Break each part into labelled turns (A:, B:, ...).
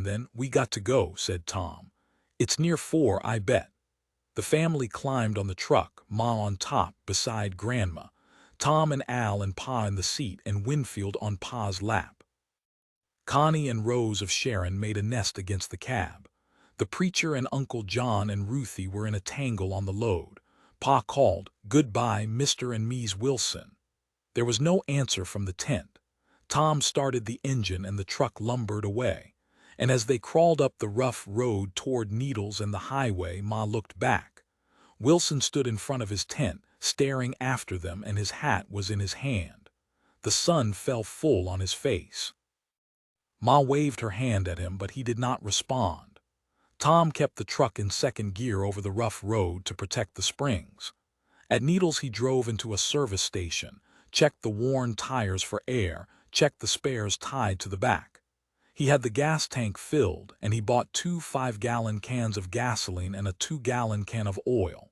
A: and then, "We got to go," said Tom. "It's near 4, I bet." The family climbed on the truck, Ma on top beside Grandma, Tom and Al and Pa in the seat, and Winfield on Pa's lap. Connie and Rose of Sharon made a nest against the cab. The preacher and Uncle John and Ruthie were in a tangle on the load. Pa called, "Goodbye, Mr. and Mies Wilson." There was no answer from the tent. Tom started the engine and the truck lumbered away. And as they crawled up the rough road toward Needles and the highway, Ma looked back. Wilson stood in front of his tent, staring after them, and his hat was in his hand. The sun fell full on his face. Ma waved her hand at him, but he did not respond. Tom kept the truck in second gear over the rough road to protect the springs. At Needles he drove into a service station, checked the worn tires for air, checked the spares tied to the back. He had the gas tank filled, and he bought 2 5-gallon cans of gasoline and a 2-gallon can of oil.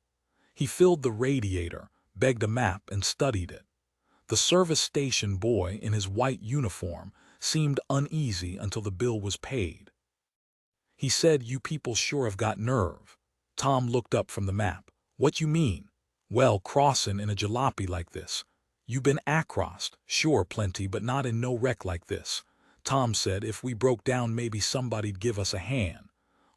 A: He filled the radiator, begged a map, and studied it. The service station boy in his white uniform seemed uneasy until the bill was paid. He said, "You people sure have got nerve." Tom looked up from the map. "What you mean?" "Well, crossin' in a jalopy like this. You been acrossed, sure plenty, but not in no wreck like this." Tom said, "If we broke down maybe somebody'd give us a hand."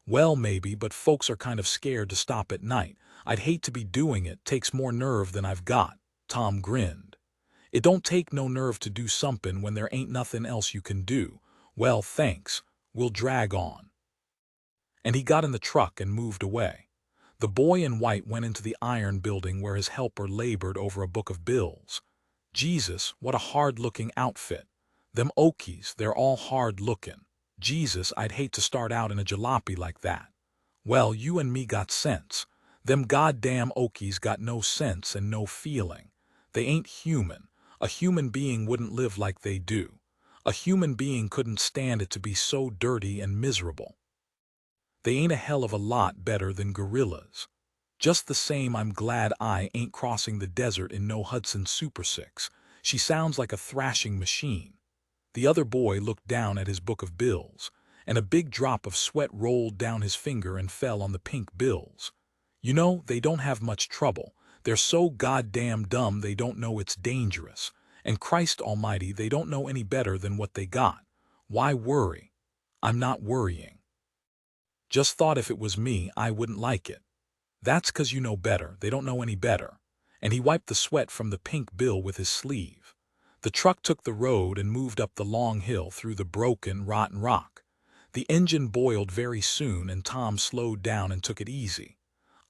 A: "Well, maybe, but folks are kind of scared to stop at night. I'd hate to be doing it, takes more nerve than I've got." Tom grinned. "It don't take no nerve to do somethin' when there ain't nothing else you can do." "Well, thanks, we'll drag on." And he got in the truck and moved away. The boy in white went into the iron building where his helper labored over a book of bills. "Jesus, what a hard-looking outfit. Them Okies, they're all hard-looking. Jesus, I'd hate to start out in a jalopy like that." "Well, you and me got sense. Them goddamn Okies got no sense and no feeling. They ain't human. A human being wouldn't live like they do. A human being couldn't stand it to be so dirty and miserable. They ain't a hell of a lot better than gorillas. Just the same, I'm glad I ain't crossing the desert in no Hudson Super 6. She sounds like a thrashing machine." The other boy looked down at his book of bills, and a big drop of sweat rolled down his finger and fell on the pink bills. "You know, they don't have much trouble. They're so goddamn dumb they don't know it's dangerous. And Christ Almighty, they don't know any better than what they got. Why worry?" "I'm not worrying. Just thought if it was me, I wouldn't like it." "That's 'cause you know better. They don't know any better." And he wiped the sweat from the pink bill with his sleeve. The truck took the road and moved up the long hill through the broken, rotten rock. The engine boiled very soon, and Tom slowed down and took it easy.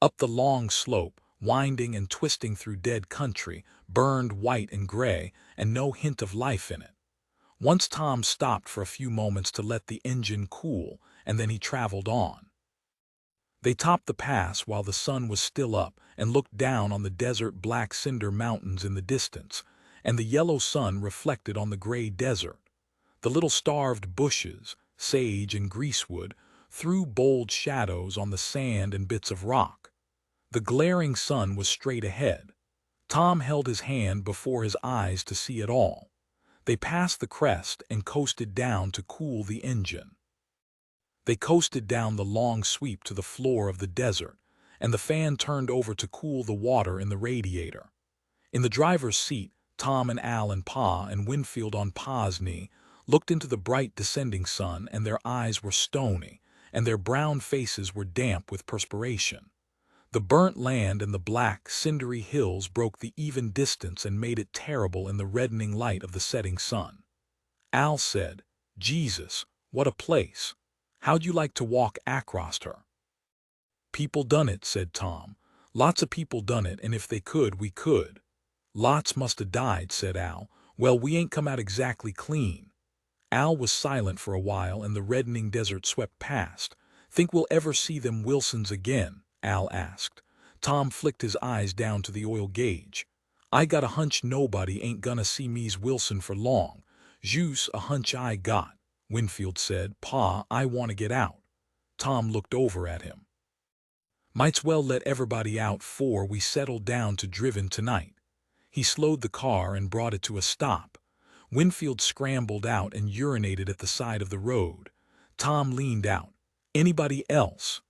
A: Up the long slope, winding and twisting through dead country, burned white and gray, and no hint of life in it. Once Tom stopped for a few moments to let the engine cool, and then he traveled on. They topped the pass while the sun was still up and looked down on the desert black cinder mountains in the distance, and the yellow sun reflected on the gray desert. The little starved bushes, sage and greasewood, threw bold shadows on the sand and bits of rock. The glaring sun was straight ahead. Tom held his hand before his eyes to see it all. They passed the crest and coasted down to cool the engine. They coasted down the long sweep to the floor of the desert, and the fan turned over to cool the water in the radiator. In the driver's seat, Tom and Al and Pa and Winfield on Pa's knee looked into the bright descending sun, and their eyes were stony, and their brown faces were damp with perspiration. The burnt land and the black, cindery hills broke the even distance and made it terrible in the reddening light of the setting sun. Al said, "Jesus, what a place. How'd you like to walk across her?" "People done it," said Tom. "Lots of people done it, and if they could, we could." "Lots must have died," said Al. "Well, we ain't come out exactly clean." Al was silent for a while, and the reddening desert swept past. "Think we'll ever see them Wilsons again?" Al asked. Tom flicked his eyes down to the oil gauge. "I got a hunch nobody ain't gonna see Mies Wilson for long." "Juice a hunch I got," Winfield said. "Pa, I want to get out." Tom looked over at him. "Might's well let everybody out 'fore we settle down to driven tonight." He slowed the car and brought it to a stop. Winfield scrambled out and urinated at the side of the road. Tom leaned out. Anybody else?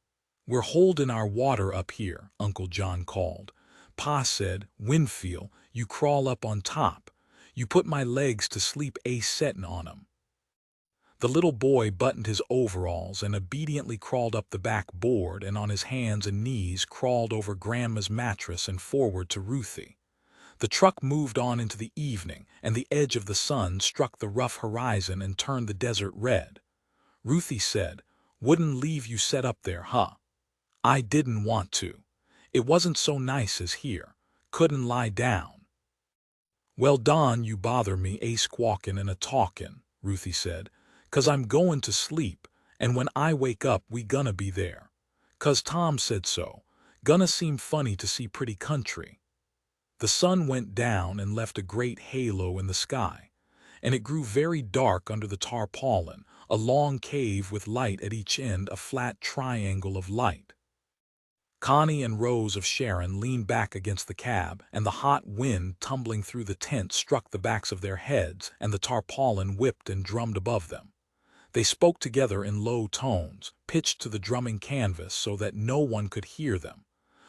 A: We're holding our water up here, Uncle John called. Pa said, Winfield, you crawl up on top. You put my legs to sleep setting on 'em. The little boy buttoned his overalls and obediently crawled up the back board and on his hands and knees crawled over Grandma's mattress and forward to Ruthie. The truck moved on into the evening, and the edge of the sun struck the rough horizon and turned the desert red. Ruthie said, Wouldn't leave you set up there, huh? I didn't want to. It wasn't so nice as here. Couldn't lie down. Well, Don, you bother me squawkin' and a-talkin', Ruthie said, 'cause I'm goin' to sleep, and when I wake up we gonna be there. 'Cause Tom said so. Gonna seem funny to see pretty country. The sun went down and left a great halo in the sky, and it grew very dark under the tarpaulin, a long cave with light at each end, a flat triangle of light. Connie and Rose of Sharon leaned back against the cab, and the hot wind tumbling through the tent struck the backs of their heads, and the tarpaulin whipped and drummed above them. They spoke together in low tones, pitched to the drumming canvas so that no one could hear them.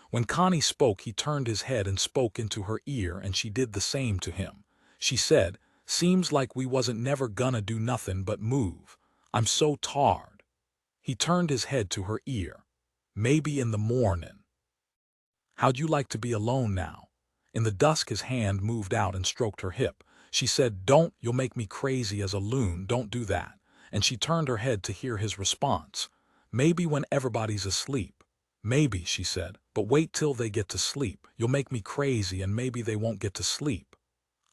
A: When Connie spoke, he turned his head and spoke into her ear, and she did the same to him. She said, Seems like we wasn't never gonna do nothing but move. I'm so tired. He turned his head to her ear. Maybe in the morning. How'd you like to be alone now? In the dusk his hand moved out and stroked her hip. She said, Don't, you'll make me crazy as a loon, don't do that. And she turned her head to hear his response. Maybe when everybody's asleep. Maybe, she said, but wait till they get to sleep. You'll make me crazy and maybe they won't get to sleep.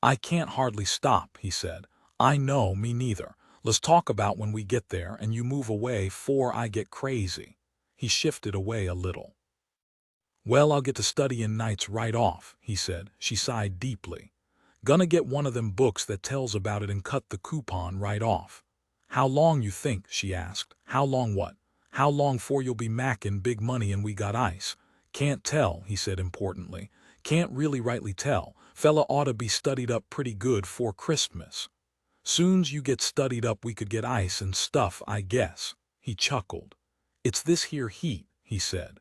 A: I can't hardly stop, he said. I know, me neither. Let's talk about when we get there and you move away 'fore I get crazy. He shifted away a little. Well, I'll get to studying nights right off, he said. She sighed deeply. Gonna get one of them books that tells about it and cut the coupon right off. How long you think, she asked. How long what? How long 'fore you'll be mackin' big money and we got ice? Can't tell, he said importantly. Can't really rightly tell. Fella oughta be studied up pretty good 'fore Christmas. Soon's you get studied up we could get ice and stuff, I guess. He chuckled. It's this here heat, he said.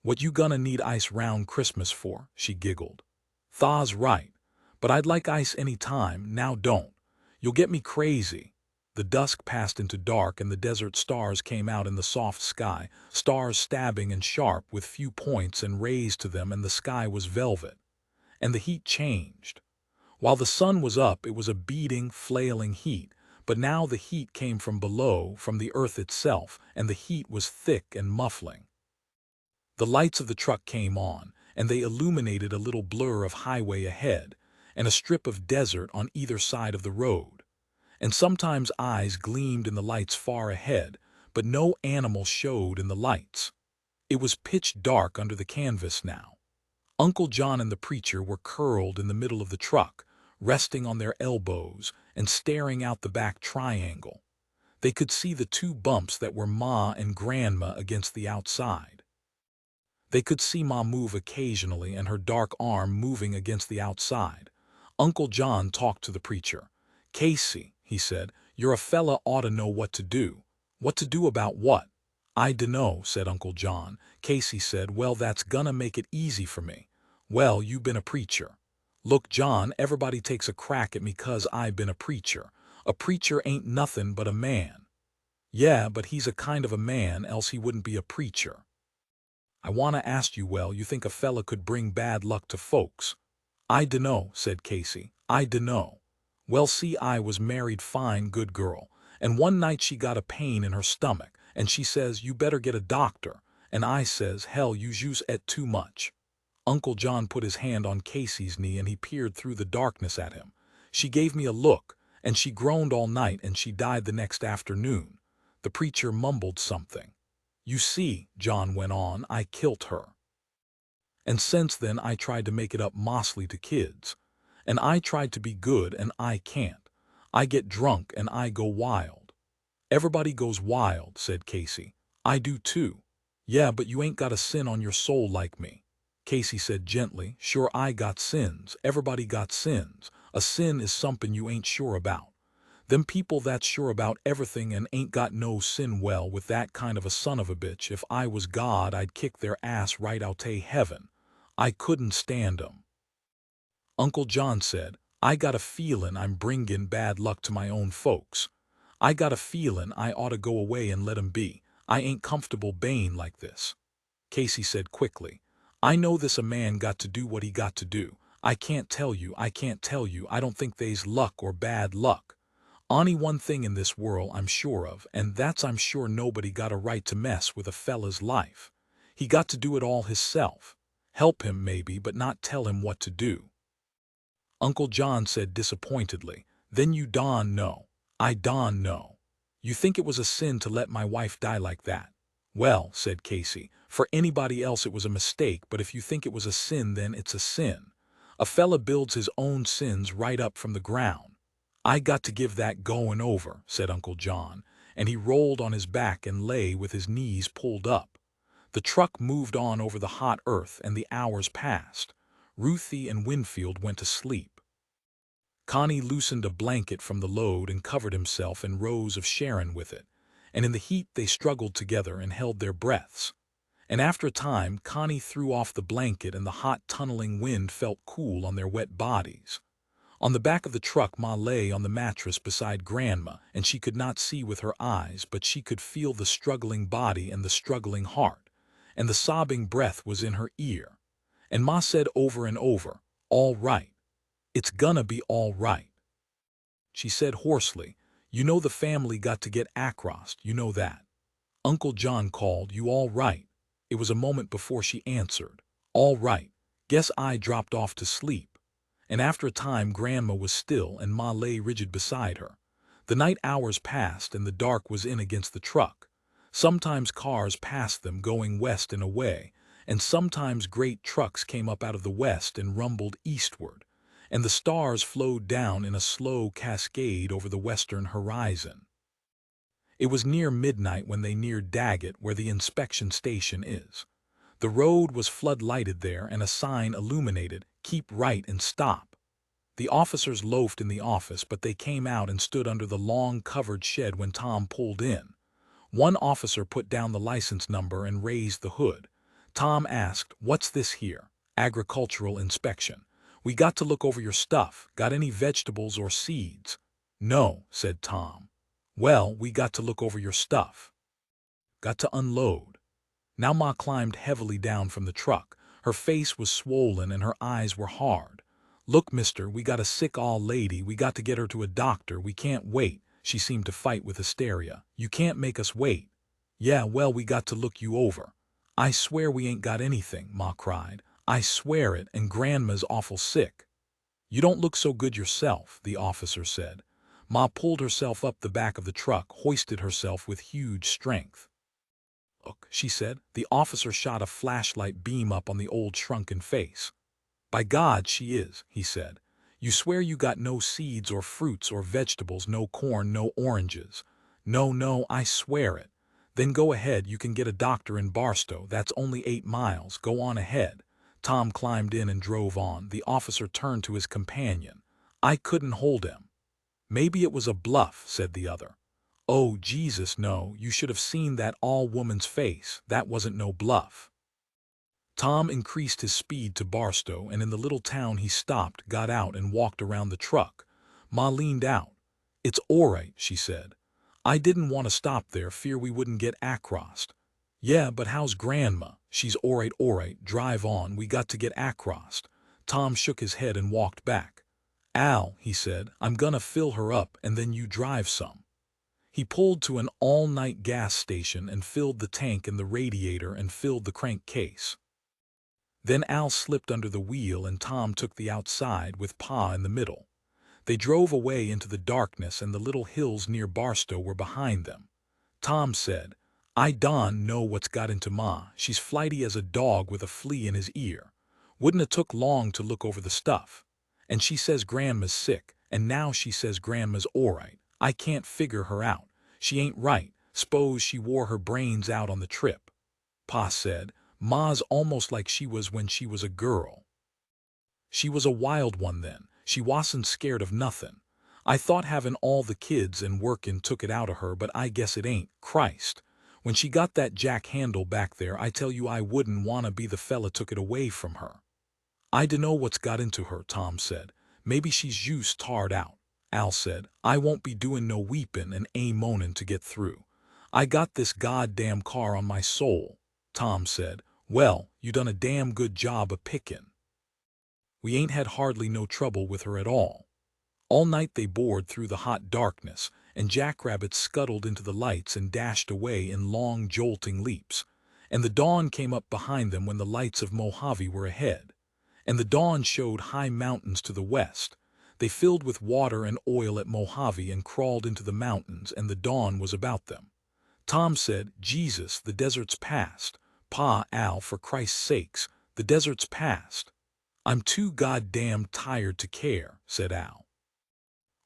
A: What you gonna need ice round Christmas for? She giggled. Thaw's right, but I'd like ice any time, now don't. You'll get me crazy. The dusk passed into dark and the desert stars came out in the soft sky, stars stabbing and sharp with few points and rays to them, and the sky was velvet. And the heat changed. While the sun was up, it was a beating, flailing heat, but now the heat came from below, from the earth itself, and the heat was thick and muffling. The lights of the truck came on, and they illuminated a little blur of highway ahead, and a strip of desert on either side of the road. And sometimes eyes gleamed in the lights far ahead, but no animal showed in the lights. It was pitch dark under the canvas now. Uncle John and the preacher were curled in the middle of the truck, resting on their elbows and staring out the back triangle. They could see the two bumps that were Ma and Grandma against the outside. They could see Ma move occasionally and her dark arm moving against the outside. Uncle John talked to the preacher. Casey, he said, you're a fella ought to know what to do. What to do about what? I dunno, said Uncle John. Casey said, well, that's gonna make it easy for me. Well, you been a preacher. Look, John, everybody takes a crack at me 'cause I been a preacher. A preacher ain't nothing but a man. Yeah, but he's a kind of a man, else he wouldn't be a preacher. I want to ask you, well, you think a fella could bring bad luck to folks? I dunno, said Casey. I dunno. Well, see, I was married fine good girl, and one night she got a pain in her stomach, and she says, you better get a doctor, and I says, hell, you use et too much. Uncle John put his hand on Casey's knee and he peered through the darkness at him. She gave me a look, and she groaned all night and she died the next afternoon. The preacher mumbled something. You see, John went on, I kilt her. And since then I tried to make it up mostly to kids. And I tried to be good and I can't. I get drunk and I go wild. Everybody goes wild, said Casey. I do too. Yeah, but you ain't got a sin on your soul like me. Casey said gently, sure I got sins. Everybody got sins. A sin is something you ain't sure about. Them people that's sure about everything and ain't got no sin. Well, with that kind of a son of a bitch, if I was God, I'd kick their ass right out to heaven. I couldn't stand 'em. Uncle John said, I got a feelin' I'm bringin' bad luck to my own folks. I got a feelin' I ought to go away and let 'em be. I ain't comfortable bayin' like this. Casey said quickly, I know this a man got to do what he got to do. I can't tell you, I don't think they's luck or bad luck. Only one thing in this world I'm sure of, and that's I'm sure nobody got a right to mess with a fella's life. He got to do it all hisself. Help him maybe, but not tell him what to do. Uncle John said disappointedly, then you don know. I don know. You think it was a sin to let my wife die like that? Well, said Casey, for anybody else it was a mistake, but if you think it was a sin, then it's a sin. A fella builds his own sins right up from the ground. I got to give that going over, said Uncle John, and he rolled on his back and lay with his knees pulled up. The truck moved on over the hot earth and the hours passed. Ruthie and Winfield went to sleep. Connie loosened a blanket from the load and covered himself and Rose of Sharon with it, and in the heat they struggled together and held their breaths. And after a time, Connie threw off the blanket and the hot tunneling wind felt cool on their wet bodies. On the back of the truck, Ma lay on the mattress beside Grandma, and she could not see with her eyes, but she could feel the struggling body and the struggling heart, and the sobbing breath was in her ear. And Ma said over and over, all right. It's gonna be all right. She said hoarsely, you know the family got to get across, you know that. Uncle John called, you all right? It was a moment before she answered, all right. Guess I dropped off to sleep. And after a time Grandma was still and Ma lay rigid beside her. The night hours passed and the dark was in against the truck. Sometimes cars passed them going west and away, and sometimes great trucks came up out of the west and rumbled eastward, and the stars flowed down in a slow cascade over the western horizon. It was near midnight when they neared Daggett, where the inspection station is. The road was flood-lighted there and a sign illuminated, keep right and stop. The officers loafed in the office, but they came out and stood under the long covered shed when Tom pulled in. One officer put down the license number and raised the hood. Tom asked, what's this here? Agricultural inspection. We got to look over your stuff. Got any vegetables or seeds? No, said Tom. Well, we got to look over your stuff. Got to unload. Now Ma climbed heavily down from the truck. Her face was swollen and her eyes were hard. Look, mister, we got a sick old lady. We got to get her to a doctor. We can't wait. She seemed to fight with hysteria. You can't make us wait. Yeah, well, we got to look you over. I swear we ain't got anything, Ma cried. I swear it, and Grandma's awful sick. You don't look so good yourself, the officer said. Ma pulled herself up the back of the truck, hoisted herself with huge strength. Look, she said. The officer shot a flashlight beam up on the old shrunken face. By God, she is, he said. You swear you got no seeds or fruits or vegetables, no corn, no oranges. No, I swear it. Then go ahead, you can get a doctor in Barstow. That's only 8 miles. Go on ahead. Tom climbed in and drove on. The officer turned to his companion. I couldn't hold him. Maybe it was a bluff, said the other. Oh, Jesus, no, you should have seen that all-woman's face. That wasn't no bluff. Tom increased his speed to Barstow, and in the little town he stopped, got out, and walked around the truck. Ma leaned out. It's all right, she said. I didn't want to stop there, fear we wouldn't get across. Yeah, but how's Grandma? She's all right, drive on, we got to get across. Tom shook his head and walked back. Al, he said, I'm gonna fill her up and then you drive some. He pulled to an all-night gas station and filled the tank in the radiator and filled the crankcase. Then Al slipped under the wheel and Tom took the outside with Pa in the middle. They drove away into the darkness and the little hills near Barstow were behind them. Tom said, I don't know what's got into Ma. She's flighty as a dog with a flea in his ear. Wouldn't have took long to look over the stuff. And she says Grandma's sick, and now she says Grandma's all right. I can't figure her out. She ain't right. S'pose she wore her brains out on the trip. Pa said, Ma's almost like she was when she was a girl. She was a wild one then. She wasn't scared of nothing. I thought having all the kids and workin' took it out of her, but I guess it ain't. Christ. When she got that jack handle back there, I tell you I wouldn't wanna be the fella took it away from her." "I dunno what's got into her," Tom said. "Maybe she's used tarred out." Al said, "I won't be doing no weepin' and moanin' to get through. I got this goddamn car on my soul." Tom said, "Well, you done a damn good job of pickin'. We ain't had hardly no trouble with her at all." All night they bored through the hot darkness, and jackrabbits scuttled into the lights and dashed away in long jolting leaps. And the dawn came up behind them when the lights of Mojave were ahead. And the dawn showed high mountains to the west. They filled with water and oil at Mojave and crawled into the mountains, and the dawn was about them. Tom said, "Jesus, the desert's past." "Pa, Al, for Christ's sakes, the desert's past." "I'm too goddamn tired to care," said Al.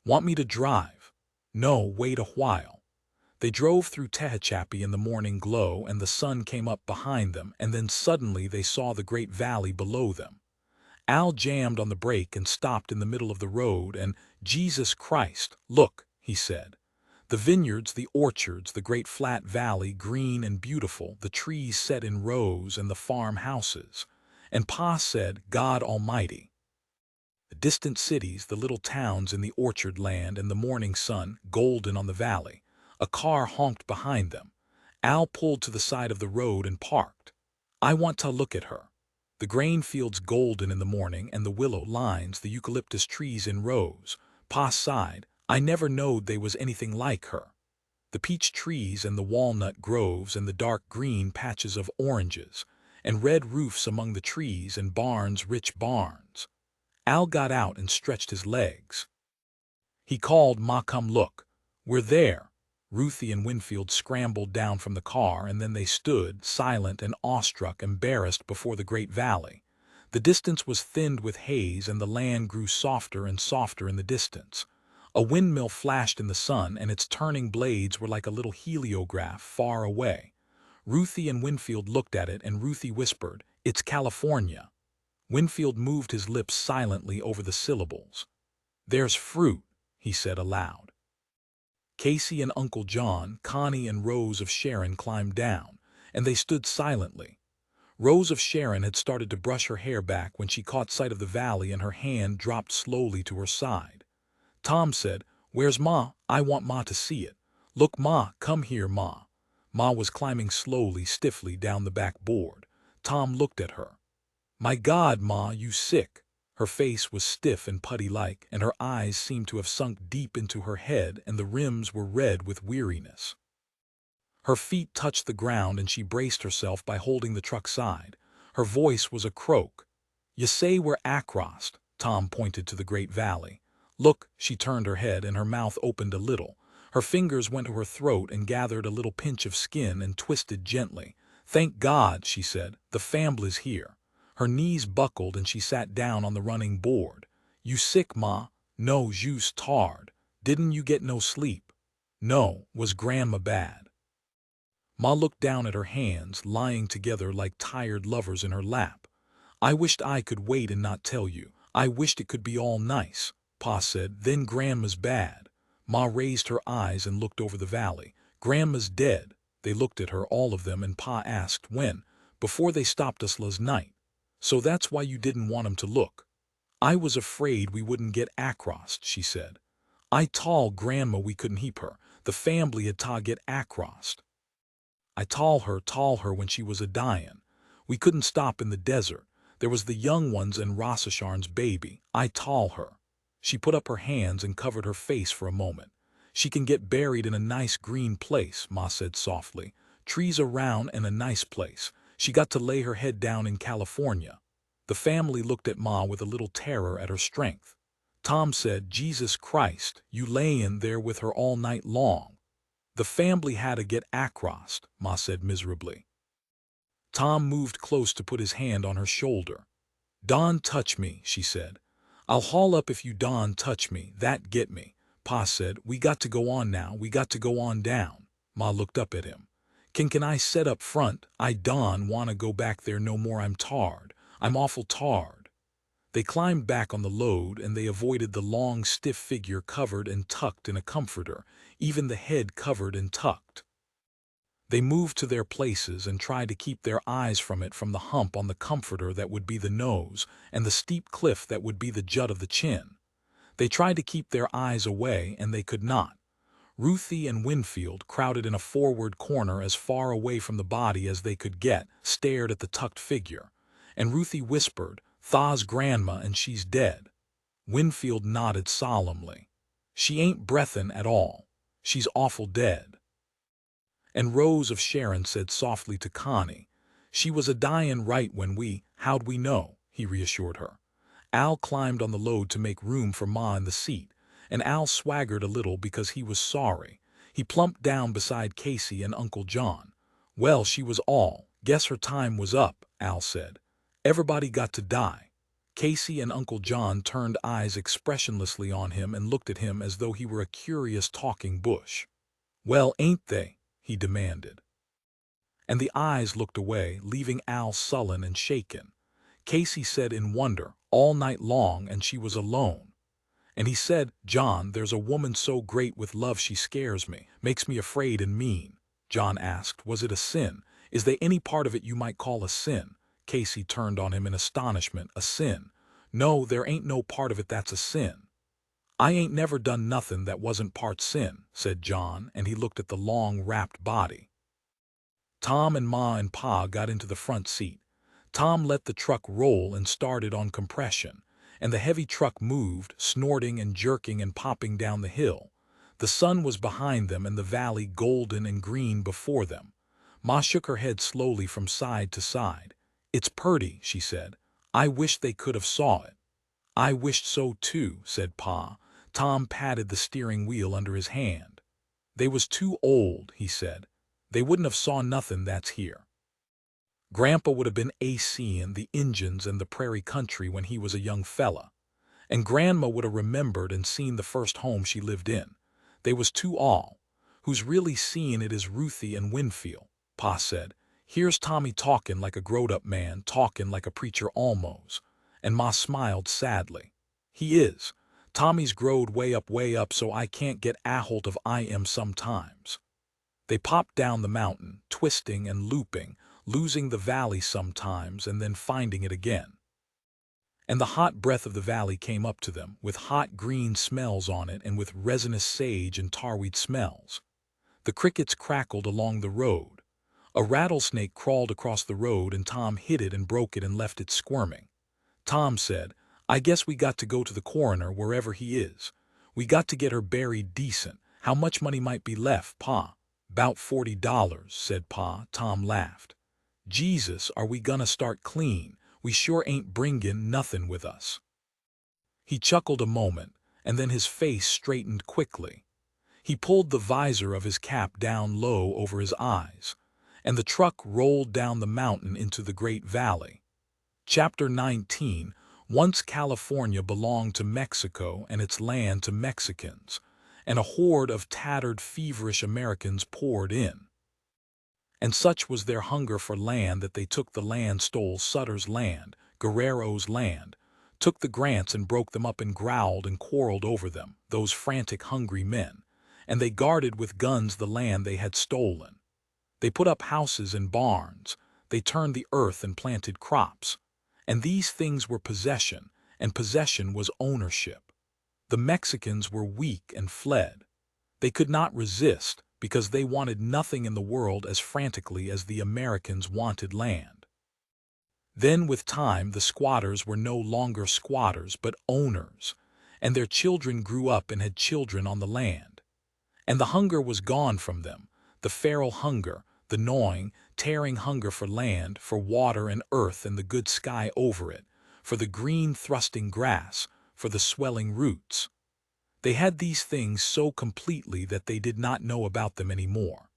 A: "Want me to drive?" "No, wait a while." They drove through Tehachapi in the morning glow, and the sun came up behind them, and then suddenly they saw the great valley below them. Al jammed on the brake and stopped in the middle of the road, and, "Jesus Christ, look," he said. "The vineyards, the orchards, the great flat valley, green and beautiful, the trees set in rows, and the farmhouses." And Pa said, "God Almighty." The distant cities, the little towns in the orchard land, and the morning sun, golden on the valley. A car honked behind them. Al pulled to the side of the road and parked. "I want to look at her." The grain fields golden in the morning, and the willow lines, the eucalyptus trees in rows. Pa sighed, "I never knowed they was anything like her." The peach trees and the walnut groves and the dark green patches of oranges, and red roofs among the trees and barns, rich barns. Al got out and stretched his legs. He called, "Ma, come look. We're there." Ruthie and Winfield scrambled down from the car, and then they stood, silent and awestruck, embarrassed before the great valley. The distance was thinned with haze, and the land grew softer and softer in the distance. A windmill flashed in the sun, and its turning blades were like a little heliograph far away. Ruthie and Winfield looked at it, and Ruthie whispered, "It's California." Winfield moved his lips silently over the syllables. "There's fruit," he said aloud. Casey and Uncle John, Connie and Rose of Sharon climbed down, and they stood silently. Rose of Sharon had started to brush her hair back when she caught sight of the valley, and her hand dropped slowly to her side. Tom said, "Where's Ma? I want Ma to see it." "Look, Ma, come here, Ma." Ma was climbing slowly, stiffly down the back board. Tom looked at her. "My God, Ma, you sick." Her face was stiff and putty-like, and her eyes seemed to have sunk deep into her head, and the rims were red with weariness. Her feet touched the ground, and she braced herself by holding the truck side. Her voice was a croak. "You say we're across." Tom pointed to the great valley. "Look." She turned her head, and her mouth opened a little. Her fingers went to her throat and gathered a little pinch of skin and twisted gently. "Thank God," she said, "the fambly's here." Her knees buckled, and she sat down on the running board. "You sick, Ma?" "No, you's tarred." "Didn't you get no sleep?" "No." "Was Grandma bad?" Ma looked down at her hands, lying together like tired lovers in her lap. "I wished I could wait and not tell you. I wished it could be all nice." Pa said, "Then Grandma's bad." Ma raised her eyes and looked over the valley. "Grandma's dead." They looked at her, all of them, and Pa asked, "When?" "Before they stopped us last night." "So that's why you didn't want 'em to look." "I was afraid we wouldn't get across," she said. "I told Grandma we couldn't heap her. The fambly had ta get across. I told her when she was a-dyin'. We couldn't stop in the desert. There was the young ones and Rossasharn's baby. I told her." She put up her hands and covered her face for a moment. "She can get buried in a nice green place," Ma said softly. "Trees around and a nice place. She got to lay her head down in California." The family looked at Ma with a little terror at her strength. Tom said, "Jesus Christ, you layin' there with her all night long." "The family had to get across," Ma said miserably. Tom moved close to put his hand on her shoulder. "Don touch me," she said. "I'll haul up if you don touch me, that get me." Pa said, "We got to go on now, we got to go on down." Ma looked up at him. Can I set up front? I don wanna go back there no more, I'm tarred. I'm awful tarred." They climbed back on the load, and they avoided the long, stiff figure covered and tucked in a comforter, even the head covered and tucked. They moved to their places and tried to keep their eyes from the hump on the comforter that would be the nose, and the steep cliff that would be the jut of the chin. They tried to keep their eyes away, and they could not. Ruthie and Winfield, crowded in a forward corner as far away from the body as they could get, stared at the tucked figure. And Ruthie whispered, "Tha's grandma and she's dead." Winfield nodded solemnly. "She ain't breathin' at all. She's awful dead." And Rose of Sharon said softly to Connie, "She was a dyin' right when how'd we know?" He reassured her. Al climbed on the load to make room for Ma in the seat, and Al swaggered a little because he was sorry. He plumped down beside Casey and Uncle John. "Well, she was all. Guess her time was up," Al said. "Everybody got to die." Casey and Uncle John turned eyes expressionlessly on him and looked at him as though he were a curious talking bush. "Well, ain't they?" he demanded. And the eyes looked away, leaving Al sullen and shaken. Casey said in wonder, "All night long, and she was alone." And he said, "John, there's a woman so great with love she scares me, makes me afraid and mean." John asked, "Was it a sin? Is there any part of it you might call a sin?" Casey turned on him in astonishment. "A sin? No, there ain't no part of it that's a sin." "I ain't never done nothing that wasn't part sin," said John, and he looked at the long, wrapped body. Tom and Ma and Pa got into the front seat. Tom let the truck roll and started on compression, and the heavy truck moved, snorting and jerking and popping down the hill. The sun was behind them and the valley golden and green before them. Ma shook her head slowly from side to side. "It's purty," she said. "I wish they could have saw it." "I wished so too," said Pa. Tom patted the steering wheel under his hand. "They was too old," he said. "They wouldn't have saw nothing that's here. Grandpa would have been seein' the Injuns and the prairie country when he was a young fella. And Grandma would have remembered and seen the first home she lived in. They was too all. Who's really seein' it is Ruthie and Winfield," Pa said. "Here's Tommy talkin' like a growed-up man, talkin' like a preacher almost." And Ma smiled sadly. "He is. Tommy's growed way up, so I can't get aholt of him sometimes." They popped down the mountain, twisting and looping, losing the valley sometimes and then finding it again. And the hot breath of the valley came up to them, with hot green smells on it and with resinous sage and tarweed smells. The crickets crackled along the road. A rattlesnake crawled across the road and Tom hit it and broke it and left it squirming. Tom said, "I guess we got to go to the coroner wherever he is. We got to get her buried decent. How much money might be left, Pa?" "'Bout $40, said Pa. Tom laughed. "Jesus, are we gonna start clean? We sure ain't bringin' nothin' with us." He chuckled a moment, and then his face straightened quickly. He pulled the visor of his cap down low over his eyes, and the truck rolled down the mountain into the Great Valley. Chapter 19. Once California belonged to Mexico and its land to Mexicans, and a horde of tattered, feverish Americans poured in. And such was their hunger for land that they took the land, stole Sutter's land, Guerrero's land, took the grants and broke them up and growled and quarreled over them, those frantic, hungry men, and they guarded with guns the land they had stolen. They put up houses and barns, they turned the earth and planted crops, and these things were possession, and possession was ownership. The Mexicans were weak and fled. They could not resist, because they wanted nothing in the world as frantically as the Americans wanted land. Then with time the squatters were no longer squatters but owners, and their children grew up and had children on the land. And the hunger was gone from them, the feral hunger, the gnawing, tearing hunger for land, for water and earth and the good sky over it, for the green thrusting grass, for the swelling roots. They had these things so completely that they did not know about them any more.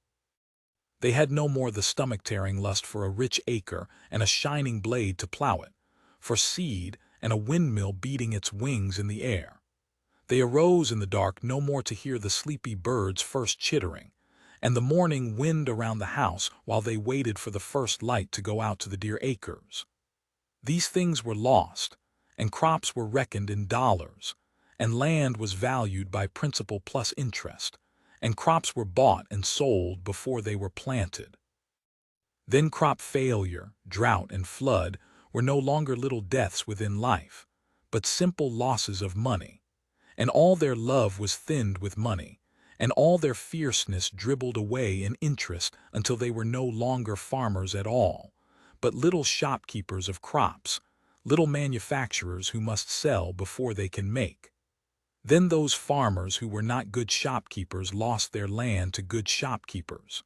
A: They had no more the stomach-tearing lust for a rich acre and a shining blade to plow it, for seed and a windmill beating its wings in the air. They arose in the dark no more to hear the sleepy birds first chittering, and the morning wind around the house while they waited for the first light to go out to the dear acres. These things were lost, and crops were reckoned in dollars, and land was valued by principal plus interest, and crops were bought and sold before they were planted. Then crop failure, drought, and flood were no longer little deaths within life, but simple losses of money, and all their love was thinned with money, and all their fierceness dribbled away in interest until they were no longer farmers at all, but little shopkeepers of crops, little manufacturers who must sell before they can make. Then those farmers who were not good shopkeepers lost their land to good shopkeepers.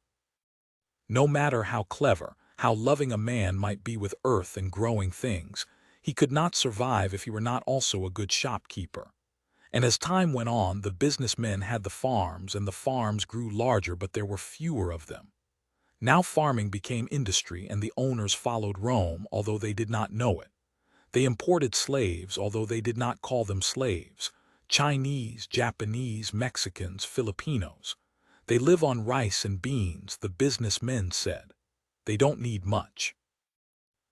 A: No matter how clever, how loving a man might be with earth and growing things, he could not survive if he were not also a good shopkeeper. And as time went on, the businessmen had the farms, and the farms grew larger, but there were fewer of them. Now farming became industry, and the owners followed Rome, although they did not know it. They imported slaves, although they did not call them slaves. Chinese, Japanese, Mexicans, Filipinos. They live on rice and beans, the businessmen said. They don't need much.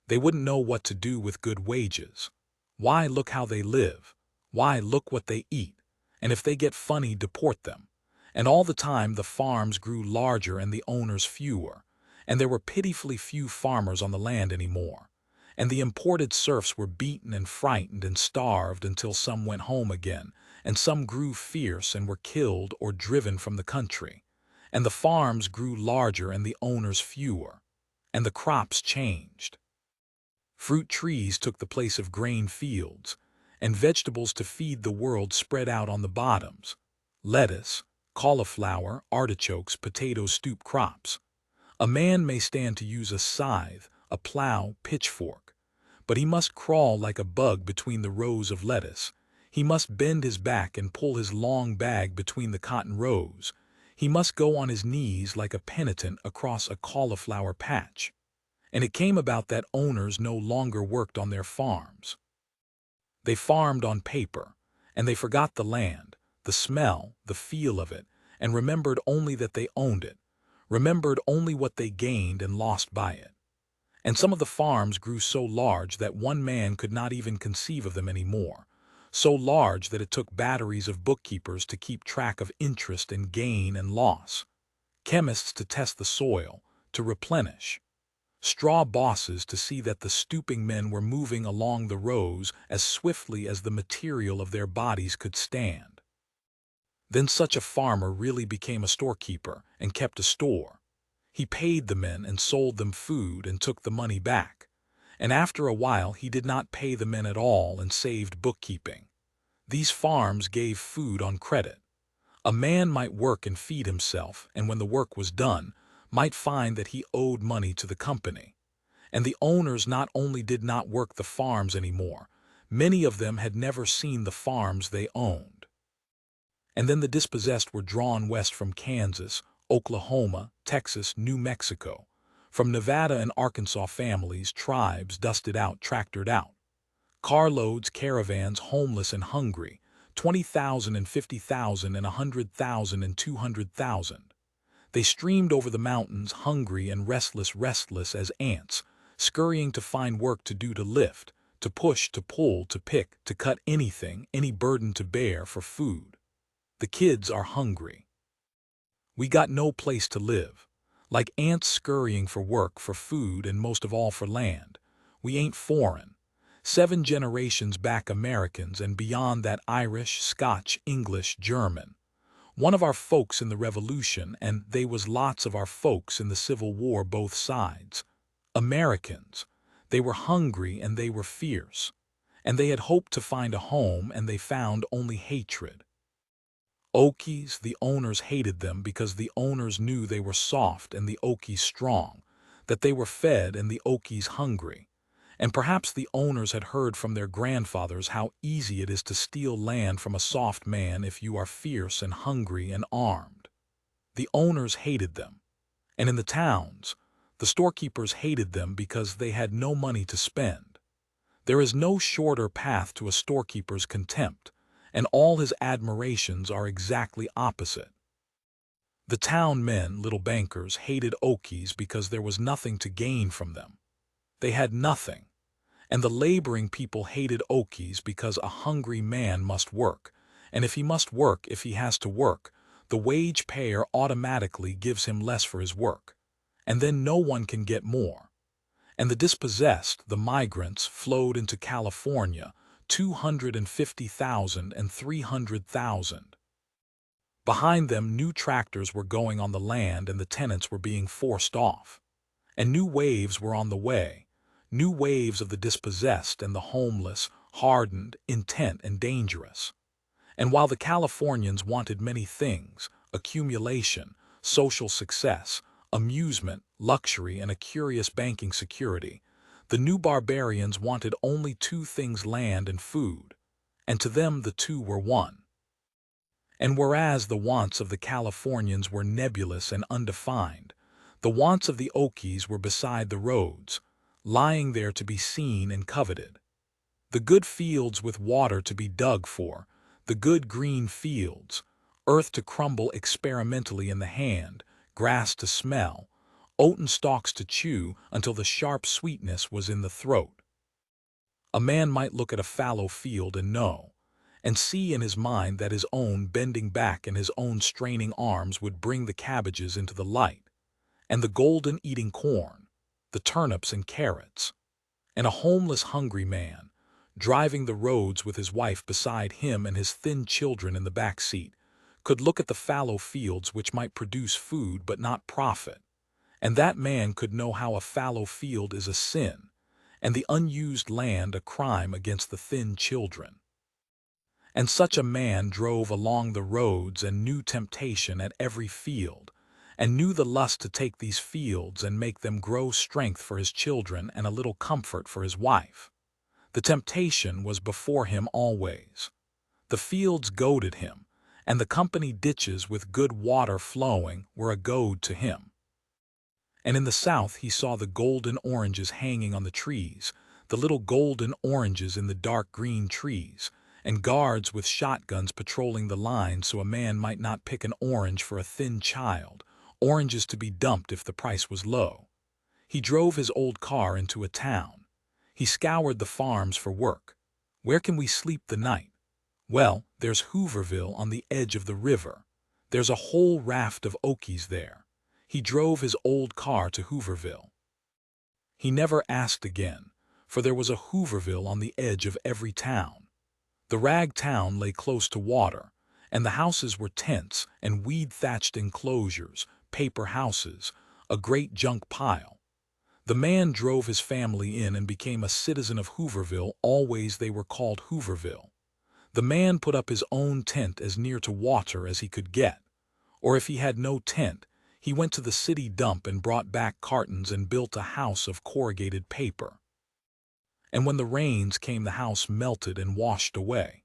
A: They wouldn't know what to do with good wages. Why, look how they live. Why, look what they eat. And if they get funny, deport them. And all the time the farms grew larger and the owners fewer, and there were pitifully few farmers on the land anymore. And the imported serfs were beaten and frightened and starved until some went home again, and some grew fierce and were killed or driven from the country. And the farms grew larger and the owners fewer, and the crops changed. Fruit trees took the place of grain fields, and vegetables to feed the world spread out on the bottoms. Lettuce, cauliflower, artichokes, potatoes stoop crops. A man may stand to use a scythe, a plow, pitchfork, but he must crawl like a bug between the rows of lettuce. He must bend his back and pull his long bag between the cotton rows. He must go on his knees like a penitent across a cauliflower patch. And it came about that owners no longer worked on their farms. They farmed on paper, and they forgot the land, the smell, the feel of it, and remembered only that they owned it, remembered only what they gained and lost by it. And some of the farms grew so large that one man could not even conceive of them anymore, so large that it took batteries of bookkeepers to keep track of interest and gain and loss, chemists to test the soil, to replenish, straw bosses to see that the stooping men were moving along the rows as swiftly as the material of their bodies could stand. Then such a farmer really became a storekeeper and kept a store. He paid the men and sold them food and took the money back. And after a while he did not pay the men at all and saved bookkeeping. These farms gave food on credit. A man might work and feed himself, and when the work was done, might find that he owed money to the company. And the owners not only did not work the farms anymore, many of them had never seen the farms they owned. And then the dispossessed were drawn west from Kansas, Oklahoma, Texas, New Mexico. From Nevada and Arkansas, families, tribes dusted out, tractored out. Carloads, caravans, homeless and hungry, 20,000 and 50,000 and 100,000 and 200,000. They streamed over the mountains, hungry and restless as ants, scurrying to find work to do, to lift, to push, to pull, to pick, to cut anything, any burden to bear for food. The kids are hungry. We got no place to live. Like ants scurrying for work, for food, and most of all for land. We ain't foreign. 7 generations back Americans, and beyond that Irish, Scotch, English, German. One of our folks in the Revolution, and they was lots of our folks in the Civil War, both sides. Americans. They were hungry and they were fierce. And they had hoped to find a home, and they found only hatred. Okies, the owners hated them because the owners knew they were soft and the Okies strong, that they were fed and the Okies hungry. And perhaps the owners had heard from their grandfathers how easy it is to steal land from a soft man if you are fierce and hungry and armed. The owners hated them. And in the towns, the storekeepers hated them because they had no money to spend. There is no shorter path to a storekeeper's contempt, and all his admirations are exactly opposite. The town men, little bankers, hated Okies because there was nothing to gain from them. They had nothing. And the laboring people hated Okies because a hungry man must work, and if he must work, if he has to work, the wage payer automatically gives him less for his work, and then no one can get more. And the dispossessed, the migrants, flowed into California, 250,000 and 300,000. Behind them, new tractors were going on the land and the tenants were being forced off. And new waves were on the way, new waves of the dispossessed and the homeless, hardened, intent, and dangerous. And while the Californians wanted many things, accumulation, social success, amusement, luxury, and a curious banking security, the new barbarians wanted only two things: land and food, and to them the two were one. And whereas the wants of the Californians were nebulous and undefined, the wants of the Okies were beside the roads, lying there to be seen and coveted. The good fields with water to be dug for, the good green fields, earth to crumble experimentally in the hand, grass to smell, oaten stalks to chew until the sharp sweetness was in the throat. A man might look at a fallow field and know, and see in his mind that his own bending back and his own straining arms would bring the cabbages into the light, and the golden eating corn, the turnips and carrots, and a homeless hungry man, driving the roads with his wife beside him and his thin children in the back seat, could look at the fallow fields which might produce food but not profit, and that man could know how a fallow field is a sin, and the unused land a crime against the thin children. And such a man drove along the roads and knew temptation at every field, and knew the lust to take these fields and make them grow strength for his children and a little comfort for his wife. The temptation was before him always. The fields goaded him, and the company ditches with good water flowing were a goad to him. And in the south he saw the golden oranges hanging on the trees, the little golden oranges in the dark green trees, and guards with shotguns patrolling the line so a man might not pick an orange for a thin child, oranges to be dumped if the price was low. He drove his old car into a town. He scoured the farms for work. Where can we sleep the night? Well, there's Hooverville on the edge of the river. There's a whole raft of Okies there. He drove his old car to Hooverville. He never asked again, for there was a Hooverville on the edge of every town. The rag town lay close to water, and the houses were tents and weed-thatched enclosures, paper houses, a great junk pile. The man drove his family in and became a citizen of Hooverville. Always they were called Hooverville. The man put up his own tent as near to water as he could get, or if he had no tent, he went to the city dump and brought back cartons and built a house of corrugated paper. And when the rains came, the house melted and washed away.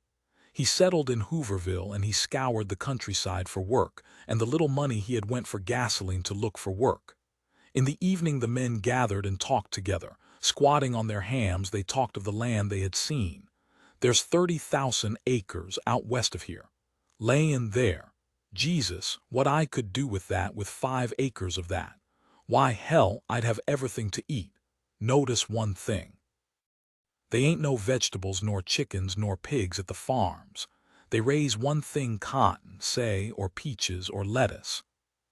A: He settled in Hooverville and he scoured the countryside for work, and the little money he had went for gasoline to look for work. In the evening the men gathered and talked together. Squatting on their hams, they talked of the land they had seen. There's 30,000 acres out west of here. Layin' there. Jesus, what I could do with that, with 5 acres of that. Why, hell, I'd have everything to eat. Notice one thing. They ain't no vegetables nor chickens nor pigs at the farms. They raise one thing: cotton, say, or peaches or lettuce.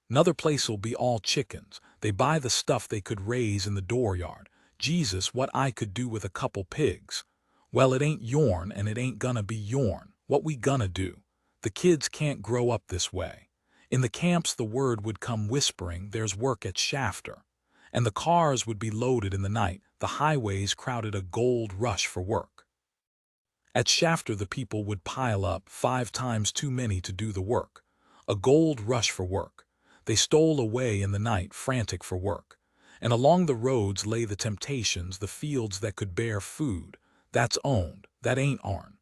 A: 'Nother place'll be all chickens. They buy the stuff they could raise in the dooryard. Jesus, what I could do with a couple pigs. Well, it ain't yourn and it ain't gonna be yourn. What we gonna do? The kids can't grow up this way. In the camps the word would come whispering, there's work at Shafter. And the cars would be loaded in the night, the highways crowded, a gold rush for work. At Shafter the people would pile up, 5 times too many to do the work. A gold rush for work. They stole away in the night, frantic for work. And along the roads lay the temptations, the fields that could bear food. That's owned, that ain't ourn.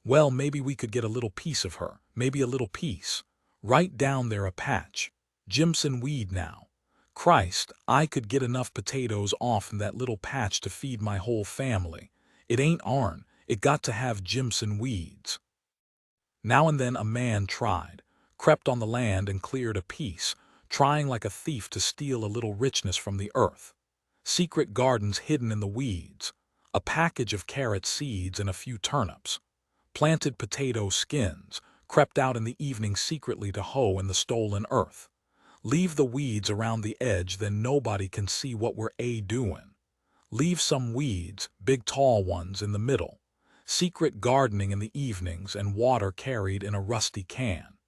A: Well, maybe we could get a little piece of her, maybe a little piece. Right down there a patch. Jimson weed now. Christ, I could get enough potatoes off in that little patch to feed my whole family. It ain't ourn, it got to have Jimson weeds. Now and then a man tried, crept on the land and cleared a piece, trying like a thief to steal a little richness from the earth. Secret gardens hidden in the weeds. a package of carrot seeds and a few turnips. Planted potato skins, crept out in the evening secretly to hoe in the stolen earth. Leave the weeds around the edge, then nobody can see what we're doing. Leave some weeds, big tall ones, in the middle. Secret gardening in the evenings and water carried in a rusty can.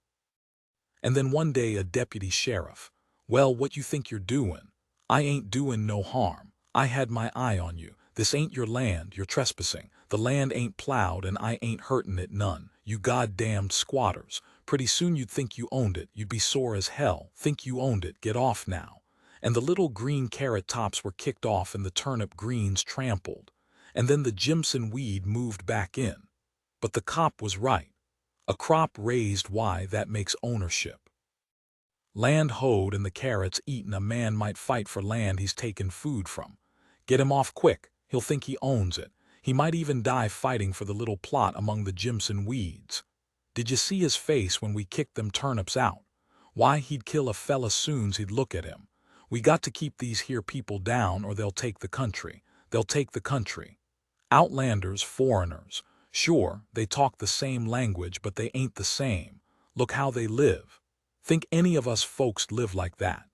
A: And then one day a deputy sheriff, "Well, what you think you're doing? I ain't doing no harm. I had my eye on you. This ain't your land, you're trespassing. The land ain't plowed and I ain't hurting it none. You goddamned squatters. Pretty soon you'd think you owned it. You'd be sore as hell. Think you owned it. Get off now." And the little green carrot tops were kicked off and the turnip greens trampled. And then the Jimson weed moved back in. But the cop was right. A crop raised, why, that makes ownership. Land hoed and the carrots eaten, a man might fight for land he's taken food from. Get him off quick, he'll think he owns it. He might even die fighting for the little plot among the Jimson weeds. Did you see his face when we kicked them turnips out? Why, he'd kill a fella soon's he'd look at him. We got to keep these here people down or they'll take the country. They'll take the country. Outlanders, foreigners. Sure, they talk the same language, but they ain't the same. Look how they live. Think any of us folks live like that?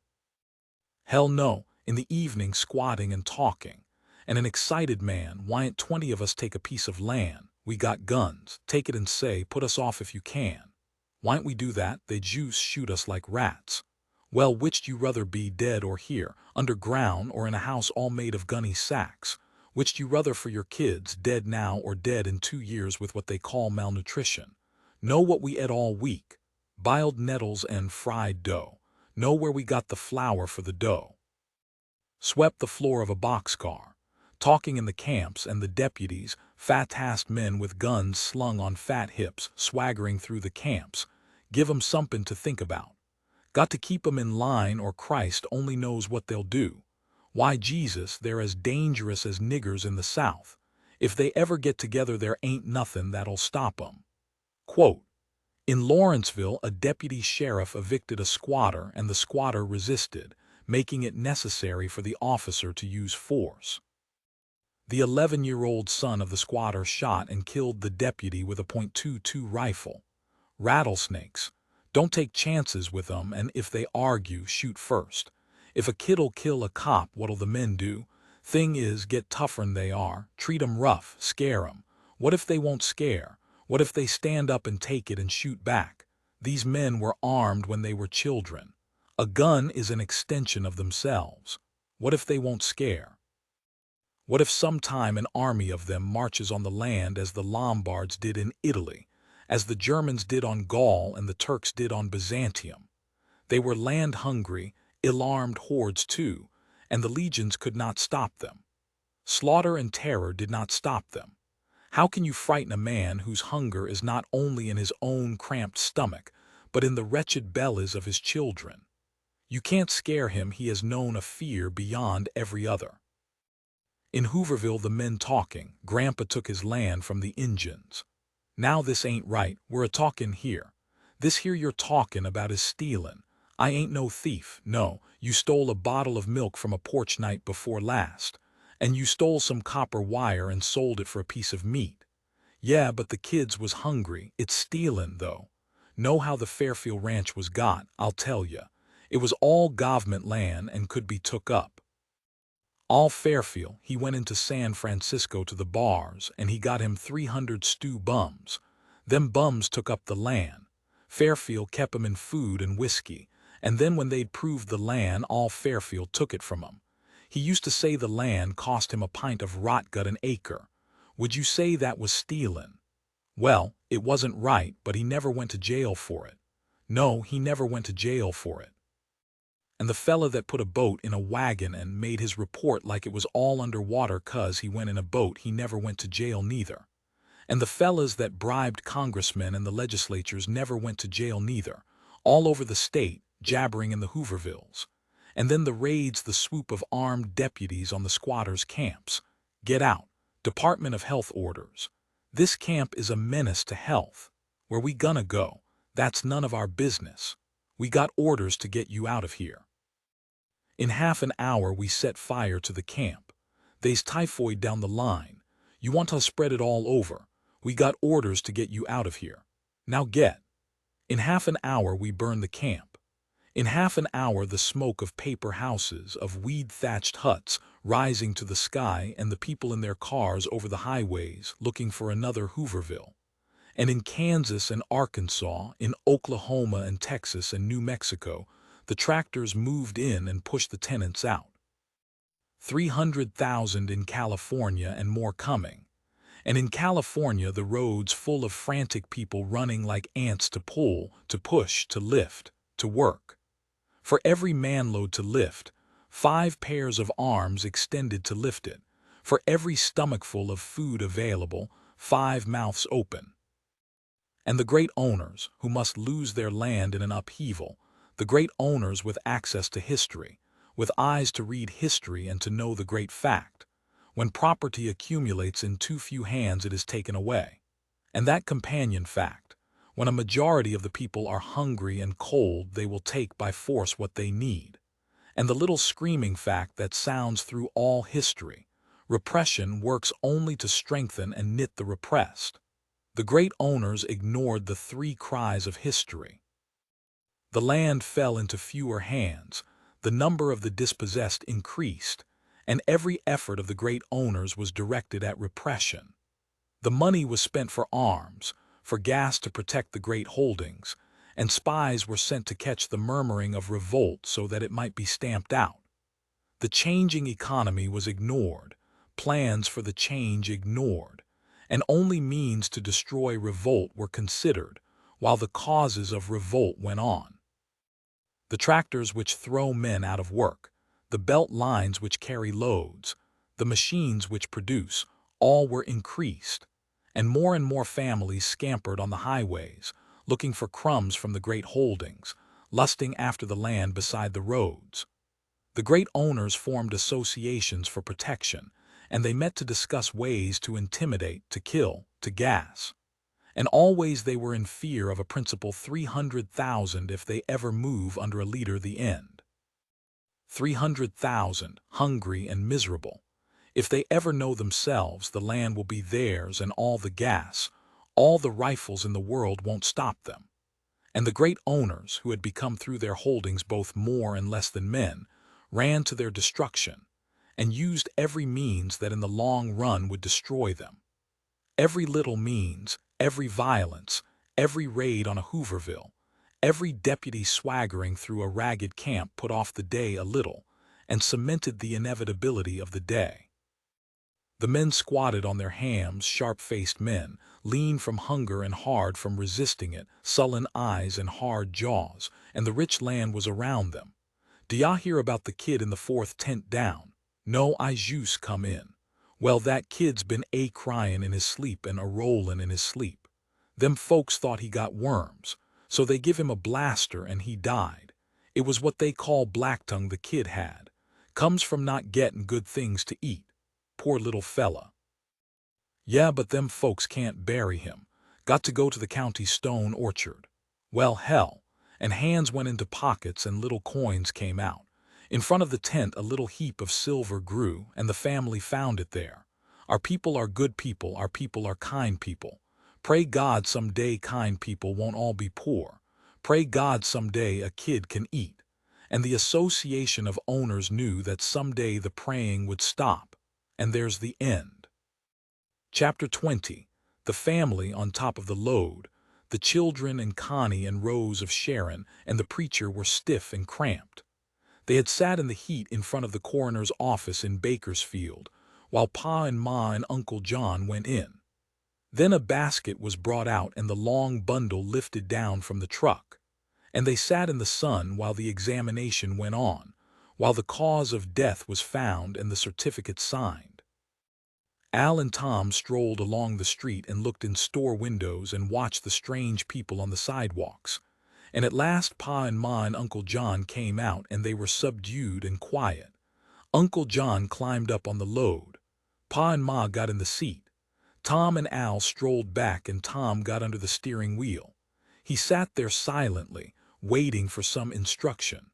A: Hell no, in the evening squatting and talking. And an excited man, why'n't 20 of us take a piece of land? We got guns, take it and say, put us off if you can. Why'n't we do that? They Jews shoot us like rats. Well, which'd you rather be, dead or here, underground or in a house all made of gunny sacks? Which'd you rather for your kids, dead now or dead in 2 years with what they call malnutrition? Know what we ate all week? Biled nettles and fried dough. Know where we got the flour for the dough? Swept the floor of a boxcar. Talking in the camps and the deputies, fat-assed men with guns slung on fat hips, swaggering through the camps. Give 'em something to think about. Got to keep 'em in line or Christ only knows what they'll do. Why, Jesus, they're as dangerous as niggers in the South. If they ever get together, there ain't nothing that'll stop 'em. Quote, in Lawrenceville, a deputy sheriff evicted a squatter and the squatter resisted, making it necessary for the officer to use force. The 11-year-old son of the squatter shot and killed the deputy with a .22 rifle. Rattlesnakes. Don't take chances with 'em, and if they argue, shoot first. If a kid'll kill a cop, what'll the men do? Thing is, get tougher'n they are, treat 'em rough, scare 'em. What if they won't scare? What if they stand up and take it and shoot back? These men were armed when they were children. A gun is an extension of themselves. What if they won't scare? What if sometime an army of them marches on the land as the Lombards did in Italy, as the Germans did on Gaul and the Turks did on Byzantium? They were land-hungry, ill-armed hordes too, and the legions could not stop them. Slaughter and terror did not stop them. How can you frighten a man whose hunger is not only in his own cramped stomach, but in the wretched bellies of his children? You can't scare him. He has known a fear beyond every other. In Hooverville, the men talking, Grandpa took his land from the Injuns. Now this ain't right, we're a-talkin' here. This here you're talkin' about is stealin'. I ain't no thief, no, you stole a bottle of milk from a porch night before last. And you stole some copper wire and sold it for a piece of meat. Yeah, but the kids was hungry. It's stealin', though. Know how the Fairfield Ranch was got, I'll tell ya. It was all government land and could be took up. All Fairfield, he went into San Francisco to the bars, and he got him 300 stew bums. Them bums took up the land. Fairfield kept 'em in food and whiskey, and then when they'd proved the land, all Fairfield took it from 'em. He used to say the land cost him a pint of rotgut an acre. Would you say that was stealin'? Well, it wasn't right, but he never went to jail for it. No, he never went to jail for it. And the fella that put a boat in a wagon and made his report like it was all underwater 'cause he went in a boat, he never went to jail neither. And the fellas that bribed congressmen and the legislatures never went to jail neither, all over the state, jabbering in the Hoovervilles. And then the raids, the swoop of armed deputies on the squatters' camps. Get out. Department of Health orders. This camp is a menace to health. Where we gonna go? That's none of our business. We got orders to get you out of here. In half an hour we set fire to the camp. They's typhoid down the line. You want to spread it all over. We got orders to get you out of here. Now get. In half an hour we burn the camp. In half an hour the smoke of paper houses, of weed-thatched huts, rising to the sky, and the people in their cars over the highways looking for another Hooverville. And in Kansas and Arkansas, in Oklahoma and Texas and New Mexico, the tractors moved in and pushed the tenants out. 300,000 in California and more coming. And in California the roads full of frantic people running like ants to pull, to push, to lift, to work. For every manload to lift, 5 pairs of arms extended to lift it. For every stomachful of food available, 5 mouths open. And the great owners, who must lose their land in an upheaval, the great owners with access to history, with eyes to read history and to know the great fact, when property accumulates in too few hands it is taken away. And that companion fact, when a majority of the people are hungry and cold, they will take by force what they need. And the little screaming fact that sounds through all history, repression works only to strengthen and knit the repressed. The great owners ignored the 3 cries of history. The land fell into fewer hands, the number of the dispossessed increased, and every effort of the great owners was directed at repression. The money was spent for arms, for gas to protect the great holdings, and spies were sent to catch the murmuring of revolt so that it might be stamped out. The changing economy was ignored, plans for the change ignored, and only means to destroy revolt were considered, while the causes of revolt went on. The tractors which throw men out of work, the belt lines which carry loads, the machines which produce, all were increased, and more families scampered on the highways, looking for crumbs from the great holdings, lusting after the land beside the roads. The great owners formed associations for protection, and they met to discuss ways to intimidate, to kill, to gas. And always they were in fear of a principal 300,000 if they ever move under a leader the end. 300,000, hungry and miserable. If they ever know themselves, the land will be theirs and all the gas, all the rifles in the world won't stop them. And the great owners, who had become through their holdings both more and less than men, ran to their destruction, and used every means that in the long run would destroy them. Every little means, every violence, every raid on a Hooverville, every deputy swaggering through a ragged camp put off the day a little, and cemented the inevitability of the day. The men squatted on their hams, sharp-faced men, lean from hunger and hard from resisting it, sullen eyes and hard jaws, and the rich land was around them. "D'ya hear about the kid in the 4th tent down? No, I jus come in. Well, that kid's been a-cryin' in his sleep and a-rollin' in his sleep. Them folks thought he got worms, so they give him a blaster and he died. It was what they call black-tongue the kid had. Comes from not gettin' good things to eat. Poor little fella. Yeah, but them folks can't bury him. Got to go to the county stone orchard. Well, hell." And hands went into pockets and little coins came out. In front of the tent a little heap of silver grew, and the family found it there. Our people are good people, our people are kind people. Pray God some day kind people won't all be poor. Pray God some day a kid can eat. And the association of owners knew that someday the praying would stop. And there's the end. Chapter 20. The family on top of the load. The children and Connie and Rose of Sharon and the preacher were stiff and cramped. They had sat in the heat in front of the coroner's office in Bakersfield, while Pa and Ma and Uncle John went in. Then a basket was brought out and the long bundle lifted down from the truck, and they sat in the sun while the examination went on, while the cause of death was found and the certificate signed. Al and Tom strolled along the street and looked in store windows and watched the strange people on the sidewalks. And at last Pa and Ma and Uncle John came out and they were subdued and quiet. Uncle John climbed up on the load. Pa and Ma got in the seat. Tom and Al strolled back and Tom got under the steering wheel. He sat there silently, waiting for some instruction.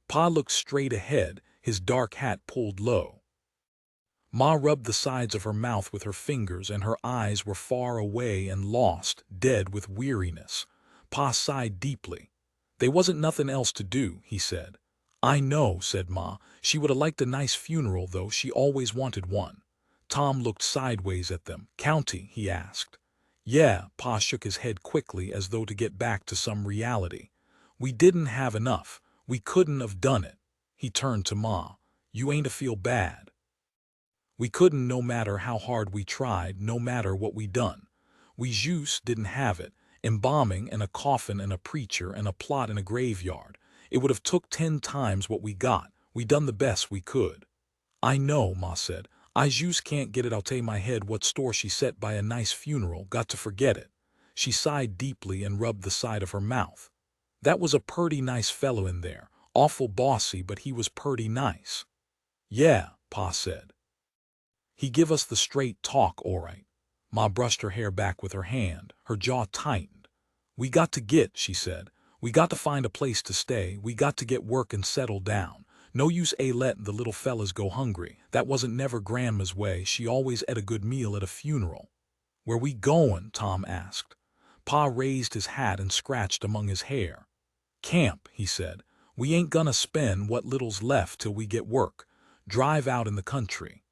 A: Pa looked straight ahead, his dark hat pulled low. Ma rubbed the sides of her mouth with her fingers, and her eyes were far away and lost, dead with weariness. Pa sighed deeply. "They wasn't nothing else to do," he said. "I know," said Ma. "She would 'a' liked a nice funeral, though. She always wanted one." Tom looked sideways at them. "County?" he asked. "Yeah." Pa shook his head quickly as though to get back to some reality. "We didn't have enough. We couldn't have done it." He turned to Ma. "You ain't a feel bad. We couldn't, no matter how hard we tried, no matter what we done. We jus didn't have it. Embalming and a coffin and a preacher and a plot in a graveyard. It would have took 10 times what we got. We done the best we could." "I know," Ma said. "I jus can't get it out my head what store she set by a nice funeral. Got to forget it." She sighed deeply and rubbed the side of her mouth. "That was a purty nice fellow in there. Awful bossy, but he was purty nice." "Yeah," Pa said. "He give us the straight talk, all right." Ma brushed her hair back with her hand. Her jaw tightened. "We got to get," she said. "We got to find a place to stay. We got to get work and settle down. No use letting the little fellas go hungry. That wasn't never Grandma's way. She always ate a good meal at a funeral." "Where we goin'?" Tom asked. Pa raised his hat and scratched among his hair. "Camp," he said. "We ain't gonna spend what little's left till we get work. Drive out in the country."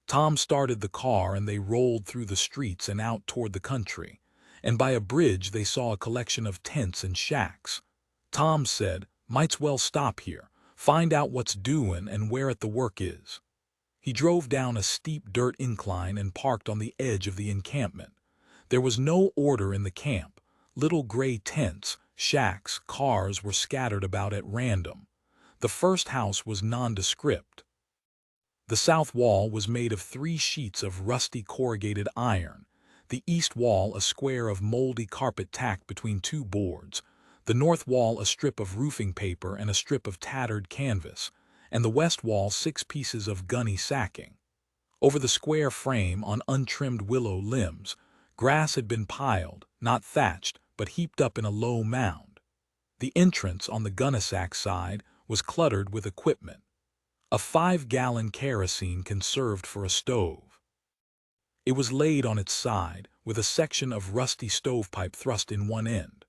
A: Tom started the car and they rolled through the streets and out toward the country. And by a bridge they saw a collection of tents and shacks. Tom said, "Might's well stop here. Find out what's doin' and where at the work is." He drove down a steep dirt incline and parked on the edge of the encampment. There was no order in the camp. Little gray tents, shacks, cars were scattered about at random. The first house was nondescript. The south wall was made of 3 sheets of rusty corrugated iron, the east wall a square of moldy carpet tacked between 2 boards, the north wall a strip of roofing paper and a strip of tattered canvas, and the west wall 6 pieces of gunny sacking. Over the square frame, on untrimmed willow limbs, grass had been piled, not thatched, but heaped up in a low mound. The entrance on the gunnysack side was cluttered with equipment. A 5-gallon kerosene can served for a stove. It was laid on its side, with a section of rusty stovepipe thrust in one end.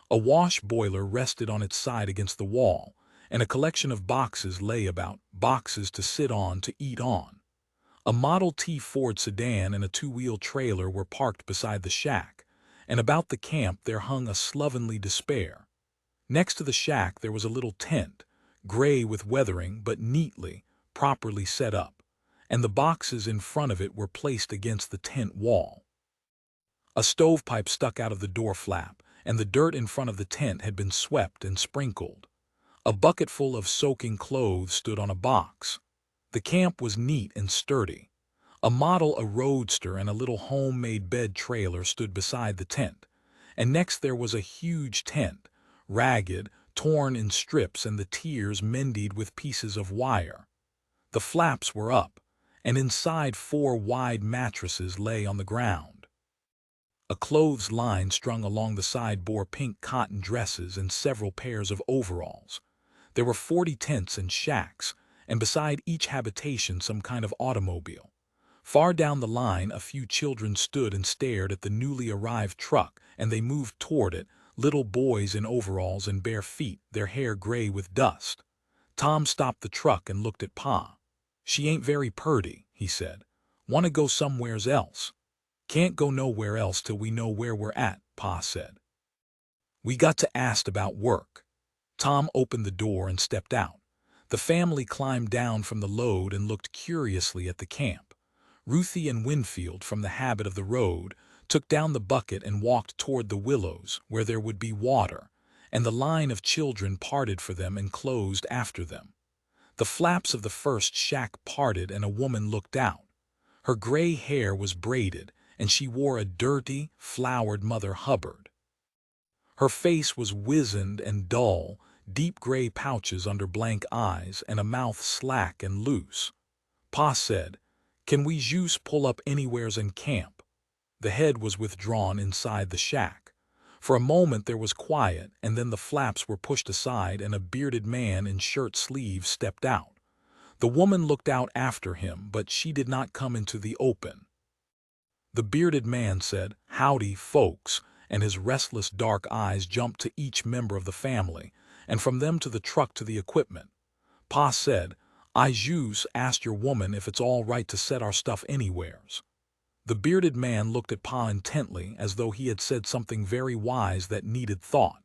A: A wash boiler rested on its side against the wall, and a collection of boxes lay about, boxes to sit on, to eat on. A Model T Ford sedan and a 2-wheel trailer were parked beside the shack, and about the camp there hung a slovenly despair. Next to the shack there was a little tent, gray with weathering but neatly, properly set up, and the boxes in front of it were placed against the tent wall. A stovepipe stuck out of the door flap, and the dirt in front of the tent had been swept and sprinkled. A bucketful of soaking clothes stood on a box. The camp was neat and sturdy. A roadster and a little homemade bed trailer stood beside the tent, and next there was a huge tent, ragged, torn in strips and the tiers mended with pieces of wire. The flaps were up, and inside 4 wide mattresses lay on the ground. A clothes line strung along the side bore pink cotton dresses and several pairs of overalls. There were 40 tents and shacks, and beside each habitation some kind of automobile. Far down the line a few children stood and stared at the newly arrived truck, and they moved toward it, little boys in overalls and bare feet, their hair gray with dust. Tom stopped the truck and looked at Pa. "She ain't very purty," he said. "Want to go somewheres else?" "Can't go nowhere else till we know where we're at," Pa said. "We got to ask about work." Tom opened the door and stepped out. The family climbed down from the load and looked curiously at the camp. Ruthie and Winfield, from the habit of the road, took down the bucket and walked toward the willows, where there would be water, and the line of children parted for them and closed after them. The flaps of the first shack parted and a woman looked out. Her gray hair was braided, and she wore a dirty, flowered Mother Hubbard. Her face was wizened and dull, deep gray pouches under blank eyes, and a mouth slack and loose. Pa said, "Can we jus pull up anywheres in camp?" The head was withdrawn inside the shack. For a moment there was quiet, and then the flaps were pushed aside and a bearded man in shirt sleeves stepped out. The woman looked out after him, but she did not come into the open. The bearded man said, "Howdy, folks," and his restless dark eyes jumped to each member of the family, and from them to the truck to the equipment. Pa said, "I jus asked your woman if it's all right to set our stuff anywheres." The bearded man looked at Pa intently as though he had said something very wise that needed thought.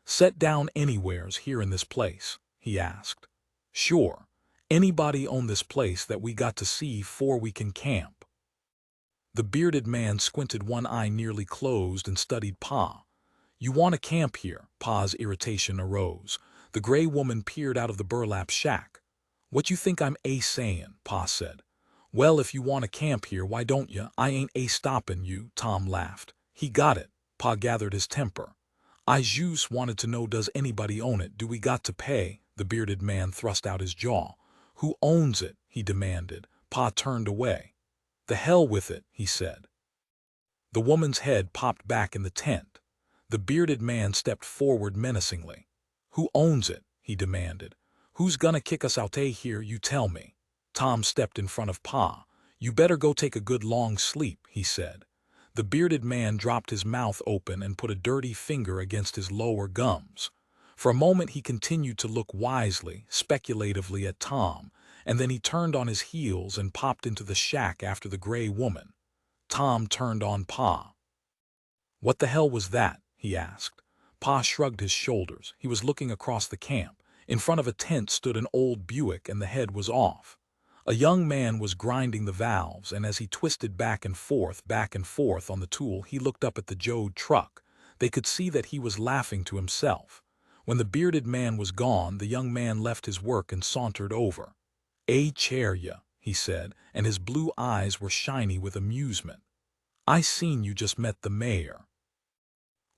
A: "Set down anywheres here in this place?" he asked. "Sure. Anybody own this place that we got to see 'fore we can camp?" The bearded man squinted, one eye nearly closed, and studied Pa. "You want to camp here?" Pa's irritation arose. The gray woman peered out of the burlap shack. "What you think I'm sayin'?" Pa said. "Well, if you want to camp here, why don't you? I ain't stoppin' you," Tom laughed. He got it. Pa gathered his temper. "I jus wanted to know, does anybody own it? Do we got to pay?" The bearded man thrust out his jaw. "Who owns it?" he demanded. Pa turned away. "The hell with it," he said. The woman's head popped back in the tent. The bearded man stepped forward menacingly. "Who owns it?" he demanded. "Who's gonna kick us out here, you tell me?" Tom stepped in front of Pa. "You better go take a good long sleep," he said. The bearded man dropped his mouth open and put a dirty finger against his lower gums. For a moment he continued to look wisely, speculatively at Tom, and then he turned on his heels and popped into the shack after the gray woman. Tom turned on Pa. "What the hell was that?" he asked. Pa shrugged his shoulders. He was looking across the camp. In front of a tent stood an old Buick, and the head was off. A young man was grinding the valves, and as he twisted back and forth on the tool, he looked up at the Jode truck. They could see that he was laughing to himself. When the bearded man was gone, the young man left his work and sauntered over. "A chair ya," he said, and his blue eyes were shiny with amusement. "I seen you just met the mayor."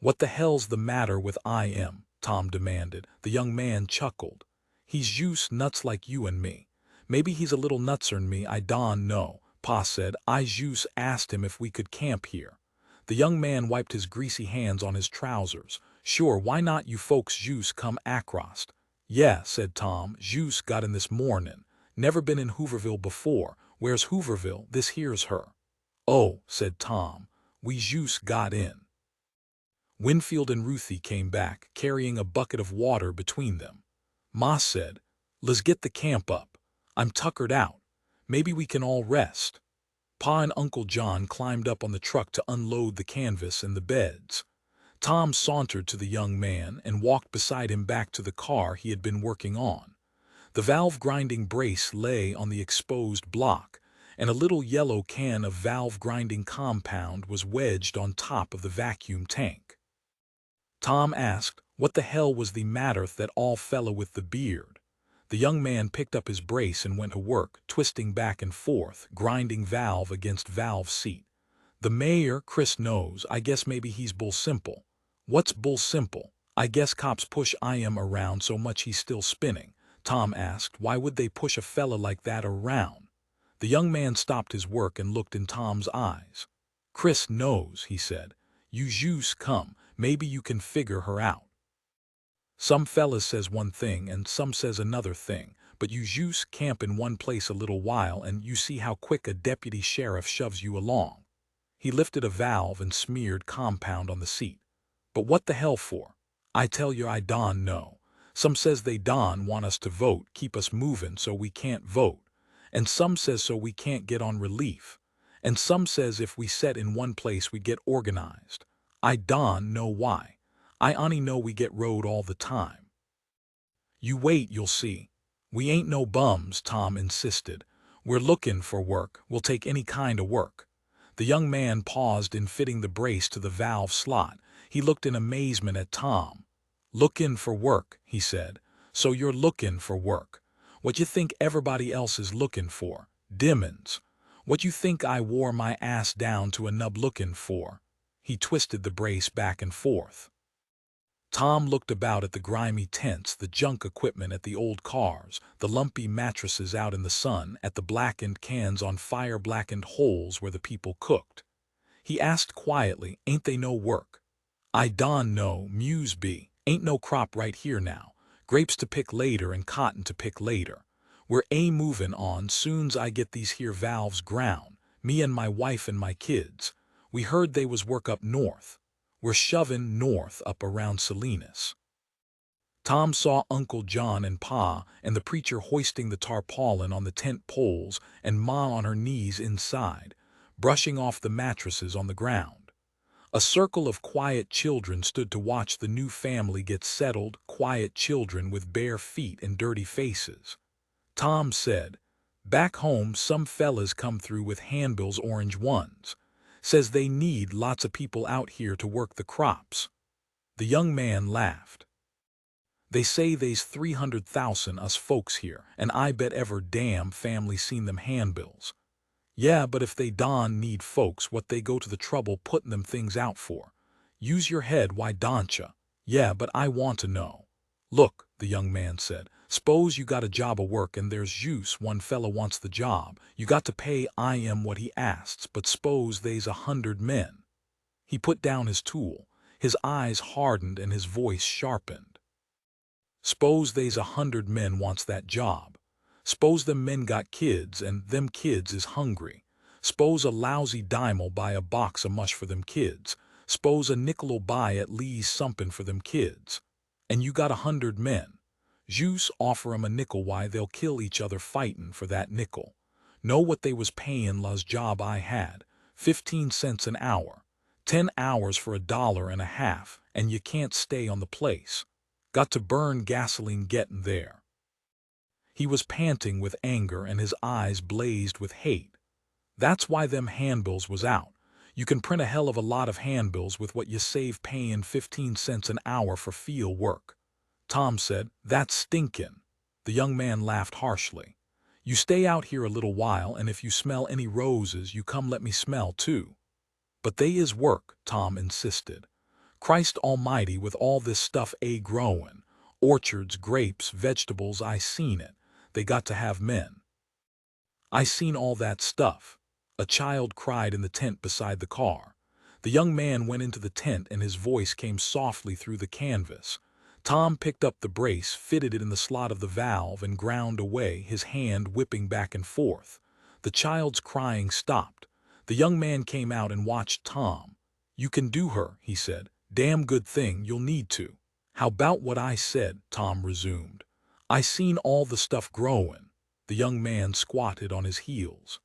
A: "What the hell's the matter with him?" Tom demanded. The young man chuckled. "He's jus nuts like you and me. Maybe he's a little nutser'n me, I don't know," Pa said. "I jus asked him if we could camp here." The young man wiped his greasy hands on his trousers. "Sure, why not you folks jus come across?" "Yeah," said Tom. "Jus got in this mornin'. Never been in Hooverville before." "Where's Hooverville?" "This here's her." "Oh," said Tom. "We jus got in." Winfield and Ruthie came back, carrying a bucket of water between them. Ma said, "Let's get the camp up. I'm tuckered out. Maybe we can all rest." Pa and Uncle John climbed up on the truck to unload the canvas and the beds. Tom sauntered to the young man and walked beside him back to the car he had been working on. The valve grinding brace lay on the exposed block, and a little yellow can of valve grinding compound was wedged on top of the vacuum tank. Tom asked, "What the hell was the matter with that all fellow with the beard?" The young man picked up his brace and went to work, twisting back and forth, grinding valve against valve seat. "The mayor, Chris knows. I guess maybe he's bull simple." "What's bull simple?" "I guess cops push him around so much he's still spinning." Tom asked, "Why would they push a fella like that around?" The young man stopped his work and looked in Tom's eyes. "Chris knows," he said. "You jus come. Maybe you can figure her out. Some fellas says one thing and some says another thing, but you jus camp in one place a little while and you see how quick a deputy sheriff shoves you along." He lifted a valve and smeared compound on the seat. "But what the hell for?" "I tell you, I don't know. Some says they don't want us to vote, keep us moving so we can't vote. And some says so we can't get on relief. And some says if we set in one place we get organized. I don't know why. I only know we get rode all the time." "You wait, you'll see. We ain't no bums," Tom insisted. "We're looking for work. We'll take any kind of work." The young man paused in fitting the brace to the valve slot. He looked in amazement at Tom. "Lookin' for work," he said. "So you're lookin' for work. What you think everybody else is lookin' for? Diamonds. What you think I wore my ass down to a nub lookin' for?" He twisted the brace back and forth. Tom looked about at the grimy tents, the junk equipment at the old cars, the lumpy mattresses out in the sun, at the blackened cans on fire-blackened holes where the people cooked. He asked quietly, "Ain't they no work?" "I don't know, Muse B. Ain't no crop right here now. Grapes to pick later and cotton to pick later. We're moving on soon's I get these here valves ground, me and my wife and my kids. We heard they was work up north. We're shoving north up around Salinas. Tom saw Uncle John and Pa and the preacher hoisting the tarpaulin on the tent poles and Ma on her knees inside, brushing off the mattresses on the ground. A circle of quiet children stood to watch the new family get settled, quiet children with bare feet and dirty faces. Tom said, "Back home some fellas come through with handbills, orange ones. Says they need lots of people out here to work the crops." The young man laughed. "They say they's 300,000 us folks here, and I bet ever damn family seen them handbills. Yeah, but if they don need folks, what they go to the trouble putting them things out for? Use your head, why don't ya? Yeah, but I want to know." "Look," the young man said, "s'pose you got a job of work and there's use one fella wants the job. You got to pay him what he asks, but s'pose they's 100 men." He put down his tool. His eyes hardened and his voice sharpened. "S'pose they's 100 men wants that job. S'pose them men got kids and them kids is hungry. S'pose a lousy dime'll buy a box of mush for them kids. S'pose a nickel'll buy at least somepin for them kids. And you got 100 men. Jus offer 'em a nickel, why they'll kill each other fightin' for that nickel. Know what they was payin' La's job I had, 15 cents an hour. 10 hours for $1.50, and you can't stay on the place. Got to burn gasoline gettin' there." He was panting with anger and his eyes blazed with hate. "That's why them handbills was out. You can print a hell of a lot of handbills with what you save payin' 15 cents an hour for field work." Tom said, "That's stinkin'." The young man laughed harshly. "You stay out here a little while, and if you smell any roses, you come let me smell too." "But they is work," Tom insisted. "Christ almighty, with all this stuff growin', orchards, grapes, vegetables, I seen it. They got to have men." "I seen all that stuff," a child cried in the tent beside the car. The young man went into the tent and his voice came softly through the canvas. Tom picked up the brace, fitted it in the slot of the valve, and ground away, his hand whipping back and forth. The child's crying stopped. The young man came out and watched Tom. "You can do her," he said. "Damn good thing, you'll need to." "How about what I said?" Tom resumed. "I seen all the stuff growin'." The young man squatted on his heels.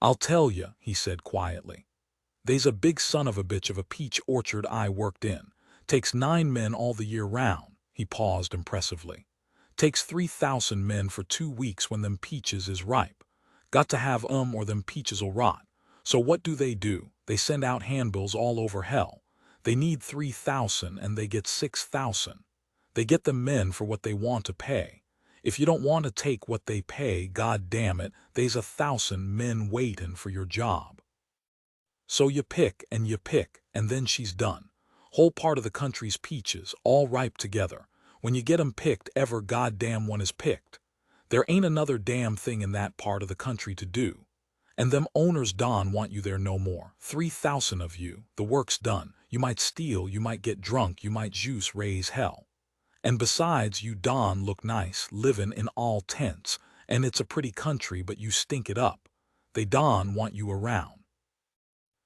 A: "I'll tell ya," he said quietly. "They's a big son of a bitch of a peach orchard I worked in. Takes 9 men all the year round." He paused impressively. "Takes 3,000 men for 2 weeks when them peaches is ripe. Got to have or them peaches'll rot. So what do? They send out handbills all over hell. They need 3,000 and they get 6,000. They get the men for what they want to pay. If you don't want to take what they pay, god damn it, they's 1,000 men waitin' for your job. So you pick, and then she's done. Whole part of the country's peaches, all ripe together. When you get 'em picked, ever goddamn one is picked. There ain't another damn thing in that part of the country to do. And them owners don't want you there no more. 3,000 of you, the work's done. You might steal, you might get drunk, you might juice raise hell. And besides, you don't look nice, livin' in all tents, and it's a pretty country, but you stink it up. They don't want you around.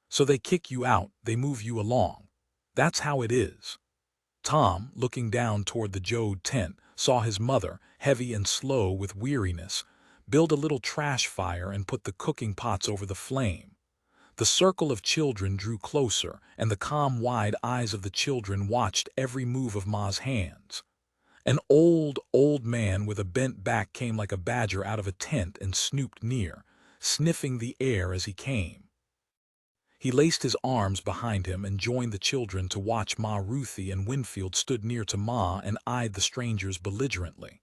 A: So they kick you out, they move you along. That's how it is." Tom, looking down toward the Jode tent, saw his mother, heavy and slow with weariness, build a little trash fire and put the cooking pots over the flame. The circle of children drew closer, and the calm, wide eyes of the children watched every move of Ma's hands. An old man with a bent back came like a badger out of a tent and snooped near, sniffing the air as he came. He laced his arms behind him and joined the children to watch Ma. Ruthie and Winfield stood near to Ma and eyed the strangers belligerently.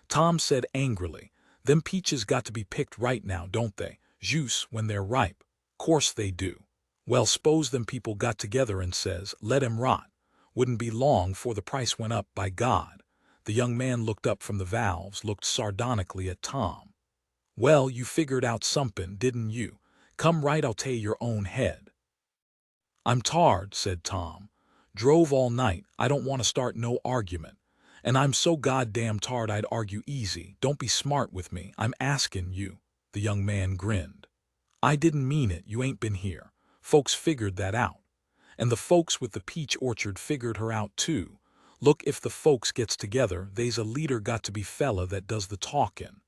A: Tom said angrily, "Them peaches got to be picked right now, don't they? Juice when they're ripe. Course they do. Well, s'pose them people got together and says, 'Let 'em rot.' Wouldn't be long 'fore the price went up, by God." The young man looked up from the valves, looked sardonically at Tom. "Well, you figured out somepin', didn't you? Come right, I'll tell your own head." "I'm tired," said Tom. "Drove all night, I don't want to start no argument. And I'm so goddamn tired I'd argue easy. Don't be smart with me. I'm asking you." The young man grinned. "I didn't mean it. You ain't been here. Folks figured that out. And the folks with the peach orchard figured her out too. Look, if the folks gets together, they's a leader got to be fella that does the talkin'.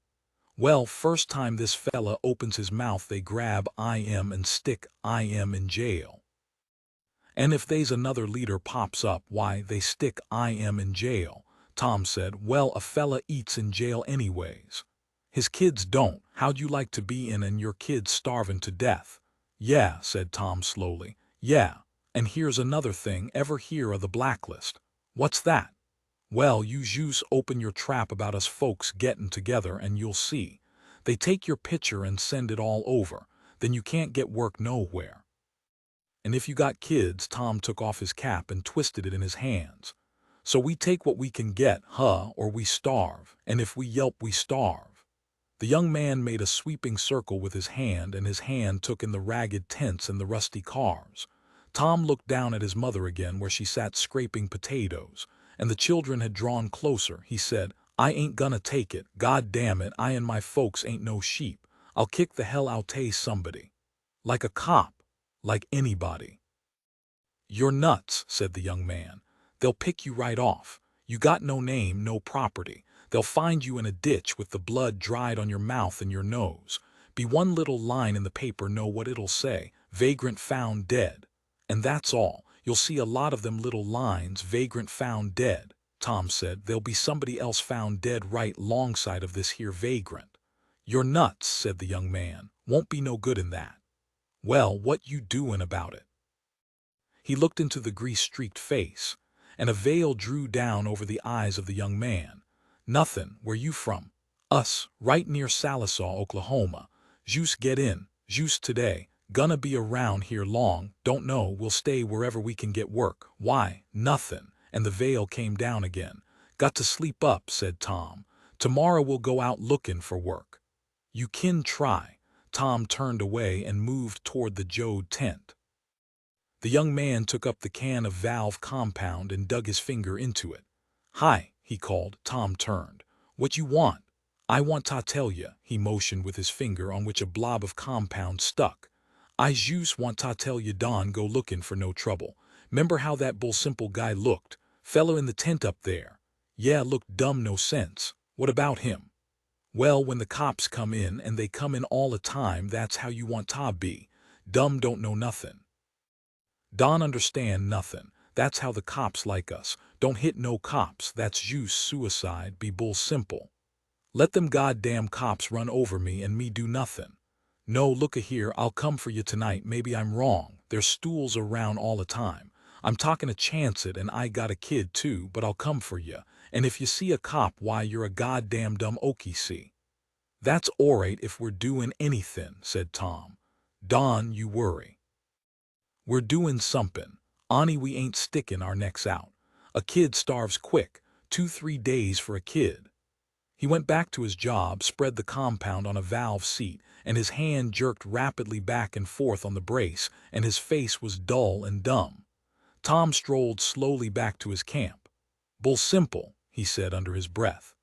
A: Well, first time this fella opens his mouth they grab I am and stick I am in jail. And if they's another leader pops up, why, they stick I am in jail." Tom said. "Well, a fella eats in jail anyways. His kids don't. How'd you like to be in and your kids starving to death?" "Yeah," said Tom slowly. "Yeah. And here's another thing. Ever hear of the blacklist?" "What's that?" "Well, you jus open your trap about us folks gettin' together and you'll see. They take your picture and send it all over. Then you can't get work nowhere. And if you got kids," Tom took off his cap and twisted it in his hands. "So we take what we can get, or we starve. And if we yelp, we starve." The young man made a sweeping circle with his hand, and his hand took in the ragged tents and the rusty cars. Tom looked down at his mother again where she sat scraping potatoes, and the children had drawn closer. He said, "I ain't gonna take it. God damn it, I and my folks ain't no sheep. I'll kick the hell out'ay somebody. Like a cop. Like anybody." "You're nuts," said the young man. "They'll pick you right off. You got no name, no property. They'll find you in a ditch with the blood dried on your mouth and your nose. Be one little line in the paper, know what it'll say, vagrant found dead. And that's all. You'll see a lot of them little lines, vagrant found dead." Tom said. "There'll be somebody else found dead right longside of this here vagrant." "You're nuts," said the young man. "Won't be no good in that." "Well, what you doin' about it?" He looked into the grease-streaked face, and a veil drew down over the eyes of the young man. "Nothin'. Where you from?" "Us, right near Sallisaw, Oklahoma. Jus get in, jus today. Gonna be around here long, don't know, we'll stay wherever we can get work." "Why, nothin'," and the veil came down again. "Got to sleep up," said Tom. "Tomorrow we'll go out lookin' for work." "You kin try." Tom turned away and moved toward the Jode tent. The young man took up the can of valve compound and dug his finger into it. "Hi," he called. Tom turned. "What you want?" "I want ta tell ya," he motioned with his finger on which a blob of compound stuck. "I jus want ta tell ya Don go lookin' for no trouble. 'Member how that bull simple guy looked? Fellow in the tent up there. Yeah, looked dumb no sense. What about him?" "Well, when the cops come in, and they come in all the time, that's how you want ta be. Dumb don't know nothin'. Don understand nothin'. That's how the cops like us. Don't hit no cops, that's jus suicide, be bull simple. Let them goddamn cops run over me and me do nothin'. No, look-a here, I'll come for you tonight. Maybe I'm wrong. There's stools around all the time. I'm talkin' a chance it, and I got a kid too, but I'll come for you. And if you see a cop, why, you're a goddamn dumb okie see." "That's alright if we're doin' anythin'," said Tom. "Don, you worry. We're doin' somethin'. Ani, we ain't stickin' our necks out. A kid starves quick, 2-3 days for a kid." He went back to his job, spread the compound on a valve seat, and his hand jerked rapidly back and forth on the brace, and his face was dull and dumb. Tom strolled slowly back to his camp. "Bull simple," he said under his breath.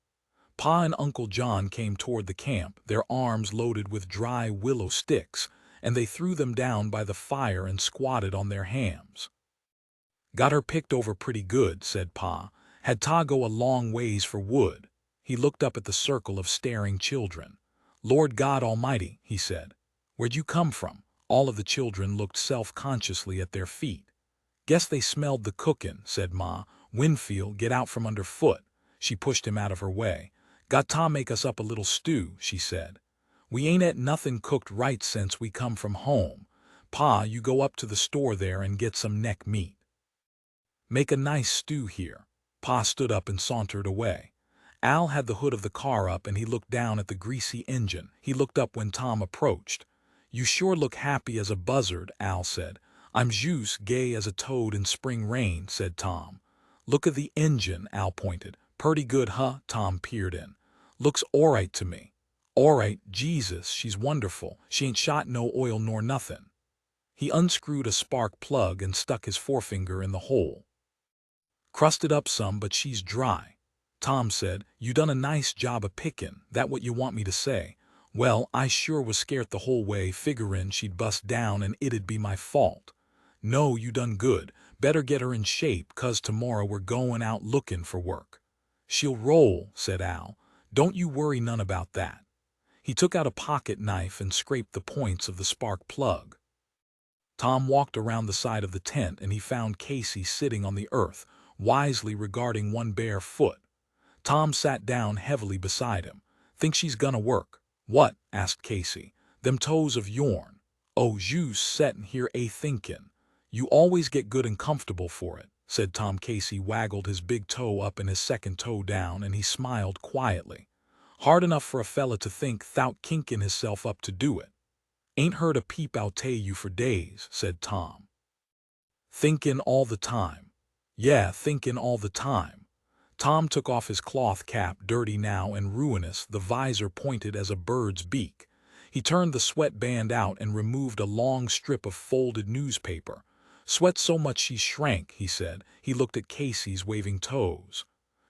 A: Pa and Uncle John came toward the camp, their arms loaded with dry willow sticks, and they threw them down by the fire and squatted on their hams. "Got her picked over pretty good," said Pa. "Had ta go a long ways for wood." He looked up at the circle of staring children. "Lord God Almighty," he said. "Where'd you come from?" All of the children looked self-consciously at their feet. "Guess they smelled the cookin'," said Ma. "Winfield, get out from underfoot." She pushed him out of her way. "Got ta make us up a little stew," she said. "We ain't et nothing cooked right since we come from home. Pa, you go up to the store there and get some neck meat. Make a nice stew here." Pa stood up and sauntered away. Al had the hood of the car up and he looked down at the greasy engine. He looked up when Tom approached. "You sure look happy as a buzzard," Al said. "I'm jus gay as a toad in spring rain," said Tom. "Look at the engine," Al pointed. "Purty good, huh?" Tom peered in. "Looks alright to me." "Alright, Jesus, she's wonderful. She ain't shot no oil nor nothin'." He unscrewed a spark plug and stuck his forefinger in the hole. "Crusted up some, but she's dry." Tom said, "You done a nice job of pickin', that what you want me to say? Well, I sure was scared the whole way, figurin' she'd bust down and it'd be my fault. No, you done good. Better get her in shape, 'cause tomorrow we're goin' out lookin' for work." "She'll roll," said Al. "Don't you worry none about that." He took out a pocket knife and scraped the points of the spark plug. Tom walked around the side of the tent and he found Casey sitting on the earth, wisely regarding one bare foot. Tom sat down heavily beside him. "Think she's gonna work?" "What?" asked Casey. "Them toes of yourn." "Oh, you's settin' here thinkin'. You always get good and comfortable for it," said Tom. Casey waggled his big toe up and his second toe down, and he smiled quietly. "Hard enough for a fella to think 'thout kinkin' hisself up to do it." "Ain't heard a peep out you for days," said Tom. "Thinkin' all the time." "Yeah, thinkin' all the time." Tom took off his cloth cap, dirty now and ruinous, the visor pointed as a bird's beak. He turned the sweatband out and removed a long strip of folded newspaper. "Sweat so much she shrank," he said. He looked at Casey's waving toes.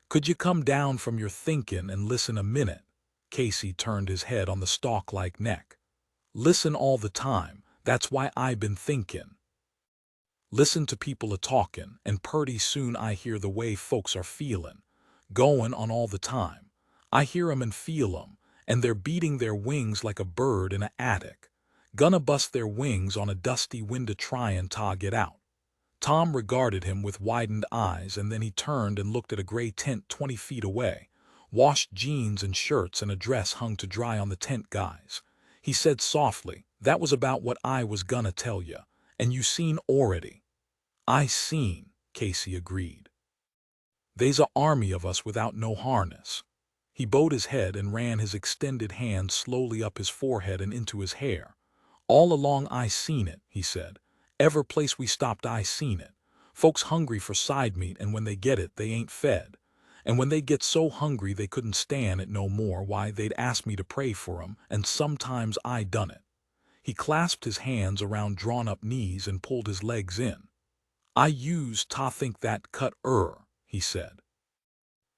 A: "Could you come down from your thinkin' and listen a minute?" Casey turned his head on the stalk-like neck. "Listen all the time, that's why I been thinkin'. Listen to people a-talkin', and purty soon I hear the way folks are feelin'. Goin' on all the time. I hear 'em and feel 'em, and they're beating their wings like a bird in a attic. Gonna bust their wings on a dusty window tryin' to get out." Tom regarded him with widened eyes, and then he turned and looked at a gray tent 20 feet away. Washed jeans and shirts and a dress hung to dry on the tent guys. He said softly, "That was about what I was gonna tell ya, and you seen already." "I seen," Casey agreed. "They's a army of us without no harness." He bowed his head and ran his extended hand slowly up his forehead and into his hair. "All along I seen it," he said. "Ever place we stopped I seen it. Folks hungry for side meat, and when they get it they ain't fed. And when they'd get so hungry they couldn't stand it no more, why, they'd ask me to pray for 'em, and sometimes I done it." He clasped his hands around drawn-up knees and pulled his legs in. "I used to think that cut he said.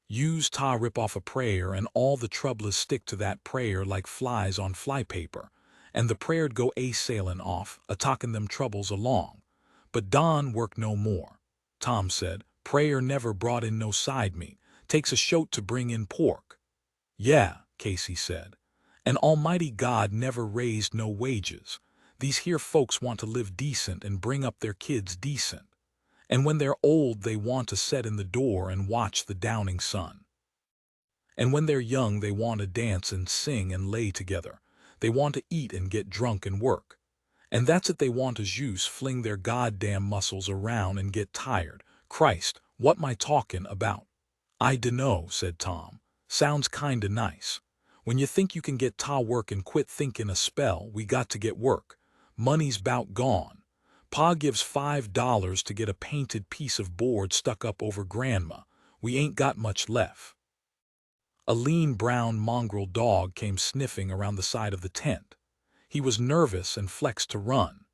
A: "Used to rip off a prayer, and all the troublers stick to that prayer like flies on flypaper, and the prayer'd go sailin' off, a-talkin' them troubles along. But Don work no more." Tom said, "Prayer never brought in no side meat. Takes a shoat to bring in pork." "Yeah," Casey said. "And Almighty God never raised no wages. These here folks want to live decent and bring up their kids decent. And when they're old they want to set in the door and watch the downing sun. And when they're young they want to dance and sing and lay together. They want to eat and get drunk and work. And that's it, they want to juice, fling their goddamn muscles around and get tired. Christ, what am I talking about?" "I dunno," said Tom. "Sounds kinda nice. When you think you can get ta work and quit thinking a spell, we got to get work. Money's 'bout gone. Pa gives $5 to get a painted piece of board stuck up over Grandma. We ain't got much left." A lean brown mongrel dog came sniffing around the side of the tent. He was nervous and flexed to run.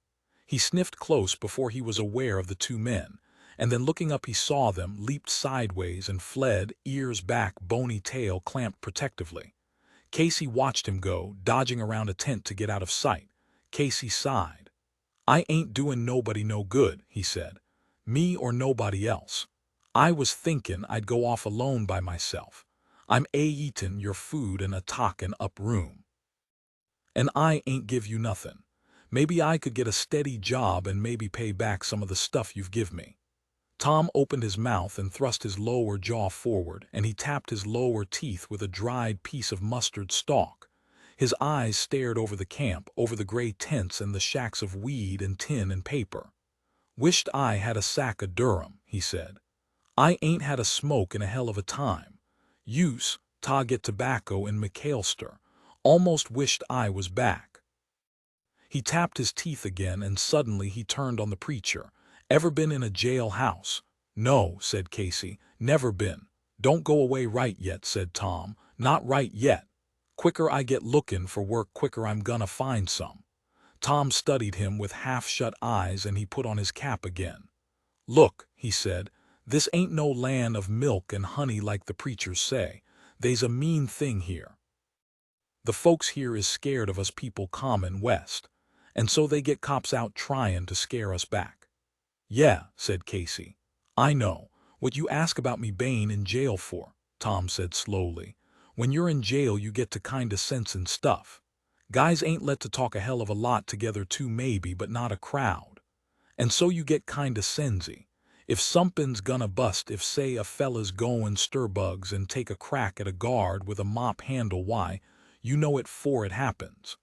A: He sniffed close before he was aware of the two men, and then looking up he saw them, leaped sideways and fled, ears back, bony tail clamped protectively. Casey watched him go, dodging around a tent to get out of sight. Casey sighed. "I ain't doin' nobody no good," he said. "Me or nobody else. I was thinkin' I'd go off alone by myself. I'm eatin' your food and a-talkin' up room. And I ain't give you nothin'. Maybe I could get a steady job and maybe pay back some of the stuff you've give me." Tom opened his mouth and thrust his lower jaw forward, and he tapped his lower teeth with a dried piece of mustard stalk. His eyes stared over the camp, over the gray tents and the shacks of weed and tin and paper. "Wished I had a sack of Durham," he said. "I ain't had a smoke in a hell of a time. Use ta get tobacco in McAllister. Almost wished I was back." He tapped his teeth again, and suddenly he turned on the preacher. "Ever been in a jailhouse?" "No," said Casey. "Never been." "Don't go away right yet," said Tom. "Not right yet. Quicker I get lookin' for work, quicker I'm gonna find some." Tom studied him with half-shut eyes, and he put on his cap again. "Look," he said, This ain't no land of milk and honey like the preachers say. They's a mean thing here. The folks here is scared of us people common west, and so they get cops out tryin' to scare us back. Yeah, said Casey. I know. What you ask about me bein' in jail for, Tom said slowly. When you're in jail you get to kinda sense and stuff. Guys ain't let to talk a hell of a lot together too maybe, but not a crowd. And so you get kinda sensy. If somethin's gonna bust, if say a fella's goin' stir bugs and take a crack at a guard with a mop handle, why, you know it 'fore it happens.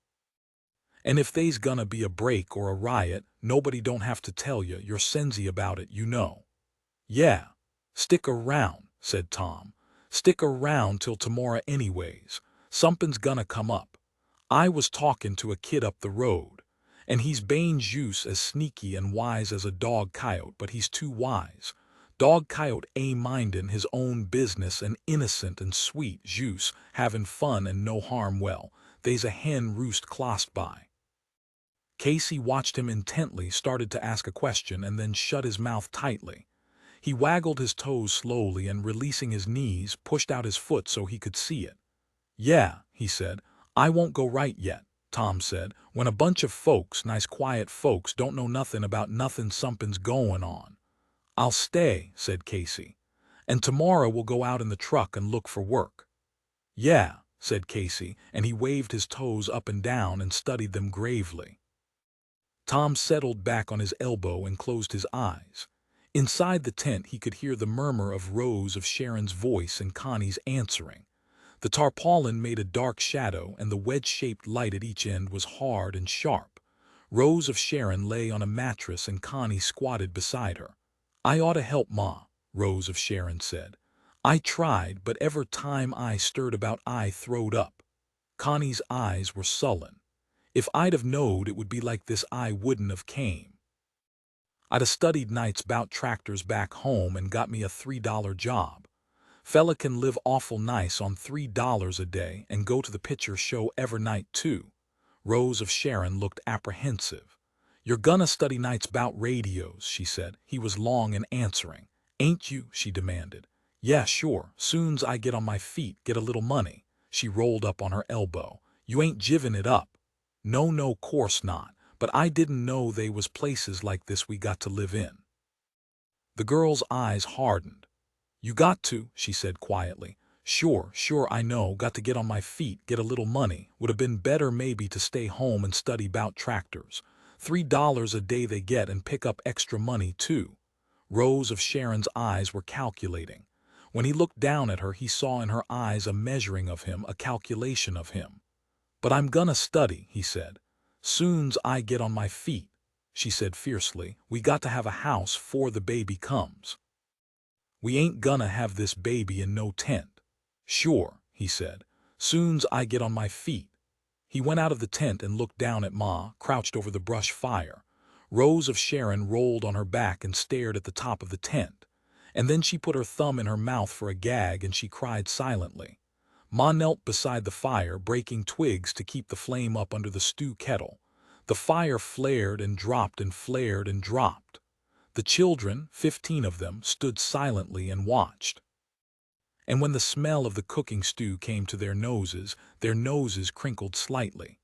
A: And if they's gonna be a break or a riot, nobody don't have to tell you, you're sensy about it, you know. Yeah. Stick around, said Tom. Stick around till tomorrow anyways. Somethin's gonna come up. I was talkin' to a kid up the road, and he's bane juice as sneaky and wise as a dog coyote, but he's too wise. Dog coyote mindin' his own business and innocent and sweet juice, havin' fun and no harm. Well, they's a hen roost clost by. Casey watched him intently, started to ask a question, and then shut his mouth tightly. He waggled his toes slowly and, releasing his knees, pushed out his foot so he could see it. Yeah, he said. I won't go right yet, Tom said. When a bunch of folks, nice quiet folks, don't know nothing about nothing, somethin's goin' on. I'll stay, said Casey. And tomorrow we'll go out in the truck and look for work. Yeah, said Casey, and he waved his toes up and down and studied them gravely. Tom settled back on his elbow and closed his eyes. Inside the tent he could hear the murmur of Rose of Sharon's voice and Connie's answering. The tarpaulin made a dark shadow, and the wedge-shaped light at each end was hard and sharp. Rose of Sharon lay on a mattress and Connie squatted beside her. I ought to help Ma, Rose of Sharon said. I tried, but every time I stirred about I throwed up. Connie's eyes were sullen. If I'd have knowed it would be like this I wouldn't have came. I'd have studied nights 'bout tractors back home and got me a $3 job. Fella can live awful nice on $3 a day and go to the picture show every night too. Rose of Sharon looked apprehensive. You're gonna study nights 'bout radios, she said. He was long in answering. Ain't you? She demanded. Yeah, sure. Soon's I get on my feet, get a little money. She rolled up on her elbow. You ain't givin' it up. No, course not, but I didn't know they was places like this we got to live in. The girl's eyes hardened. You got to, she said quietly. Sure, I know, got to get on my feet, get a little money. Would have been better maybe to stay home and study 'bout tractors. $3 a day they get and pick up extra money too. Rose of Sharon's eyes were calculating. When he looked down at her he saw in her eyes a measuring of him, a calculation of him. But I'm gonna study, he said. Soon's I get on my feet, she said fiercely. We got to have a house 'fore the baby comes. We ain't gonna have this baby in no tent. Sure, he said. Soon's I get on my feet. He went out of the tent and looked down at Ma, crouched over the brush fire. Rose of Sharon rolled on her back and stared at the top of the tent. And then she put her thumb in her mouth for a gag and she cried silently. Ma knelt beside the fire, breaking twigs to keep the flame up under the stew kettle. The fire flared and dropped and flared and dropped. The children, 15 of them, stood silently and watched. And when the smell of the cooking stew came to their noses crinkled slightly.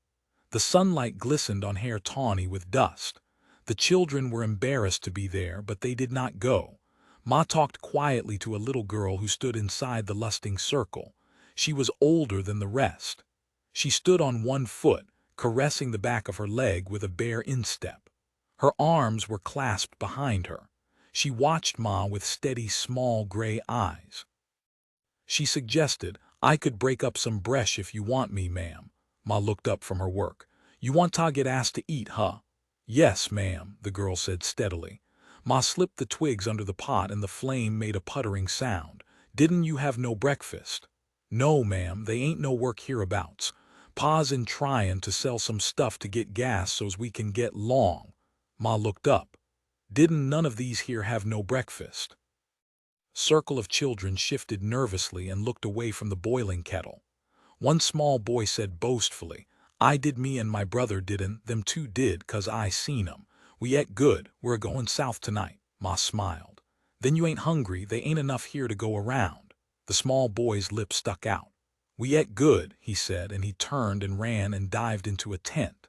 A: The sunlight glistened on hair tawny with dust. The children were embarrassed to be there, but they did not go. Ma talked quietly to a little girl who stood inside the lusting circle. She was older than the rest. She stood on one foot, caressing the back of her leg with a bare instep. Her arms were clasped behind her. She watched Ma with steady, small gray eyes. She suggested, I could break up some bresh if you want me, ma'am. Ma looked up from her work. You want ta get asked to eat, huh? Yes, ma'am, the girl said steadily. Ma slipped the twigs under the pot and the flame made a puttering sound. Didn't you have no breakfast? No, ma'am, they ain't no work hereabouts. Pa's in tryin' to sell some stuff to get gas so's we can get long. Ma looked up. Didn't none of these here have no breakfast? Circle of children shifted nervously and looked away from the boiling kettle. One small boy said boastfully, I did, me and my brother didn't, them two did, 'cause I seen 'em. We et good, we're a-goin' south tonight. Ma smiled. Then you ain't hungry, they ain't enough here to go around. The small boy's lips stuck out. We ate good, he said, and he turned and ran and dived into a tent.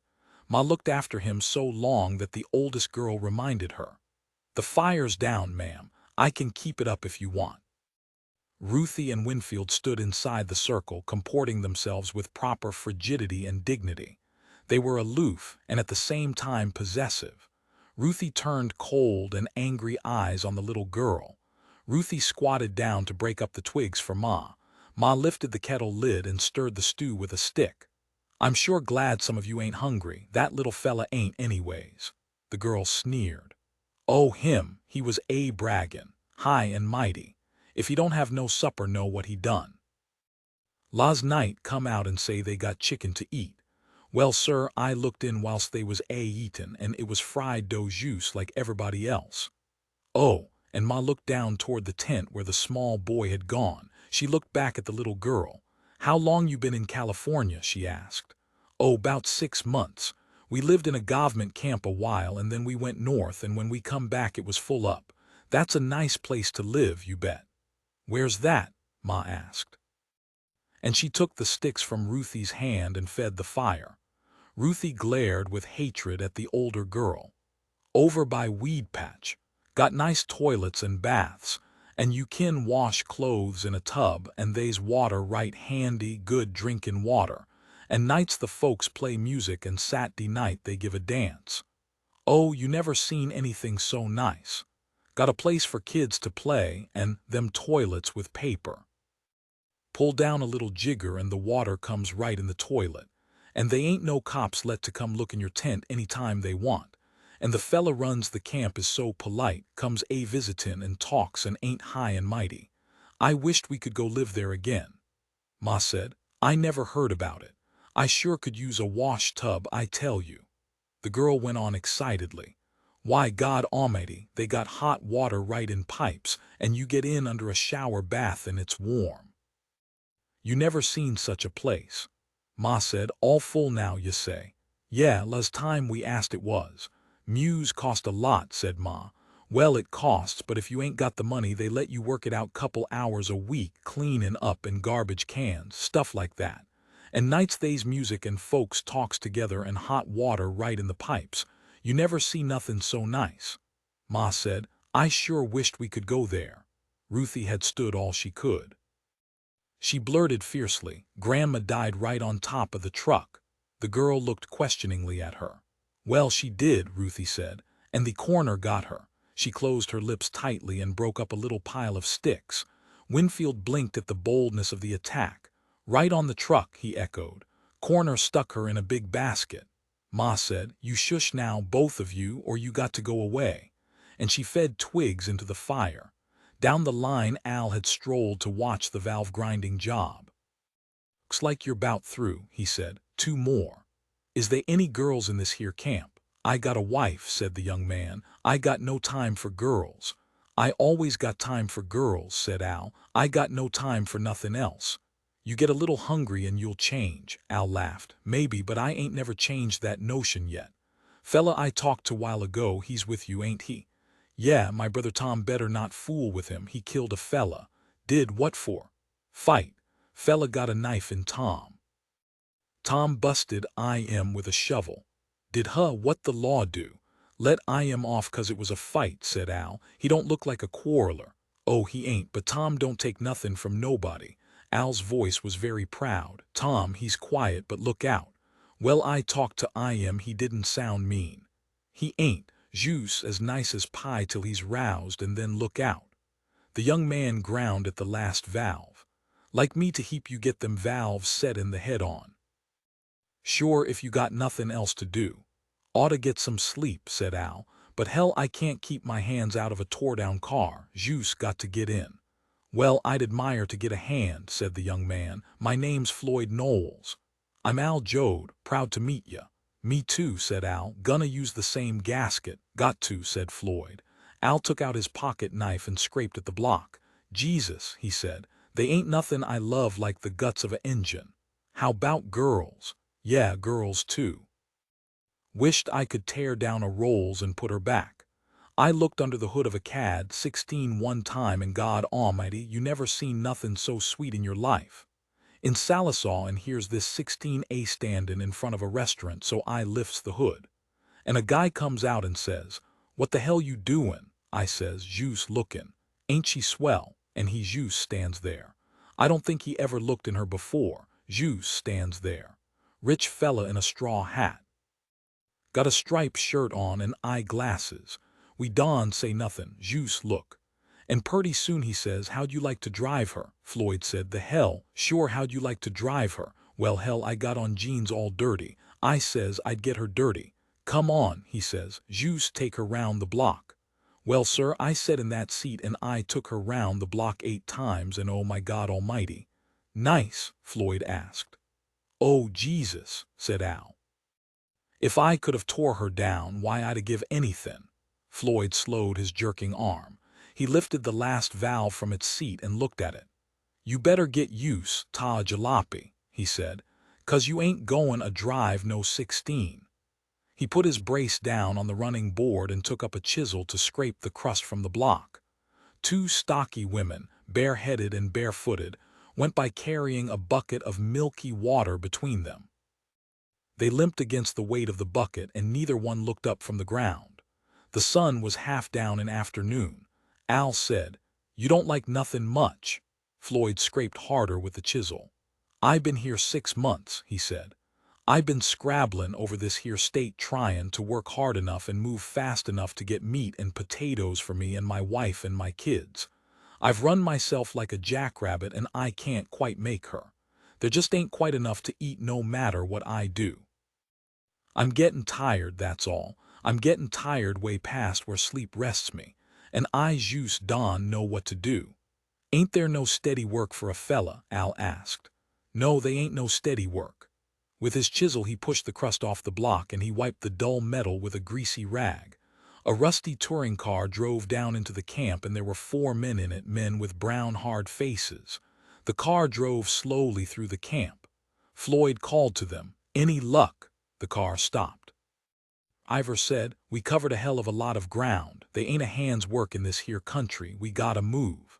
A: Ma looked after him so long that the oldest girl reminded her. The fire's down, ma'am. I can keep it up if you want. Ruthie and Winfield stood inside the circle, comporting themselves with proper frigidity and dignity. They were aloof and at the same time possessive. Ruthie turned cold and angry eyes on the little girl. Ruthie squatted down to break up the twigs for Ma. Ma lifted the kettle lid and stirred the stew with a stick. I'm sure glad some of you ain't hungry. That little fella ain't anyways. The girl sneered. Oh, him, he was braggin', high and mighty. If he don't have no supper, know what he done. Last night come out and say they got chicken to eat. Well, sir, I looked in whilst they was eatin', and it was fried dough juice like everybody else. Oh, and Ma looked down toward the tent where the small boy had gone. She looked back at the little girl. How long you been in California? She asked. Oh, 'bout 6 months. We lived in a government camp a while, and then we went north, and when we come back it was full up. That's a nice place to live, you bet. Where's that? Ma asked. And she took the sticks from Ruthie's hand and fed the fire. Ruthie glared with hatred at the older girl. Over by Weed Patch. Got nice toilets and baths, and you kin wash clothes in a tub, and they's water right handy, good drinkin' water. And nights the folks play music, and Sat'day night they give a dance. Oh, you never seen anything so nice. Got a place for kids to play, and them toilets with paper. Pull down a little jigger and the water comes right in the toilet. And they ain't no cops let to come look in your tent any time they want. And the fella runs the camp is so polite, comes visitin' and talks and ain't high and mighty. I wished we could go live there again. Ma said, I never heard about it. I sure could use a wash tub, I tell you. The girl went on excitedly. Why, God Almighty, they got hot water right in pipes, and you get in under a shower bath and it's warm. You never seen such a place. Ma said, all full now, you say. Yeah, last time we asked it was. Mews cost a lot, said Ma. Well, it costs, but if you ain't got the money, they let you work it out couple hours a week, cleanin' up in garbage cans, stuff like that. And nights they's music and folks talks together and hot water right in the pipes. You never see nothin' so nice. Ma said, I sure wished we could go there. Ruthie had stood all she could. She blurted fiercely, Grandma died right on top of the truck. The girl looked questioningly at her. Well, she did, Ruthie said, and the coroner got her. She closed her lips tightly and broke up a little pile of sticks. Winfield blinked at the boldness of the attack. Right on the truck, he echoed. Coroner stuck her in a big basket. Ma said, you shush now, both of you, or you got to go away. And she fed twigs into the fire. Down the line, Al had strolled to watch the valve-grinding job. Looks like you're 'bout through, he said. 2 more. Is they any girls in this here camp? I got a wife, said the young man. I got no time for girls. I always got time for girls, said Al. I got no time for nothing else. You get a little hungry and you'll change, Al laughed. Maybe, but I ain't never changed that notion yet. Fella I talked to while ago, he's with you, ain't he? Yeah, my brother Tom better not fool with him. He killed a fella. Did what for? Fight. Fella got a knife in Tom. Tom busted him with a shovel. Did what the law do? Let him off 'cause it was a fight, said Al. He don't look like a quarreler. Oh, he ain't, but Tom don't take nothing from nobody. Al's voice was very proud. Tom, he's quiet, but look out. Well, I talked to him, he didn't sound mean. He ain't. Juice as nice as pie till he's roused, and then look out. The young man ground at the last valve. Like me to heap you get them valves set in the head on. Sure, if you got nothing else to do. Oughta get some sleep, said Al, but hell, I can't keep my hands out of a tore-down car. Juice got to get in. Well, I'd admire to get a hand, said the young man. My name's Floyd Knowles. I'm Al Jode, proud to meet ya. Me too, said Al. Gonna use the same gasket. Got to, said Floyd. Al took out his pocket knife and scraped at the block. Jesus, he said, they ain't nothing I love like the guts of a engine. How 'bout girls? Yeah, girls too. Wished I could tear down a Rolls and put her back. I looked under the hood of a cad 16 one time, and God almighty, you never seen nothing so sweet in your life. In Salisaw, and here's this 16A standin' in front of a restaurant, so I lifts the hood. And a guy comes out and says, "What the hell you doin'?" I says, "Juice lookin'. Ain't she swell?" And he Juice stands there. I don't think he ever looked in her before. Juice stands there. Rich fella in a straw hat. Got a striped shirt on and eyeglasses. We Don say nothin'. Juice look. And purty soon he says, "How'd you like to drive her?" Floyd said, "The hell, sure, how'd you like to drive her?" "Well, hell, I got on jeans all dirty." I says, "I'd get her dirty." "Come on," he says, "Juice take her round the block." Well, sir, I sat in that seat and I took her round the block 8 times, and oh my God almighty. "Nice?" Floyd asked. "Oh, Jesus," said Al. "If I could have tore her down, why, I'd have give anything." Floyd slowed his jerking arm. He lifted the last valve from its seat and looked at it. "You better get use ta a jalopy," he said, "'cause you ain't goin' a drive no 16. He put his brace down on the running board and took up a chisel to scrape the crust from the block. 2 stocky women, bareheaded and barefooted, went by carrying a bucket of milky water between them. They limped against the weight of the bucket, and neither one looked up from the ground. The sun was half down in afternoon. Al said, "You don't like nothin' much." Floyd scraped harder with the chisel. "I been here 6 months," he said. "I been scrabblin' over this here state, tryin' to work hard enough and move fast enough to get meat and potatoes for me and my wife and my kids. I've run myself like a jackrabbit, and I can't quite make her. There just ain't quite enough to eat no matter what I do. I'm gettin' tired, that's all. I'm gettin' tired way past where sleep rests me, and I just don't know what to do." "Ain't there no steady work for a fella?" Al asked. "No, they ain't no steady work." With his chisel he pushed the crust off the block, and he wiped the dull metal with a greasy rag. A rusty touring car drove down into the camp, and there were 4 men in it, men with brown, hard faces. The car drove slowly through the camp. Floyd called to them, "Any luck?" The car stopped. Ivor said, "We covered a hell of a lot of ground. They ain't a hand's work in this here country. We gotta move."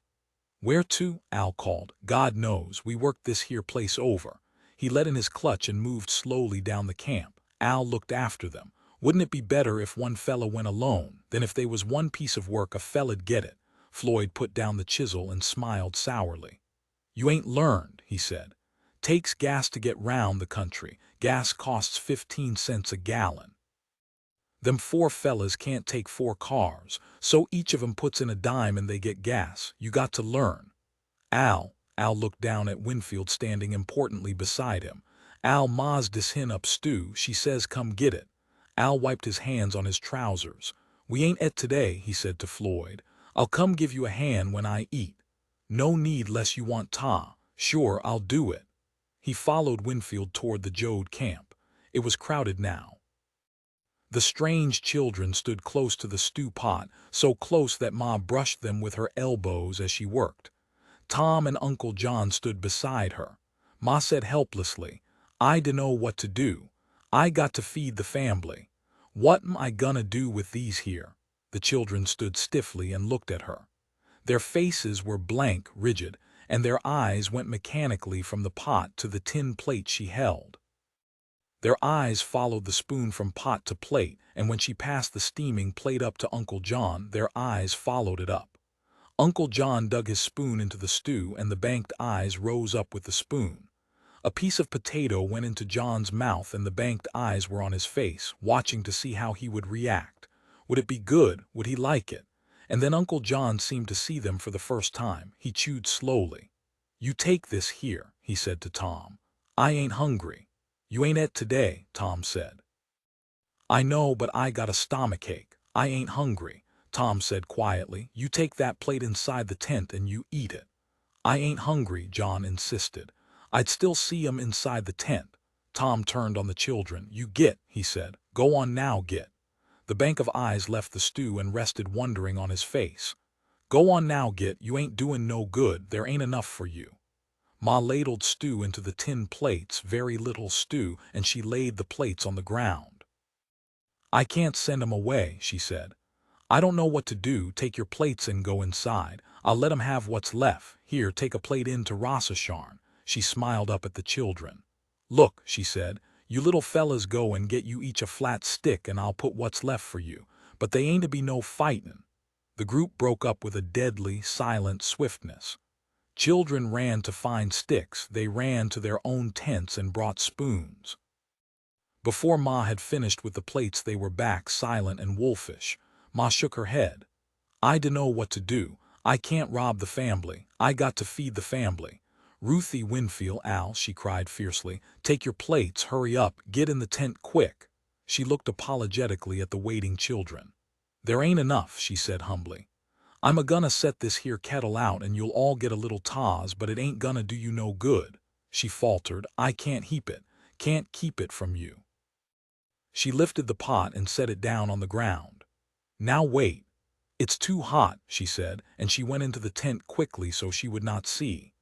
A: "Where to?" Al called. "God knows. We worked this here place over." He let in his clutch and moved slowly down the camp. Al looked after them. "Wouldn't it be better if one fella went alone? Then if they was one piece of work, a fella'd get it." Floyd put down the chisel and smiled sourly. "You ain't learned," he said. "Takes gas to get round the country. Gas costs 15 cents a gallon. Them 4 fellas can't take 4 cars, so each of 'em puts in a dime and they get gas. You got to learn." Al looked down at Winfield standing importantly beside him. "Al, ma's dis hin up stew. She says come get it." Al wiped his hands on his trousers. "We ain't et today," he said to Floyd. "I'll come give you a hand when I eat." "No need less you want ta." "Sure, I'll do it." He followed Winfield toward the Jode camp. It was crowded now. The strange children stood close to the stew pot, so close that Ma brushed them with her elbows as she worked. Tom and Uncle John stood beside her. Ma said helplessly, "I dunno what to do. I got to feed the family. What'm I gonna do with these here?" The children stood stiffly and looked at her. Their faces were blank, rigid, and their eyes went mechanically from the pot to the tin plate she held. Their eyes followed the spoon from pot to plate, and when she passed the steaming plate up to Uncle John, their eyes followed it up. Uncle John dug his spoon into the stew, and the banked eyes rose up with the spoon. A piece of potato went into John's mouth, and the banked eyes were on his face, watching to see how he would react. Would it be good? Would he like it? And then Uncle John seemed to see them for the first time. He chewed slowly. "You take this here," he said to Tom. "I ain't hungry." "You ain't et today," Tom said. "I know, but I got a stomachache. I ain't hungry," Tom said quietly. "You take that plate inside the tent and you eat it." "I ain't hungry," John insisted. "I'd still see 'em inside the tent." Tom turned on the children. "You git," he said. "Go on now, git." The bank of eyes left the stew and rested wondering on his face. "Go on now, git. You ain't doin' no good. There ain't enough for you." Ma ladled stew into the tin plates, very little stew, and she laid the plates on the ground. "I can't send 'em away," she said. I don't know what to do. Take your plates and go inside. I'll let 'em have what's left. Here, take a plate in to Rossasharn." She smiled up at the children. "Look," she said, "you little fellas go and get you each a flat stick and I'll put what's left for you. But they ain't to be no fightin'." The group broke up with a deadly, silent swiftness. Children ran to find sticks. They ran to their own tents and brought spoons. Before Ma had finished with the plates, they were back, silent and wolfish. Ma shook her head. "I dunno what to do. I can't rob the family. I got to feed the family." "Ruthie Winfield, Al," she cried fiercely, "take your plates, hurry up, get in the tent quick." She looked apologetically at the waiting children. "There ain't enough," she said humbly. "I'm a-gonna set this here kettle out and you'll all get a little taz, but it ain't gonna do you no good." She faltered. "I can't can't keep it from you." She lifted the pot and set it down on the ground. "Now wait. It's too hot," she said, and she went into the tent quickly so she would not see.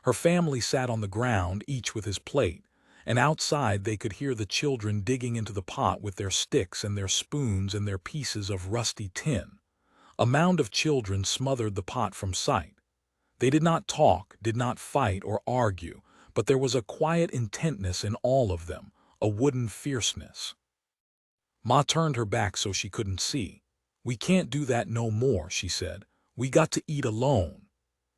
A: Her family sat on the ground, each with his plate, and outside they could hear the children digging into the pot with their sticks and their spoons and their pieces of rusty tin. A mound of children smothered the pot from sight. They did not talk, did not fight or argue, but there was a quiet intentness in all of them, a wooden fierceness. Ma turned her back so she couldn't see. "We can't do that no more," she said. "We got to eat alone."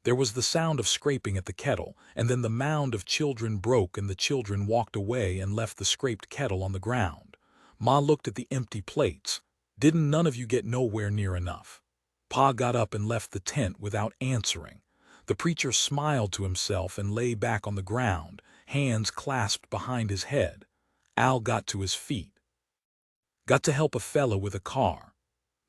A: There was the sound of scraping at the kettle, and then the mound of children broke and the children walked away and left the scraped kettle on the ground. Ma looked at the empty plates. "Didn't none of you get nowhere near enough?" Pa got up and left the tent without answering. The preacher smiled to himself and lay back on the ground, hands clasped behind his head. Al got to his feet. "Got to help a fella with a car."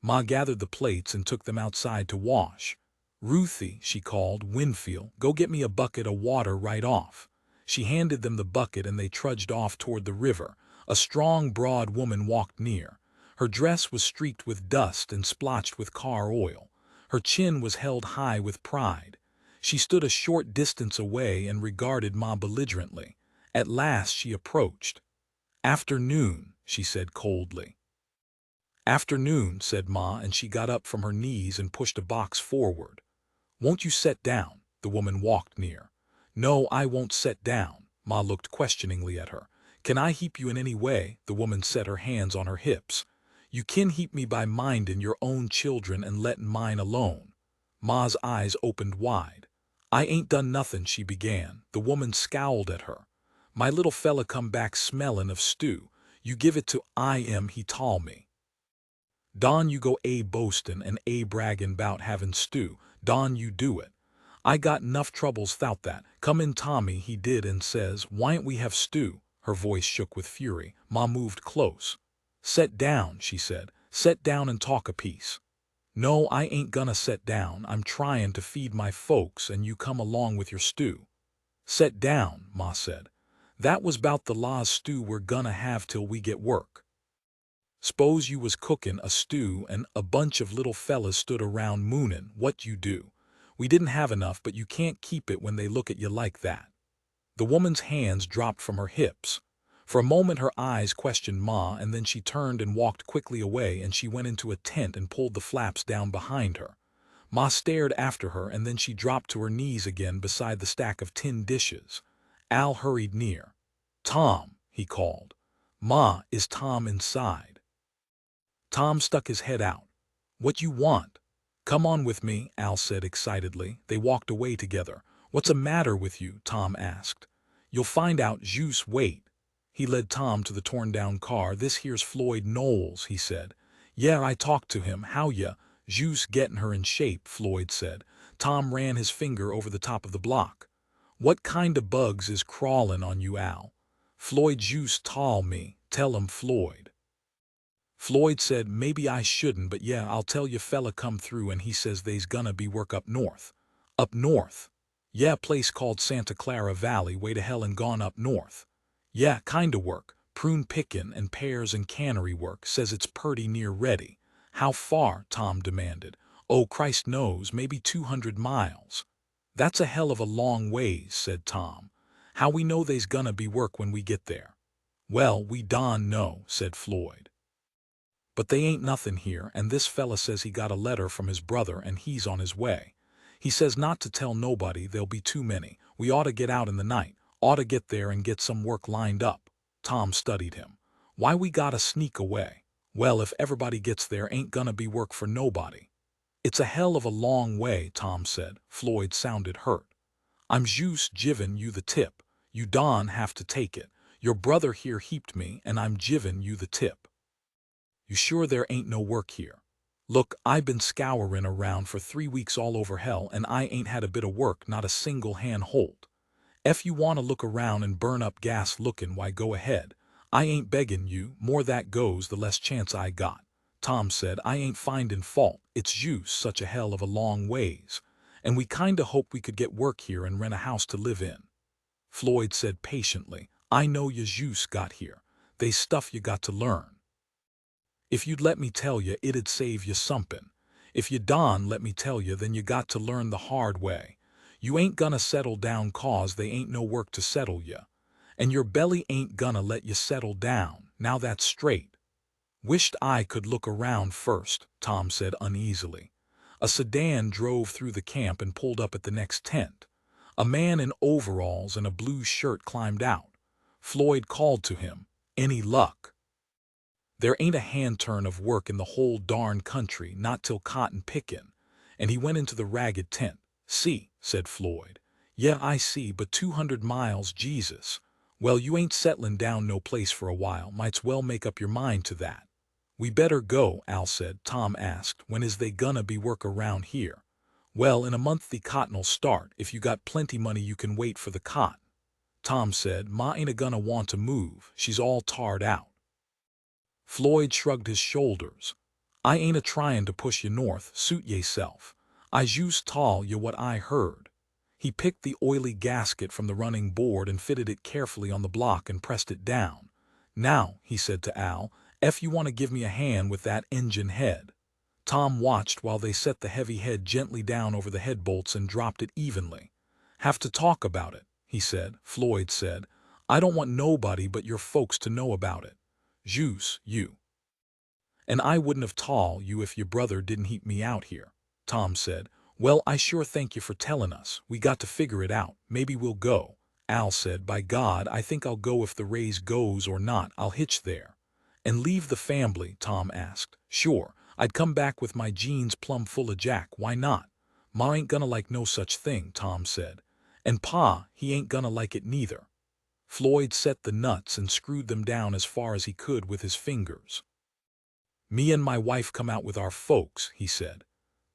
A: Ma gathered the plates and took them outside to wash. "Ruthie," she called, "Winfield, go get me a bucket of water right off." She handed them the bucket and they trudged off toward the river. A strong, broad woman walked near. Her dress was streaked with dust and splotched with car oil. Her chin was held high with pride. She stood a short distance away and regarded Ma belligerently. At last she approached. "Afternoon," she said coldly. "Afternoon," said Ma, and she got up from her knees and pushed a box forward. "Won't you set down?" The woman walked near. "No, I won't set down." Ma looked questioningly at her. "Can I help you in any way?" The woman set her hands on her hips. "You kin help me by mindin' your own children and lettin' mine alone." Ma's eyes opened wide. "I ain't done nothin'," she began. The woman scowled at her. "My little fella come back smellin' of stew. You give it to he tall me. Don you go boastin' and braggin' 'bout havin' stew. Don you do it. I got enough troubles 'thout that. Come in Tommy," he did, and says, "Why'n't we have stew?" Her voice shook with fury. Ma moved close. "Set down," she said. "Set down and talk a piece." "No, I ain't gonna set down. I'm tryin' to feed my folks and you come along with your stew." "Set down," Ma said. "That was 'bout the law's stew we're gonna have till we get work. S'pose you was cookin' a stew and a bunch of little fellas stood around moonin', what you do? We didn't have enough, but you can't keep it when they look at you like that." The woman's hands dropped from her hips. For a moment her eyes questioned Ma, and then she turned and walked quickly away, and she went into a tent and pulled the flaps down behind her. Ma stared after her, and then she dropped to her knees again beside the stack of tin dishes. Al hurried near. "Tom," he called. "Ma, is Tom inside?" Tom stuck his head out. "What you want?" "Come on with me," Al said excitedly. They walked away together. "What's the matter with you?" Tom asked. "You'll find out. Juice, wait." He led Tom to the torn-down car. "This here's Floyd Knowles," he said. "Yeah, I talked to him. How ya?" "Juice gettin' her in shape," Floyd said. Tom ran his finger over the top of the block. "What kind of bugs is crawlin' on you, Al?" "Floyd Juice tall me. Tell him, Floyd." Floyd said, "Maybe I shouldn't, but yeah, I'll tell you. Fella come through and he says they's gonna be work up north." "Up north?" "Yeah, place called Santa Clara Valley, way to hell and gone up north." "Yeah, kinda work, prune pickin' and pears and cannery work, says it's purty near ready." "How far?" Tom demanded. "Oh, Christ knows, maybe 200 miles. "That's a hell of a long ways," said Tom. "How we know they's gonna be work when we get there?" "Well, we don know," said Floyd. But they ain't nothing here, and this fella says he got a letter from his brother and he's on his way. He says not to tell nobody, there'll be too many. We ought to get out in the night, ought to get there and get some work lined up. Tom studied him. Why we gotta sneak away? Well, if everybody gets there, ain't gonna be work for nobody. It's a hell of a long way, Tom said. Floyd sounded hurt. I'm jus givin' you the tip. You don have to take it. Your brother here heaped me, and I'm givin' you the tip. You sure there ain't no work here? Look, I been scourin' around for 3 weeks all over hell, and I ain't had a bit of work, not a single hand hold. If you want to look around and burn up gas lookin', why go ahead. I ain't beggin' you, more that goes the less chance I got. Tom said, I ain't findin' fault, it's jus such a hell of a long ways. And we kinda hoped we could get work here and rent a house to live in. Floyd said patiently, I know you jus got here. They's stuff you got to learn. If you'd let me tell you, it'd save you somepin'. If you don let me tell you, then you got to learn the hard way. You ain't gonna settle down 'cause they ain't no work to settle you. And your belly ain't gonna let you settle down, now that's straight. Wished I could look around first, Tom said uneasily. A sedan drove through the camp and pulled up at the next tent. A man in overalls and a blue shirt climbed out. Floyd called to him, Any luck? There ain't a hand-turn of work in the whole darn country, not till cotton pickin'. And he went into the ragged tent. See, said Floyd. Yeah, I see, but 200 miles, Jesus. Well, you ain't settlin' down no place for a while, might's well make up your mind to that. We better go, Al said. Tom asked, when is they gonna be work around here? Well, in a month the cotton'll start. If you got plenty money you can wait for the cotton. Tom said, Ma ain't a-gonna want to move, she's all tarred out. Floyd shrugged his shoulders. I ain't a-tryin' to push you north, suit yeself. I jus tall you what I heard. He picked the oily gasket from the running board and fitted it carefully on the block and pressed it down. Now, he said to Al, if you want to give me a hand with that engine head. Tom watched while they set the heavy head gently down over the head bolts and dropped it evenly. Have to talk about it, he said. Floyd said, I don't want nobody but your folks to know about it. Jus, you. And I wouldn't have told you if your brother didn't heap me out here. Tom said, well, I sure thank you for telling us. We got to figure it out. Maybe we'll go. Al said, by God, I think I'll go if the raise goes or not, I'll hitch there. And leave the family, Tom asked. Sure, I'd come back with my jeans plumb full of jack, why not? Ma ain't gonna like no such thing, Tom said. And Pa, he ain't gonna like it neither. Floyd set the nuts and screwed them down as far as he could with his fingers. Me and my wife come out with our folks, he said.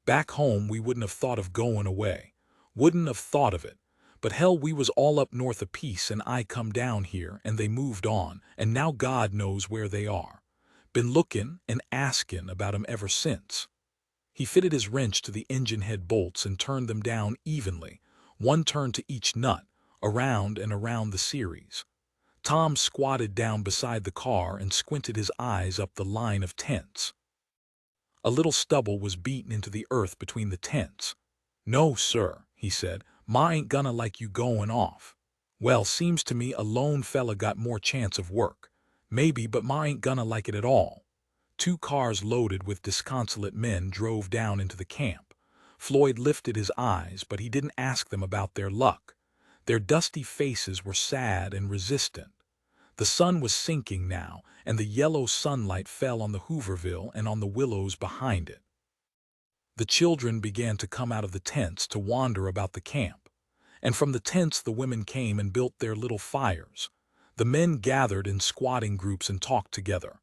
A: Back home we wouldn't have thought of going away. Wouldn't have thought of it. But hell, we was all up north a piece and I come down here and they moved on, and now God knows where they are. Been lookin' and askin' about 'em ever since. He fitted his wrench to the engine head bolts and turned them down evenly, one turn to each nut, around and around the series. Tom squatted down beside the car and squinted his eyes up the line of tents. A little stubble was beaten into the earth between the tents. No, sir, he said, Ma ain't gonna like you going off. Well, seems to me a lone fella got more chance of work. Maybe, but Ma ain't gonna like it at all. 2 cars loaded with disconsolate men drove down into the camp. Floyd lifted his eyes, but he didn't ask them about their luck. Their dusty faces were sad and resistant. The sun was sinking now, and the yellow sunlight fell on the Hooverville and on the willows behind it. The children began to come out of the tents to wander about the camp, and from the tents the women came and built their little fires. The men gathered in squatting groups and talked together.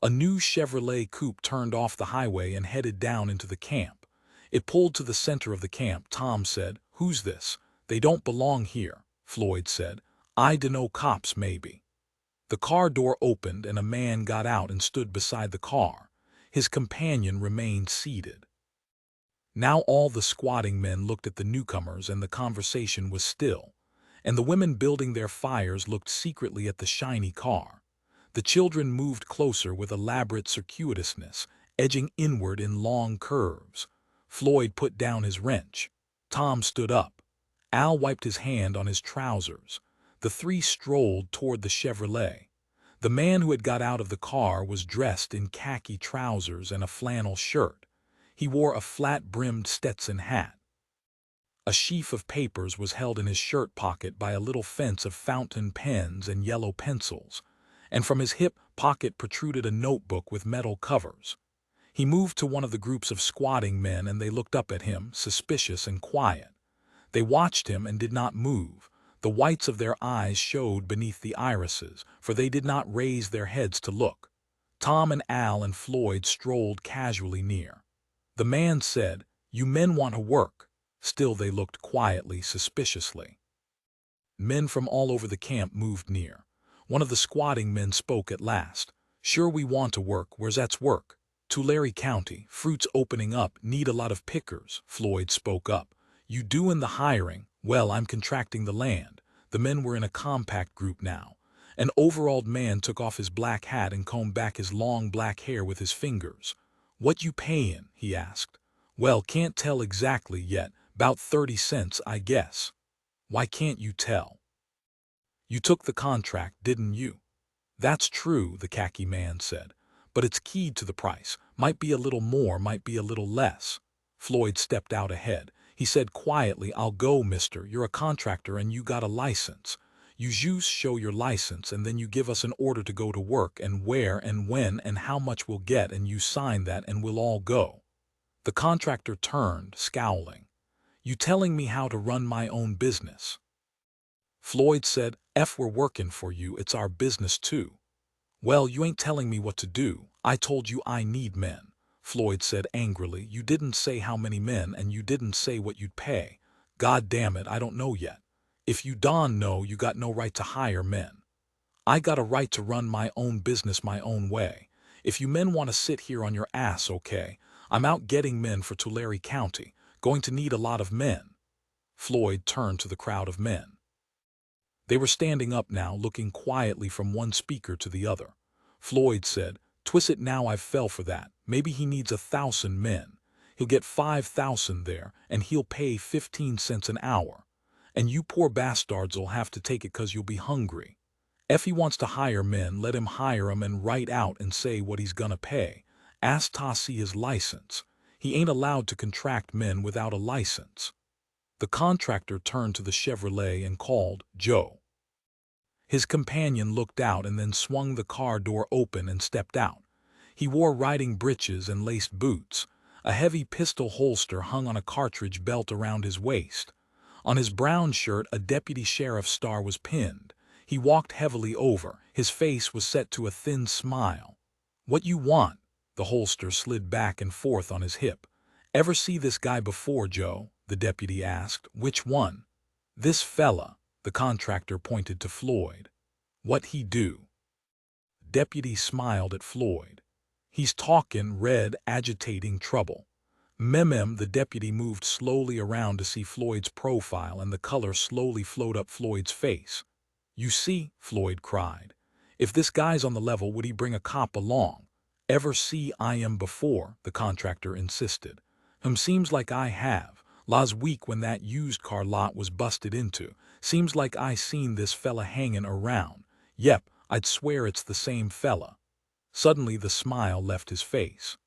A: A new Chevrolet coupe turned off the highway and headed down into the camp. It pulled to the center of the camp. Tom said, Who's this? They don't belong here, Floyd said. I dunno, cops maybe. The car door opened and a man got out and stood beside the car. His companion remained seated. Now all the squatting men looked at the newcomers and the conversation was still, and the women building their fires looked secretly at the shiny car. The children moved closer with elaborate circuitousness, edging inward in long curves. Floyd put down his wrench. Tom stood up. Al wiped his hand on his trousers. The 3 strolled toward the Chevrolet. The man who had got out of the car was dressed in khaki trousers and a flannel shirt. He wore a flat-brimmed Stetson hat. A sheaf of papers was held in his shirt pocket by a little fence of fountain pens and yellow pencils, and from his hip pocket protruded a notebook with metal covers. He moved to one of the groups of squatting men, and they looked up at him, suspicious and quiet. They watched him and did not move. The whites of their eyes showed beneath the irises, for they did not raise their heads to look. Tom and Al and Floyd strolled casually near. The man said, "You men want to work." Still they looked quietly, suspiciously. Men from all over the camp moved near. One of the squatting men spoke at last. "Sure we want to work. Where's that's work?" "Tulare County. Fruit's opening up. Need a lot of pickers." Floyd spoke up. "You doing the hiring?" "Well, I'm contracting the land." The men were in a compact group now. An overalled man took off his black hat and combed back his long black hair with his fingers. "What you payin'?" he asked. "Well, can't tell exactly yet. 'Bout 30 cents, I guess." "Why can't you tell?" "You took the contract, didn't you?" "That's true," the khaki man said. "But it's keyed to the price. Might be a little more, might be a little less." Floyd stepped out ahead. He said quietly, "I'll go, mister. You're a contractor and you got a license. You just show your license and then you give us an order to go to work and where and when and how much we'll get, and you sign that and we'll all go." The contractor turned, scowling. "You telling me how to run my own business?" Floyd said, We're working for you. It's our business too." "Well, you ain't telling me what to do. I told you I need men." Floyd said angrily, "You didn't say how many men and you didn't say what you'd pay." "God damn it, I don't know yet." "If you don't know, you got no right to hire men." "I got a right to run my own business my own way. If you men want to sit here on your ass, okay. I'm out getting men for Tulare County. Going to need a lot of men." Floyd turned to the crowd of men. They were standing up now, looking quietly from one speaker to the other. Floyd said, "Twist it now, I fell for that. Maybe he needs 1,000 men. He'll get 5,000 there, and he'll pay 15 cents an hour. And you poor bastards'll have to take it 'cause you'll be hungry. If he wants to hire men, let him hire 'em and write out and say what he's gonna pay. Ask to see his license. He ain't allowed to contract men without a license." The contractor turned to the Chevrolet and called, "Joe." His companion looked out and then swung the car door open and stepped out. He wore riding breeches and laced boots. A heavy pistol holster hung on a cartridge belt around his waist. On his brown shirt a deputy sheriff's star was pinned. He walked heavily over. His face was set to a thin smile. "What you want?" The holster slid back and forth on his hip. "Ever see this guy before, Joe?" the deputy asked. "Which one?" "This fella." The contractor pointed to Floyd. "What he do?" Deputy smiled at Floyd. "He's talking red, agitating trouble." The deputy moved slowly around to see Floyd's profile, and the color slowly flowed up Floyd's face. "You see," Floyd cried. "If this guy's on the level, would he bring a cop along?" "Ever see I am before?" the contractor insisted. Seems like I have. Last week when that used car lot was busted into. Seems like I seen this fella hanging around. Yep, I'd swear it's the same fella." Suddenly the smile left his face.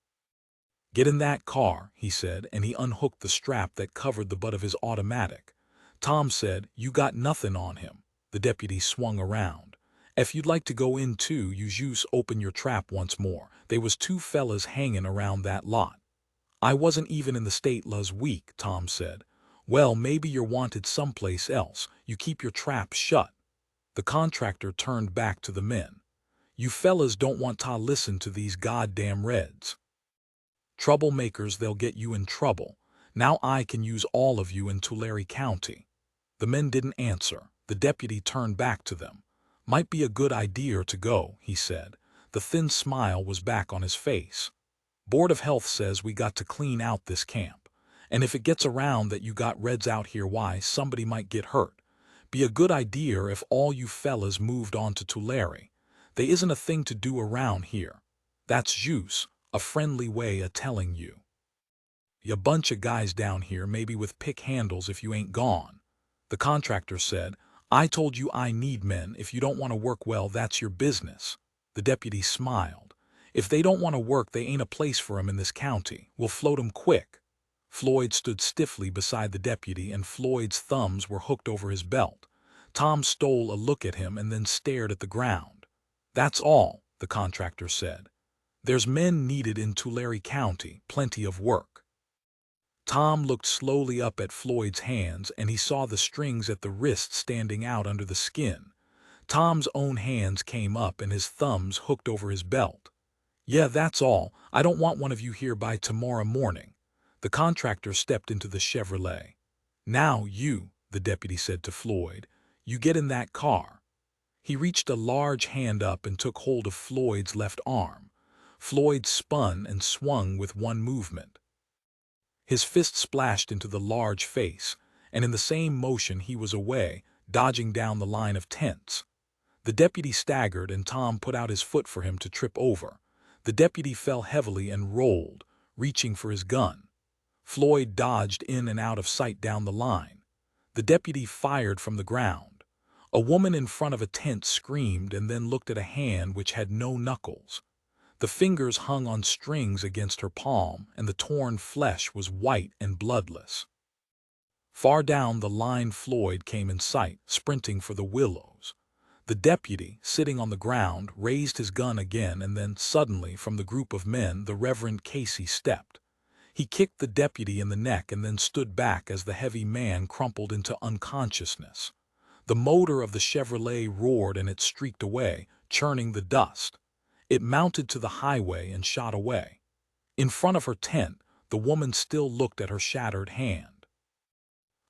A: "Get in that car," he said, and he unhooked the strap that covered the butt of his automatic. Tom said, "You got nothing on him." The deputy swung around. "If you'd like to go in too, you just open your trap once more. They was 2 fellas hanging around that lot." "I wasn't even in the state last week," Tom said. "Well, maybe you're wanted someplace else. You keep your trap shut." The contractor turned back to the men. "You fellas don't want to listen to these goddamn Reds. Troublemakers, they'll get you in trouble. Now I can use all of you in Tulare County." The men didn't answer. The deputy turned back to them. "Might be a good idea to go," he said. The thin smile was back on his face. "Board of Health says we got to clean out this camp. And if it gets around that you got Reds out here, why, somebody might get hurt. Be a good idea if all you fellas moved on to Tulare. They isn't a thing to do around here. That's juice, a friendly way of telling you. You bunch of guys down here maybe with pick handles if you ain't gone." The contractor said, "I told you I need men. If you don't want to work, well, that's your business." The deputy smiled. "If they don't want to work, they ain't a place for 'em in this county. We'll float 'em quick." Floyd stood stiffly beside the deputy, and Floyd's thumbs were hooked over his belt. Tom stole a look at him and then stared at the ground. "That's all," the contractor said. "There's men needed in Tulare County, plenty of work." Tom looked slowly up at Floyd's hands, and he saw the strings at the wrists standing out under the skin. Tom's own hands came up and his thumbs hooked over his belt. "Yeah, that's all. I don't want one of you here by tomorrow morning." The contractor stepped into the Chevrolet. "Now you," the deputy said to Floyd, "you get in that car." He reached a large hand up and took hold of Floyd's left arm. Floyd spun and swung with one movement. His fist splashed into the large face, and in the same motion he was away, dodging down the line of tents. The deputy staggered, and Tom put out his foot for him to trip over. The deputy fell heavily and rolled, reaching for his gun. Floyd dodged in and out of sight down the line. The deputy fired from the ground. A woman in front of a tent screamed and then looked at a hand which had no knuckles. The fingers hung on strings against her palm, and the torn flesh was white and bloodless. Far down the line Floyd came in sight, sprinting for the willows. The deputy, sitting on the ground, raised his gun again, and then suddenly from the group of men the Reverend Casey stepped. He kicked the deputy in the neck and then stood back as the heavy man crumpled into unconsciousness. The motor of the Chevrolet roared and it streaked away, churning the dust. It mounted to the highway and shot away. In front of her tent, the woman still looked at her shattered hand.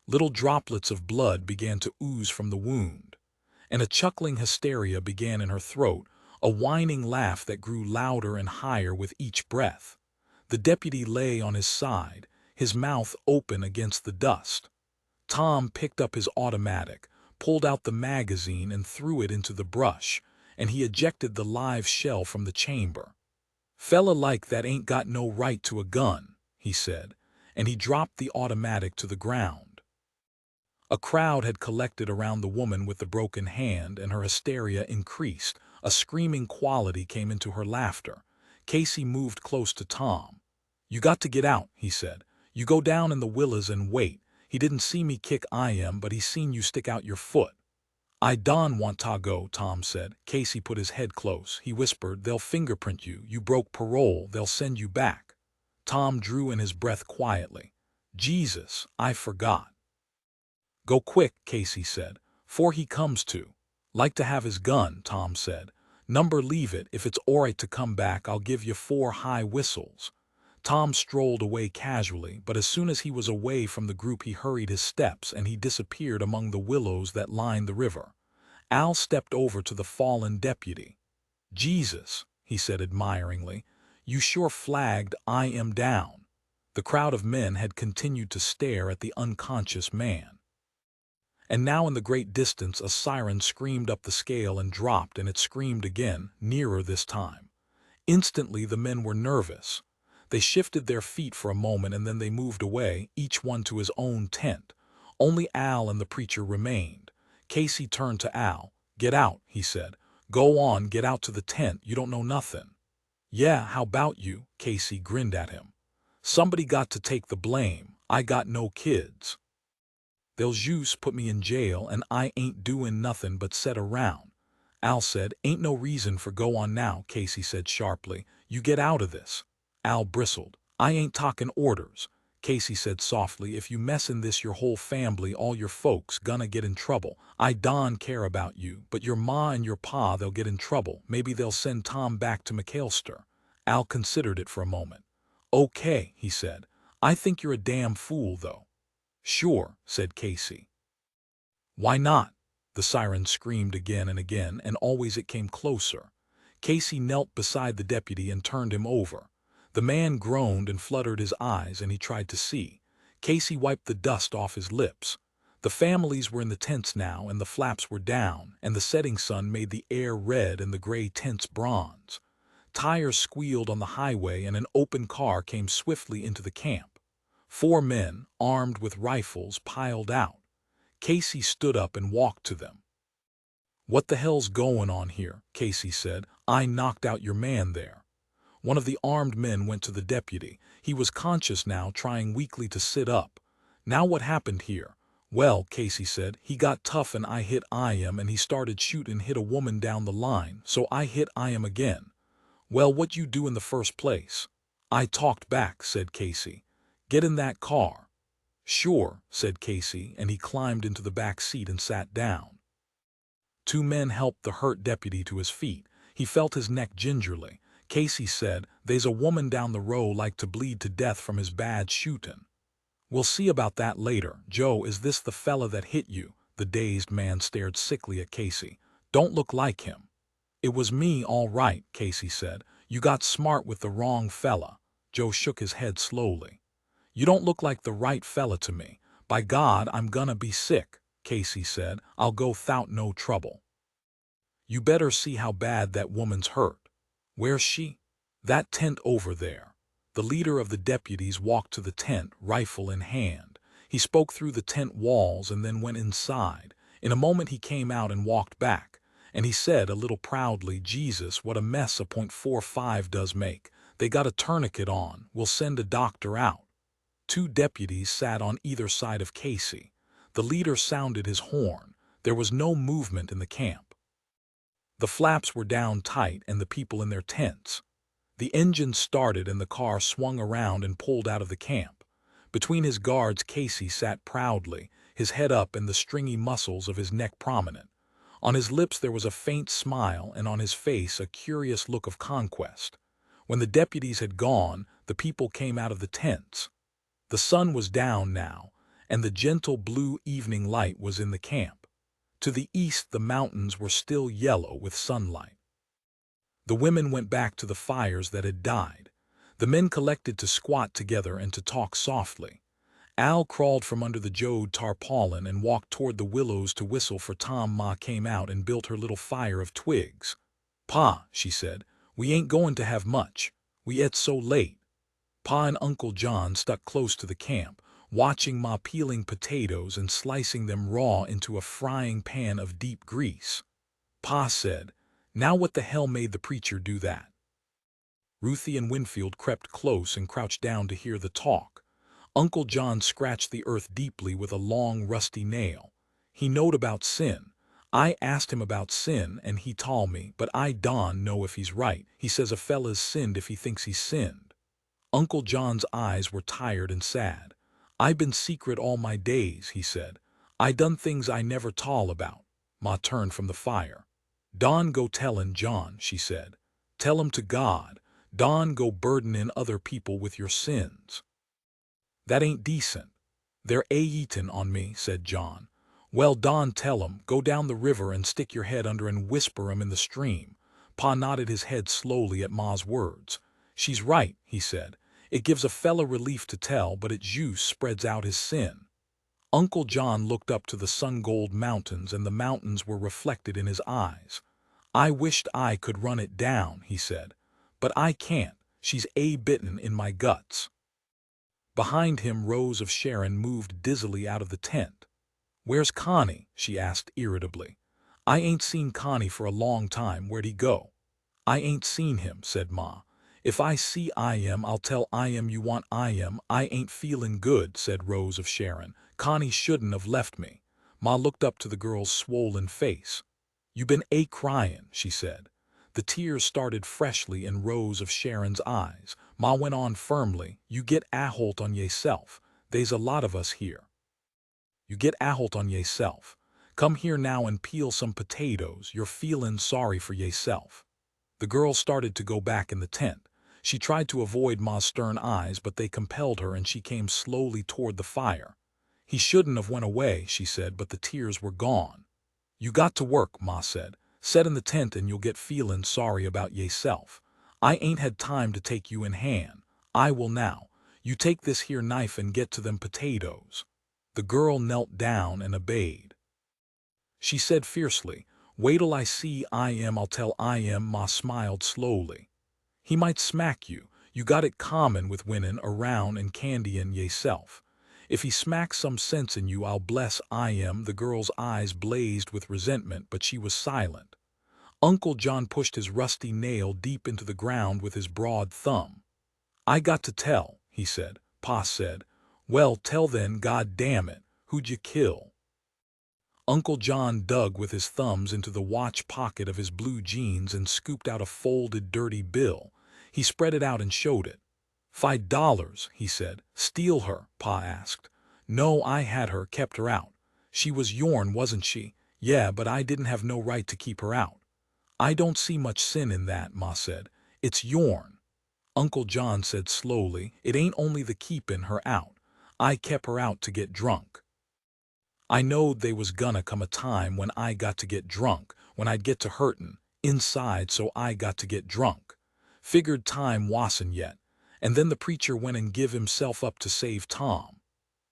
A: Little droplets of blood began to ooze from the wound, and a chuckling hysteria began in her throat, a whining laugh that grew louder and higher with each breath. The deputy lay on his side, his mouth open against the dust. Tom picked up his automatic, pulled out the magazine and threw it into the brush, and he ejected the live shell from the chamber. "Fella like that ain't got no right to a gun," he said, and he dropped the automatic to the ground. A crowd had collected around the woman with the broken hand, and her hysteria increased. A screaming quality came into her laughter. Casey moved close to Tom. "You got to get out," he said. "You go down in the willows and wait. He didn't see me kick I but he seen you stick out your foot." "I don't want to go," Tom said. Casey put his head close. He whispered, "They'll fingerprint you. You broke parole. They'll send you back." Tom drew in his breath quietly. "Jesus, I forgot." "Go quick," Casey said, "'fore he comes to." "Like to have his gun," Tom said. "Number leave it. If it's alright to come back, I'll give you 4 high whistles." Tom strolled away casually, but as soon as he was away from the group he hurried his steps and he disappeared among the willows that lined the river. Al stepped over to the fallen deputy. "Jesus," he said admiringly, "you sure flagged I down." The crowd of men had continued to stare at the unconscious man. And now in the great distance a siren screamed up the scale and dropped, and it screamed again, nearer this time. Instantly the men were nervous. They shifted their feet for a moment and then they moved away, each one to his own tent. Only Al and the preacher remained. Casey turned to Al. "Get out," he said. "Go on, get out to the tent. You don't know nothing." "Yeah, how about you?" Casey grinned at him. "Somebody got to take the blame. I got no kids. They'll jus put me in jail and I ain't doing nothing but set around." Al said, "Ain't no reason for go on now," Casey said sharply. "You get out of this." Al bristled. "I ain't talking orders." Casey said softly, "If you mess in this, your whole family, all your folks, gonna get in trouble. I don't care about you, but your ma and your pa, they'll get in trouble. Maybe they'll send Tom back to McAllister." Al considered it for a moment. "Okay," he said. "I think you're a damn fool, though." "Sure," said Casey. "Why not?" The siren screamed again, and always it came closer. Casey knelt beside the deputy and turned him over. The man groaned and fluttered his eyes, and he tried to see. Casey wiped the dust off his lips. The families were in the tents now, and the flaps were down, and the setting sun made the air red and the gray tents bronze. Tires squealed on the highway, and an open car came swiftly into the camp. 4 men, armed with rifles, piled out. Casey stood up and walked to them. "What the hell's going on here?" Casey said. I knocked out your man there." One of the armed men went to the deputy. He was conscious now, trying weakly to sit up. "Now what happened here?" "Well," Casey said, "he got tough and I hit him and he started shooting, hit a woman down the line, so I hit him again." "Well, what you do in the first place?" "I talked back," said Casey. "Get in that car." "Sure," said Casey, and he climbed into the back seat and sat down. Two men helped the hurt deputy to his feet. He felt his neck gingerly. Casey said, "They's a woman down the row like to bleed to death from his bad shootin'." "We'll see about that later. Joe, is this the fella that hit you?" The dazed man stared sickly at Casey. "Don't look like him." "It was me, all right," Casey said. "You got smart with the wrong fella." Joe shook his head slowly. "You don't look like the right fella to me. By God, I'm gonna be sick," Casey said. "I'll go 'thout no trouble." "You better see how bad that woman's hurt." "Where's she?" "That tent over there." The leader of the deputies walked to the tent, rifle in hand. He spoke through the tent walls and then went inside. In a moment he came out and walked back. And he said a little proudly, "Jesus, what a mess a .45 does make. They got a tourniquet on. We'll send a doctor out." Two deputies sat on either side of Casey. The leader sounded his horn. There was no movement in the camp. The flaps were down tight and the people in their tents. The engine started and the car swung around and pulled out of the camp. Between his guards, Casey sat proudly, his head up and the stringy muscles of his neck prominent. On his lips there was a faint smile and on his face a curious look of conquest. When the deputies had gone, the people came out of the tents. The sun was down now, and the gentle blue evening light was in the camp. To the east the mountains were still yellow with sunlight. The women went back to the fires that had died. The men collected to squat together and to talk softly. Al crawled from under the jode tarpaulin and walked toward the willows to whistle for Tom. Ma came out and built her little fire of twigs. "Pa," she said, "we ain't going to have much. We et so late." Pa and Uncle John stuck close to the camp, watching Ma peeling potatoes and slicing them raw into a frying pan of deep grease. Pa said, "Now what the hell made the preacher do that?" Ruthie and Winfield crept close and crouched down to hear the talk. Uncle John scratched the earth deeply with a long rusty nail. "He knowed about sin. I asked him about sin and he told me, but I don't know if he's right. He says a fella's sinned if he thinks he's sinned." Uncle John's eyes were tired and sad. "I been secret all my days," he said. "I done things I never tall about." Ma turned from the fire. "Don go tellin' John," she said. "Tell him to God. Don go burdenin' other people with your sins. That ain't decent." "They're a-eatin' on me," said John. "Well, Don tell 'em, go down the river and stick your head under and whisper 'em in the stream." Pa nodded his head slowly at Ma's words. "She's right," he said. "It gives a fella relief to tell, but its use spreads out his sin." Uncle John looked up to the sun-gold mountains and the mountains were reflected in his eyes. "I wished I could run it down," he said. "But I can't. She's a-bitten in my guts." Behind him, Rose of Sharon moved dizzily out of the tent. "Where's Connie?" she asked irritably. "I ain't seen Connie for a long time. Where'd he go?" "I ain't seen him," said Ma. "If I see him, I'll tell him you want him. I ain't feelin' good," said Rose of Sharon. "Connie shouldn't have left me." Ma looked up to the girl's swollen face. "You been a-cryin'," she said. The tears started freshly in Rose of Sharon's eyes. Ma went on firmly, "You get a-holt on yeself. They's a lot of us here. You get a-holt on yeself. Come here now and peel some potatoes. You're feelin' sorry for yeself." The girl started to go back in the tent. She tried to avoid Ma's stern eyes, but they compelled her and she came slowly toward the fire. "He shouldn't have went away," she said, but the tears were gone. "You got to work," Ma said. "Set in the tent and you'll get feelin' sorry about yeself. I ain't had time to take you in hand. I will now. You take this here knife and get to them potatoes." The girl knelt down and obeyed. She said fiercely, "Wait till I see him, I'll tell him." Ma smiled slowly. "He might smack you. You got it common with winnin' around and candyin' yeself. If he smacks some sense in you, I'll bless him." The girl's eyes blazed with resentment, but she was silent. Uncle John pushed his rusty nail deep into the ground with his broad thumb. "I got to tell," he said. Pa said, "Well, tell then, God damn it, who'd you kill?" Uncle John dug with his thumbs into the watch pocket of his blue jeans and scooped out a folded, dirty bill. He spread it out and showed it. $5, he said. "Steal her?" Pa asked. "No, I had her, kept her out. She was yourn, wasn't she?" "Yeah, but I didn't have no right to keep her out." "I don't see much sin in that," Ma said. "It's yourn." Uncle John said slowly, "It ain't only the keepin' her out. I kep' her out to get drunk. I knowed they was gonna come a time when I got to get drunk, when I'd get to hurtin' inside, so I got to get drunk. Figured time wasn't yet. And then the preacher went and give himself up to save Tom."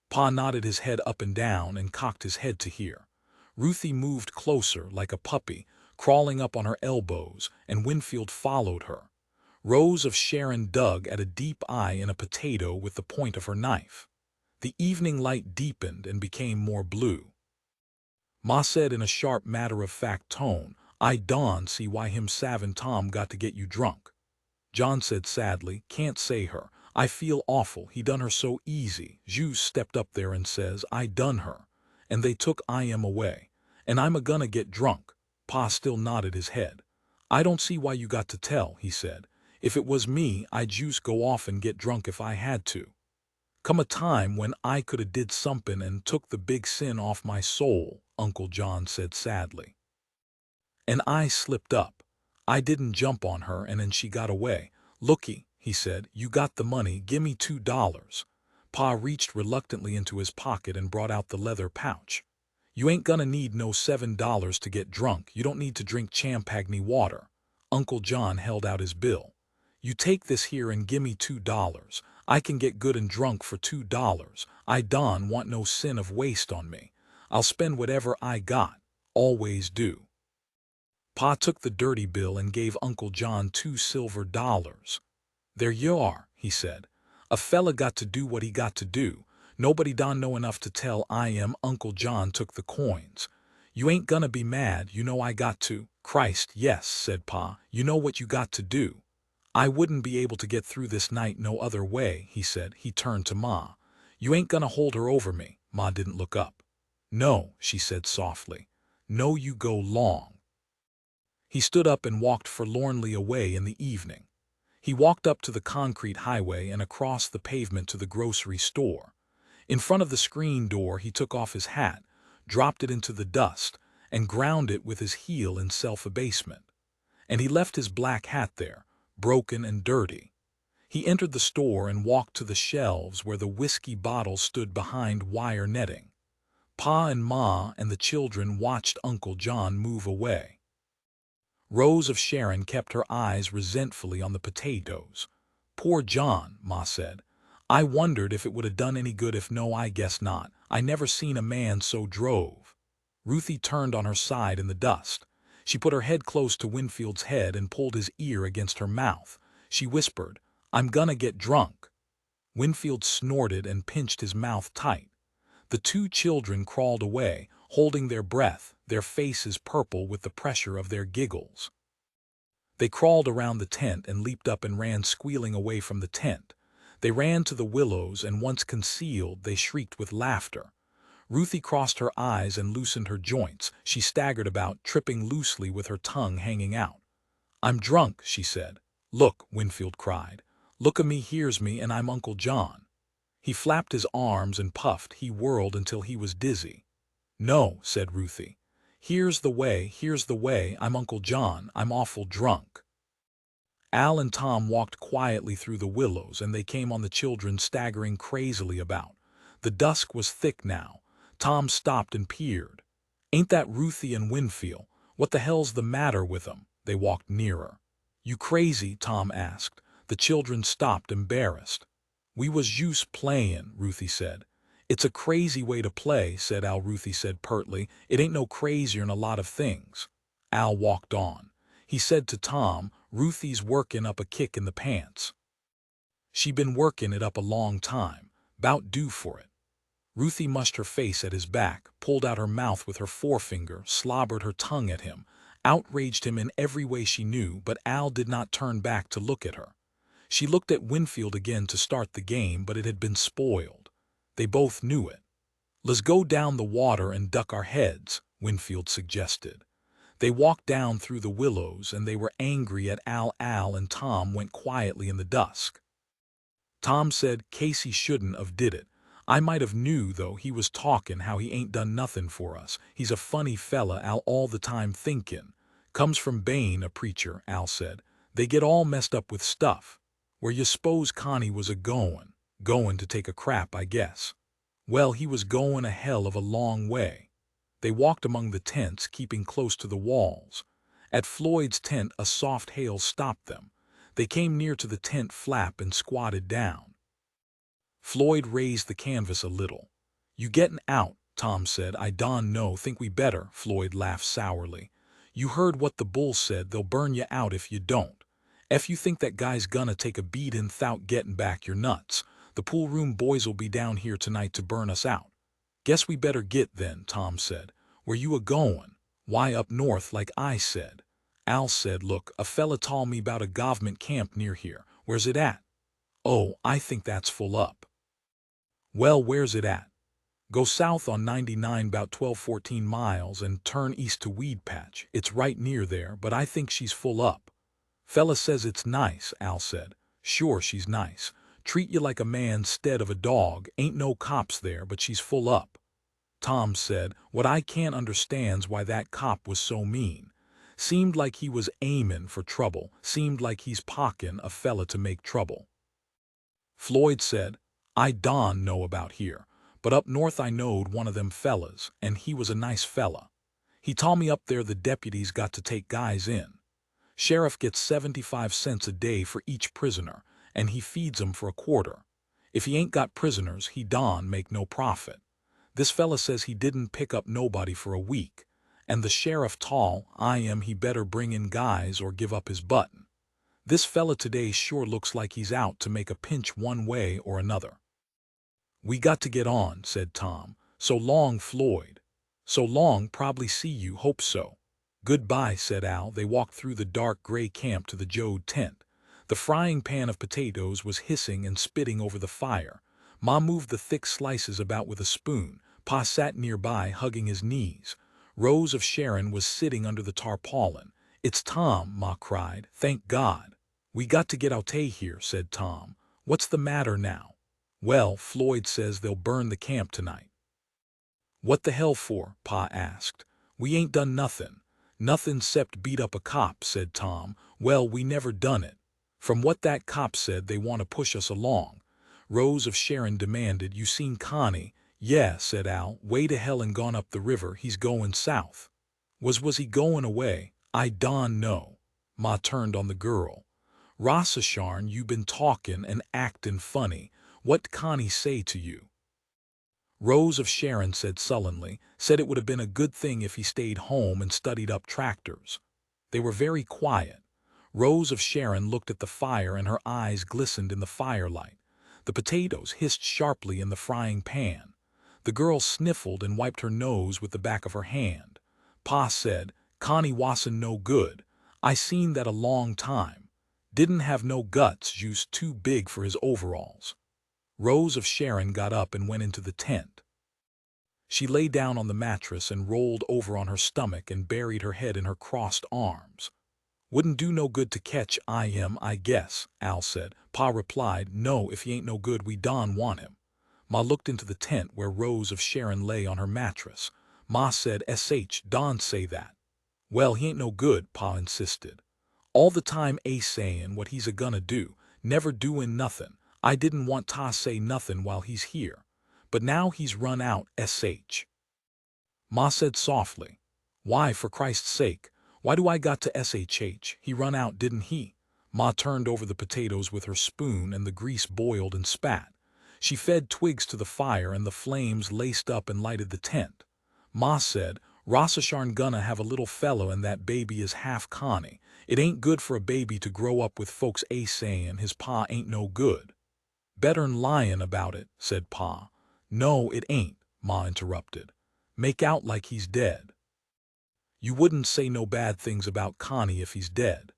A: Pa nodded his head up and down and cocked his head to hear. Ruthie moved closer like a puppy, crawling up on her elbows, and Winfield followed her. Rose of Sharon dug at a deep eye in a potato with the point of her knife. The evening light deepened and became more blue. Ma said in a sharp, matter-of-fact tone, "I don't see why him savin' Tom got to get you drunk." John said sadly, "Can't say her. I feel awful. He done her so easy." Jus stepped up there and says, "I done her. And they took I am away. And I'm a-gonna get drunk." Pa still nodded his head. "I don't see why you got to tell," he said. "If it was me, I'd just go off and get drunk if I had to. Come a time when I coulda did somethin' and took the big sin off my soul," Uncle John said sadly. "And I slipped up. I didn't jump on her and then she got away. Looky," he said, "you got the money, gimme $2. Pa reached reluctantly into his pocket and brought out the leather pouch. "You ain't gonna need no $7 to get drunk. You don't need to drink champagne water." Uncle John held out his bill. "You take this here and gimme $2. I can get good and drunk for $2. I don't want no sin of waste on me. I'll spend whatever I got. Always do." Pa took the dirty bill and gave Uncle John $2 silver. "There you are," he said. "A fella got to do what he got to do. Nobody don't know enough to tell I am." Uncle John took the coins. "You ain't gonna be mad, you know I got to." "Christ, yes," said Pa. "You know what you got to do." "I wouldn't be able to get through this night no other way," he said. He turned to Ma. "You ain't gonna hold her over me." Ma didn't look up. "No," she said softly. "No, you go long." He stood up and walked forlornly away in the evening. He walked up to the concrete highway and across the pavement to the grocery store. In front of the screen door he took off his hat, dropped it into the dust, and ground it with his heel in self-abasement. And he left his black hat there, broken and dirty. He entered the store and walked to the shelves where the whiskey bottles stood behind wire netting. Pa and Ma and the children watched Uncle John move away. Rose of Sharon kept her eyes resentfully on the potatoes. "Poor John," Ma said. "I wondered if it would have done any good if no, I guess not. I never seen a man so drove." Ruthie turned on her side in the dust. She put her head close to Winfield's head and pulled his ear against her mouth. She whispered, "I'm gonna get drunk." Winfield snorted and pinched his mouth tight. The two children crawled away, holding their breath, their faces purple with the pressure of their giggles. They crawled around the tent and leaped up and ran squealing away from the tent. They ran to the willows, and once concealed, they shrieked with laughter. Ruthie crossed her eyes and loosened her joints. She staggered about, tripping loosely with her tongue hanging out. "I'm drunk," she said. "Look," Winfield cried. "Look a me, here's me, and I'm Uncle John." He flapped his arms and puffed. He whirled until he was dizzy. "No," said Ruthie. Here's the way, I'm Uncle John, I'm awful drunk." Al and Tom walked quietly through the willows, and they came on the children staggering crazily about. The dusk was thick now. Tom stopped and peered. "Ain't that Ruthie and Winfield? What the hell's the matter with 'em?" They walked nearer. "You crazy?" Tom asked. The children stopped, embarrassed. "We was just playin'," Ruthie said. "It's a crazy way to play," said Al. Ruthie said pertly. "It ain't no crazier'n a lot of things." Al walked on. He said to Tom, "Ruthie's workin' up a kick in the pants. She been workin' it up a long time, 'bout due for it." Ruthie mushed her face at his back, pulled out her mouth with her forefinger, slobbered her tongue at him. outraged him in every way she knew, but Al did not turn back to look at her. She looked at Winfield again to start the game, but it had been spoiled. They both knew it. "Let's go down the water and duck our heads," Winfield suggested. They walked down through the willows, and they were angry at Al. Al and Tom went quietly in the dusk. Tom said Casey shouldn't have did it. "I might have knew, though. He was talkin' how he ain't done nothing for us. He's a funny fella, Al, all the time thinkin'. Comes from Bain, a preacher," Al said. "They get all messed up with stuff. Where you s'pose Connie was a-goin'? Goin' to take a crap, I guess." "Well, he was goin' a hell of a long way." They walked among the tents, keeping close to the walls. At Floyd's tent a soft hail stopped them. They came near to the tent flap and squatted down. Floyd raised the canvas a little. "You gettin' out?" Tom said. "I don't know. Think we better." Floyd laughed sourly. "You heard what the bull said. They'll burn you out if you don't. If you think that guy's gonna take a beatin' 'thout gettin' back your nuts. The pool room boys'll be down here tonight to burn us out." "Guess we better get then," Tom said. "Where you a-goin'?" "Why, up north, like I said." Al said, "Look, a fella told me about a government camp near here. Where's it at?" "Oh, I think that's full up." "Well, where's it at?" "Go south on 99 about 12-14 miles and turn east to Weed Patch. It's right near there, but I think she's full up." "Fella says it's nice," Al said. "Sure, she's nice. Treat you like a man 'stead of a dog. Ain't no cops there, but she's full up." Tom said, "What I can't understand's why that cop was so mean. Seemed like he was aimin' for trouble. Seemed like he's pockin' a fella to make trouble." Floyd said, "I don't know about here, but up north I knowed one of them fellas, and he was a nice fella. He told me up there the deputies got to take guys in. Sheriff gets 75 cents a day for each prisoner, and he feeds 'em for a quarter. If he ain't got prisoners, he don't make no profit. This fella says he didn't pick up nobody for a week, and the sheriff told him he better bring in guys or give up his button. This fella today sure looks like he's out to make a pinch one way or another." "We got to get on," said Tom. "So long, Floyd." "So long, probably see you, hope so." "Goodbye," said Al. They walked through the dark gray camp to the Jode tent. The frying pan of potatoes was hissing and spitting over the fire. Ma moved the thick slices about with a spoon. Pa sat nearby, hugging his knees. Rose of Sharon was sitting under the tarpaulin. "It's Tom," Ma cried. "Thank God." "We got to get out here," said Tom. "What's the matter now?" "Well, Floyd says they'll burn the camp tonight." "What the hell for?" Pa asked. "We ain't done nothing." "Nothing 'cept beat up a cop," said Tom. "Well, we never done it. From what that cop said, they want to push us along." Rose of Sharon demanded, "You seen Connie?" "Yeah," said Al. "Way to hell and gone up the river. He's going south." Was he going away?" "I don't know." Ma turned on the girl. "Rossasharn, you been talking and acting funny. What Connie say to you?" Rose of Sharon said sullenly, "Said it would have been a good thing if he stayed home and studied up tractors." They were very quiet. Rose of Sharon looked at the fire and her eyes glistened in the firelight. The potatoes hissed sharply in the frying pan. The girl sniffled and wiped her nose with the back of her hand. Pa said, "Connie wasn't no good. I seen that a long time. Didn't have no guts, juice too big for his overalls." Rose of Sharon got up and went into the tent. She lay down on the mattress and rolled over on her stomach and buried her head in her crossed arms. "Wouldn't do no good to catch him, I guess," Al said. Pa replied, "No, if he ain't no good, we don't want him." Ma looked into the tent where Rose of Sharon lay on her mattress. Ma said, "Don't say that." "Well, he ain't no good," Pa insisted. "All the time sayin' what he's a-gonna do, never doin' nothin'. I didn't want ta say nothin' while he's here. But now he's run out, Ma said softly, "Why, for Christ's sake, why do I got to He run out, didn't he?" Ma turned over the potatoes with her spoon and the grease boiled and spat. She fed twigs to the fire and the flames laced up and lighted the tent. Ma said, "Rossasharn gonna have a little fellow and that baby is half Connie. It ain't good for a baby to grow up with folks sayin' his pa ain't no good." "Better'n lyin' about it," said Pa. "No, it ain't," Ma interrupted. "Make out like he's dead." You wouldn't say no bad things about Connie if he's dead.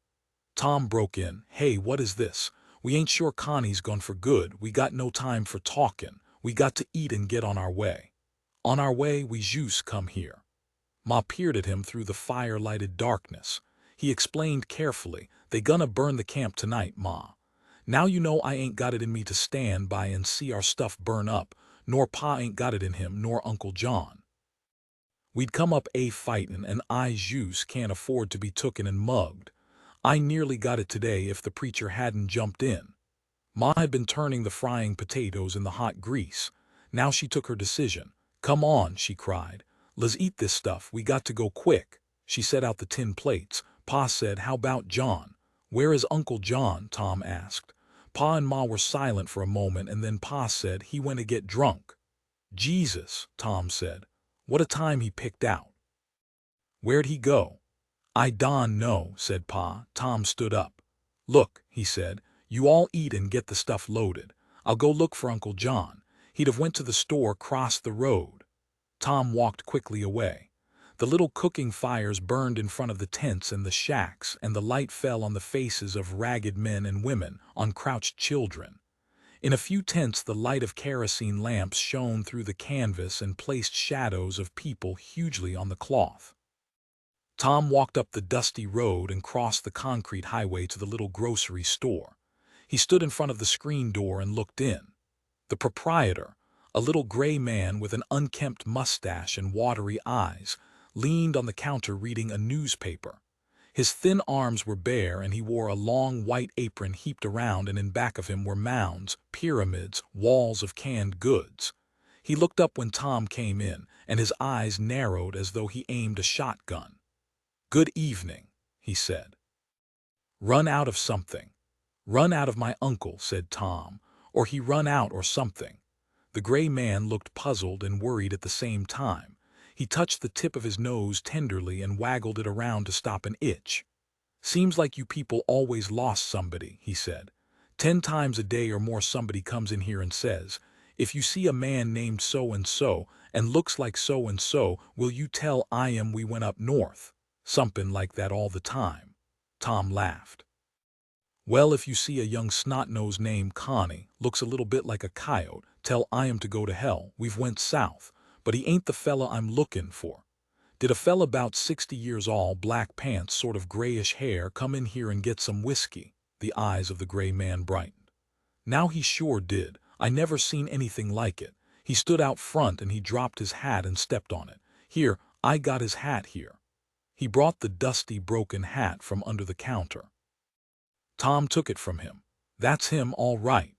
A: Tom broke in. Hey, what is this? We ain't sure Connie's gone for good. We got no time for talking. We got to eat and get on our way. On our way, we jus come here. Ma peered at him through the fire-lighted darkness. He explained carefully, they gonna burn the camp tonight, Ma. Now you know I ain't got it in me to stand by and see our stuff burn up, nor Pa ain't got it in him, nor Uncle John. We'd come up a fightin', and I jus can't afford to be tooken and mugged. I nearly got it today if the preacher hadn't jumped in. Ma had been turning the frying potatoes in the hot grease. Now she took her decision. Come on, she cried. Let's eat this stuff, we got to go quick. She set out the tin plates. Pa said, how about John? Where is Uncle John? Tom asked. Pa and Ma were silent for a moment, and then Pa said he went to get drunk. Jesus, Tom said. What a time he picked out. Where'd he go? I don't know, said Pa. Tom stood up. Look, he said, you all eat and get the stuff loaded. I'll go look for Uncle John. He'd have went to the store across the road. Tom walked quickly away. The little cooking fires burned in front of the tents and the shacks, and the light fell on the faces of ragged men and women, on crouched children. In a few tents the light of kerosene lamps shone through the canvas and placed shadows of people hugely on the cloth. Tom walked up the dusty road and crossed the concrete highway to the little grocery store. He stood in front of the screen door and looked in. The proprietor, a little gray man with an unkempt mustache and watery eyes, leaned on the counter reading a newspaper. His thin arms were bare, and he wore a long white apron heaped around, and in back of him were mounds, pyramids, walls of canned goods. He looked up when Tom came in, and his eyes narrowed as though he aimed a shotgun. Good evening, he said. Run out of something. Run out of my uncle, said Tom, or he run out or something. The gray man looked puzzled and worried at the same time. He touched the tip of his nose tenderly and waggled it around to stop an itch. Seems like you people always lost somebody, he said. 10 times a day or more somebody comes in here and says, if you see a man named so-and-so and looks like so-and-so, will you tell I am we went up north? Something like that all the time. Tom laughed. Well, if you see a young snot-nosed named Connie, looks a little bit like a coyote, tell I am to go to hell, we've went south, but he ain't the fella I'm looking for. Did a fella about 60 years all, black pants, sort of grayish hair, come in here and get some whiskey? The eyes of the gray man brightened. Now he sure did. I never seen anything like it. He stood out front and he dropped his hat and stepped on it. Here, I got his hat here. He brought the dusty, broken hat from under the counter. Tom took it from him. That's him, all right.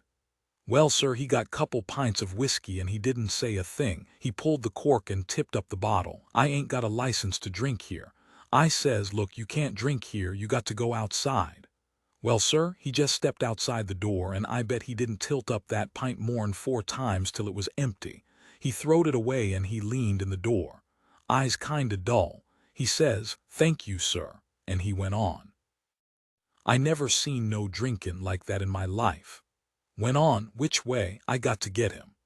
A: Well, sir, he got couple pints of whiskey and he didn't say a thing. He pulled the cork and tipped up the bottle. I ain't got a license to drink here. I says, look, you can't drink here, you got to go outside. Well, sir, he just stepped outside the door, and I bet he didn't tilt up that pint more'n 4 times till it was empty. He throwed it away and he leaned in the door. Eyes kinda dull. He says, thank you, sir, and he went on. I never seen no drinkin' like that in my life. Went on, which way, I got to get him.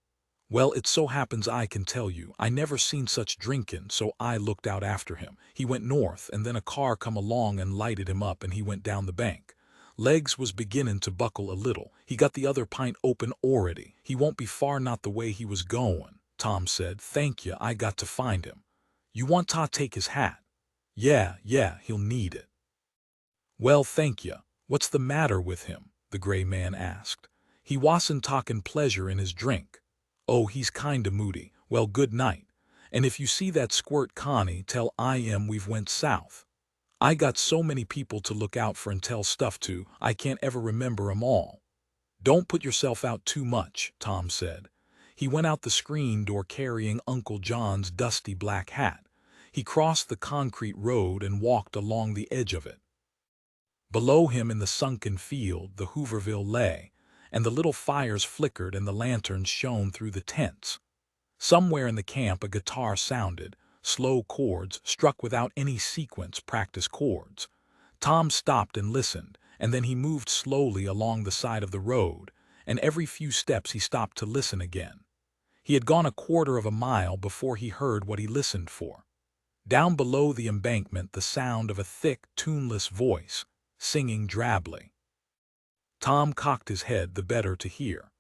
A: Well, it so happens I can tell you, I never seen such drinkin', so I looked out after him. He went north, and then a car come along and lighted him up, and he went down the bank. Legs was beginnin' to buckle a little. He got the other pint open already. He won't be far not the way he was goin'. Tom said, thank you, I got to find him. You want to take his hat? Yeah, he'll need it. Well, thank you. What's the matter with him? The gray man asked. He wasn't talkin' pleasure in his drink. Oh, he's kinda moody. Well, good night. And if you see that squirt Connie, tell I am we've went south. I got so many people to look out for and tell stuff to, I can't ever remember 'em all. Don't put yourself out too much, Tom said. He went out the screen door carrying Uncle John's dusty black hat. He crossed the concrete road and walked along the edge of it. Below him in the sunken field, the Hooverville lay, and the little fires flickered and the lanterns shone through the tents. Somewhere in the camp a guitar sounded, slow chords struck without any sequence, practice chords. Tom stopped and listened, and then he moved slowly along the side of the road, and every few steps he stopped to listen again. He had gone 1/4 of a mile before he heard what he listened for. Down below the embankment, the sound of a thick, tuneless voice, singing drably. Tom cocked his head the better to hear,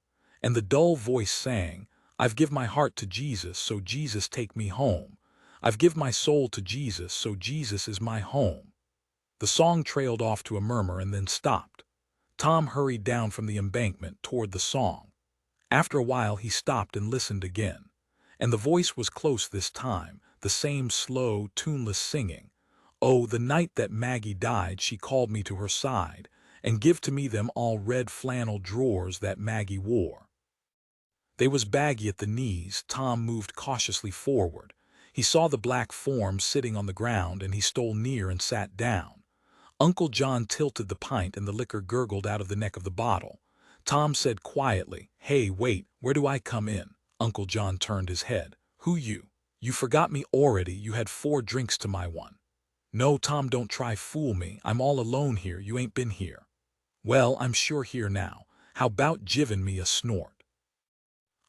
A: and the dull voice sang, "I've give my heart to Jesus, so Jesus take me home. I've give my soul to Jesus, so Jesus is my home." The song trailed off to a murmur and then stopped. Tom hurried down from the embankment toward the song. After a while he stopped and listened again, and the voice was close this time, the same slow, tuneless singing. "Oh, the night that Maggie died, she called me to her side, and give to me them all red flannel drawers that Maggie wore." They was baggy at the knees. Tom moved cautiously forward. He saw the black form sitting on the ground, and he stole near and sat down. Uncle John tilted the pint, and the liquor gurgled out of the neck of the bottle. Tom said quietly, "Hey, wait, where do I come in?" Uncle John turned his head. "Who you? You forgot me already. You had 4 drinks to my 1. "No, Tom, don't try fool me. I'm all alone here. You ain't been here." "Well, I'm sure here now. How 'bout givin' me a snort?"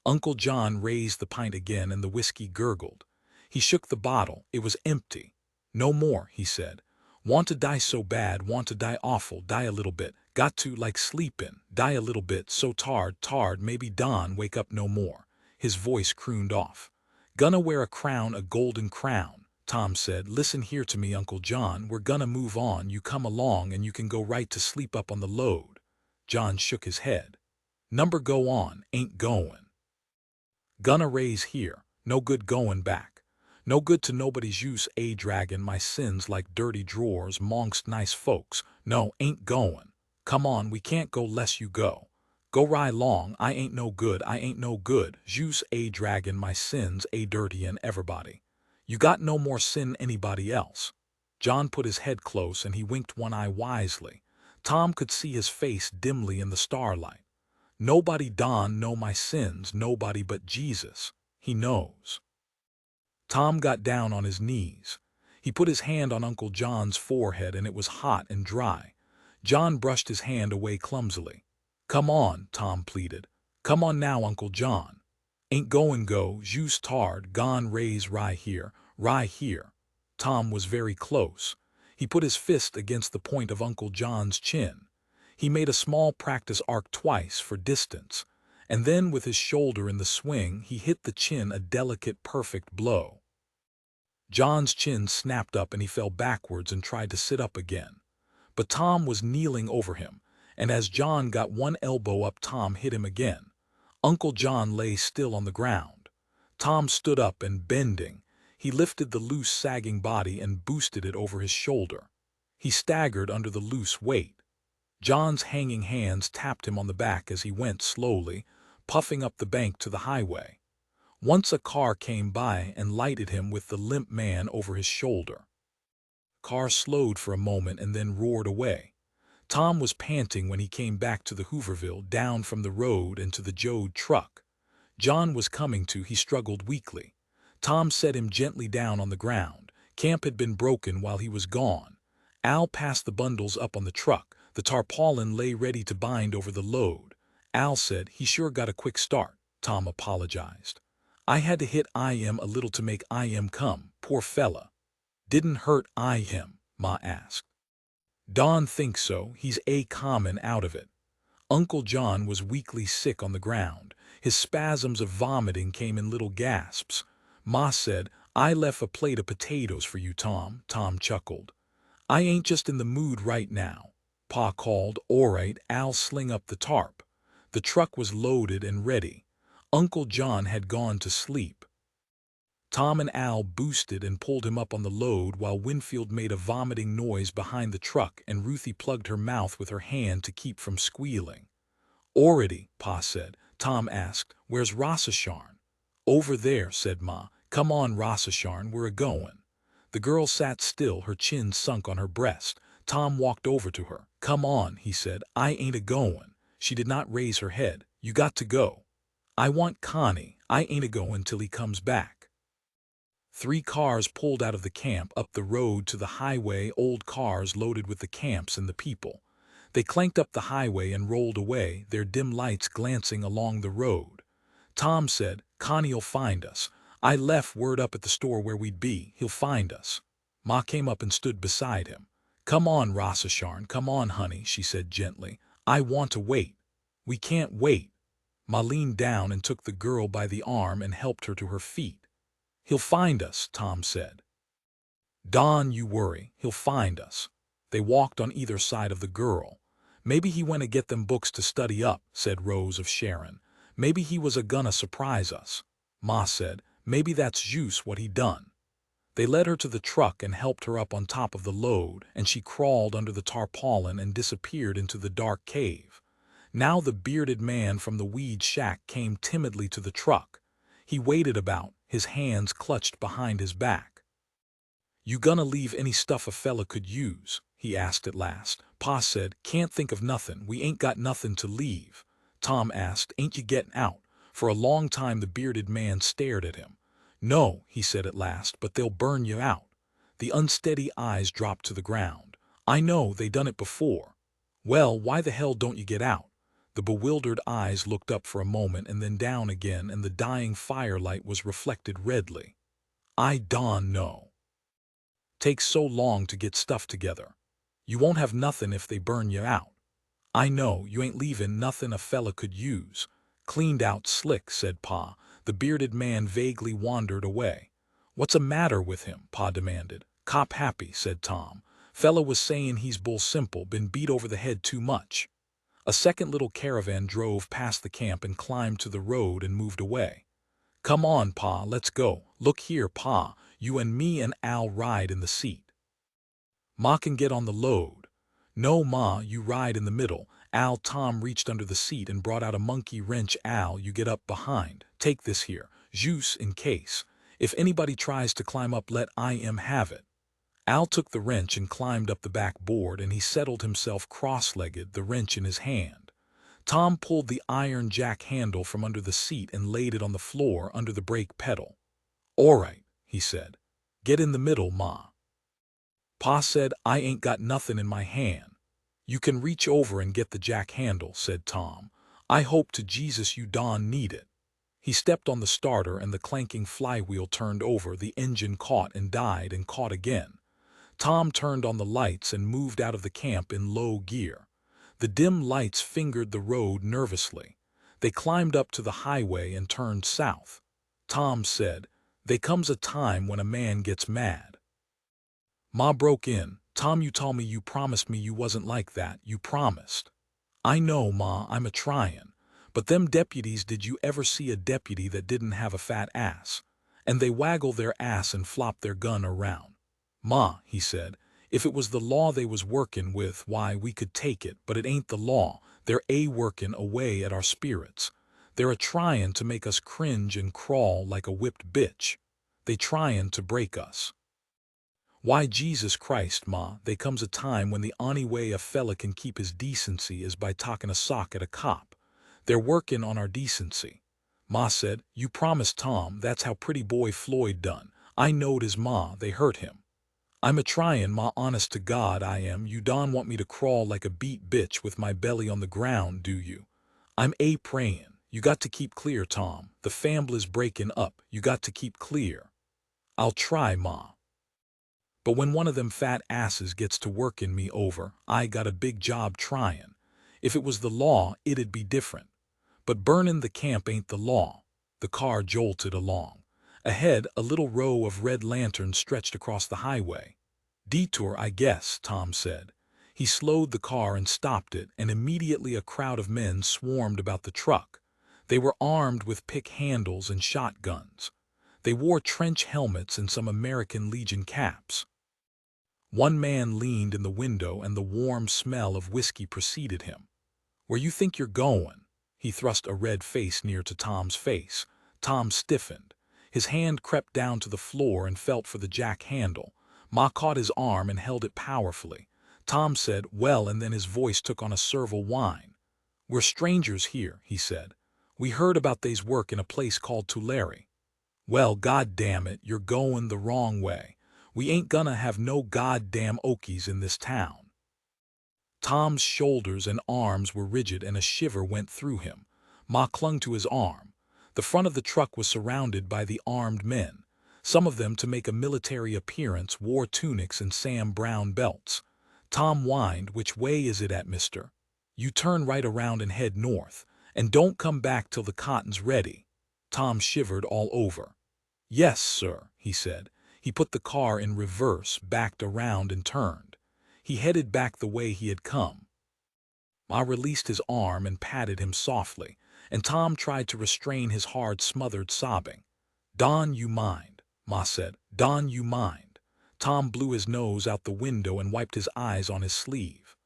A: Uncle John raised the pint again, and the whiskey gurgled. He shook the bottle. It was empty. "No more," he said. "Want to die so bad, want to die awful, die a little bit. Got to, like sleepin', die a little bit, so tired, maybe dawn, wake up no more." His voice crooned off. "Gonna wear a crown, a golden crown." Tom said, "Listen here to me, Uncle John. We're gonna move on. You come along, and you can go right to sleep up on the load." John shook his head. "Number go on, ain't goin'. Gonna raise here. No good goin' back. No good to nobody's use, draggin' my sins like dirty drawers mongst nice folks. No, ain't goin'. Come on, we can't go less you go. Go right long, I ain't no good, juice draggin' my sins, dirtyin' everybody. You got no more sin anybody else." John put his head close, and he winked one eye wisely. Tom could see his face dimly in the starlight. "Nobody don know my sins, nobody but Jesus. He knows." Tom got down on his knees. He put his hand on Uncle John's forehead, and it was hot and dry. John brushed his hand away clumsily. "Come on," Tom pleaded. "Come on now, Uncle John. Ain't goin' go, juice tard, gone raise right here, right here." Tom was very close. He put his fist against the point of Uncle John's chin. He made a small practice arc twice for distance, and then with his shoulder in the swing he hit the chin a delicate, perfect blow. John's chin snapped up, and he fell backwards and tried to sit up again. But Tom was kneeling over him, and as John got one elbow up, Tom hit him again. Uncle John lay still on the ground. Tom stood up, and bending, he lifted the loose, sagging body and boosted it over his shoulder. He staggered under the loose weight. John's hanging hands tapped him on the back as he went slowly, puffing up the bank to the highway. Once a car came by and lighted him with the limp man over his shoulder. Car slowed for a moment and then roared away. Tom was panting when he came back to the Hooverville, down from the road and to the Jode truck. John was coming to. He struggled weakly. Tom set him gently down on the ground. Camp had been broken while he was gone. Al passed the bundles up on the truck. The tarpaulin lay ready to bind over the load. Al said, "He sure got a quick start." Tom apologized. "I had to hit him a little to make him come, poor fella." "Didn't hurt him?" Ma asked. "Don thinks so. He's common out of it." Uncle John was weakly sick on the ground. His spasms of vomiting came in little gasps. Ma said, "I left a plate of potatoes for you, Tom." Tom chuckled. "I ain't just in the mood right now." Pa called, "All right, Al, sling up the tarp." The truck was loaded and ready. Uncle John had gone to sleep. Tom and Al boosted and pulled him up on the load while Winfield made a vomiting noise behind the truck, and Ruthie plugged her mouth with her hand to keep from squealing. "Already," Pa said. Tom asked, "Where's Rossasharn?" "Over there," said Ma. "Come on, Rossasharn, we're a-goin'." The girl sat still, her chin sunk on her breast. Tom walked over to her. "Come on," he said. "I ain't a-goin'." She did not raise her head. "You got to go." "I want Connie. I ain't a-goin' till he comes back." 3 cars pulled out of the camp up the road to the highway, old cars loaded with the camps and the people. They clanked up the highway and rolled away, their dim lights glancing along the road. Tom said, "Connie'll find us. I left word up at the store where we'd be. He'll find us. Ma came up and stood beside him. Come on, Rossasharn, come on, honey, she said gently. I want to wait. We can't wait. Ma leaned down and took the girl by the arm and helped her to her feet. He'll find us, Tom said. Don, you worry, he'll find us. They walked on either side of the girl. Maybe he went to get them books to study up, said Rose of Sharon. Maybe he was gonna surprise us. Ma said, maybe that's just what he done. They led her to the truck and helped her up on top of the load, and she crawled under the tarpaulin and disappeared into the dark cave. Now the bearded man from the weed shack came timidly to the truck. He waited about, his hands clutched behind his back. You gonna leave any stuff a fella could use? He asked at last. Pa said, can't think of nothing, we ain't got nothing to leave. Tom asked, ain't you getting out? For a long time the bearded man stared at him. No, he said at last, but they'll burn you out. The unsteady eyes dropped to the ground. I know, they done it before. Well, why the hell don't you get out? The bewildered eyes looked up for a moment and then down again, and the dying firelight was reflected redly. I don't know. Takes so long to get stuff together. You won't have nothing if they burn you out. I know, you ain't leaving nothing a fella could use. Cleaned out slick, said Pa. The bearded man vaguely wandered away. What's a matter with him? Pa demanded. Cop happy, said Tom. Fella was saying he's bull simple, been beat over the head too much. A second little caravan drove past the camp and climbed to the road and moved away. Come on, Pa, let's go. Look here, Pa, you and me and Al ride in the seat. Ma can get on the load. No, Ma, you ride in the middle. Al. Tom reached under the seat and brought out a monkey wrench. Al, you get up behind. Take this here, juice in case. If anybody tries to climb up, let him have it. Al took the wrench and climbed up the back board, and he settled himself cross-legged, the wrench in his hand. Tom pulled the iron jack handle from under the seat and laid it on the floor under the brake pedal. All right, he said. Get in the middle, Ma. Pa said, I ain't got nothing in my hand. You can reach over and get the jack handle, said Tom. I hope to Jesus you don't need it. He stepped on the starter and the clanking flywheel turned over, the engine caught and died and caught again. Tom turned on the lights and moved out of the camp in low gear. The dim lights fingered the road nervously. They climbed up to the highway and turned south. Tom said, There comes a time when a man gets mad. Ma broke in. Tom, you told me you promised me you wasn't like that, you promised. I know, Ma, I'm a-tryin'. But them deputies, did you ever see a deputy that didn't have a fat ass? And they waggle their ass and flop their gun around. Ma, he said, if it was the law they was workin' with, why, we could take it, but it ain't the law. They're workin' away at our spirits. They're a-tryin' to make us cringe and crawl like a whipped bitch. They tryin' to break us. Why, Jesus Christ, Ma, there comes a time when the only way a fella can keep his decency is by talking a sock at a cop. They're working on our decency. Ma said, you promised Tom, that's how pretty boy Floyd done. I knowed his ma, they hurt him. I'm a-tryin', Ma, honest to God I am. You don't want me to crawl like a beat bitch with my belly on the ground, do you? I'm a-prayin'. You got to keep clear, Tom. The fambly's breaking up. You got to keep clear. I'll try, Ma. But when one of them fat asses gets to workin' me over, I got a big job tryin'. If it was the law, it'd be different. But burnin' the camp ain't the law. The car jolted along. Ahead, a little row of red lanterns stretched across the highway. Detour, I guess, Tom said. He slowed the car and stopped it, and immediately a crowd of men swarmed about the truck. They were armed with pick handles and shotguns. They wore trench helmets and some American Legion caps. One man leaned in the window and the warm smell of whiskey preceded him. Where you think you're going? He thrust a red face near to Tom's face. Tom stiffened. His hand crept down to the floor and felt for the jack handle. Ma caught his arm and held it powerfully. Tom said, well, and then his voice took on a servile whine. We're strangers here, he said. We heard about they's work in a place called Tulare. Well, goddamn it, you're going the wrong way. We ain't gonna have no goddamn Okies in this town. Tom's shoulders and arms were rigid and a shiver went through him. Ma clung to his arm. The front of the truck was surrounded by the armed men. Some of them, to make a military appearance, wore tunics and Sam Brown belts. Tom whined, "Which way is it at, mister? You turn right around and head north, and don't come back till the cotton's ready." Tom shivered all over. "Yes, sir," he said. He put the car in reverse, backed around and turned. He headed back the way he had come. Ma released his arm and patted him softly, and Tom tried to restrain his hard, smothered sobbing. "Don, you mind," Ma said. "Don, you mind." Tom blew his nose out the window and wiped his eyes on his sleeve.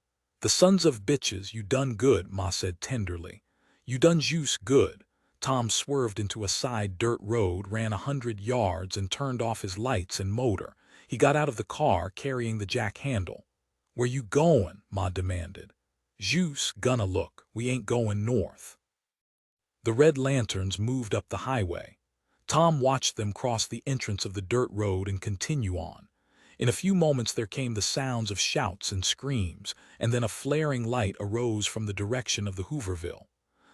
A: "The sons of bitches, you done good," Ma said tenderly. "You done juice good." Tom swerved into a side dirt road, ran 100 yards, and turned off his lights and motor. He got out of the car, carrying the jack handle. "Where you goin'?" Ma demanded. "Juice, gonna look. We ain't going north." The red lanterns moved up the highway. Tom watched them cross the entrance of the dirt road and continue on. In a few moments there came the sounds of shouts and screams, and then a flaring light arose from the direction of the Hooverville.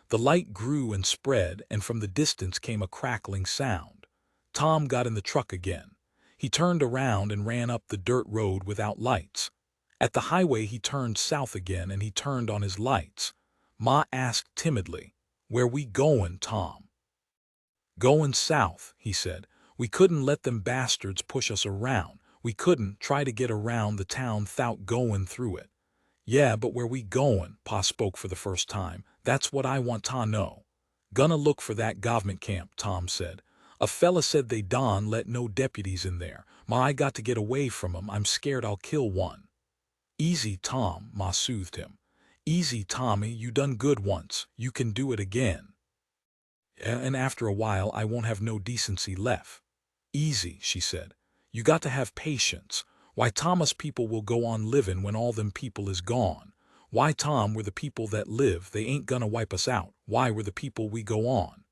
A: The light grew and spread, and from the distance came a crackling sound. Tom got in the truck again. He turned around and ran up the dirt road without lights. At the highway he turned south again, and he turned on his lights. Ma asked timidly, "Where we goin', Tom?" "Goin' south," he said. "We couldn't let them bastards push us around. We couldn't try to get around the town 'thout goin' through it." "Yeah, but where we goin'?" Pa spoke for the first time. "That's what I want to know." "Gonna look for that government camp," Tom said. "A fella said they don let no deputies in there. Ma, I got to get away from 'em. I'm scared I'll kill one." "Easy, Tom," Ma soothed him. "Easy, Tommy, you done good once. You can do it again. And after a while I won't have no decency left." "Easy," she said. "You got to have patience. Why, Thomas, people will go on livin' when all them people is gone. Why, Tom, we're the people that live. They ain't gonna wipe us out. Why, we're the people we go on.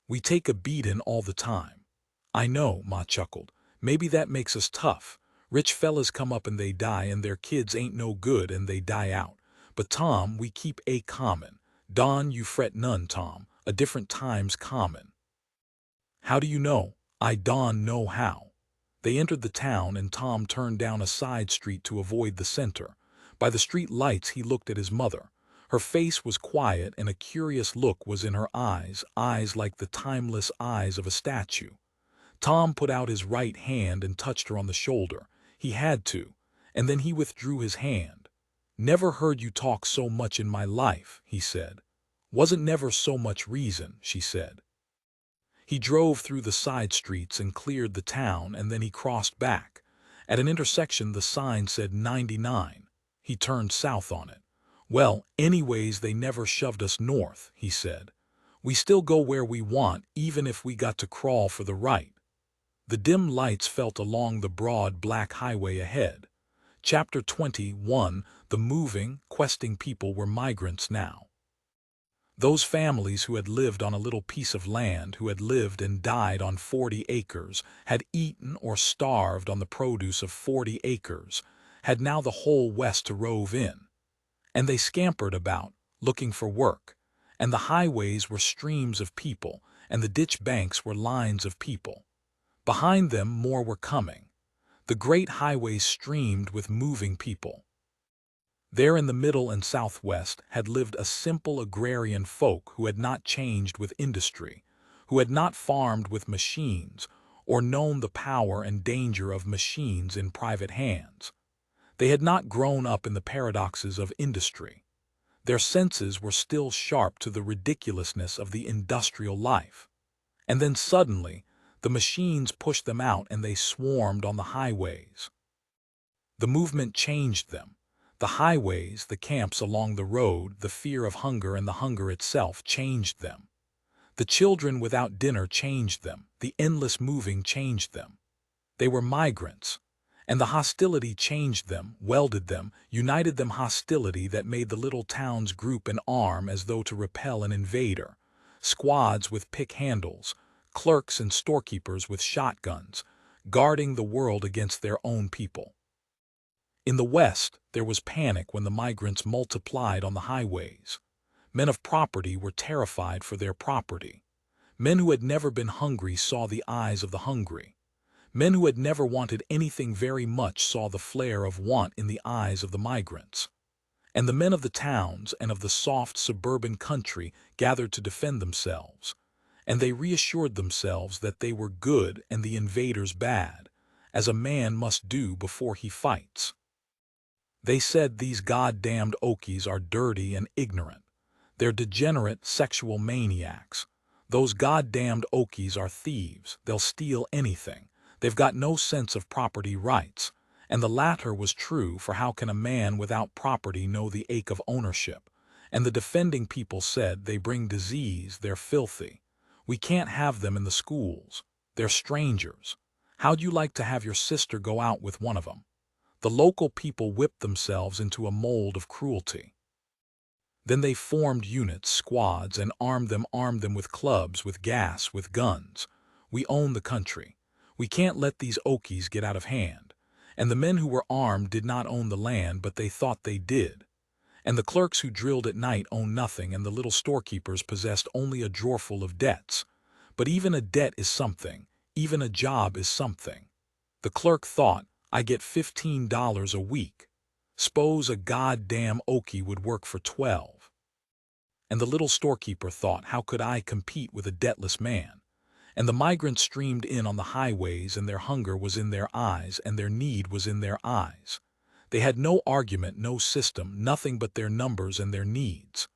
A: We take a beatin' all the time." "I know," Ma chuckled. "Maybe that makes us tough. Rich fellas come up and they die, and their kids ain't no good and they die out. But Tom, we keep a common. Don, you fret none, Tom. A different time's common." "How do you know?" "I don know how." They entered the town, and Tom turned down a side street to avoid the center. By the street lights he looked at his mother. Her face was quiet, and a curious look was in her eyes, eyes like the timeless eyes of a statue. Tom put out his right hand and touched her on the shoulder. He had to, and then he withdrew his hand. "Never heard you talk so much in my life," he said. "Wasn't never so much reason," she said. He drove through the side streets and cleared the town, and then he crossed back. At an intersection the sign said 99. He turned south on it. "Well, anyways, they never shoved us north," he said. "We still go where we want, even if we got to crawl for the right." The dim lights felt along the broad black highway ahead. Chapter 21. The moving, questing people were migrants now. Those families who had lived on a little piece of land, who had lived and died on 40 acres, had eaten or starved on the produce of 40 acres, had now the whole West to rove in. And they scampered about, looking for work, and the highways were streams of people, and the ditch banks were lines of people. Behind them more were coming. The great highways streamed with moving people. There in the middle and southwest had lived a simple agrarian folk who had not changed with industry, who had not farmed with machines, or known the power and danger of machines in private hands. They had not grown up in the paradoxes of industry. Their senses were still sharp to the ridiculousness of the industrial life. And then suddenly, the machines pushed them out and they swarmed on the highways. The movement changed them. The highways, the camps along the road, the fear of hunger and the hunger itself changed them. The children without dinner changed them. The endless moving changed them. They were migrants. And the hostility changed them, welded them, united them, hostility that made the little towns group and arm as though to repel an invader. Squads with pick handles, clerks and storekeepers with shotguns, guarding the world against their own people. In the West, there was panic when the migrants multiplied on the highways. Men of property were terrified for their property. Men who had never been hungry saw the eyes of the hungry. Men who had never wanted anything very much saw the flare of want in the eyes of the migrants. And the men of the towns and of the soft suburban country gathered to defend themselves, and they reassured themselves that they were good and the invaders bad, as a man must do before he fights. They said these goddamned Okies are dirty and ignorant. They're degenerate sexual maniacs. Those goddamned Okies are thieves. They'll steal anything. They've got no sense of property rights. And the latter was true, for how can a man without property know the ache of ownership? And the defending people said they bring disease, they're filthy. We can't have them in the schools. They're strangers. How'd you like to have your sister go out with one of them? The local people whipped themselves into a mold of cruelty. Then they formed units, squads, and armed them with clubs, with gas, with guns. We own the country. We can't let these Okies get out of hand. And the men who were armed did not own the land, but they thought they did. And the clerks who drilled at night owned nothing, and the little storekeepers possessed only a drawerful of debts. But even a debt is something. Even a job is something. The clerk thought, I get $15 a week. S'pose a goddamn Okie would work for 12. And the little storekeeper thought, how could I compete with a debtless man? And the migrants streamed in on the highways, and their hunger was in their eyes, and their need was in their eyes. They had no argument, no system, nothing but their numbers and their needs.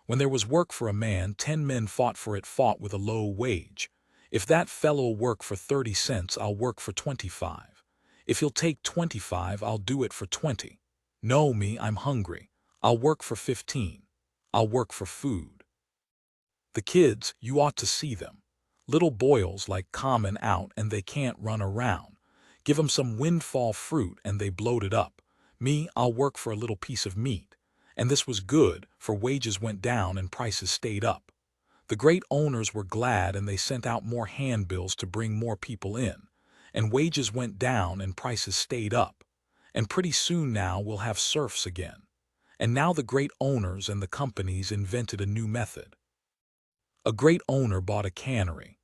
A: When there was work for a man, 10 men fought for it, fought with a low wage. If that fellow'll work for 30 cents, I'll work for 25. If he'll take 25, I'll do it for 20. No, me, I'm hungry. I'll work for 15. I'll work for food. The kids, you ought to see them. Little boils like common out, and they can't run around. Give 'em some windfall fruit and they bloat it up. Me, I'll work for a little piece of meat. And this was good, for wages went down and prices stayed up. The great owners were glad, and they sent out more handbills to bring more people in. And wages went down and prices stayed up. And pretty soon now we'll have serfs again. And now the great owners and the companies invented a new method. A great owner bought a cannery.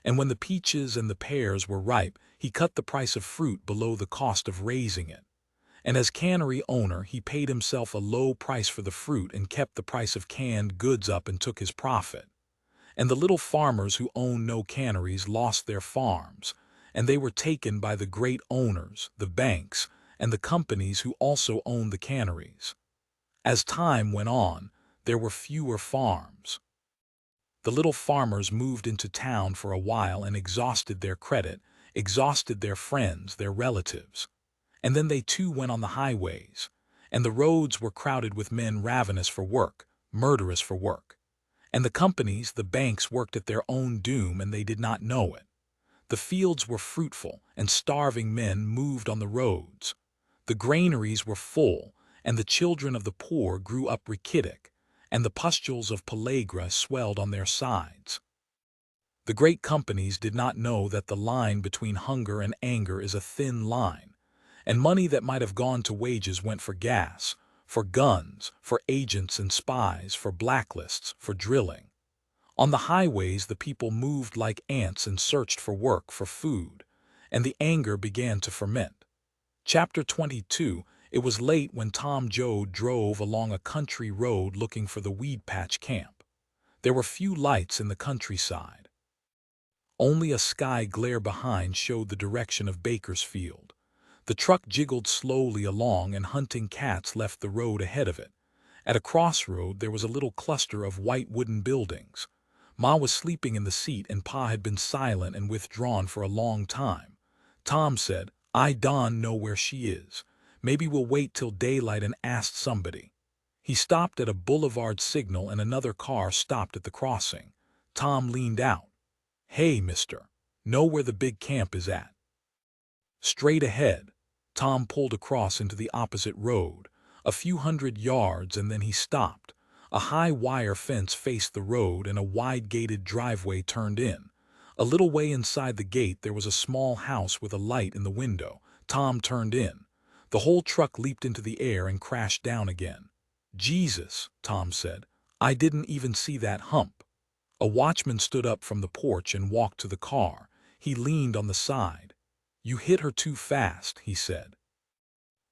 A: And when the peaches and the pears were ripe, he cut the price of fruit below the cost of raising it. And as cannery owner, he paid himself a low price for the fruit and kept the price of canned goods up and took his profit. And the little farmers who owned no canneries lost their farms, and they were taken by the great owners, the banks, and the companies who also owned the canneries. As time went on, there were fewer farms. The little farmers moved into town for a while and exhausted their credit, exhausted their friends, their relatives. And then they too went on the highways, and the roads were crowded with men ravenous for work, murderous for work. And the companies, the banks, worked at their own doom, and they did not know it. The fields were fruitful, and starving men moved on the roads. The granaries were full, and the children of the poor grew up rachitic, and the pustules of pellagra swelled on their sides. The great companies did not know that the line between hunger and anger is a thin line, and money that might have gone to wages went for gas, for guns, for agents and spies, for blacklists, for drilling. On the highways the people moved like ants and searched for work, for food, and the anger began to ferment. Chapter 22. It was late when Tom Joad drove along a country road looking for the weed patch camp. There were few lights in the countryside. Only a sky glare behind showed the direction of Bakersfield. The truck jiggled slowly along, and hunting cats left the road ahead of it. At a crossroad there was a little cluster of white wooden buildings. Ma was sleeping in the seat, and Pa had been silent and withdrawn for a long time. Tom said, I don't know where she is. Maybe we'll wait till daylight and ask somebody. He stopped at a boulevard signal, and another car stopped at the crossing. Tom leaned out. Hey, mister, know where the big camp is at? Straight ahead. Tom pulled across into the opposite road, a few hundred yards, and then he stopped. A high wire fence faced the road, and a wide-gated driveway turned in. A little way inside the gate there was a small house with a light in the window. Tom turned in. The whole truck leaped into the air and crashed down again. Jesus, Tom said, I didn't even see that hump. A watchman stood up from the porch and walked to the car. He leaned on the side. "You hit her too fast," he said.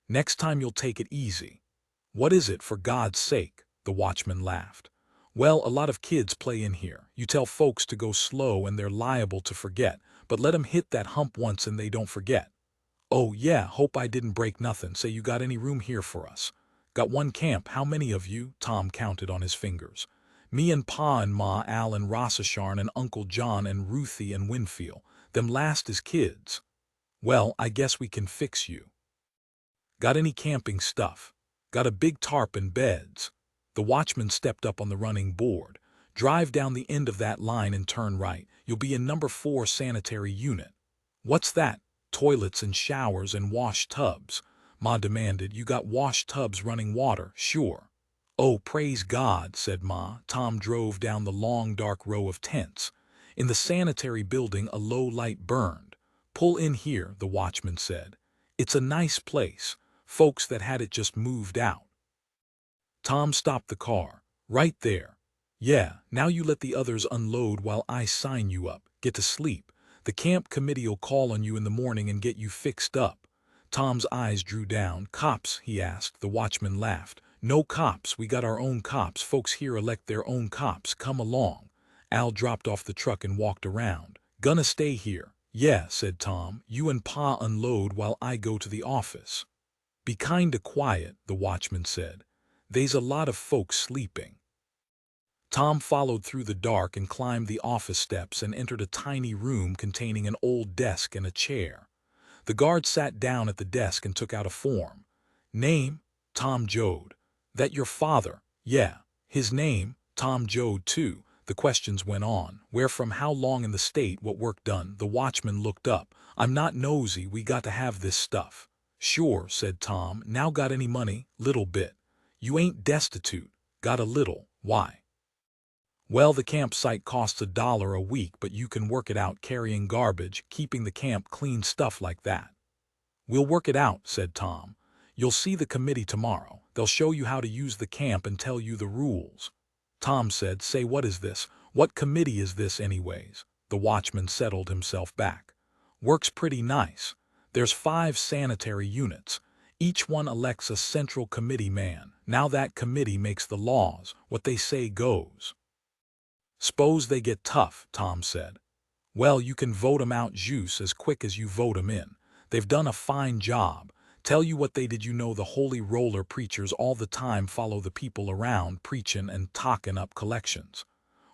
A: "Next time you'll take it easy." "What is it, for God's sake?" The watchman laughed. "Well, a lot of kids play in here. You tell folks to go slow and they're liable to forget, but let 'em hit that hump once and they don't forget. Oh yeah, hope I didn't break nothing. Say, you got any room here for us?" "Got one camp. How many of you?" Tom counted on his fingers. "Me and Pa and Ma, Al and Rossasharn and Uncle John and Ruthie and Winfield. Them last is kids." "Well, I guess we can fix you." "Got any camping stuff?" "Got a big tarp and beds." The watchman stepped up on the running board. "Drive down the end of that line and turn right. You'll be in number 4 sanitary unit." "What's that?" "Toilets and showers and wash tubs." Ma demanded. "You got wash tubs running water?" "Sure." "Oh, praise God," said Ma. Tom drove down the long dark row of tents. In the sanitary building a low light burned. "Pull in here," the watchman said. "It's a nice place. Folks that had it just moved out." Tom stopped the car. "Right there." "Yeah, now you let the others unload while I sign you up. Get to sleep. The camp committee'll call on you in the morning and get you fixed up." Tom's eyes drew down. "Cops?" he asked. The watchman laughed. "No cops. We got our own cops. Folks here elect their own cops. Come along." Al dropped off the truck and walked around. "Gonna stay here?" "Yeah," said Tom. "You and Pa unload while I go to the office." "Be kinda quiet," the watchman said. "They's a lot of folks sleeping." Tom followed through the dark and climbed the office steps and entered a tiny room containing an old desk and a chair. The guard sat down at the desk and took out a form. "Name?" "Tom Joad." "That your father?" "Yeah." "His name?" "Tom Joad too." The questions went on. "Where from? How long in the state? What work done?" The watchman looked up. "I'm not nosy. We got to have this stuff." "Sure," said Tom. "Now got any money?" "Little bit." "You ain't destitute?" "Got a little." "Why?" "Well, the campsite costs $1 a week, but you can work it out carrying garbage, keeping the camp clean, stuff like that." "We'll work it out," said Tom. "You'll see the committee tomorrow. They'll show you how to use the camp and tell you the rules." Tom said, "Say, what is this? What committee is this anyways?" The watchman settled himself back. "Works pretty nice. There's 5 sanitary units. Each one elects a central committee man. Now that committee makes the laws. What they say goes." "S'pose they get tough," Tom said. "Well, you can vote 'em out juice as quick as you vote 'em in. They've done a fine job. Tell you what they did. You know the holy roller preachers all the time follow the people around preachin' and talkin' up collections.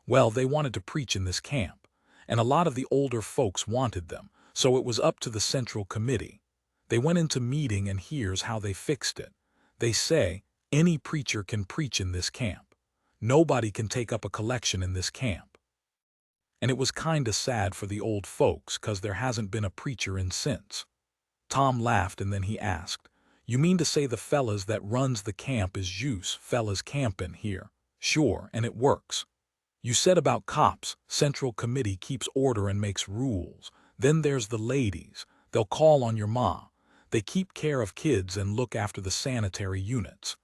A: Well, they wanted to preach in this camp, and a lot of the older folks wanted them, so it was up to the central committee. They went into meeting and here's how they fixed it. They say, any preacher can preach in this camp. Nobody can take up a collection in this camp. And it was kinda sad for the old folks, 'cause there hasn't been a preacher in since." Tom laughed and then he asked, "You mean to say the fellas that runs the camp is juice fellas campin' here?" "Sure, and it works." "You said about cops. Central committee keeps order and makes rules. Then there's the ladies. They'll call on your ma. They keep care of kids and look after the sanitary units.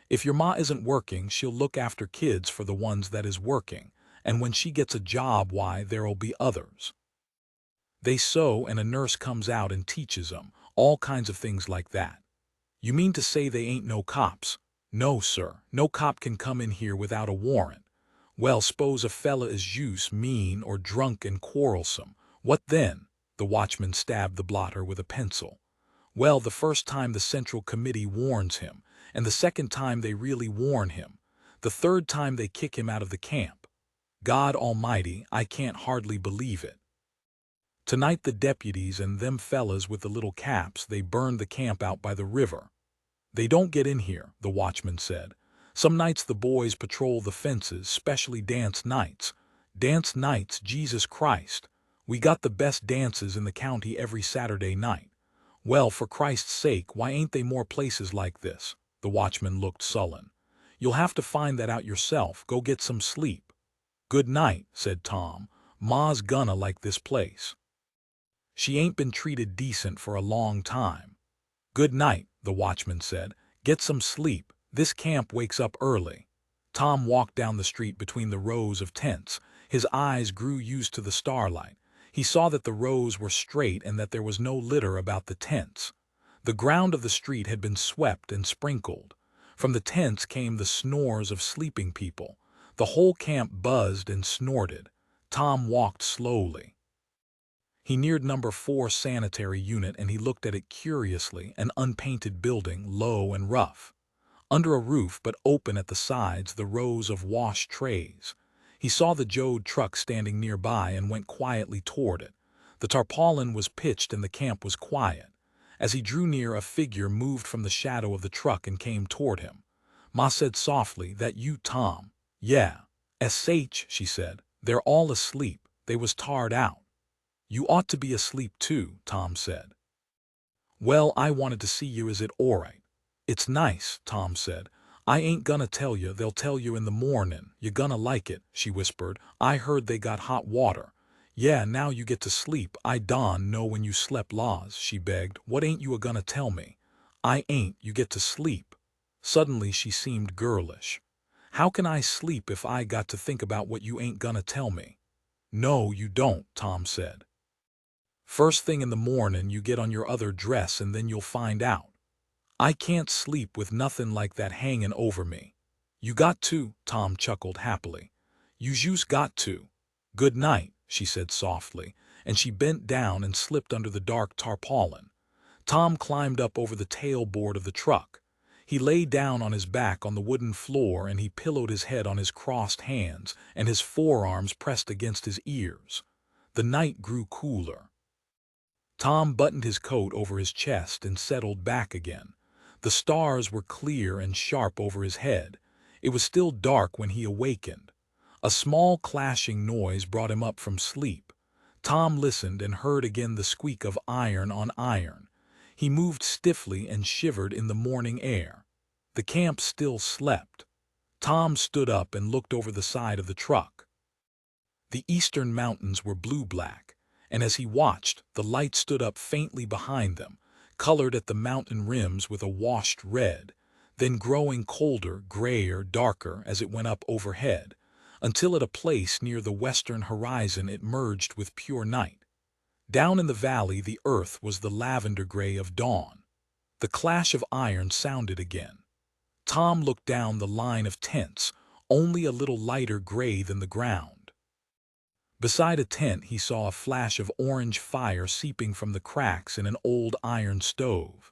A: If your ma isn't working, she'll look after kids for the ones that is working, and when she gets a job, why, there'll be others. They sew and a nurse comes out and teaches 'em, all kinds of things like that." "You mean to say they ain't no cops?" "No, sir. No cop can come in here without a warrant." "Well, s'pose a fella is juice mean or drunk and quarrelsome. What then?" The watchman stabbed the blotter with a pencil. "Well, the first time the central committee warns him, and the second time they really warn him. The third time they kick him out of the camp. God Almighty, I can't hardly believe it. Tonight the deputies and them fellas with the little caps, they burned the camp out by the river. They don't get in here," the watchman said. "Some nights the boys patrol the fences, specially dance nights." "Dance nights, Jesus Christ. We got the best dances in the county every Saturday night." "Well, for Christ's sake, why ain't they more places like this?" The watchman looked sullen. "You'll have to find that out yourself. Go get some sleep." "Good night," said Tom. "Ma's gonna like this place. She ain't been treated decent for a long time." "Good night," the watchman said. "Get some sleep. This camp wakes up early." Tom walked down the street between the rows of tents. His eyes grew used to the starlight. He saw that the rows were straight and that there was no litter about the tents. The ground of the street had been swept and sprinkled. From the tents came the snores of sleeping people. The whole camp buzzed and snorted. Tom walked slowly. He neared number 4 sanitary unit and he looked at it curiously, an unpainted building, low and rough. Under a roof but open at the sides, the rows of wash trays. He saw the Jode truck standing nearby and went quietly toward it. The tarpaulin was pitched and the camp was quiet. As he drew near, a figure moved from the shadow of the truck and came toward him. Ma said softly, "That you, Tom?" "Yeah." "S.H.," she said. "They're all asleep. They was tired out." "You ought to be asleep too," Tom said. "Well, I wanted to see you. Is it all right?" "It's nice," Tom said. "I ain't gonna tell you. They'll tell you in the mornin'. You gonna like it," she whispered. "I heard they got hot water." "Yeah, now you get to sleep. I don't know when you slept laws," she begged. "What ain't you a-gonna tell me?" "I ain't. You get to sleep." Suddenly she seemed girlish. "How can I sleep if I got to think about what you ain't gonna tell me?" "No, you don't," Tom said. "First thing in the mornin' you get on your other dress and then you'll find out." "I can't sleep with nothing like that hanging over me." "You got to," Tom chuckled happily. "You just got to." "Good night," she said softly, and she bent down and slipped under the dark tarpaulin. Tom climbed up over the tailboard of the truck. He lay down on his back on the wooden floor and he pillowed his head on his crossed hands and his forearms pressed against his ears. The night grew cooler. Tom buttoned his coat over his chest and settled back again. The stars were clear and sharp over his head. It was still dark when he awakened. A small clashing noise brought him up from sleep. Tom listened and heard again the squeak of iron on iron. He moved stiffly and shivered in the morning air. The camp still slept. Tom stood up and looked over the side of the truck. The eastern mountains were blue-black, and as he watched, the light stood up faintly behind them, colored at the mountain rims with a washed red, then growing colder, grayer, darker as it went up overhead, until at a place near the western horizon it merged with pure night. Down in the valley the earth was the lavender gray of dawn. The clash of iron sounded again. Tom looked down the line of tents, only a little lighter gray than the ground. Beside a tent he saw a flash of orange fire seeping from the cracks in an old iron stove.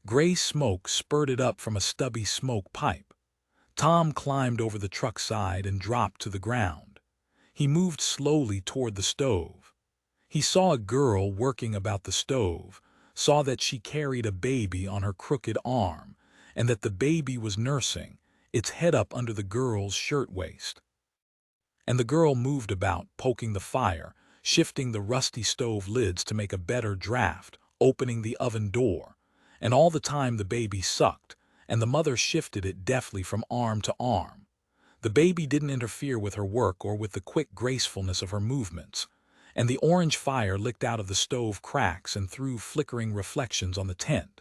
A: Gray smoke spurted up from a stubby smoke pipe. Tom climbed over the truck side and dropped to the ground. He moved slowly toward the stove. He saw a girl working about the stove, saw that she carried a baby on her crooked arm, and that the baby was nursing, its head up under the girl's shirtwaist. And the girl moved about, poking the fire, shifting the rusty stove lids to make a better draft, opening the oven door. And all the time the baby sucked, and the mother shifted it deftly from arm to arm. The baby didn't interfere with her work or with the quick gracefulness of her movements. And the orange fire licked out of the stove cracks and threw flickering reflections on the tent.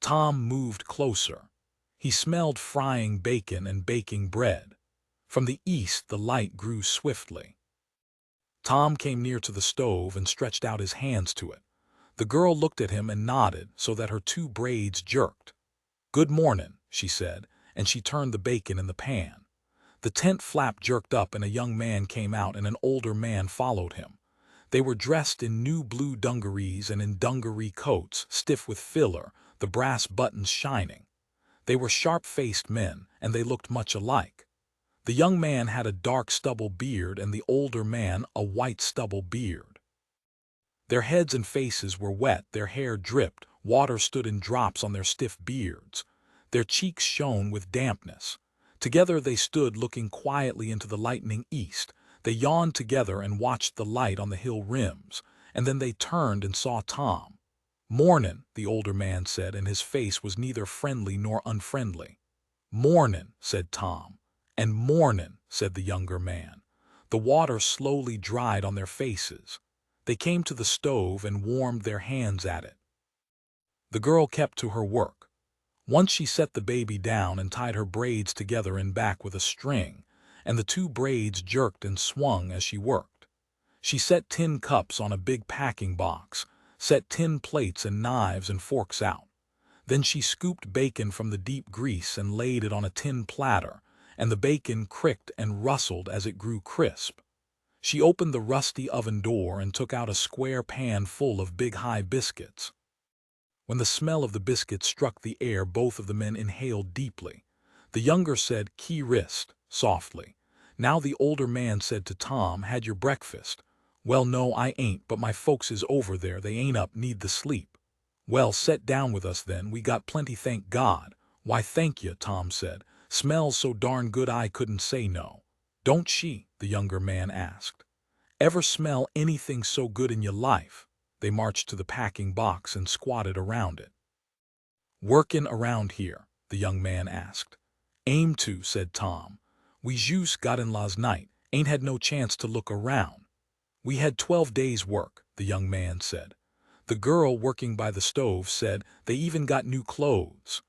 A: Tom moved closer. He smelled frying bacon and baking bread. From the east the light grew swiftly. Tom came near to the stove and stretched out his hands to it. The girl looked at him and nodded so that her 2 braids jerked. "Good mornin'," she said, and she turned the bacon in the pan. The tent flap jerked up and a young man came out and an older man followed him. They were dressed in new blue dungarees and in dungaree coats, stiff with filler, the brass buttons shining. They were sharp-faced men, and they looked much alike. The young man had a dark stubble beard and the older man a white stubble beard. Their heads and faces were wet, their hair dripped, water stood in drops on their stiff beards. Their cheeks shone with dampness. Together they stood looking quietly into the lightening east. They yawned together and watched the light on the hill rims, and then they turned and saw Tom. "Mornin'," the older man said, and his face was neither friendly nor unfriendly. "Mornin'," said Tom. "And mornin'," said the younger man. The water slowly dried on their faces. They came to the stove and warmed their hands at it. The girl kept to her work. Once she set the baby down and tied her braids together in back with a string, and the two braids jerked and swung as she worked. She set tin cups on a big packing box, set tin plates and knives and forks out. Then she scooped bacon from the deep grease and laid it on a tin platter, and the bacon cricked and rustled as it grew crisp. She opened the rusty oven door and took out a square pan full of big high biscuits. When the smell of the biscuits struck the air, both of the men inhaled deeply. The younger said, "Key wrist," softly. Now the older man said to Tom, "Had your breakfast?" "Well, no, I ain't, but my folks is over there. They ain't up, need the sleep." "Well, set down with us then. We got plenty, thank God." "Why, thank you," Tom said. "Smells so darn good I couldn't say no." "Don't she?" the younger man asked. "Ever smell anything so good in your life?" They marched to the packing box and squatted around it. "Workin' around here?" the young man asked. "Aim to," said Tom. "We jus got in last night, ain't had no chance to look around." "We had 12 days' work," the young man said. The girl working by the stove said, "They even got new clothes."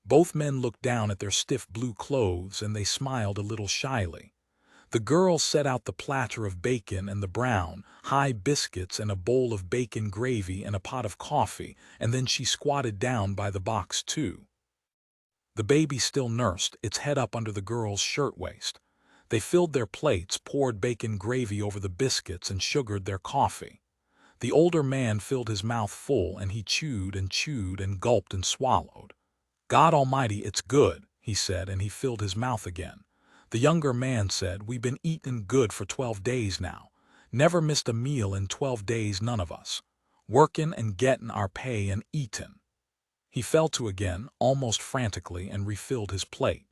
A: Both men looked down at their stiff blue clothes and they smiled a little shyly. The girl set out the platter of bacon and the brown, high biscuits and a bowl of bacon gravy and a pot of coffee, and then she squatted down by the box too. The baby still nursed, its head up under the girl's shirtwaist. They filled their plates, poured bacon gravy over the biscuits, and sugared their coffee. The older man filled his mouth full, and he chewed and gulped and swallowed. "God Almighty, it's good," he said, and he filled his mouth again. The younger man said, "We've been eatin' good for 12 days now. Never missed a meal in 12 days, none of us. Workin' and gettin' our pay and eatin'." He fell to again, almost frantically, and refilled his plate.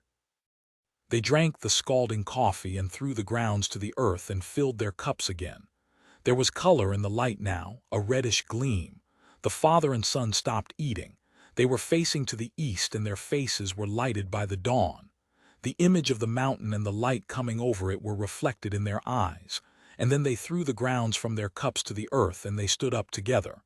A: They drank the scalding coffee and threw the grounds to the earth and filled their cups again. There was color in the light now, a reddish gleam. The father and son stopped eating. They were facing to the east and their faces were lighted by the dawn. The image of the mountain and the light coming over it were reflected in their eyes, and then they threw the grounds from their cups to the earth and they stood up together.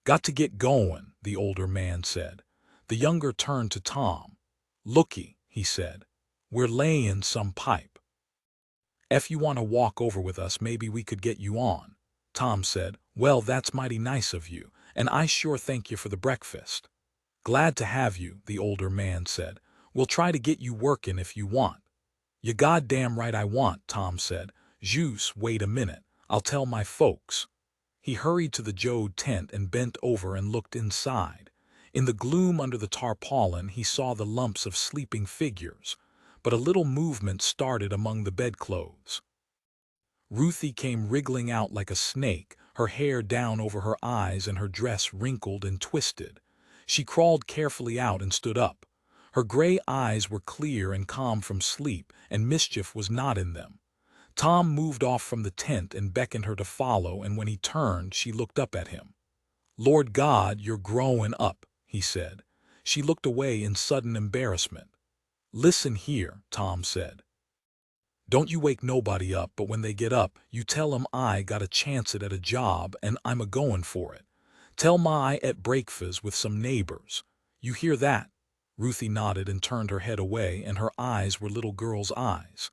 A: "Got to get goin'," the older man said. The younger turned to Tom. "Looky," he said, "we're layin' some pipe. If you want to walk over with us, maybe we could get you on." Tom said, "Well, that's mighty nice of you, and I sure thank you for the breakfast." "Glad to have you," the older man said. "We'll try to get you workin' if you want." "You goddamn right I want," Tom said. "Jus, wait a minute. I'll tell my folks." He hurried to the Jode tent and bent over and looked inside. In the gloom under the tarpaulin he saw the lumps of sleeping figures, but a little movement started among the bedclothes. Ruthie came wriggling out like a snake, her hair down over her eyes and her dress wrinkled and twisted. She crawled carefully out and stood up. Her gray eyes were clear and calm from sleep, and mischief was not in them. Tom moved off from the tent and beckoned her to follow, and when he turned, she looked up at him. "Lord God, you're growing up," he said. She looked away in sudden embarrassment. "Listen here," Tom said. "Don't you wake nobody up, but when they get up, you tell 'em I got a chancet at a job and I'm a-goin' for it. Tell ma I et breakfast with some neighbors. You hear that?" Ruthie nodded and turned her head away, and her eyes were little girl's eyes.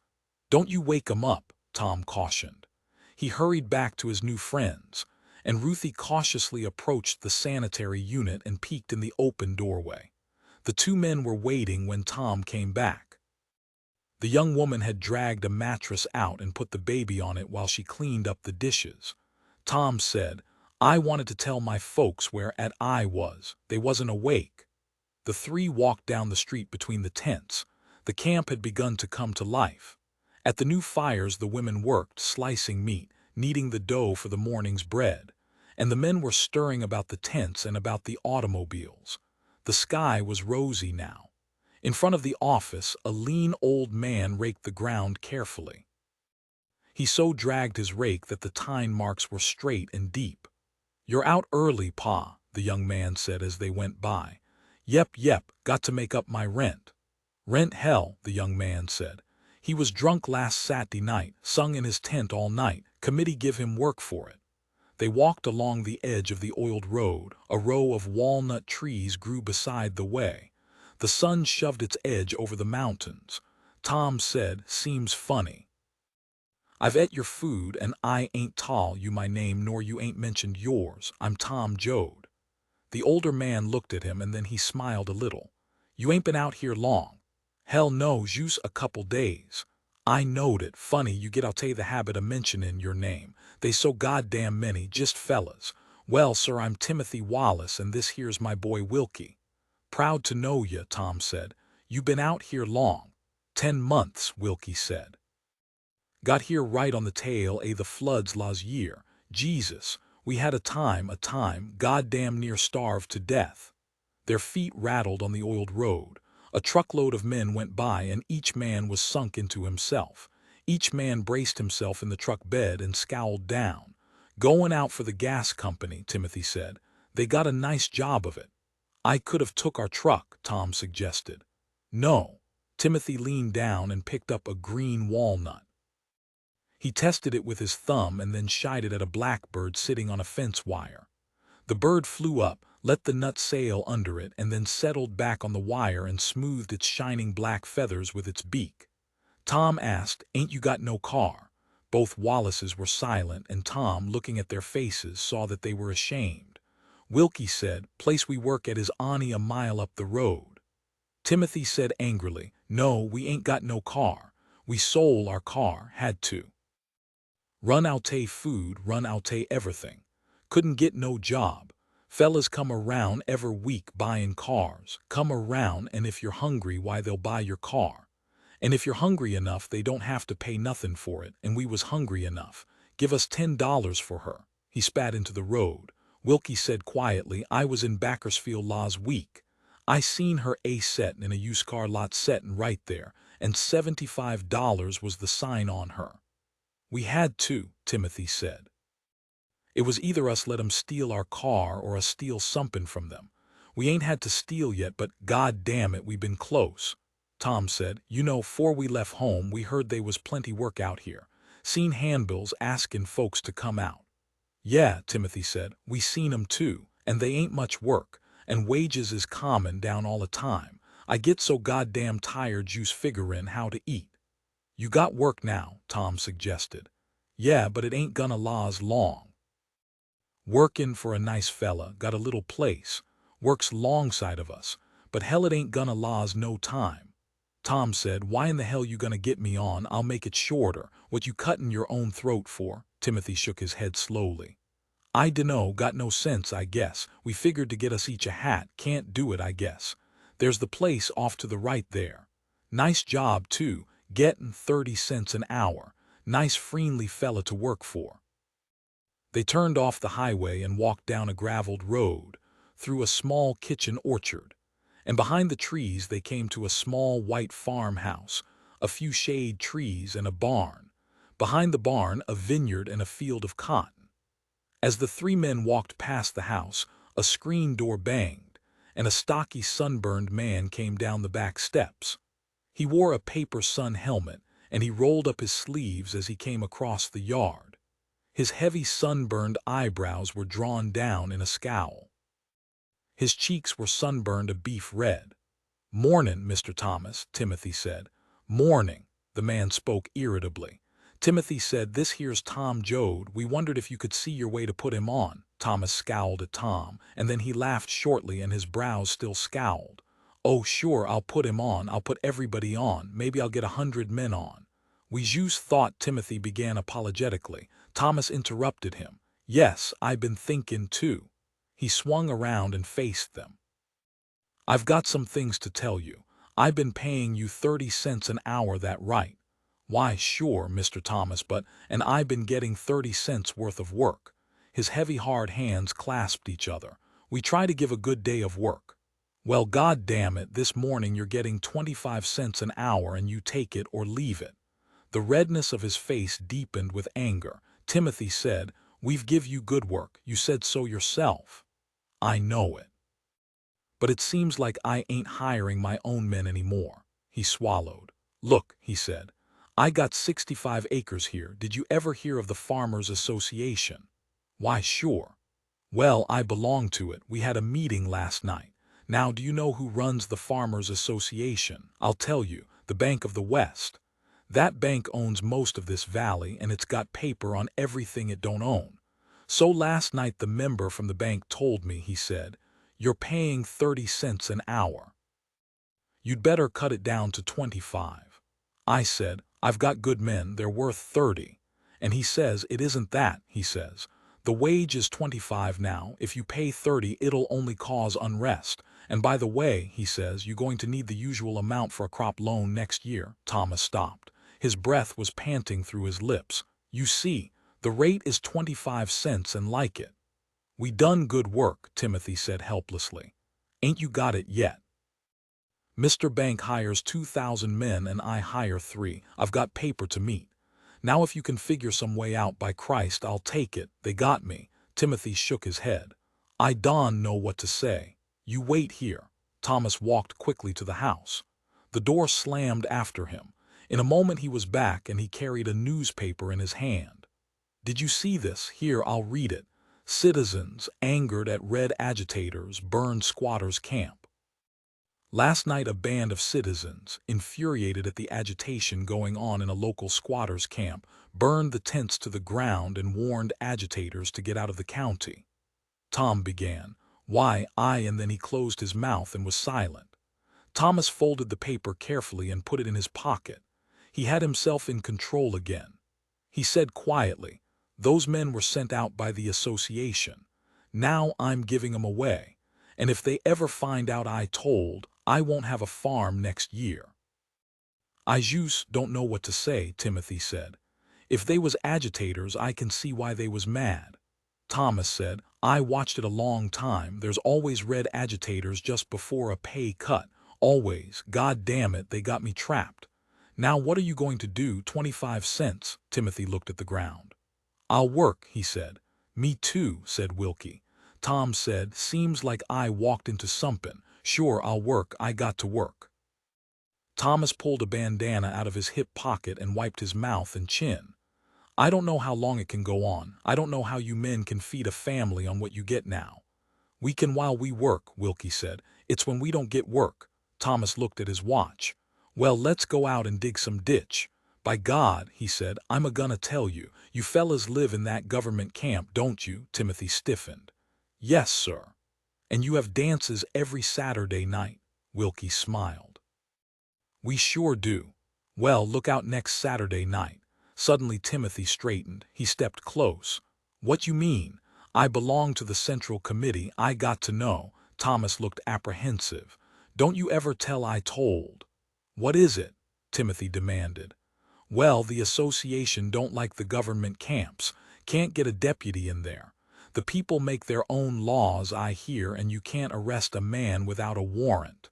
A: "Don't you wake 'em up," Tom cautioned. He hurried back to his new friends, and Ruthie cautiously approached the sanitary unit and peeked in the open doorway. The two men were waiting when Tom came back. The young woman had dragged a mattress out and put the baby on it while she cleaned up the dishes. Tom said, "I wanted to tell my folks where I was. They wasn't awake." The three walked down the street between the tents. The camp had begun to come to life. At the new fires the women worked, slicing meat, kneading the dough for the morning's bread, and the men were stirring about the tents and about the automobiles. The sky was rosy now. In front of the office, a lean old man raked the ground carefully. He so dragged his rake that the tine marks were straight and deep. "You're out early, Pa," the young man said as they went by. Yep, got to make up my rent." "Rent hell," the young man said. "He was drunk last Saturday night, sung in his tent all night. Committee give him work for it." They walked along the edge of the oiled road. A row of walnut trees grew beside the way. The sun shoved its edge over the mountains. Tom said, seems funny. I've et your food, and I ain't tall you my name, nor you ain't mentioned yours. I'm Tom Joad. The older man looked at him, and then he smiled a little. You ain't been out here long. Hell knows you's a couple days. I knowed it. Funny you get out the habit of mentionin' your name. They so goddamn many, just fellas. Well, sir, I'm Timothy Wallace, and this here's my boy Wilkie. Proud to know you, Tom said. You been out here long. 10 months, Wilkie said. Got here right on the tail the floods last year. Jesus, we had a time, goddamn near starved to death. Their feet rattled on the oiled road. A truckload of men went by, and each man was sunk into himself. Each man braced himself in the truck bed and scowled down. Going out for the gas company, Timothy said. They got a nice job of it. I could have took our truck, Tom suggested. No. Timothy leaned down and picked up a green walnut. He tested it with his thumb and then shied it at a blackbird sitting on a fence wire. The bird flew up, let the nut sail under it, and then settled back on the wire and smoothed its shining black feathers with its beak. Tom asked, "Ain't you got no car?" Both Wallaces were silent, and Tom, looking at their faces, saw that they were ashamed. Wilkie said, "Place we work at is only a mile up the road." Timothy said angrily, "No, we ain't got no car. We sold our car, had to. Run out food, run out everything. Couldn't get no job. Fellas come around every week buying cars. Come around, and if you're hungry, why they'll buy your car. And if you're hungry enough, they don't have to pay nothing for it, and we was hungry enough. Give us $10 for her." He spat into the road. Wilkie said quietly, "I was in Bakersfield last week. I seen her settin' in a used car lot settin' right there, and $75 was the sign on her." "We had to," Timothy said. "It was either us let 'em steal our car or us steal somethin' from them. We ain't had to steal yet, but god damn it, we been close." Tom said, "You know, 'fore we left home, we heard they was plenty work out here. Seen handbills askin' folks to come out." "Yeah," Timothy said, "we seen 'em too, and they ain't much work, and wages is common down all the time. I get so goddamn tired juice figurin' how to eat." "You got work now," Tom suggested. "Yeah, but it ain't gonna last long. Workin' for a nice fella, got a little place, works longside of us, but hell it ain't gonna last no time." Tom said, "Why in the hell you gonna get me on? I'll make it shorter. What you cuttin' your own throat for?" Timothy shook his head slowly. "I dunno, got no sense, I guess. We figured to get us each a hat, can't do it, I guess. There's the place off to the right there. Nice job, too, gettin' 30 cents an hour. Nice friendly fella to work for." They turned off the highway and walked down a graveled road, through a small kitchen orchard, and behind the trees they came to a small white farmhouse, a few shade trees and a barn. Behind the barn, a vineyard and a field of cotton. As the three men walked past the house, a screen door banged, and a stocky sunburned man came down the back steps. He wore a paper sun helmet, and he rolled up his sleeves as he came across the yard. His heavy sunburned eyebrows were drawn down in a scowl. His cheeks were sunburned a beef red. "Mornin', Mr. Thomas," Timothy said. "Morning." The man spoke irritably. Timothy said, "This here's Tom Joad. We wondered if you could see your way to put him on." Thomas scowled at Tom, and then he laughed shortly and his brows still scowled. "Oh, sure, I'll put him on. I'll put everybody on. Maybe I'll get 100 men on." "We just thought," Timothy began apologetically. Thomas interrupted him. "Yes, I've been thinking too." He swung around and faced them. "I've got some things to tell you. I've been paying you 30 cents an hour, that right?" "Why, sure, Mr. Thomas, and I've been getting 30 cents worth of work." His heavy hard hands clasped each other. "We try to give a good day of work." "Well, god damn it, this morning you're getting 25 cents an hour and you take it or leave it." The redness of his face deepened with anger. Timothy said, "We've give you good work. You said so yourself." "I know it. But it seems like I ain't hiring my own men anymore." He swallowed. "Look," he said, "I got 65 acres here. Did you ever hear of the Farmers Association?" "Why, sure." "Well, I belong to it. We had a meeting last night. Now, do you know who runs the Farmers Association?" "I'll tell you. the Bank of the West. That bank owns most of this valley, and it's got paper on everything it don't own. So last night the member from the bank told me, he said, "You're paying 30 cents an hour. You'd better cut it down to 25. I said, "I've got good men, they're worth 30. And he says, "It isn't that," he says. "The wage is 25 now. If you pay 30, it'll only cause unrest. And by the way," he says, "you're going to need the usual amount for a crop loan next year." Thomas stopped. His breath was panting through his lips. "You see, the rate is 25 cents and like it." "We done good work," Timothy said helplessly. "Ain't you got it yet? Mr. Bank hires 2,000 men and I hire 3. I've got paper to meet. Now if you can figure some way out, by Christ, I'll take it. They got me." Timothy shook his head. "I don't know what to say. You wait here." Thomas walked quickly to the house. The door slammed after him. In a moment he was back, and he carried a newspaper in his hand. "Did you see this? Here, I'll read it. Citizens angered at red agitators burn squatters' camp. Last night a band of citizens, infuriated at the agitation going on in a local squatters' camp, burned the tents to the ground and warned agitators to get out of the county." Tom began. "Why, and then he closed his mouth and was silent." Thomas folded the paper carefully and put it in his pocket. He had himself in control again. He said quietly, "Those men were sent out by the association. Now I'm giving 'em away. And if they ever find out I told, I won't have a farm next year." "I just don't know what to say," Timothy said. "If they was agitators, I can see why they was mad." Thomas said, "I watched it a long time. There's always red agitators just before a pay cut. Always. God damn it, they got me trapped. Now what are you going to do? 25 cents. Timothy looked at the ground. "I'll work," he said. "Me too," said Wilkie. Tom said, "Seems like I walked into somepin'. Sure, I'll work. I got to work." Thomas pulled a bandana out of his hip pocket and wiped his mouth and chin. "I don't know how long it can go on. I don't know how you men can feed a family on what you get now." "We can while we work," Wilkie said. "It's when we don't get work." Thomas looked at his watch. "Well, let's go out and dig some ditch." "By God," he said, "I'm a-gonna tell you. You fellas live in that government camp, don't you?" Timothy stiffened. "Yes, sir." "And you have dances every Saturday night?" Wilkie smiled. "We sure do." "Well, look out next Saturday night." Suddenly Timothy straightened. He stepped close. "What you mean?" "I belong to the Central Committee. I got to know." Thomas looked apprehensive. "Don't you ever tell I told." "What is it?" Timothy demanded. "Well, the association don't like the government camps. Can't get a deputy in there. The people make their own laws, I hear, and you can't arrest a man without a warrant.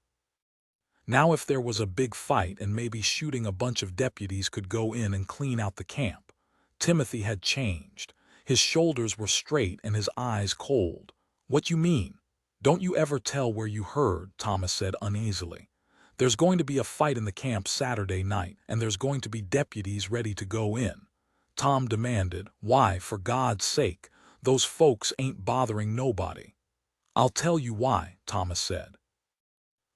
A: Now if there was a big fight and maybe shooting, a bunch of deputies could go in and clean out the camp." Timothy had changed. His shoulders were straight and his eyes cold. "What you mean?" "Don't you ever tell where you heard," Thomas said uneasily. "There's going to be a fight in the camp Saturday night, and there's going to be deputies ready to go in." Tom demanded, "Why, for God's sake? Those folks ain't bothering nobody." "I'll tell you why," Thomas said.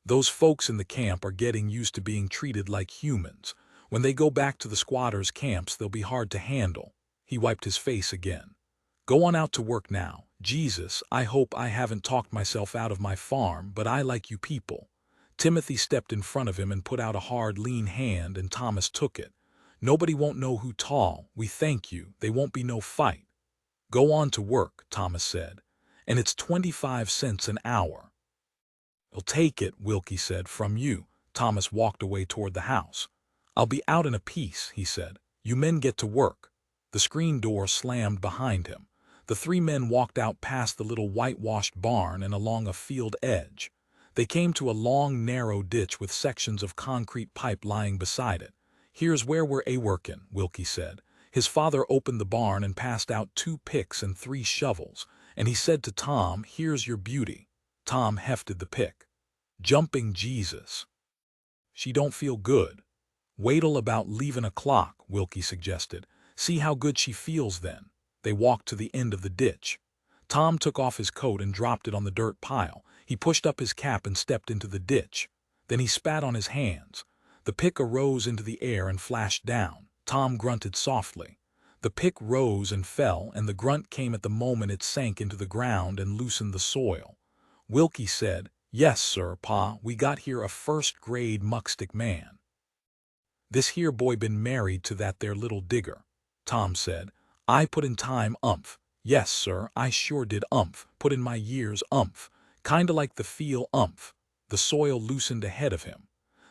A: "Those folks in the camp are getting used to being treated like humans. When they go back to the squatters' camps, they'll be hard to handle." He wiped his face again. "Go on out to work now. Jesus, I hope I haven't talked myself out of my farm, but I like you people." Timothy stepped in front of him and put out a hard, lean hand, and Thomas took it. "Nobody won't know who tall. We thank you. They won't be no fight." "Go on to work," Thomas said. "And it's 25 cents an hour." "I'll take it," Wilkie said, "from you." Thomas walked away toward the house. "I'll be out in a piece," he said. "You men get to work." The screen door slammed behind him. The 3 men walked out past the little whitewashed barn and along a field edge. They came to a long, narrow ditch with sections of concrete pipe lying beside it. "Here's where we're a-workin'," Wilkie said. His father opened the barn and passed out 2 picks and 3 shovels, and he said to Tom, "Here's your beauty." Tom hefted the pick. "Jumping Jesus. She don't feel good." "Wait till about leavin' o'clock," Wilkie suggested. "See how good she feels then." They walked to the end of the ditch. Tom took off his coat and dropped it on the dirt pile. He pushed up his cap and stepped into the ditch. Then he spat on his hands. The pick arose into the air and flashed down. Tom grunted softly. The pick rose and fell, and the grunt came at the moment it sank into the ground and loosened the soil. Wilkie said, "Yes, sir, Pa, we got here a first-grade muckstick man. This here boy been married to that there little digger." Tom said, "I put in time, umph. Yes, sir, I sure did, umph. Put in my years, umph. Kinda like the feel, umph." The soil loosened ahead of him.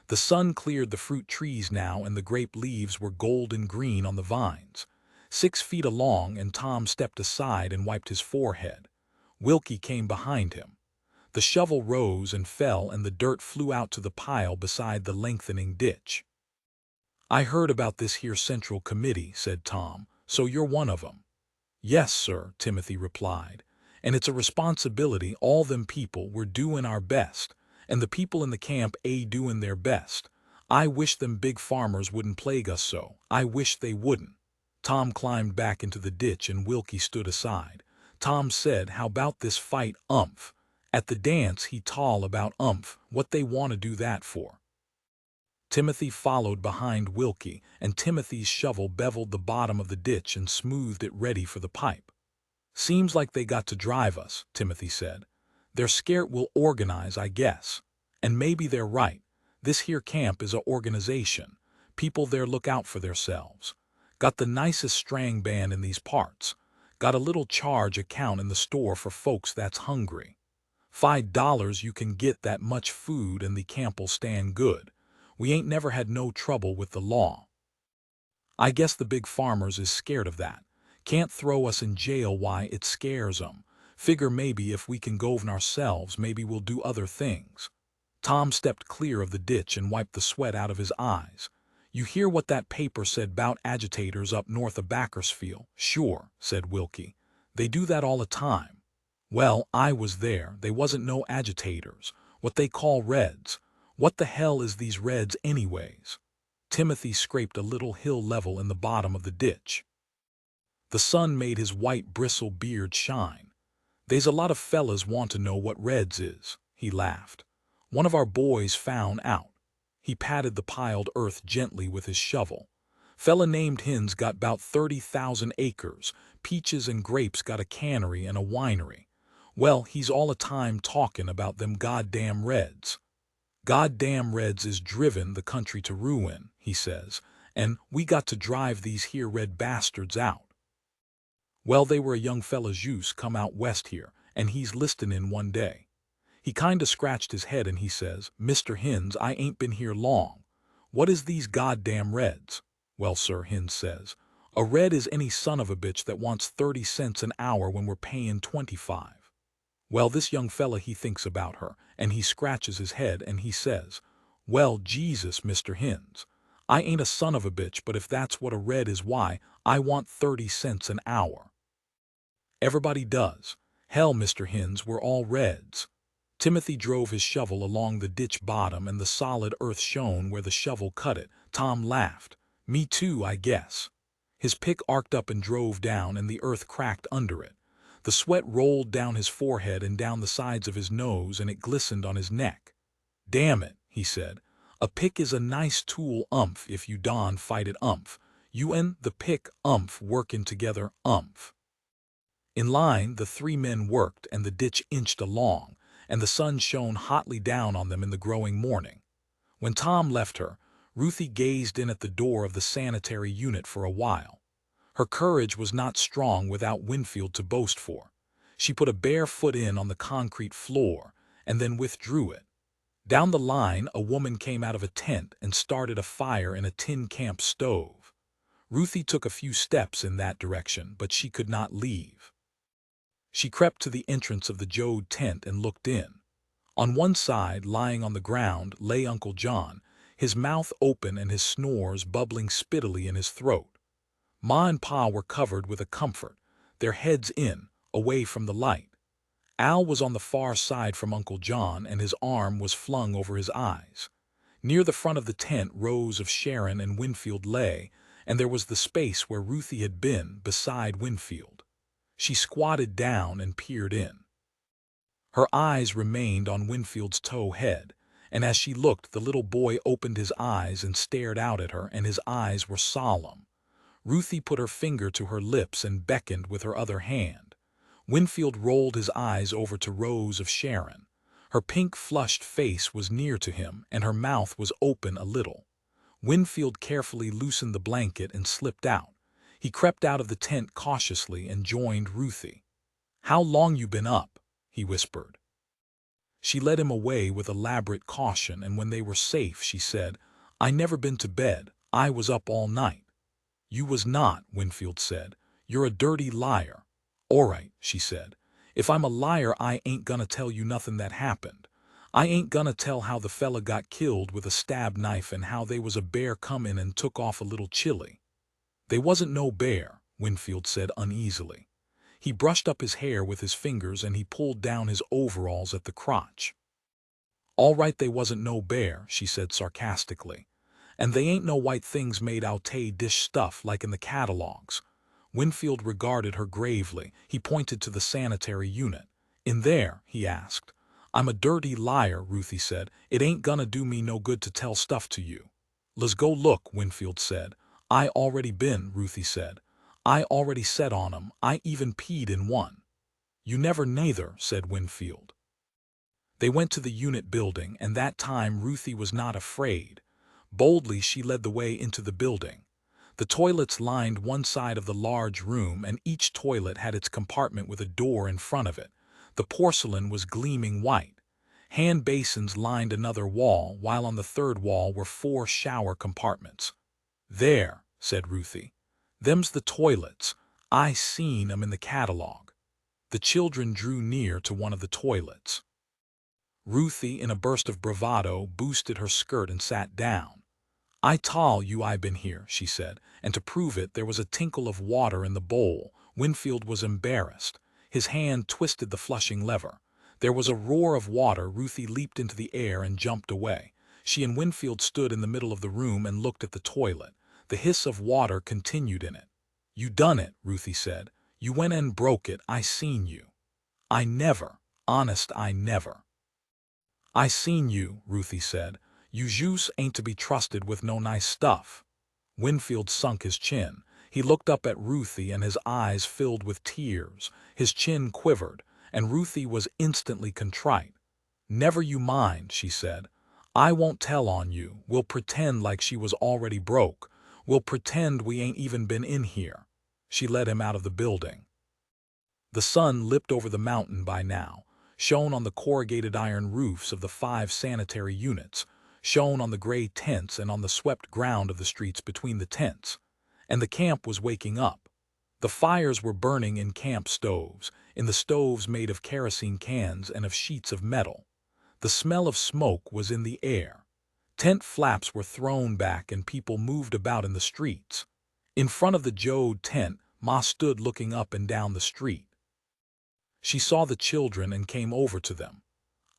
A: The sun cleared the fruit trees now, and the grape leaves were golden green on the vines. 6 feet along, and Tom stepped aside and wiped his forehead. Wilkie came behind him. The shovel rose and fell, and the dirt flew out to the pile beside the lengthening ditch. "I heard about this here Central Committee," said Tom. "So you're one of 'em?" "Yes, sir," Timothy replied. "And it's a responsibility. All them people, we're doing our best. And the people in the camp doing their best. I wish them big farmers wouldn't plague us so. I wish they wouldn't." Tom climbed back into the ditch and Wilkie stood aside. Tom said, "How about this fight, umph? At the dance he tall about, umph, what they want to do that for." Timothy followed behind Wilkie, and Timothy's shovel beveled the bottom of the ditch and smoothed it ready for the pipe. "Seems like they got to drive us," Timothy said. "They're scared we'll organize, I guess. And maybe they're right. This here camp is a organization. People there look out for theirselves. Got the nicest strang band in these parts. Got a little charge account in the store for folks that's hungry. $5 you can get that much food and the camp'll stand good. We ain't never had no trouble with the law. I guess the big farmers is scared of that. Can't throw us in jail, why it scares 'em. Figure maybe if we can govern ourselves, maybe we'll do other things." Tom stepped clear of the ditch and wiped the sweat out of his eyes. "You hear what that paper said 'bout agitators up north of Bakersfield?" "Sure," said Wilkie. "They do that all the time." "Well, I was there. They wasn't no agitators. What they call Reds. What the hell is these Reds anyways?" Timothy scraped a little hill level in the bottom of the ditch. The sun made his white bristle beard shine. "They's a lot of fellas want to know what Reds is," he laughed. "One of our boys found out." He patted the piled earth gently with his shovel. "Fella named Hin's got 'bout 30,000 acres, peaches and grapes, got a cannery and a winery. Well, he's all the time talking about them goddamn Reds. Goddamn Reds is driven the country to ruin, he says, and we got to drive these here red bastards out. Well, they were a young fella's use come out west here, and he's listin' in one day. He kinda scratched his head and he says, 'Mr. Hins, I ain't been here long. What is these goddamn Reds?' Well, sir," Hins says, "a Red is any son of a bitch that wants 30 cents an hour when we're paying 25. Well, this young fella, he thinks about her, and he scratches his head and he says, 'Well, Jesus, Mr. Hins, I ain't a son of a bitch, but if that's what a Red is, why, I want 30 cents an hour. Everybody does. Hell, Mr. Hins, we're all Reds.'" Timothy drove his shovel along the ditch bottom and the solid earth shone where the shovel cut it. Tom laughed. "Me too, I guess." His pick arced up and drove down, and the earth cracked under it. The sweat rolled down his forehead and down the sides of his nose, and it glistened on his neck. "Damn it," he said. "A pick is a nice tool, umph, if you don fight it, umph. You and the pick, umph, working together, umph." In line, the 3 men worked, and the ditch inched along, and the sun shone hotly down on them in the growing morning. When Tom left her, Ruthie gazed in at the door of the sanitary unit for a while. Her courage was not strong without Winfield to boast for. She put a bare foot in on the concrete floor, and then withdrew it. Down the line, a woman came out of a tent and started a fire in a tin camp stove. Ruthie took a few steps in that direction, but she could not leave. She crept to the entrance of the Jode tent and looked in. On one side, lying on the ground, lay Uncle John, his mouth open and his snores bubbling spittily in his throat. Ma and Pa were covered with a comfort, their heads in, away from the light. Al was on the far side from Uncle John, and his arm was flung over his eyes. Near the front of the tent, rows of Sharon and Winfield lay, and there was the space where Ruthie had been, beside Winfield. She squatted down and peered in. Her eyes remained on Winfield's tow head, And as she looked, the little boy opened his eyes and stared out at her, and his eyes were solemn. Ruthie put her finger to her lips and beckoned with her other hand. Winfield rolled his eyes over to Rose of Sharon. Her pink, flushed face was near to him, and her mouth was open a little. Winfield carefully loosened the blanket and slipped out. He crept out of the tent cautiously and joined Ruthie. "How long you been up?" he whispered. She led him away with elaborate caution, and when they were safe, she said, "I never been to bed. I was up all night." "You was not," Winfield said. "You're a dirty liar." "All right," she said. "If I'm a liar, I ain't gonna tell you nothing that happened. I ain't gonna tell how the fella got killed with a stab knife and how they was a bear come in and took off a little chili." "They wasn't no bear," Winfield said uneasily. He brushed up his hair with his fingers and he pulled down his overalls at the crotch. "All right, they wasn't no bear," she said sarcastically. "And they ain't no white things made out dish stuff like in the catalogs." Winfield regarded her gravely. He pointed to the sanitary unit. "In there?" he asked. "I'm a dirty liar," Ruthie said. "It ain't gonna do me no good to tell stuff to you." "Let's go look," Winfield said. "I already been," Ruthie said. "I already set on 'em. I even peed in one." "You never neither," said Winfield. They went to the unit building, and that time Ruthie was not afraid. Boldly she led the way into the building. The toilets lined one side of the large room, and each toilet had its compartment with a door in front of it. The porcelain was gleaming white. Hand basins lined another wall, while on the third wall were 4 shower compartments. "There," said Ruthie. "Them's the toilets. I seen 'em in the catalog." The children drew near to one of the toilets. Ruthie, in a burst of bravado, boosted her skirt and sat down. "I tell you I been here," she said, and to prove it there was a tinkle of water in the bowl. Winfield was embarrassed. His hand twisted the flushing lever. There was a roar of water. Ruthie leaped into the air and jumped away. She and Winfield stood in the middle of the room and looked at the toilet. The hiss of water continued in it. "You done it," Ruthie said. "You went and broke it. I seen you." "I never. Honest, I never." "I seen you," Ruthie said. "You juice ain't to be trusted with no nice stuff." Winfield sunk his chin. He looked up at Ruthie and his eyes filled with tears. His chin quivered, and Ruthie was instantly contrite. "Never you mind," she said. "I won't tell on you. We'll pretend like she was already broke. We'll pretend we ain't even been in here." She led him out of the building. The sun lipped over the mountain by now, shone on the corrugated iron roofs of the 5 sanitary units, shone on the gray tents and on the swept ground of the streets between the tents. And the camp was waking up. The fires were burning in camp stoves, in the stoves made of kerosene cans and of sheets of metal. The smell of smoke was in the air. Tent flaps were thrown back and people moved about in the streets. In front of the Jode tent, Ma stood looking up and down the street. She saw the children and came over to them.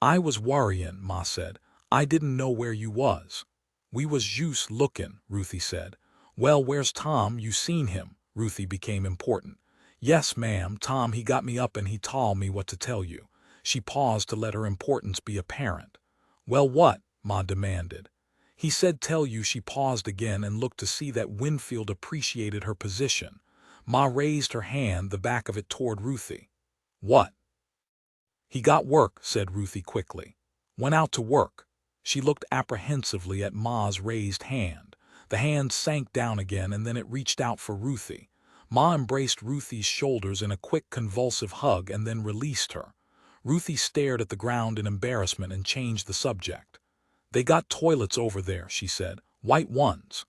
A: "I was worryin'," Ma said. "I didn't know where you was." "We was jus' lookin'," Ruthie said. "Well, where's Tom? You seen him?" Ruthie became important. "Yes, ma'am, Tom, he got me up and he tol' me what to tell you." She paused to let her importance be apparent. "Well, what?" Ma demanded. "He said tell you." She paused again and looked to see that Winfield appreciated her position. Ma raised her hand, the back of it toward Ruthie. "What?" "He got work," said Ruthie quickly. "Went out to work." She looked apprehensively at Ma's raised hand. The hand sank down again and then it reached out for Ruthie. Ma embraced Ruthie's shoulders in a quick convulsive hug and then released her. Ruthie stared at the ground in embarrassment and changed the subject. "They got toilets over there," she said. "White ones."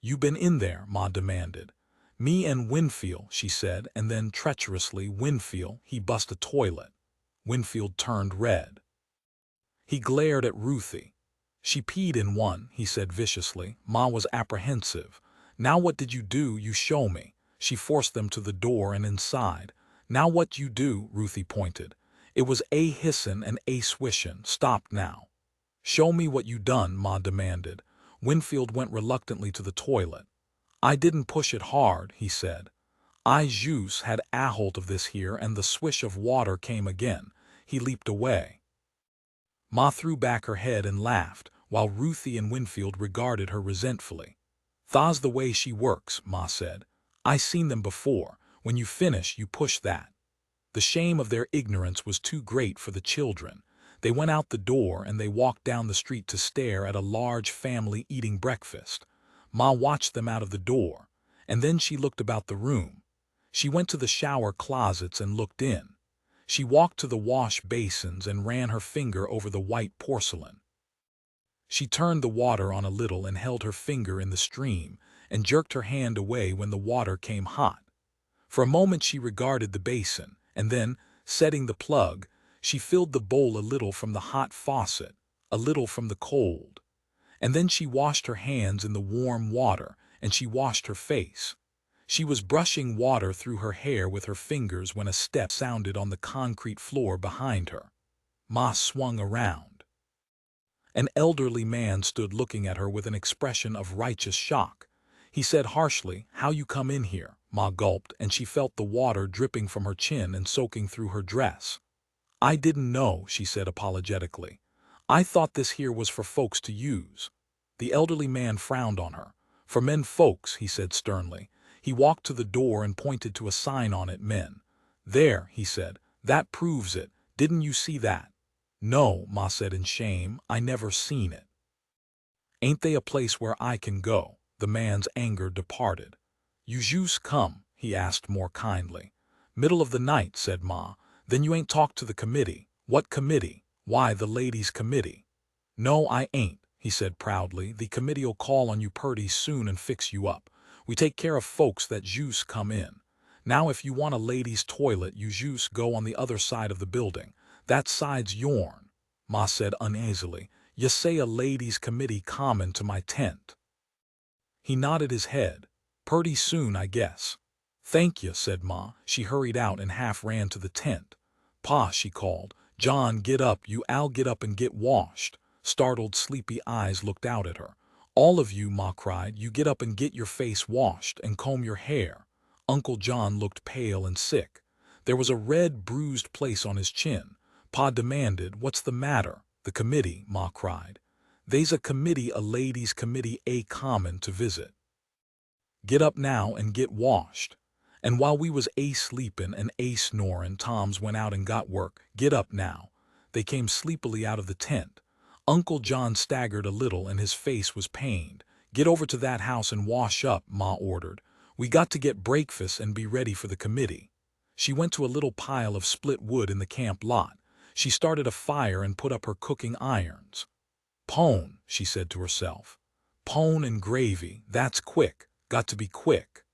A: "You been in there?" Ma demanded. "Me and Winfield," she said, and then treacherously, "Winfield, he bust a toilet." Winfield turned red. He glared at Ruthie. "She peed in one," he said viciously. Ma was apprehensive. "Now what did you do? You show me." She forced them to the door and inside. "Now what you do?" Ruthie pointed. "It was a hissin' and a swishin'. Stop now." "Show me what you done," Ma demanded. Winfield went reluctantly to the toilet. "I didn't push it hard," he said. "I juice had a hold of this here and the swish of water came again." He leaped away. Ma threw back her head and laughed, while Ruthie and Winfield regarded her resentfully. "Tha's the way she works," Ma said. "I seen them before. When you finish, you push that." The shame of their ignorance was too great for the children. They went out the door and they walked down the street to stare at a large family eating breakfast. Ma watched them out of the door, and then she looked about the room. She went to the shower closets and looked in. She walked to the wash basins and ran her finger over the white porcelain. She turned the water on a little and held her finger in the stream and jerked her hand away when the water came hot. For a moment she regarded the basin, and then, setting the plug, she filled the bowl a little from the hot faucet, a little from the cold. And then she washed her hands in the warm water, and she washed her face. She was brushing water through her hair with her fingers when a step sounded on the concrete floor behind her. Ma swung around. An elderly man stood looking at her with an expression of righteous shock. He said harshly, "How you come in here?" Ma gulped, and she felt the water dripping from her chin and soaking through her dress. "I didn't know," she said apologetically. "I thought this here was for folks to use." The elderly man frowned on her. "For men folks," he said sternly. He walked to the door and pointed to a sign on it, "Men." "There," he said. "That proves it. Didn't you see that?" "No," Ma said in shame. "I never seen it." "Ain't they a place where I can go?" The man's anger departed. "You jus come?" he asked more kindly. "Middle of the night," said Ma. "Then you ain't talked to the committee." "What committee?" "Why, the ladies' committee." "No, I ain't," he said proudly. "The committee'll call on you purty soon and fix you up. We take care of folks that jus come in. Now if you want a ladies' toilet, you jus go on the other side of the building. That side's yourn." Ma said uneasily. "You say a ladies' committee common to my tent." He nodded his head. "Purty soon, I guess." "Thank you," said Ma. She hurried out and half ran to the tent. "Pa," she called. "John, get up. You all get up and get washed." Startled, sleepy eyes looked out at her. "All of you," Ma cried, "you get up and get your face washed and comb your hair." Uncle John looked pale and sick. There was a red, bruised place on his chin. Pa demanded, "What's the matter?" "The committee," Ma cried. "They's a committee, a ladies' committee, a common to visit. Get up now and get washed." And while we was sleepin' and snorin', Toms went out and got work. "Get up now." They came sleepily out of the tent. Uncle John staggered a little and his face was pained. "Get over to that house and wash up," Ma ordered. "We got to get breakfast and be ready for the committee." She went to a little pile of split wood in the camp lot. She started a fire and put up her cooking irons. "Pone," she said to herself. "Pone and gravy, that's quick. Got to be quick."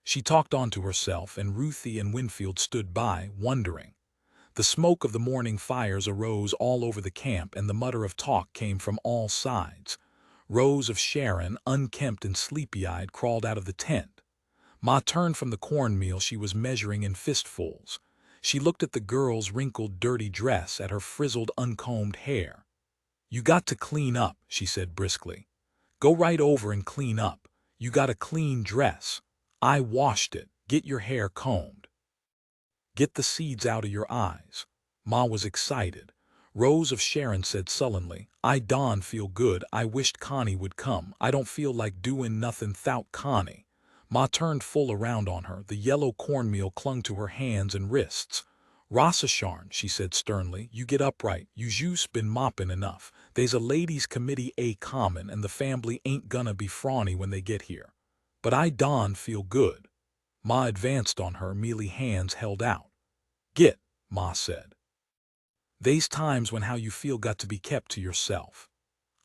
A: She talked on to herself, and Ruthie and Winfield stood by, wondering. The smoke of the morning fires arose all over the camp, and the mutter of talk came from all sides. Rose of Sharon, unkempt and sleepy-eyed, crawled out of the tent. Ma turned from the cornmeal she was measuring in fistfuls. She looked at the girl's wrinkled, dirty dress, at her frizzled, uncombed hair. "You got to clean up," she said briskly. "Go right over and clean up. You got a clean dress. I washed it. Get your hair combed. Get the seeds out of your eyes." Ma was excited. Rose of Sharon said sullenly, "I don't feel good. I wished Connie would come. I don't feel like doin' nothin' 'thout Connie." Ma turned full around on her. The yellow cornmeal clung to her hands and wrists. "Rossasharn," she said sternly, "you get upright. You jus been moppin' enough. They's a ladies' committee, a common, and the family ain't gonna be frawny when they get here. But I don't feel good." Ma advanced on her, mealy hands held out. "Git," Ma said. "They's times when how you feel got to be kept to yourself."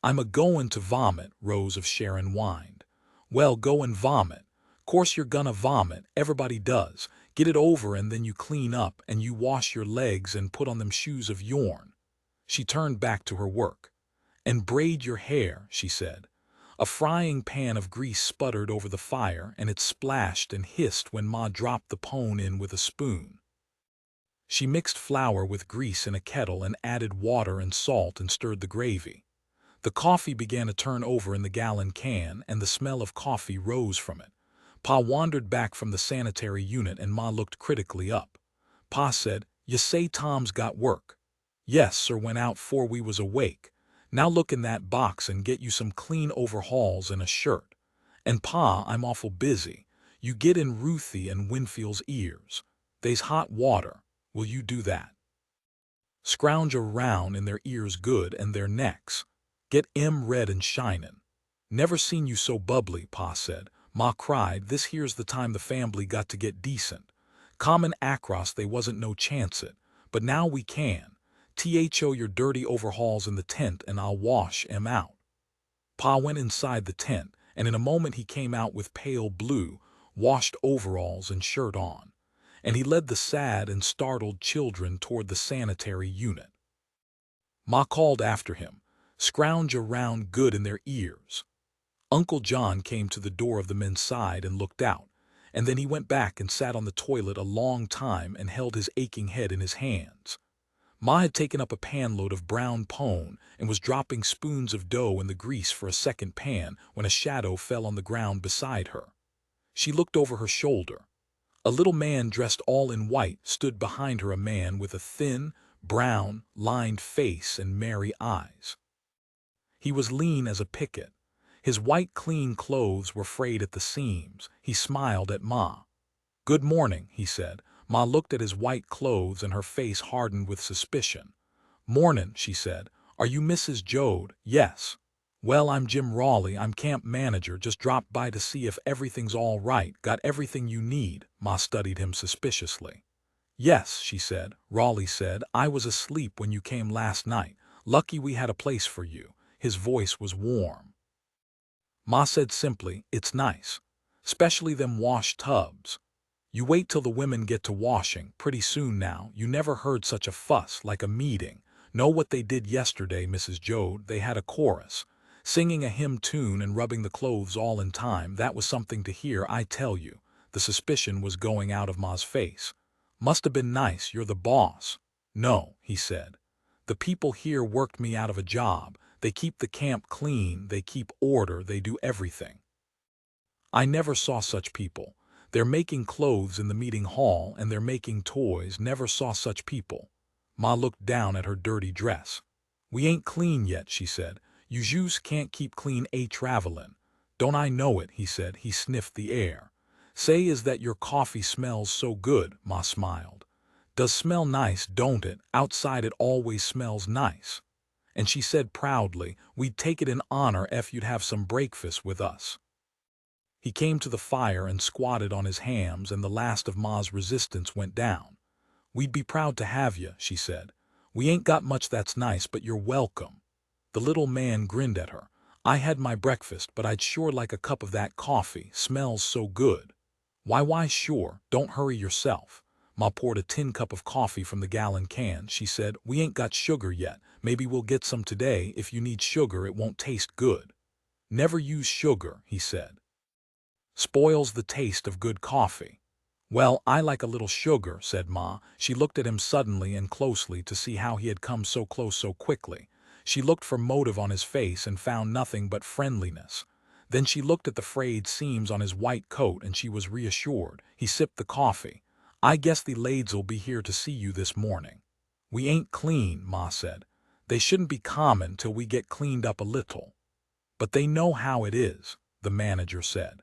A: "I'm a-goin' to vomit," Rose of Sharon whined. "Well, go and vomit. Course you're gonna vomit. Everybody does. Get it over and then you clean up and you wash your legs and put on them shoes of yourn." She turned back to her work. "And braid your hair," she said. A frying pan of grease sputtered over the fire, and it splashed and hissed when Ma dropped the pone in with a spoon. She mixed flour with grease in a kettle and added water and salt and stirred the gravy. The coffee began to turn over in the gallon can, and the smell of coffee rose from it. Pa wandered back from the sanitary unit, and Ma looked critically up. Pa said, "You say Tom's got work." Yes, sir, went out 'fore we was awake. Now look in that box and get you some clean overalls and a shirt. And Pa, I'm awful busy. You get in Ruthie and Winfield's ears. They's hot water. Will you do that? Scrounge around in their ears good and their necks. Get 'em red and shinin'. Never seen you so bubbly, Pa said. Ma cried, this here's the time the family got to get decent. Common across they wasn't no chance it, but now we can. Tho your dirty overhauls in the tent and I'll wash 'em out. Pa went inside the tent, and in a moment he came out with pale blue, washed overalls and shirt on, and he led the sad and startled children toward the sanitary unit. Ma called after him, scrounge around good in their ears. Uncle John came to the door of the men's side and looked out, and then he went back and sat on the toilet a long time and held his aching head in his hands. Ma had taken up a panload of brown pone and was dropping spoons of dough in the grease for a second pan when a shadow fell on the ground beside her. She looked over her shoulder. A little man dressed all in white stood behind her, a man with a thin, brown, lined face and merry eyes. He was lean as a picket. His white clean clothes were frayed at the seams. He smiled at Ma. "Good morning," he said. Ma looked at his white clothes and her face hardened with suspicion. "Mornin'," she said. "Are you Mrs. Joad?" "Yes." "Well, I'm Jim Raleigh. I'm camp manager. Just dropped by to see if everything's all right. Got everything you need?" Ma studied him suspiciously. "Yes," she said. Raleigh said, "I was asleep when you came last night. Lucky we had a place for you." His voice was warm. Ma said simply, "It's nice. 'Specially them wash tubs. You wait till the women get to washing, pretty soon now. You never heard such a fuss, like a meeting. Know what they did yesterday, Mrs. Joad? They had a chorus, singing a hymn tune and rubbing the clothes all in time. That was something to hear, I tell you." The suspicion was going out of Ma's face. "Must have been nice. You're the boss." "No," he said. "The people here worked me out of a job. They keep the camp clean, they keep order, they do everything. I never saw such people. They're making clothes in the meeting hall and they're making toys. Never saw such people." Ma looked down at her dirty dress. "We ain't clean yet," she said. "You Jews can't keep clean travelin'." "Don't I know it," he said. He sniffed the air. "Say, is that your coffee smells so good?" Ma smiled. "Does smell nice, don't it? Outside it always smells nice." And she said proudly, "We'd take it in honor if you'd have some breakfast with us." He came to the fire and squatted on his hams, and the last of Ma's resistance went down. "We'd be proud to have you," she said. "We ain't got much that's nice, but you're welcome." The little man grinned at her. "I had my breakfast, but I'd sure like a cup of that coffee. Smells so good." Why, sure. Don't hurry yourself." Ma poured a tin cup of coffee from the gallon can. She said, "We ain't got sugar yet. Maybe we'll get some today. If you need sugar, it won't taste good." "Never use sugar," he said. "Spoils the taste of good coffee." "Well, I like a little sugar," said Ma. She looked at him suddenly and closely to see how he had come so close so quickly. She looked for motive on his face and found nothing but friendliness. Then she looked at the frayed seams on his white coat and she was reassured. He sipped the coffee. "I guess the lades'll be here to see you this morning." "We ain't clean," Ma said. "They shouldn't be common till we get cleaned up a little." "But they know how it is," the manager said.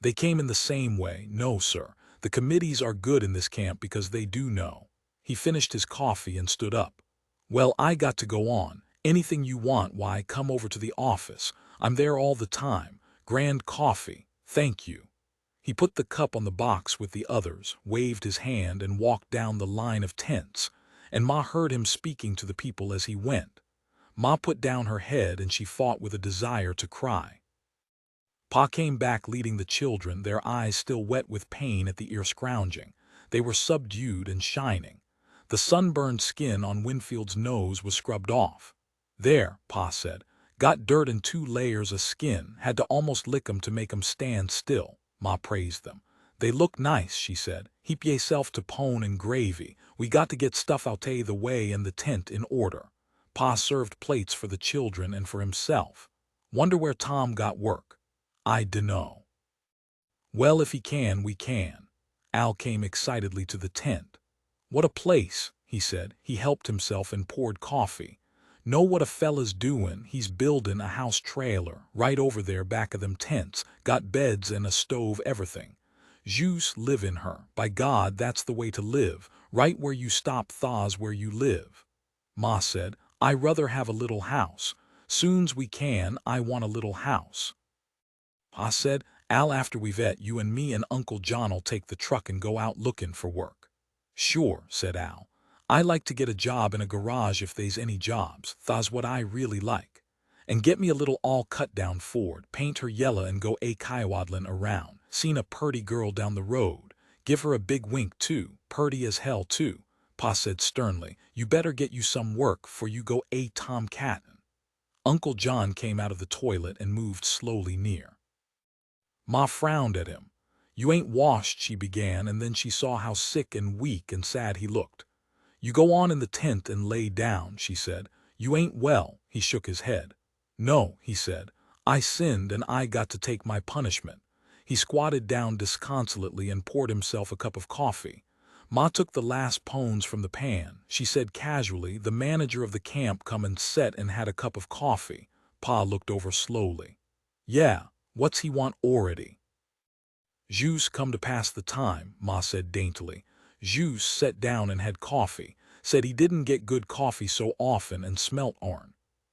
A: "They came in the same way." "No, sir. The committees are good in this camp because they do know." He finished his coffee and stood up. "Well, I got to go on. Anything you want, why, come over to the office. I'm there all the time. Grand coffee. Thank you." He put the cup on the box with the others, waved his hand, and walked down the line of tents, and Ma heard him speaking to the people as he went. Ma put down her head and she fought with a desire to cry. Pa came back leading the children, their eyes still wet with pain at the ear scrounging. They were subdued and shining. The sunburned skin on Winfield's nose was scrubbed off. "There," Pa said. "Got dirt in 2 layers of skin. Had to almost lick 'em to make 'em stand still." Ma praised them. "They look nice," she said. "Heap yourself to pone and gravy. We got to get stuff out the way and the tent in order." Pa served plates for the children and for himself. "Wonder where Tom got work." "I dunno." "Well, if he can, we can." Al came excitedly to the tent. "What a place!" he said. He helped himself and poured coffee. Know what a fella's doin'? He's buildin' a house trailer right over there back of them tents, got beds and a stove, everything. Jus live in her. By God, that's the way to live, right where you stop thaws where you live. Ma said, I rather have a little house. Soon's we can, I want a little house. Pa said, Al, after we've et, you and me and Uncle John'll take the truck and go out lookin' for work. Sure, said Al. I like to get a job in a garage if they's any jobs, tha's what I really like. And get me a little all-cut-down Ford, paint her yella and go kaiwadlin' around. Seen a purty girl down the road. Give her a big wink, too, purty as hell, too. Pa said sternly, you better get you some work, for you go tomcattin'. Uncle John came out of the toilet and moved slowly near. Ma frowned at him. You ain't washed, she began, and then she saw how sick and weak and sad he looked. You go on in the tent and lay down, she said. You ain't well. He shook his head. No, he said. I sinned and I got to take my punishment. He squatted down disconsolately and poured himself a cup of coffee. Ma took the last pones from the pan. She said casually, the manager of the camp come and set and had a cup of coffee. Pa looked over slowly. Yeah, what's he want already? Jus come to pass the time, Ma said daintily. Jus sat down and had coffee. Said he didn't get good coffee so often and smelt orn.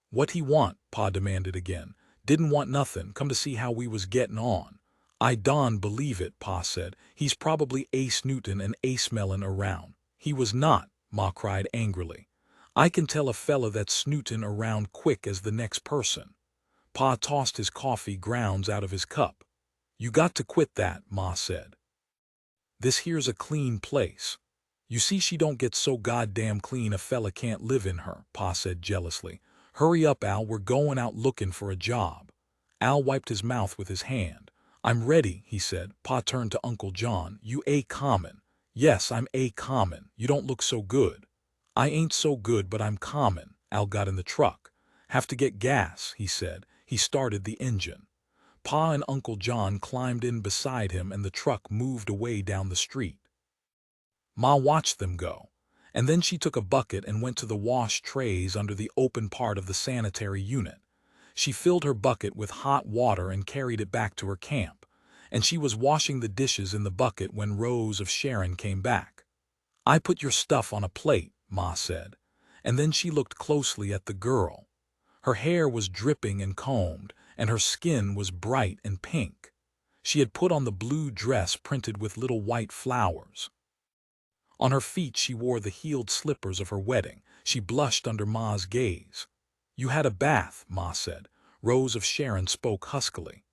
A: What he want? Pa demanded again. Didn't want nothin', come to see how we was gettin' on. I don believe it, Pa said. He's probably snootin' and smellin' around. He was not, Ma cried angrily. I can tell a fella that's snootin' around quick as the next person. Pa tossed his coffee grounds out of his cup. You got to quit that, Ma said. This here's a clean place. You see she don't get so goddamn clean a fella can't live in her, Pa said jealously. Hurry up, Al, we're going out looking for a job. Al wiped his mouth with his hand. I'm ready, he said. Pa turned to Uncle John. You common. Yes, I'm common. You don't look so good. I ain't so good, but I'm common. Al got in the truck. Have to get gas, he said. He started the engine. Pa and Uncle John climbed in beside him and the truck moved away down the street. Ma watched them go, and then she took a bucket and went to the wash trays under the open part of the sanitary unit. She filled her bucket with hot water and carried it back to her camp, and she was washing the dishes in the bucket when Rose of Sharon came back. I put your stuff on a plate, Ma said, and then she looked closely at the girl. Her hair was dripping and combed, and her skin was bright and pink. She had put on the blue dress printed with little white flowers. On her feet she wore the heeled slippers of her wedding. She blushed under Ma's gaze. You had a bath, Ma said. Rose of Sharon spoke huskily.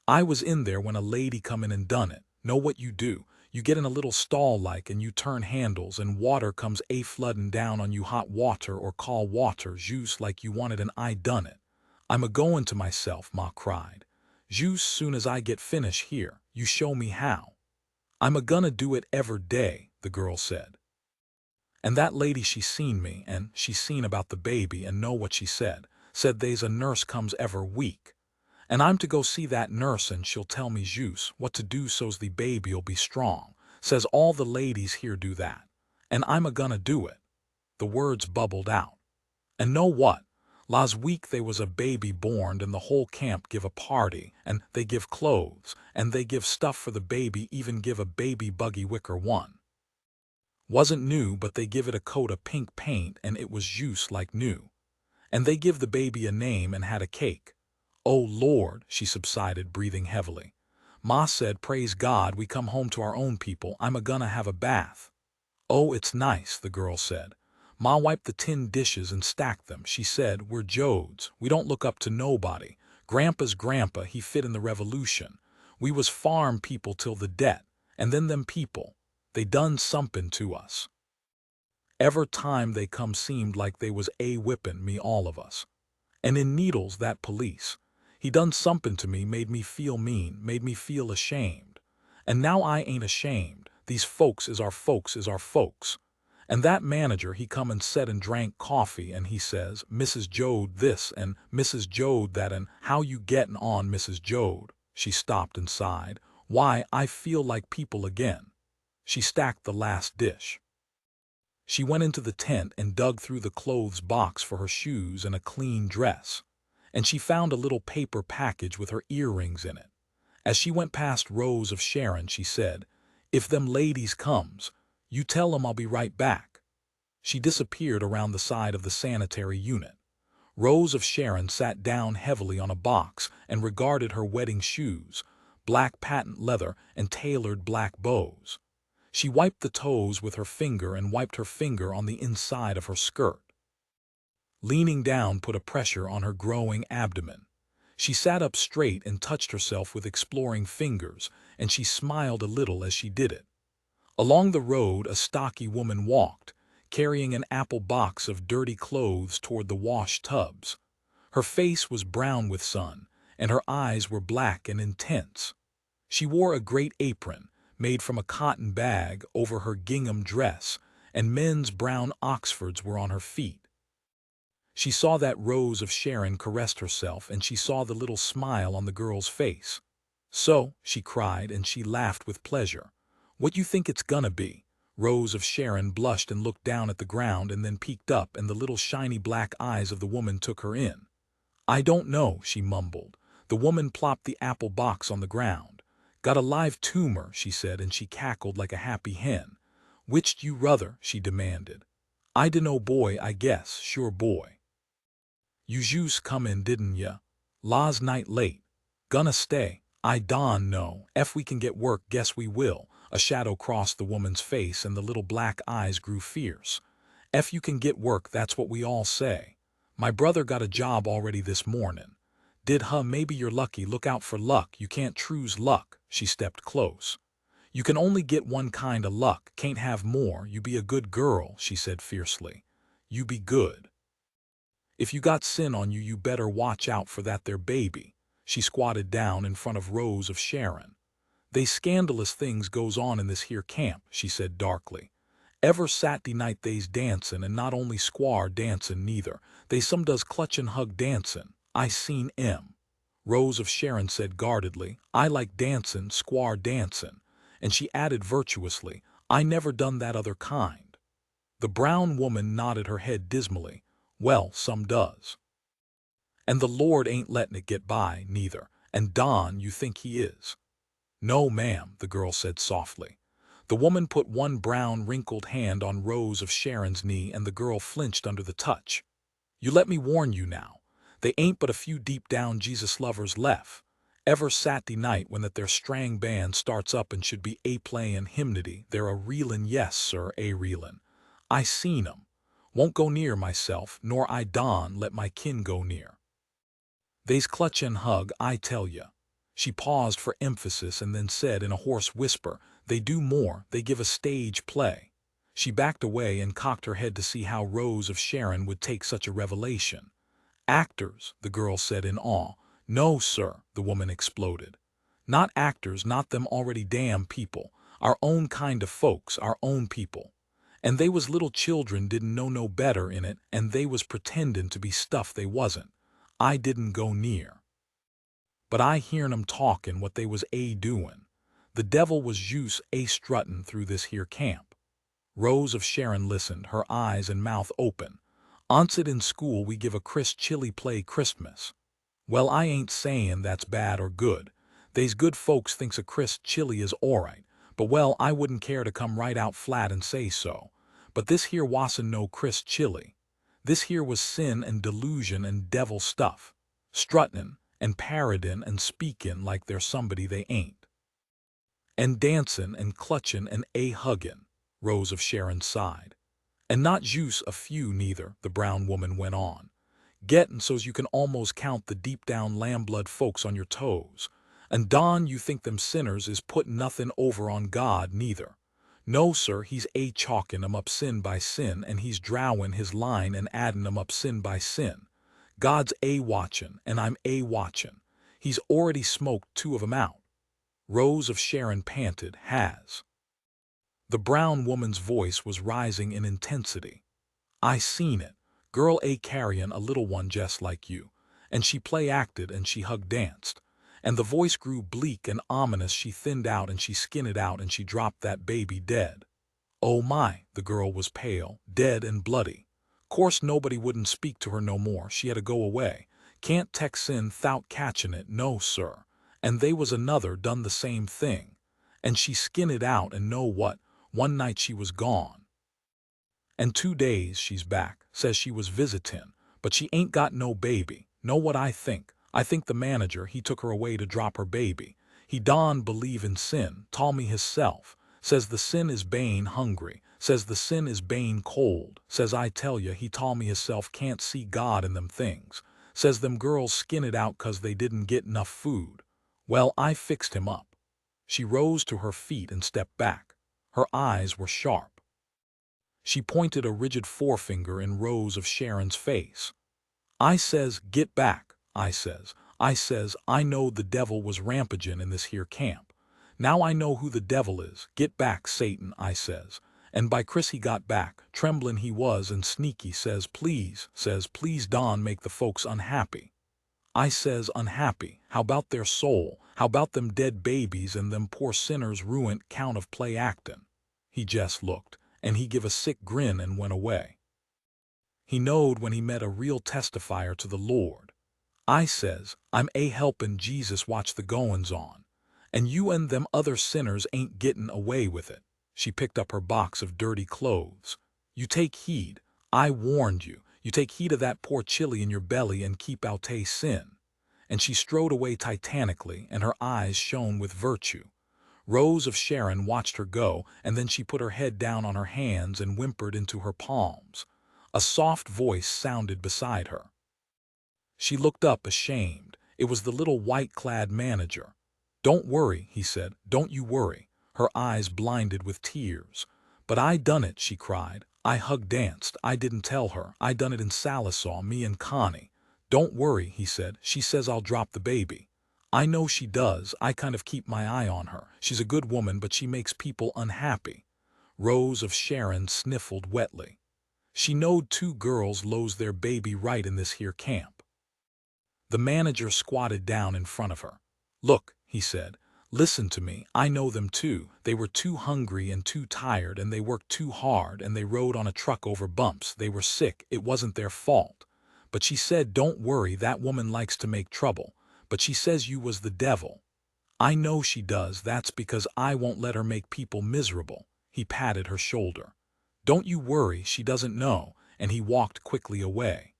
A: I was in there when a lady come in and done it. Know what you do? You get in a little stall like and you turn handles and water comes floodin' down on you, hot water or cold water, juice like you wanted, and I done it. I'm a-goin' to myself, Ma cried. Juice soon as I get finished here, you show me how. I'm a-gonna do it every day, the girl said. And that lady, she seen me, and she seen about the baby, and know what she said. Said they's a nurse comes every week. And I'm to go see that nurse and she'll tell me juice what to do so's the baby'll be strong. Says all the ladies here do that. And I'm a-gonna do it. The words bubbled out. And know what? Last week they was a baby born and the whole camp give a party, and they give clothes, and they give stuff for the baby, even give a baby buggy wicker one. Wasn't new, but they give it a coat of pink paint and it was juice like new. And they give the baby a name and had a cake. Oh Lord, she subsided, breathing heavily. Ma said, praise God, we come home to our own people. I'm a-gonna have a bath. Oh, it's nice, the girl said. Ma wiped the tin dishes and stacked them. She said, we're Jodes. We don't look up to nobody. Grandpa's grandpa, he fit in the revolution. We was farm people till the debt. And then them people, they done somethin' to us. Ever time they come seemed like they was whippin' me, all of us. And in Needles, that police, he done somethin' to me, made me feel mean, made me feel ashamed. And now I ain't ashamed. These folks is our folks is our folks. And that manager, he come and sat and drank coffee, and he says, Mrs. Jode this and Mrs. Jode that, and how you gettin' on, Mrs. Jode? She stopped and sighed. Why, I feel like people again. She stacked the last dish. She went into the tent and dug through the clothes box for her shoes and a clean dress. And she found a little paper package with her earrings in it. As she went past Rose of Sharon, she said, "If them ladies comes, you tell 'em I'll be right back." She disappeared around the side of the sanitary unit. Rose of Sharon sat down heavily on a box and regarded her wedding shoes, black patent leather and tailored black bows. She wiped the toes with her finger and wiped her finger on the inside of her skirt. Leaning down put a pressure on her growing abdomen. She sat up straight and touched herself with exploring fingers, and she smiled a little as she did it. Along the road a stocky woman walked, carrying an apple box of dirty clothes toward the wash tubs. Her face was brown with sun, and her eyes were black and intense. She wore a great apron, made from a cotton bag, over her gingham dress, and men's brown Oxfords were on her feet. She saw that Rose of Sharon caressed herself, and she saw the little smile on the girl's face. "So," she cried, and she laughed with pleasure. "What you think it's gonna be?" Rose of Sharon blushed and looked down at the ground and then peeked up, and the little shiny black eyes of the woman took her in. "I don't know," she mumbled. The woman plopped the apple box on the ground. "Got a live tumor," she said, and she cackled like a happy hen. "Which'd you ruther?" she demanded. "I dunno, boy, I guess, sure boy." "You jus come in, didn't ya? Last night late. Gonna stay?" "I don' know. Ef we can get work, guess we will." A shadow crossed the woman's face and the little black eyes grew fierce. "Ef you can get work, that's what we all say. My brother got a job already this mornin'. Did huh? Maybe you're lucky. Look out for luck. You can't choose luck." She stepped close. "You can only get one kind of luck. Can't have more. You be a good girl," she said fiercely. "You be good. If you got sin on you, you better watch out for that there baby." She squatted down in front of Rose of Sharon. "They scandalous things goes on in this here camp," she said darkly. "Ever Sat'day night they's dancin', and not only squar dancin' neither. They some does clutch and hug dancin'. I seen 'em." Rose of Sharon said guardedly, "I like dancin', squar dancin'." And she added virtuously, "I never done that other kind." The brown woman nodded her head dismally. "Well, some does. And the Lord ain't lettin' it get by, neither. And Don, you think he is?" "No, ma'am," the girl said softly. The woman put one brown, wrinkled hand on Rose of Sharon's knee, and the girl flinched under the touch. "You let me warn you now. They ain't but a few deep down Jesus lovers left. Ever Sat'day night when that there strang band starts up and should be a-playin' hymnody, they're a-reelin', yes, sir, a-reelin'. I seen 'em. Won't go near myself, nor I don' let my kin go near. They's clutch and hug, I tell ya." She paused for emphasis and then said in a hoarse whisper, "They do more, they give a stage play." She backed away and cocked her head to see how Rose of Sharon would take such a revelation. "Actors," the girl said in awe. "No, sir," the woman exploded. "Not actors, not them already damn people. Our own kind of folks, our own people. And they was little children didn't know no better in it, and they was pretendin' to be stuff they wasn't. I didn't go near. But I hearn 'em talkin' what they was a-doin'. The devil was jus a-struttin' through this here camp." Rose of Sharon listened, her eyes and mouth open. "Onset in school we give a chilly play Christmas. Well, I ain't sayin' that's bad or good. They's good folks thinks a chilly is alright, but well, I wouldn't care to come right out flat and say so. But this here wasn't no chilly. This here was sin and delusion and devil stuff. Struttin' and parodin' and speakin' like they're somebody they ain't. And dancin' and clutchin' and a-huggin'," Rose of Sharon sighed. "And not jus a few neither," the brown woman went on. "Gettin' so's you can almost count the deep down lamb-blood folks on your toes. And Don, you think them sinners is puttin' nothin' over on God neither. No, sir, he's a-chalkin' 'em up sin by sin, and he's drowin' his line and addin' 'em up sin by sin. God's a-watchin', and I'm a-watchin'. He's already smoked 2 of 'em out." Rose of Sharon panted, "Has?" The brown woman's voice was rising in intensity. "I seen it. Girl a-carryin' a little one just like you. And she play-acted and she hug-danced. And the voice grew bleak and ominous. She thinned out and she skinned out and she dropped that baby dead. Oh my, the girl was pale, dead and bloody. Course nobody wouldn't speak to her no more, she had to go away. Can't text in 'thout catchin' it, no sir. And they was another done the same thing. And she skinned it out and know what, one night she was gone. And 2 days she's back, says she was visitin', but she ain't got no baby. Know what I think? I think the manager, he took her away to drop her baby. He don believe in sin, tall me hisself. Says the sin is bane hungry, says the sin is bane cold. Says I tell ya, he tall me hisself can't see God in them things. Says them girls skin it out 'cause they didn't get enough food. Well, I fixed him up. She rose to her feet and stepped back. Her eyes were sharp. She pointed a rigid forefinger in Rose of Sharon's face. I says, get back, I says, I know the devil was rampagin' in this here camp. Now I know who the devil is. Get back, Satan, I says. And by Chris he got back, tremblin' he was and sneaky, says, please, Don, make the folks unhappy. I says, unhappy, how about their soul, how about them dead babies and them poor sinners ruined count of play actin'. He jest looked, and he give a sick grin and went away. He knowed when he met a real testifier to the Lord. I says, I'm helpin' Jesus watch the goin's on. And you and them other sinners ain't gettin' away with it. She picked up her box of dirty clothes. You take heed, I warned you. You take heed of that poor chili in your belly and keep out sin. And she strode away titanically, and her eyes shone with virtue. Rose of Sharon watched her go, and then she put her head down on her hands and whimpered into her palms. A soft voice sounded beside her. She looked up ashamed. It was the little white-clad manager. Don't worry, he said, don't you worry. Her eyes blinded with tears. But I done it, she cried. I danced. I didn't tell her. I done it in Salisaw, me and Connie. Don't worry, he said. She says I'll drop the baby. I know she does. I kind of keep my eye on her. She's a good woman, but she makes people unhappy. Rose of Sharon sniffled wetly. She knowed 2 girls lose their baby right in this here camp. The manager squatted down in front of her. Look, he said, listen to me. I know them too. They were too hungry and too tired, and they worked too hard, and they rode on a truck over bumps. They were sick. It wasn't their fault. But she said, don't worry, that woman likes to make trouble. But she says you was the devil. I know she does. That's because I won't let her make people miserable. He patted her shoulder. Don't you worry, she doesn't know, and he walked quickly away.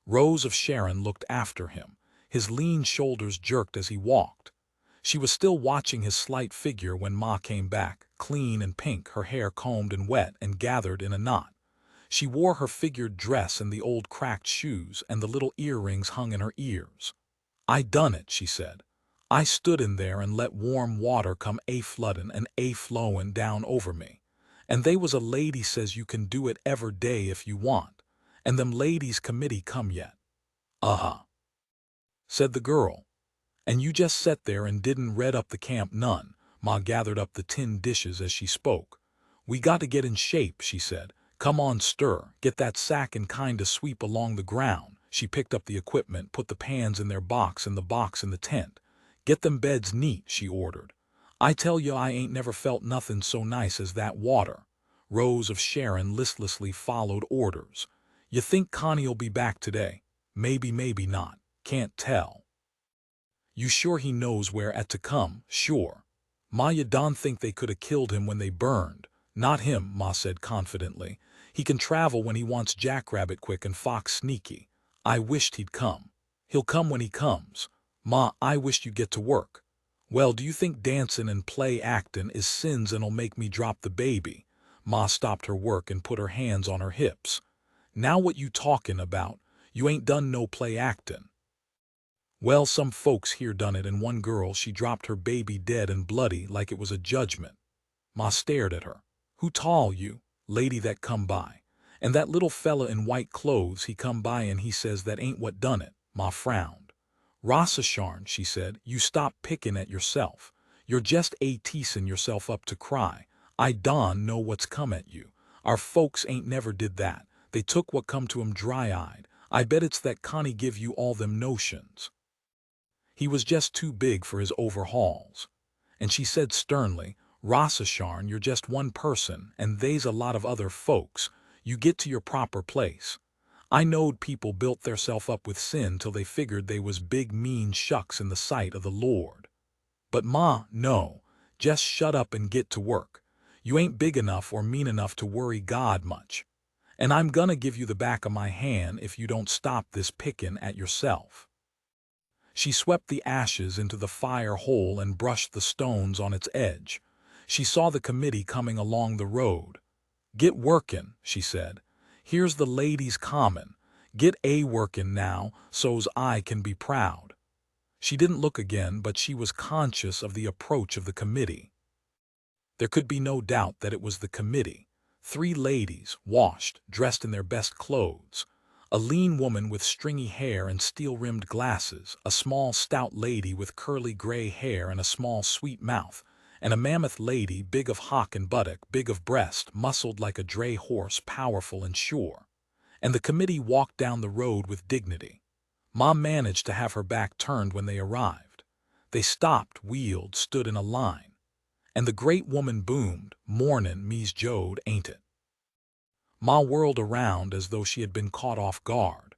A: Rose of Sharon looked after him. His lean shoulders jerked as he walked. She was still watching his slight figure when Ma came back, clean and pink, her hair combed and wet and gathered in a knot. She wore her figured dress and the old cracked shoes, and the little earrings hung in her ears. I done it, she said. I stood in there and let warm water come floodin' and flowin' down over me. And they was a lady says you can do it every day if you want. And them ladies committee come yet. Uh-huh, said the girl. And you just set there and didn't red up the camp none. Ma gathered up the tin dishes as she spoke. We got to get in shape, she said. Come on, stir, get that sack and kinda sweep along the ground. She picked up the equipment, put the pans in their box and the box in the tent. Get them beds neat, she ordered. I tell you, I ain't never felt nothing so nice as that water. Rose of Sharon listlessly followed orders. You think Connie'll be back today? Maybe, maybe not. Can't tell. You sure he knows where at to come? Sure. Ma, you don't think they could have killed him when they burned? Not him, Ma said confidently. He can travel when he wants, jackrabbit quick and fox sneaky. I wished he'd come. He'll come when he comes. Ma, I wished you'd get to work. Well, do you think dancin' and play actin' is sins and'll make me drop the baby? Ma stopped her work and put her hands on her hips. Now what you talkin' about? You ain't done no play actin'. Well, some folks here done it, and one girl, she dropped her baby dead and bloody like it was a judgment. Ma stared at her. Who tall you? Lady that come by. And that little fella in white clothes, he come by and he says that ain't what done it. Ma frowned. Rossasharn, she said, you stop pickin' at yourself. You're just teasin' yourself up to cry. I don know what's come at you. Our folks ain't never did that. They took what come to 'em dry-eyed. I bet it's that Connie give you all them notions. He was just too big for his overhauls. And she said sternly, Rossasharn, you're just one person, and they's a lot of other folks. You get to your proper place. I knowed people built theirself up with sin till they figured they was big mean shucks in the sight of the Lord. But ma, no, just shut up and get to work. You ain't big enough or mean enough to worry God much. And I'm gonna give you the back of my hand if you don't stop this pickin' at yourself. She swept the ashes into the fire hole and brushed the stones on its edge. She saw the committee coming along the road. Get workin', she said. Here's the ladies' common. Get a workin' now, so's I can be proud. She didn't look again, but she was conscious of the approach of the committee. There could be no doubt that it was the committee. 3 ladies, washed, dressed in their best clothes. A lean woman with stringy hair and steel-rimmed glasses, a small stout lady with curly gray hair and a small sweet mouth, and a mammoth lady, big of hock and buttock, big of breast, muscled like a dray horse, powerful and sure. And the committee walked down the road with dignity. Ma managed to have her back turned when they arrived. They stopped, wheeled, stood in a line. And the great woman boomed, "Mornin', Mies Jode, ain't it?" Ma whirled around as though she had been caught off guard.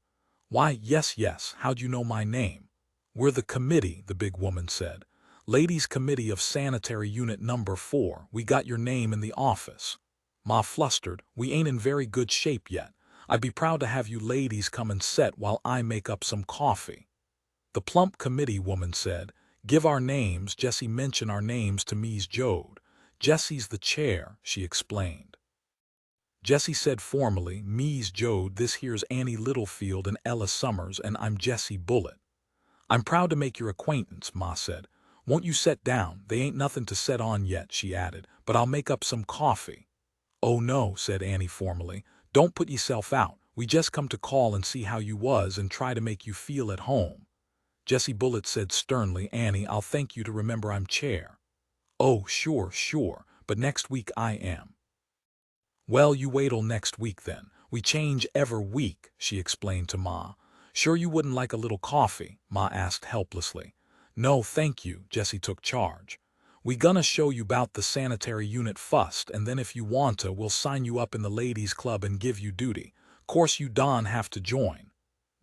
A: "Why, yes, yes, how'd you know my name?" "We're the committee," the big woman said. "Ladies' Committee of Sanitary Unit Number 4. We got your name in the office." Ma flustered. "We ain't in very good shape yet. I'd be proud to have you ladies come and set while I make up some coffee." The plump committee woman said, "Give our names, Jessie mention our names to Mies Jode. Jessie's the chair," she explained. Jessie said formally, "Mies Jode, this here's Annie Littlefield and Ella Summers, and I'm Jessie Bullitt." "I'm proud to make your acquaintance," Ma said. "Won't you set down? They ain't nothing to set on yet," she added, "but I'll make up some coffee." "Oh no," said Annie formally. "Don't put yourself out. We just come to call and see how you was and try to make you feel at home." Jessie Bullitt said sternly, "Annie, I'll thank you to remember I'm chair." "Oh, sure, sure, but next week I am." "Well, you wait till next week then. We change every week," she explained to Ma. "Sure you wouldn't like a little coffee?" Ma asked helplessly. "No, thank you," Jessie took charge. "We gonna show you 'bout the sanitary unit fust, and then if you wanta, we'll sign you up in the ladies' club and give you duty. Course you don have to join.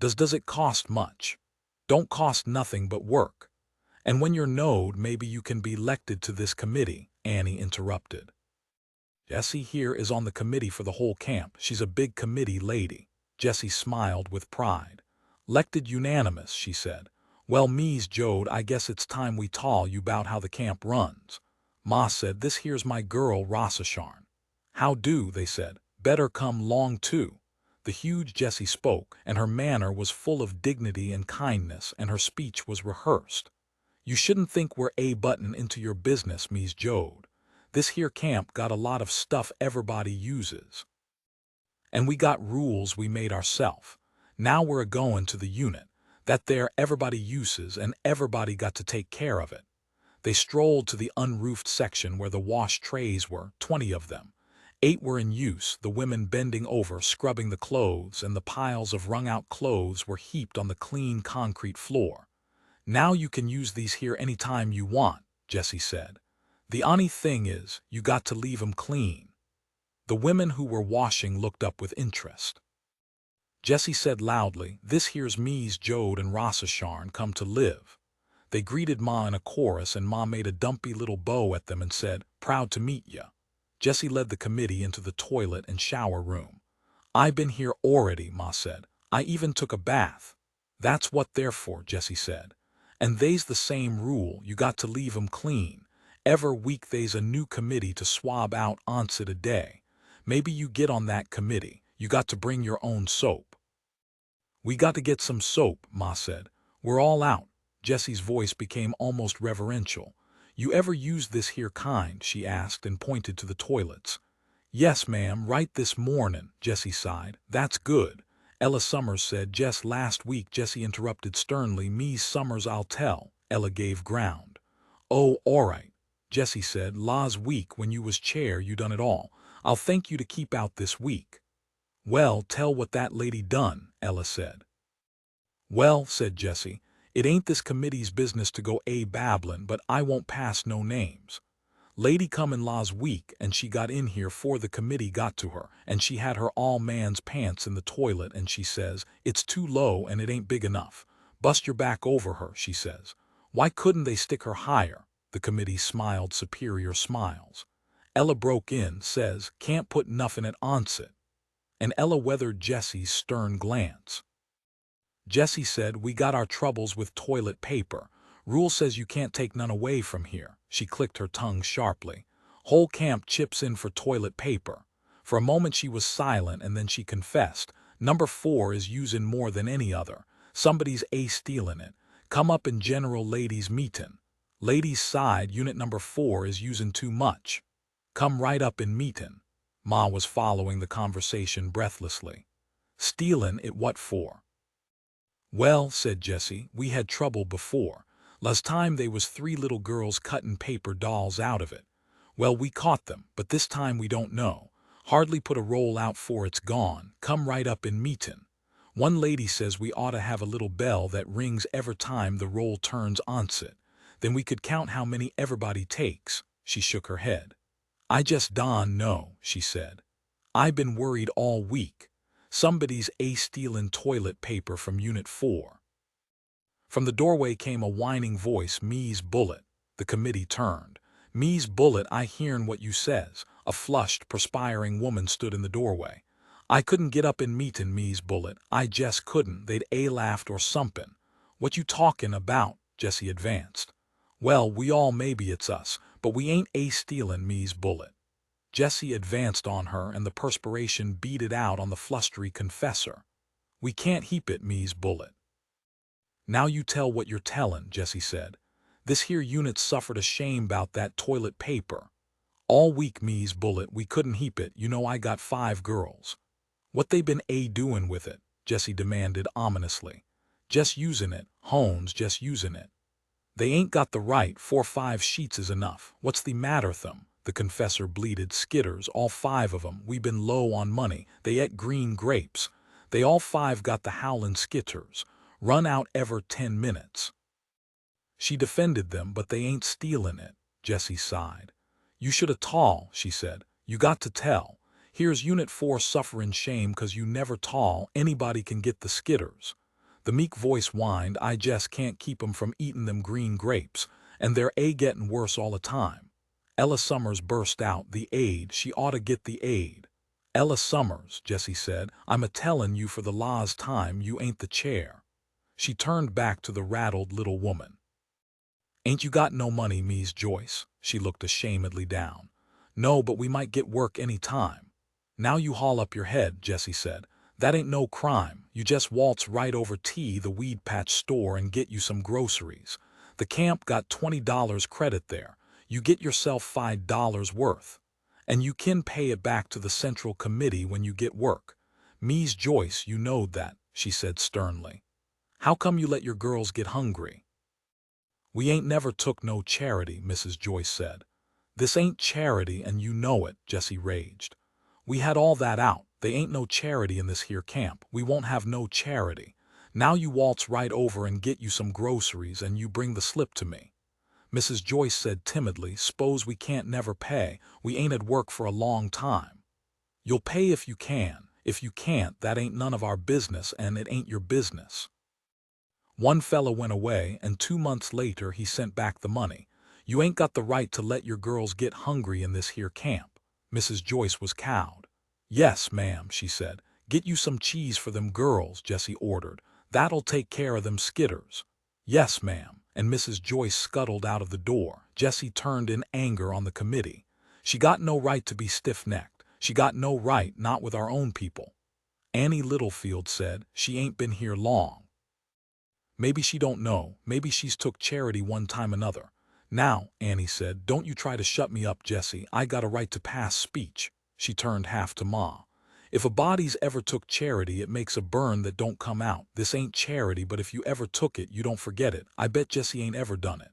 A: Does it cost much?" "Don't cost nothing but work. And when you're knowed, maybe you can be 'lected to this committee," Annie interrupted. "Jessie here is on the committee for the whole camp. She's a big committee lady." Jessie smiled with pride. "'Lected unanimous," she said. "Well, Mies Jode, I guess it's time we tell you 'bout how the camp runs." Ma said, "This here's my girl, Rossasharn." "How do?" they said. "Better come 'long too." The huge Jessie spoke, and her manner was full of dignity and kindness, and her speech was rehearsed. "You shouldn't think we're a-button into your business, Mies Jode. This here camp got a lot of stuff everybody uses. And we got rules we made ourself. Now we're a-goin' to the unit. That there everybody uses, and everybody got to take care of it." They strolled to the unroofed section where the wash trays were, 20 of them. 8 were in use, the women bending over, scrubbing the clothes, and the piles of wrung-out clothes were heaped on the clean concrete floor. "Now you can use these here any time you want," Jessie said. "The only thing is, you got to leave 'em clean." The women who were washing looked up with interest. Jessie said loudly, "This here's Mies Jode and Rossasharn come to live." They greeted Ma in a chorus, and Ma made a dumpy little bow at them and said, "Proud to meet ya." Jessie led the committee into the toilet and shower room. "I been here already," Ma said. "I even took a bath." "That's what they're for," Jessie said. "And they's the same rule, you got to leave 'em clean. Every week they's a new committee to swab out once a day. Maybe you get on that committee. You got to bring your own soap." "We got to get some soap," Ma said. "We're all out." Jessie's voice became almost reverential. "You ever use this here kind?" she asked and pointed to the toilets. "Yes, ma'am, right this mornin'," Jessie sighed. "That's good." Ella Summers said, "Just last week," Jessie interrupted sternly. "Mies Summers, I'll tell." Ella gave ground. "Oh, all right," Jessie said. "Last week, when you was chair, you done it all. I'll thank you to keep out this week." "Well, tell what that lady done," Ella said. "Well," said Jessie, "it ain't this committee's business to go a-babblin', but I won't pass no names. Lady come in law's week and she got in here 'fore the committee got to her, and she had her all man's pants in the toilet and she says, it's too low and it ain't big enough. Bust your back over her, she says. Why couldn't they stick her higher? The committee smiled superior smiles. Ella broke in, says, can't put nuffin it onset. And Ella weathered Jessie's stern glance. Jessie said, we got our troubles with toilet paper. Rule says you can't take none away from here. She clicked her tongue sharply. Whole camp chips in for toilet paper. For a moment she was silent and then she confessed. Number 4 is using more than any other. Somebody's stealing it. Come up in general ladies meetin'. Ladies side unit number 4 is using too much. Come right up in meetin'. Ma was following the conversation breathlessly. Stealin' it what for? Well, said Jessie, we had trouble before. Last time they was 3 little girls cuttin' paper dolls out of it. Well, we caught them, but this time we don't know. Hardly put a roll out 'fore it's gone. Come right up in meetin'. One lady says we ought to have a little bell that rings every time the roll turns onset. Then we could count how many everybody takes. She shook her head. I just don't know, she said. I been worried all week. Somebody's stealin' toilet paper from Unit 4. From the doorway came a whining voice, Me's Bullet. The committee turned. Me's Bullet, I hearn what you says. A flushed, perspiring woman stood in the doorway. I couldn't get up in meetin', Me's Bullet. I just couldn't. They'd laughed or somethin'. What you talkin' about? Jessie advanced. Well, we all maybe it's us, but we ain't stealin', Me's Bullet. Jessie advanced on her and the perspiration beaded out on the flustery confessor. We can't heap it, Me's Bullet. Now you tell what you're tellin', Jessie said. This here unit suffered a shame about that toilet paper. All week, Me's Bullet, we couldn't heap it. You know I got 5 girls. What they been doin' with it? Jessie demanded ominously. Just usin' it, Hones, just usin' it. They ain't got the right, 4-5 sheets is enough. What's the matter with them? The confessor bleated. Skitters, all 5 of 'em. We been low on money. They ate green grapes. They all 5 got the howlin' skitters. Run out ever 10 minutes. She defended them, but they ain't stealin' it. Jessie sighed. You shoulda tall, she said. You got to tell. Here's Unit 4 sufferin' shame 'cause you never tall. Anybody can get the skitters. The meek voice whined, I just can't keep 'em from eatin' them green grapes, and they're gettin' worse all the time. Ella Summers burst out, the aid, she oughta get the aid. Ella Summers, Jessie said, I'm a-tellin' you for the last time you ain't the chair. She turned back to the rattled little woman. Ain't you got no money, Mies Joyce? She looked ashamedly down. No, but we might get work any time. Now you haul up your head, Jessie said. That ain't no crime. You just waltz right over to the weed patch store and get you some groceries. The camp got $20 credit there. You get yourself $5 worth. And you can pay it back to the Central Committee when you get work. Mies Joyce, you knowed that, she said sternly. How come you let your girls get hungry? We ain't never took no charity, Mrs. Joyce said. This ain't charity and you know it, Jessie raged. We had all that out. They ain't no charity in this here camp. We won't have no charity. Now you waltz right over and get you some groceries and you bring the slip to me. Mrs. Joyce said timidly, S'pose we can't never pay. We ain't at work for a long time. You'll pay if you can. If you can't, that ain't none of our business and it ain't your business. One fella went away and 2 months later he sent back the money. You ain't got the right to let your girls get hungry in this here camp. Mrs. Joyce was cowed. Yes, ma'am, she said. Get you some cheese for them girls, Jessie ordered. That'll take care of them skitters. Yes, ma'am. And Mrs. Joyce scuttled out of the door. Jessie turned in anger on the committee. She got no right to be stiff-necked. She got no right, not with our own people. Annie Littlefield said, she ain't been here long. Maybe she don't know. Maybe she's took charity one time another. Now, Annie said, don't you try to shut me up, Jessie. I got a right to pass speech. She turned half to Ma. If a body's ever took charity, it makes a burn that don't come out. This ain't charity, but if you ever took it, you don't forget it. I bet Jessie ain't ever done it.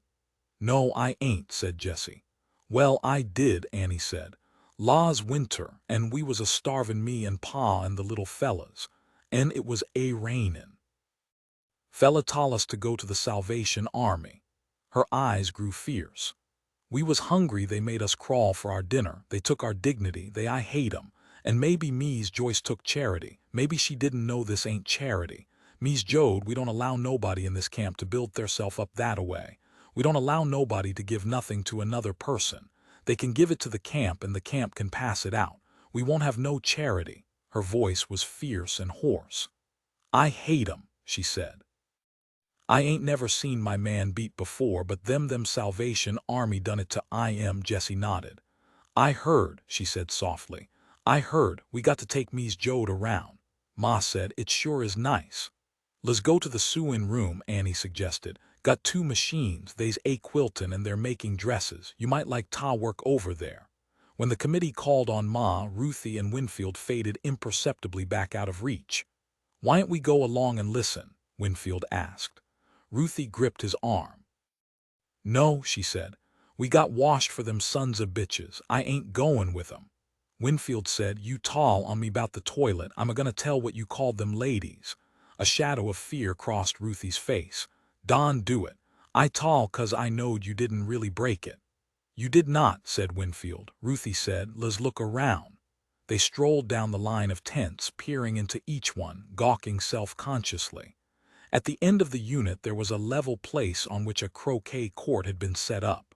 A: No, I ain't, said Jessie. Well, I did, Annie said. Law's winter, and we was a-starvin', me and Pa and the little fellas. And it was a-rainin'. Fella told us to go to the Salvation Army. Her eyes grew fierce. We was hungry, they made us crawl for our dinner, they took our dignity, I hate 'em. And maybe me's Joyce took charity, maybe she didn't know this ain't charity. Me's Jode, we don't allow nobody in this camp to build theirself up that-a-way. We don't allow nobody to give nothing to another person. They can give it to the camp and the camp can pass it out. We won't have no charity. Her voice was fierce and hoarse. I hate 'em, she said. I ain't never seen my man beat before, but them Salvation Army done it to him. Jessie nodded. I heard, she said softly. I heard, we got to take me's Jode around. Ma said, it sure is nice. Let's go to the sewing room, Annie suggested. Got 2 machines, they's a quiltin' and they're making dresses. You might like ta work over there. When the committee called on Ma, Ruthie and Winfield faded imperceptibly back out of reach. Why don't we go along and listen? Winfield asked. Ruthie gripped his arm. No, she said. We got washed for them sons of bitches. I ain't goin' with 'em. Winfield said, you tall on me 'bout the toilet. I'm a-gonna tell what you called them ladies. A shadow of fear crossed Ruthie's face. Don do it. I tall 'cause I knowed you didn't really break it. You did not, said Winfield. Ruthie said, let's look around. They strolled down the line of tents, peering into each one, gawking self-consciously. At the end of the unit there was a level place on which a croquet court had been set up.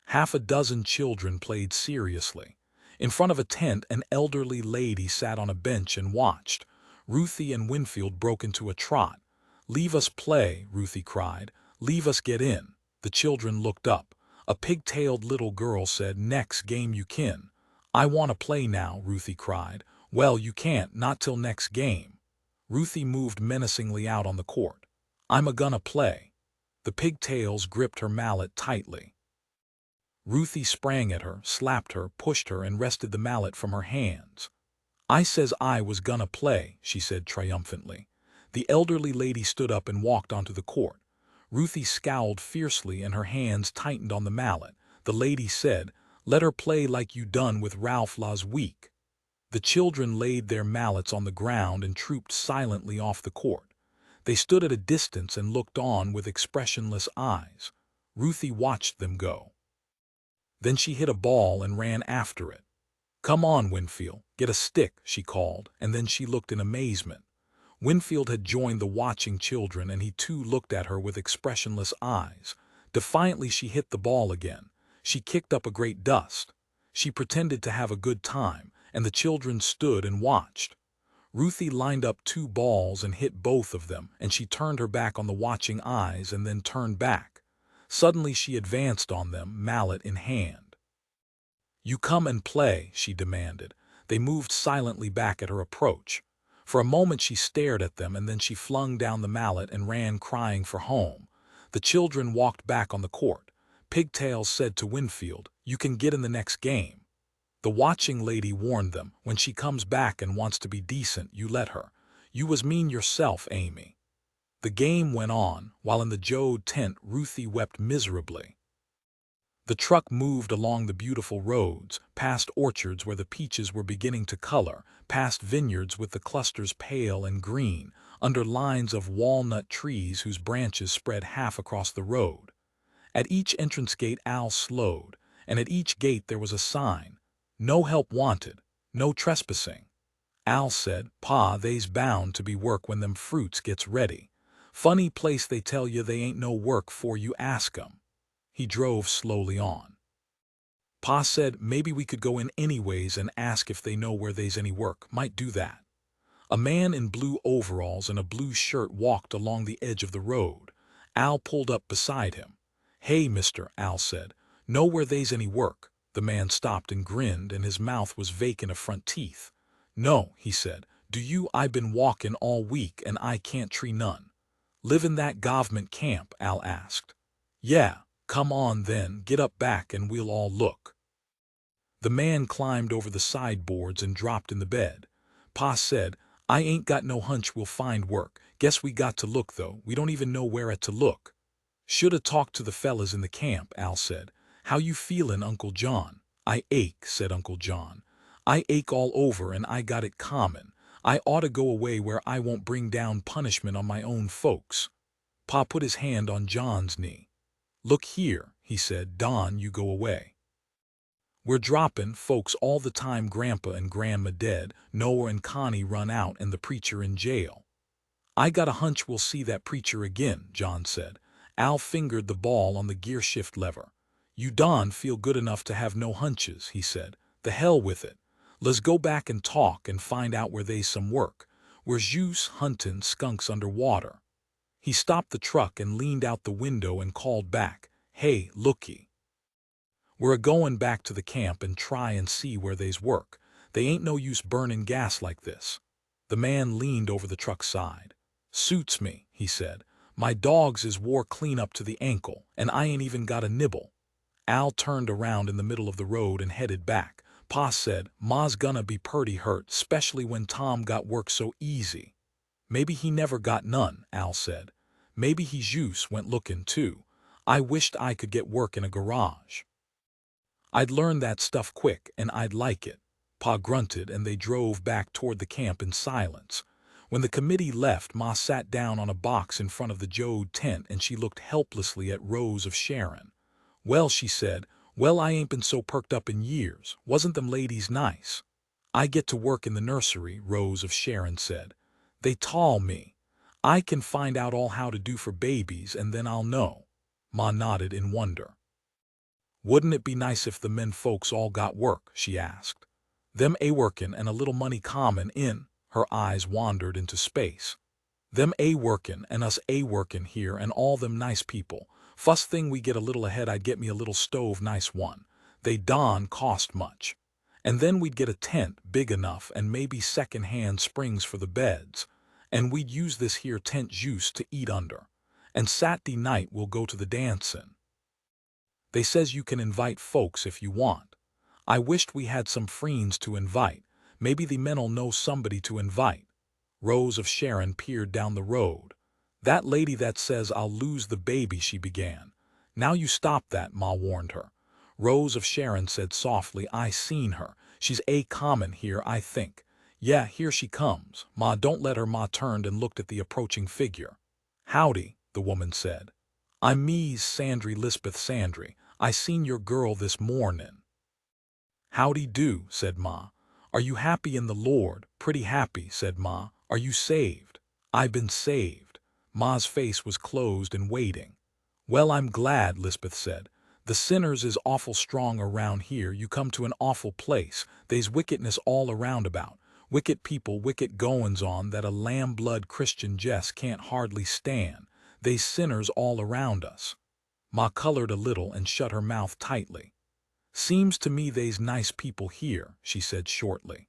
A: Half a dozen children played seriously. In front of a tent, an elderly lady sat on a bench and watched. Ruthie and Winfield broke into a trot. Leave us play, Ruthie cried. Leave us get in. The children looked up. A pig-tailed little girl said, next game you kin. I want to play now, Ruthie cried. Well, you can't, not till next game. Ruthie moved menacingly out on the court. I'm a-gonna play. The pigtails gripped her mallet tightly. Ruthie sprang at her, slapped her, pushed her, and wrested the mallet from her hands. I says I was gonna play, she said triumphantly. The elderly lady stood up and walked onto the court. Ruthie scowled fiercely and her hands tightened on the mallet. The lady said, let her play like you done with Ralph last week. The children laid their mallets on the ground and trooped silently off the court. They stood at a distance and looked on with expressionless eyes. Ruthie watched them go. Then she hit a ball and ran after it. Come on, Winfield, get a stick, she called, and then she looked in amazement. Winfield had joined the watching children and he too looked at her with expressionless eyes. Defiantly she hit the ball again. She kicked up a great dust. She pretended to have a good time, and the children stood and watched. Ruthie lined up 2 balls and hit both of them, and she turned her back on the watching eyes and then turned back. Suddenly she advanced on them, mallet in hand. You come and play, she demanded. They moved silently back at her approach. For a moment she stared at them and then she flung down the mallet and ran crying for home. The children walked back on the court. Pigtails said to Winfield, you can get in the next game. The watching lady warned them, when she comes back and wants to be decent, you let her. You was mean yourself, Amy. The game went on, while in the Jode tent Ruthie wept miserably. The truck moved along the beautiful roads, past orchards where the peaches were beginning to color, past vineyards with the clusters pale and green, under lines of walnut trees whose branches spread half across the road. At each entrance gate Al slowed, and at each gate there was a sign. No help wanted, no trespassing. Al said, Pa, they's bound to be work when them fruits gets ready. Funny place they tell you they ain't no work for you ask 'em. He drove slowly on. Pa said maybe we could go in anyways and ask if they know where they's any work, might do that. A man in blue overalls and a blue shirt walked along the edge of the road. Al pulled up beside him. Hey, mister, Al said, know where they's any work? The man stopped and grinned, and his mouth was vacant of front teeth. No, he said. Do you? I been walkin' all week, and I can't tree none. Live in that gov'ment camp? Al asked. Yeah, come on then, get up back and we'll all look. The man climbed over the sideboards and dropped in the bed. Pa said, I ain't got no hunch we'll find work. Guess we got to look, though. We don't even know where to look. Shoulda talked to the fellas in the camp, Al said. How you feelin', Uncle John? I ache, said Uncle John. I ache all over and I got it common. I oughta go away where I won't bring down punishment on my own folks. Pa put his hand on John's knee. Look here, he said. Don, you go away. We're dropping folks all the time. Grandpa and Grandma dead, Noah and Connie run out, and the preacher in jail. I got a hunch we'll see that preacher again, John said. Al fingered the ball on the gear shift lever. You Don feel good enough to have no hunches, he said. The hell with it. Let's go back and talk and find out where they's some work. Where's Juice huntin' skunks underwater? He stopped the truck and leaned out the window and called back, Hey, looky. We're a-goin' back to the camp and try and see where they's work. They ain't no use burnin' gas like this. The man leaned over the truck's side. Suits me, he said. My dogs is wore clean up to the ankle, and I ain't even got a nibble. Al turned around in the middle of the road and headed back. Pa said, Ma's gonna be purty hurt, especially when Tom got work so easy. Maybe he never got none, Al said. Maybe his Juice went lookin' too. I wished I could get work in a garage. I'd learn that stuff quick, and I'd like it. Pa grunted, and they drove back toward the camp in silence. When the committee left, Ma sat down on a box in front of the Jode tent, and she looked helplessly at Rose of Sharon. Well, she said, well, I ain't been so perked up in years. Wasn't them ladies nice? I get to work in the nursery, Rose of Sharon said. They tall me. I can find out all how to do for babies, and then I'll know. Ma nodded in wonder. Wouldn't it be nice if the men folks all got work, she asked. Them a-workin' and a little money common in, her eyes wandered into space. Them a-workin' and us a-workin' here and all them nice people. Fust thing we get a little ahead, I'd get me a little stove, nice one. They don cost much. And then we'd get a tent big enough and maybe second-hand springs for the beds. And we'd use this here tent Juice to eat under. And Saturday night we'll go to the dancin'. They says you can invite folks if you want. I wished we had some friends to invite. Maybe the men'll know somebody to invite. Rose of Sharon peered down the road. That lady that says I'll lose the baby, she began. Now you stop that, Ma warned her. Rose of Sharon said softly, I seen her. She's common here, I think. Yeah, here she comes. Ma, don't let her. Ma turned and looked at the approaching figure. Howdy, the woman said. I'm Mies Sandry, Lisbeth Sandry. I seen your girl this mornin'. Howdy do, said Ma. Are you happy in the Lord? Pretty happy, said Ma. Are you saved? I been saved. Ma's face was closed and waiting. Well, I'm glad, Lisbeth said. The sinners is awful strong around here. You come to an awful place. They's wickedness all around about. Wicked people, wicked goin's on that a lamb-blood Christian Jess can't hardly stand. They's sinners all around us. Ma colored a little and shut her mouth tightly. Seems to me they's nice people here, she said shortly.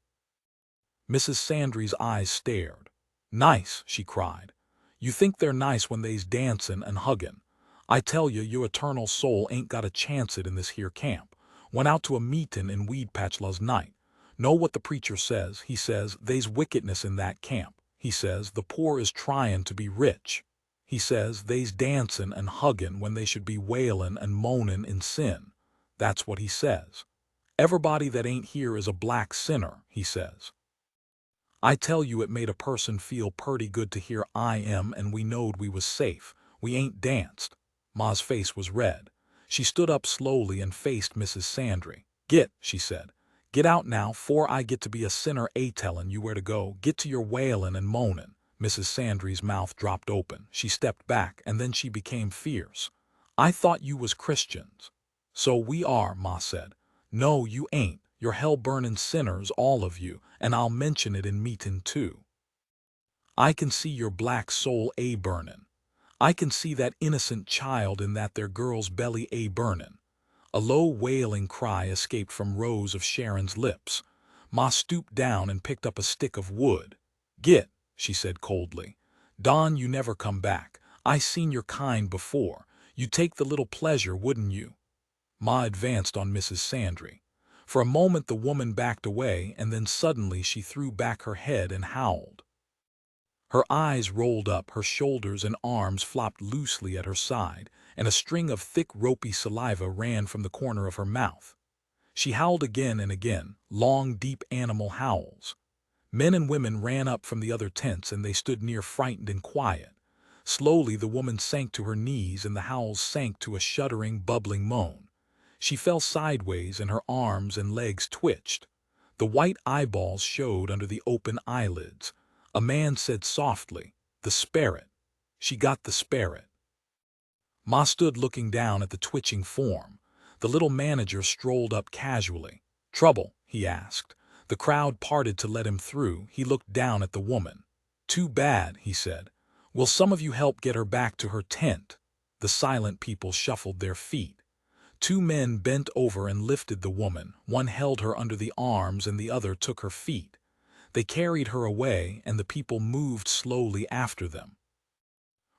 A: Mrs. Sandry's eyes stared. Nice, she cried. You think they're nice when they's dancin' and huggin'. I tell you, your eternal soul ain't got a chance it in this here camp. Went out to a meetin' in Weed Patch last night. Know what the preacher says? He says, they's wickedness in that camp. He says, the poor is tryin' to be rich. He says, they's dancin' and huggin' when they should be wailin' and moanin' in sin. That's what he says. Everybody that ain't here is a black sinner, he says. I tell you, it made a person feel purty good to hear I am, and we knowed we was safe. We ain't danced. Ma's face was red. She stood up slowly and faced Mrs. Sandry. Get, she said. Get out now, 'fore I get to be a sinner tellin' you where to go. Get to your wailin' and moanin'. Mrs. Sandry's mouth dropped open. She stepped back, and then she became fierce. I thought you was Christians. So we are, Ma said. No, you ain't. You're hell-burnin' sinners, all of you, and I'll mention it in meetin' too. I can see your black soul burnin'. I can see that innocent child in that there girl's belly burnin'. A low wailing cry escaped from Rose of Sharon's lips. Ma stooped down and picked up a stick of wood. Get, she said coldly. Don, you never come back. I seen your kind before. You'd take the little pleasure, wouldn't you? Ma advanced on Mrs. Sandry. For a moment the woman backed away, and then suddenly she threw back her head and howled. Her eyes rolled up, her shoulders and arms flopped loosely at her side, and a string of thick, ropey saliva ran from the corner of her mouth. She howled again and again, long, deep animal howls. Men and women ran up from the other tents, and they stood near, frightened and quiet. Slowly the woman sank to her knees and the howls sank to a shuddering, bubbling moan. She fell sideways and her arms and legs twitched. The white eyeballs showed under the open eyelids. A man said softly, "The spirit. She got the spirit." Ma stood looking down at the twitching form. The little manager strolled up casually. "Trouble?" he asked. The crowd parted to let him through. He looked down at the woman. "Too bad," he said. "Will some of you help get her back to her tent?" The silent people shuffled their feet. Two men bent over and lifted the woman. One held her under the arms and the other took her feet. They carried her away, and the people moved slowly after them.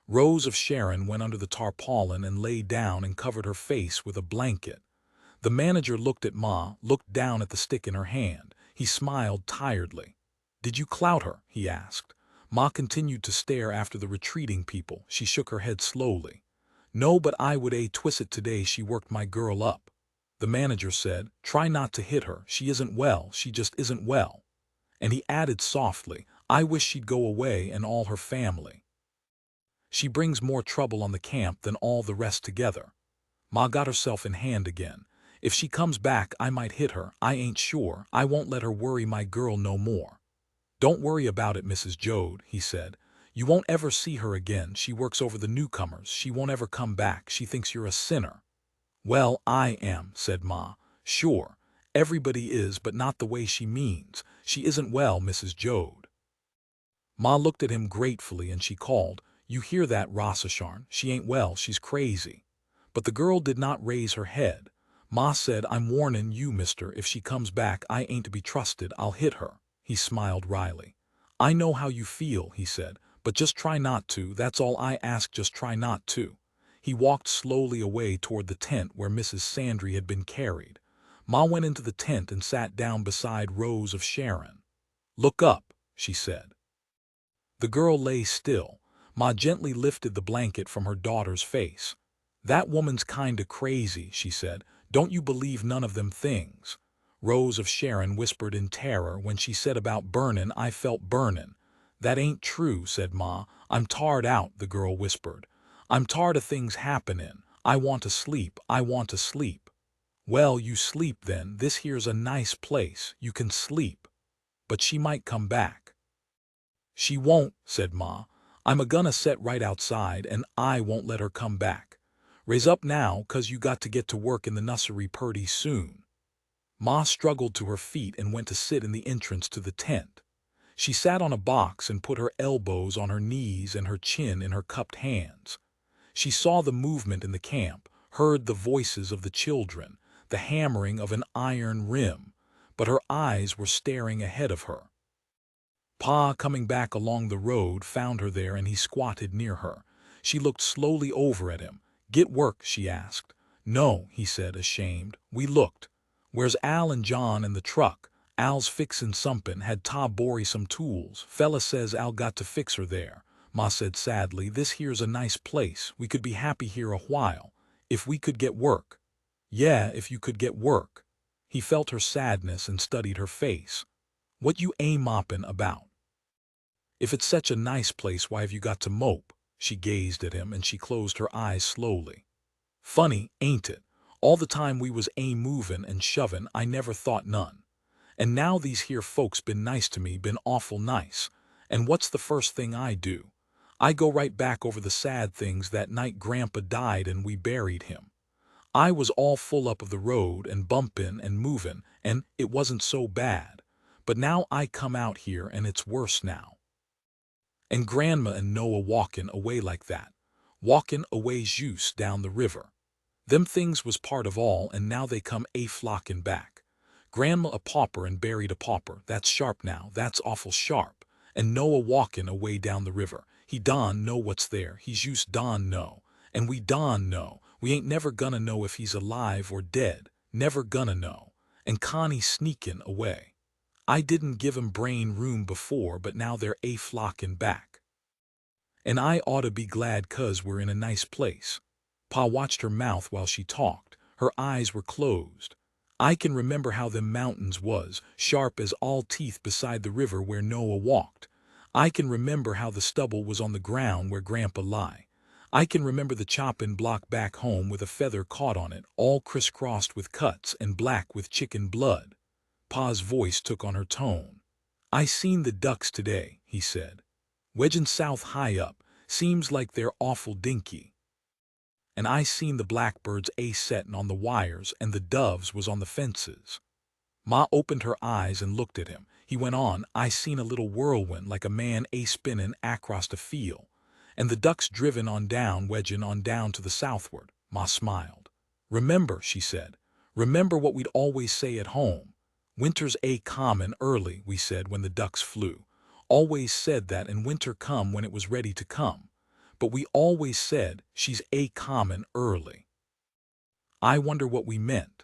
A: Rose of Sharon went under the tarpaulin and lay down and covered her face with a blanket. The manager looked at Ma, looked down at the stick in her hand. He smiled tiredly. "Did you clout her?" he asked. Ma continued to stare after the retreating people. She shook her head slowly. "No, but I would twist it today. She worked my girl up." The manager said, "Try not to hit her. She isn't well. She just isn't well." And he added softly, "I wish she'd go away and all her family. She brings more trouble on the camp than all the rest together." Ma got herself in hand again. "If she comes back, I might hit her. I ain't sure. I won't let her worry my girl no more." "Don't worry about it, Mrs. Joad," he said. "You won't ever see her again. She works over the newcomers. She won't ever come back. She thinks you're a sinner." "Well, I am," said Ma. "Sure. Everybody is, but not the way she means. She isn't well, Mrs. Joad." Ma looked at him gratefully and she called, "You hear that, Rossacharn? She ain't well, she's crazy." But the girl did not raise her head. Ma said, "I'm warnin' you, mister, if she comes back I ain't to be trusted, I'll hit her." He smiled wryly. "I know how you feel," he said, "but just try not to, that's all I ask, just try not to." He walked slowly away toward the tent where Mrs. Sandry had been carried. Ma went into the tent and sat down beside Rose of Sharon. "Look up," she said. The girl lay still. Ma gently lifted the blanket from her daughter's face. "That woman's kinda crazy," she said. "Don't you believe none of them things." Rose of Sharon whispered in terror. "When she said about burnin', I felt burnin'." "That ain't true," said Ma. "I'm tarred out," the girl whispered. "I'm tarred of things happenin'. I want to sleep, I want to sleep." "Well, you sleep then. This here's a nice place. You can sleep. But she might come back." "She won't," said Ma. "I'm a-gonna set right outside, and I won't let her come back. Raise up now, 'cause you got to get to work in the nursery purty soon." Ma struggled to her feet and went to sit in the entrance to the tent. She sat on a box and put her elbows on her knees and her chin in her cupped hands. She saw the movement in the camp, heard the voices of the children, the hammering of an iron rim, but her eyes were staring ahead of her. Pa, coming back along the road, found her there and he squatted near her. She looked slowly over at him. "Get work?" she asked. "No," he said, ashamed. "We looked." "Where's Al and John and the truck?" "Al's fixin' somethin'. Had Ta borry some tools. Fella says Al got to fix her there." Ma said sadly, "This here's a nice place. We could be happy here a while. If we could get work." "Yeah, if you could get work." He felt her sadness and studied her face. "What you moppin' about? If it's such a nice place, why have you got to mope?" She gazed at him and she closed her eyes slowly. "Funny, ain't it? All the time we was movin' and shovin', I never thought none. And now these here folks been nice to me, been awful nice. And what's the first thing I do? I go right back over the sad things that night Grandpa died and we buried him. I was all full up of the road and bumpin' and movin', and it wasn't so bad. But now I come out here and it's worse now. And Grandma and Noah walkin' away like that. Walkin' away juice down the river. Them things was part of all, and now they come flockin' back. Grandma a pauper and buried a pauper. That's sharp now, that's awful sharp. And Noah walkin' away down the river. He don know what's there, he's just don know. And we don know. We ain't never gonna know if he's alive or dead. Never gonna know. And Connie sneakin' away. I didn't give 'em brain room before, but now they're flockin' back. And I oughta be glad 'cause we're in a nice place." Pa watched her mouth while she talked. Her eyes were closed. "I can remember how them mountains was, sharp as all teeth beside the river where Noah walked. I can remember how the stubble was on the ground where Grandpa lie. I can remember the chopping block back home with a feather caught on it, all crisscrossed with cuts and black with chicken blood. Pa's voice took on her tone. I seen the ducks today, he said. Wedgin' south high up, seems like they're awful dinky. And I seen the blackbirds settin' on the wires and the doves was on the fences. Ma opened her eyes and looked at him. He went on, I seen a little whirlwind like a man spinnin' across a field, and the ducks driven on down, wedgin' on down to the southward. Ma smiled. Remember, she said, remember what we'd always say at home. Winter's comin' early, we said when the ducks flew. Always said that, and winter come when it was ready to come. But we always said, she's comin' early. I wonder what we meant.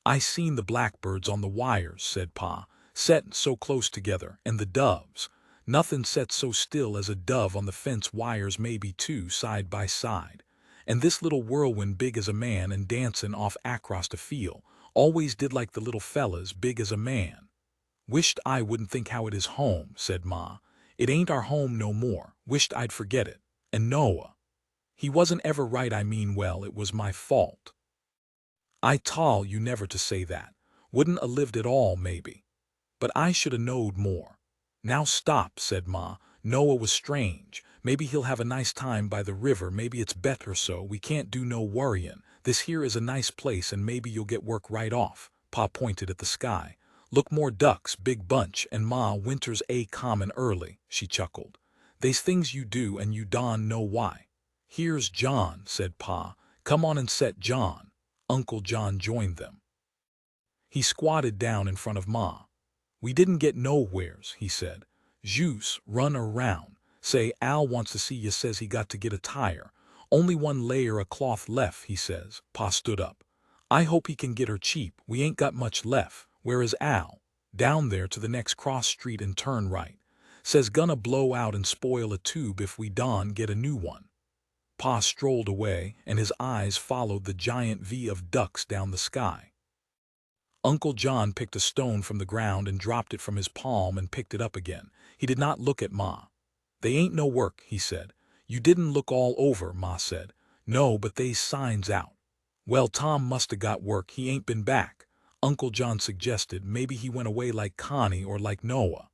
A: I seen the blackbirds on the wires, said Pa, settin' so close together, and the doves. Nothin' sets so still as a dove on the fence wires, maybe two side by side. And this little whirlwind big as a man and dancin' off across the field, always did like the little fellas big as a man. Wished I wouldn't think how it is home, said Ma. It ain't our home no more, wished I'd forget it. And Noah. He wasn't ever right, I mean, well, it was my fault. I tol' you never to say that. Wouldn't a lived at all, maybe. But I should a knowed more. Now stop, said Ma. Noah was strange. Maybe he'll have a nice time by the river, maybe it's better so, we can't do no worryin'. This here is a nice place and maybe you'll get work right off. Pa pointed at the sky. Look, more ducks, big bunch, and Ma, winter's comin' early, she chuckled. They's things you do and you don know why. Here's John, said Pa. Come on and set John. Uncle John joined them. He squatted down in front of Ma. We didn't get nowheres, he said. Juice, run around. Say, Al wants to see you, says he got to get a tire. Only one layer of cloth left, he says. Pa stood up. I hope he can get her cheap, we ain't got much left. Where is Al? Down there to the next cross street and turn right. Says gonna blow out and spoil a tube if we don't get a new one. Pa strolled away, and his eyes followed the giant V of ducks down the sky. Uncle John picked a stone from the ground and dropped it from his palm and picked it up again. He did not look at Ma. They ain't no work, he said. You didn't look all over, Ma said. No, but they's signs out. Well, Tom must 'a got work, he ain't been back. Uncle John suggested maybe he went away like Connie or like Noah.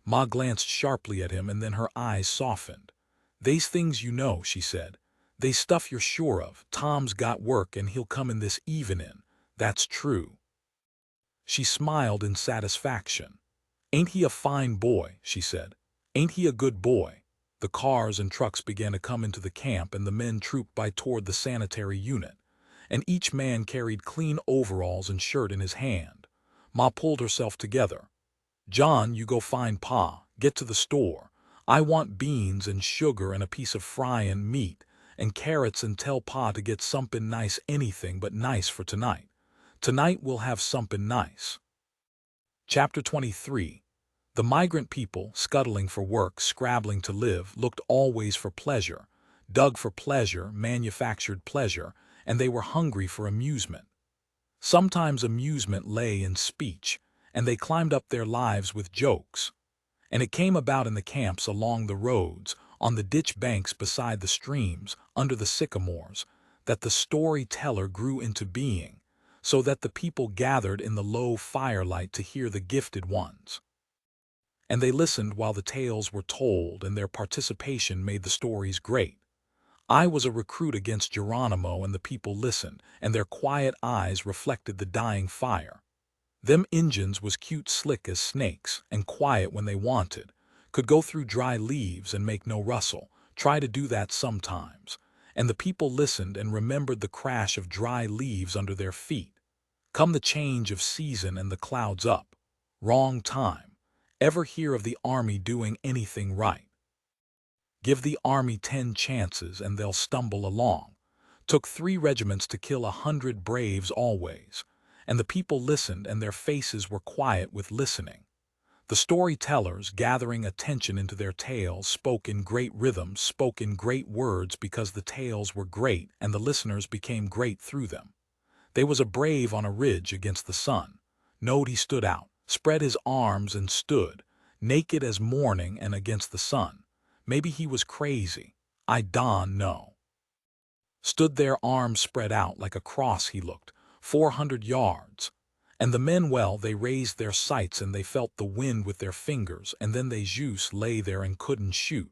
A: Ma glanced sharply at him and then her eyes softened. They's things you know, she said. They's stuff you're sure of. Tom's got work and he'll come in this evenin'. That's true. She smiled in satisfaction. Ain't he a fine boy, she said. Ain't he a good boy? The cars and trucks began to come into the camp and the men trooped by toward the sanitary unit. And each man carried clean overalls and shirt in his hand. Ma pulled herself together. John, you go find Pa, get to the store. I want beans and sugar and a piece of fryin' meat and carrots, and tell Pa to get somethin' nice, anything but nice for tonight. Tonight we'll have somethin' nice. Chapter 23. The migrant people, scuttling for work, scrabbling to live, looked always for pleasure, dug for pleasure, manufactured pleasure, and they were hungry for amusement. Sometimes amusement lay in speech, and they climbed up their lives with jokes. And it came about in the camps along the roads, on the ditch banks beside the streams, under the sycamores, that the storyteller grew into being, so that the people gathered in the low firelight to hear the gifted ones. And they listened while the tales were told, and their participation made the stories great. I was a recruit against Geronimo, and the people listened, and their quiet eyes reflected the dying fire. Them Injuns was cute, slick as snakes, and quiet when they wanted. Could go through dry leaves and make no rustle, try to do that sometimes. And the people listened and remembered the crash of dry leaves under their feet. Come the change of season and the clouds up. Wrong time. Ever hear of the army doing anything right? Give the army 10 chances and they'll stumble along. Took 3 regiments to kill 100 braves always. And the people listened, and their faces were quiet with listening. The storytellers, gathering attention into their tales, spoke in great rhythms, spoke in great words, because the tales were great and the listeners became great through them. There was a brave on a ridge against the sun. Knowed he stood out, spread his arms and stood. naked as morning and against the sun. Maybe he was crazy. I don't know. Stood there, arms spread out like a cross he looked, 400 yards. And the men, well, they raised their sights and they felt the wind with their fingers, and then they just lay there and couldn't shoot.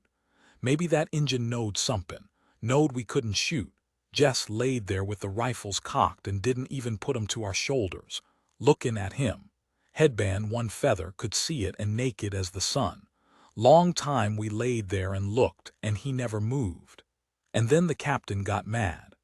A: Maybe that Injun knowed something, knowed we couldn't shoot. Just laid there with the rifles cocked and didn't even put 'em to our shoulders, looking at him. Headband one feather, could see it, and naked as the sun. Long time we laid there and looked, and he never moved. And then the captain got mad.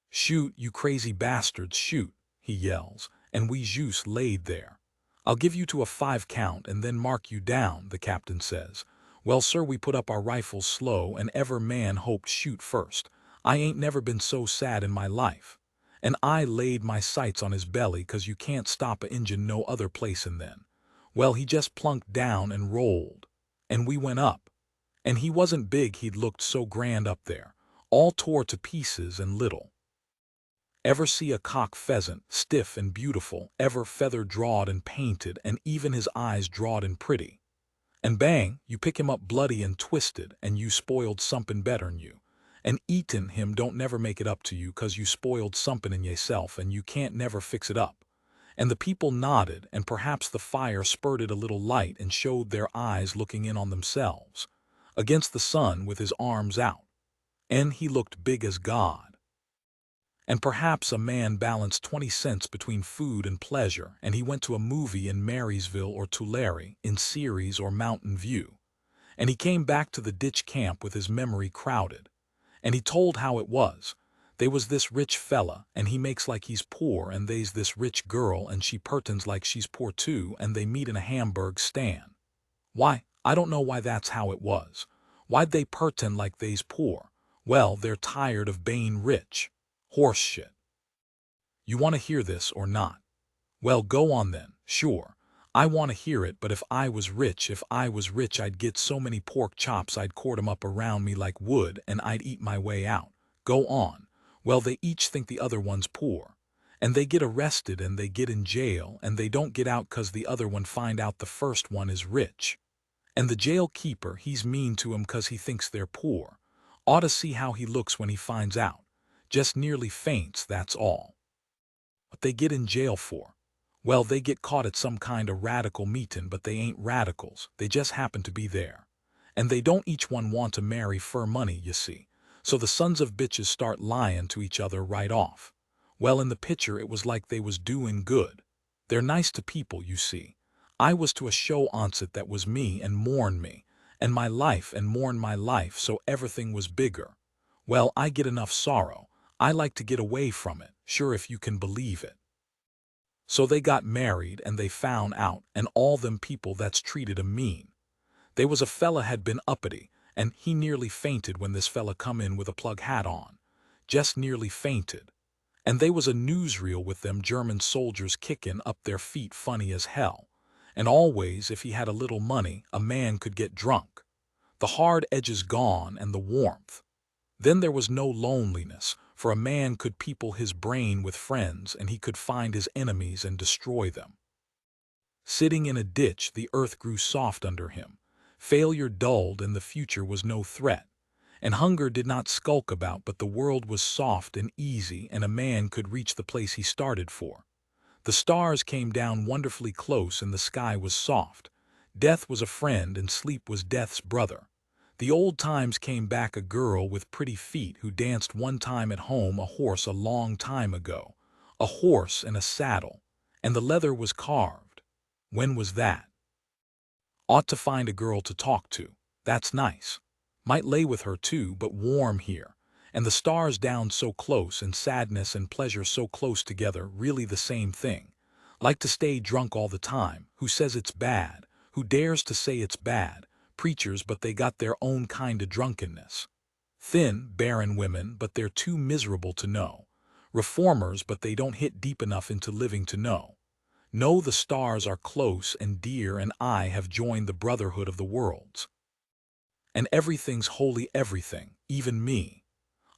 A: "Shoot, you crazy bastards, shoot," he yells, and we just laid there. "I'll give you to a 5 count and then mark you down," the captain says. Well, sir, we put up our rifles slow, and ever man hoped shoot first. I ain't never been so sad in my life. And I laid my sights on his belly, 'cause you can't stop a Injun no other place, and then, well, he just plunked down and rolled. And we went up. And he wasn't big, he'd looked so grand up there, all tore to pieces and little. Ever see a cock pheasant, stiff and beautiful, ever feather drawed and painted, and even his eyes drawed and pretty? And bang, you pick him up bloody and twisted, and you spoiled somepin better'n you. And eatin' him don't never make it up to you, 'cause you spoiled somepin in yourself and you can't never fix it up. And the people nodded, and perhaps the fire spurted a little light and showed their eyes looking in on themselves, against the sun with his arms out. And he looked big as God. And perhaps a man balanced 20 cents between food and pleasure, and he went to a movie in Marysville or Tulare, in Ceres or Mountain View. And he came back to the ditch camp with his memory crowded. And he told how it was. They was this rich fella, and he makes like he's poor, and they's this rich girl, and she pretends like she's poor too, and they meet in a Hamburg stand. Why, I don't know why that's how it was. Why'd they pretend like they's poor? Well, they're tired of being rich. Horse shit. You want to hear this or not? Well, go on then, sure. I want to hear it, but if I was rich, I'd get so many pork chops I'd cord 'em up around me like wood, and I'd eat my way out. Go on. Well, they each think the other one's poor. And they get arrested and they get in jail, and they don't get out 'cause the other one find out the first one is rich. And the jail keeper, he's mean to 'em 'cause he thinks they're poor. Ought to see how he looks when he finds out. Just nearly faints, that's all. What they get in jail for? Well, they get caught at some kind of radical meetin', but they ain't radicals, they just happen to be there. And they don't each one want to marry for money, you see. So the sons of bitches start lying to each other right off. Well, in the picture it was like they was doing good. They're nice to people, you see. I was to a show onset that was me and mourn me, and my life and mourn my life, so everything was bigger. Well, I get enough sorrow. I like to get away from it, sure, if you can believe it. So they got married, and they found out, and all them people that's treated 'em mean. They was a fella had been uppity, and he nearly fainted when this fella come in with a plug hat on. Just nearly fainted. And they was a newsreel with them German soldiers kicking up their feet funny as hell. And always, if he had a little money, a man could get drunk. The hard edges gone and the warmth. Then there was no loneliness, for a man could people his brain with friends, and he could find his enemies and destroy them. Sitting in a ditch, the earth grew soft under him. Failure dulled, and the future was no threat. And hunger did not skulk about, but the world was soft and easy, and a man could reach the place he started for. The stars came down wonderfully close, and the sky was soft. Death was a friend, and sleep was death's brother. The old times came back, a girl with pretty feet who danced one time at home, a horse a long time ago. A horse and a saddle. And the leather was carved. When was that? Ought to find a girl to talk to. That's nice. Might lay with her too, but warm here. And the stars down so close, and sadness and pleasure so close together, really the same thing. Like to stay drunk all the time. Who says it's bad? Who dares to say it's bad? Preachers, but they got their own kind of drunkenness. Thin, barren women, but they're too miserable to know. Reformers, but they don't hit deep enough into living to know. No, the stars are close and dear, and I have joined the brotherhood of the worlds. And everything's holy, everything, even me.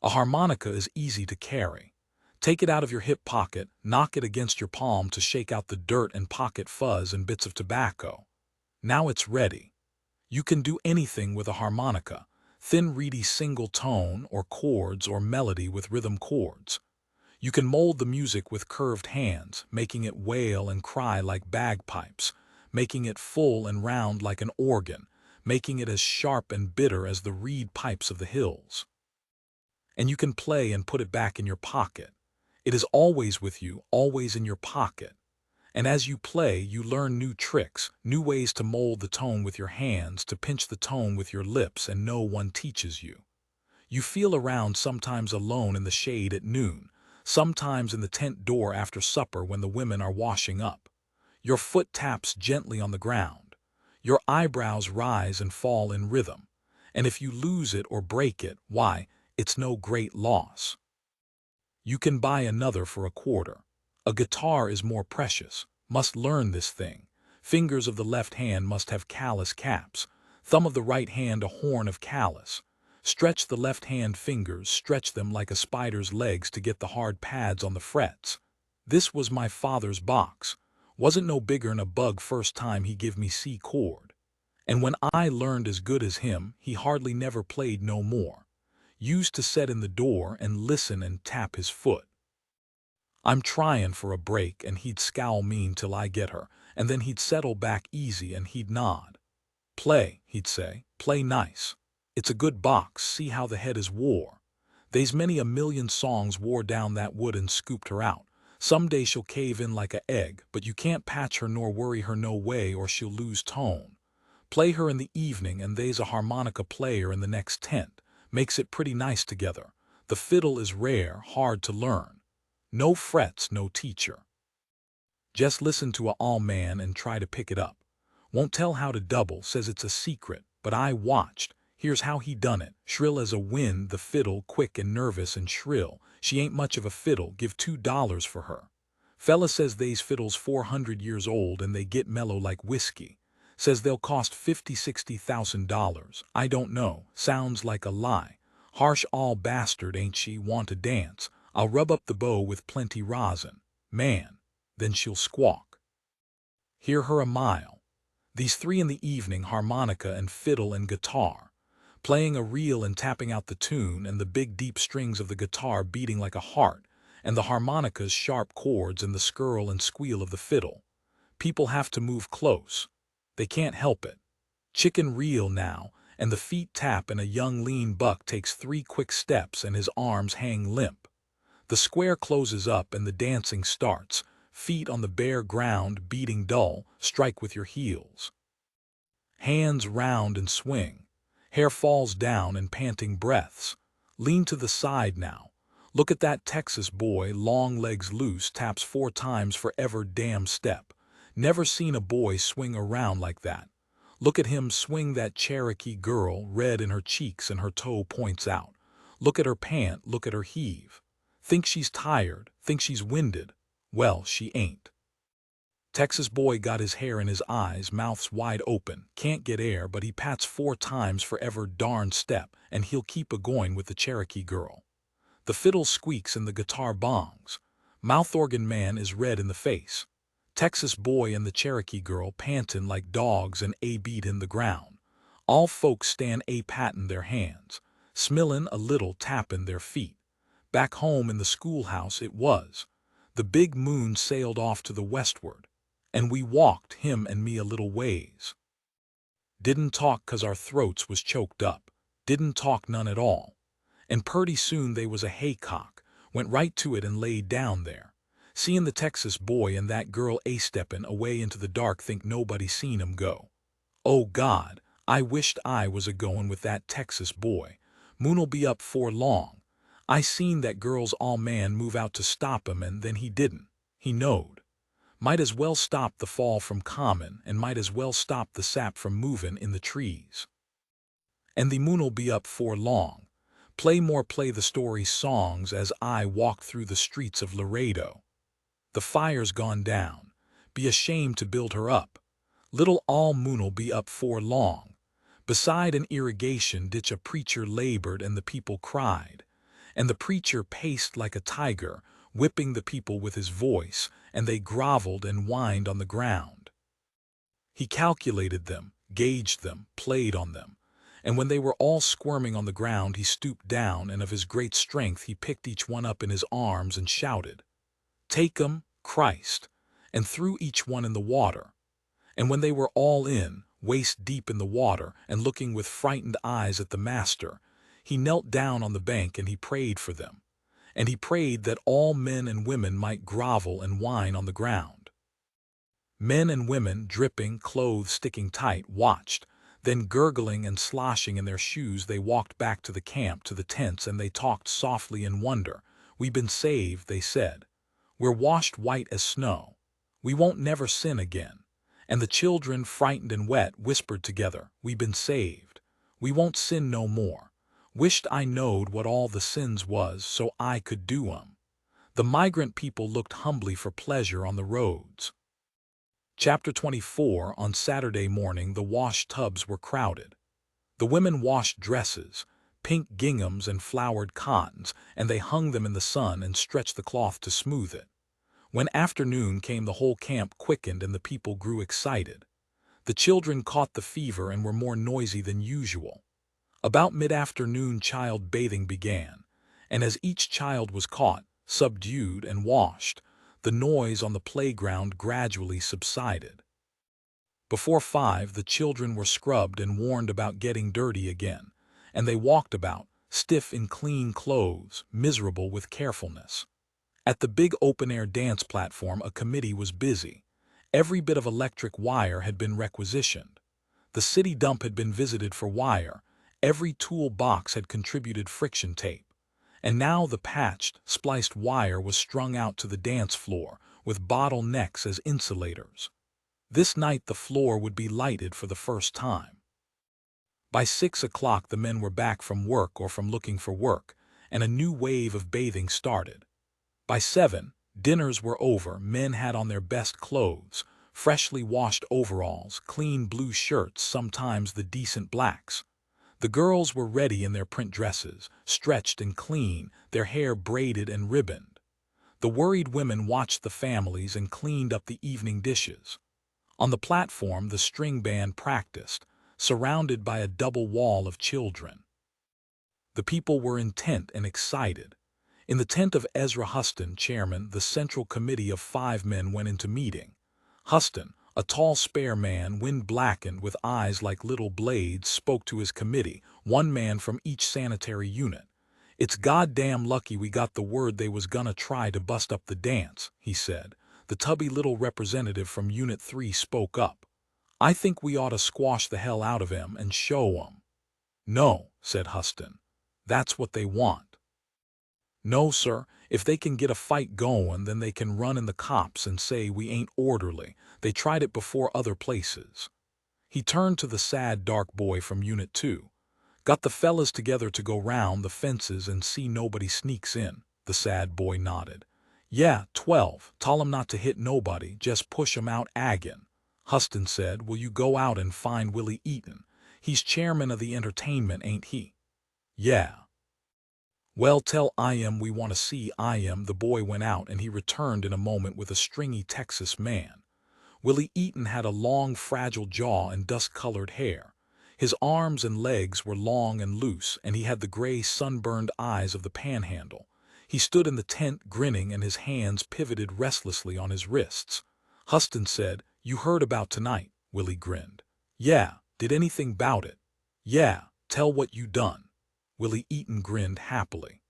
A: A harmonica is easy to carry. Take it out of your hip pocket, knock it against your palm to shake out the dirt and pocket fuzz and bits of tobacco. Now it's ready. You can do anything with a harmonica, thin reedy single tone or chords or melody with rhythm chords. You can mold the music with curved hands, making it wail and cry like bagpipes, making it full and round like an organ, making it as sharp and bitter as the reed pipes of the hills. And you can play and put it back in your pocket. It is always with you, always in your pocket. And as you play, you learn new tricks, new ways to mold the tone with your hands, to pinch the tone with your lips, and no one teaches you. You feel around, sometimes alone in the shade at noon, sometimes in the tent door after supper when the women are washing up. Your foot taps gently on the ground. Your eyebrows rise and fall in rhythm. And if you lose it or break it, why, it's no great loss. You can buy another for a quarter. A guitar is more precious. Must learn this thing. Fingers of the left hand must have callus caps. Thumb of the right hand a horn of callus. Stretch the left hand fingers, stretch them like a spider's legs to get the hard pads on the frets. This was my father's box. Wasn't no bigger'n a bug first time he give me C chord. And when I learned as good as him, he hardly never played no more. Used to set in the door and listen and tap his foot. I'm tryin' for a break, and he'd scowl mean till I get her, and then he'd settle back easy and he'd nod. Play, he'd say, play nice. It's a good box, see how the head is wore. They's many a million songs wore down that wood and scooped her out. Some day she'll cave in like a egg, but you can't patch her nor worry her no way or she'll lose tone. Play her in the evening and they's a harmonica player in the next tent. Makes it pretty nice together. The fiddle is rare, hard to learn. No frets, no teacher. Just listen to a all man and try to pick it up. Won't tell how to double, says it's a secret, but I watched. Here's how he done it. Shrill as a wind, the fiddle, quick and nervous and shrill. She ain't much of a fiddle, give $2 for her. Fella says they's fiddles 400 years old and they get mellow like whiskey. Says they'll cost $50,000–$60,000. I don't know, sounds like a lie. Harsh all bastard, ain't she, want to dance? I'll rub up the bow with plenty rosin. Man, then she'll squawk. Hear her a mile. These three in the evening, harmonica and fiddle and guitar, playing a reel and tapping out the tune, and the big deep strings of the guitar beating like a heart, and the harmonica's sharp chords and the skirl and squeal of the fiddle. People have to move close. They can't help it. Chicken reel now, and the feet tap, and a young lean buck takes 3 quick steps and his arms hang limp. The square closes up and the dancing starts. Feet on the bare ground, beating dull, strike with your heels. Hands round and swing. Hair falls down and panting breaths. Lean to the side now. Look at that Texas boy, long legs loose, taps 4 times for ever damn step. Never seen a boy swing around like that. Look at him swing that Cherokee girl, red in her cheeks and her toe points out. Look at her pant, look at her heave. Think she's tired, think she's winded. Well, she ain't. Texas boy got his hair in his eyes, mouth's wide open, can't get air, but he pats 4 times for ever darn step, and he'll keep a-going with the Cherokee girl. The fiddle squeaks and the guitar bongs. Mouth organ man is red in the face. Texas boy and the Cherokee girl pantin' like dogs and a-beat in the ground. All folks stand a-pattin' their hands, smillin' a little, tappin' their feet. Back home in the schoolhouse it was. The big moon sailed off to the westward, and we walked, him and me, a little ways. Didn't talk 'cause our throats was choked up. Didn't talk none at all. And purty soon they was a haycock, went right to it and laid down there. Seein' the Texas boy and that girl a-steppin' away into the dark, think nobody seen 'em go. Oh God, I wished I was a-goin' with that Texas boy. Moon'll be up 'fore long. I seen that girl's all man move out to stop him, and then he didn't. He knowed. Might as well stop the fall from comin', and might as well stop the sap from movin' in the trees. And the moon'll be up 'fore long. Play the story songs as I walk through the streets of Laredo. The fire's gone down. Be ashamed to build her up. Little all moon'll be up 'fore long. Beside an irrigation ditch a preacher labored and the people cried. And the preacher paced like a tiger, whipping the people with his voice, and they groveled and whined on the ground. He calculated them, gauged them, played on them. And when they were all squirming on the ground, he stooped down, and of his great strength he picked each one up in his arms and shouted, "Take 'em, Christ," and threw each one in the water. And when they were all in, waist deep in the water, and looking with frightened eyes at the master, he knelt down on the bank and he prayed for them. And he prayed that all men and women might grovel and whine on the ground. Men and women, dripping, clothes sticking tight, watched. Then, gurgling and sloshing in their shoes, they walked back to the camp, to the tents, and they talked softly in wonder. "We've been saved," they said. "We're washed white as snow. We won't never sin again." And the children, frightened and wet, whispered together, "We been saved. We won't sin no more. Wished I knowed what all the sins was, so I could do 'em." The migrant people looked humbly for pleasure on the roads. Chapter 24. On Saturday morning the wash tubs were crowded. The women washed dresses, pink ginghams and flowered cottons, and they hung them in the sun and stretched the cloth to smooth it. When afternoon came, the whole camp quickened and the people grew excited. The children caught the fever and were more noisy than usual. About mid-afternoon child bathing began, and as each child was caught, subdued, and washed, the noise on the playground gradually subsided. Before 5, the children were scrubbed and warned about getting dirty again, and they walked about, stiff in clean clothes, miserable with carefulness. At the big open-air dance platform a committee was busy. Every bit of electric wire had been requisitioned. The city dump had been visited for wire. Every tool box had contributed friction tape. And now the patched, spliced wire was strung out to the dance floor, with bottlenecks as insulators. This night the floor would be lighted for the first time. By 6 o'clock the men were back from work or from looking for work, and a new wave of bathing started. By 7, dinners were over. Men had on their best clothes, freshly washed overalls, clean blue shirts, sometimes the decent blacks. The girls were ready in their print dresses, stretched and clean, their hair braided and ribboned. The worried women watched the families and cleaned up the evening dishes. On the platform the string band practiced, surrounded by a double wall of children. The people were intent and excited. In the tent of Ezra Huston, chairman, the central committee of 5 men went into meeting. Huston, a tall, spare man, wind-blackened, with eyes like little blades, spoke to his committee, one man from each sanitary unit. "It's goddamn lucky we got the word they was gonna try to bust up the dance," he said. The tubby little representative from Unit 3 spoke up. "I think we ought to squash the hell out of 'em and show 'em." "No," said Huston. "That's what they want." "No, sir. If they can get a fight going, then they can run in the cops and say we ain't orderly. They tried it before other places." He turned to the sad dark boy from Unit 2. "Got the fellas together to go round the fences and see nobody sneaks in?" The sad boy nodded. "Yeah, 12. Tell 'em not to hit nobody, just push 'em out agin." Huston said, "Will you go out and find Willie Eaton? He's chairman of the entertainment, ain't he?" "Yeah." "Well, tell I.M. we want to see I.M." The boy went out and he returned in a moment with a stringy Texas man. Willie Eaton had a long, fragile jaw and dust-colored hair. His arms and legs were long and loose, and he had the gray, sunburned eyes of the panhandle. He stood in the tent grinning, and his hands pivoted restlessly on his wrists. Huston said, "You heard about tonight?" Willie grinned. "Yeah. Did anything 'bout it?" "Yeah. Tell what you done." Willie Eaton grinned happily.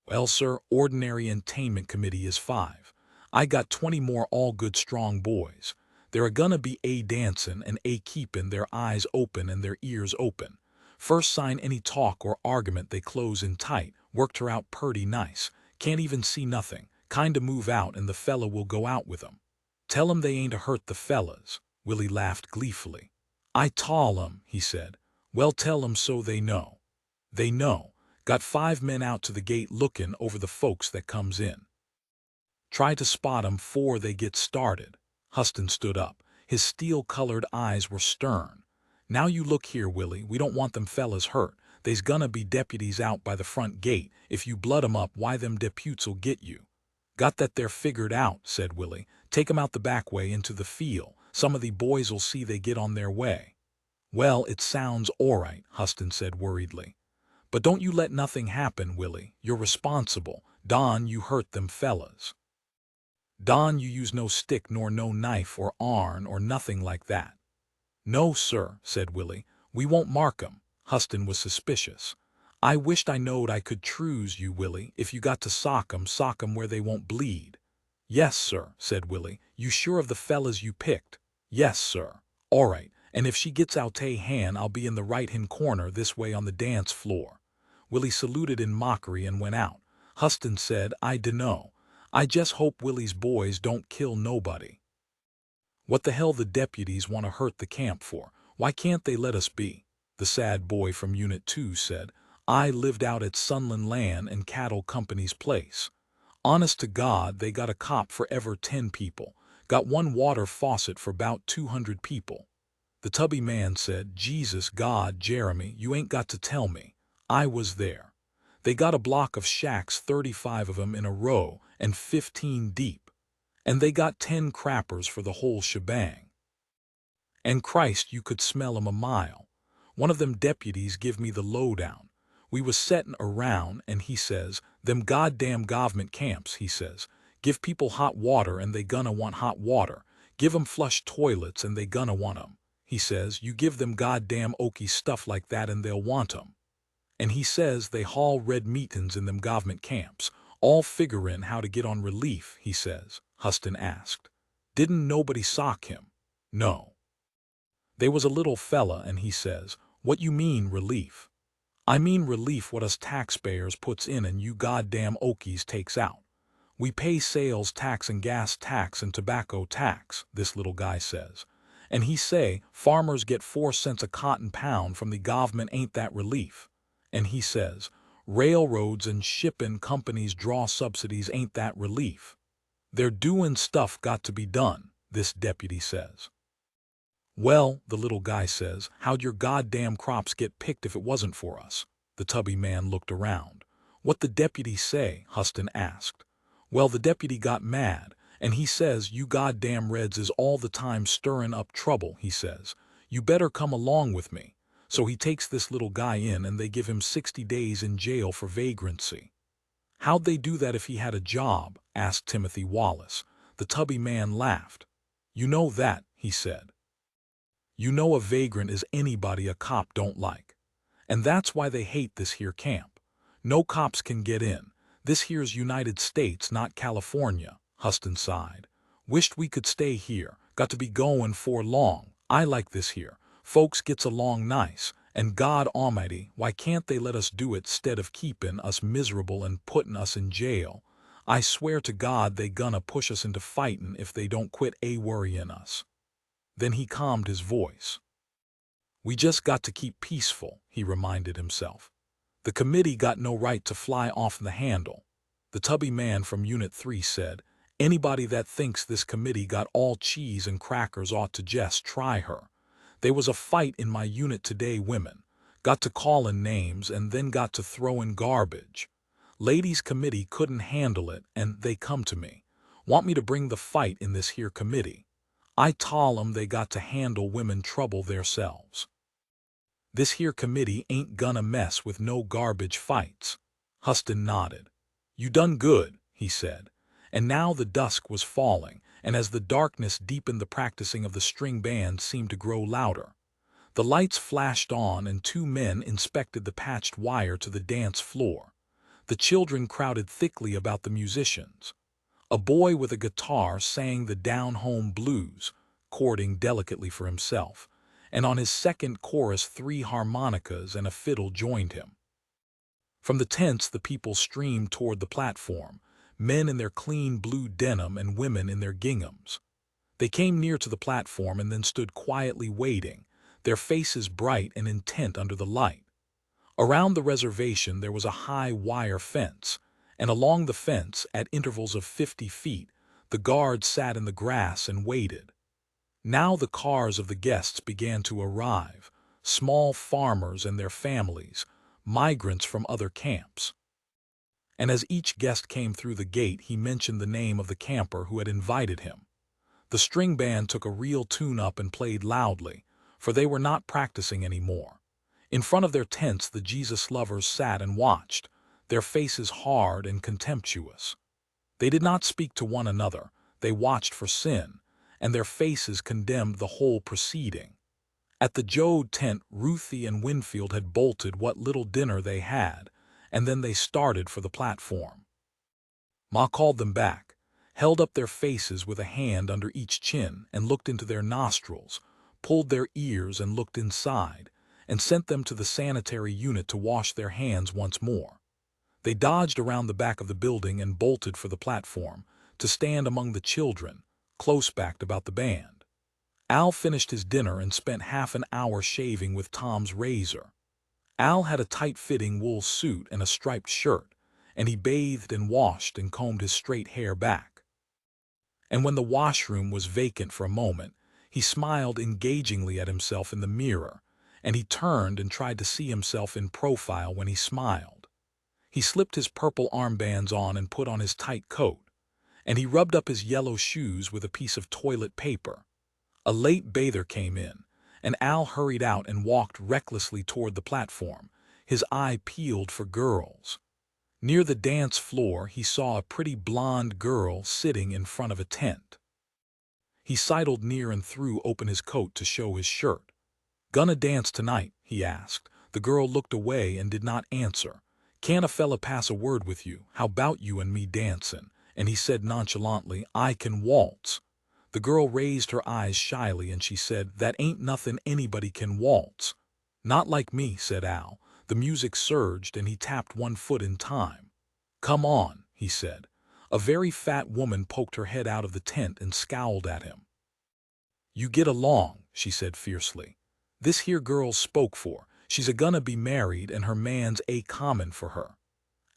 A: "Well, sir, ordinary entertainment committee is 5. I got 20 more all good strong boys. They're gonna be dancin' and keepin' their eyes open and their ears open. First sign any talk or argument they close in tight. Worked her out purty nice. Can't even see nothing. Kinda move out and the fella will go out with 'em. Tell 'em they ain't a hurt the fellas." Willie laughed gleefully. "I tall 'em," he said. "Well, tell 'em so they know." "They know. Got 5 men out to the gate lookin' over the folks that comes in. Try to spot 'em 'fore they get started." Huston stood up. His steel-colored eyes were stern. "Now you look here, Willie, we don't want them fellas hurt. They's gonna be deputies out by the front gate. If you blood 'em up, why them deputes'll get you." "Got that there figured out," said Willie. "Take 'em out the back way into the field. Some of the boys'll see they get on their way." "Well, it sounds all right," Huston said worriedly. "But don't you let nothing happen, Willie. You're responsible. Don, you hurt them fellas. Don, you use no stick nor no knife or arn or nothing like that." "No, sir," said Willie. "We won't mark 'em." Huston was suspicious. "I wished I knowed I could choose you, Willie. If you got to sock 'em where they won't bleed." "Yes, sir," said Willie. "You sure of the fellas you picked?" "Yes, sir." "All right, and if she gets out a hand, I'll be in the right-hand corner this way on the dance floor." Willie saluted in mockery and went out. Huston said, "I dunno. I just hope Willie's boys don't kill nobody." "What the hell the deputies want to hurt the camp for? Why can't they let us be?" The sad boy from Unit 2 said. "I lived out at Sunland Land and Cattle Company's place. Honest to God, they got a cop for ever 10 people. Got one water faucet for about 200 people." The tubby man said, "Jesus God, Jeremy, you ain't got to tell me. I was there. They got a block of shacks, 35 of 'em in a row and 15 deep. And they got 10 crappers for the whole shebang. And Christ, you could smell 'em a mile. One of them deputies give me the lowdown. We was settin' around, and he says, 'Them goddamn government camps,' he says, 'give people hot water and they gonna want hot water. Give 'em flush toilets and they gonna want 'em.' He says, 'You give them goddamn oaky stuff like that and they'll want 'em.' And he says they haul red meetins in them government camps, all figurin' how to get on relief," he says. Huston asked. "Didn't nobody sock him?" "No. They was a little fella, and he says, 'What you mean, relief?' 'I mean relief what us taxpayers puts in and you goddamn Okies takes out. We pay sales tax and gas tax and tobacco tax,' this little guy says. And he say, 'Farmers get 4 cents a cotton pound from the government, ain't that relief?' And he says, 'Railroads and shipping companies draw subsidies, ain't that relief?' They're doin' stuff got to be done," this deputy says. "Well," the little guy says, "how'd your goddamn crops get picked if it wasn't for us?" The tubby man looked around. "What the deputy say?" Huston asked. "Well, the deputy got mad, and he says, 'You goddamn Reds is all the time stirrin' up trouble,' he says. 'You better come along with me.' So he takes this little guy in and they give him 60 days in jail for vagrancy." "How'd they do that if he had a job?" asked Timothy Wallace. The tubby man laughed. "You know that," he said. "You know a vagrant is anybody a cop don't like. And that's why they hate this here camp. No cops can get in. This here's United States, not California." Huston sighed. "Wished we could stay here. Got to be goin' for long. I like this here. Folks gets along nice. And God Almighty, why can't they let us do it 'stead of keepin' us miserable and puttin' us in jail? I swear to God they gonna push us into fightin' if they don't quit worryin' us." Then he calmed his voice. "We just got to keep peaceful," he reminded himself. "The committee got no right to fly off the handle." The tubby man from Unit 3 said, "Anybody that thinks this committee got all cheese and crackers ought to just try her. There was a fight in my unit today, women. Got to callin' names and then got to throwin' garbage. Ladies' committee couldn't handle it and they come to me. Want me to bring the fight in this here committee. I tell 'em they got to handle women trouble theirselves. This here committee ain't gonna mess with no garbage fights." Huston nodded. "You done good," he said. And now the dusk was falling, and as the darkness deepened the practicing of the string band seemed to grow louder. The lights flashed on and 2 men inspected the patched wire to the dance floor. The children crowded thickly about the musicians. A boy with a guitar sang the down-home blues, chording delicately for himself, and on his second chorus 3 harmonicas and a fiddle joined him. From the tents the people streamed toward the platform, men in their clean blue denim and women in their ginghams. They came near to the platform and then stood quietly waiting, their faces bright and intent under the light. Around the reservation there was a high wire fence, and along the fence, at intervals of 50 feet, the guards sat in the grass and waited. Now the cars of the guests began to arrive, small farmers and their families, migrants from other camps. And as each guest came through the gate, he mentioned the name of the camper who had invited him. The string band took a real tune-up and played loudly, for they were not practicing anymore. In front of their tents the Jesus lovers sat and watched, their faces hard and contemptuous. They did not speak to one another, they watched for sin, and their faces condemned the whole proceeding. At the Jode tent, Ruthie and Winfield had bolted what little dinner they had, and then they started for the platform. Ma called them back, held up their faces with a hand under each chin and looked into their nostrils, pulled their ears and looked inside, and sent them to the sanitary unit to wash their hands once more. They dodged around the back of the building and bolted for the platform, to stand among the children, close-backed about the band. Al finished his dinner and spent half an hour shaving with Tom's razor. Al had a tight-fitting wool suit and a striped shirt, and he bathed and washed and combed his straight hair back. And when the washroom was vacant for a moment, he smiled engagingly at himself in the mirror, and he turned and tried to see himself in profile when he smiled. He slipped his purple armbands on and put on his tight coat, and he rubbed up his yellow shoes with a piece of toilet paper. A late bather came in, and Al hurried out and walked recklessly toward the platform, his eye peeled for girls. Near the dance floor he saw a pretty blonde girl sitting in front of a tent. He sidled near and threw open his coat to show his shirt. "Gonna dance tonight?" he asked. The girl looked away and did not answer. "Can't a fella pass a word with you? How about you and me dancin'?" And he said nonchalantly, "I can waltz." The girl raised her eyes shyly and she said, "That ain't nothing anybody can waltz." "Not like me," said Al. The music surged and he tapped one foot in time. "Come on," he said. A very fat woman poked her head out of the tent and scowled at him. "You get along," she said fiercely. "This here girl's spoke for. She's a-gonna be married and her man's a-common for her."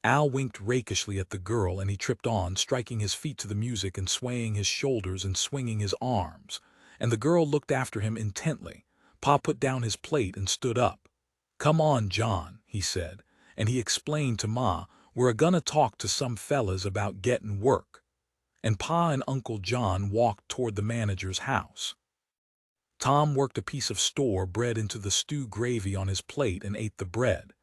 A: Al winked rakishly at the girl and he tripped on, striking his feet to the music and swaying his shoulders and swinging his arms. And the girl looked after him intently. Pa put down his plate and stood up. "Come on, John," he said, and he explained to Ma, "We're a-gonna talk to some fellas about gettin' work." And Pa and Uncle John walked toward the manager's house. Tom worked a piece of store bread into the stew gravy on his plate and ate the bread.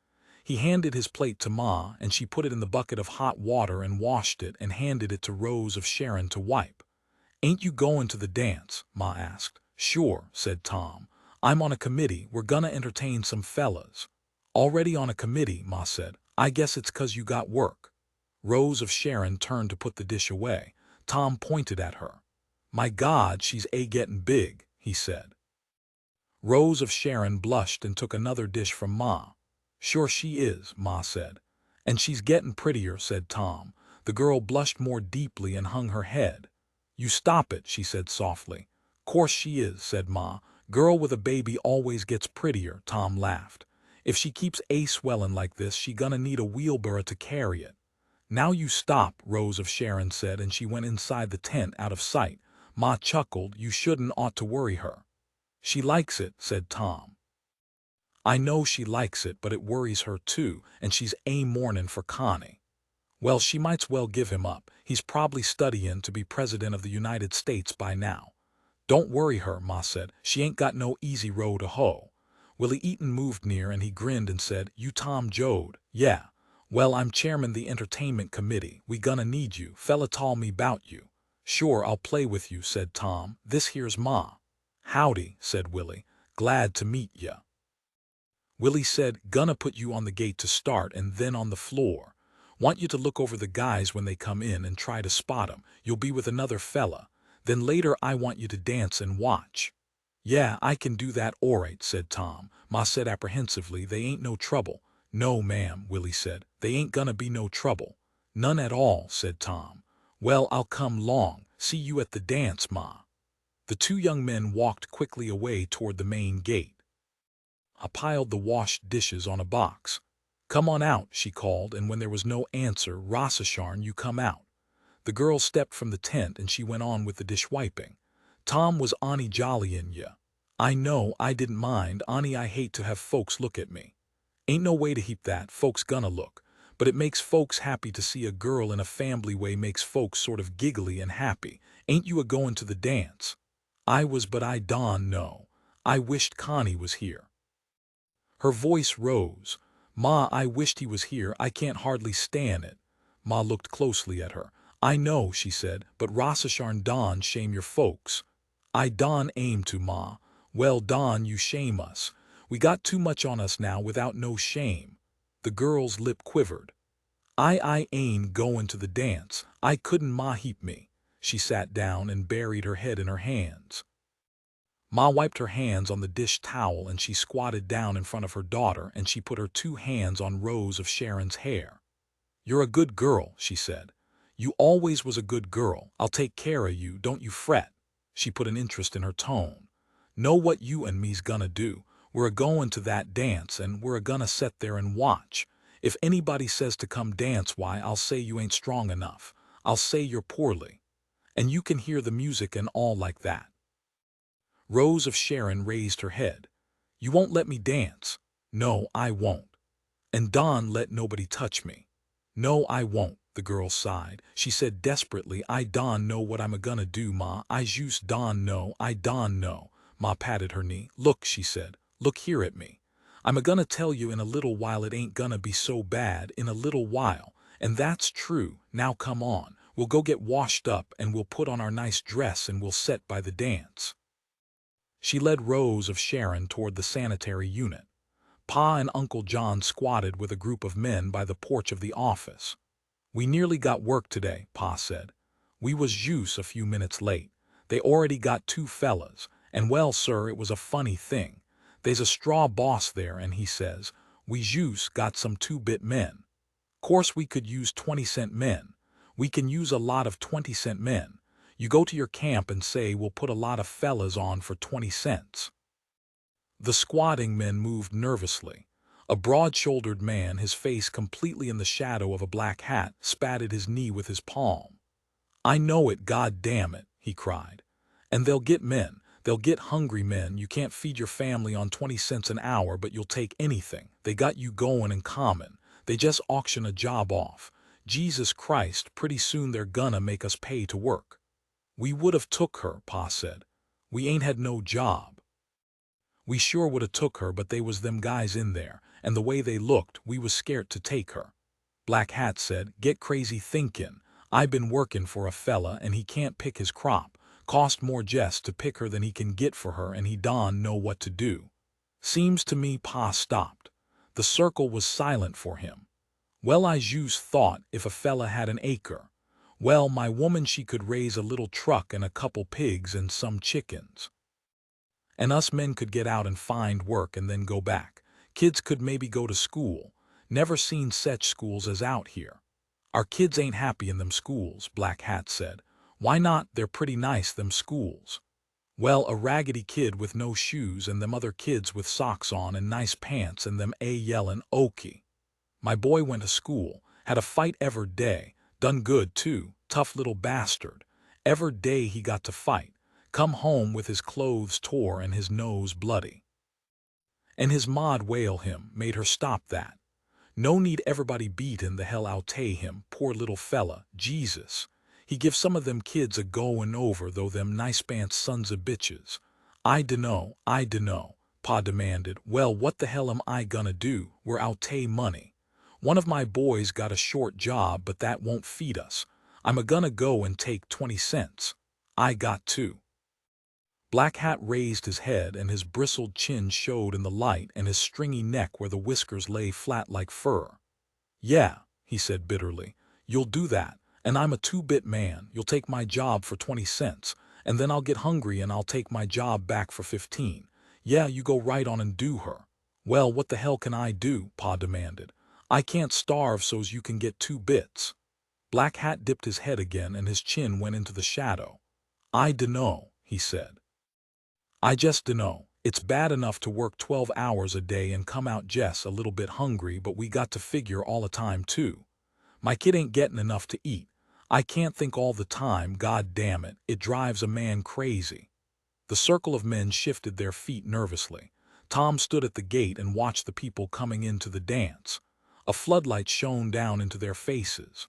A: He handed his plate to Ma, and she put it in the bucket of hot water and washed it and handed it to Rose of Sharon to wipe. "Ain't you goin' to the dance?" Ma asked. "Sure," said Tom. "I'm on a committee. We're gonna entertain some fellas." "Already on a committee," Ma said. "I guess it's 'cause you got work." Rose of Sharon turned to put the dish away. Tom pointed at her. "My God, she's a-gettin' big," he said. Rose of Sharon blushed and took another dish from Ma. "Sure she is," Ma said. "And she's gettin' prettier," said Tom. The girl blushed more deeply and hung her head. "You stop it," she said softly. "Course she is," said Ma. "Girl with a baby always gets prettier," Tom laughed. "If she keeps swellin' like this, she gonna need a wheelbarrow to carry it." "Now you stop," Rose of Sharon said, and she went inside the tent out of sight. Ma chuckled. "You shouldn't ought to worry her." "She likes it," said Tom. "I know she likes it, but it worries her too, and she's mournin' for Connie." "Well, she might's well give him up. He's probably studyin' to be President of the United States by now." "Don't worry her," Ma said. "She ain't got no easy row to hoe." Willie Eaton moved near and he grinned and said, "You Tom Jode?" "Yeah." "Well, I'm chairman the entertainment committee. We gonna need you. Fella told me 'bout you." "Sure, I'll play with you," said Tom. "This here's Ma." "Howdy," said Willie. "Glad to meet ya." Willie said, "Gonna put you on the gate to start and then on the floor. Want you to look over the guys when they come in and try to spot 'em. You'll be with another fella. Then later I want you to dance and watch." "Yeah, I can do that alright," said Tom. Ma said apprehensively, "They ain't no trouble." "No, ma'am," Willie said. "They ain't gonna be no trouble." "None at all," said Tom. "Well, I'll come 'long. See you at the dance, Ma." The two young men walked quickly away toward the main gate. I piled the washed dishes on a box. "Come on out," she called, and when there was no answer, "Rossasharn, you come out." The girl stepped from the tent and she went on with the dish wiping. "Tom was Ani jollyin' ya." "I know, I didn't mind, Ani. I hate to have folks look at me." "Ain't no way to heap that, folks gonna look. but it makes folks happy to see a girl in a family way makes folks sort of giggly and happy. Ain't you a-goin' to the dance? I was, but I don't know. I wished Connie was here. Her voice rose. Ma, I wished he was here. I can't hardly stand it. Ma looked closely at her. I know, she said, but Rossasharn Don shame your folks. I don aim to, Ma. Well, Don, you shame us. We got too much on us now without no shame. The girl's lip quivered. I ain't goin' to the dance. I couldn't, Ma, heap me. She sat down and buried her head in her hands. Ma wiped her hands on the dish towel and she squatted down in front of her daughter and she put her 2 hands on rows of Sharon's hair. You're a good girl, she said. You always was a good girl. I'll take care of you, don't you fret. She put an interest in her tone. Know what you and me's gonna do. We're a-goin' to that dance and we're a-gonna set there and watch. If anybody says to come dance, why, I'll say you ain't strong enough. I'll say you're poorly. And you can hear the music and all like that. Rose of Sharon raised her head. You won't let me dance. No, I won't. And Don let nobody touch me. No, I won't, the girl sighed. She said desperately, I don know what I'm a-gonna do, Ma. I just don know, I don know. Ma patted her knee. Look, she said, look here at me. I'm a-gonna tell you in a little while it ain't gonna be so bad, in a little while. And that's true. Now come on. We'll go get washed up and we'll put on our nice dress and we'll set by the dance. She led Rose of Sharon toward the sanitary unit. Pa and Uncle John squatted with a group of men by the porch of the office. We nearly got work today, Pa said. We was jus a few minutes late. They already got 2 fellas, and well, sir, it was a funny thing. They's a straw boss there, and he says, we jus got some 2-bit men. Course we could use 20-cent men. We can use a lot of 20-cent men. You go to your camp and say we'll put a lot of fellas on for 20 cents. The squatting men moved nervously. A broad-shouldered man, his face completely in the shadow of a black hat, spatted his knee with his palm. I know it, God damn it, he cried. And they'll get men. They'll get hungry men. You can't feed your family on 20 cents an hour, but you'll take anything. They got you going in common. They just auction a job off. Jesus Christ, pretty soon they're gonna make us pay to work. We would have took her, Pa said. We ain't had no job. We sure would have took her, but they was them guys in there, and the way they looked, we was scared to take her. Black Hat said, get crazy thinkin'. I been workin' for a fella and he can't pick his crop. Cost more jest to pick her than he can get for her and he don't know what to do. Seems to me Pa stopped. The circle was silent for him. Well, I jus thought if a fella had an acre. Well, my woman she could raise a little truck and a couple pigs and some chickens. And us men could get out and find work and then go back. Kids could maybe go to school. Never seen sech schools as out here. Our kids ain't happy in them schools, Black Hat said. Why not? They're pretty nice, them schools. Well, a raggedy kid with no shoes and them other kids with socks on and nice pants and them yellin' okey. My boy went to school, had a fight every day, done good too, tough little bastard. Every day he got to fight. Come home with his clothes tore and his nose bloody. And his ma'd wail him, made her stop that. No need everybody beatin' the hell out'ay him, poor little fella, Jesus. He give some of them kids a goin' over, though them nice pants sons of bitches. I dunno, Pa demanded. Well, what the hell am I gonna do? We're out'ay money. One of my boys got a short job, but that won't feed us. I'm a-gonna go and take 20 cents. I got to. Black Hat raised his head and his bristled chin showed in the light and his stringy neck where the whiskers lay flat like fur. Yeah, he said bitterly, you'll do that, and I'm a 2-bit man. You'll take my job for 20 cents, and then I'll get hungry and I'll take my job back for 15. Yeah, you go right on and do her. Well, what the hell can I do? Pa demanded. I can't starve so's you can get 2 bits. Black Hat dipped his head again and his chin went into the shadow. I dunno, he said. I just dunno. It's bad enough to work 12 hours a day and come out just a little bit hungry, but we got to figure all the time too. My kid ain't getting enough to eat. I can't think all the time, God damn it, it drives a man crazy. The circle of men shifted their feet nervously. Tom stood at the gate and watched the people coming into the dance. A floodlight shone down into their faces.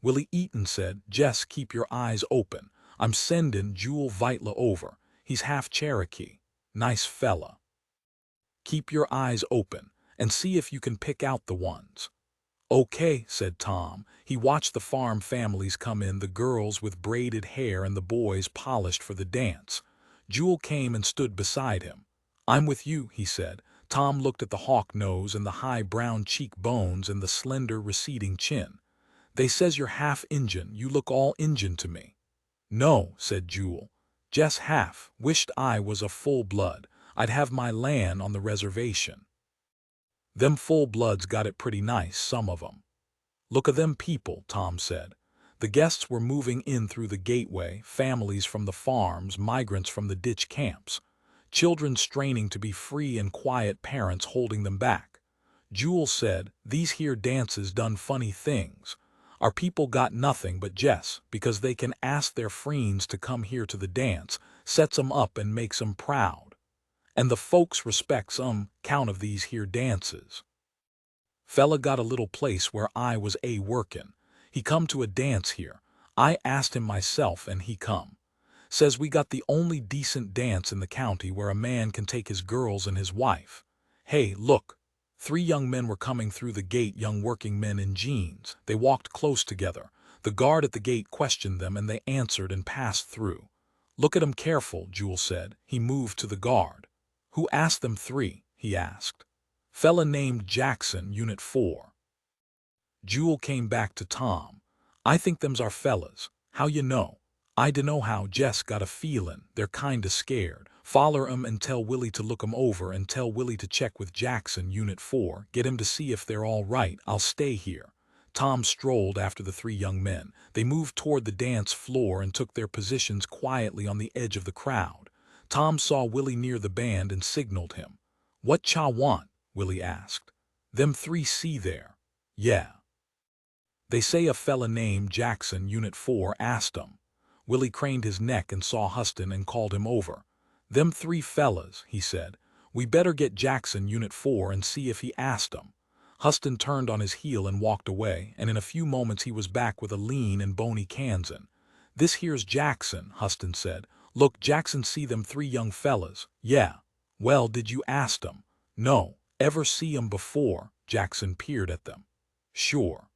A: Willie Eaton said, "Jess, keep your eyes open. I'm sending Jewel Vitla over. He's half Cherokee. Nice fella. Keep your eyes open and see if you can pick out the ones." "Okay," said Tom. He watched the farm families come in, the girls with braided hair and the boys polished for the dance. Jewel came and stood beside him. "I'm with you," he said. Tom looked at the hawk nose and the high brown cheekbones and the slender receding chin. "They says you're half Injun. You look all Injun to me." "No," said Jewel. "Just half. Wished I was a full blood. I'd have my land on the reservation. Them full-bloods got it pretty nice, some of 'em." "Look at them people," Tom said. The guests were moving in through the gateway, families from the farms, migrants from the ditch camps. Children straining to be free and quiet, parents holding them back. Jewel said, "These here dances done funny things. Our people got nothing but Jess, because they can ask their friends to come here to the dance, sets 'em up and makes 'em proud. And the folks respects 'em, count of these here dances. Fella got a little place where I was workin'. He come to a dance here. I asked him myself and he come. Says we got the only decent dance in the county where a man can take his girls and his wife. Hey, look." 3 young men were coming through the gate, young working men in jeans. They walked close together. The guard at the gate questioned them and they answered and passed through. "Look at 'em careful," Jewel said. He moved to the guard. "Who asked them 3?" he asked. "Fella named Jackson, Unit 4. Jewel came back to Tom. "I think them's our fellas. How you know?" "I dunno how. Jess got a feelin' they're kinda scared. Foller 'em and tell Willie to look 'em over and tell Willie to check with Jackson, Unit 4, get him to see if they're all right. I'll stay here." Tom strolled after the 3 young men. They moved toward the dance floor and took their positions quietly on the edge of the crowd. Tom saw Willie near the band and signaled him. "What cha want?" Willie asked. "Them 3 see there." "Yeah. They say a fella named Jackson, Unit 4, asked 'em." Willie craned his neck and saw Huston and called him over. "Them 3 fellas," he said. "We better get Jackson, Unit 4, and see if he asked 'em." Huston turned on his heel and walked away, and in a few moments he was back with a lean and bony Kansan. "This here's Jackson," Huston said. "Look, Jackson see them 3 young fellas." "Yeah. Well, did you ask 'em?" "No. Ever see 'em before?" Jackson peered at them. "Sure.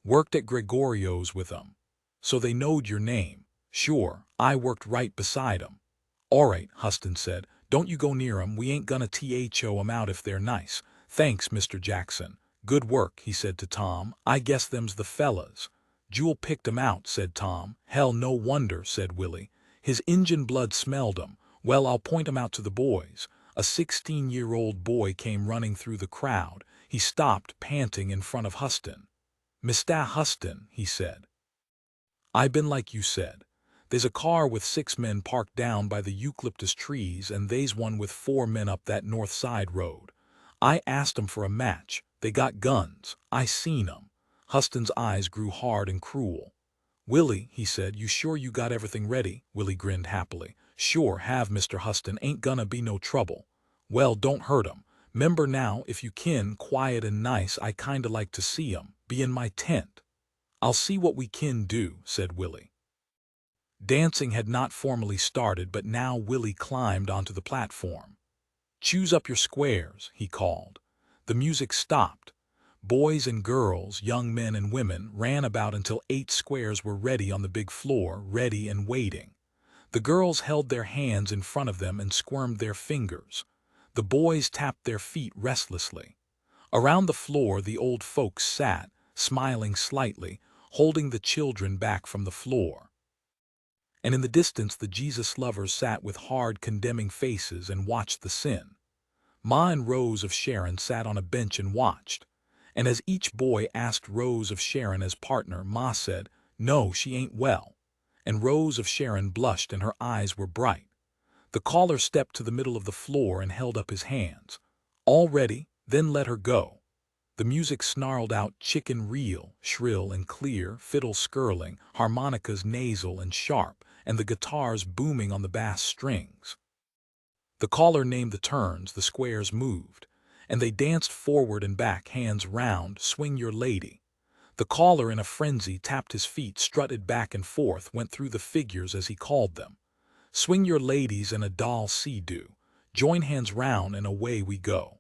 A: Worked at Gregorio's with 'em. So they knowed your name." "Sure. I worked right beside 'em." "All right," Huston said. "Don't you go near 'em. We ain't gonna THO 'em out if they're nice." "Thanks, Mr. Jackson. Good work," he said to Tom. "I guess them's the fellas." "Jewel picked 'em out," said Tom. "Hell, no wonder," said Willie. "His Injun blood smelled 'em. Well, I'll point 'em out to the boys." A 16-year-old boy came running through the crowd. He stopped, panting, in front of Huston. "Mr. Huston," he said. "I been like you said. There's a car with 6 men parked down by the eucalyptus trees and they's one with 4 men up that north side road. I asked 'em for a match. They got guns. I seen 'em." Huston's eyes grew hard and cruel. "Willie," he said, "you sure you got everything ready?" Willie grinned happily. "Sure have, Mr. Huston. Ain't gonna be no trouble." "Well, don't hurt 'em. 'Member now, if you kin, quiet and nice. I kinda like to see 'em. Be in my tent." "I'll see what we kin do," said Willie. Dancing had not formally started, but now Willie climbed onto the platform. "Choose up your squares," he called. The music stopped. Boys and girls, young men and women, ran about until 8 squares were ready on the big floor, ready and waiting. The girls held their hands in front of them and squirmed their fingers. The boys tapped their feet restlessly. Around the floor the old folks sat, smiling slightly, holding the children back from the floor. And in the distance the Jesus lovers sat with hard, condemning faces and watched the sin. Ma and Rose of Sharon sat on a bench and watched. And as each boy asked Rose of Sharon as partner, Ma said, "No, she ain't well." And Rose of Sharon blushed and her eyes were bright. The caller stepped to the middle of the floor and held up his hands. "All ready? Then let her go." The music snarled out, chicken reel, shrill and clear, fiddle skirling, harmonicas nasal and sharp, and the guitars booming on the bass strings. The caller named the turns, the squares moved, and they danced forward and back, hands round, swing your lady. The caller, in a frenzy, tapped his feet, strutted back and forth, went through the figures as he called them. Swing your ladies and a doll see-do. Join hands round and away we go.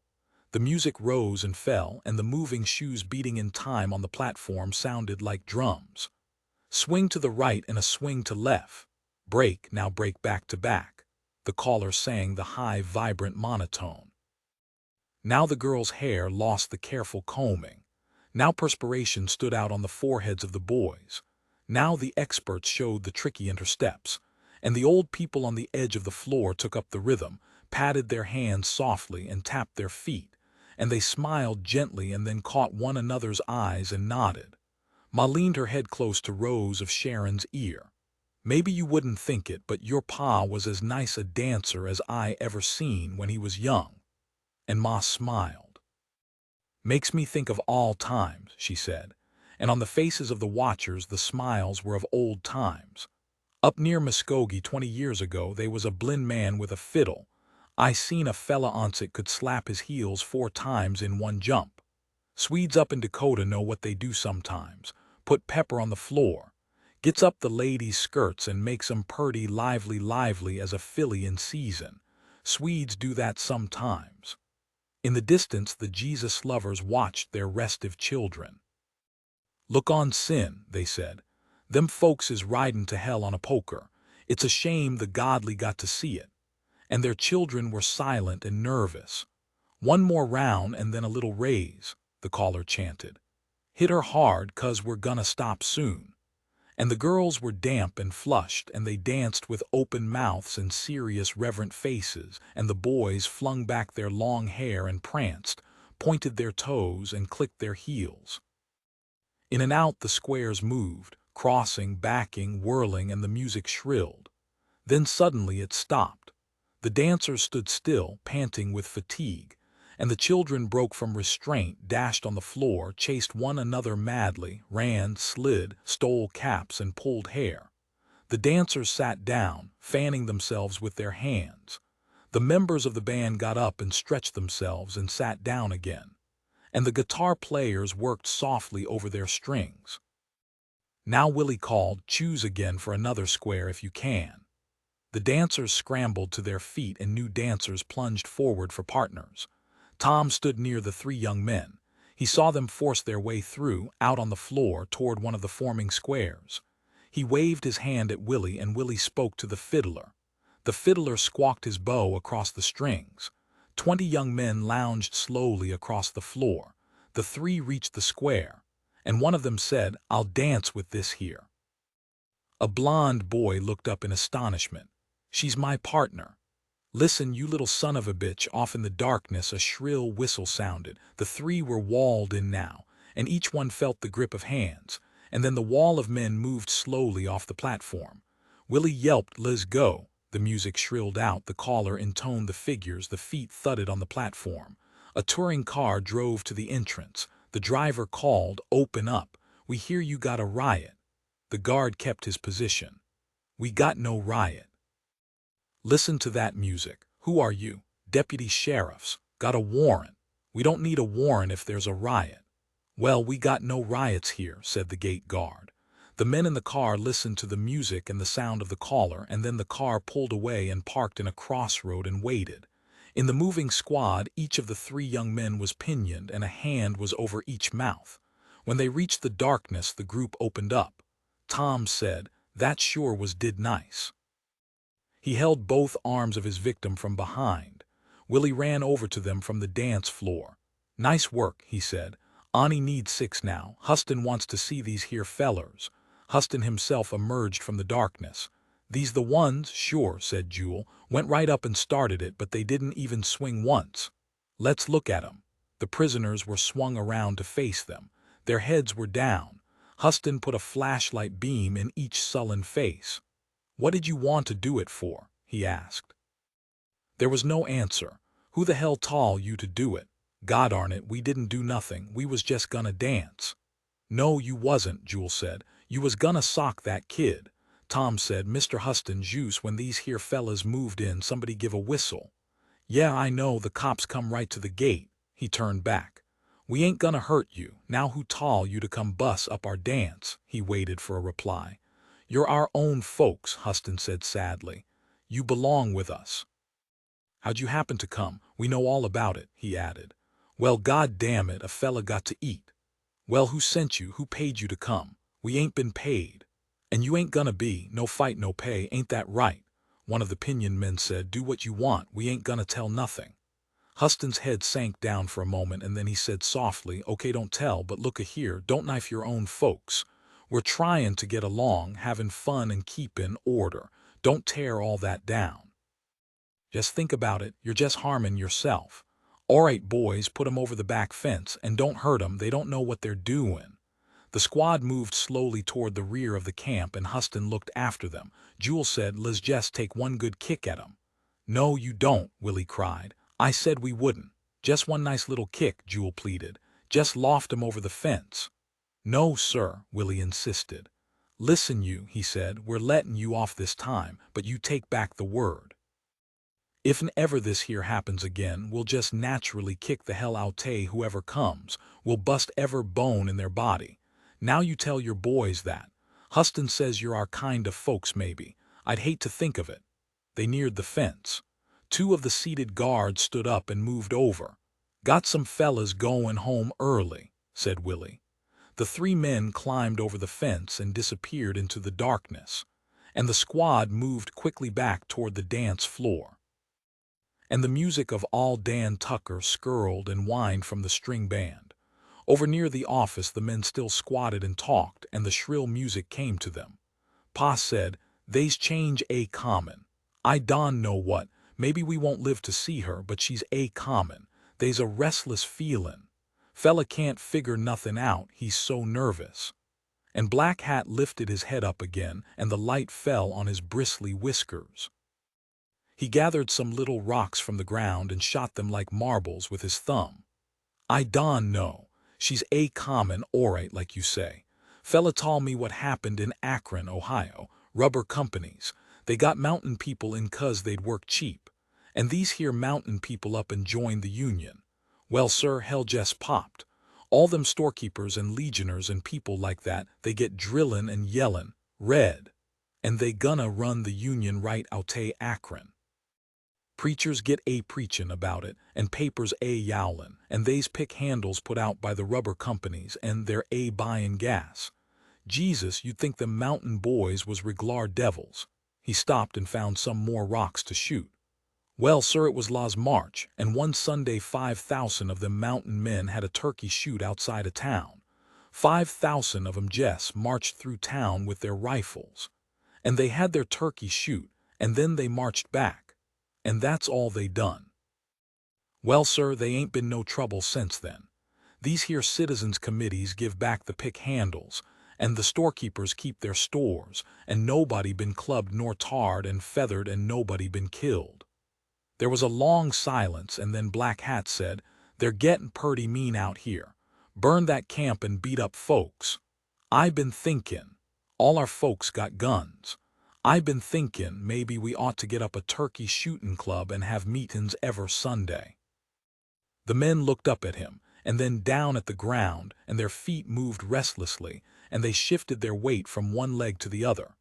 A: The music rose and fell, and the moving shoes beating in time on the platform sounded like drums. Swing to the right and a swing to left. Break, now break back to back. The caller sang the high, vibrant monotone. Now the girls' hair lost the careful combing. Now perspiration stood out on the foreheads of the boys. Now the experts showed the tricky intersteps, and the old people on the edge of the floor took up the rhythm, patted their hands softly and tapped their feet, and they smiled gently and then caught one another's eyes and nodded. Ma leaned her head close to Rose of Sharon's ear. Maybe you wouldn't think it, but your pa was as nice a dancer as I ever seen when he was young. And Ma smiled. Makes me think of all times, she said, and on the faces of the watchers the smiles were of old times. Up near Muskogee 20 years ago they was a blind man with a fiddle. I seen a fella once it could slap his heels 4 times in one jump. Swedes up in Dakota know what they do sometimes. Put pepper on the floor. Gets up the ladies' skirts and makes 'em purty lively as a filly in season. Swedes do that sometimes. In the distance the Jesus lovers watched their restive children. Look on sin, they said. Them folks is ridin' to hell on a poker. It's a shame the godly got to see it. And their children were silent and nervous. One more round and then a little raise, the caller chanted. Hit her hard, 'cause we're gonna stop soon. And the girls were damp and flushed, and they danced with open mouths and serious, reverent faces, and the boys flung back their long hair and pranced, pointed their toes and clicked their heels. In and out the squares moved, crossing, backing, whirling, and the music shrilled. Then suddenly it stopped. The dancers stood still, panting with fatigue, and the children broke from restraint, dashed on the floor, chased one another madly, ran, slid, stole caps, and pulled hair. The dancers sat down, fanning themselves with their hands. The members of the band got up and stretched themselves and sat down again, and the guitar players worked softly over their strings. Now Willie called, choose again for another square if you can. The dancers scrambled to their feet and new dancers plunged forward for partners. Tom stood near the 3 young men. He saw them force their way through, out on the floor, toward one of the forming squares. He waved his hand at Willie, and Willie spoke to the fiddler. The fiddler squawked his bow across the strings. 20 young men lounged slowly across the floor. The 3 reached the square, and one of them said, I'll dance with this here. A blond boy looked up in astonishment. She's my partner. Listen, you little son of a bitch. Off in the darkness a shrill whistle sounded. The 3 were walled in now, and each one felt the grip of hands, and then the wall of men moved slowly off the platform. Willie yelped, let's go. The music shrilled out, the caller intoned the figures, the feet thudded on the platform. A touring car drove to the entrance. The driver called, open up. We hear you got a riot. The guard kept his position. We got no riot. Listen to that music. Who are you? Deputy sheriffs. Got a warrant. We don't need a warrant if there's a riot. Well, we got no riots here, said the gate guard. The men in the car listened to the music and the sound of the caller, and then the car pulled away and parked in a crossroad and waited. In the moving squad, each of the 3 young men was pinioned and a hand was over each mouth. When they reached the darkness, the group opened up. Tom said, that sure was did nice. He held both arms of his victim from behind. Willie ran over to them from the dance floor. Nice work, he said. Ani needs 6 now. Huston wants to see these here fellers. Huston himself emerged from the darkness. These the ones? Sure, said Jewel. Went right up and started it, but they didn't even swing once. Let's look at 'em. The prisoners were swung around to face them. Their heads were down. Huston put a flashlight beam in each sullen face. What did you want to do it for? He asked. There was no answer. Who the hell told you to do it? Goddarn it, we didn't do nothing. We was just gonna dance. No, you wasn't, Jewel said. You was gonna sock that kid. Tom said, Mr. Huston, juice, when these here fellas moved in, somebody give a whistle. Yeah, I know, the cops come right to the gate. He turned back. We ain't gonna hurt you. Now who tall you to come bus up our dance? He waited for a reply. You're our own folks, Huston said sadly. You belong with us. How'd you happen to come? We know all about it, he added. Well, God damn it, a fella got to eat. Well, who sent you? Who paid you to come? We ain't been paid. And you ain't gonna be. No fight, no pay, ain't that right? One of the pinion men said, do what you want, we ain't gonna tell nothing. Huston's head sank down for a moment, and then he said softly, okay, don't tell, but look a-here, don't knife your own folks. We're trying to get along, having fun and keep in order. Don't tear all that down. Just think about it, you're just harming yourself. All right, boys, put 'em over the back fence, and don't hurt 'em, they don't know what they're doing. The squad moved slowly toward the rear of the camp, and Huston looked after them. Jewel said, let's just take one good kick at 'em. No, you don't, Willie cried. I said we wouldn't. Just one nice little kick, Jewel pleaded. Just loft 'em over the fence. No, sir, Willie insisted. Listen you, he said, we're letting you off this time, but you take back the word. If and ever this here happens again, we'll just naturally kick the hell outta whoever comes. We'll bust ever bone in their body. Now you tell your boys that. Huston says you're our kind of folks maybe. I'd hate to think of it. They neared the fence. Two of the seated guards stood up and moved over. Got some fellas going home early, said Willie. The three men climbed over the fence and disappeared into the darkness, and the squad moved quickly back toward the dance floor. And the music of All Dan Tucker skirled and whined from the string band. Over near the office the men still squatted and talked, and the shrill music came to them. Pa said, they's change a common. I don know what, maybe we won't live to see her, but she's a common. They's a restless feelin'. Fella can't figure nothing out, he's so nervous. And Black Hat lifted his head up again, and the light fell on his bristly whiskers. He gathered some little rocks from the ground and shot them like marbles with his thumb. I don know. She's a common, alright like you say. Fella told me what happened in Akron, Ohio. Rubber companies. They got mountain people in 'cause they'd work cheap. And these here mountain people up and joined the union. Well, sir, hell just popped. All them storekeepers and legioners and people like that, they get drillin' and yellin', red. And they gonna run the union right outta Akron. Preachers get a preachin' about it, and papers a yowlin', and they's pick handles put out by the rubber companies, and they're a buyin' gas. Jesus, you'd think them mountain boys was reglar devils. He stopped and found some more rocks to shoot. Well, sir, it was Law's March, and one Sunday 5,000 of them mountain men had a turkey shoot outside of town. 5,000 of 'em just marched through town with their rifles. And they had their turkey shoot, and then they marched back. And that's all they done. Well, sir, they ain't been no trouble since then. These here citizens' committees give back the pick handles, and the storekeepers keep their stores, and nobody been clubbed nor tarred and feathered, and nobody been killed. There was a long silence, and then Black Hat said, they're gettin' purty mean out here. Burn that camp and beat up folks. I been thinkin'. All our folks got guns. I been thinkin' maybe we ought to get up a turkey shootin' club and have meetin's ever Sunday. The men looked up at him, and then down at the ground, and their feet moved restlessly, and they shifted their weight from one leg to the other.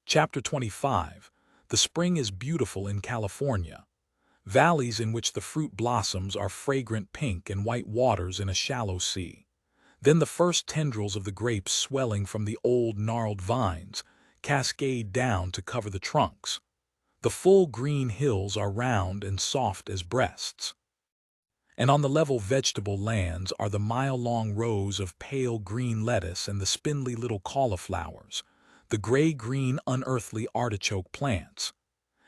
A: Chapter 25. The spring is beautiful in California. Valleys in which the fruit blossoms are fragrant pink, and white waters in a shallow sea. Then the first tendrils of the grapes swelling from the old gnarled vines cascade down to cover the trunks. The full green hills are round and soft as breasts. And on the level vegetable lands are the mile-long rows of pale green lettuce and the spindly little cauliflowers, the gray-green unearthly artichoke plants.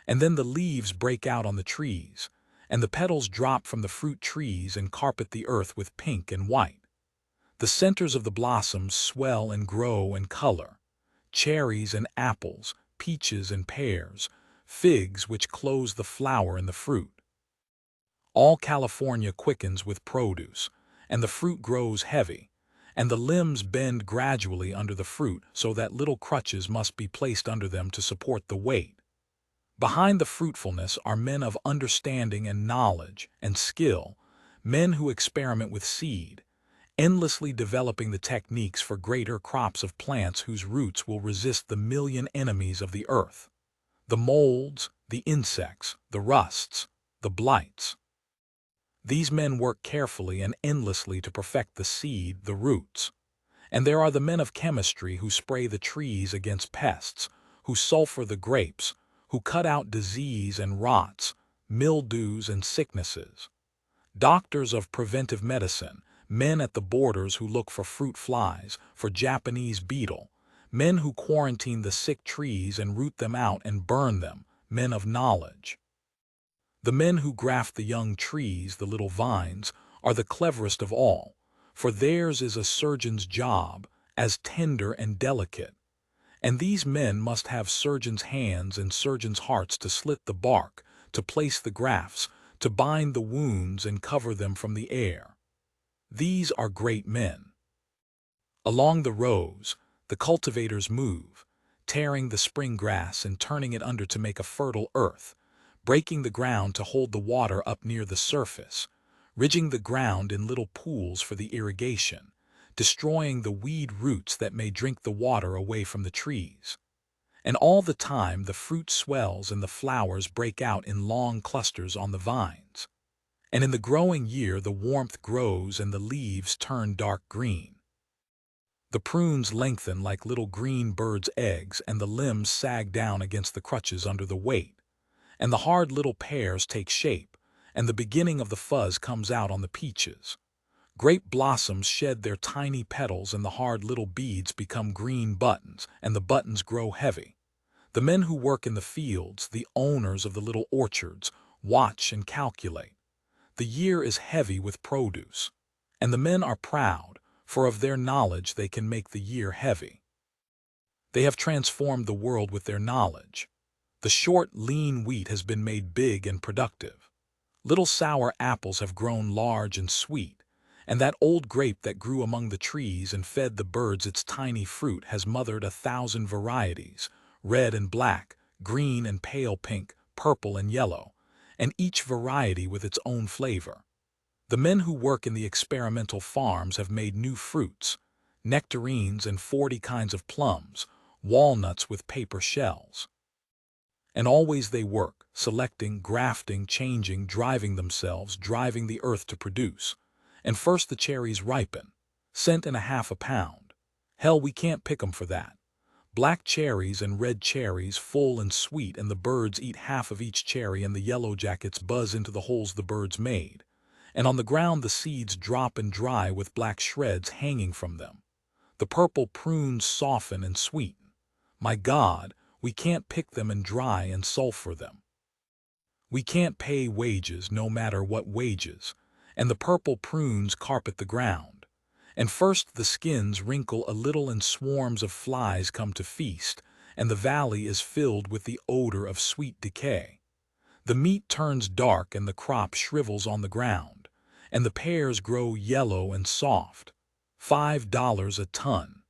A: And then the leaves break out on the trees, and the petals drop from the fruit trees and carpet the earth with pink and white. The centers of the blossoms swell and grow and color. Cherries and apples, peaches and pears, figs which close the flower and the fruit. All California quickens with produce, and the fruit grows heavy, and the limbs bend gradually under the fruit so that little crutches must be placed under them to support the weight. Behind the fruitfulness are men of understanding and knowledge and skill, men who experiment with seed, endlessly developing the techniques for greater crops of plants whose roots will resist the million enemies of the earth. The molds, the insects, the rusts, the blights. These men work carefully and endlessly to perfect the seed, the roots. And there are the men of chemistry who spray the trees against pests, who sulfur the grapes, who cut out disease and rots, mildews and sicknesses. Doctors of preventive medicine, men at the borders who look for fruit flies, for Japanese beetle, men who quarantine the sick trees and root them out and burn them, men of knowledge. The men who graft the young trees, the little vines, are the cleverest of all, for theirs is a surgeon's job, as tender and delicate. And these men must have surgeons' hands and surgeons' hearts to slit the bark, to place the grafts, to bind the wounds and cover them from the air. These are great men. Along the rows, the cultivators move, tearing the spring grass and turning it under to make a fertile earth, breaking the ground to hold the water up near the surface, ridging the ground in little pools for the irrigation, destroying the weed roots that may drink the water away from the trees. And all the time the fruit swells and the flowers break out in long clusters on the vines. And in the growing year the warmth grows and the leaves turn dark green. The prunes lengthen like little green birds' eggs and the limbs sag down against the crutches under the weight. And the hard little pears take shape, and the beginning of the fuzz comes out on the peaches. Grape blossoms shed their tiny petals and the hard little beads become green buttons, and the buttons grow heavy. The men who work in the fields, the owners of the little orchards, watch and calculate. The year is heavy with produce, and the men are proud, for of their knowledge they can make the year heavy. They have transformed the world with their knowledge. The short, lean wheat has been made big and productive. Little sour apples have grown large and sweet, and that old grape that grew among the trees and fed the birds its tiny fruit has mothered 1,000 varieties, red and black, green and pale pink, purple and yellow, and each variety with its own flavor. The men who work in the experimental farms have made new fruits, nectarines and 40 kinds of plums, walnuts with paper shells. And always they work, selecting, grafting, changing, driving themselves, driving the earth to produce. And first the cherries ripen, cent and a half a pound. Hell, we can't pick 'em for that. Black cherries and red cherries, full and sweet, and the birds eat half of each cherry and the yellow jackets buzz into the holes the birds made. And on the ground the seeds drop and dry with black shreds hanging from them. The purple prunes soften and sweeten. My God, we can't pick them and dry and sulfur them. We can't pay wages, no matter what wages, and the purple prunes carpet the ground. And first the skins wrinkle a little and swarms of flies come to feast, and the valley is filled with the odor of sweet decay. The meat turns dark and the crop shrivels on the ground, and the pears grow yellow and soft. $5 a ton.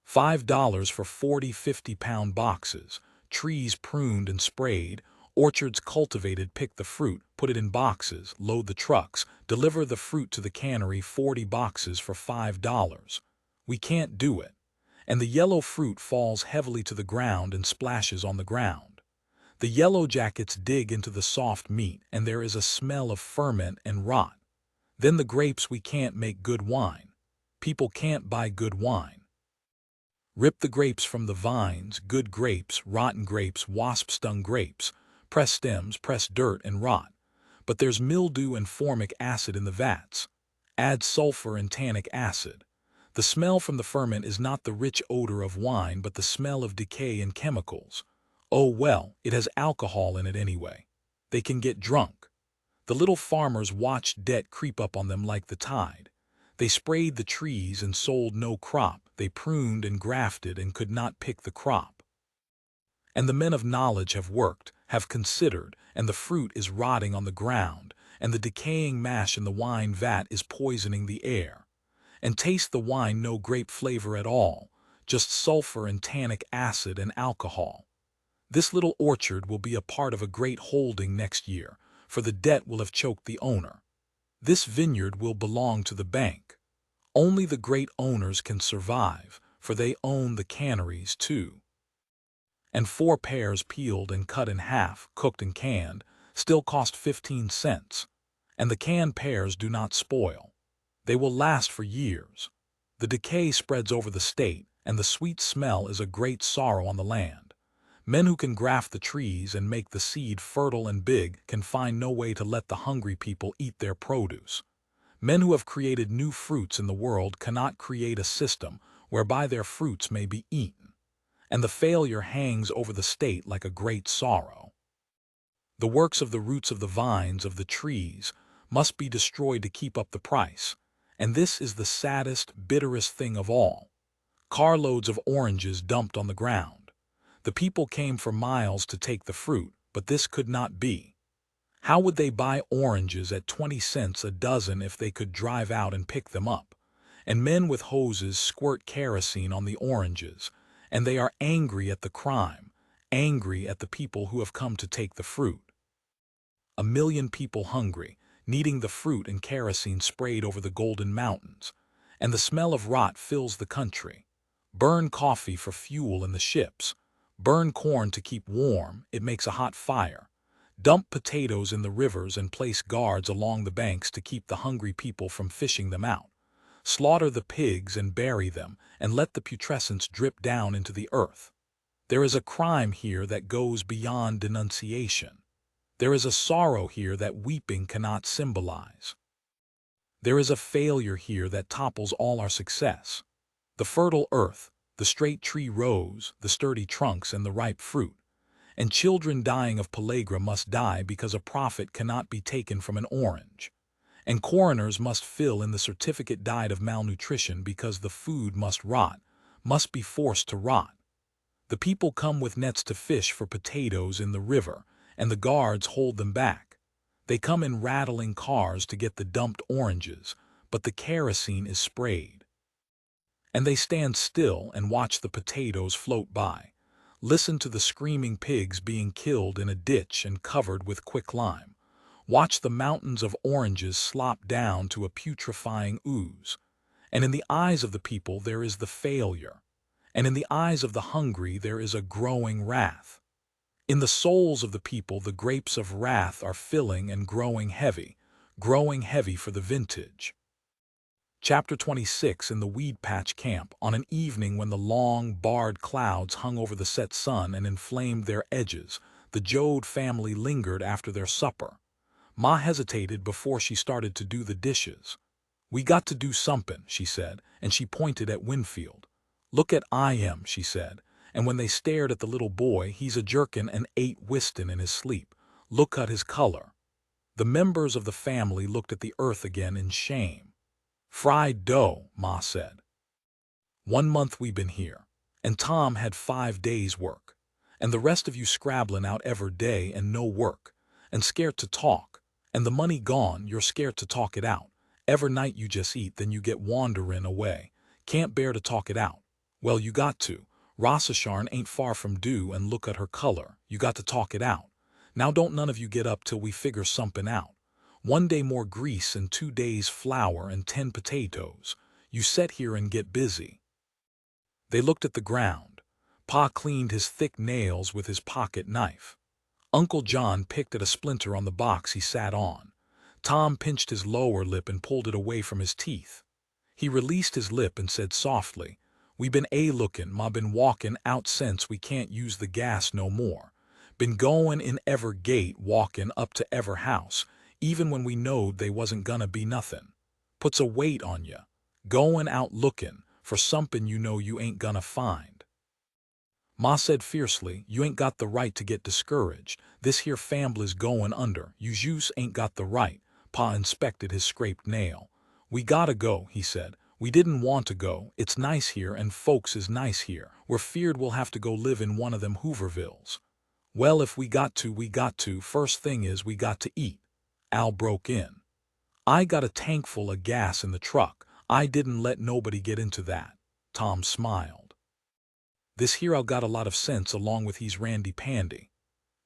A: $5 for 40, 50-pound boxes, trees pruned and sprayed, orchards cultivated, pick the fruit, put it in boxes, load the trucks, deliver the fruit to the cannery, 40 boxes for $5. We can't do it. And the yellow fruit falls heavily to the ground and splashes on the ground. The yellow jackets dig into the soft meat, and there is a smell of ferment and rot. Then the grapes, we can't make good wine. People can't buy good wine. Rip the grapes from the vines, good grapes, rotten grapes, wasp-stung grapes, press stems, press dirt and rot. But there's mildew and formic acid in the vats. Add sulfur and tannic acid. The smell from the ferment is not the rich odor of wine, but the smell of decay and chemicals. Oh well, it has alcohol in it anyway. They can get drunk. The little farmers watched debt creep up on them like the tide. They sprayed the trees and sold no crop. They pruned and grafted and could not pick the crop. And the men of knowledge have worked, have considered, and the fruit is rotting on the ground, and the decaying mash in the wine vat is poisoning the air. And taste the wine, no grape flavor at all, just sulfur and tannic acid and alcohol. This little orchard will be a part of a great holding next year, for the debt will have choked the owner. This vineyard will belong to the bank. Only the great owners can survive, for they own the canneries too. And 4 pears peeled and cut in half, cooked and canned, still cost 15 cents. And the canned pears do not spoil. They will last for years. The decay spreads over the state, and the sweet smell is a great sorrow on the land. Men who can graft the trees and make the seed fertile and big can find no way to let the hungry people eat their produce. Men who have created new fruits in the world cannot create a system whereby their fruits may be eaten. And the failure hangs over the state like a great sorrow. The works of the roots of the vines of the trees must be destroyed to keep up the price, and this is the saddest, bitterest thing of all. Carloads of oranges dumped on the ground. The people came for miles to take the fruit, but this could not be. How would they buy oranges at 20 cents a dozen if they could drive out and pick them up? And men with hoses squirt kerosene on the oranges, and they are angry at the crime, angry at the people who have come to take the fruit. 1,000,000 people hungry, needing the fruit and kerosene sprayed over the golden mountains, and the smell of rot fills the country. Burn coffee for fuel in the ships. Burn corn to keep warm, it makes a hot fire. Dump potatoes in the rivers and place guards along the banks to keep the hungry people from fishing them out. Slaughter the pigs and bury them, and let the putrescence drip down into the earth. There is a crime here that goes beyond denunciation. There is a sorrow here that weeping cannot symbolize. There is a failure here that topples all our success. The fertile earth, the straight tree rows, the sturdy trunks, and the ripe fruit. And children dying of pellagra must die because a profit cannot be taken from an orange. And coroners must fill in the certificate died of malnutrition because the food must rot, must be forced to rot. The people come with nets to fish for potatoes in the river, and the guards hold them back. They come in rattling cars to get the dumped oranges, but the kerosene is sprayed. And they stand still and watch the potatoes float by. Listen to the screaming pigs being killed in a ditch and covered with quicklime. Watch the mountains of oranges slop down to a putrefying ooze. And in the eyes of the people there is the failure. And in the eyes of the hungry there is a growing wrath. In the souls of the people the grapes of wrath are filling and growing heavy for the vintage. Chapter 26. In the weed patch camp, on an evening when the long, barred clouds hung over the set sun and inflamed their edges, the Jode family lingered after their supper. Ma hesitated before she started to do the dishes. "We got to do somepin'," she said, and she pointed at Winfield. "Look at I.M.," she said, and when they stared at the little boy, he's a jerkin and ate whiston in his sleep. Look at his color. The members of the family looked at the earth again in shame. "Fried dough," Ma said. "1 month we been here, and Tom had 5 days' work, and the rest of you scrabbling out every day and no work, and scared to talk, and the money gone, you're scared to talk it out. Every night you just eat, then you get wanderin' away. Can't bear to talk it out. Well, you got to. Rossasharn ain't far from due, and look at her color. You got to talk it out. Now don't none of you get up till we figure somepin' out. 1 day more grease and 2 days flour and 10 potatoes. You set here and get busy." They looked at the ground. Pa cleaned his thick nails with his pocket knife. Uncle John picked at a splinter on the box he sat on. Tom pinched his lower lip and pulled it away from his teeth. He released his lip and said softly, "We been lookin', Ma been walkin' out since we can't use the gas no more. Been goin' in ever gate, walkin' up to ever house, even when we knowed they wasn't gonna be nothin'. Puts a weight on ya. Goin' out lookin' for somepin' you know you ain't gonna find." Ma said fiercely, "You ain't got the right to get discouraged. This here fambly's goin' under. You jus' ain't got the right." Pa inspected his scraped nail. "We gotta go," he said. "We didn't want to go. It's nice here and folks is nice here. We're feared we'll have to go live in one of them Hoovervilles." "Well, if we got to, we got to. First thing is we got to eat." Al broke in. "I got a tank full of gas in the truck. I didn't let nobody get into that." Tom smiled. "This here Al got a lot of sense along with he's randy-pandy."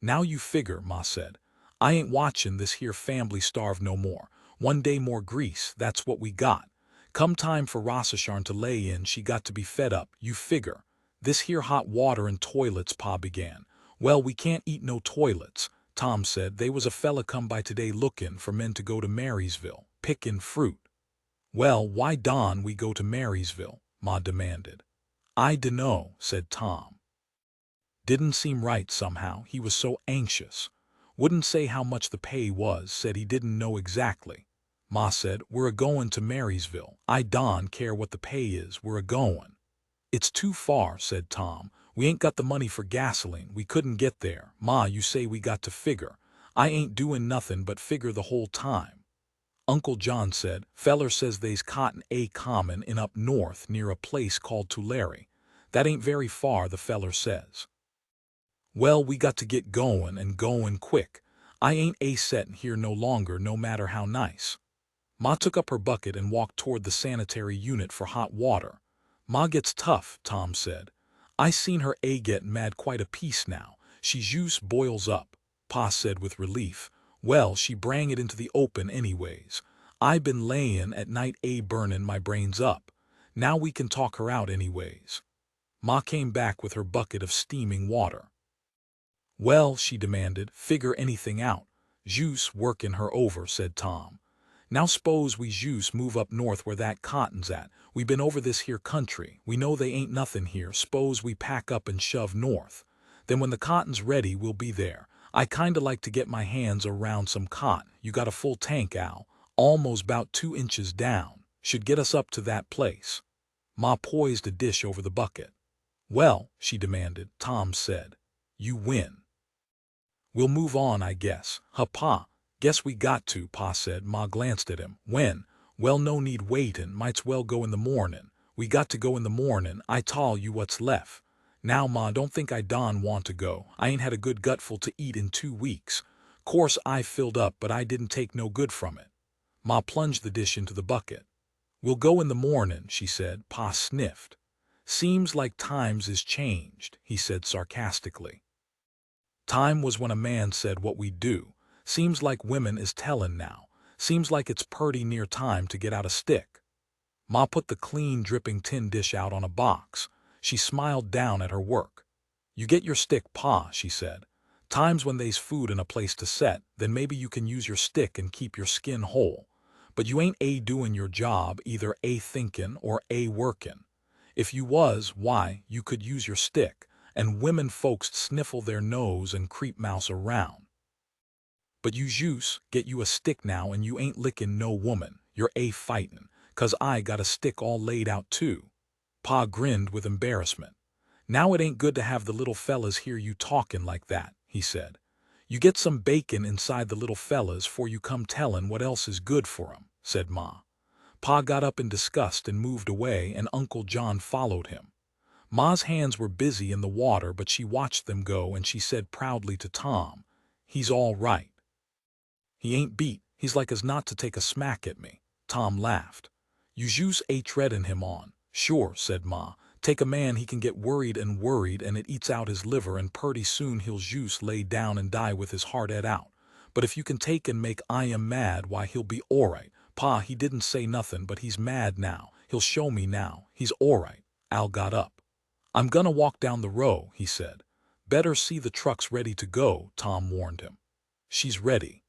A: "Now you figure," Ma said. "I ain't watchin' this here fambly starve no more. One day more grease, that's what we got. Come time for Rossasharn to lay in, she got to be fed up, you figure. This here hot water and toilets, Pa began. Well, we can't eat no toilets, Tom said. They was a fella come by today lookin' for men to go to Marysville, pickin' fruit. Well, why don we go to Marysville? Ma demanded. I dunno, said Tom. Didn't seem right somehow, he was so anxious. Wouldn't say how much the pay was, said he didn't know exactly. Ma said, we're a-goin' to Marysville. I don care what the pay is, we're a-goin'. It's too far, said Tom. We ain't got the money for gasoline, we couldn't get there. Ma, you say we got to figure. I ain't doin' nothing but figure the whole time. Uncle John said, feller says they's cotton common in up north near a place called Tulare. That ain't very far, the feller says. Well, we got to get goin' and goin' quick. I ain't settin' here no longer, no matter how nice. Ma took up her bucket and walked toward the sanitary unit for hot water. Ma gets tough, Tom said. I seen her gettin' mad quite a piece now. She's juice boils up, Pa said with relief. Well, she brang it into the open anyways. I been layin' at night burnin' my brains up. Now we can talk her out anyways. Ma came back with her bucket of steaming water. Well, she demanded, figure anything out. Juice workin' her over, said Tom. Now s'pose we juice move up north where that cotton's at. We been over this here country. We know they ain't nothing here. S'pose we pack up and shove north. Then when the cotton's ready, we'll be there. I kinda like to get my hands around some cotton. You got a full tank, Al. Almost 'bout 2 inches down. Should get us up to that place. Ma poised a dish over the bucket. Well, she demanded, Tom said. You win. We'll move on, I guess. Huh, Pa? Guess we got to, Pa said. Ma glanced at him. When? Well, no need waitin'. Might's well go in the mornin'. We got to go in the mornin'. I tell you what's left. Now, Ma, don't think I don want to go. I ain't had a good gutful to eat in 2 weeks. Course I filled up, but I didn't take no good from it. Ma plunged the dish into the bucket. We'll go in the mornin', she said. Pa sniffed. Seems like times is changed, he said sarcastically. Time was when a man said what we do. Seems like women is tellin' now. Seems like it's purty near time to get out a stick. Ma put the clean, dripping tin dish out on a box. She smiled down at her work. You get your stick, Pa, she said. Times when they's food and a place to set, then maybe you can use your stick and keep your skin whole. But you ain't doin' your job, either thinkin' or workin'. If you was, why, you could use your stick, and women folks sniffle their nose and creep mouse around. But you juice, get you a stick now and you ain't lickin' no woman, you're fightin', 'cause I got a stick all laid out too. Pa grinned with embarrassment. Now it ain't good to have the little fellas hear you talkin' like that, he said. You get some bacon inside the little fellas 'fore you come tellin' what else is good for 'em, said Ma. Pa got up in disgust and moved away, and Uncle John followed him. Ma's hands were busy in the water, but she watched them go, and she said proudly to Tom, He's all right. He ain't beat, he's like as not to take a smack at me. Tom laughed. You juice treadin' him on. Sure, said Ma. Take a man, he can get worried and it eats out his liver, and purty soon he'll juice lay down and die with his heart out. But if you can take and make I am mad, why he'll be alright. Pa, he didn't say nothing, but he's mad now. He'll show me now. He's alright. Al got up. I'm gonna walk down the row, he said. Better see the truck's ready to go, Tom warned him. She's ready.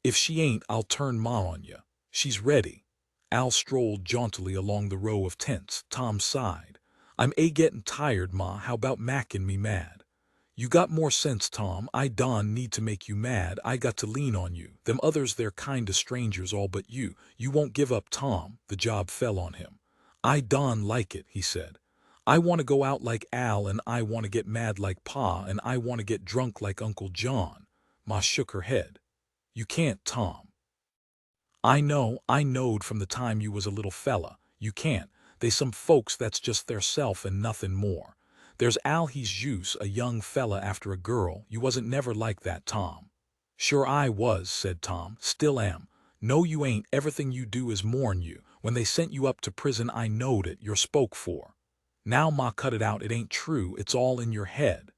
A: If she ain't, I'll turn Ma on you. She's ready. Al strolled jauntily along the row of tents. Tom sighed. I'm gettin' tired, Ma. How about mackin' me mad? You got more sense, Tom. I don need to make you mad. I got to lean on you. Them others, they're kinda strangers all but you. You won't give up, Tom. The job fell on him. I don like it, he said. I want to go out like Al, and I want to get mad like Pa, and I want to get drunk like Uncle John. Ma shook her head. You can't, Tom. I knowed from the time you was a little fella. You can't. They some folks that's just their self and nothing more. There's Al, he's juice, a young fella after a girl. You wasn't never like that, Tom. Sure I was, said Tom. Still am. No, you ain't. Everything you do is mourn you. When they sent you up to prison, I knowed it. You're spoke for. Now, Ma, cut it out. It ain't true. It's all in your head.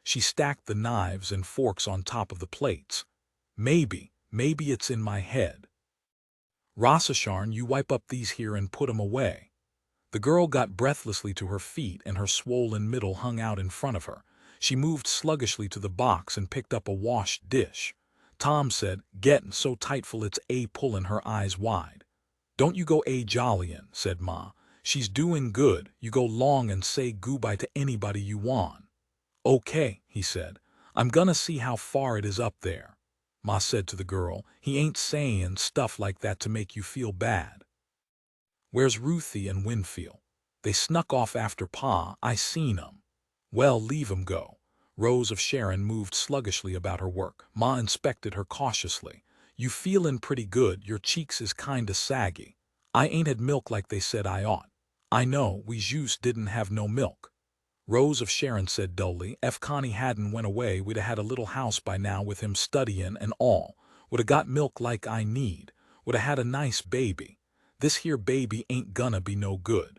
A: She stacked the knives and forks on top of the plates. Maybe it's in my head. Rossacharn, you wipe up these here and put 'em away." The girl got breathlessly to her feet and her swollen middle hung out in front of her. She moved sluggishly to the box and picked up a washed dish. Tom said, "Gettin' so tightful it's a pullin' her eyes wide." "Don't you go a jollyin'," said Ma. "She's doing good. You go long and say goodbye to anybody you want." "Okay," he said. "I'm gonna see how far it is up there." Ma said to the girl, "He ain't sayin' stuff like that to make you feel bad." "Where's Ruthie and Winfield?" "They snuck off after Pa. I seen 'em." "Well, leave 'em go." Rose of Sharon moved sluggishly about her work. Ma inspected her cautiously. "You feelin' pretty good, your cheeks is kinda saggy." "I ain't had milk like they said I ought." "I know, we jus' didn't have no milk." Rose of Sharon said dully, "If Connie hadn't went away, we'd 'a' had a little house by now with him studyin' and all. Would 'a' got milk like I need. Would 'a' had a nice baby. This here baby ain't gonna be no good.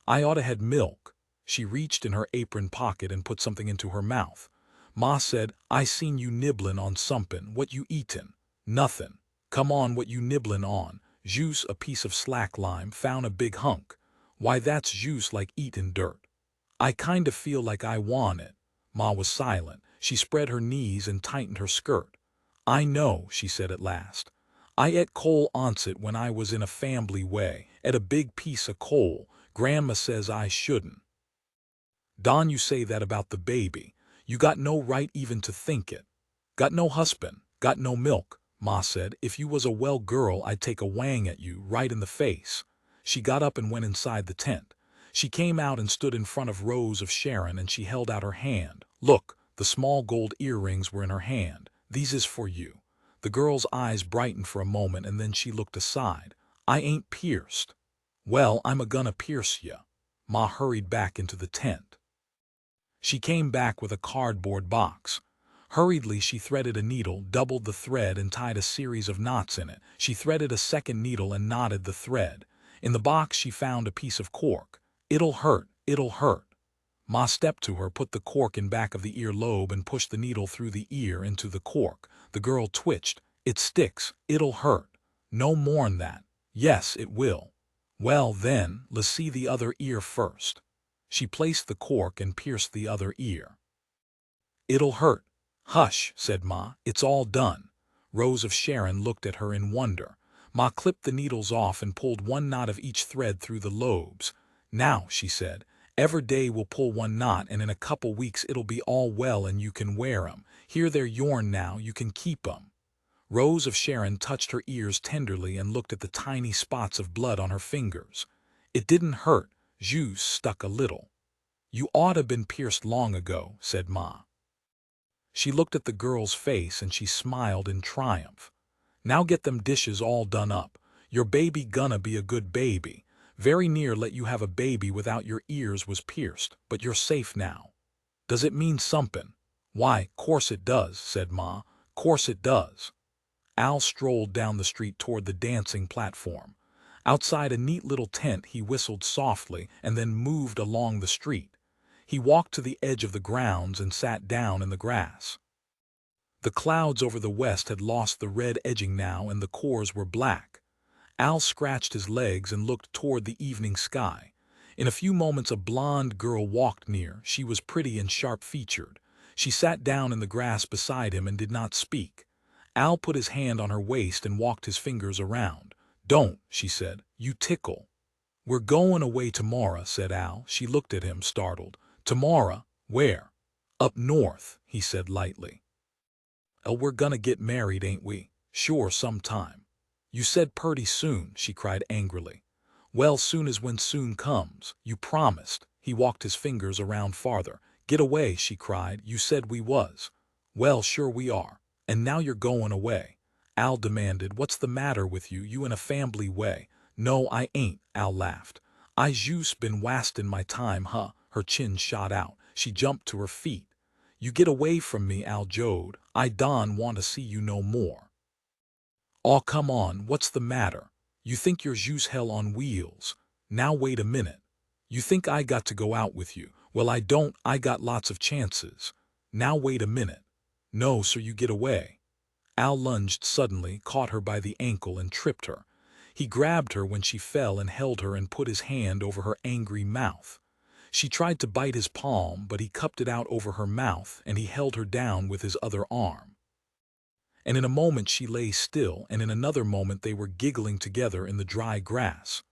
A: I oughta had milk." She reached in her apron pocket and put something into her mouth. Ma said, "I seen you nibblin' on somethin'. What you eatin'?" "Nothin'." "Come on, what you nibblin' on?" "Juice, a piece of slack lime, found a big hunk." "Why, that's juice like eatin' dirt." "I kinda feel like I want it." Ma was silent. She spread her knees and tightened her skirt. "I know," she said at last. "I et coal onset when I was in a fambly way, et a big piece of coal. Grandma says I shouldn't." "Don, you say that about the baby. You got no right even to think it." "Got no husband, got no milk," Ma said. "If you was a well girl, I'd take a whang at you, right in the face." She got up and went inside the tent. She came out and stood in front of Rose of Sharon and she held out her hand. "Look," the small gold earrings were in her hand. "These is for you." The girl's eyes brightened for a moment and then she looked aside. "I ain't pierced." "Well, I'm a-gonna pierce ya." Ma hurried back into the tent. She came back with a cardboard box. Hurriedly she threaded a needle, doubled the thread and tied a series of knots in it. She threaded a second needle and knotted the thread. In the box she found a piece of cork. "It'll hurt, it'll hurt." Ma stepped to her, put the cork in back of the ear lobe and pushed the needle through the ear into the cork. The girl twitched. "It sticks, it'll hurt." "No more'n that." "Yes, it will." "Well then, let's see the other ear first." She placed the cork and pierced the other ear. "It'll hurt." "Hush," said Ma, "it's all done." Rose of Sharon looked at her in wonder. Ma clipped the needles off and pulled one knot of each thread through the lobes. "Now," she said, "every day we'll pull one knot and in a couple weeks it'll be all well and you can wear 'em. Here they're yourn now, you can keep 'em." Rose of Sharon touched her ears tenderly and looked at the tiny spots of blood on her fingers. "It didn't hurt, jus' stuck a little." "You oughta been pierced long ago," said Ma. She looked at the girl's face and she smiled in triumph. "Now get them dishes all done up. Your baby gonna be a good baby. Very near let you have a baby without your ears was pierced, but you're safe now." "Does it mean somethin'?" "Why, course it does," said Ma. "Course it does." Al strolled down the street toward the dancing platform. Outside a neat little tent he whistled softly and then moved along the street. He walked to the edge of the grounds and sat down in the grass. The clouds over the west had lost the red edging now and the cores were black. Al scratched his legs and looked toward the evening sky. In a few moments a blonde girl walked near. She was pretty and sharp-featured. She sat down in the grass beside him and did not speak. Al put his hand on her waist and walked his fingers around. "Don't," she said. "You tickle." "We're goin' away tomorrow," said Al. She looked at him, startled. "Tomorrow? Where?" "Up north," he said lightly. We're gonna get married, ain't we?" "Sure, sometime." "You said purty soon," she cried angrily. "Well, soon as when soon comes. You promised." He walked his fingers around farther. "Get away," she cried. "You said we was." "Well, sure we are. And now you're going away." Al demanded, "What's the matter with you? You in a fambly way?" "No, I ain't," Al laughed. "I jus' been wastin' my time, huh?" Her chin shot out. She jumped to her feet. "You get away from me," Al jowed. "I don' want to see you no more." "Aw, come on, what's the matter? You think you're jus' hell on wheels. Now wait a minute. You think I got to go out with you. Well, I don't, I got lots of chances. Now wait a minute. No, so you get away." Al lunged suddenly, caught her by the ankle and tripped her. He grabbed her when she fell and held her and put his hand over her angry mouth. She tried to bite his palm, but he cupped it out over her mouth and he held her down with his other arm. And in a moment she lay still, and in another moment they were giggling together in the dry grass.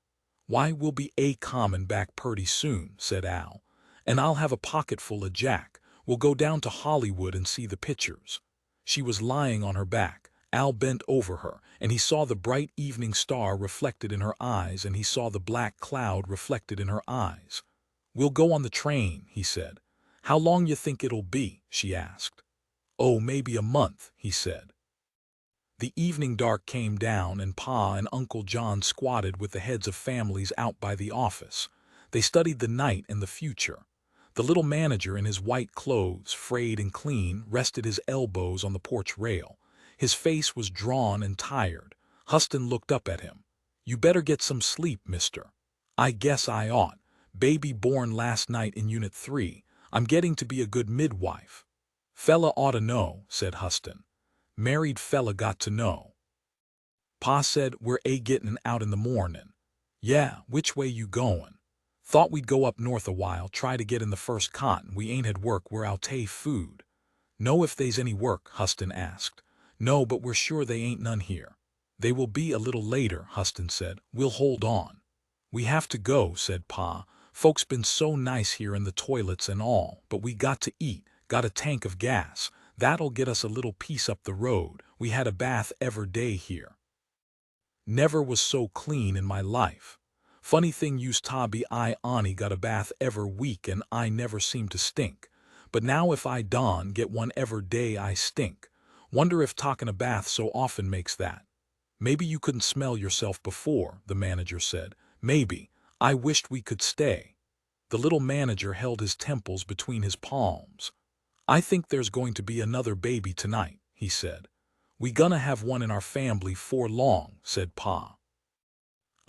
A: "Why, we'll be comin' back purty soon," said Al. "And I'll have a pocketful of Jack. We'll go down to Hollywood and see the pictures." She was lying on her back. Al bent over her, and he saw the bright evening star reflected in her eyes, and he saw the black cloud reflected in her eyes. "We'll go on the train," he said. "How long you think it'll be?" she asked. "Oh, maybe a month," he said. The evening dark came down, and Pa and Uncle John squatted with the heads of families out by the office. They studied the night and the future. The little manager in his white clothes, frayed and clean, rested his elbows on the porch rail. His face was drawn and tired. Huston looked up at him. "You better get some sleep, mister." "I guess I ought. Baby born last night in Unit 3. I'm getting to be a good midwife." "Fella ought to know," said Huston. "Married fella got to know." Pa said, "We're gettin' out in the mornin'." "Yeah, which way you goin'?" "Thought we'd go up north a while, try to get in the first cotton. We ain't had work where I'll take food." "Know if they's any work?" Huston asked. "No, but we're sure they ain't none here." "They will be a little later," Huston said. "We'll hold on." "We have to go," said Pa. "Folks been so nice here in the toilets and all, but we got to eat, got a tank of gas. That'll get us a little piece up the road. We had a bath every day here. Never was so clean in my life. Funny thing used to be I Ani got a bath every week and I never seemed to stink. But now if I don get one every day I stink. Wonder if taking a bath so often makes that." "Maybe you couldn't smell yourself before," the manager said. "Maybe. I wished we could stay." The little manager held his temples between his palms. "I think there's going to be another baby tonight," he said. "We gonna have one in our family 'fore long," said Pa.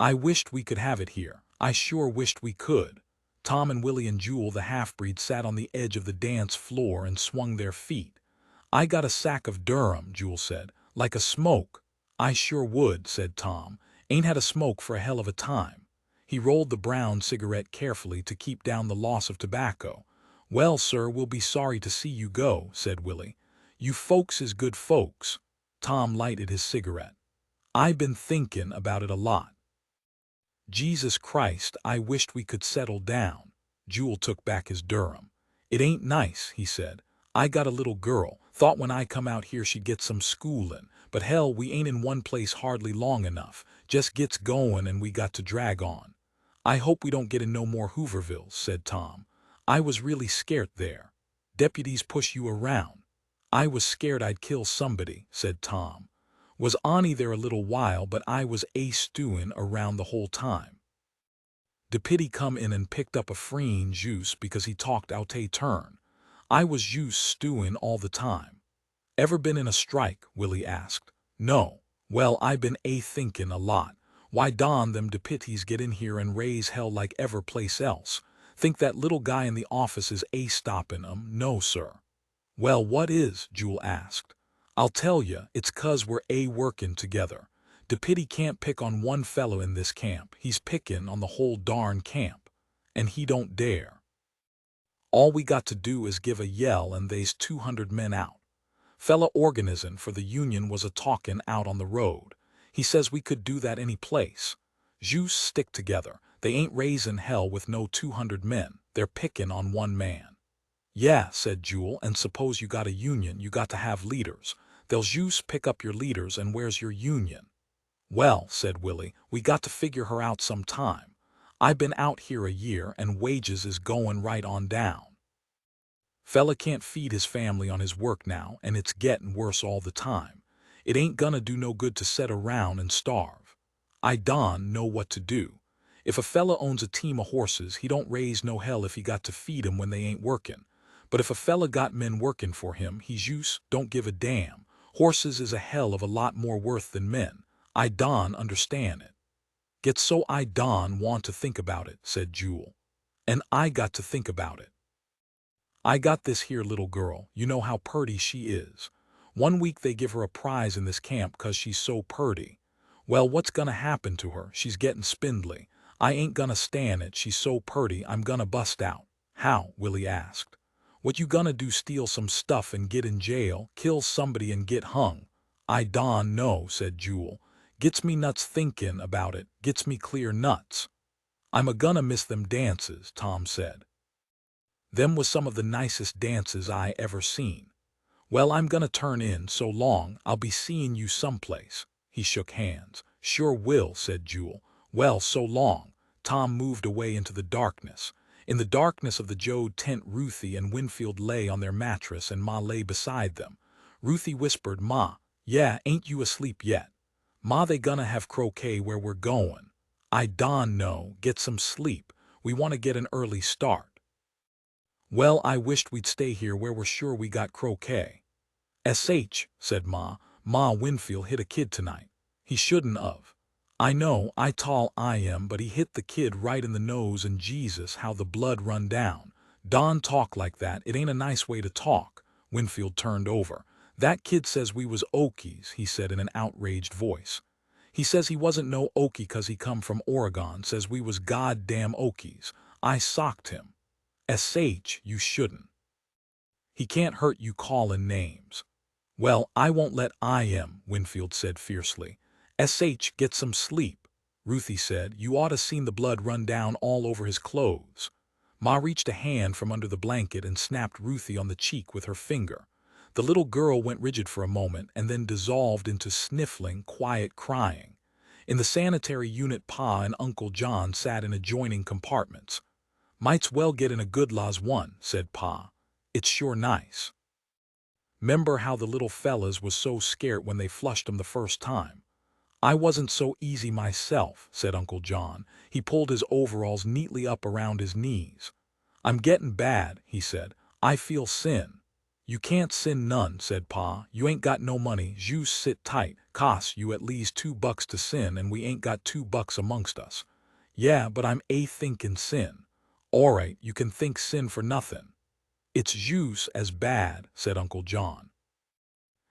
A: "I wished we could have it here. I sure wished we could." Tom and Willie and Jewel the half-breed sat on the edge of the dance floor and swung their feet. "I got a sack of Durham," Jewel said. "Like a smoke." "I sure would," said Tom. "Ain't had a smoke for a hell of a time." He rolled the brown cigarette carefully to keep down the loss of tobacco. "Well, sir, we'll be sorry to see you go," said Willie. "You folks is good folks." Tom lighted his cigarette. "I been thinkin' about it a lot. Jesus Christ, I wished we could settle down." Jewel took back his Durham. "It ain't nice," he said. "I got a little girl. Thought when I come out here she'd get some schoolin'. But hell, we ain't in one place hardly long enough. Just gets goin' and we got to drag on." "I hope we don't get in no more Hoovervilles," said Tom. "I was really scared there. Deputies push you around." "I was scared I'd kill somebody," said Tom. "Was Ani there a little while, but I was stewin' around the whole time. De pity come in and picked up a freen juice because he talked out a turn. I was juice stewin' all the time." "Ever been in a strike?" Willie asked. "No." "Well, I been thinkin' a lot. Why don them deputies get in here and raise hell like ever place else? Think that little guy in the office is stoppin' 'em? No, sir." "Well, what is?" Jewel asked. "I'll tell ya, it's 'cause we're workin' together. Deputy can't pick on one fellow in this camp. He's pickin' on the whole darn camp. And he don't dare. All we got to do is give a yell and they's 200 men out. Fella organizin' for the union was a-talkin' out on the road. He says we could do that any place. Jus stick together. They ain't raisin' hell with no 200 men. They're pickin' on one man." "Yeah," said Jewel, "and suppose you got a union, you got to have leaders. They'll jus pick up your leaders, and where's your union?" "Well," said Willie, "we got to figure her out some time. I been out here a year, and wages is goin' right on down. Fella can't feed his family on his work now, and it's gettin' worse all the time. It ain't gonna do no good to set around and starve. I don't know what to do. If a fella owns a team of horses, he don't raise no hell if he got to feed 'em when they ain't workin'. But if a fella got men workin' for him, he jus don't give a damn. Horses is a hell of a lot more worth than men. I don't understand it." "Get so I don't want to think about it," said Jewel. "And I got to think about it. I got this here little girl, you know how purty she is. One week they give her a prize in this camp 'cause she's so purty. Well, what's gonna happen to her? She's getting spindly. I ain't gonna stand it, she's so purty, I'm gonna bust out. How? Willie asked. What you gonna do, steal some stuff and get in jail, kill somebody and get hung? I don't know, said Jewel. Gets me nuts thinking about it, gets me clear nuts. I'm a-gonna miss them dances, Tom said. Them was some of the nicest dances I ever seen. Well, I'm gonna turn in, so long, I'll be seeing you someplace. He shook hands. Sure will, said Jewel. Well, so long. Tom moved away into the darkness. In the darkness of the Jode tent, Ruthie and Winfield lay on their mattress and Ma lay beside them. Ruthie whispered, Ma, yeah, ain't you asleep yet? Ma, they gonna have croquet where we're going. I don't know, get some sleep. We want to get an early start. Well, I wished we'd stay here where we're sure we got croquet. S.H., said Ma. Ma, Winfield hit a kid tonight. He shouldn't of. I know, I tall I am, but he hit the kid right in the nose and Jesus, how the blood run down. Don't talk like that, it ain't a nice way to talk. Winfield turned over. That kid says we was Okies, he said in an outraged voice. He says he wasn't no Okie 'cause he come from Oregon, says we was goddamn Okies. I socked him. S.H., you shouldn't. He can't hurt you callin' names. Well, I won't let I am, Winfield said fiercely. S.H., get some sleep. Ruthie said, you oughta seen the blood run down all over his clothes. Ma reached a hand from under the blanket and snapped Ruthie on the cheek with her finger. The little girl went rigid for a moment and then dissolved into sniffling, quiet crying. In the sanitary unit, Pa and Uncle John sat in adjoining compartments. Might's well get in a good las one, said Pa. It's sure nice. 'Member how the little fellas was so scared when they flushed 'em the first time? I wasn't so easy myself, said Uncle John. He pulled his overalls neatly up around his knees. I'm getting bad, he said. I feel sin. You can't sin none, said Pa. You ain't got no money, jus sit tight, costs you at least $2 to sin and we ain't got $2 amongst us. Yeah, but I'm thinkin' sin. Alright, you can think sin for nothing. It's jus as bad, said Uncle John.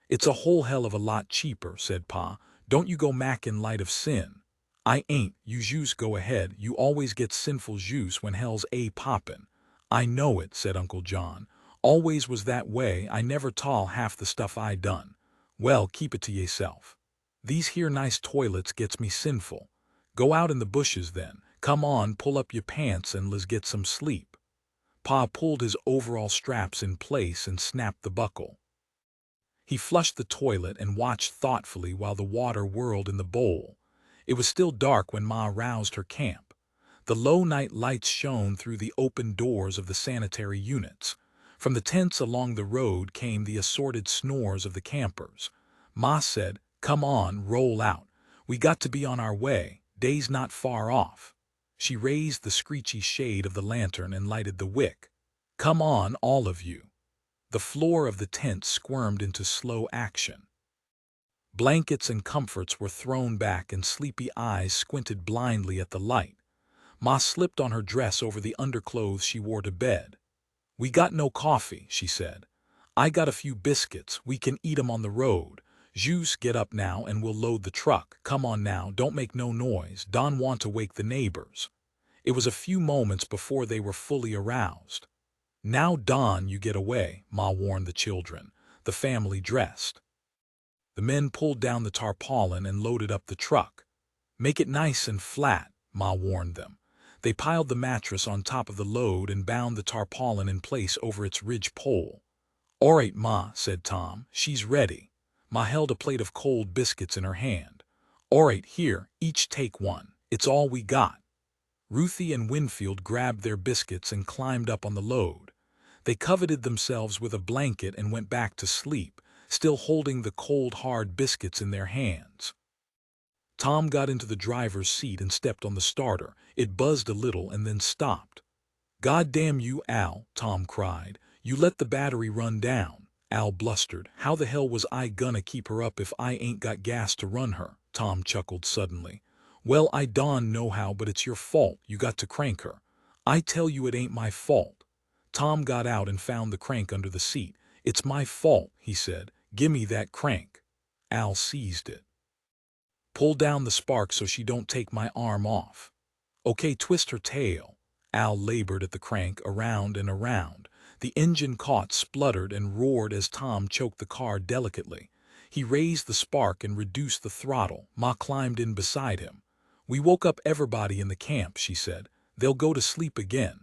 A: It's a whole hell of a lot cheaper, said Pa. Don't you go mackin' light of sin. I ain't, you jus go ahead, you always get sinful jus when hell's poppin'. I know it, said Uncle John. Always was that way, I never tall half the stuff I done. Well, keep it to yourself. These here nice toilets gets me sinful. Go out in the bushes then. Come on, pull up your pants and let's get some sleep. Pa pulled his overall straps in place and snapped the buckle. He flushed the toilet and watched thoughtfully while the water whirled in the bowl. It was still dark when Ma roused her camp. The low night lights shone through the open doors of the sanitary units. From the tents along the road came the assorted snores of the campers. Ma said, come on, roll out. We got to be on our way, day's not far off. She raised the screechy shade of the lantern and lighted the wick. Come on, all of you. The floor of the tent squirmed into slow action. Blankets and comforts were thrown back and sleepy eyes squinted blindly at the light. Ma slipped on her dress over the underclothes she wore to bed. We got no coffee, she said. I got a few biscuits, we can eat 'em on the road. Jus, get up now and we'll load the truck. Come on now, don't make no noise, don't want to wake the neighbors. It was a few moments before they were fully aroused. Now Don, you get away, Ma warned the children. The family dressed. The men pulled down the tarpaulin and loaded up the truck. Make it nice and flat, Ma warned them. They piled the mattress on top of the load and bound the tarpaulin in place over its ridge pole. All right, Ma, said Tom, she's ready. Ma held a plate of cold biscuits in her hand. All right, here, each take one. It's all we got. Ruthie and Winfield grabbed their biscuits and climbed up on the load. They coveted themselves with a blanket and went back to sleep, still holding the cold, hard biscuits in their hands. Tom got into the driver's seat and stepped on the starter. It buzzed a little and then stopped. God damn you, Al, Tom cried. You let the battery run down. Al blustered. How the hell was I gonna keep her up if I ain't got gas to run her? Tom chuckled suddenly. Well, I don't know how, but it's your fault. You got to crank her. I tell you it ain't my fault. Tom got out and found the crank under the seat. It's my fault, he said. Gimme that crank. Al seized it. Pull down the spark so she don't take my arm off. Okay, twist her tail. Al labored at the crank around and around. The engine caught, spluttered, and roared as Tom choked the car delicately. He raised the spark and reduced the throttle. Ma climbed in beside him. We woke up everybody in the camp, she said. They'll go to sleep again.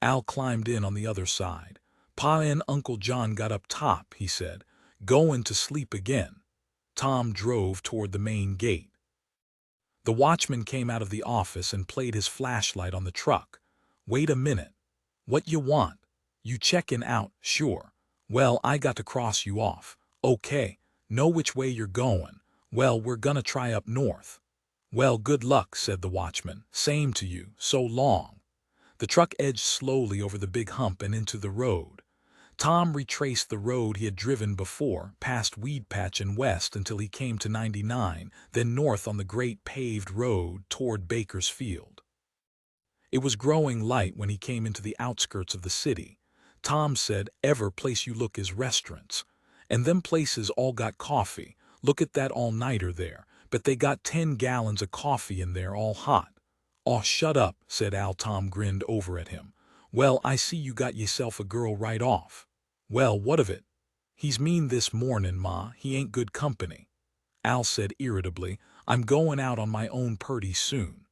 A: Al climbed in on the other side. Pa and Uncle John got up top, he said. Going to sleep again. Tom drove toward the main gate. The watchman came out of the office and played his flashlight on the truck. Wait a minute. What you want? You checkin' out, sure. Well, I got to cross you off. Okay. Know which way you're going. Well, we're gonna try up north. Well, good luck, said the watchman. Same to you. So long. The truck edged slowly over the big hump and into the road. Tom retraced the road he had driven before, past Weed Patch and west until he came to 99, then north on the great paved road toward Bakersfield. It was growing light when he came into the outskirts of the city. Tom said, "Ever place you look is restaurants. And them places all got coffee. Look at that all-nighter there. But they got 10 gallons of coffee in there all hot." "Aw, shut up," said Al. Tom grinned over at him. "Well, I see you got yourself a girl right off." "Well, what of it?" "He's mean this mornin', Ma. He ain't good company." Al said irritably, "I'm going out on my own purty soon."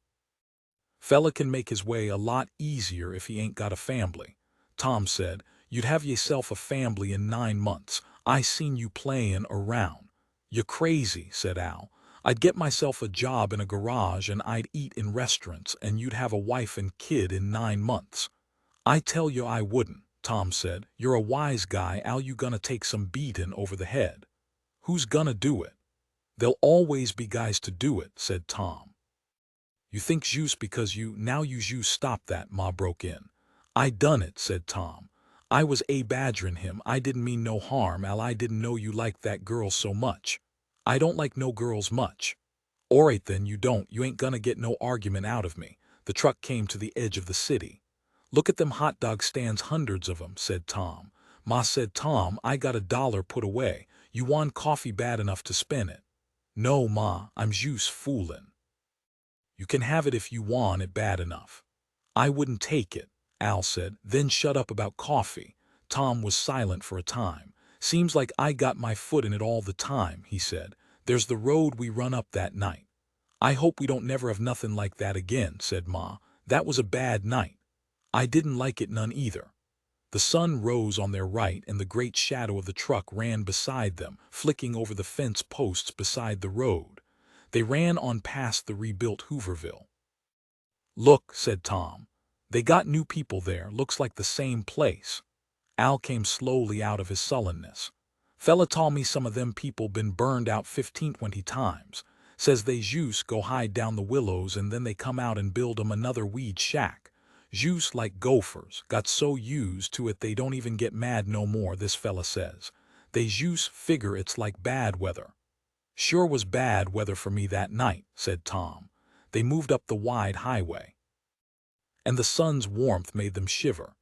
A: "Fella can make his way a lot easier if he ain't got a fambly." Tom said, "You'd have yourself a fambly in 9 months. I seen you playin' around." "You're crazy," said Al. "I'd get myself a job in a garage and I'd eat in restaurants and you'd have a wife and kid in 9 months." "I tell you I wouldn't," Tom said. "You're a wise guy, Al. You gonna take some beatin' over the head." "Who's gonna do it?" "There'll always be guys to do it," said Tom. "You think jus because you now you jus stop that," Ma broke in. "I done it," said Tom. "I was badgerin' him. I didn't mean no harm, Al. I didn't know you liked that girl so much." "I don't like no girls much." "Alright then, you don't. You ain't gonna get no argument out of me." The truck came to the edge of the city. "Look at them hot dog stands, hundreds of 'em," said Tom. Ma said, "Tom, I got $1 put away. You want coffee bad enough to spend it?" "No, Ma, I'm jus foolin'." "You can have it if you want it bad enough." "I wouldn't take it," Al said. "Then shut up about coffee." Tom was silent for a time. "Seems like I got my foot in it all the time," he said. "There's the road we run up that night." "I hope we don't never have nothing like that again," said Ma. "That was a bad night." "I didn't like it none either." The sun rose on their right and the great shadow of the truck ran beside them, flicking over the fence posts beside the road. They ran on past the rebuilt Hooverville. "Look," said Tom. "They got new people there. Looks like the same place." Al came slowly out of his sullenness. "Fella told me some of them people been burned out 15-20 times. Says they jus go hide down the willows and then they come out and build 'em another weed shack. Jus like gophers, got so used to it they don't even get mad no more, this fella says. They jus figure it's like bad weather." "Sure was bad weather for me that night," said Tom. They moved up the wide highway. And the sun's warmth made them shiver.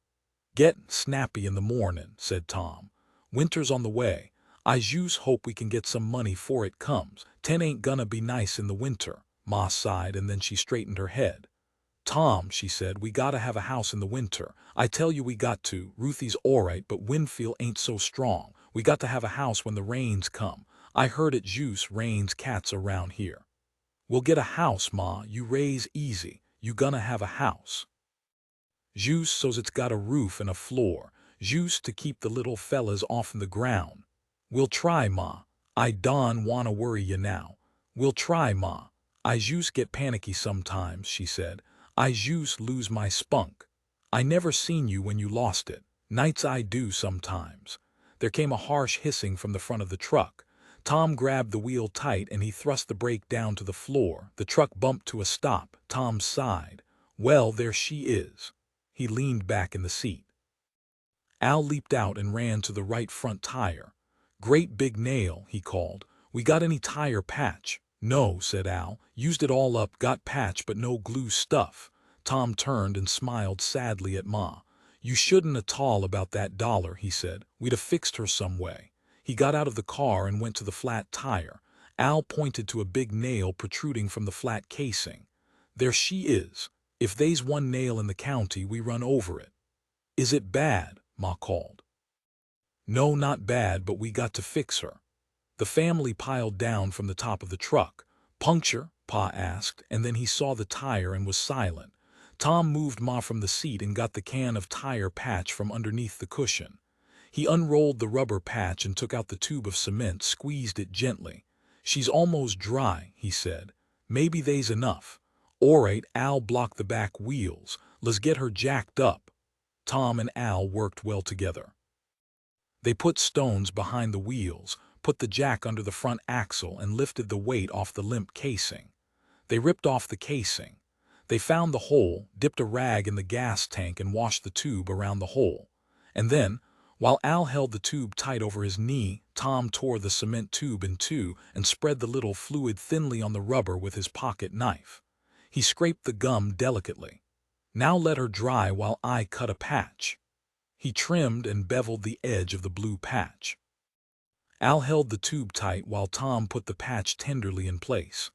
A: "Gettin' snappy in the mornin'," said Tom. "Winter's on the way. I jus hope we can get some money 'fore it comes. 'Ten ain't gonna be nice in the winter." Ma sighed and then she straightened her head. "Tom," she said, "we gotta have a house in the winter. I tell you we got to. Ruthie's alright, but Winfield ain't so strong. We got to have a house when the rains come. I heard it jus rains cats around here." "We'll get a house, Ma. You raise easy. You gonna have a house." "Jus so's it's got a roof and a floor. Jus to keep the little fellas off'n the ground." "We'll try, Ma. I don't wanna worry you now." "We'll try, Ma. I jus get panicky sometimes," she said. "I jus lose my spunk. I never seen you when you lost it. Nights I do sometimes." There came a harsh hissing from the front of the truck. Tom grabbed the wheel tight and he thrust the brake down to the floor. The truck bumped to a stop. Tom sighed. "Well, there she is." He leaned back in the seat. Al leaped out and ran to the right front tire. "Great big nail," he called. "We got any tire patch?" "No," said Al. "Used it all up, got patch but no glue stuff." Tom turned and smiled sadly at Ma. "You shouldn't 'a' told about that $1," he said. "We'd 'a' fixed her some way." He got out of the car and went to the flat tire. Al pointed to a big nail protruding from the flat casing. "There she is. If they's one nail in the county, we run over it." "Is it bad?" Ma called. "No, not bad, but we got to fix her." The family piled down from the top of the truck. "Puncture?" Pa asked, and then he saw the tire and was silent. Tom moved Ma from the seat and got the can of tire patch from underneath the cushion. He unrolled the rubber patch and took out the tube of cement, squeezed it gently. "She's almost dry," he said. "Maybe they's enough." "Alright, Al block the back wheels. Let's get her jacked up." Tom and Al worked well together. They put stones behind the wheels, put the jack under the front axle, and lifted the weight off the limp casing. They ripped off the casing. They found the hole, dipped a rag in the gas tank, and washed the tube around the hole. And then, while Al held the tube tight over his knee, Tom tore the cement tube in two and spread the little fluid thinly on the rubber with his pocket knife. He scraped the gum delicately. "Now let her dry while I cut a patch." He trimmed and beveled the edge of the blue patch. Al held the tube tight while Tom put the patch tenderly in place.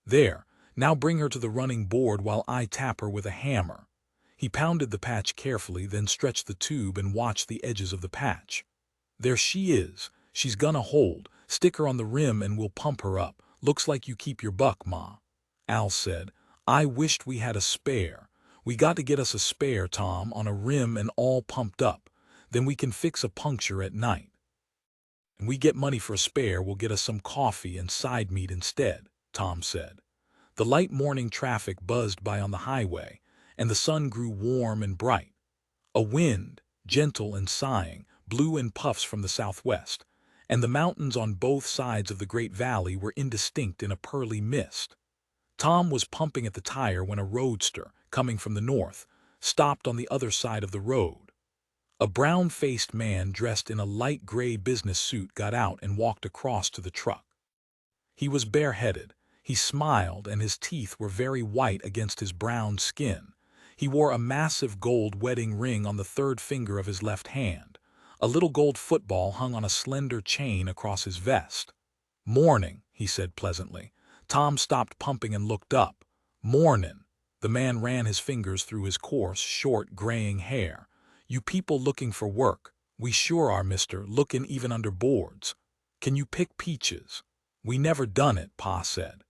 A: "There, now bring her to the running board while I tap her with a hammer." He pounded the patch carefully, then stretched the tube and watched the edges of the patch. "There she is. She's gonna hold. Stick her on the rim and we'll pump her up. Looks like you keep your buck, Ma." Al said, "I wished we had a spare." "We got to get us a spare, Tom, on a rim and all pumped up. Then we can fix a puncture at night. And we get money for a spare, we'll get us some coffee and side meat instead," Tom said. The light morning traffic buzzed by on the highway, and the sun grew warm and bright. A wind, gentle and sighing, blew in puffs from the southwest, and the mountains on both sides of the great valley were indistinct in a pearly mist. Tom was pumping at the tire when a roadster, coming from the north, stopped on the other side of the road. A brown-faced man dressed in a light gray business suit got out and walked across to the truck. He was bareheaded. He smiled, and his teeth were very white against his brown skin. He wore a massive gold wedding ring on the third finger of his left hand. A little gold football hung on a slender chain across his vest. "Morning," he said pleasantly. Tom stopped pumping and looked up. "Mornin'." The man ran his fingers through his coarse, short, graying hair. "You people looking for work?" "We sure are, mister, lookin' even under boards." "Can you pick peaches?" "We never done it," Pa said.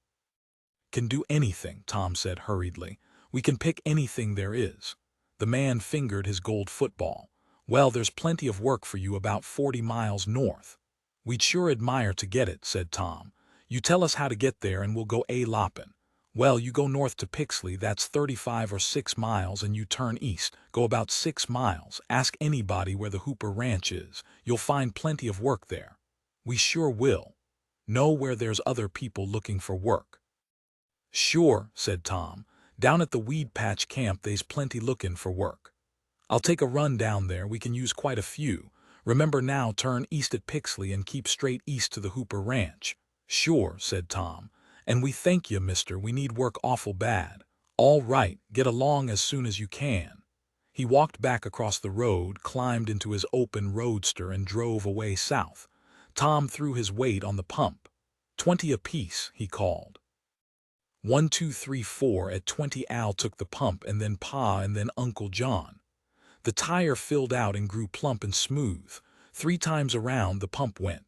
A: "Can do anything," Tom said hurriedly. "We can pick anything there is." The man fingered his gold football. "Well, there's plenty of work for you about 40 miles north." "We'd sure admire to get it," said Tom. "You tell us how to get there and we'll go a-loppin'." "Well, you go north to Pixley, that's 35 or 6 miles, and you turn east, go about 6 miles. Ask anybody where the Hooper Ranch is. You'll find plenty of work there." "We sure will. Know where there's other people looking for work?" "Sure," said Tom. "Down at the Weed Patch Camp they's plenty lookin' for work." "I'll take a run down there, we can use quite a few. Remember now, turn east at Pixley and keep straight east to the Hooper Ranch." "Sure," said Tom. "And we thank you, mister, we need work awful bad." "All right, get along as soon as you can." He walked back across the road, climbed into his open roadster, and drove away south. Tom threw his weight on the pump. "20 apiece," he called. 1, 2, 3, 4 at 20. Al took the pump, and then Pa, and then Uncle John. The tire filled out and grew plump and smooth. 3 times around the pump went.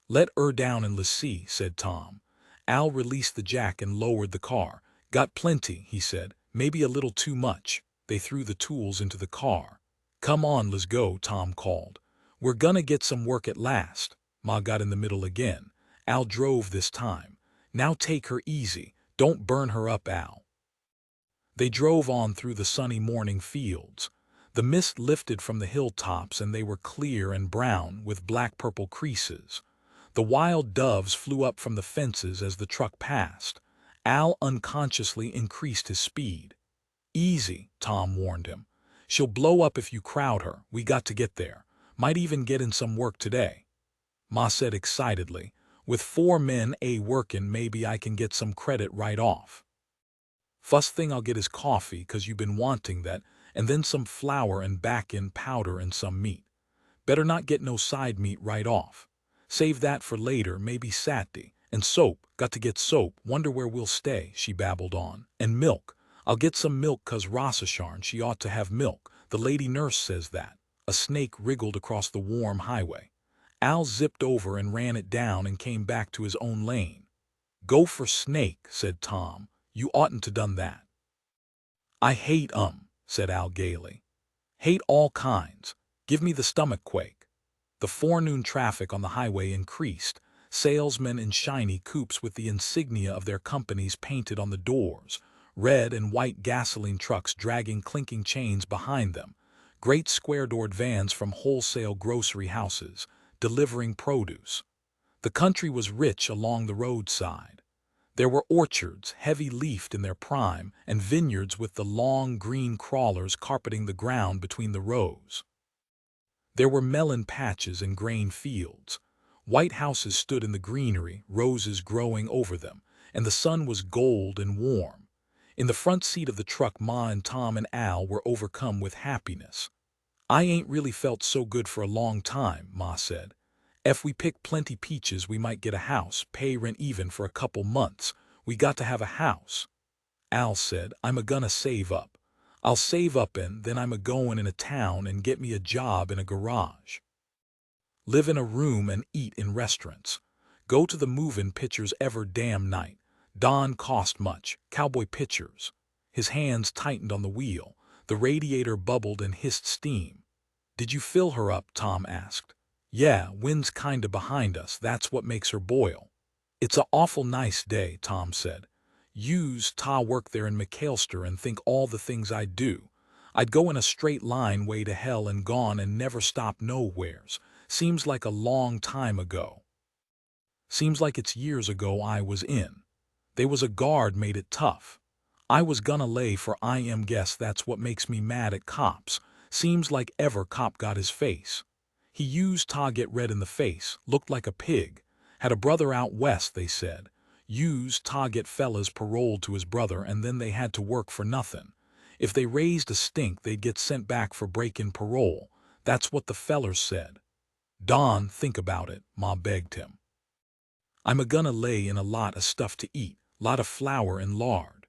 A: "Let her down and let's see," said Tom. Al released the jack and lowered the car. "Got plenty," he said. "Maybe a little too much." They threw the tools into the car. "Come on, let's go," Tom called. "We're gonna get some work at last." Ma got in the middle again. Al drove this time. "Now take her easy. Don't burn her up, Al." They drove on through the sunny morning fields. The mist lifted from the hilltops, and they were clear and brown with black-purple creases. The wild doves flew up from the fences as the truck passed. Al unconsciously increased his speed. "Easy," Tom warned him. "She'll blow up if you crowd her. We got to get there. Might even get in some work today." Ma said excitedly, "With 4 men workin', maybe I can get some credit right off. First thing I'll get is coffee, 'cause you've been wanting that, and then some flour and back-end powder and some meat. Better not get no side meat right off. Save that for later, maybe Saturday. And soap, got to get soap, wonder where we'll stay, she babbled on. And milk. I'll get some milk 'cause Rossasharn, she ought to have milk. The lady nurse says that. A snake wriggled across the warm highway. Al zipped over and ran it down and came back to his own lane. Go for snake, said Tom. You oughtn't to done that. I hate said Al gaily. Hate all kinds. Give me the stomach quake. The forenoon traffic on the highway increased, salesmen in shiny coupes with the insignia of their companies painted on the doors, red and white gasoline trucks dragging clinking chains behind them, great square-doored vans from wholesale grocery houses, delivering produce. The country was rich along the roadside. There were orchards, heavy-leafed in their prime, and vineyards with the long green crawlers carpeting the ground between the rows. There were melon patches and grain fields. White houses stood in the greenery, roses growing over them, and the sun was gold and warm. In the front seat of the truck, Ma and Tom and Al were overcome with happiness. I ain't really felt so good for a long time, Ma said. If we pick plenty peaches, we might get a house, pay rent even for a couple months. We got to have a house. Al said, I'm a-gonna save up. I'll save up and then I'm a-goin' in a town and get me a job in a garage. Live in a room and eat in restaurants. Go to the movin' pictures every damn night. Don cost much, cowboy pictures. His hands tightened on the wheel. The radiator bubbled and hissed steam. Did you fill her up? Tom asked. Yeah, wind's kinda behind us, that's what makes her boil. It's a awful nice day, Tom said. You's ta work there in McAllister and think all the things I'd do. I'd go in a straight line way to hell and gone and never stop nowheres. Seems like a long time ago. Seems like it's years ago I was in. They was a guard made it tough. I was gonna lay for guess that's what makes me mad at cops. Seems like ever cop got his face. He used ta get red in the face, looked like a pig. Had a brother out west, they said. Used ta get fellas paroled to his brother and then they had to work for nothing. If they raised a stink, they'd get sent back for breaking parole. That's what the fellers said. Don, think about it, Ma begged him. I'm a-gonna lay in a lot of stuff to eat, lot of flour and lard.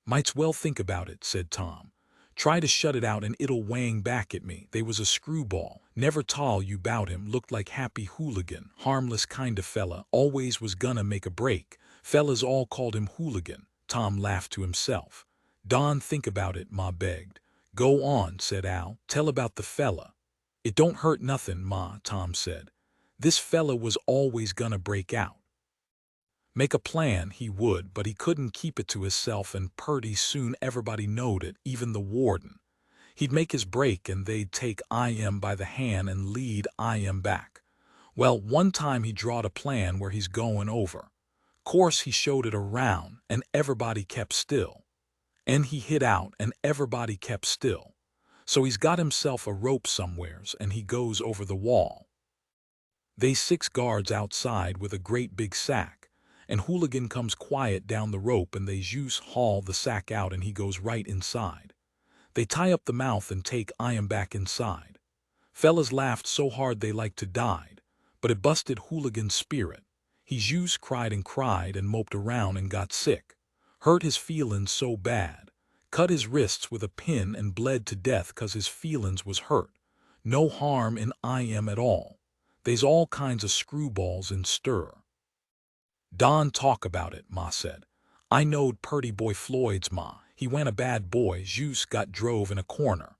A: Might's well think about it, said Tom. Try to shut it out and it'll wang back at me. They was a screwball, never tall you bout him, looked like happy hooligan, harmless kind of fella, always was gonna make a break. Fellas all called him hooligan. Tom laughed to himself. Don, think about it, Ma begged. Go on, said Al, tell about the fella. It don't hurt nothing, Ma, Tom said. This fella was always gonna break out. Make a plan, he would, but he couldn't keep it to himself and purty soon everybody knowed it, even the warden. He'd make his break and they'd take by the hand and lead back. Well, one time he drawed a plan where he's going over. Course he showed it around and everybody kept still. And he hit out and everybody kept still. So he's got himself a rope somewheres and he goes over the wall. They 6 guards outside with a great big sack. And hooligan comes quiet down the rope and they juice haul the sack out and he goes right inside. They tie up the mouth and take back inside. Fellas laughed so hard they like to died, but it busted hooligan's spirit. He juice cried and moped around and got sick. Hurt his feelin's so bad. Cut his wrists with a pin and bled to death 'cause his feelin's was hurt. No harm in at all. They's all kinds of screwballs in stir. Don, talk about it, Ma said. I knowed purty boy Floyd's Ma. He went a bad boy, juice got drove in a corner.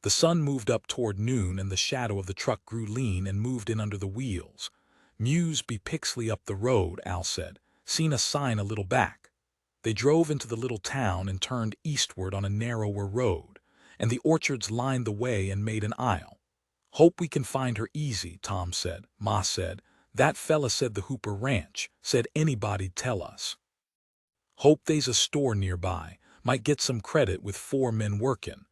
A: The sun moved up toward noon and the shadow of the truck grew lean and moved in under the wheels. Muse be Pixley up the road, Al said. Seen a sign a little back. They drove into the little town and turned eastward on a narrower road, and the orchards lined the way and made an aisle. Hope we can find her easy, Tom said. Ma said, that fella said the Hooper Ranch, said anybody'd tell us. Hope they's a store nearby, might get some credit with 4 men workin'.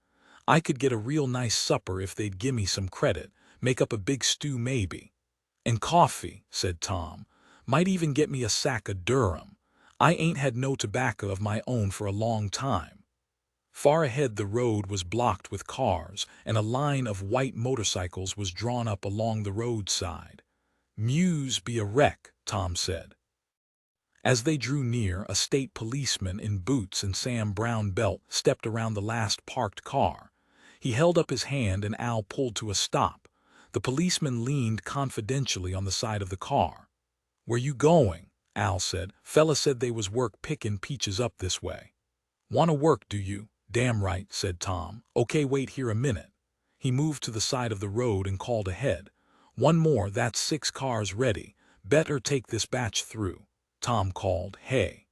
A: I could get a real nice supper if they'd gimme some credit, make up a big stew maybe. And coffee, said Tom. Might even get me a sack of Durham. I ain't had no tobacco of my own for a long time. Far ahead the road was blocked with cars, and a line of white motorcycles was drawn up along the roadside. Mews be a wreck, Tom said. As they drew near, a state policeman in boots and Sam Brown belt stepped around the last parked car. He held up his hand and Al pulled to a stop. The policeman leaned confidentially on the side of the car. "Where you going?" Al said. "Fella said they was work pickin' peaches up this way." "Wanna work, do you?" "Damn right," said Tom. "Okay, wait here a minute." He moved to the side of the road and called ahead. "One more, that's 6 cars ready. Better take this batch through." Tom called, "Hey."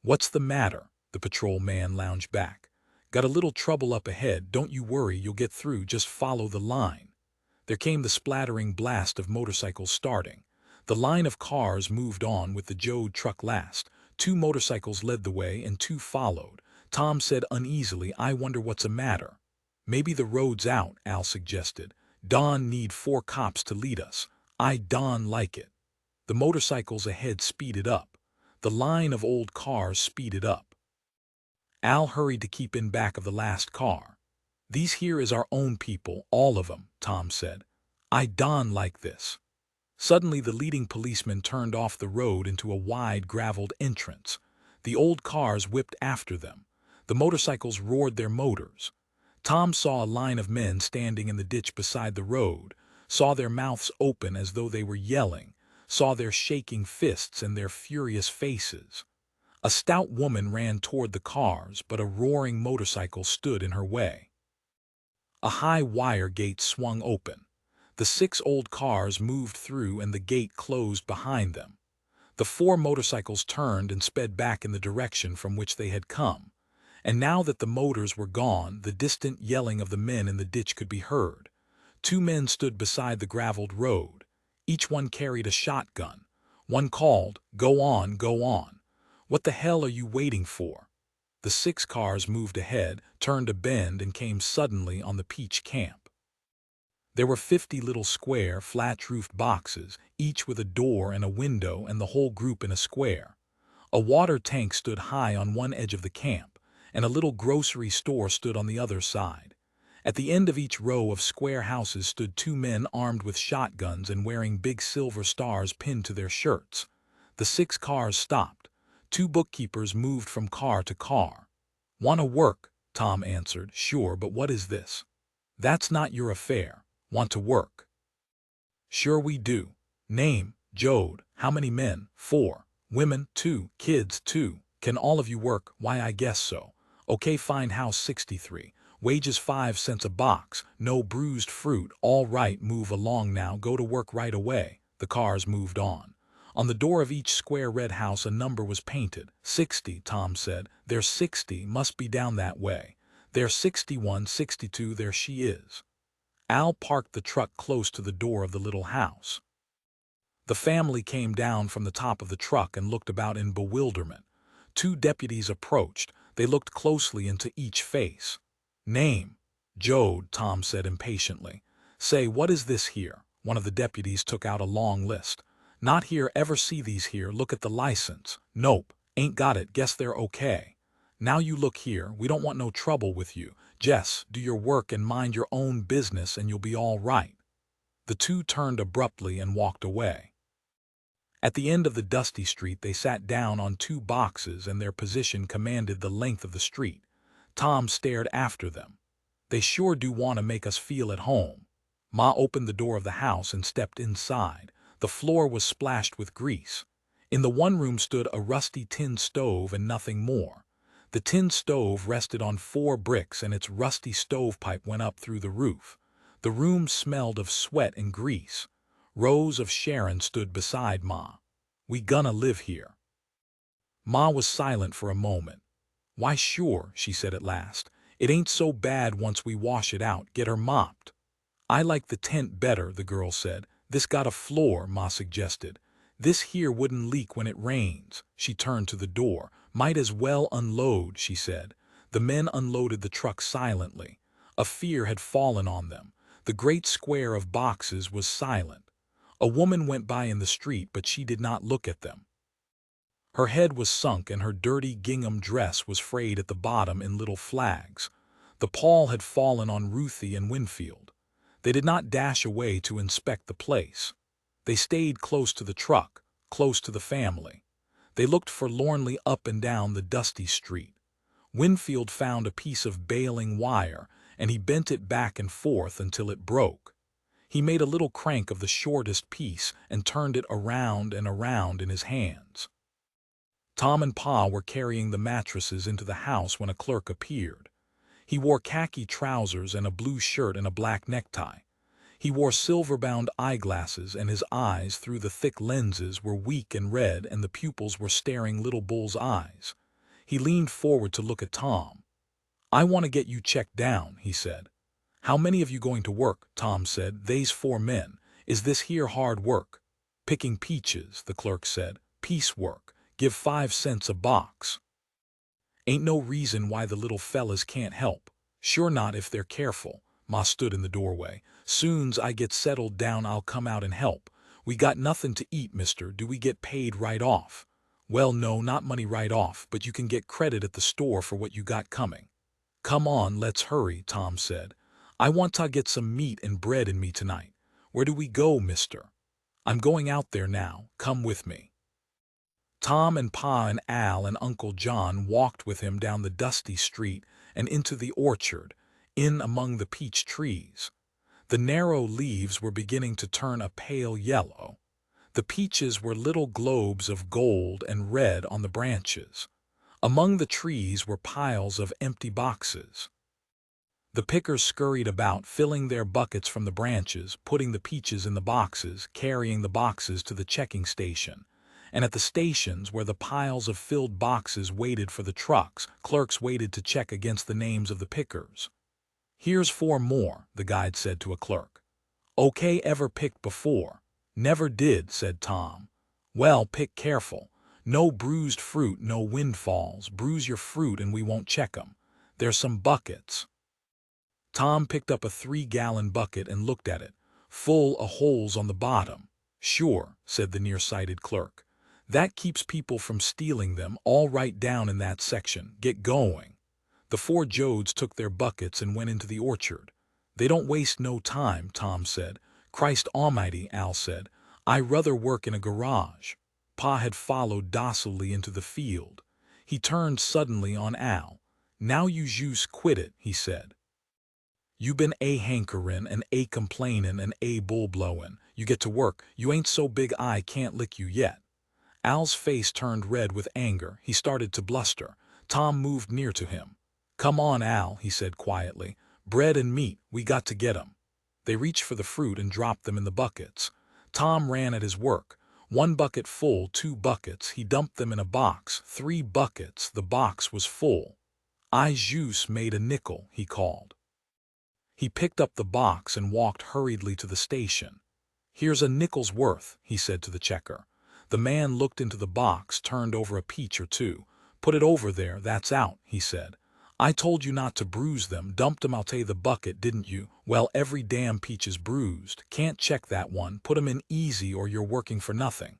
A: "What's the matter?" The patrol man lounged back. "Got a little trouble up ahead. Don't you worry, you'll get through. Just follow the line." There came the splattering blast of motorcycles starting. The line of cars moved on with the Jode truck last. 2 motorcycles led the way and 2 followed. Tom said uneasily, "I wonder what's the matter." "Maybe the road's out," Al suggested. "Don need 4 cops to lead us. I don like it." The motorcycles ahead speeded up. The line of old cars speeded up. Al hurried to keep in back of the last car. "These here is our own people, all of 'em," Tom said. "I don like this." Suddenly the leading policeman turned off the road into a wide graveled entrance. The old cars whipped after them. The motorcycles roared their motors. Tom saw a line of men standing in the ditch beside the road, saw their mouths open as though they were yelling, saw their shaking fists and their furious faces. A stout woman ran toward the cars, but a roaring motorcycle stood in her way. A high wire gate swung open. The 6 old cars moved through and the gate closed behind them. The 4 motorcycles turned and sped back in the direction from which they had come. And now that the motors were gone, the distant yelling of the men in the ditch could be heard. 2 men stood beside the graveled road. Each one carried a shotgun. One called, "Go on, go on. What the hell are you waiting for?" The 6 cars moved ahead, turned a bend, and came suddenly on the Peach camp. There were 50 little square, flat-roofed boxes, each with a door and a window, and the whole group in a square. A water tank stood high on one edge of the camp, and a little grocery store stood on the other side. At the end of each row of square houses stood 2 men armed with shotguns and wearing big silver stars pinned to their shirts. The 6 cars stopped. 2 bookkeepers moved from car to car. "Wanna work?" Tom answered. "Sure, but what is this?" "That's not your affair. Want to work?" "Sure we do." "Name?" "Jode." "How many men?" "4. "Women?" 2. "Kids?" 2. "Can all of you work?" "Why, I guess so." "Okay, fine. House 63. Wages 5 cents a box. No bruised fruit." "All right, move along now. Go to work right away." The cars moved on. On the door of each square red house a number was painted. 60, Tom said. "There's 60, must be down that way. There's 61, 62, there she is." Al parked the truck close to the door of the little house. The family came down from the top of the truck and looked about in bewilderment. 2 deputies approached. They looked closely into each face. "Name?" "Jode," Tom said impatiently. "Say, what is this here?" One of the deputies took out a long list. "Not here. Ever see these here? Look at the license." "Nope. Ain't got it. Guess they're okay." "Now you look here. We don't want no trouble with you. Jess, do your work and mind your own business and you'll be all right." The 2 turned abruptly and walked away. At the end of the dusty street they sat down on 2 boxes and their position commanded the length of the street. Tom stared after them. "They sure do want to make us feel at home." Ma opened the door of the house and stepped inside. The floor was splashed with grease. In the one room stood a rusty tin stove and nothing more. The tin stove rested on 4 bricks and its rusty stovepipe went up through the roof. The room smelled of sweat and grease. Rose of Sharon stood beside Ma. "We gonna live here." Ma was silent for a moment. "Why sure," she said at last. "It ain't so bad once we wash it out, get her mopped." "I like the tent better," the girl said. "This got a floor," Ma suggested. "This here wouldn't leak when it rains." She turned to the door. "Might as well unload," she said. The men unloaded the truck silently. A fear had fallen on them. The great square of boxes was silent. A woman went by in the street, but she did not look at them. Her head was sunk and her dirty gingham dress was frayed at the bottom in little flags. The pall had fallen on Ruthie and Winfield. They did not dash away to inspect the place. They stayed close to the truck, close to the family. They looked forlornly up and down the dusty street. Winfield found a piece of baling wire, and he bent it back and forth until it broke. He made a little crank of the shortest piece and turned it around and around in his hands. Tom and Pa were carrying the mattresses into the house when a clerk appeared. He wore khaki trousers and a blue shirt and a black necktie. He wore silver-bound eyeglasses, and his eyes through the thick lenses were weak and red, and the pupils were staring little bull's eyes. He leaned forward to look at Tom. "I want to get you checked down," he said. "How many of you going to work?" Tom said. "They's 4 men. Is this here hard work?" "Picking peaches," the clerk said. "Piecework. Give 5 cents a box." "Ain't no reason why the little fellas can't help." "Sure not if they're careful." Ma stood in the doorway. "Soon's I get settled down I'll come out and help. We got nothing to eat, mister. Do we get paid right off?" "Well, no, not money right off, but you can get credit at the store for what you got coming." "Come on, let's hurry," Tom said. "I want to get some meat and bread in me tonight." "Where do we go, mister?" "I'm going out there now. Come with me." Tom and Pa and Al and Uncle John walked with him down the dusty street and into the orchard, in among the peach trees. The narrow leaves were beginning to turn a pale yellow. The peaches were little globes of gold and red on the branches. Among the trees were piles of empty boxes. The pickers scurried about, filling their buckets from the branches, putting the peaches in the boxes, carrying the boxes to the checking station. And at the stations where the piles of filled boxes waited for the trucks, clerks waited to check against the names of the pickers. "Here's 4 more," the guide said to a clerk. "Okay, ever picked before?" "Never did," said Tom. "Well, pick careful. No bruised fruit, no windfalls. Bruise your fruit and we won't check 'em. There's some buckets." Tom picked up a 3-gallon bucket and looked at it, full of holes on the bottom. "Sure," said the nearsighted clerk. "That keeps people from stealing them. All right down in that section. Get going." The 4 Jodes took their buckets and went into the orchard. "They don't waste no time," Tom said. "Christ almighty," Al said. "I ruther work in a garage." Pa had followed docilely into the field. He turned suddenly on Al. "Now you jus quit it," he said. "You been hankerin' and complainin' and bull-blowin'. You get to work. You ain't so big I can't lick you yet." Al's face turned red with anger. He started to bluster. Tom moved near to him. "Come on, Al," he said quietly. "Bread and meat, we got to get 'em." They reached for the fruit and dropped them in the buckets. Tom ran at his work. 1 bucket full, 2 buckets. He dumped them in a box. 3 buckets. The box was full. "I jus made a nickel," he called. He picked up the box and walked hurriedly to the station. "Here's a nickel's worth," he said to the checker. The man looked into the box, turned over a peach or 2. "Put it over there, that's out," he said. "I told you not to bruise them. Dumped 'em out of the bucket, didn't you? Well, every damn peach is bruised. Can't check that one. Put 'em in easy or you're working for nothing."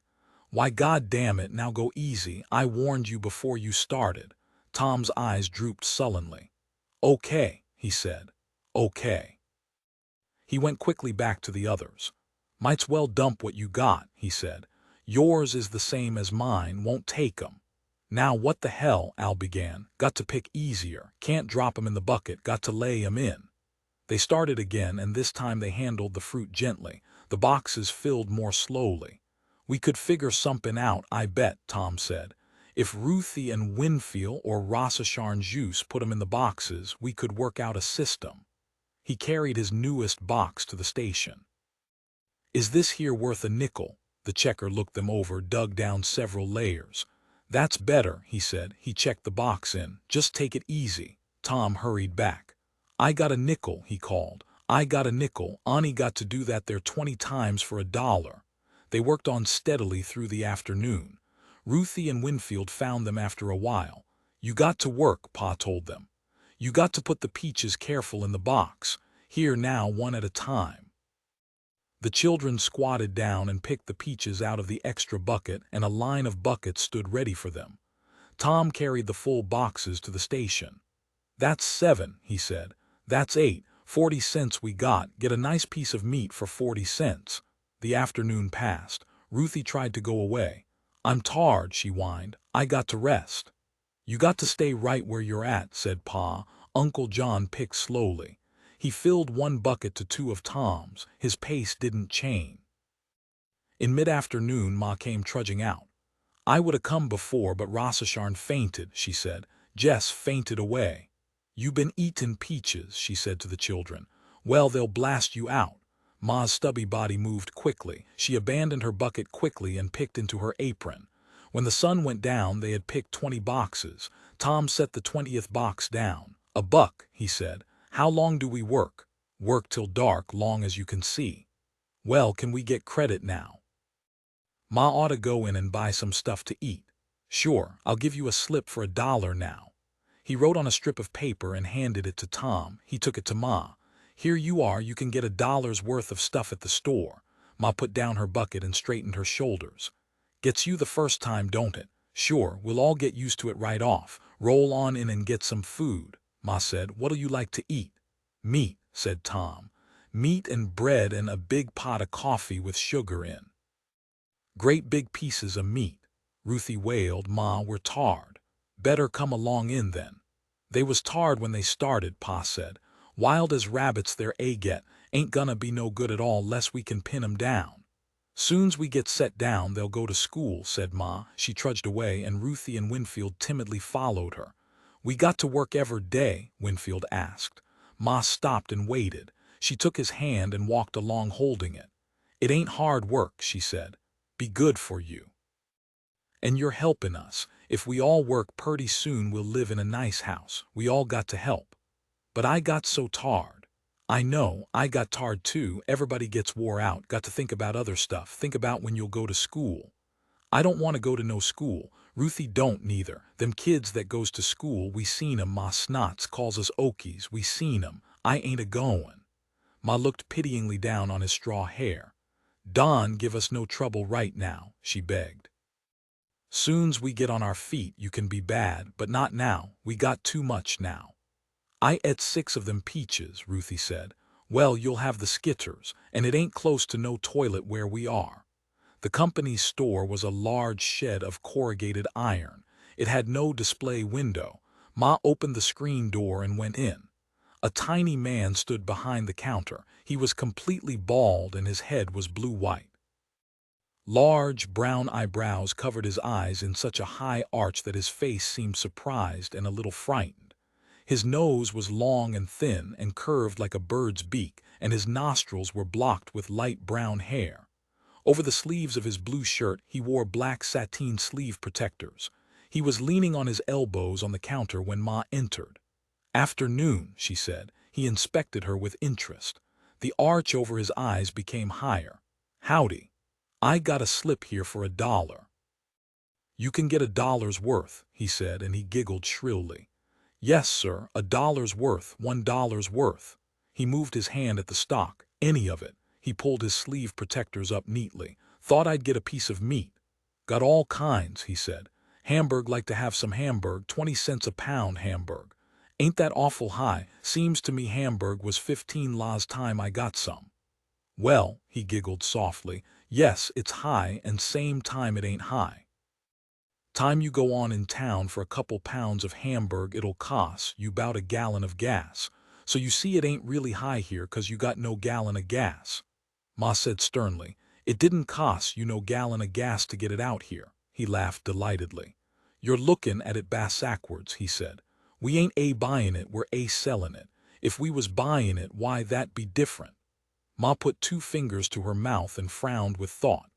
A: "Why, God damn it, now go easy. I warned you before you started." Tom's eyes drooped sullenly. "Okay," he said. "Okay." He went quickly back to the others. "Might's well dump what you got," he said. "Yours is the same as mine, won't take 'em." "Now what the hell," Al began. "Got to pick easier. Can't drop 'em in the bucket, got to lay 'em in." They started again, and this time they handled the fruit gently. The boxes filled more slowly. "We could figure somepin' out, I bet," Tom said. "If Ruthie and Winfield or Rossacharn Juice put 'em in the boxes, we could work out a system." He carried his newest box to the station. "Is this here worth a nickel?" The checker looked them over, dug down several layers. "That's better," he said. He checked the box in. "Just take it easy." Tom hurried back. "I got a nickel," he called. "I got a nickel. Ani got to do that there 20 times for $1. They worked on steadily through the afternoon. Ruthie and Winfield found them after a while. "You got to work," Pa told them. "You got to put the peaches careful in the box. Here now, one at a time." The children squatted down and picked the peaches out of the extra bucket, and a line of buckets stood ready for them. Tom carried the full boxes to the station. "That's 7, he said. "That's 8. 40 cents we got. Get a nice piece of meat for 40 cents. The afternoon passed. Ruthie tried to go away. "I'm tired," she whined. "I got to rest." "You got to stay right where you're at," said Pa. Uncle John picked slowly. He filled one bucket to two of Tom's. His pace didn't change. In mid-afternoon, Ma came trudging out. "I would have come before, but Rossisharn fainted," she said. "Jess fainted away." "You been eatin' peaches," she said to the children. "Well, they'll blast you out." Ma's stubby body moved quickly. She abandoned her bucket quickly and picked into her apron. When the sun went down, they had picked 20 boxes. Tom set the 20th box down. "$1," he said. "How long do we work?" "Work till dark, long as you can see." "Well, can we get credit now?" "Ma ought to go in and buy some stuff to eat." "Sure, I'll give you a slip for $1 now." He wrote on a strip of paper and handed it to Tom. He took it to Ma. "Here you are, you can get $1 worth of stuff at the store." Ma put down her bucket and straightened her shoulders. "Gets you the first time, don't it?" "Sure, we'll all get used to it right off. Roll on in and get some food." Ma said, "What'll you like to eat?" "Meat," said Tom. "Meat and bread and a big pot of coffee with sugar in." "Great big pieces of meat." Ruthie wailed. "Ma, we're tarred." "Better come along in then." "They was tarred when they started," Pa said. "Wild as rabbits they're get. Ain't gonna be no good at all less we can pin 'em down." "Soon's we get set down, they'll go to school," said Ma. She trudged away, and Ruthie and Winfield timidly followed her. "We got to work every day?" Winfield asked. Ma stopped and waited. She took his hand and walked along holding it. "It ain't hard work," she said. "Be good for you. And you're helping us. If we all work, purty soon we'll live in a nice house. We all got to help." "But I got so tarred." "I know, I got tarred too. Everybody gets wore out, got to think about other stuff. Think about when you'll go to school." "I don't want to go to no school." "Ruthie don't neither. Them kids that goes to school, we seen 'em. Ma Snots calls us Okies. We seen 'em. I ain't a-goin'." Ma looked pityingly down on his straw hair. "Don, give us no trouble right now," she begged. "Soon's we get on our feet you can be bad, but not now. We got too much now." "I et 6 of them peaches," Ruthie said. "Well, you'll have the skitters, and it ain't close to no toilet where we are." The company's store was a large shed of corrugated iron. It had no display window. Ma opened the screen door and went in. A tiny man stood behind the counter. He was completely bald and his head was blue-white. Large, brown eyebrows covered his eyes in such a high arch that his face seemed surprised and a little frightened. His nose was long and thin and curved like a bird's beak, and his nostrils were blocked with light brown hair. Over the sleeves of his blue shirt he wore black sateen sleeve protectors. He was leaning on his elbows on the counter when Ma entered. "Afternoon," she said. He inspected her with interest. The arch over his eyes became higher. "Howdy. I got a slip here for $1. "You can get $1's worth," he said, and he giggled shrilly. "Yes, sir, $1's worth, $1's worth." He moved his hand at the stock. "Any of it." He pulled his sleeve protectors up neatly. "Thought I'd get a piece of meat." "Got all kinds," he said. "Hamburg, like to have some Hamburg, 20 cents a pound Hamburg." "Ain't that awful high? Seems to me Hamburg was 15 last time I got some." "Well," he giggled softly, "yes, it's high, and same time it ain't high. Time you go on in town for a couple pounds of Hamburg, it'll cost you 'bout a gallon of gas. So you see it ain't really high here 'cause you got no gallon of gas." Ma said sternly, "It didn't cost you no gallon of gas to get it out here." He laughed delightedly. "You're lookin' at it bass-ackwards," he said. "We ain't buying it, we're sellin' it. If we was buying it, why, that'd be different." Ma put 2 fingers to her mouth and frowned with thought.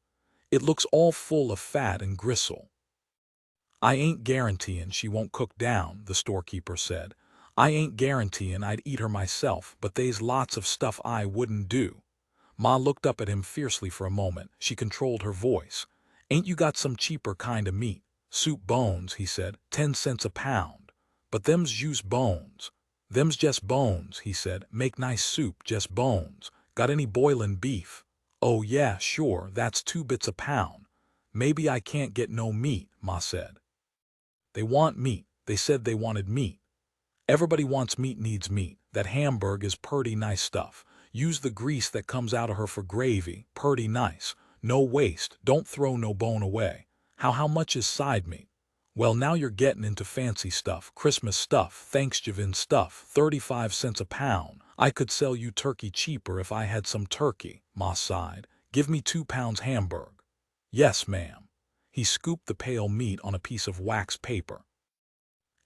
A: "It looks all full of fat and gristle." "I ain't guaranteein' she won't cook down," the storekeeper said. "I ain't guaranteein' I'd eat her myself, but they's lots of stuff I wouldn't do." Ma looked up at him fiercely for a moment. She controlled her voice. "Ain't you got some cheaper kind of meat?" "Soup bones," he said, 10 cents a pound. "But them's just bones." "Them's just bones," he said. "Make nice soup, just bones. Got any boilin' beef?" "Oh yeah, sure, that's 2 bits a pound." "Maybe I can't get no meat," Ma said. "They want meat. They said they wanted meat." "Everybody wants meat needs meat. That Hamburg is purty nice stuff. Use the grease that comes out of her for gravy, purty nice. No waste, don't throw no bone away. How much is side meat? Well, now you're getting into fancy stuff, Christmas stuff, Thanksgiving stuff, 35 cents a pound. I could sell you turkey cheaper if I had some turkey, Ma sighed. Give me 2 pounds Hamburg. Yes, ma'am. He scooped the pale meat on a piece of wax paper.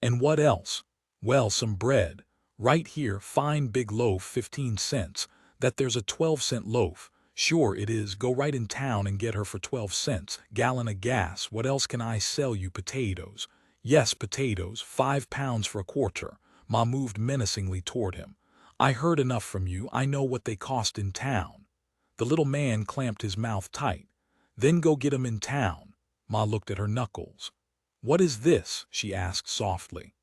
A: And what else? Well, some bread. Right here, fine big loaf, 15 cents. That there's a 12-cent loaf. Sure it is, go right in town and get her for 12 cents. Gallon of gas, what else can I sell you? Potatoes. Yes, potatoes, 5 pounds for a quarter. Ma moved menacingly toward him. I heard enough from you, I know what they cost in town. The little man clamped his mouth tight. Then go get 'em in town. Ma looked at her knuckles. What is this? She asked softly.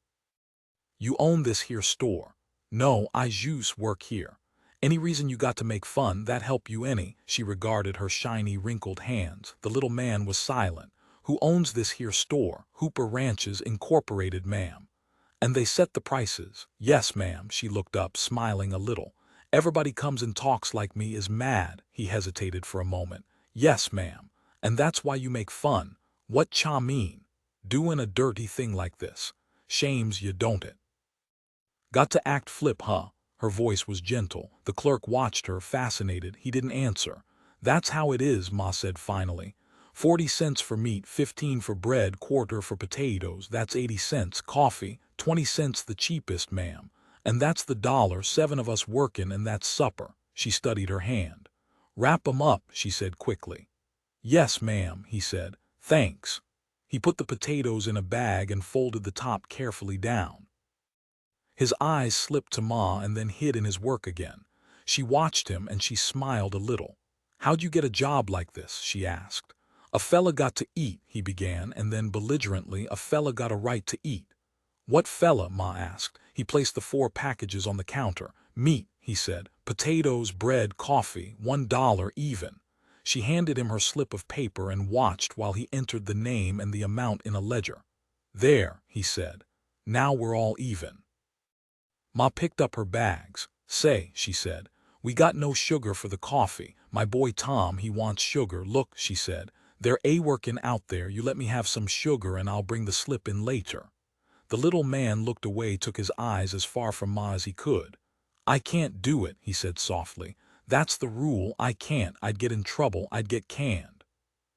A: You own this here store. No, I jus work here. Any reason you got to make fun, that help you any? She regarded her shiny, wrinkled hands. The little man was silent. Who owns this here store? Hooper Ranches Incorporated, ma'am. And they set the prices. Yes, ma'am. She looked up, smiling a little. Everybody comes and talks like me is mad. He hesitated for a moment. Yes, ma'am. And that's why you make fun. What cha mean? Doing a dirty thing like this. Shames you, don't it? Got to act flip, huh? Her voice was gentle. The clerk watched her, fascinated. He didn't answer. That's how it is, Ma said finally. 40 cents for meat, 15 for bread, quarter for potatoes. That's 80 cents. Coffee, 20 cents the cheapest, ma'am. And that's the dollar, 7 of us workin', and that's supper. She studied her hand. Wrap 'em up, she said quickly. Yes, ma'am, he said. Thanks. He put the potatoes in a bag and folded the top carefully down. His eyes slipped to Ma and then hid in his work again. She watched him and she smiled a little. How'd you get a job like this? She asked. A fella got to eat, he began, and then belligerently, a fella got a right to eat. What fella? Ma asked. He placed the 4 packages on the counter. Meat, he said. Potatoes, bread, coffee, $1 even. She handed him her slip of paper and watched while he entered the name and the amount in a ledger. There, he said. Now we're all even. Ma picked up her bags. Say, she said, we got no sugar for the coffee. My boy Tom, he wants sugar. Look, she said, they're a-workin' out there. You let me have some sugar and I'll bring the slip in later. The little man looked away, took his eyes as far from Ma as he could. I can't do it, he said softly. That's the rule, I can't. I'd get in trouble, I'd get canned.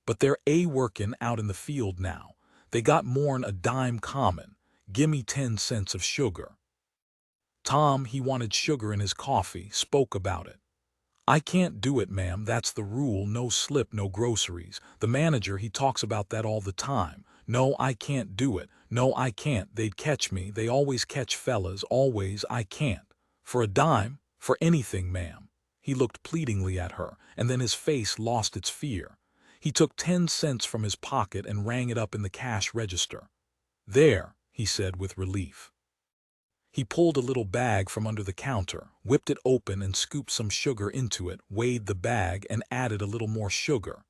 A: But they're a-workin' out in the field now. They got more'n a dime common. Gimme 10 cents of sugar. Tom, he wanted sugar in his coffee, spoke about it. I can't do it, ma'am, that's the rule, no slip, no groceries. The manager, he talks about that all the time. No, I can't do it. No, I can't. They'd catch me. They always catch fellas, always. I can't. For a dime? For anything, ma'am. He looked pleadingly at her, and then his face lost its fear. He took 10 cents from his pocket and rang it up in the cash register. There, he said with relief. He pulled a little bag from under the counter, whipped it open and scooped some sugar into it, weighed the bag and added a little more sugar.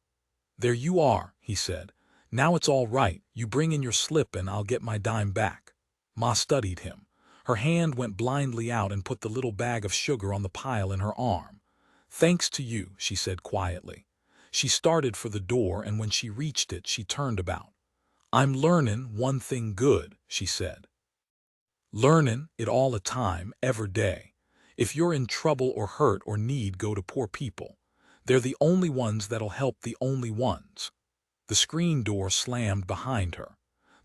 A: There you are, he said. Now it's all right. You bring in your slip and I'll get my dime back. Ma studied him. Her hand went blindly out and put the little bag of sugar on the pile in her arm. Thanks to you, she said quietly. She started for the door, and when she reached it, she turned about. I'm learnin' one thing good, she said. Learnin' it all the time, every day. If you're in trouble or hurt or need, go to poor people. They're the only ones that'll help, the only ones. The screen door slammed behind her.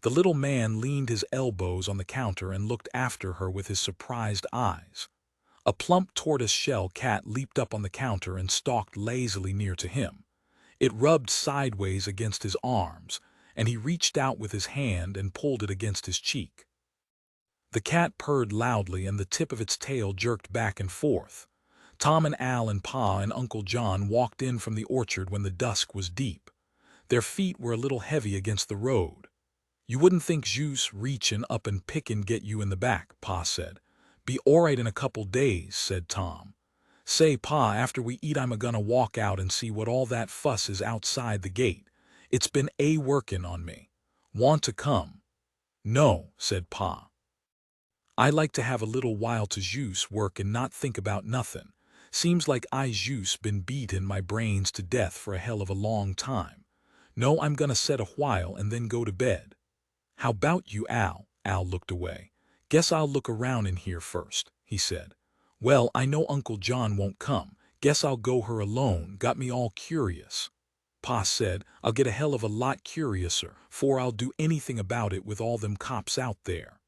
A: The little man leaned his elbows on the counter and looked after her with his surprised eyes. A plump tortoise-shell cat leaped up on the counter and stalked lazily near to him. It rubbed sideways against his arms, and he reached out with his hand and pulled it against his cheek. The cat purred loudly and the tip of its tail jerked back and forth. Tom and Al and Pa and Uncle John walked in from the orchard when the dusk was deep. Their feet were a little heavy against the road. You wouldn't think Jus reachin' up and pickin' get you in the back, Pa said. Be alright in a couple days, said Tom. Say, Pa, after we eat I'm a-gonna walk out and see what all that fuss is outside the gate. It's been a-workin' on me. Want to come? No, said Pa. I like to have a little while to Jus work and not think about nothin'. Seems like I just been beating my brains to death for a hell of a long time. No, I'm gonna set a while and then go to bed. How about you, Al? Al looked away. Guess I'll look around in here first, he said. Well, I know Uncle John won't come. Guess I'll go her alone. Got me all curious. Pa said, I'll get a hell of a lot curiouser, for I'll do anything about it with all them cops out there.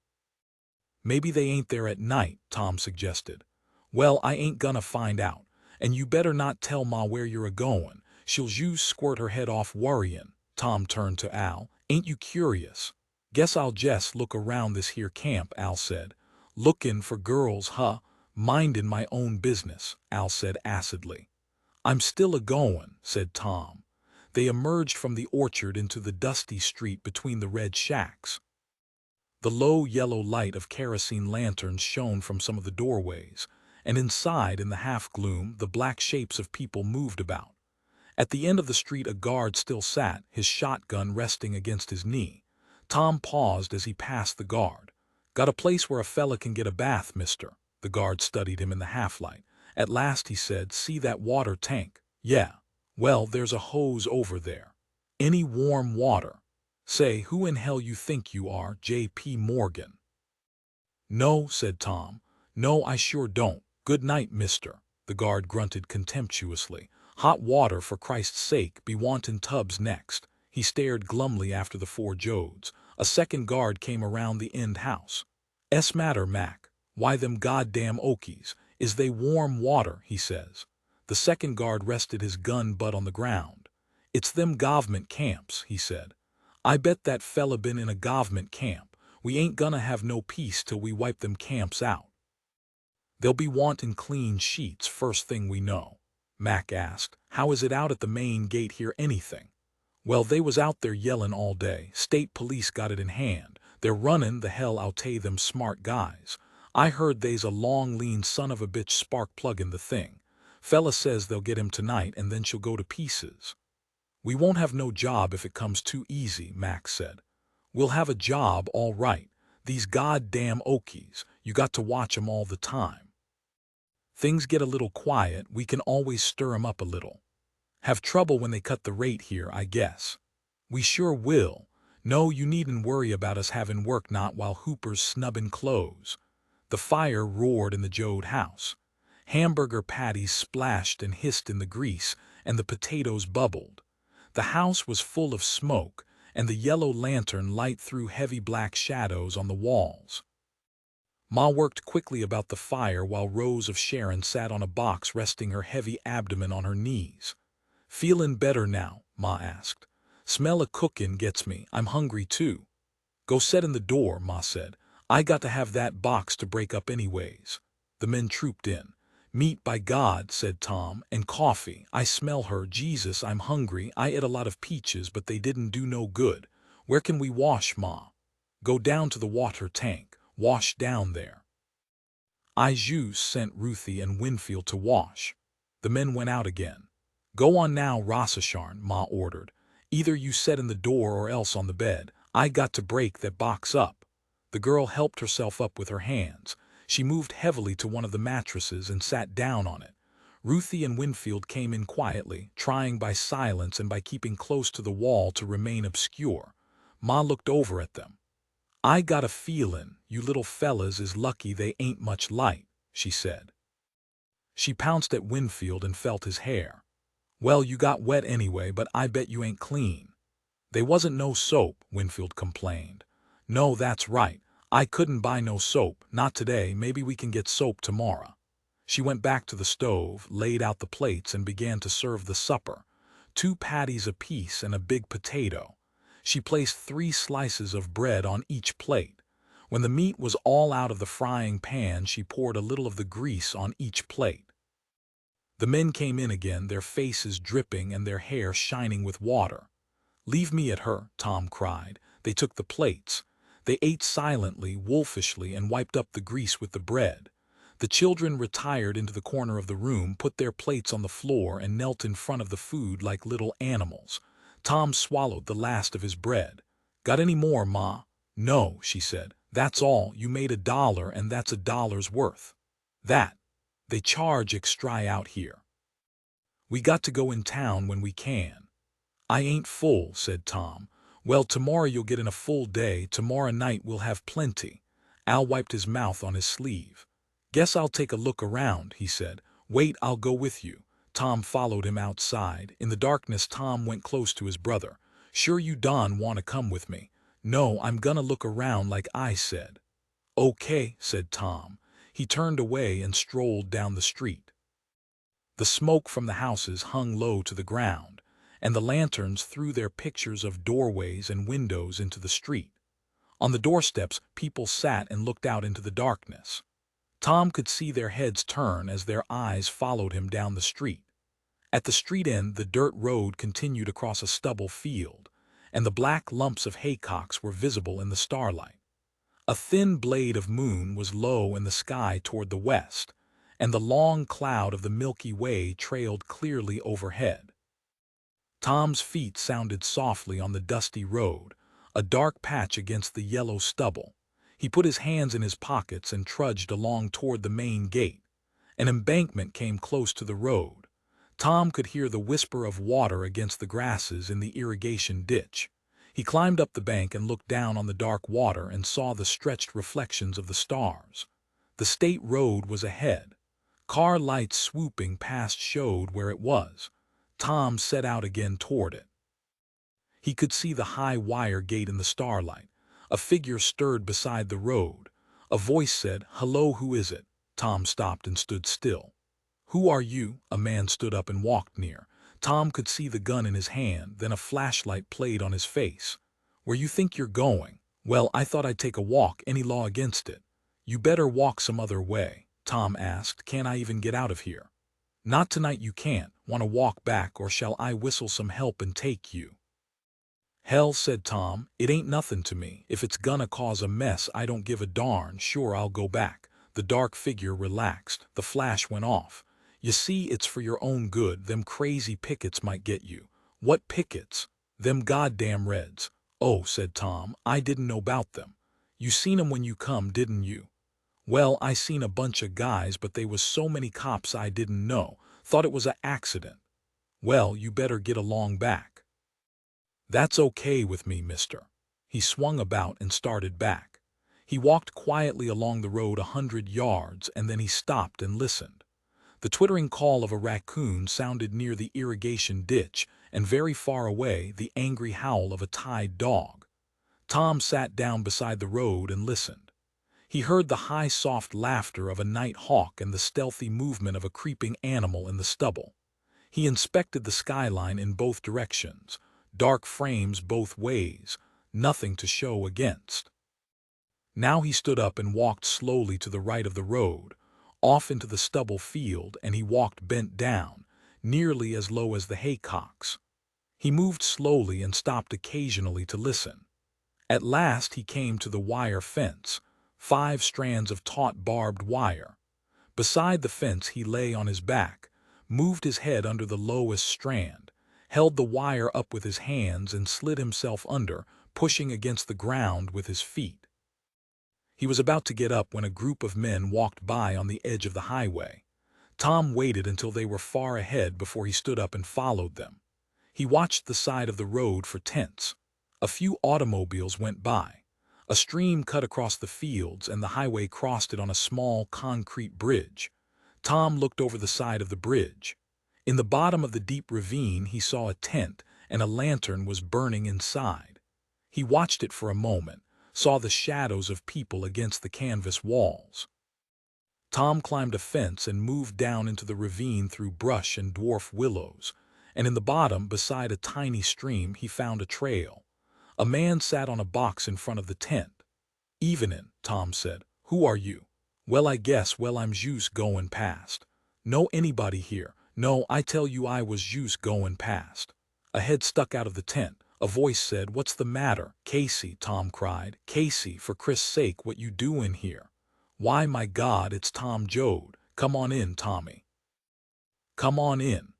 A: Maybe they ain't there at night, Tom suggested. Well, I ain't gonna find out, and you better not tell Ma where you're a-goin'. She'll just squirt her head off worryin'. Tom turned to Al. Ain't you curious? Guess I'll jest look around this here camp, Al said. Lookin' for girls, huh? Mindin' my own business, Al said acidly. I'm still a-goin', said Tom. They emerged from the orchard into the dusty street between the red shacks. The low yellow light of kerosene lanterns shone from some of the doorways, and inside, in the half-gloom, the black shapes of people moved about. At the end of the street a guard still sat, his shotgun resting against his knee. Tom paused as he passed the guard. Got a place where a fella can get a bath, mister? The guard studied him in the half-light. At last he said, see that water tank? Yeah. Well, there's a hose over there. Any warm water? Say, who in hell you think you are, J.P. Morgan? No, said Tom. No, I sure don't. Good night, mister. The guard grunted contemptuously. Hot water, for Christ's sake, be wantin' tubs next. He stared glumly after the four Jodes. A second guard came around the end house. "'S matter, Mac? Why them goddamn Okies? Is they warm water?" he says. The second guard rested his gun butt on the ground. "It's them gov'ment camps," he said. "I bet that fella been in a gov'ment camp. We ain't gonna have no peace till we wipe them camps out. They'll be wantin' clean sheets first thing we know." Mac asked, "How is it out at the main gate here anything?" "Well, they was out there yellin' all day. State police got it in hand. They're runnin' the hell outta them smart guys. I heard they's a long lean son of a bitch spark pluggin' the thing. Fella says they'll get him tonight and then she'll go to pieces." "We won't have no job if it comes too easy," Max said. "We'll have a job, all right. These goddamn Okies, you got to watch 'em all the time. Things get a little quiet, we can always stir 'em up a little. Have trouble when they cut the rate here, I guess." "We sure will. No, you needn't worry about us having work not while Hooper's snubbin' clothes." The fire roared in the Jode house. Hamburger patties splashed and hissed in the grease, and the potatoes bubbled. The house was full of smoke, and the yellow lantern light threw heavy black shadows on the walls. Ma worked quickly about the fire while Rose of Sharon sat on a box resting her heavy abdomen on her knees. "Feelin' better now?" Ma asked. "Smell of cookin' gets me. I'm hungry too." "Go set in the door," Ma said. "I got to have that box to break up anyways." The men trooped in. "Meat, by God," said Tom, "and coffee. I smell her. Jesus, I'm hungry. I ate a lot of peaches, but they didn't do no good. Where can we wash, Ma?" "Go down to the water tank. Wash down there." I just sent Ruthie and Winfield to wash. The men went out again. "Go on now, Rossasharn," Ma ordered. "Either you set in the door or else on the bed. I got to break that box up." The girl helped herself up with her hands. She moved heavily to one of the mattresses and sat down on it. Ruthie and Winfield came in quietly, trying by silence and by keeping close to the wall to remain obscure. Ma looked over at them. "I got a feelin' you little fellas is lucky they ain't much light," she said. She pounced at Winfield and felt his hair. "Well, you got wet anyway, but I bet you ain't clean." "They wasn't no soap," Winfield complained. "No, that's right. I couldn't buy no soap, not today. Maybe we can get soap tomorrow." She went back to the stove, laid out the plates, and began to serve the supper. 2 patties apiece and a big potato. She placed 3 slices of bread on each plate. When the meat was all out of the frying pan, she poured a little of the grease on each plate. The men came in again, their faces dripping and their hair shining with water. "Leave me at her," Tom cried. They took the plates. They ate silently, wolfishly, and wiped up the grease with the bread. The children retired into the corner of the room, put their plates on the floor, and knelt in front of the food like little animals. Tom swallowed the last of his bread. "Got any more, Ma?" "No," she said. "That's all. You made $1, and that's $1's worth." "That. They charge extra out here. We got to go in town when we can. I ain't full, said Tom. Well, tomorrow you'll get in a full day. Tomorrow night we'll have plenty. Al wiped his mouth on his sleeve. Guess I'll take a look around, he said. Wait, I'll go with you. Tom followed him outside. In the darkness, Tom went close to his brother. Sure you don't want to come with me? No, I'm gonna look around like I said. Okay, said Tom. He turned away and strolled down the street. The smoke from the houses hung low to the ground, and the lanterns threw their pictures of doorways and windows into the street. On the doorsteps, people sat and looked out into the darkness. Tom could see their heads turn as their eyes followed him down the street. At the street end, the dirt road continued across a stubble field, and the black lumps of haycocks were visible in the starlight. A thin blade of moon was low in the sky toward the west, and the long cloud of the Milky Way trailed clearly overhead. Tom's feet sounded softly on the dusty road, a dark patch against the yellow stubble. He put his hands in his pockets and trudged along toward the main gate. An embankment came close to the road. Tom could hear the whisper of water against the grasses in the irrigation ditch. He climbed up the bank and looked down on the dark water and saw the stretched reflections of the stars. The state road was ahead. Car lights swooping past showed where it was. Tom set out again toward it. He could see the high wire gate in the starlight. A figure stirred beside the road. A voice said, "Hello, who is it?" Tom stopped and stood still. "Who are you?" A man stood up and walked near. Tom could see the gun in his hand, then a flashlight played on his face. "Where you think you're going?" "Well, I thought I'd take a walk. Any law against it?" "You better walk some other way." Tom asked, "Can't I even get out of here?" "Not tonight you can't. Want to walk back, or shall I whistle some help and take you?" "Hell," said Tom, "it ain't nothing to me. If it's gonna cause a mess, I don't give a darn. Sure, I'll go back." The dark figure relaxed. The flash went off. "You see, it's for your own good. Them crazy pickets might get you." "What pickets?" "Them goddamn Reds." "Oh," said Tom, "I didn't know about them." "You seen 'em when you come, didn't you?" "Well, I seen a bunch of guys, but they was so many cops I didn't know. Thought it was a accident." "Well, you better get along back." "That's okay with me, mister." He swung about and started back. He walked quietly along the road 100 yards, and then he stopped and listened. The twittering call of a raccoon sounded near the irrigation ditch, and very far away the angry howl of a tied dog. Tom sat down beside the road and listened. He heard the high, soft laughter of a night hawk and the stealthy movement of a creeping animal in the stubble. He inspected the skyline in both directions. Dark frames both ways, nothing to show against. Now he stood up and walked slowly to the right of the road, off into the stubble field, and he walked bent down, nearly as low as the haycocks. He moved slowly and stopped occasionally to listen. At last he came to the wire fence, 5 strands of taut barbed wire. Beside the fence he lay on his back, moved his head under the lowest strand, held the wire up with his hands and slid himself under, pushing against the ground with his feet. He was about to get up when a group of men walked by on the edge of the highway. Tom waited until they were far ahead before he stood up and followed them. He watched the side of the road for tents. A few automobiles went by. A stream cut across the fields, and the highway crossed it on a small concrete bridge. Tom looked over the side of the bridge. In the bottom of the deep ravine he saw a tent, and a lantern was burning inside. He watched it for a moment, saw the shadows of people against the canvas walls. Tom climbed a fence and moved down into the ravine through brush and dwarf willows, and in the bottom, beside a tiny stream, he found a trail. A man sat on a box in front of the tent. "Evenin'," Tom said. "Who are you?" "Well, I guess, I'm jus goin' past." "Know anybody here?" "No, I tell you I was jus goin' past." A head stuck out of the tent. A voice said, "What's the matter?" "Casey," Tom cried. "Casey, for Christ's sake, what you doin' here?" "Why, my God, it's Tom Joad. Come on in, Tommy." "Come on in."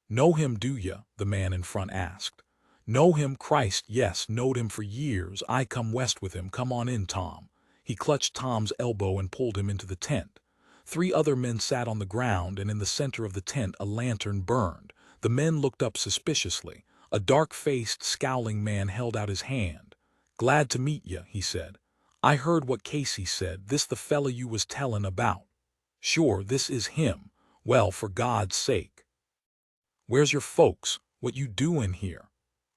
A: "Know him, do ya?" the man in front asked. "Know him? Christ, yes, knowed him for years. I come west with him. Come on in, Tom." He clutched Tom's elbow and pulled him into the tent. 3 other men sat on the ground, and in the center of the tent a lantern burned. The men looked up suspiciously. A dark-faced, scowling man held out his hand. "Glad to meet ya," he said. "I heard what Casey said. This the fella you was tellin' about?" "Sure, this is him." "Well, for God's sake. Where's your folks? What you doin' here?"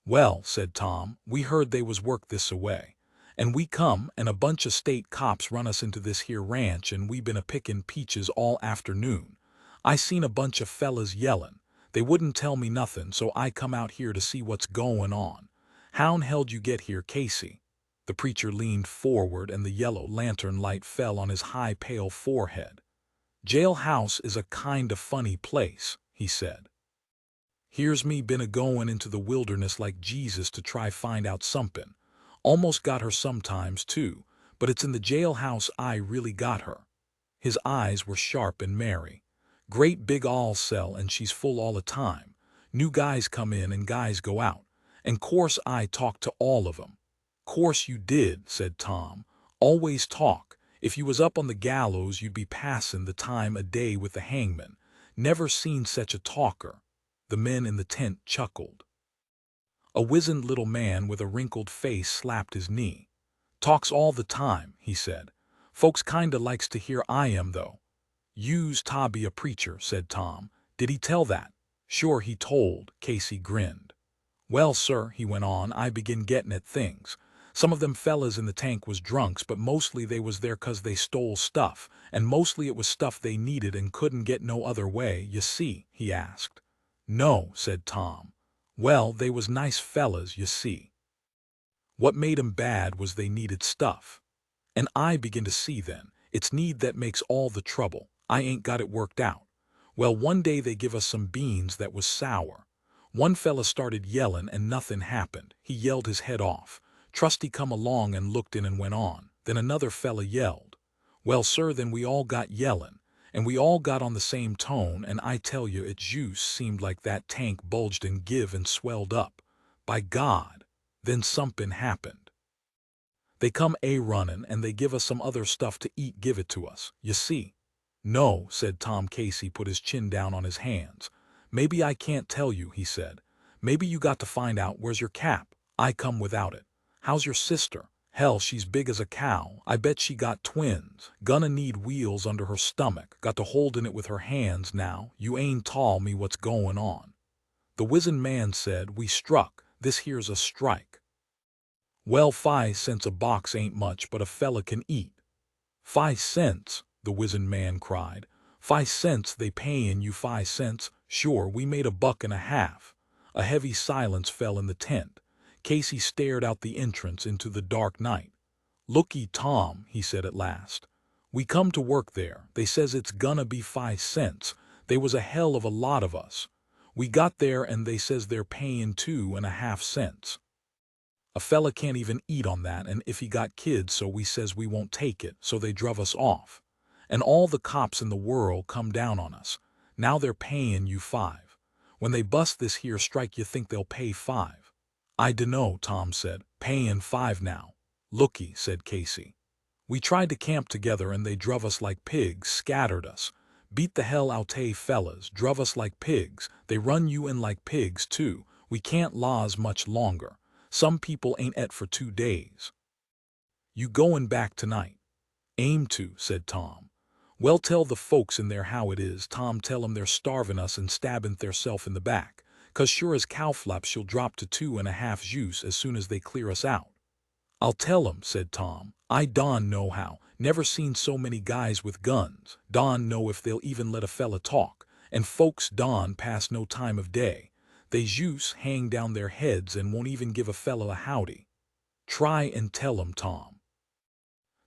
A: "Well," said Tom, "we heard they was work this-a-way. And we come, and a bunch of state cops run us into this here ranch, and we been a-pickin' peaches all afternoon. I seen a bunch of fellas yellin'. They wouldn't tell me nothin', so I come out here to see what's goin' on. How'n hell'd you get here, Casey?" The preacher leaned forward, and the yellow lantern light fell on his high, pale forehead. "Jailhouse is a kind of funny place," he said. "Here's me been a-goin' into the wilderness like Jesus to try find out somethin'. Almost got her sometimes, too, but it's in the jailhouse I really got her." His eyes were sharp and merry. "Great big all cell, and she's full all the time. New guys come in and guys go out. And course I talked to all of 'em." "Course you did," said Tom. "Always talk. If you was up on the gallows you'd be passin' the time a day with the hangman. Never seen such a talker." The men in the tent chuckled. A wizened little man with a wrinkled face slapped his knee. "Talks all the time," he said. "Folks kinda likes to hear I am, though." "You's ta be a preacher," said Tom. "Did he tell that?" "Sure he told," Casey grinned. "Well, sir," he went on, "I begin gettin' at things. Some of them fellas in the tank was drunks, but mostly they was there 'cause they stole stuff, and mostly it was stuff they needed and couldn't get no other way, you see," he asked. "No," said Tom. "Well, they was nice fellas, you see. What made 'em bad was they needed stuff. And I begin to see then, it's need that makes all the trouble. I ain't got it worked out. Well, one day they give us some beans that was sour. One fella started yellin' and nothing happened. He yelled his head off. Trusty come along and looked in and went on. Then another fella yelled. Well, sir, then we all got yellin'. And we all got on the same tone, and I tell you, it juice seemed like that tank bulged and give and swelled up. By God! Then somethin' happened. They come a-runnin', and they give us some other stuff to eat, give it to us, you see." "No," said Tom. Casey put his chin down on his hands. "Maybe I can't tell you," he said. "Maybe you got to find out where's your cap. I come without it. How's your sister? Hell, she's big as a cow. I bet she got twins. Gonna need wheels under her stomach. Got to holdin' it with her hands now. You ain't tall me what's goin' on." The wizened man said, "We struck. This here's a strike." "Well, 5 cents a box ain't much, but a fella can eat." "5 cents?" the wizened man cried. "5 cents, they payin' you 5 cents? Sure, we made $1.50. A heavy silence fell in the tent. Casey stared out the entrance into the dark night. "Looky, Tom," he said at last. "We come to work there. They says it's gonna be 5 cents. They was a hell of a lot of us. We got there and they says they're payin' 2.50 cents. A fella can't even eat on that, and if he got kids, so we says we won't take it, so they druv us off. And all the cops in the world come down on us. Now they're payin' you 5. When they bust this here strike, you think they'll pay 5? "I dunno," Tom said. "Payin' 5 now." "Looky," said Casey. "We tried to camp together and they druv us like pigs, scattered us. Beat the hell outta fellas, druv us like pigs. They run you in like pigs, too. We can't laws much longer. Some people ain't et for 2 days. You goin' back tonight?" "Aim to," said Tom. "Well, tell the folks in there how it is, Tom. Tell 'em they're starvin' us and stabbin' theirself in the back. 'Cause sure as cowflaps she'll drop to 2.50 juice as soon as they clear us out." "I'll tell 'em," said Tom. "I don' know how. Never seen so many guys with guns. Don' know if they'll even let a fella talk. And folks don' pass no time of day. They jus' hang down their heads and won't even give a fella a howdy." "Try and tell 'em, Tom."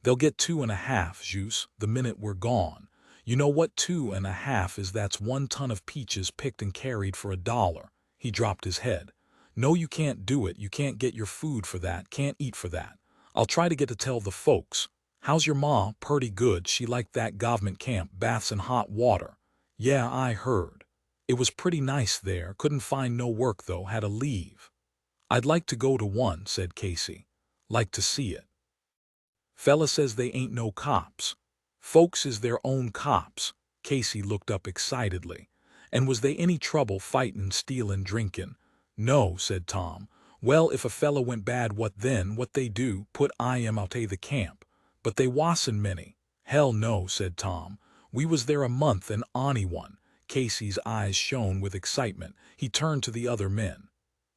A: "They'll get 2.50 juice the minute we're gone. You know what 2.50 is? That's 1 ton of peaches picked and carried for $1. He dropped his head. "No, you can't do it. You can't get your food for that, can't eat for that. I'll try to get to tell the folks. How's your ma?" "Purty good. She liked that gov'ment camp, baths and hot water." "Yeah, I heard. It was pretty nice there. Couldn't find no work though, had to leave." "I'd like to go to one," said Casey. "Like to see it." "Fella says they ain't no cops." Folks is their own cops. Casey looked up excitedly. And was they any trouble fightin', stealin', drinkin'? No, said Tom. Well, if a fella went bad, what then? What they do? Put him out the camp. But they wasn't many. Hell no, said Tom. We was there a month and onny one. Casey's eyes shone with excitement. He turned to the other men.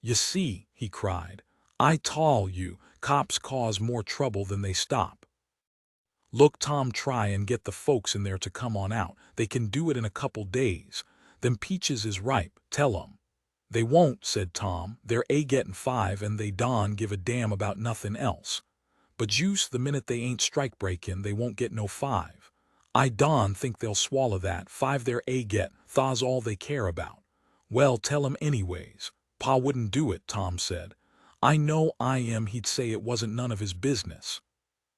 A: You see, he cried. I tell you, cops cause more trouble than they stop. Look, Tom, try and get the folks in there to come on out. They can do it in a couple days. Them peaches is ripe, tell 'em. They won't, said Tom. They're gettin' 5 and they don't give a damn about nothing else. But juice, the minute they ain't strike breakin', they won't get no 5. I don't think they'll swallow that 5 they're get, tha's all they care about. Well, tell 'em anyways. Pa wouldn't do it, Tom said. I know he'd say it wasn't none of his business.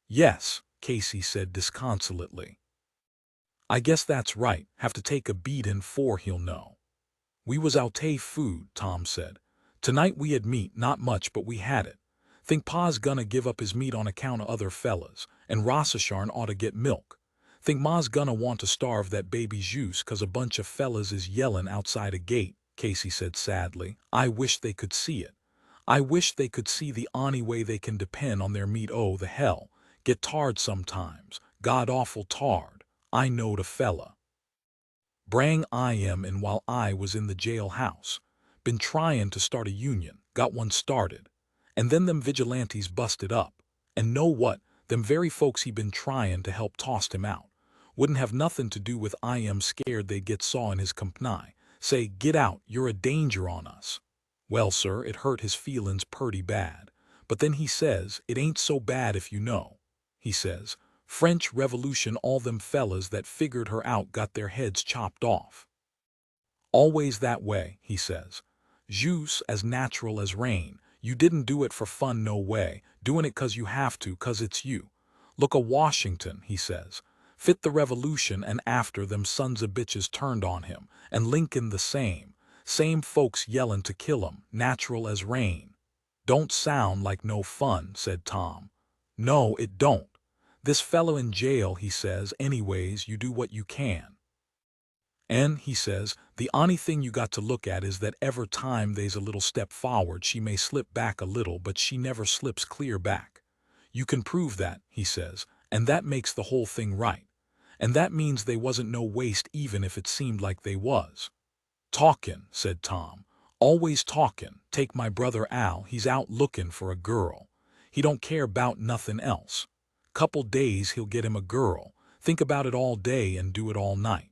A: Yes, Casey said disconsolately. I guess that's right, have to take a beatin' 'fore he'll know. We was outay food, Tom said. Tonight we had meat, not much, but we had it. Think Pa's gonna give up his meat on account of other fellas, and Rossasharn ought to get milk. Think Ma's gonna want to starve that baby juice 'cause a bunch of fellas is yellin' outside a gate, Casey said sadly. I wish they could see it. I wish they could see the only way they can depend on their meat. Oh, the hell. Get tarred sometimes, god awful tarred. I knowed a fella. Brang in while I was in the jailhouse. Been tryin' to start a union, got one started. And then them vigilantes busted up. And know what? Them very folks he been tryin' to help tossed him out. Wouldn't have nothing to do with scared they'd get saw in his company. Say, get out, you're a danger on us. Well, sir, it hurt his feelin's purty bad. But then he says, it ain't so bad if you know. He says, French Revolution, all them fellas that figured her out got their heads chopped off. Always that way, he says. Juice as natural as rain. You didn't do it for fun, no way. Doing it 'cause you have to, 'cause it's you. Look a Washington, he says. Fit the revolution, and after them sons of bitches turned on him, and Lincoln the same. Same folks yellin' to kill him, natural as rain. Don't sound like no fun, said Tom. No, it don't. This fellow in jail, he says, anyways, you do what you can. And, he says, the only thing you got to look at is that every time they's a little step forward, she may slip back a little, but she never slips clear back. You can prove that, he says, and that makes the whole thing right. And that means they wasn't no waste even if it seemed like they was. Talkin', said Tom. Always talkin'. Take my brother Al, he's out lookin' for a girl. He don't care 'bout nothing else. Couple days he'll get him a girl, think about it all day and do it all night.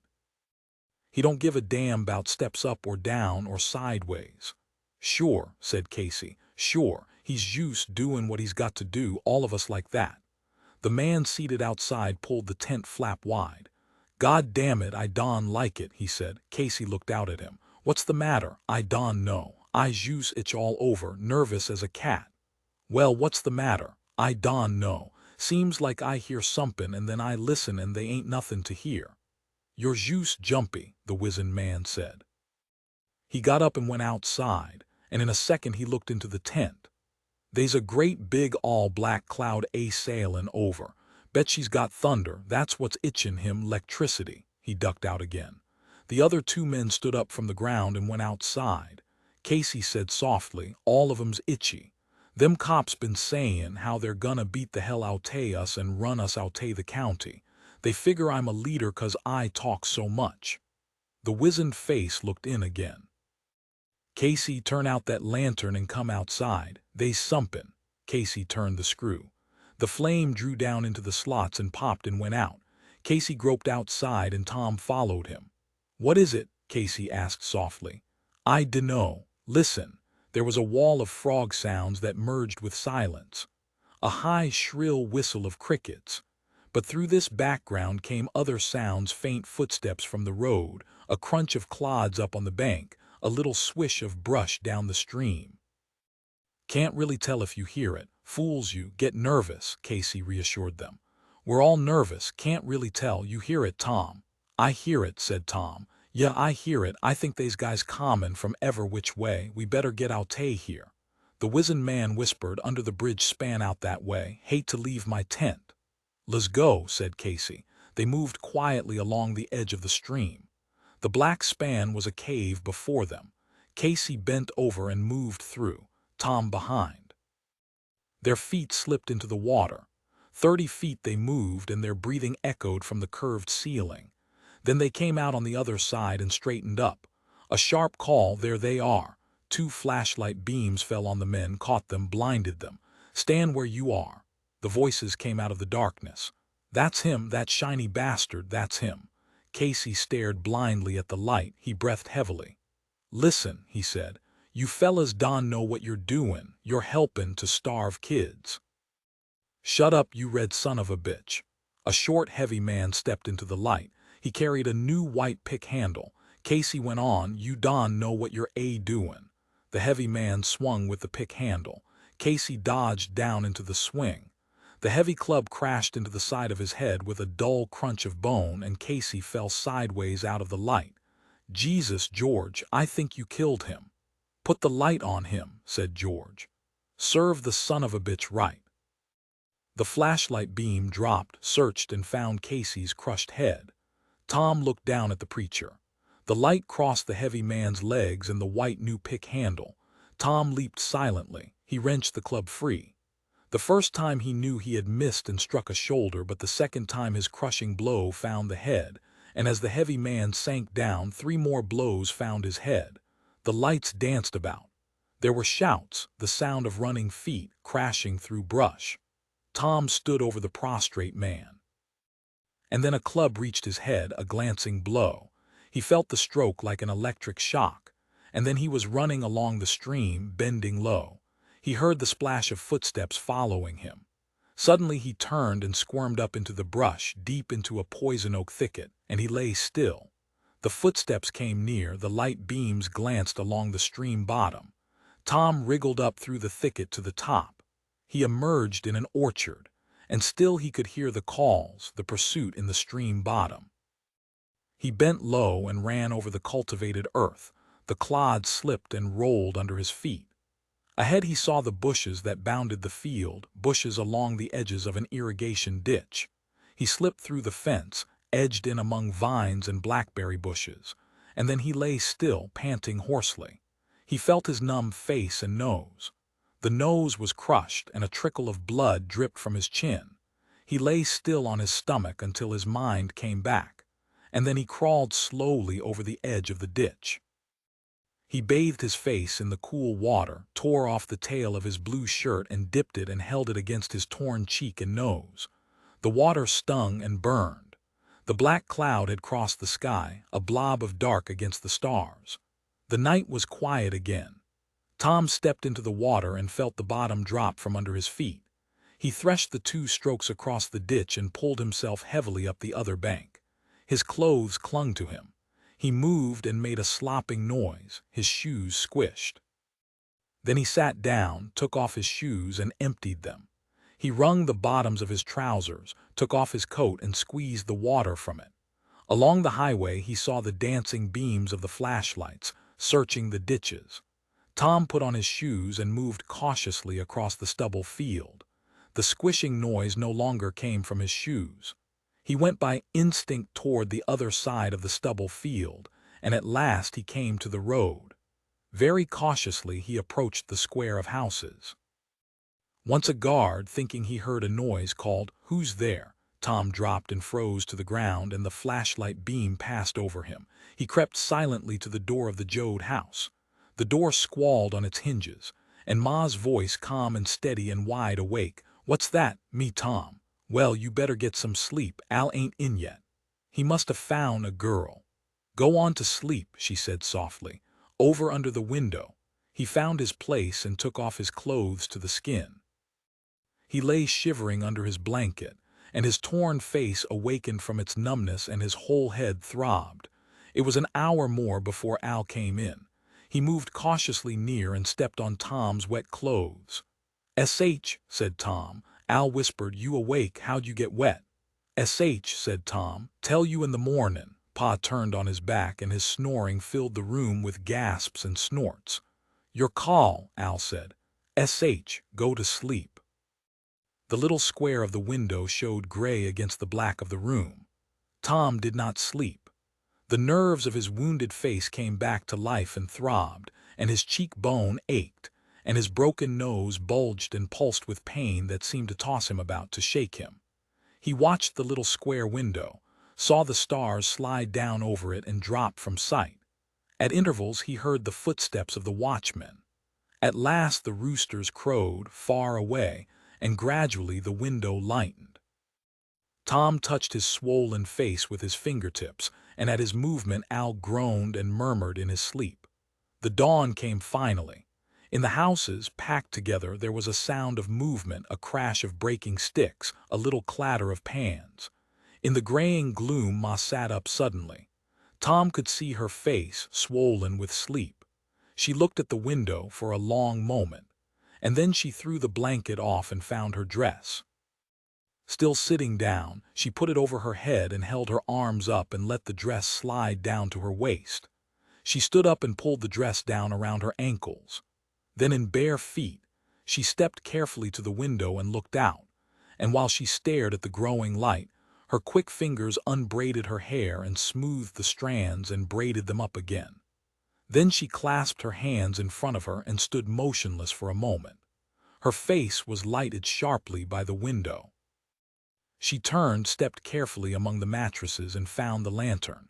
A: He don't give a damn 'bout steps up or down or sideways. Sure, said Casey, sure, he's used doin' what he's got to do, all of us like that. The man seated outside pulled the tent flap wide. God damn it, I don't like it, he said. Casey looked out at him. What's the matter? I don't know. I's use itch all over, nervous as a cat. Well, what's the matter? I don't know. Seems like I hear somethin' and then I listen and they ain't nothin' to hear. You're juice jumpy, the wizened man said. He got up and went outside, and in a second he looked into the tent. They's a great big all-black cloud sailin' over. Bet she's got thunder, that's what's itchin' him, 'lectricity. He ducked out again. The other 2 men stood up from the ground and went outside. Casey said softly, all of 'em's itchy. Them cops been sayin' how they're gonna beat the hell outay us and run us outay the county. They figure I'm a leader 'cause I talk so much. The wizened face looked in again. Casey, turn out that lantern and come outside. They's somethin'. Casey turned the screw. The flame drew down into the slots and popped and went out. Casey groped outside and Tom followed him. What is it? Casey asked softly. I dunno. Listen. There was a wall of frog sounds that merged with silence. A high, shrill whistle of crickets. But through this background came other sounds, faint footsteps from the road, a crunch of clods up on the bank, a little swish of brush down the stream. Can't really tell if you hear it. Fools you, get nervous, Casey reassured them. We're all nervous, can't really tell. You hear it, Tom. I hear it, said Tom. Yeah, I hear it. I think they's guys comin' from ever which way. We better get outay here. The wizened man whispered, under the bridge span out that way. Hate to leave my tent. Let's go, said Casey. They moved quietly along the edge of the stream. The black span was a cave before them. Casey bent over and moved through, Tom behind. Their feet slipped into the water. 30 feet they moved, and their breathing echoed from the curved ceiling. Then they came out on the other side and straightened up. A sharp call, there they are. 2 flashlight beams fell on the men, caught them, blinded them. Stand where you are. The voices came out of the darkness. That's him, that shiny bastard, that's him. Casey stared blindly at the light. He breathed heavily. Listen, he said. You fellas don't know what you're doing. You're helping to starve kids. Shut up, you red son of a bitch. A short, heavy man stepped into the light. He carried a new white pick handle. Casey went on, you don't know what you're doing. The heavy man swung with the pick handle. Casey dodged down into the swing. The heavy club crashed into the side of his head with a dull crunch of bone, and Casey fell sideways out of the light. Jesus, George, I think you killed him. Put the light on him, said George. Serve the son of a bitch right. The flashlight beam dropped, searched, and found Casey's crushed head. Tom looked down at the preacher. The light crossed the heavy man's legs and the white new pick handle. Tom leaped silently. He wrenched the club free. The first time he knew he had missed and struck a shoulder, but the second time his crushing blow found the head, and as the heavy man sank down, 3 more blows found his head. The lights danced about. There were shouts, the sound of running feet crashing through brush. Tom stood over the prostrate man. And then a club reached his head, a glancing blow. He felt the stroke like an electric shock, and then he was running along the stream, bending low. He heard the splash of footsteps following him. Suddenly he turned and squirmed up into the brush, deep into a poison oak thicket, and he lay still. The footsteps came near, the light beams glanced along the stream bottom. Tom wriggled up through the thicket to the top. He emerged in an orchard, and still he could hear the calls, the pursuit in the stream bottom. He bent low and ran over the cultivated earth. The clods slipped and rolled under his feet. Ahead he saw the bushes that bounded the field, bushes along the edges of an irrigation ditch. He slipped through the fence, edged in among vines and blackberry bushes, and then he lay still, panting hoarsely. He felt his numb face and nose. The nose was crushed, and a trickle of blood dripped from his chin. He lay still on his stomach until his mind came back, and then he crawled slowly over the edge of the ditch. He bathed his face in the cool water, tore off the tail of his blue shirt and dipped it and held it against his torn cheek and nose. The water stung and burned. The black cloud had crossed the sky, a blob of dark against the stars. The night was quiet again. Tom stepped into the water and felt the bottom drop from under his feet. He threshed the 2 strokes across the ditch and pulled himself heavily up the other bank. His clothes clung to him. He moved and made a slopping noise, his shoes squished. Then he sat down, took off his shoes and emptied them. He wrung the bottoms of his trousers, took off his coat and squeezed the water from it. Along the highway he saw the dancing beams of the flashlights, searching the ditches. Tom put on his shoes and moved cautiously across the stubble field. The squishing noise no longer came from his shoes. He went by instinct toward the other side of the stubble field, and at last he came to the road. Very cautiously he approached the square of houses. Once a guard, thinking he heard a noise, called, "Who's there?" Tom dropped and froze to the ground, and the flashlight beam passed over him. He crept silently to the door of the Jode house. The door squalled on its hinges, and Ma's voice, calm and steady and wide awake. "What's that?" "Me, Tom." "Well, you better get some sleep. Al ain't in yet. He must have found a girl." "Go on to sleep," she said softly. "Over under the window." He found his place and took off his clothes to the skin. He lay shivering under his blanket, and his torn face awakened from its numbness and his whole head throbbed. It was an hour more before Al came in. He moved cautiously near and stepped on Tom's wet clothes. "S.H.," said Tom. Al whispered, "You awake? How'd you get wet?" "S.H.," said Tom. "Tell you in the morning." Pa turned on his back and his snoring filled the room with gasps and snorts. "Your call," Al said. "S.H., go to sleep." The little square of the window showed gray against the black of the room. Tom did not sleep. The nerves of his wounded face came back to life and throbbed, and his cheekbone ached, and his broken nose bulged and pulsed with pain that seemed to toss him about, to shake him. He watched the little square window, saw the stars slide down over it and drop from sight. At intervals he heard the footsteps of the watchmen. At last the roosters crowed, far away, and gradually the window lightened. Tom touched his swollen face with his fingertips, and at his movement Al groaned and murmured in his sleep. The dawn came finally. In the houses, packed together, there was a sound of movement, a crash of breaking sticks, a little clatter of pans. In the graying gloom, Ma sat up suddenly. Tom could see her face, swollen with sleep. She looked at the window for a long moment, and then she threw the blanket off and found her dress. Still sitting down, she put it over her head and held her arms up and let the dress slide down to her waist. She stood up and pulled the dress down around her ankles. Then in bare feet, she stepped carefully to the window and looked out, and while she stared at the growing light, her quick fingers unbraided her hair and smoothed the strands and braided them up again. Then she clasped her hands in front of her and stood motionless for a moment. Her face was lighted sharply by the window. She turned, stepped carefully among the mattresses and found the lantern.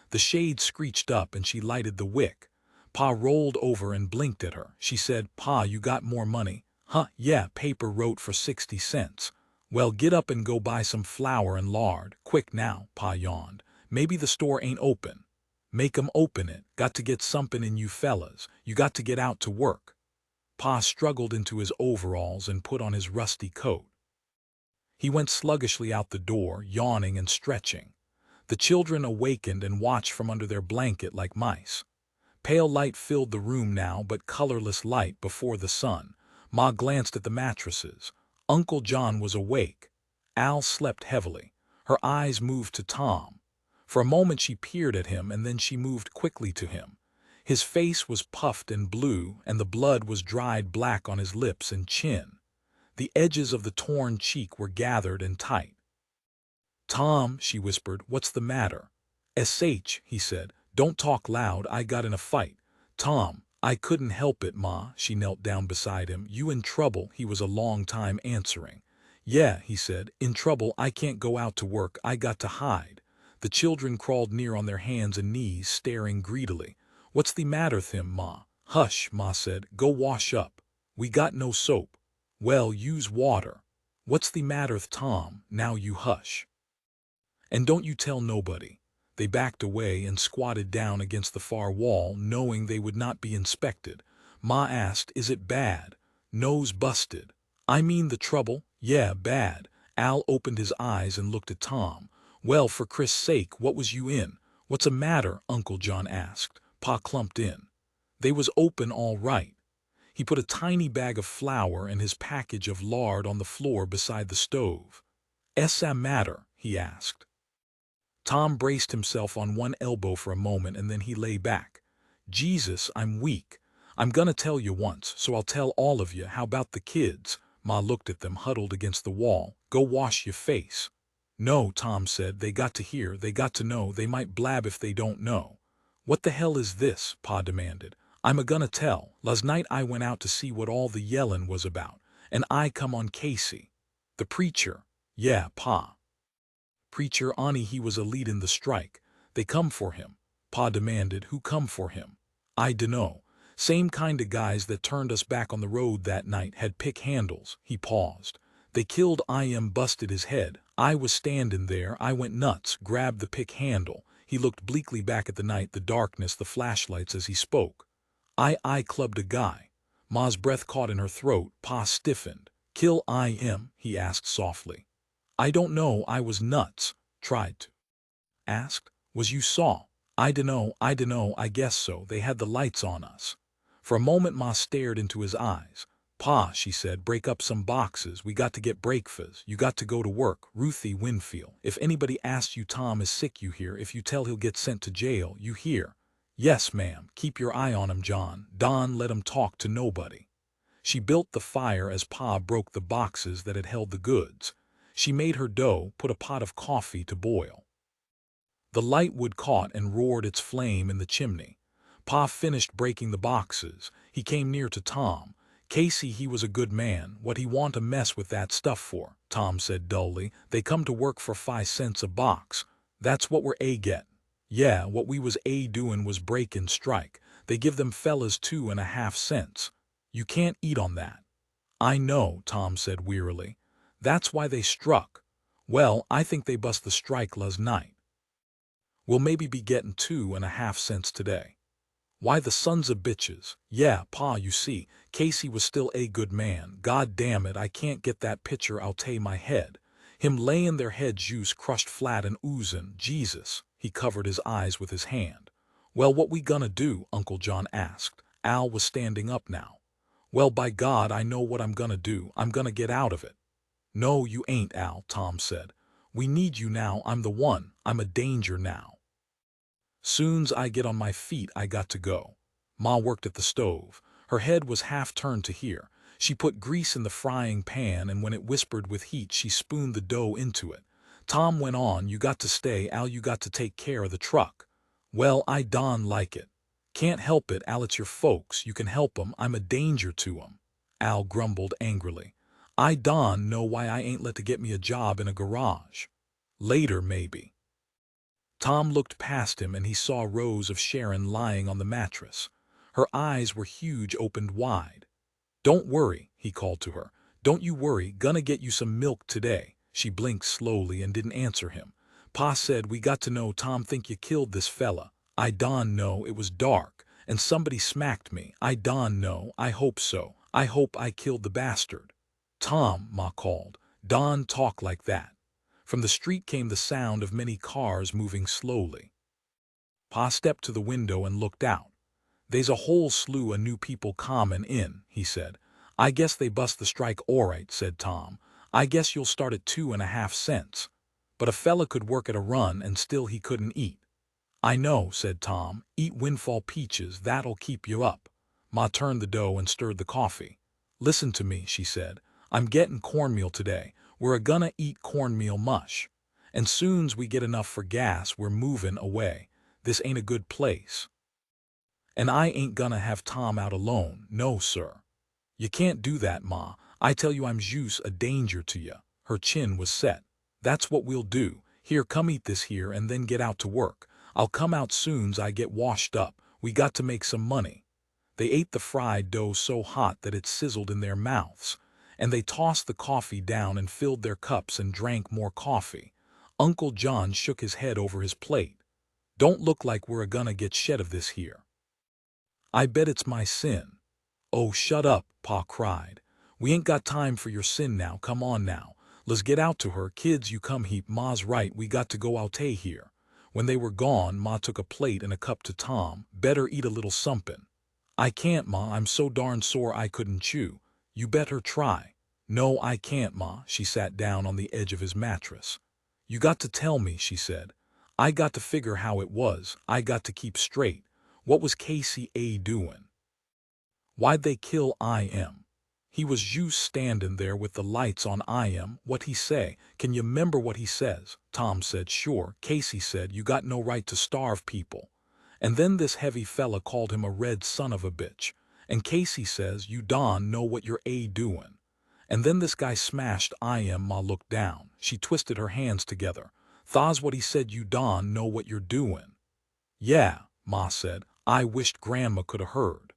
A: The shade screeched up and she lighted the wick. Pa rolled over and blinked at her. She said, "Pa, you got more money?" "Huh, yeah, paper wrote for 60 cents. "Well, get up and go buy some flour and lard. Quick now," Pa yawned. "Maybe the store ain't open." "Make 'em open it. Got to get somepin' in you fellas. You got to get out to work." Pa struggled into his overalls and put on his rusty coat. He went sluggishly out the door, yawning and stretching. The children awakened and watched from under their blanket like mice. Pale light filled the room now, but colorless light before the sun. Ma glanced at the mattresses. Uncle John was awake. Al slept heavily. Her eyes moved to Tom. For a moment she peered at him, and then she moved quickly to him. His face was puffed and blue, and the blood was dried black on his lips and chin. The edges of the torn cheek were gathered and tight. "Tom," she whispered, "what's the matter?" "Sh," he said. "Don't talk loud, I got in a fight." "Tom, I couldn't help it, Ma." She knelt down beside him. "You in trouble?" He was a long time answering. "Yeah," he said, "in trouble. I can't go out to work, I got to hide." The children crawled near on their hands and knees, staring greedily. "What's the matter with him, Ma?" "Hush," Ma said. "Go wash up. We got no soap." "Well, use water." "What's the matter with Tom? Now you hush. And don't you tell nobody." They backed away and squatted down against the far wall, knowing they would not be inspected. Ma asked, "Is it bad?" "Nose busted." "I mean the trouble." "Yeah, bad." Al opened his eyes and looked at Tom. "Well, for Chris' sake, what was you in?" "What's a matter?" Uncle John asked. Pa clumped in. They was open all right. He put a tiny bag of flour and his package of lard on the floor beside the stove. "'S matter?" he asked. Tom braced himself on one elbow for a moment and then he lay back. "Jesus, I'm weak. I'm gonna tell you once, so I'll tell all of you. How about the kids?" Ma looked at them huddled against the wall. "Go wash your face." "No," Tom said. "They got to hear, they got to know. They might blab if they don't know." "What the hell is this?" Pa demanded. "I'm a-gonna tell. Last night I went out to see what all the yellin' was about, and I come on Casey. The preacher." "Yeah, Pa." "Preacher Ani, he was a leadin' the strike. They come for him." Pa demanded. "Who come for him?" "I dunno. Same kind of guys that turned us back on the road that night, had pick handles." He paused. "They killed him, busted his head. I was standin' there. I went nuts, grabbed the pick handle." He looked bleakly back at the night, the darkness, the flashlights as he spoke. I clubbed a guy." Ma's breath caught in her throat. Pa stiffened. "Kill him?" he asked softly. "I don't know. I was nuts." "Tried to?" asked. "Was you saw?" I dunno, I guess so. They had the lights on us." For a moment Ma stared into his eyes. "Pa," she said, "break up some boxes. We got to get breakfast. You got to go to work. Ruthie Winfield. If anybody asks you Tom is sick, you hear. If you tell, he'll get sent to jail. You hear?" "Yes, ma'am. Keep your eye on him, John. Don, let him talk to nobody." She built the fire as Pa broke the boxes that had held the goods. She made her dough, put a pot of coffee to boil. The light wood caught and roared its flame in the chimney. Pa finished breaking the boxes. He came near to Tom. Casey, he was a good man. What he want to mess with that stuff for? Tom said dully. They come to work for 5 cents a box. That's what we're a get. Yeah, what we was a doin' was break and strike. They give them fellas 2.5 cents. You can't eat on that. I know, Tom said wearily. That's why they struck. Well, I think they bust the strike last night. We'll maybe be getting 2.5 cents today. Why the sons of bitches? Yeah, Pa, you see, Casey was still a good man. God damn it, I can't get that picture out'ay my head. Him layin' their head juice crushed flat and oozin'. Jesus. He covered his eyes with his hand. Well, what we gonna do? Uncle John asked. Al was standing up now. Well, by God, I know what I'm gonna do. I'm gonna get out of it. No, you ain't, Al, Tom said. We need you now. I'm the one. I'm a danger now. Soon's I get on my feet, I got to go. Ma worked at the stove. Her head was half turned to here. She put grease in the frying pan, and when it whispered with heat, she spooned the dough into it. Tom went on, you got to stay, Al, you got to take care of the truck. Well, I don't like it. Can't help it, Al, it's your folks. You can help 'em. I'm a danger to 'em. Al grumbled angrily. I don't know why I ain't let to get me a job in a garage. Later, maybe. Tom looked past him and he saw Rose of Sharon lying on the mattress. Her eyes were huge, opened wide. Don't worry, he called to her. Don't you worry, gonna get you some milk today. She blinked slowly and didn't answer him. Pa said, we got to know. Tom, think you killed this fella. I don't know, it was dark, and somebody smacked me. I don't know, I hope so. I hope I killed the bastard. Tom, Ma called, don't talk like that. From the street came the sound of many cars moving slowly. Pa stepped to the window and looked out. They's a whole slew of new people comin' in, he said. I guess they bust the strike all right, said Tom. I guess you'll start at 2.5 cents. But a fella could work at a run and still he couldn't eat. I know, said Tom. Eat windfall peaches, that'll keep you up. Ma turned the dough and stirred the coffee. Listen to me, she said. I'm gettin' cornmeal today. We're a-gonna eat cornmeal mush. And soon's we get enough for gas, we're movin' away. This ain't a good place. And I ain't gonna have Tom out alone, no, sir. You can't do that, Ma. I tell you I'm jus a danger to you. Her chin was set. That's what we'll do. Here, come eat this here and then get out to work. I'll come out soon's I get washed up. We got to make some money. They ate the fried dough so hot that it sizzled in their mouths. And they tossed the coffee down and filled their cups and drank more coffee. Uncle John shook his head over his plate. Don't look like we're a-gonna get shed of this here. I bet it's my sin. Oh, shut up, Pa cried. We ain't got time for your sin now, come on now. Let's get out to her, kids, you come heap. Ma's right, we got to go out'ay here. When they were gone, Ma took a plate and a cup to Tom. Better eat a little somethin'. I can't, Ma, I'm so darn sore I couldn't chew. You better try. No, I can't, Ma. She sat down on the edge of his mattress. You got to tell me, she said. I got to figure how it was. I got to keep straight. What was Casey a doin'? Why'd they kill I.M.? He was jus standin' there with the lights on I.M. What he say? Can you 'member what he says? Tom said, sure. Casey said, you got no right to starve people. And then this heavy fella called him a red son of a bitch. And Casey says, you don't know what you're a doin'. And then this guy smashed I.M. Ma looked down. She twisted her hands together. Tha's what he said, you don't know what you're doin'. Yeah, Ma said. I wished Grandma could 'a' heard.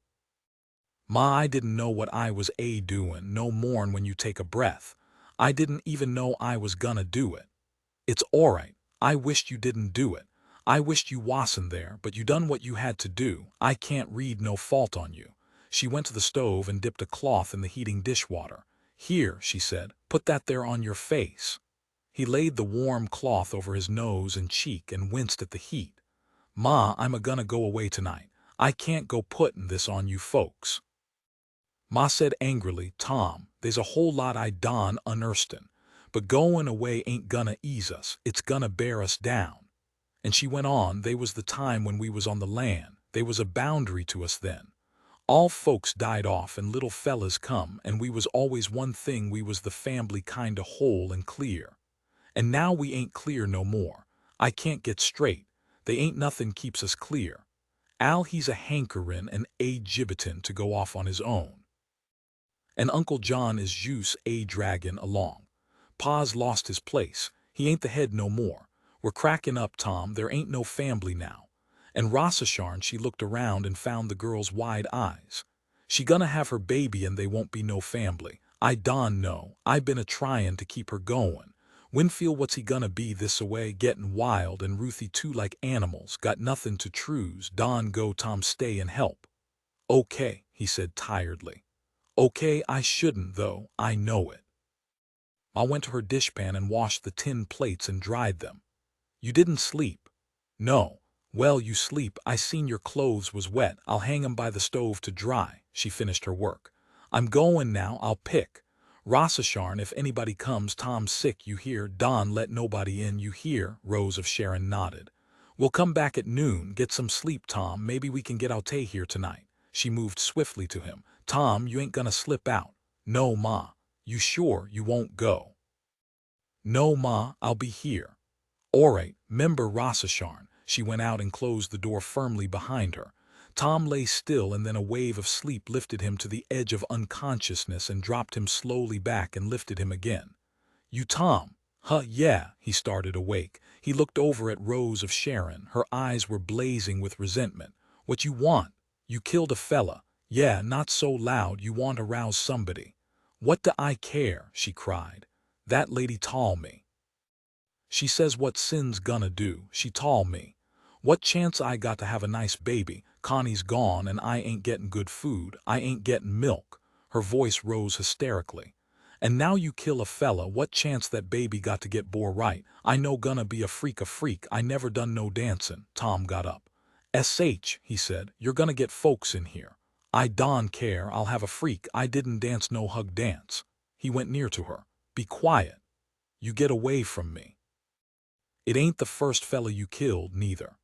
A: Ma, I didn't know what I was a doin', no more'n when you take a breath. I didn't even know I was gonna do it. It's all right. I wished you didn't do it. I wished you wasn't there, but you done what you had to do. I can't read no fault on you. She went to the stove and dipped a cloth in the heating dishwater. Here, she said, put that there on your face. He laid the warm cloth over his nose and cheek and winced at the heat. Ma, I'm a-gonna go away tonight. I can't go puttin' this on you folks. Ma said angrily, Tom, there's a whole lot I don unerstan', but goin' away ain't gonna ease us, it's gonna bear us down. And she went on, they was the time when we was on the land, they was a boundary to us then. All folks died off and little fellas come, and we was always one thing, we was the family kinda whole and clear. And now we ain't clear no more. I can't get straight. They ain't nothing keeps us clear. Al he's a hankerin' and a gibbetin' to go off on his own. And Uncle John is juice a draggin' along. Pa's lost his place. He ain't the head no more. We're crackin' up, Tom. There ain't no family now. And Rossasharn, she looked around and found the girl's wide eyes. She gonna have her baby and they won't be no family. I don know. I been a-tryin' to keep her goin'. Winfield, what's he gonna be this away, gettin' wild, and Ruthie too, like animals, got nothin' to choose. Don go, Tom, stay and help. Okay, he said tiredly. Okay, I shouldn't though, I know it. Ma went to her dishpan and washed the tin plates and dried them. You didn't sleep? No. Well, you sleep. I seen your clothes was wet. I'll hang 'em by the stove to dry. She finished her work. I'm goin' now. I'll pick. Rossasharn, if anybody comes, Tom's sick, you hear? Don, let nobody in, you hear? Rose of Sharon nodded. We'll come back at noon. Get some sleep, Tom. Maybe we can get out here tonight. She moved swiftly to him. Tom, you ain't gonna slip out. No, Ma. You sure you won't go? No, Ma, I'll be here. All right, 'member Rossasharn. She went out and closed the door firmly behind her. Tom lay still, and then a wave of sleep lifted him to the edge of unconsciousness and dropped him slowly back and lifted him again. You Tom? Huh, yeah. He started awake. He looked over at Rose of Sharon. Her eyes were blazing with resentment. What you want? You killed a fella. Yeah, not so loud. You want to rouse somebody. What do I care? She cried. That lady tol' me. She says what Sin's gonna do. She tol' me. What chance I got to have a nice baby? Connie's gone and I ain't getting good food. I ain't getting milk. Her voice rose hysterically. And now you kill a fella. What chance that baby got to get bore right? I no gonna be a freak. I never done no dancin'. Tom got up. S.H., he said, you're gonna get folks in here. I don care. I'll have a freak. I didn't dance no hug dance. He went near to her. Be quiet. You get away from me. It ain't the first fella you killed, neither.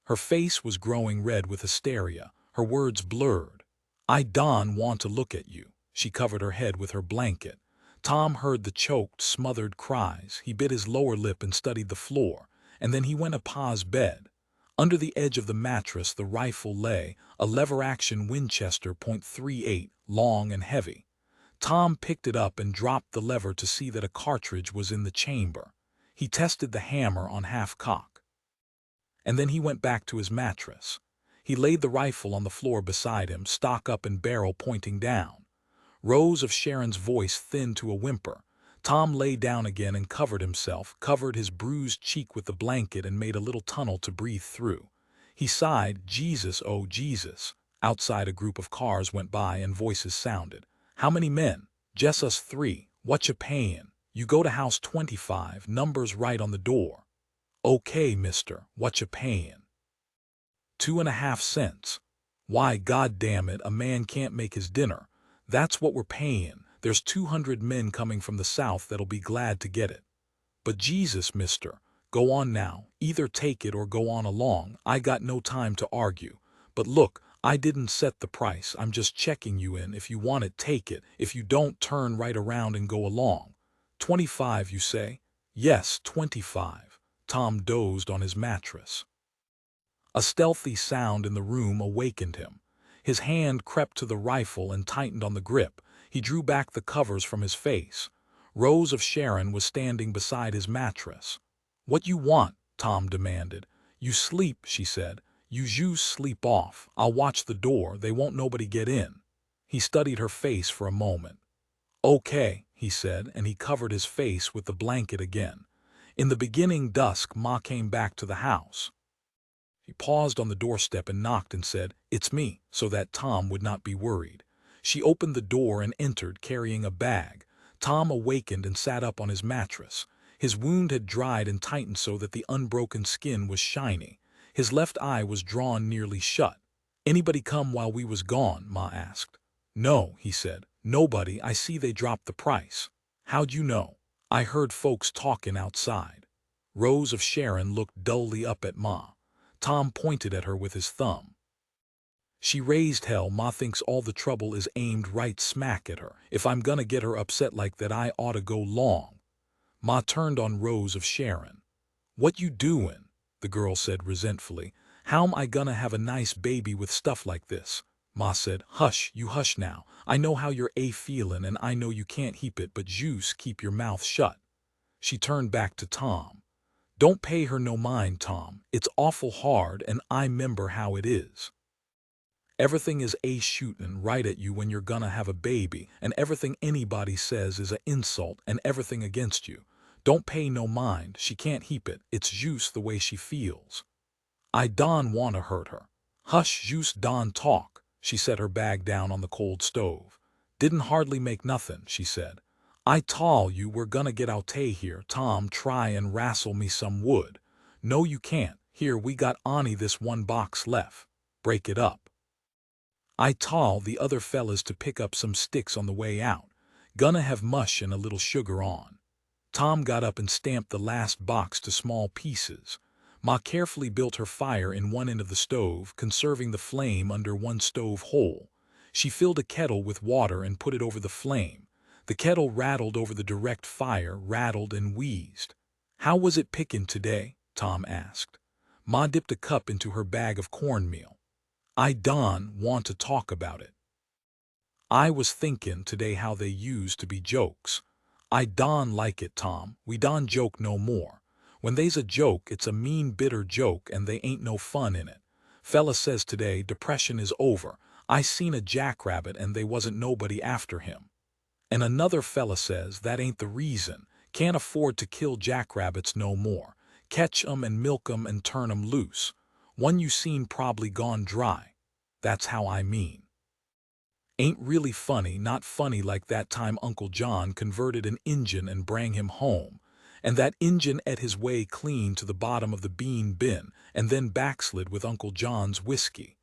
A: Her face was growing red with hysteria, her words blurred. I don want to look at you. She covered her head with her blanket. Tom heard the choked, smothered cries. He bit his lower lip and studied the floor, and then he went to Pa's bed. Under the edge of the mattress the rifle lay, a lever-action Winchester .38, long and heavy. Tom picked it up and dropped the lever to see that a cartridge was in the chamber. He tested the hammer on half-cock. And then he went back to his mattress. He laid the rifle on the floor beside him, stock up and barrel pointing down. Rose of Sharon's voice thinned to a whimper. Tom lay down again and covered himself, covered his bruised cheek with the blanket and made a little tunnel to breathe through. He sighed, Jesus, oh Jesus. Outside a group of cars went by and voices sounded. How many men? Just us 3. What you payin'? You go to house 25, numbers right on the door. Okay, mister, what you payin'? 2.5 cents. Why, goddamn it, a man can't make his dinner. That's what we're payin'. There's 200 men coming from the south that'll be glad to get it. But Jesus, mister, go on now. Either take it or go on along. I got no time to argue. But look, I didn't set the price. I'm just checking you in. If you want it, take it. If you don't, turn right around and go along. 25, you say? Yes, 25. Tom dozed on his mattress. A stealthy sound in the room awakened him. His hand crept to the rifle and tightened on the grip. He drew back the covers from his face. Rose of Sharon was standing beside his mattress. What you want? Tom demanded. You sleep, she said. You sleep off. I'll watch the door. They won't nobody get in. He studied her face for a moment. Okay, he said, and he covered his face with the blanket again. In the beginning dusk, Ma came back to the house. She paused on the doorstep and knocked and said, It's me, so that Tom would not be worried. She opened the door and entered, carrying a bag. Tom awakened and sat up on his mattress. His wound had dried and tightened so that the unbroken skin was shiny. His left eye was drawn nearly shut. Anybody come while we was gone? Ma asked. No, he said. Nobody. I see they dropped the price. How'd you know? I heard folks talking outside. Rose of Sharon looked dully up at Ma. Tom pointed at her with his thumb. She raised hell. Ma thinks all the trouble is aimed right smack at her. If I'm gonna get her upset like that, I oughta go long. Ma turned on Rose of Sharon. "What you doin'?" the girl said resentfully. "How'm I gonna have a nice baby with stuff like this?" Ma said, "Hush, you hush now. I know how you're feelin' and I know you can't heap it, but juice keep your mouth shut." She turned back to Tom. "Don't pay her no mind, Tom. It's awful hard and I 'member how it is. Everything is shootin' right at you when you're gonna have a baby, and everything anybody says is a insult and everything against you. Don't pay no mind, she can't heap it, it's juice the way she feels." "I don't wanna hurt her." "Hush, juice don't talk." She set her bag down on the cold stove. "Didn't hardly make nothin'," she said. "I tol' you we're gonna get outay here. Tom try and wrastle me some wood." "No you can't. Here we got only this one box left. Break it up." I tol' the other fellas to pick up some sticks on the way out. Gonna have mush and a little sugar on. Tom got up and stamped the last box to small pieces. Ma carefully built her fire in one end of the stove, conserving the flame under one stove hole. She filled a kettle with water and put it over the flame. The kettle rattled over the direct fire, rattled and wheezed. "How was it pickin' today?" Tom asked. Ma dipped a cup into her bag of cornmeal. "I don't want to talk about it. I was thinkin' today how they used to be jokes. I don't like it, Tom. We don't joke no more. When they's a joke, it's a mean, bitter joke and they ain't no fun in it. Fella says today depression is over. I seen a jackrabbit and they wasn't nobody after him. And another fella says that ain't the reason. Can't afford to kill jackrabbits no more. Catch 'em and milk 'em and turn 'em loose. One you seen probably gone dry. That's how I mean. Ain't really funny, not funny like that time Uncle John converted an Injun and brang him home, and that Injun ate his way clean to the bottom of the bean bin and then backslid with Uncle John's whiskey.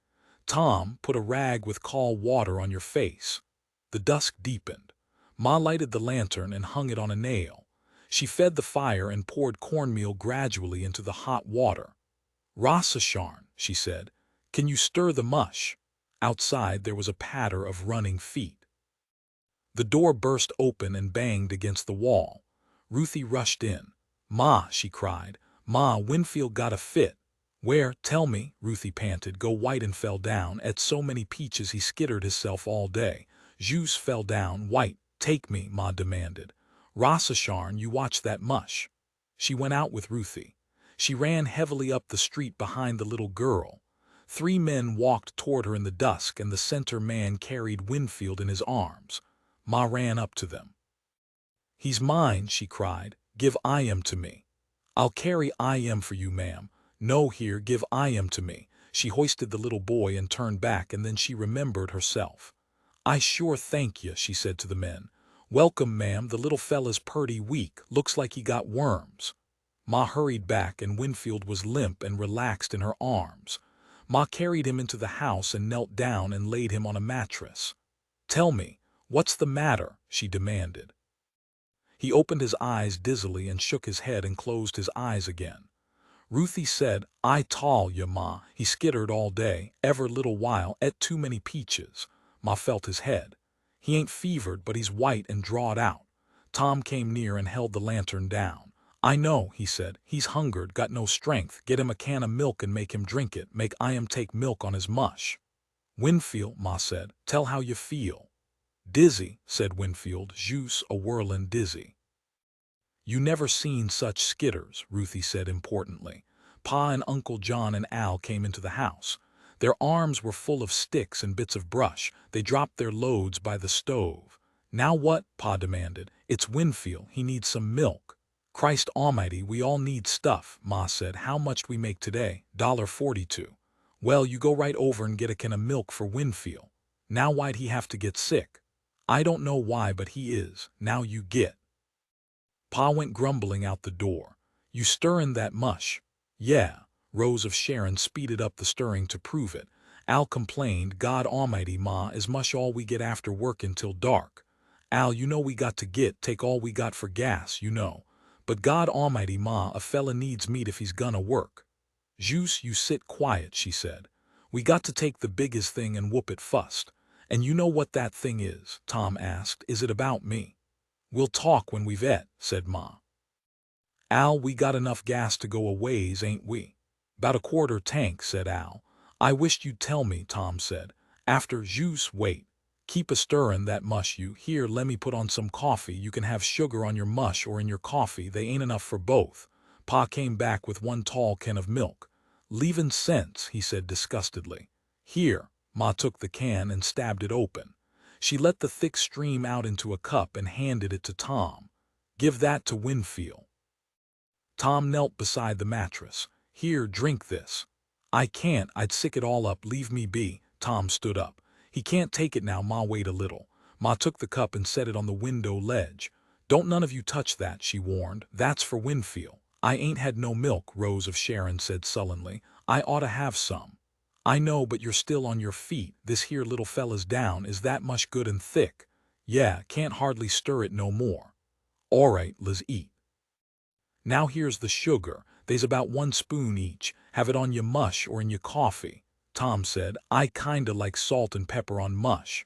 A: Tom, put a rag with cold water on your face." The dusk deepened. Ma lighted the lantern and hung it on a nail. She fed the fire and poured cornmeal gradually into the hot water. "Rossasharn," she said, "can you stir the mush?" Outside there was a patter of running feet. The door burst open and banged against the wall. Ruthie rushed in. "Ma," she cried, "Ma, Winfield got a fit." "Where? Tell me," Ruthie panted. "Go white and fell down. Ate so many peaches he skittered hisself all day. Juice fell down white. Take me," Ma demanded. "Rossasharn, you watch that mush." She went out with Ruthie. She ran heavily up the street behind the little girl. 3 men walked toward her in the dusk, and the center man carried Winfield in his arms. Ma ran up to them. "He's mine," she cried. "Give I to me." "I'll carry I for you, ma'am." "No, here, give I to me." She hoisted the little boy and turned back, and then she remembered herself. "I sure thank you," she said to the men. "Welcome, ma'am, the little fella's purty weak, looks like he got worms." Ma hurried back, and Winfield was limp and relaxed in her arms. Ma carried him into the house and knelt down and laid him on a mattress. "Tell me, what's the matter?" she demanded. He opened his eyes dizzily and shook his head and closed his eyes again. Ruthie said, "I tol' ya, Ma, he skittered all day, ever little while, ate too many peaches." Ma felt his head. "He ain't fevered, but he's white and drawed out." Tom came near and held the lantern down. "I know," he said. "He's hungered, got no strength. Get him a can of milk and make him drink it. Make I take milk on his mush." "Winfield," Ma said, "tell how you feel." "Dizzy," said Winfield, "juice a-whirlin' dizzy." "You never seen such skitters," Ruthie said importantly. Pa and Uncle John and Al came into the house. Their arms were full of sticks and bits of brush. They dropped their loads by the stove. "Now what?" Pa demanded. "It's Winfield. He needs some milk." "Christ almighty, we all need stuff," Ma said. "How much we make today?" $1.42. "Well, you go right over and get a can of milk for Winfield." "Now why'd he have to get sick?" "I don't know why, but he is. Now you get." Pa went grumbling out the door. "You stirrin' that mush?" "Yeah." Rose of Sharon speeded up the stirring to prove it. Al complained, "God almighty, Ma, is mush all we get after workin' till dark." "Al, you know we got to take all we got for gas, you know. But God almighty, Ma, a fella needs meat if he's gonna work." "Juice, you sit quiet," she said. "We got to take the biggest thing and whoop it fust." "And you know what that thing is?" Tom asked. "Is it about me?" "We'll talk when we've et," said Ma. Al, we got enough gas to go a ways, ain't we? About a quarter tank, said Al. I wished you'd tell me, Tom said. After juice, wait. Keep a stirrin' that mush you. Here, lemme put on some coffee. You can have sugar on your mush or in your coffee. They ain't enough for both. Pa came back with one tall can of milk. Leavin' sense, he said disgustedly. Here. Ma took the can and stabbed it open. She let the thick stream out into a cup and handed it to Tom. Give that to Winfield. Tom knelt beside the mattress. Here, drink this. I can't, I'd sick it all up, leave me be. Tom stood up. He can't take it now, Ma, wait a little. Ma took the cup and set it on the window ledge. Don't none of you touch that, she warned. That's for Winfield. I ain't had no milk, Rose of Sharon said sullenly. I oughta have some. I know, but you're still on your feet. This here little fella's down. Is that mush good and thick? Yeah, can't hardly stir it no more. All right, let's eat. Now here's the sugar. They's about 1 spoon each. Have it on your mush or in your coffee. Tom said, I kinda like salt and pepper on mush.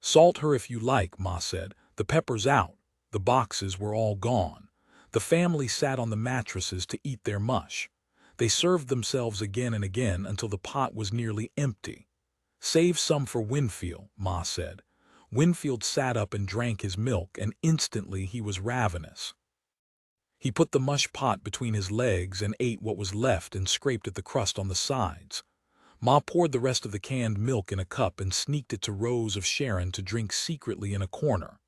A: Salt her if you like, Ma said. The pepper's out. The boxes were all gone. The family sat on the mattresses to eat their mush. They served themselves again and again until the pot was nearly empty. Save some for Winfield, Ma said. Winfield sat up and drank his milk, and instantly he was ravenous. He put the mush pot between his legs and ate what was left and scraped at the crust on the sides. Ma poured the rest of the canned milk in a cup and sneaked it to Rose of Sharon to drink secretly in a corner.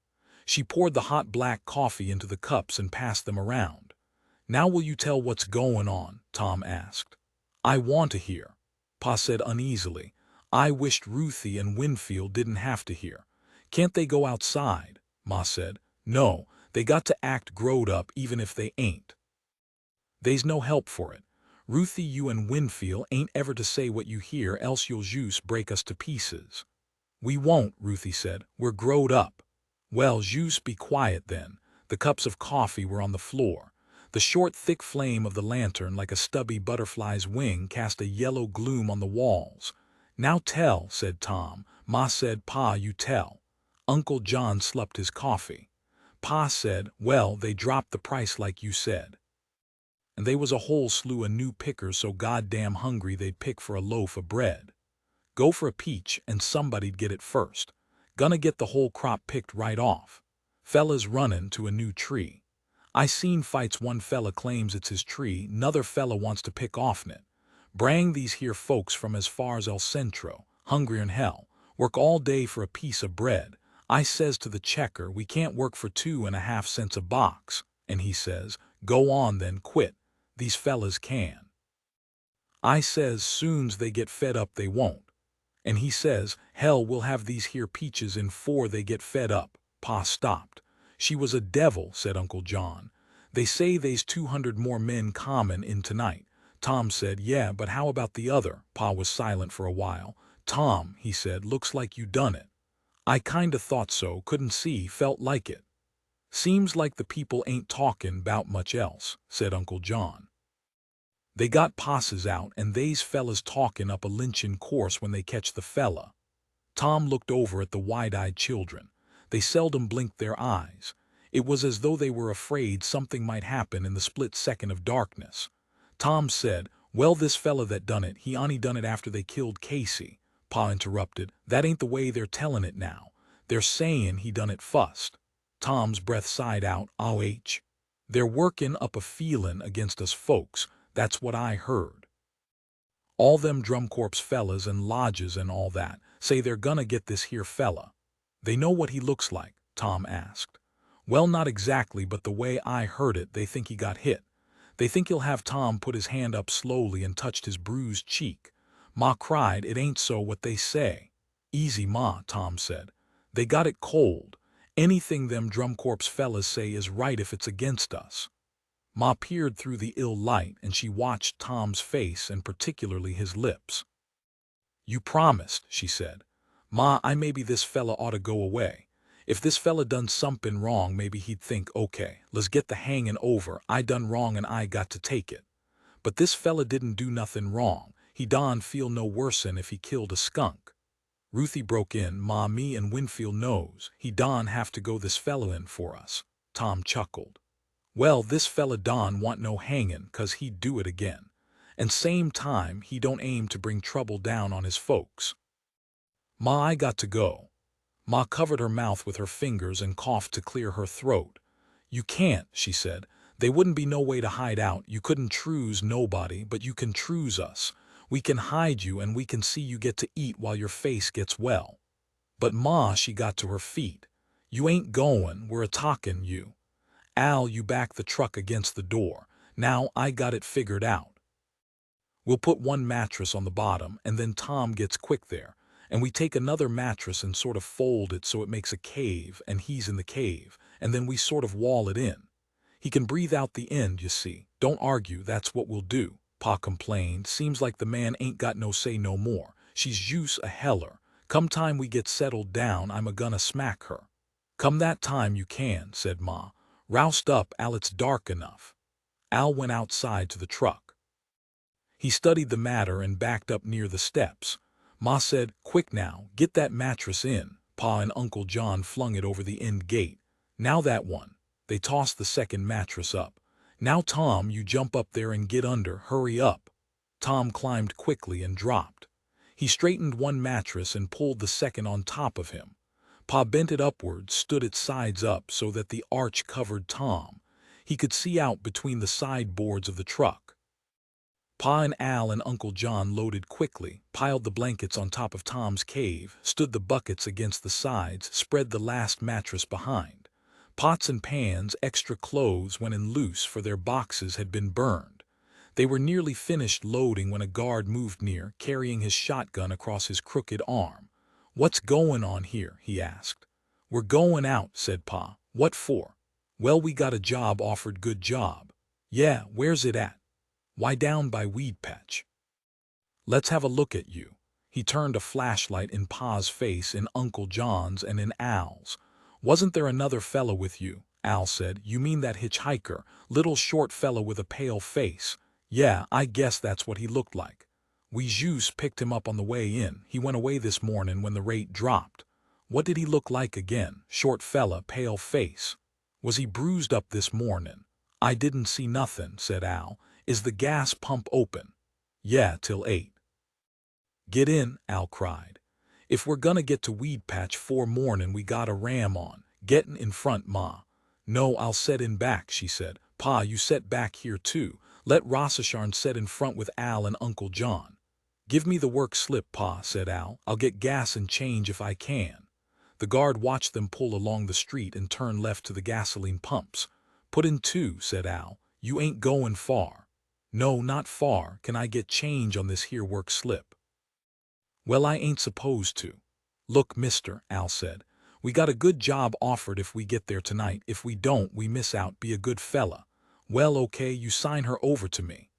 A: She poured the hot black coffee into the cups and passed them around. Now will you tell what's going on? Tom asked. I want to hear, Pa said uneasily. I wished Ruthie and Winfield didn't have to hear. Can't they go outside? Ma said. No. They got to act growed up even if they ain't. They's no help for it. Ruthie, you and Winfield ain't ever to say what you hear, else you'll just break us to pieces. We won't, Ruthie said. We're growed up. Well, just be quiet then. The cups of coffee were on the floor. The short, thick flame of the lantern, like a stubby butterfly's wing, cast a yellow gloom on the walls. Now tell, said Tom. Ma said, Pa, you tell. Uncle John slupped his coffee. Pa said, well, they dropped the price like you said. And they was a whole slew of new pickers so goddamn hungry they'd pick for a loaf of bread. Go for a peach and somebody'd get it first. Gonna get the whole crop picked right off. Fellas runnin' to a new tree. I seen fights, one fella claims it's his tree, 'nother fella wants to pick off'n it. Brang these here folks from as far as El Centro, hungrier'n hell, work all day for a piece of bread. I says to the checker, we can't work for 2.5 cents a box, and he says, go on then, quit. These fellas can. I says, soon's they get fed up they won't. And he says, hell, we'll have these here peaches in 'fore they get fed up. Pa stopped. She was a devil, said Uncle John. They say they's 200 more men comin' in tonight. Tom said, yeah, but how about the other? Pa was silent for a while. Tom, he said, looks like you done it. I kinda thought so, couldn't see, felt like it. Seems like the people ain't talkin' 'bout much else, said Uncle John. They got passes out and they's fellas talkin' up a lynchin' course when they catch the fella. Tom looked over at the wide-eyed children. They seldom blinked their eyes. It was as though they were afraid something might happen in the split second of darkness. Tom said, well, this fella that done it, he only done it after they killed Casey. Pa interrupted, that ain't the way they're tellin' it now. They're sayin' he done it fust. Tom's breath sighed out, "Oh-h. They're workin' up a feelin' against us folks, that's what I heard. All them drum corps fellas and lodges and all that say they're gonna get this here fella. They know what he looks like?" Tom asked. "Well, not exactly, but the way I heard it, they think he got hit. They think he'll have." Tom put his hand up slowly and touched his bruised cheek. Ma cried, "It ain't so what they say." "Easy, Ma," Tom said. "They got it cold. Anything them drum corps fellas say is right if it's against us." Ma peered through the ill light and she watched Tom's face and particularly his lips. "You promised," she said. "Ma, maybe this fella oughta go away. If this fella done somethin' wrong, maybe he'd think, okay, let's get the hangin' over. I done wrong and I got to take it. But this fella didn't do nothin' wrong. He don feel no worse'n if he killed a skunk." Ruthie broke in, "Ma, me and Winfield knows. He don have to go this fella in for us." Tom chuckled. Well, this fella Don want no hangin' 'cause he'd do it again. And same time, he don't aim to bring trouble down on his folks. Ma, I got to go. Ma covered her mouth with her fingers and coughed to clear her throat. You can't, she said. They wouldn't be no way to hide out. You couldn't choose nobody, but you can choose us. We can hide you and we can see you get to eat while your face gets well. But Ma, she got to her feet. You ain't goin', we're a-talkin' you. Al, you back the truck against the door. Now I got it figured out. We'll put one mattress on the bottom, and then Tom gets quick there, and we take another mattress and sort of fold it so it makes a cave, and he's in the cave, and then we sort of wall it in. He can breathe out the end, you see. Don't argue, that's what we'll do, Pa complained. Seems like the man ain't got no say no more. She's use a heller. Come time we get settled down, I'm a-gonna smack her. Come that time you can, said Ma. Roust up, Al, it's dark enough. Al went outside to the truck. He studied the matter and backed up near the steps. Ma said, quick now, get that mattress in. Pa and Uncle John flung it over the end gate. Now that one. They tossed the second mattress up. Now Tom, you jump up there and get under, hurry up. Tom climbed quickly and dropped. He straightened one mattress and pulled the second on top of him. Pa bent it upward, stood its sides up so that the arch covered Tom. He could see out between the side boards of the truck. Pa and Al and Uncle John loaded quickly, piled the blankets on top of Tom's cave, stood the buckets against the sides, spread the last mattress behind. Pots and pans, extra clothes went in loose for their boxes had been burned. They were nearly finished loading when a guard moved near, carrying his shotgun across his crooked arm. What's going on here? He asked. We're going out, said Pa. What for? Well, we got a job offered, good job. Yeah, where's it at? Why, down by Weed Patch. Let's have a look at you. He turned a flashlight in Pa's face, in Uncle John's, and in Al's. Wasn't there another fellow with you? Al said. You mean that hitchhiker, little short fellow with a pale face? Yeah, I guess that's what he looked like. We Jews picked him up on the way in. He went away this morning when the rate dropped. What did he look like again? Short fella, pale face. Was he bruised up this morning? I didn't see nothing, said Al. Is the gas pump open? Yeah, till 8. Get in, Al cried. If we're gonna get to Weed Patch 4 morning, we got a ram on. Gettin' in front, Ma. No, I'll set in back, she said. Pa, you set back here too. Let Rossisharn set in front with Al and Uncle John. Give me the work slip, Pa, said Al. I'll get gas and change if I can. The guard watched them pull along the street and turn left to the gasoline pumps. Put in 2, said Al. You ain't goin' far. No, not far. Can I get change on this here work slip? Well, I ain't supposed to. Look, mister, Al said. We got a good job offered if we get there tonight. If we don't, we miss out. Be a good fella. Well, okay, you sign her over to me.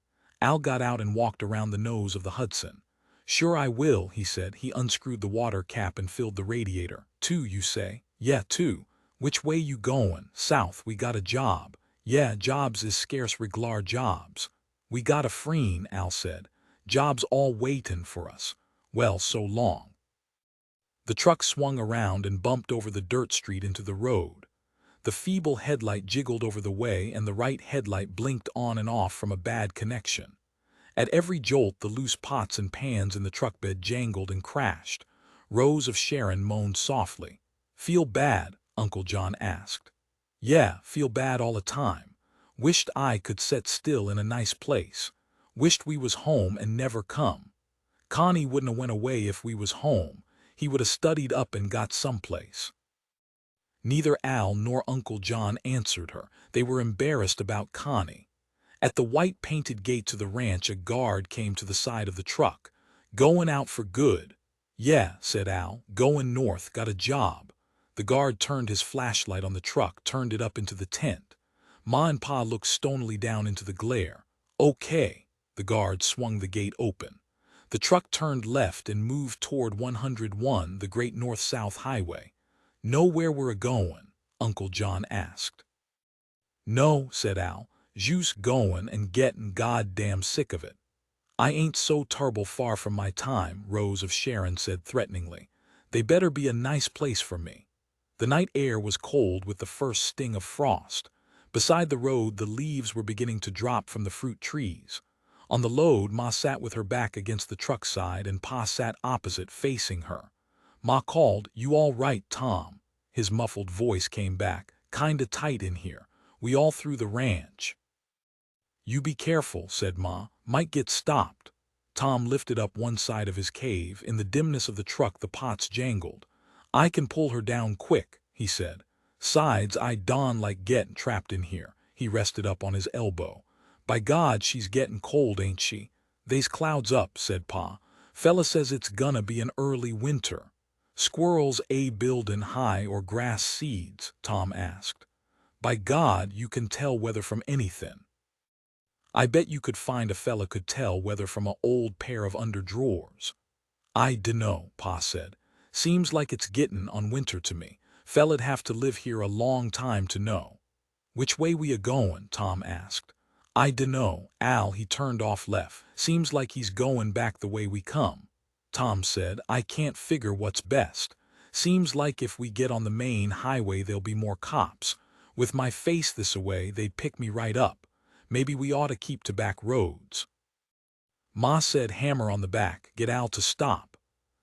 A: Al got out and walked around the nose of the Hudson. Sure I will, he said. He unscrewed the water cap and filled the radiator. 2, you say? Yeah, 2. Which way you goin'? South. We got a job. Yeah, jobs is scarce, reglar jobs. We got a freen, Al said. Jobs all waitin' for us. Well, so long. The truck swung around and bumped over the dirt street into the road. The feeble headlight jiggled over the way, and the right headlight blinked on and off from a bad connection. At every jolt, the loose pots and pans in the truck bed jangled and crashed. Rose of Sharon moaned softly. Feel bad? Uncle John asked. Yeah, feel bad all the time. Wished I could set still in a nice place. Wished we was home and never come. Connie wouldn't 'a' went away if we was home. He would 'a' studied up and got someplace. Neither Al nor Uncle John answered her. They were embarrassed about Connie. At the white-painted gate to the ranch, a guard came to the side of the truck. Goin' out for good? Yeah, said Al. Goin' north, got a job. The guard turned his flashlight on the truck, turned it up into the tent. Ma and Pa looked stonily down into the glare. Okay. The guard swung the gate open. The truck turned left and moved toward 101, the great north-south highway. Know where we're a-goin'? Uncle John asked. No, said Al. Jus goin' and gettin' goddamn sick of it. I ain't so turble far from my time, Rose of Sharon said threateningly. They better be a nice place for me. The night air was cold with the first sting of frost. Beside the road, the leaves were beginning to drop from the fruit trees. On the load, Ma sat with her back against the truck side and Pa sat opposite, facing her. Ma called, "You all right, Tom?" His muffled voice came back, "Kinda tight in here. We all through the ranch." "You be careful," said Ma. "Might get stopped." Tom lifted up one side of his cave. In the dimness of the truck the pots jangled. "I can pull her down quick," he said. "Sides, I don't like gettin' trapped in here." He rested up on his elbow. "By God, she's gettin' cold, ain't she?" "They's clouds up," said Pa. "Fella says it's gonna be an early winter." "Squirrels buildin' high or grass seeds?" Tom asked. "By God, you can tell weather from anything." "I bet you could find a fella could tell weather from a old pair of underdrawers." "I dunno," Pa said. "Seems like it's gettin' on winter to me. Fella'd have to live here a long time to know." "Which way we a-goin'?" Tom asked. "I dunno, Al." He turned off left. "Seems like he's goin' back the way we come." Tom said, "I can't figure what's best. Seems like if we get on the main highway there'll be more cops. With my face this-a-way they'd pick me right up. Maybe we ought to keep to back roads." Ma said, "Hammer on the back, get Al to stop."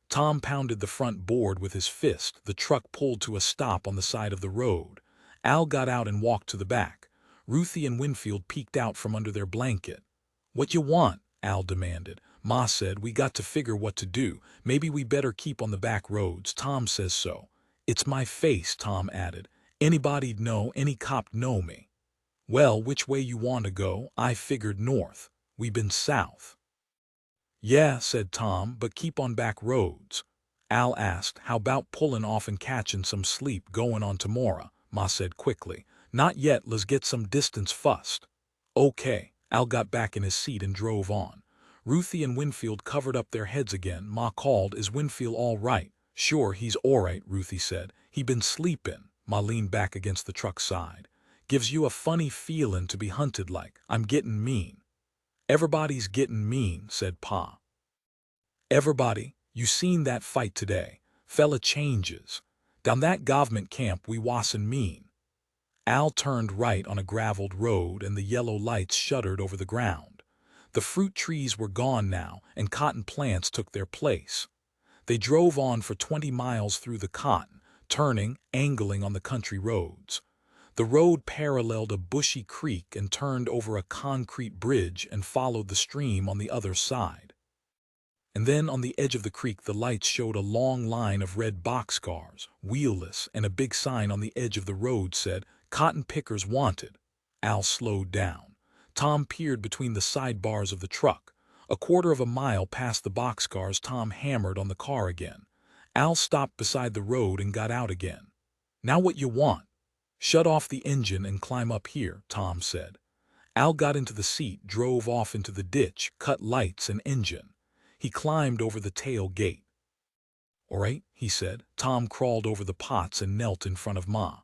A: Tom pounded the front board with his fist. The truck pulled to a stop on the side of the road. Al got out and walked to the back. Ruthie and Winfield peeked out from under their blanket. "What you want?" Al demanded. Ma said, "We got to figure what to do. Maybe we better keep on the back roads. Tom says so." "It's my face," Tom added. "Anybody'd know, any cop know me." "Well, which way you want to go?" "I figured north. We been south." "Yeah," said Tom, "but keep on back roads." Al asked, "How about pullin' off and catchin' some sleep goin' on tomorrow?" Ma said quickly. "Not yet, let's get some distance fust." "Okay." Al got back in his seat and drove on. Ruthie and Winfield covered up their heads again. Ma called, "Is Winfield all right?" "Sure, he's all right," Ruthie said. "He been sleepin'." Ma leaned back against the truck side. "Gives you a funny feelin' to be hunted like. I'm gettin' mean." "Everybody's gettin' mean," said Pa. "Everybody, you seen that fight today. Fella changes. Down that government camp we wasn't mean." Al turned right on a graveled road and the yellow lights shuddered over the ground. The fruit trees were gone now and cotton plants took their place. They drove on for 20 miles through the cotton, turning, angling on the country roads. The road paralleled a bushy creek and turned over a concrete bridge and followed the stream on the other side. And then on the edge of the creek the lights showed a long line of red boxcars, wheelless, and a big sign on the edge of the road said, "Cotton pickers wanted." Al slowed down. Tom peered between the sidebars of the truck. A quarter of a mile past the boxcars Tom hammered on the car again. Al stopped beside the road and got out again. "Now what you want?" "Shut off the engine and climb up here," Tom said. Al got into the seat, drove off into the ditch, cut lights and engine. He climbed over the tail gate. "All right," he said. Tom crawled over the pots and knelt in front of Ma.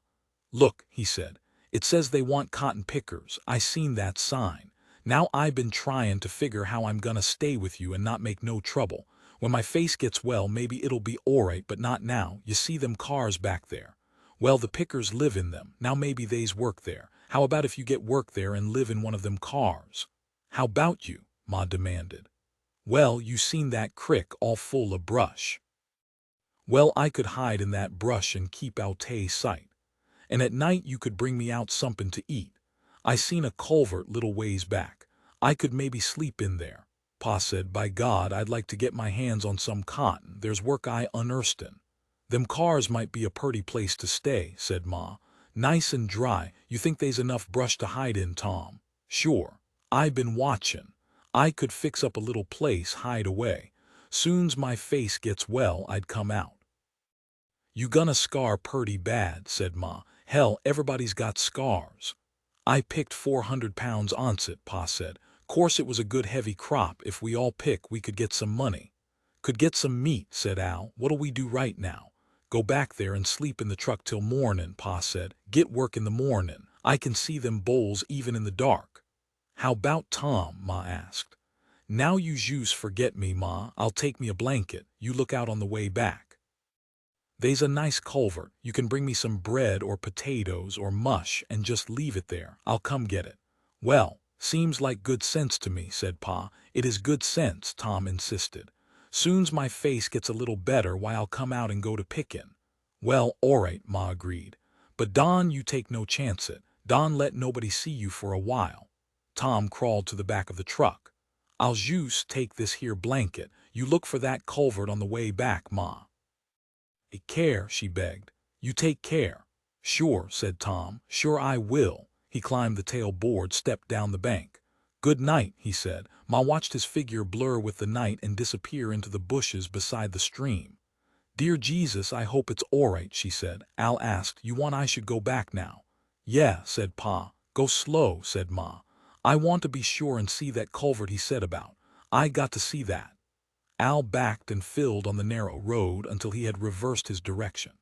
A: "Look," he said. "It says they want cotton pickers. I seen that sign. Now I been tryin' to figure how I'm gonna stay with you and not make no trouble. When my face gets well, maybe it'll be all right, but not now. You see them cars back there? Well, the pickers live in them. Now maybe they's work there. How about if you get work there and live in one of them cars?" "How about you?" Ma demanded. "Well, you seen that crick all full of brush. Well, I could hide in that brush and keep out sight. And at night you could bring me out somepin' to eat. I seen a culvert little ways back. I could maybe sleep in there." Pa said, "By God, I'd like to get my hands on some cotton. There's work I unearthed in." "Them cars might be a purty place to stay," said Ma. "Nice and dry. You think they's enough brush to hide in, Tom?" "Sure. I been watchin'. I could fix up a little place hide away. Soon's my face gets well I'd come out." "You gonna scar purty bad," said Ma. "Hell, everybody's got scars." "I picked 400 pounds onset," Pa said. "Course it was a good heavy crop. If we all pick we could get some money." "Could get some meat," said Al. "What'll we do right now?" "Go back there and sleep in the truck till mornin'," Pa said. "Get work in the mornin'. I can see them bowls even in the dark." "How about Tom?" Ma asked. "Now you jus forget me, Ma. I'll take me a blanket. You look out on the way back." They's a nice culvert. You can bring me some bread or potatoes or mush and just leave it there. I'll come get it. Well, seems like good sense to me, said Pa. It is good sense, Tom insisted. Soon's my face gets a little better, why I'll come out and go to pickin'. Well, all right, Ma agreed. But Don, you take no chance it. Don let nobody see you for a while. Tom crawled to the back of the truck. I'll jus take this here blanket. You look for that culvert on the way back, Ma. Take care, she begged. You take care. Sure, said Tom. Sure I will. He climbed the tailboard, stepped down the bank. Good night, he said. Ma watched his figure blur with the night and disappear into the bushes beside the stream. Dear Jesus, I hope it's all right, she said. Al asked, you want I should go back now? Yeah, said Pa. Go slow, said Ma. I want to be sure and see that culvert he said about. I got to see that. Al backed and filled on the narrow road until he had reversed his direction.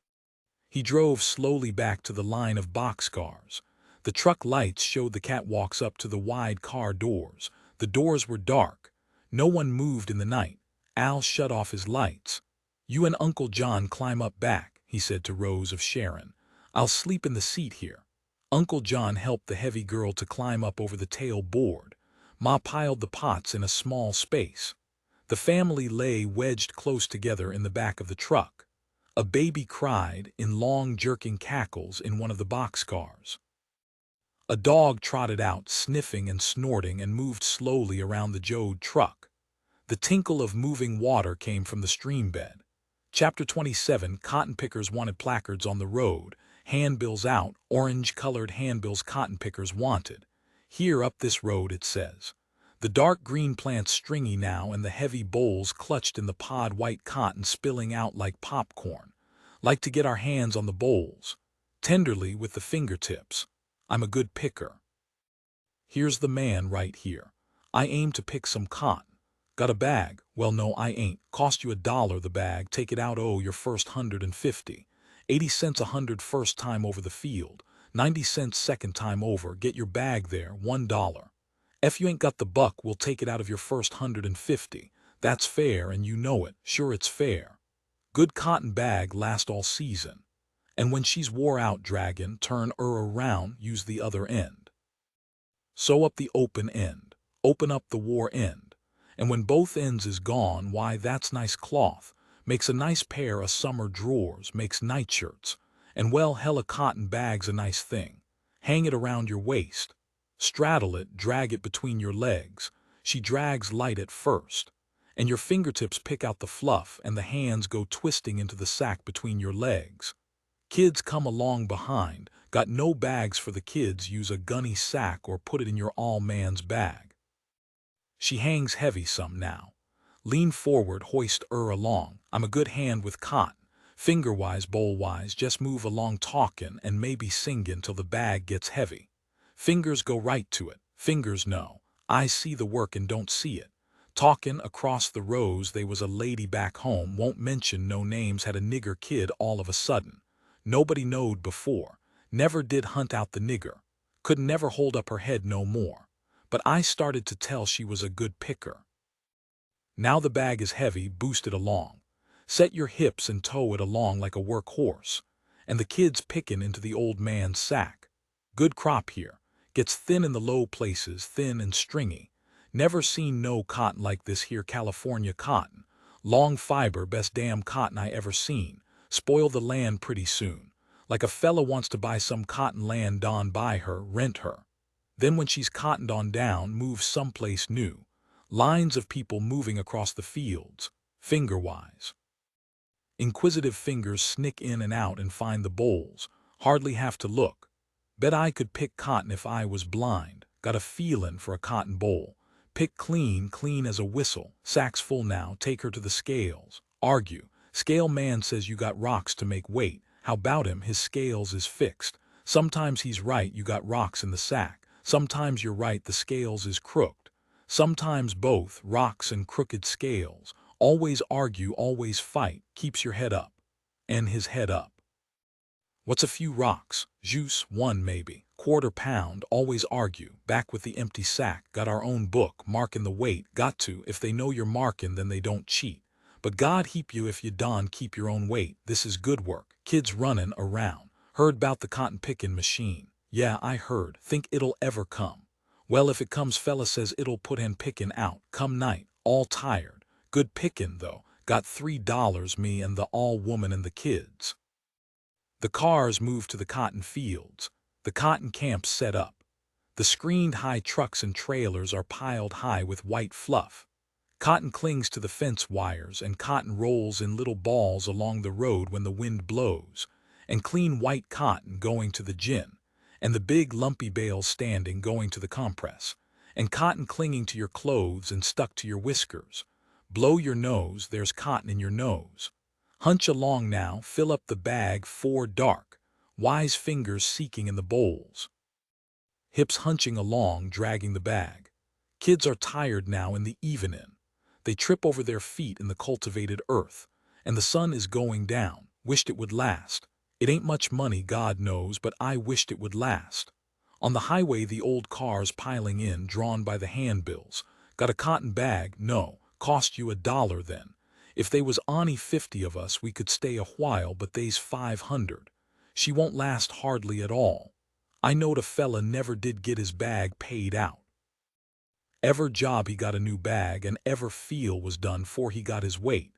A: He drove slowly back to the line of boxcars. The truck lights showed the catwalks up to the wide car doors. The doors were dark. No one moved in the night. Al shut off his lights. You and Uncle John climb up back, he said to Rose of Sharon. I'll sleep in the seat here. Uncle John helped the heavy girl to climb up over the tail board. Ma piled the pots in a small space. The family lay wedged close together in the back of the truck. A baby cried in long jerking cackles in one of the boxcars. A dog trotted out, sniffing and snorting, and moved slowly around the Jode truck. The tinkle of moving water came from the stream bed. Chapter 27, Cotton pickers wanted placards on the road. Handbills out, orange-colored handbills, cotton pickers wanted. Here up this road, it says. The dark green plants stringy now, and the heavy bowls clutched in the pod white cotton spilling out like popcorn. Like to get our hands on the bowls. Tenderly with the fingertips. I'm a good picker. Here's the man right here. I aim to pick some cotton. Got a bag? Well, no, I ain't. Cost you $1 the bag. Take it out, your first 150. 80 cents 100 first time over the field. 90 cents second time over. Get your bag there, $1. If you ain't got the buck, we'll take it out of your first 150. That's fair, and you know it. Sure, it's fair. Good cotton bag last all season. And when she's wore out, dragon, turn her around, use the other end. Sew up the open end. Open up the wore end. And when both ends is gone, why, that's nice cloth. Makes a nice pair of summer drawers, makes nightshirts. And well, hella cotton bag's a nice thing. Hang it around your waist. Straddle it, drag it between your legs. She drags light at first. And your fingertips pick out the fluff, and the hands go twisting into the sack between your legs. Kids come along behind. Got no bags for the kids, use a gunny sack or put it in your all-man's bag. She hangs heavy some now. Lean forward, hoist her along. I'm a good hand with cotton. Finger-wise, bowl-wise, just move along talkin' and maybe singin' till the bag gets heavy. Fingers go right to it. Fingers know. I see the work and don't see it. Talkin' across the rows, they was a lady back home, won't mention no names, had a nigger kid all of a sudden. Nobody knowed before. Never did hunt out the nigger. Could never hold up her head no more. But I started to tell she was a good picker. Now the bag is heavy, boost it along. Set your hips and tow it along like a work horse. And the kid's pickin' into the old man's sack. Good crop here. Gets thin in the low places, thin and stringy. Never seen no cotton like this here California cotton. Long fiber, best damn cotton I ever seen. Spoil the land pretty soon. Like a fella wants to buy some cotton land, on buy her, rent her. Then when she's cottoned on down, move someplace new. Lines of people moving across the fields, finger-wise. Inquisitive fingers snick in and out and find the bowls. Hardly have to look. Bet I could pick cotton if I was blind. Got a feelin' for a cotton bowl. Pick clean, clean as a whistle. Sack's full now, take her to the scales. Argue. Scale man says you got rocks to make weight. How about him? His scales is fixed. Sometimes he's right, you got rocks in the sack. Sometimes you're right, the scales is crooked. Sometimes both, rocks and crooked scales. Always argue, always fight, keeps your head up. And his head up. What's a few rocks? Juice, one maybe. Quarter pound, always argue. Back with the empty sack, got our own book, marking the weight. Got to, if they know you're marking, then they don't cheat. But God heap you if you don keep your own weight. This is good work. Kids running around. Heard 'bout the cotton picking machine. Yeah, I heard. Think it'll ever come. Well, if it comes, fella says it'll put hen pickin' out. Come night. All tired. Good pickin', though. Got $3, me and the all woman and the kids. The cars moved to the cotton fields. The cotton camps set up. The screened high trucks and trailers are piled high with white fluff. Cotton clings to the fence wires, and cotton rolls in little balls along the road when the wind blows, and clean white cotton going to the gin, and the big lumpy bales standing going to the compress, and cotton clinging to your clothes and stuck to your whiskers. Blow your nose, there's cotton in your nose. Hunch along now, fill up the bag 4 dark, wise fingers seeking in the bowls. Hips hunching along, dragging the bag. Kids are tired now in the evening. They trip over their feet in the cultivated earth, and the sun is going down. Wished it would last. It ain't much money, God knows, but I wished it would last. On the highway, the old cars piling in, drawn by the handbills. Got a cotton bag? No. Cost you $1 then. If they was only 50 of us, we could stay a while, but they's 500. She won't last hardly at all. I knowed a fella never did get his bag paid out. Ever job he got a new bag, and ever feel was done 'fore he got his weight.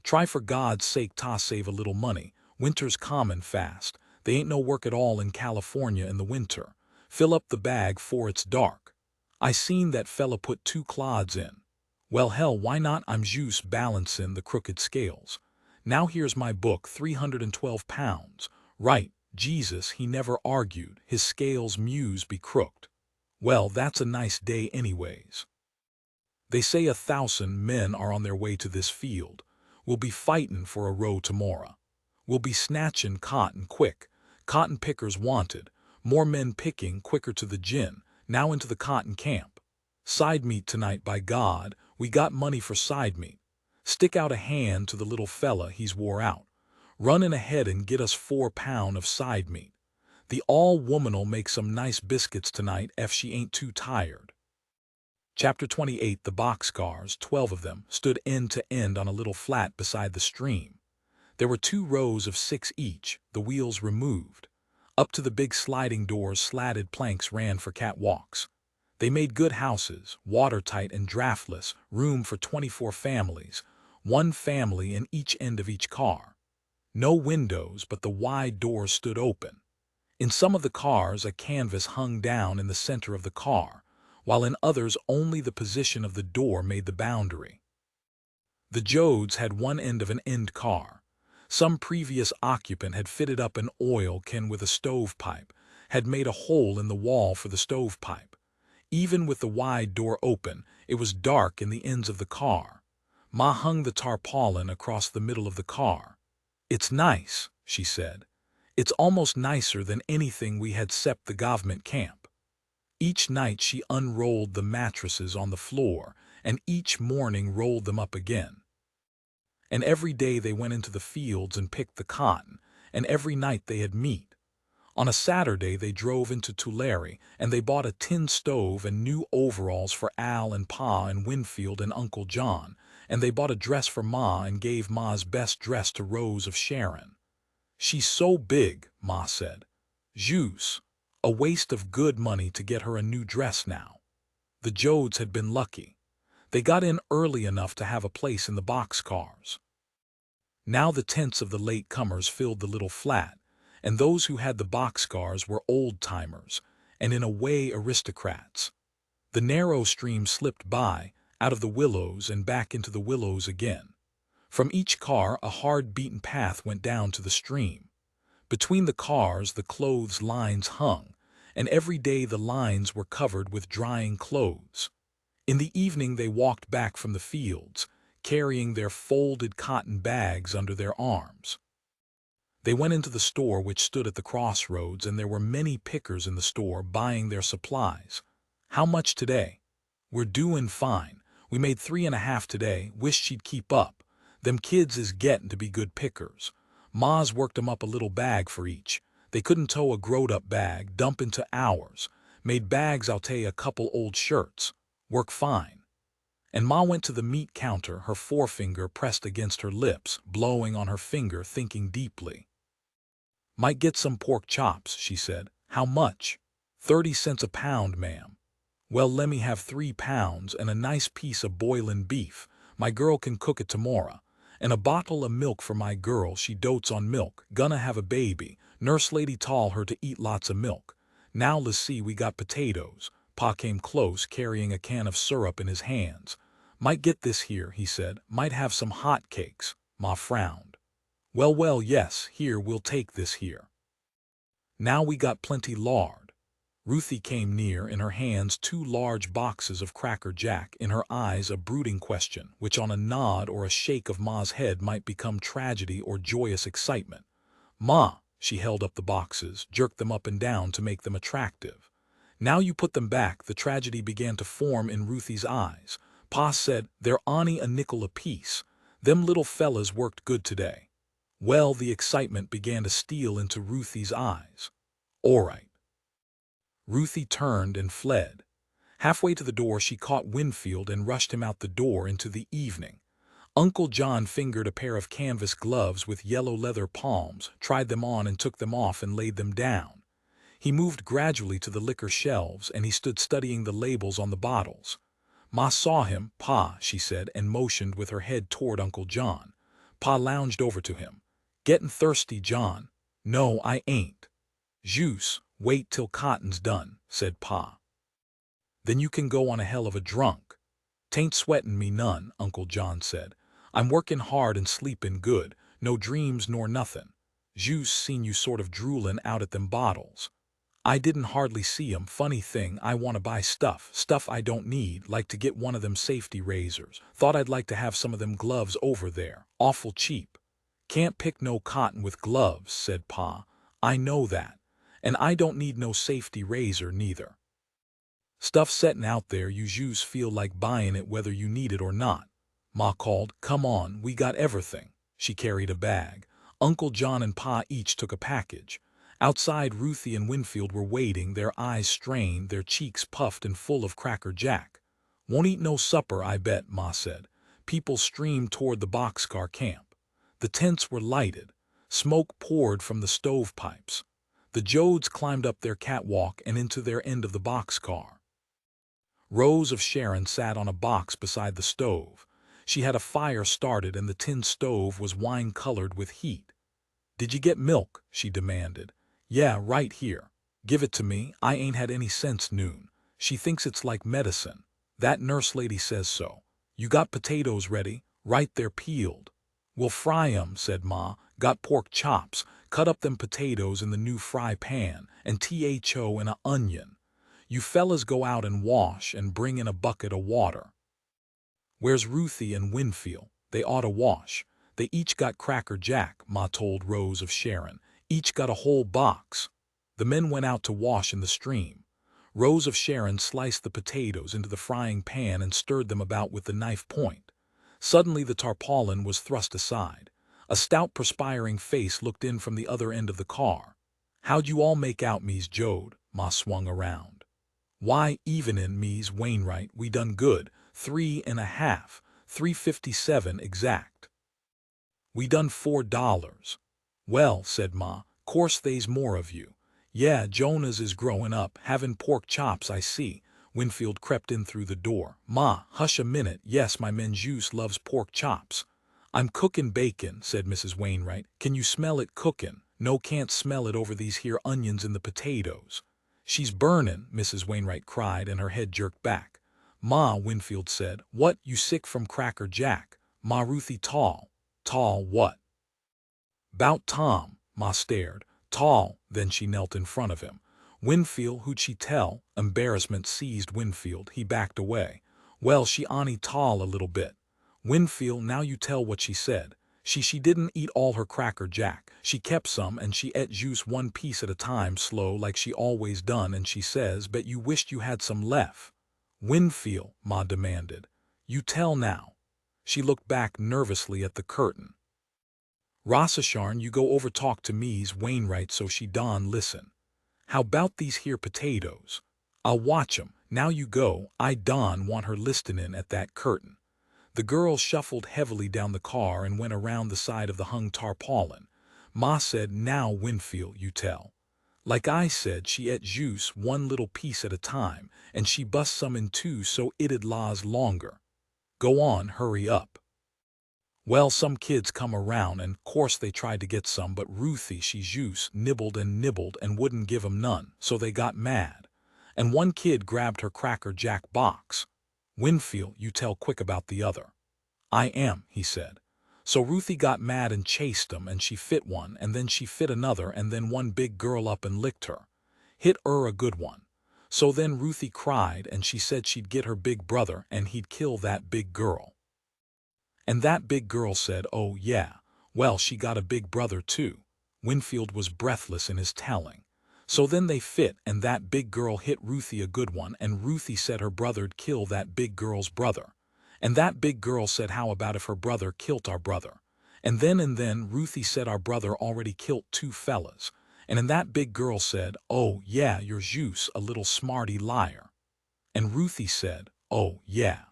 A: Try for God's sake ta save a little money. Winter's common fast. They ain't no work at all in California in the winter. Fill up the bag 'fore it's dark. I seen that fella put 2 clods in. Well, hell, why not? I'm juice balancin' the crooked scales. Now here's my book, 312 pounds. Right, Jesus, he never argued. His scales muse be crooked. Well, that's a nice day anyways. They say 1,000 men are on their way to this field. We'll be fightin' for a row tomorrow. We'll be snatchin' cotton quick. Cotton pickers wanted. More men picking, quicker to the gin. Now into the cotton camp. Side meat tonight, by God. We got money for side meat. Stick out a hand to the little fella, he's wore out. Run in ahead and get us 4 pound of side meat. The all woman'll make some nice biscuits tonight if she ain't too tired. Chapter 28. The boxcars, 12 of them, stood end to end on a little flat beside the stream. There were 2 rows of 6 each, the wheels removed. Up to the big sliding doors slatted planks ran for catwalks. They made good houses, watertight and draftless, room for 24 families, 1 family in each end of each car. No windows, but the wide doors stood open. In some of the cars, a canvas hung down in the center of the car, while in others only the position of the door made the boundary. The Jodes had one end of an end car. Some previous occupant had fitted up an oil can with a stovepipe, had made a hole in the wall for the stovepipe. Even with the wide door open, it was dark in the ends of the car. Ma hung the tarpaulin across the middle of the car. "It's nice," she said. "It's almost nicer than anything we had 'cept the government camp." Each night she unrolled the mattresses on the floor, and each morning rolled them up again. And every day they went into the fields and picked the cotton, and every night they had meat. On a Saturday they drove into Tulare, and they bought a tin stove and new overalls for Al and Pa and Winfield and Uncle John, and they bought a dress for Ma and gave Ma's best dress to Rose of Sharon. "She's so big," Ma said. "Juice. A waste of good money to get her a new dress now." The Jodes had been lucky. They got in early enough to have a place in the boxcars. Now the tents of the late-comers filled the little flat, and those who had the boxcars were old-timers, and in a way aristocrats. The narrow stream slipped by, out of the willows and back into the willows again. From each car a hard-beaten path went down to the stream. Between the cars the clothes lines hung, and every day the lines were covered with drying clothes. In the evening they walked back from the fields, carrying their folded cotton bags under their arms. They went into the store which stood at the crossroads, and there were many pickers in the store buying their supplies. "How much today?" "We're doin' fine. We made 3.5 today. Wished she'd keep up. Them kids is gettin' to be good pickers. Ma's worked 'em up a little bag for each. They couldn't tow a growed-up bag, dump into ours. Made bags, I'll tell you, a couple old shirts. Work fine." And Ma went to the meat counter, her forefinger pressed against her lips, blowing on her finger, thinking deeply. "Might get some pork chops," she said. "How much?" 30 cents a pound, ma'am." "Well, lemme have 3 pounds and a nice piece of boilin' beef. My girl can cook it tomorrow. And a bottle of milk for my girl, she dotes on milk, gonna have a baby. Nurse lady tol' her to eat lots of milk. Now let's see, we got potatoes." Pa came close, carrying a can of syrup in his hands. "Might get this here," he said. "Might have some hot cakes." Ma frowned. Well, yes, here, we'll take this here." "Now we got plenty lard." Ruthie came near, in her hands 2 large boxes of Cracker Jack, in her eyes a brooding question, which on a nod or a shake of Ma's head might become tragedy or joyous excitement. "Ma," she held up the boxes, jerked them up and down to make them attractive. "Now you put them back." The tragedy began to form in Ruthie's eyes. Pa said, "They're on'y a nickel apiece. Them little fellas worked good today." Well, the excitement began to steal into Ruthie's eyes. "All right." Ruthie turned and fled. Halfway to the door she caught Winfield and rushed him out the door into the evening. Uncle John fingered a pair of canvas gloves with yellow leather palms, tried them on and took them off and laid them down. He moved gradually to the liquor shelves and he stood studying the labels on the bottles. "Ma saw him, Pa," she said, and motioned with her head toward Uncle John. Pa lounged over to him. "Gettin' thirsty, John?" "No, I ain't." "Juice, wait till cotton's done," said Pa. "Then you can go on a hell of a drunk." "'Tain't sweatin' me none," Uncle John said. "I'm workin' hard and sleepin' good, no dreams nor nothin'. Juice seen you sort of droolin' out at them bottles." "I didn't hardly see 'em. Funny thing, I want to buy stuff I don't need, like to get one of them safety razors. Thought I'd like to have some of them gloves over there, awful cheap." "Can't pick no cotton with gloves," said Pa. "I know that. And I don't need no safety razor neither. Stuff settin' out there, you jus feel like buyin' it whether you need it or not." Ma called, "Come on, we got everything." She carried a bag. Uncle John and Pa each took a package. Outside, Ruthie and Winfield were waiting, their eyes strained, their cheeks puffed and full of Cracker Jack. "Won't eat no supper, I bet," Ma said. People streamed toward the boxcar camp. The tents were lighted. Smoke poured from the stovepipes. The Jodes climbed up their catwalk and into their end of the boxcar. Rose of Sharon sat on a box beside the stove. She had a fire started and the tin stove was wine-colored with heat. "Did you get milk?" she demanded. "Yeah, right here." "Give it to me, I ain't had any since noon. She thinks it's like medicine. That nurse lady says so." "You got potatoes ready?" "Right there, peeled." "We'll fry 'em," said Ma. "Got pork chops. Cut up them potatoes in the new fry pan, and tho and a onion. You fellas go out and wash and bring in a bucket of water." "Where's Ruthie and Winfield? They ought to wash." "They each got Cracker Jack," Ma told Rose of Sharon. "Each got a whole box." The men went out to wash in the stream. Rose of Sharon sliced the potatoes into the frying pan and stirred them about with the knife point. Suddenly the tarpaulin was thrust aside. A stout perspiring face looked in from the other end of the car. "How'd you all make out, Mies Jode?" Ma swung around. "Why, evenin', Mies Wainwright, we done good. 3.5, 3.57 exact. We done $4. "Well," said Ma, "course they's more of you." "Yeah, Jonas is growin' up, havin' pork chops, I see." Winfield crept in through the door. "Ma, hush a minute. Yes, my men juice loves pork chops." "I'm cookin' bacon," said Mrs. Wainwright. "Can you smell it cookin'?" "No, can't smell it over these here onions in the potatoes." "She's burnin'," Mrs. Wainwright cried, and her head jerked back. "Ma," Winfield said, "what, you sick from Cracker Jack?" "Ma, Ruthie tall." "Tall what?" "'Bout Tom." Ma stared. "Tall." Then she knelt in front of him. "Winfield, who'd she tell?" Embarrassment seized Winfield. He backed away. "Well, she on'y tall a little bit." "Winfield, now you tell what she said." She didn't eat all her Cracker Jack. She kept some and she et juice one piece at a time, slow like she always done, and she says, "Bet you wished you had some left." "Winfield," Ma demanded. "You tell now." She looked back nervously at the curtain. "Rossasharn, you go over talk to Mies Wainwright so she dawn listen." "How 'bout these here potatoes?" "I'll watch 'em. Now you go, I Don want her listenin' at that curtain. The girl shuffled heavily down the car and went around the side of the hung tarpaulin. Ma said, now Winfield, you tell. Like I said, she et juice one little piece at a time, and she bust some in two so it'd last longer. Go on, hurry up. Well, some kids come around, and course they tried to get some, but Ruthie, she juice, nibbled and wouldn't give 'em none, so they got mad. And one kid grabbed her Cracker Jack box. Winfield, you tell quick about the other. I am, he said. So Ruthie got mad and chased 'em, and she fit one, and then she fit another, and then one big girl up and licked her. Hit a good one. So then Ruthie cried, and she said she'd get her big brother, and he'd kill that big girl. And that big girl said, oh yeah, well, she got a big brother too. Winfield was breathless in his telling. So then they fit, and that big girl hit Ruthie a good one, and Ruthie said her brother'd kill that big girl's brother. And that big girl said, how about if her brother killed our brother? And then Ruthie said our brother already killed two fellas. And then that big girl said, oh yeah, you're juice a little smarty liar. And Ruthie said, oh yeah.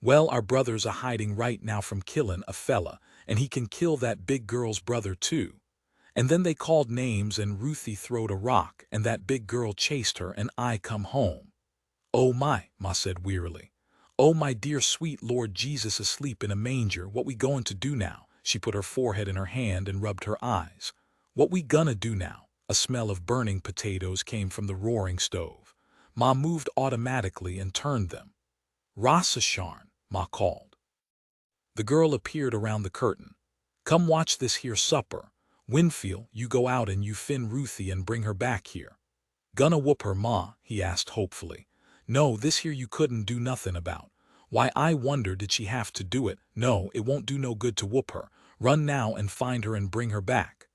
A: Well, our brother's a hiding right now from killin' a fella, and he can kill that big girl's brother too. And then they called names, and Ruthie throwed a rock, and that big girl chased her, and I come home. Oh my, Ma said wearily. Oh my dear sweet Lord Jesus asleep in a manger, what we goin' to do now? She put her forehead in her hand and rubbed her eyes. What we gonna do now? A smell of burning potatoes came from the roaring stove. Ma moved automatically and turned them. Rossasharn, Ma called. The girl appeared around the curtain. Come watch this here supper. Winfield, you go out and you fin Ruthie and bring her back here. Gonna whoop her, Ma? He asked hopefully. No, this here you couldn't do nothing about. Why, I wonder did she have to do it? No, it won't do no good to whoop her. Run now and find her and bring her back.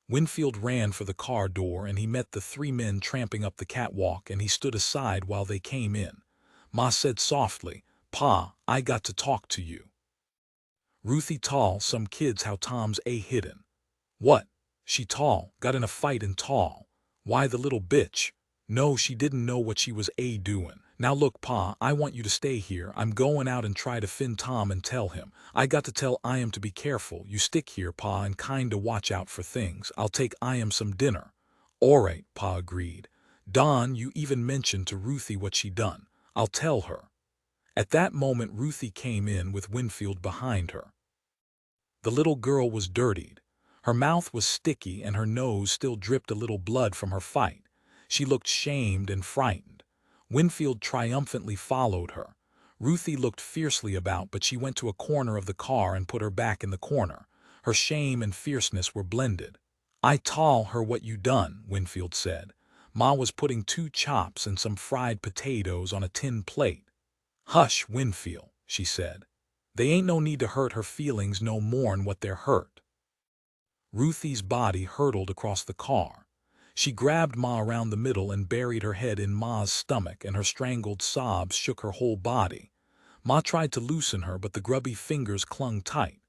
A: Winfield ran for the car door, and he met the three men tramping up the catwalk, and he stood aside while they came in. Ma said softly, Pa, I got to talk to you. Ruthie tall, some kids how Tom's a hidden. What? She tall, got in a fight in tall. Why, the little bitch. No, she didn't know what she was a doin'. Now look, Pa, I want you to stay here. I'm goin' out and try to fin Tom and tell him. I got to tell Iam to be careful. You stick here, Pa, and kinda watch out for things. I'll take Iam some dinner. All right, Pa agreed. Don, you even mentioned to Ruthie what she done. I'll tell her. At that moment Ruthie came in with Winfield behind her. The little girl was dirtied. Her mouth was sticky and her nose still dripped a little blood from her fight. She looked shamed and frightened. Winfield triumphantly followed her. Ruthie looked fiercely about, but she went to a corner of the car and put her back in the corner. Her shame and fierceness were blended. I tell her what you done, Winfield said. Ma was putting 2 chops and some fried potatoes on a tin plate. Hush, Winfield, she said. They ain't no need to hurt her feelings no more'n what they're hurt. Ruthie's body hurtled across the car. She grabbed Ma around the middle and buried her head in Ma's stomach, and her strangled sobs shook her whole body. Ma tried to loosen her, but the grubby fingers clung tight.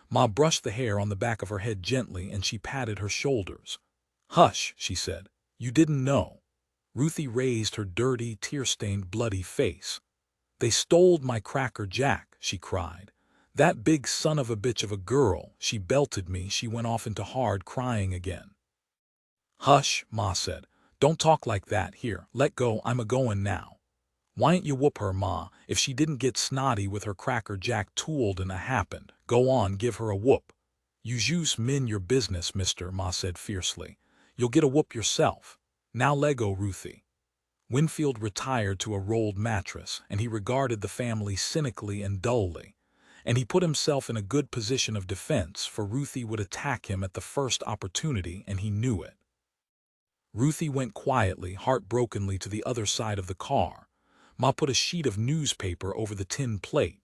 A: Ma brushed the hair on the back of her head gently, and she patted her shoulders. Hush, she said. You didn't know. Ruthie raised her dirty, tear-stained, bloody face. They stole my Cracker Jack, she cried. That big son of a bitch of a girl, she belted me. She went off into hard crying again. Hush, Ma said. Don't talk like that. Here, let go. I'm a-goin' now. Why'n't you whoop her, Ma? If she didn't get snotty with her Cracker Jack tooled and a happened. Go on, give her a whoop. You jus min your business, mister, Ma said fiercely. You'll get a whoop yourself. Now leggo, Ruthie. Winfield retired to a rolled mattress, and he regarded the family cynically and dully. And he put himself in a good position of defense, for Ruthie would attack him at the first opportunity, and he knew it. Ruthie went quietly, heartbrokenly to the other side of the car. Ma put a sheet of newspaper over the tin plate.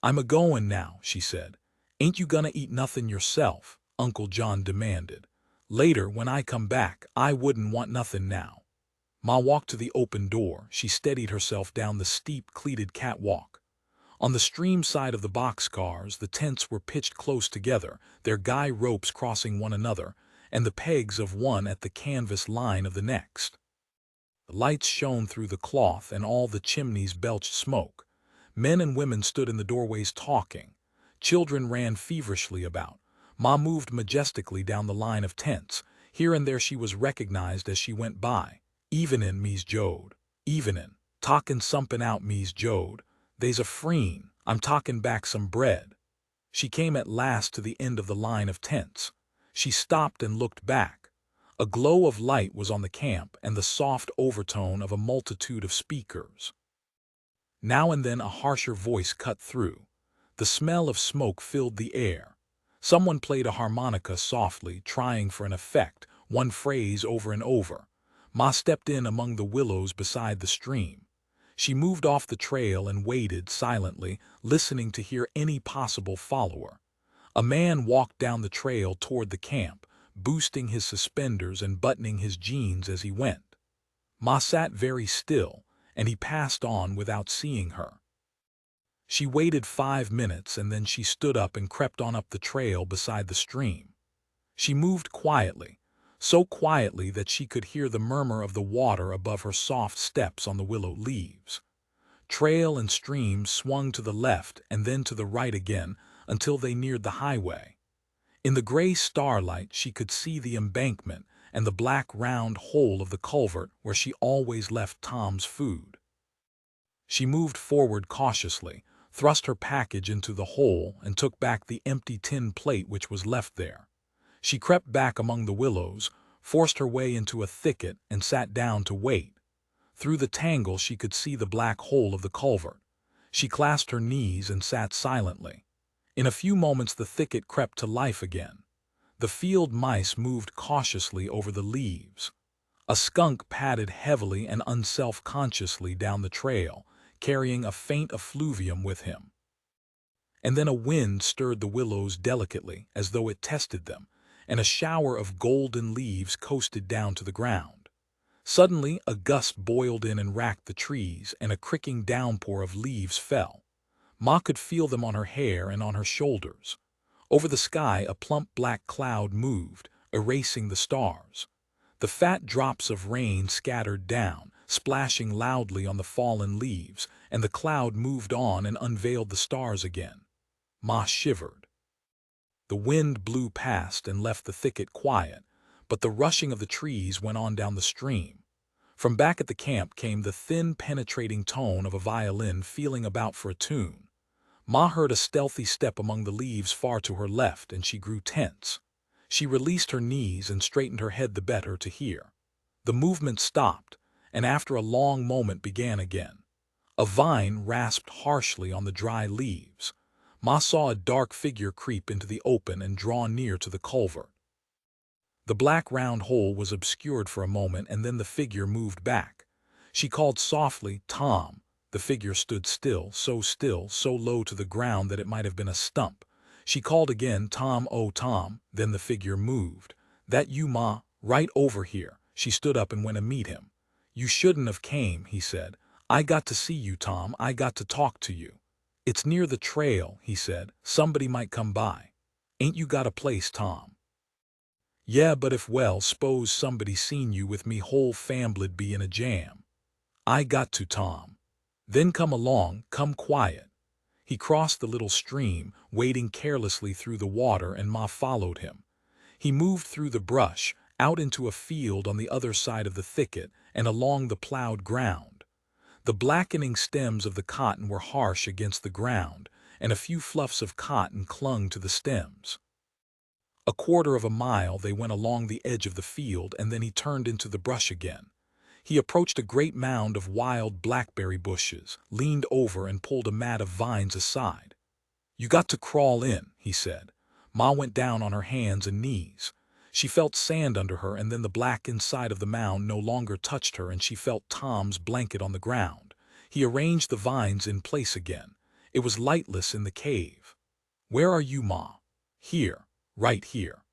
A: I'm a-goin' now, she said. Ain't you gonna eat nothin' yourself? Uncle John demanded. Later, when I come back, I wouldn't want nothin' now. Ma walked to the open door. She steadied herself down the steep, cleated catwalk. On the stream side of the boxcars, the tents were pitched close together, their guy ropes crossing one another, and the pegs of one at the canvas line of the next. Lights shone through the cloth and all the chimneys belched smoke. Men and women stood in the doorways talking. Children ran feverishly about. Ma moved majestically down the line of tents. Here and there she was recognized as she went by. Evenin', Mies Jode. Evenin'. Talkin' somepin out, Mies Jode. They's a freen. I'm talkin' back some bread. She came at last to the end of the line of tents. She stopped and looked back. A glow of light was on the camp and the soft overtone of a multitude of speakers. Now and then a harsher voice cut through. The smell of smoke filled the air. Someone played a harmonica softly, trying for an effect, one phrase over and over. Ma stepped in among the willows beside the stream. She moved off the trail and waited silently, listening to hear any possible follower. A man walked down the trail toward the camp, boosting his suspenders and buttoning his jeans as he went. Ma sat very still, and he passed on without seeing her. She waited 5 minutes and then she stood up and crept on up the trail beside the stream. She moved quietly, so quietly that she could hear the murmur of the water above her soft steps on the willow leaves. Trail and stream swung to the left and then to the right again until they neared the highway. In the gray starlight she could see the embankment and the black round hole of the culvert where she always left Tom's food. She moved forward cautiously, thrust her package into the hole, and took back the empty tin plate which was left there. She crept back among the willows, forced her way into a thicket, and sat down to wait. Through the tangle she could see the black hole of the culvert. She clasped her knees and sat silently. In a few moments the thicket crept to life again. The field mice moved cautiously over the leaves. A skunk padded heavily and unself-consciously down the trail, carrying a faint effluvium with him. And then a wind stirred the willows delicately, as though it tested them, and a shower of golden leaves coasted down to the ground. Suddenly a gust boiled in and racked the trees, and a cricking downpour of leaves fell. Ma could feel them on her hair and on her shoulders. Over the sky a plump black cloud moved, erasing the stars. The fat drops of rain scattered down, splashing loudly on the fallen leaves, and the cloud moved on and unveiled the stars again. Ma shivered. The wind blew past and left the thicket quiet, but the rushing of the trees went on down the stream. From back at the camp came the thin, penetrating tone of a violin feeling about for a tune. Ma heard a stealthy step among the leaves far to her left, and she grew tense. She released her knees and straightened her head the better to hear. The movement stopped, and after a long moment began again. A vine rasped harshly on the dry leaves. Ma saw a dark figure creep into the open and draw near to the culvert. The black round hole was obscured for a moment, and then the figure moved back. She called softly, "Tom." The figure stood still, so low to the ground that it might have been a stump. She called again, "Tom, oh Tom." Then the figure moved. "That you, Ma? Right over here." She stood up and went to meet him. "You shouldn't have came," he said. "I got to see you, Tom. I got to talk to you." "It's near the trail," he said. "Somebody might come by." "Ain't you got a place, Tom?" "Yeah, but if s'pose somebody seen you with me whole fambly'd be in a jam." "I got to, Tom." "Then come along, come quiet." He crossed the little stream, wading carelessly through the water, and Ma followed him. He moved through the brush, out into a field on the other side of the thicket, and along the plowed ground. The blackening stems of the cotton were harsh against the ground, and a few fluffs of cotton clung to the stems. A quarter of a mile they went along the edge of the field, and then he turned into the brush again. He approached a great mound of wild blackberry bushes, leaned over and pulled a mat of vines aside. "You got to crawl in," he said. Ma went down on her hands and knees. She felt sand under her, and then the black inside of the mound no longer touched her, and she felt Tom's blanket on the ground. He arranged the vines in place again. It was lightless in the cave. "Where are you, Ma?" "Here, right here."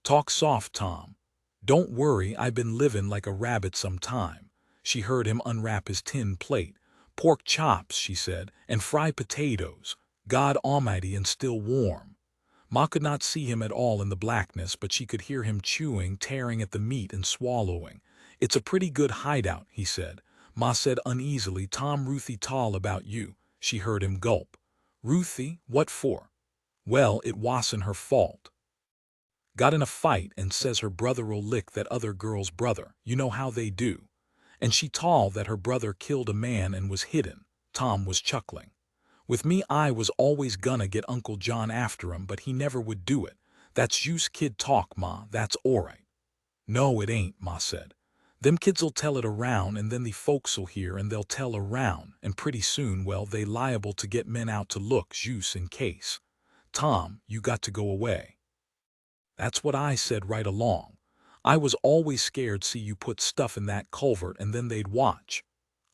A: "Talk soft, Tom." "Don't worry, I been livin' like a rabbit some time." She heard him unwrap his tin plate. "Pork chops," she said, "and fried potatoes. God Almighty, and still warm." Ma could not see him at all in the blackness, but she could hear him chewing, tearing at the meat and swallowing. It's a pretty good hideout, he said. Ma said uneasily, Tom, Ruthie tall about you. She heard him gulp. Ruthie, what for? Well, it wasn't her fault. Got in a fight and says her brother'll lick that other girl's brother. You know how they do. And she tall that her brother killed a man and was hidden. Tom was chuckling. With me, I was always gonna get Uncle John after him, but he never would do it. That's juice kid talk, Ma, that's alright. No, it ain't, Ma said. Them kids'll tell it around, and then the folks'll hear, and they'll tell around, and pretty soon, well, they liable to get men out to look, juice in case. Tom, you got to go away. That's what I said right along. I was always scared see you put stuff in that culvert and then they'd watch.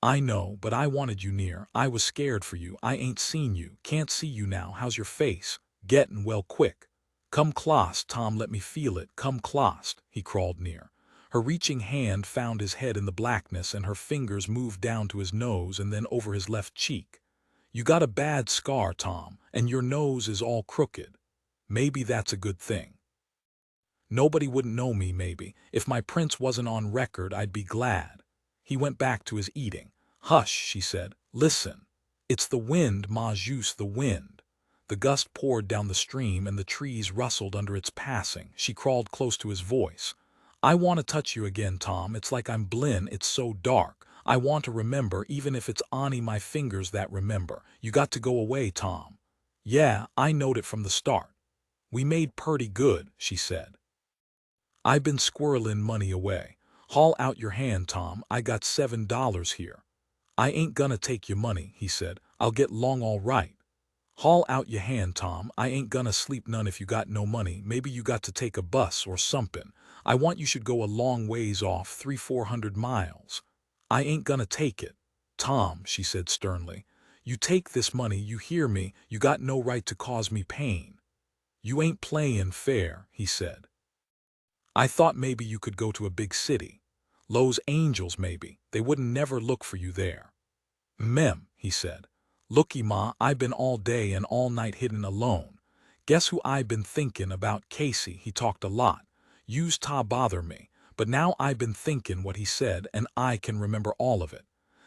A: I know, but I wanted you near. I was scared for you. I ain't seen you. Can't see you now. How's your face? Gettin' well quick. Come clost, Tom, let me feel it. Come clost. He crawled near. Her reaching hand found his head in the blackness, and her fingers moved down to his nose and then over his left cheek. You got a bad scar, Tom, and your nose is all crooked. Maybe that's a good thing. Nobody wouldn't know me, maybe. If my prince wasn't on record, I'd be glad. He went back to his eating. Hush, she said. Listen. It's the wind, Ma Juice, the wind. The gust poured down the stream and the trees rustled under its passing. She crawled close to his voice. I want to touch you again, Tom. It's like I'm blind. It's so dark. I want to remember, even if it's only my fingers that remember. You got to go away, Tom. Yeah, I knowed it from the start. We made purty good, she said. I been squirrelin' money away. Haul out your hand, Tom. I got $7 here. I ain't gonna take your money, he said. I'll get long all right. Haul out your hand, Tom. I ain't gonna sleep none if you got no money. Maybe you got to take a bus or somethin'. I want you should go a long ways off, 300-400 miles. I ain't gonna take it. Tom, she said sternly. You take this money, you hear me? You got no right to cause me pain. You ain't playin' fair, he said. I thought maybe you could go to a big city. Los Angeles, maybe. They wouldn't never look for you there. Mem, he said. Looky, Ma, I been all day and all night hidden alone. Guess who I been thinkin' about? Casey. He talked a lot. Used to bother me. But now I been thinkin' what he said, and I can remember all of it.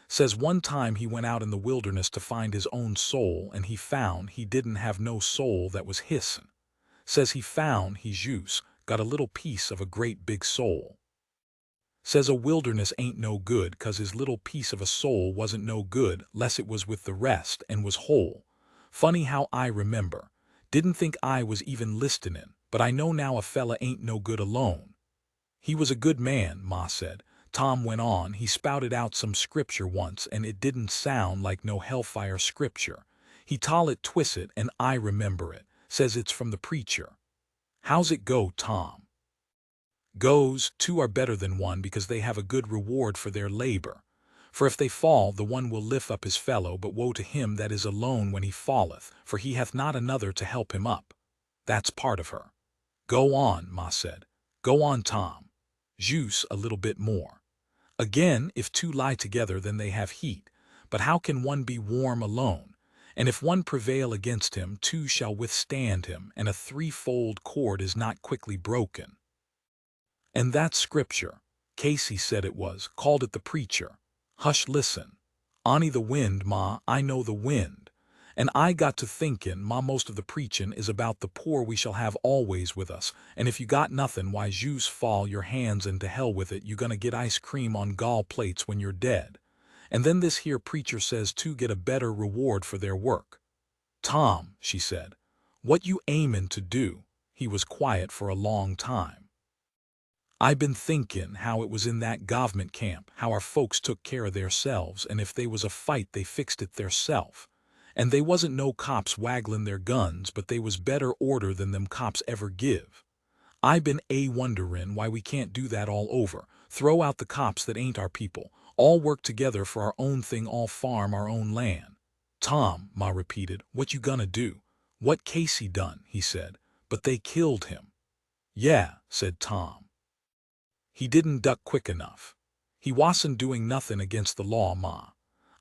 A: Says one time he went out in the wilderness to find his own soul, and he found he didn't have no soul that was hissin'. Says he found he's use, got a little piece of a great big soul. Says a wilderness ain't no good 'cause his little piece of a soul wasn't no good less it was with the rest and was whole. Funny how I remember. Didn't think I was even listenin', but I know now a fella ain't no good alone. He was a good man, Ma said. Tom went on. He spouted out some scripture once and it didn't sound like no hellfire scripture. He tall it twisted and I remember it. Says it's from the preacher. How's it go, Tom? Goes, two are better than one because they have a good reward for their labor. For if they fall, the one will lift up his fellow, but woe to him that is alone when he falleth, for he hath not another to help him up. That's part of her. Go on, Ma said. Go on, Tom. Juice a little bit more. Again, if two lie together, then they have heat. But how can one be warm alone? And if one prevail against him, two shall withstand him, and a threefold cord is not quickly broken. And that's scripture. Casey said it was, called it the preacher. Hush, listen. Ani the wind, Ma, I know the wind. And I got to thinkin', Ma, most of the preachin' is about the poor we shall have always with us, and if you got nothin', why, juice fall your hands into hell with it. You gonna get ice cream on gall plates when you're dead. And then this here preacher says to get a better reward for their work. Tom, she said, what you aimin' to do? He was quiet for a long time. I been thinkin' how it was in that government camp, how our folks took care of theirselves, and if they was a fight they fixed it theirself. And they wasn't no cops wagglin' their guns, but they was better order than them cops ever give. I been wonderin' why we can't do that all over, throw out the cops that ain't our people, all work together for our own thing, all farm our own land. Tom, Ma repeated, what you gonna do? What Casey done, he said, but they killed him. Yeah, said Tom. He didn't duck quick enough. He wasn't doing nothing against the law, Ma.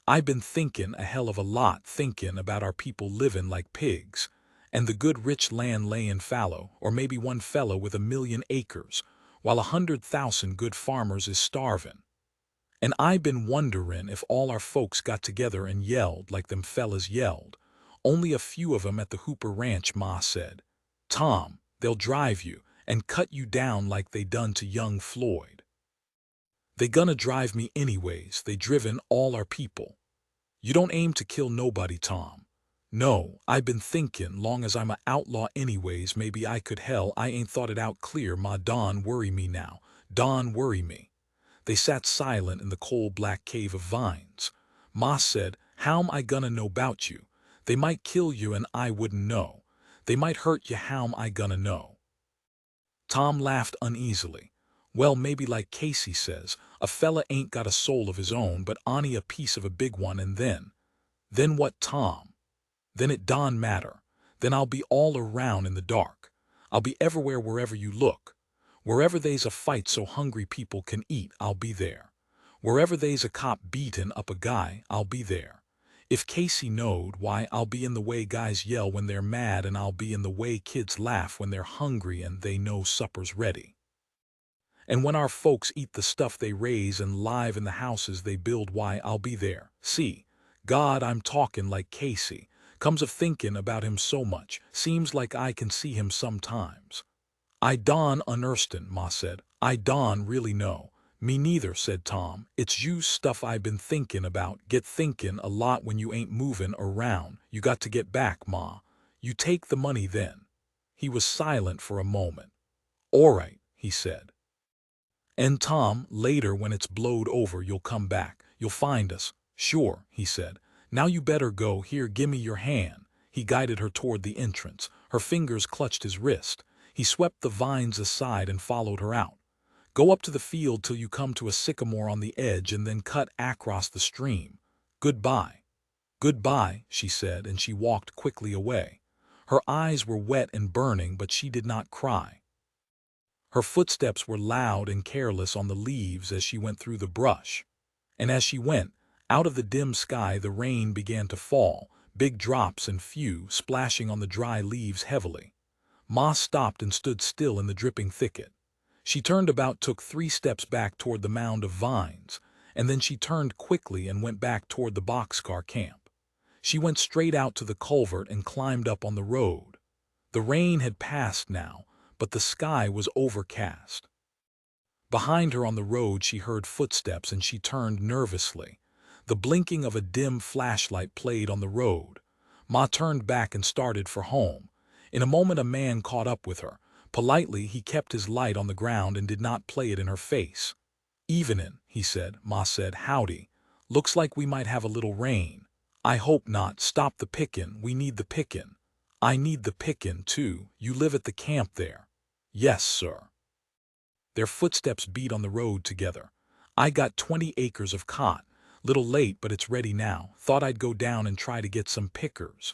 A: I been thinkin' a hell of a lot, thinkin' about our people livin' like pigs, and the good rich land layin' fallow, or maybe one fellow with 1,000,000 acres, while 100,000 good farmers is starvin'. And I been wonderin' if all our folks got together and yelled like them fellas yelled. Only a few of 'em at the Hooper Ranch, Ma said. Tom, they'll drive you and cut you down like they done to young Floyd. They gonna drive me anyways, they driven all our people. You don't aim to kill nobody, Tom. No, I been thinkin' long as I'm a outlaw anyways, maybe I could hell I ain't thought it out clear, Ma. Don worry me now, Don worry me. They sat silent in the coal black cave of vines. Ma said, how'm I gonna know 'bout you? They might kill you and I wouldn't know. They might hurt you, how'm I gonna know? Tom laughed uneasily. Well, maybe like Casey says, a fella ain't got a soul of his own, but only a piece of a big one, and then what, Tom? Then it don't matter. Then I'll be all around in the dark. I'll be everywhere wherever you look. Wherever they's a fight so hungry people can eat, I'll be there. Wherever they's a cop beatin' up a guy, I'll be there. If Casey knowed, why, I'll be in the way guys yell when they're mad, and I'll be in the way kids laugh when they're hungry and they know supper's ready. And when our folks eat the stuff they raise and live in the houses they build, why, I'll be there. See, God, I'm talkin' like Casey. Comes of thinkin' about him so much, seems like I can see him sometimes. I don unerstan, Ma said. I don really know. Me neither, said Tom. It's you stuff I been thinkin' about. Get thinkin' a lot when you ain't movin' around. You got to get back, Ma. You take the money then. He was silent for a moment. All right, he said. And Tom, later when it's blowed over, you'll come back. You'll find us. Sure, he said. Now you better go. Here, gimme your hand. He guided her toward the entrance. Her fingers clutched his wrist. He swept the vines aside and followed her out. Go up to the field till you come to a sycamore on the edge and then cut across the stream. Goodbye. Goodbye, she said, and she walked quickly away. Her eyes were wet and burning, but she did not cry. Her footsteps were loud and careless on the leaves as she went through the brush. And as she went, out of the dim sky the rain began to fall, big drops and few splashing on the dry leaves heavily. Ma stopped and stood still in the dripping thicket. She turned about, took 3 steps back toward the mound of vines, and then she turned quickly and went back toward the boxcar camp. She went straight out to the culvert and climbed up on the road. The rain had passed now, but the sky was overcast. Behind her on the road she heard footsteps and she turned nervously. The blinking of a dim flashlight played on the road. Ma turned back and started for home. In a moment a man caught up with her. Politely he kept his light on the ground and did not play it in her face. Evenin', he said. Ma said, howdy. Looks like we might have a little rain. I hope not. Stop the pickin'. We need the pickin'. I need the pickin', too. You live at the camp there. Yes, sir. Their footsteps beat on the road together. I got 20 acres of cot. Little late, but it's ready now. Thought I'd go down and try to get some pickers.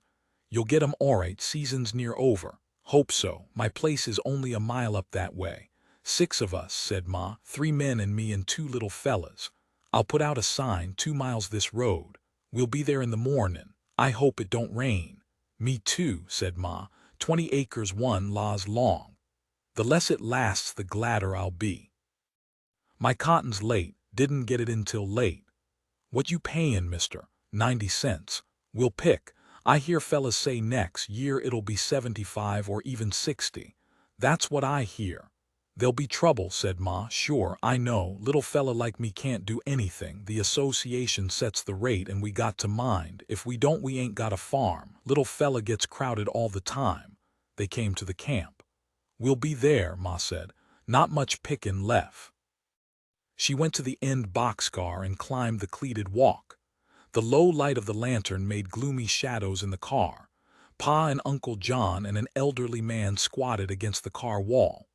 A: You'll get 'em all right. Season's near over. Hope so. My place is only a mile up that way. 6 of us, said Ma. 3 men and me and 2 little fellas. I'll put out a sign, 2 miles this road. We'll be there in the mornin'. I hope it don't rain. Me too, said Ma. 20 acres 1 laws long. The less it lasts, the gladder I'll be. My cotton's late. Didn't get it in till late. What you payin', mister? 90 cents. We'll pick. I hear fellas say next year it'll be 75 or even 60. That's what I hear. There'll be trouble, said Ma. Sure, I know. Little fella like me can't do anything. The association sets the rate and we got to mind. If we don't, we ain't got a farm. Little fella gets crowded all the time. They came to the camp. We'll be there, Ma said. Not much pickin' left. She went to the end boxcar and climbed the cleated walk. The low light of the lantern made gloomy shadows in the car. Pa and Uncle John and an elderly man squatted against the car wall.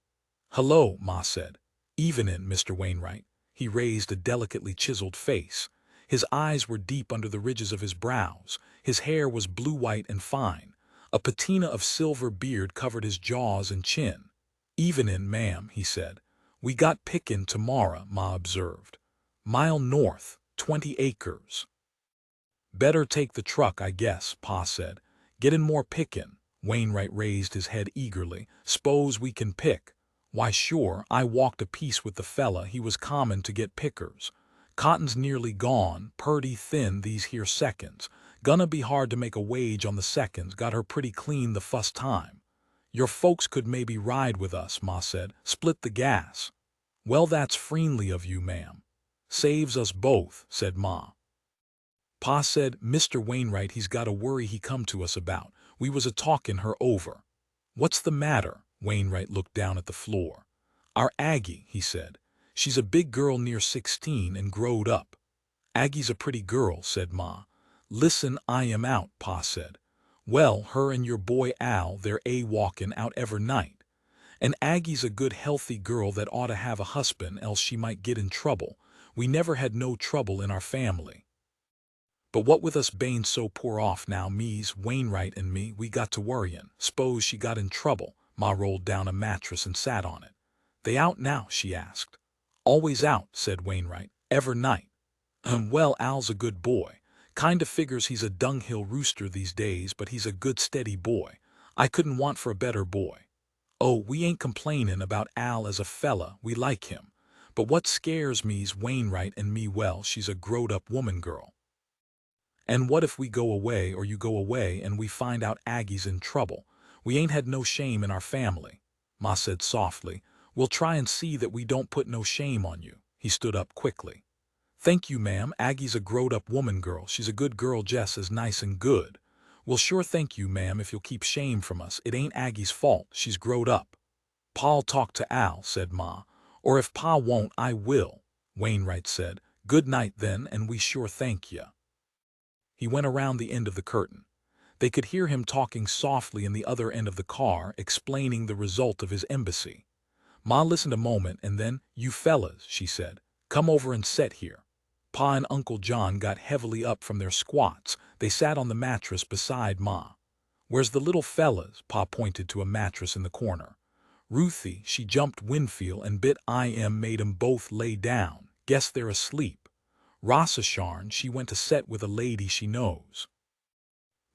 A: Hello, Ma said. Evenin', Mr. Wainwright. He raised a delicately chiseled face. His eyes were deep under the ridges of his brows. His hair was blue-white and fine. A patina of silver beard covered his jaws and chin. Evenin', ma'am, he said. We got pickin' tomorrow, Ma observed. Mile north, 20 acres. Better take the truck, I guess, Pa said. Gettin' more pickin'. Wainwright raised his head eagerly. S'pose we can pick. Why sure, I walked a piece with the fella, he was common to get pickers. Cotton's nearly gone, purty thin these here seconds. Gonna be hard to make a wage on the seconds, got her pretty clean the fust time. Your folks could maybe ride with us, Ma said, split the gas. Well, that's friendly of you, ma'am. Saves us both, said Ma. Pa said, Mr. Wainwright, he's got a worry he come to us about. We was a-talkin' her over. What's the matter? Wainwright looked down at the floor. Our Aggie, he said. She's a big girl near 16 and growed up. Aggie's a pretty girl, said Ma. Listen, I am out, Pa said. Well, her and your boy Al, they're walkin' out every night. And Aggie's a good healthy girl that ought to have a husband, else she might get in trouble. We never had no trouble in our family. But what with us bein' so poor off now, me's, Wainwright and me, we got to worryin'. S'pose she got in trouble. Ma rolled down a mattress and sat on it. They out now? She asked. Always out, said Wainwright. Every night. Well, Al's a good boy. Kinda figures he's a dunghill rooster these days, but he's a good steady boy. I couldn't want for a better boy. Oh, we ain't complainin' about Al as a fella, we like him. But what scares me's Wainwright and me, well, she's a growed-up woman girl. And what if we go away or you go away and we find out Aggie's in trouble? We ain't had no shame in our family. Ma said softly, we'll try and see that we don't put no shame on you. He stood up quickly. Thank you, ma'am. Aggie's a growed-up woman girl. She's a good girl, just as nice and good. Well, sure, thank you, ma'am, if you'll keep shame from us. It ain't Aggie's fault. She's growed up. Pa'll talk to Al, said Ma. Or if Pa won't, I will. Wainwright said, good night then, and we sure thank ya. He went around the end of the curtain. They could hear him talking softly in the other end of the car, explaining the result of his embassy. Ma listened a moment and then, you fellas, she said, come over and set here. Pa and Uncle John got heavily up from their squats. They sat on the mattress beside Ma. Where's the little fellas? Pa pointed to a mattress in the corner. Ruthie, she jumped Winfield and bit made 'em both lay down. Guess they're asleep. Rossasharn, she went to set with a lady she knows.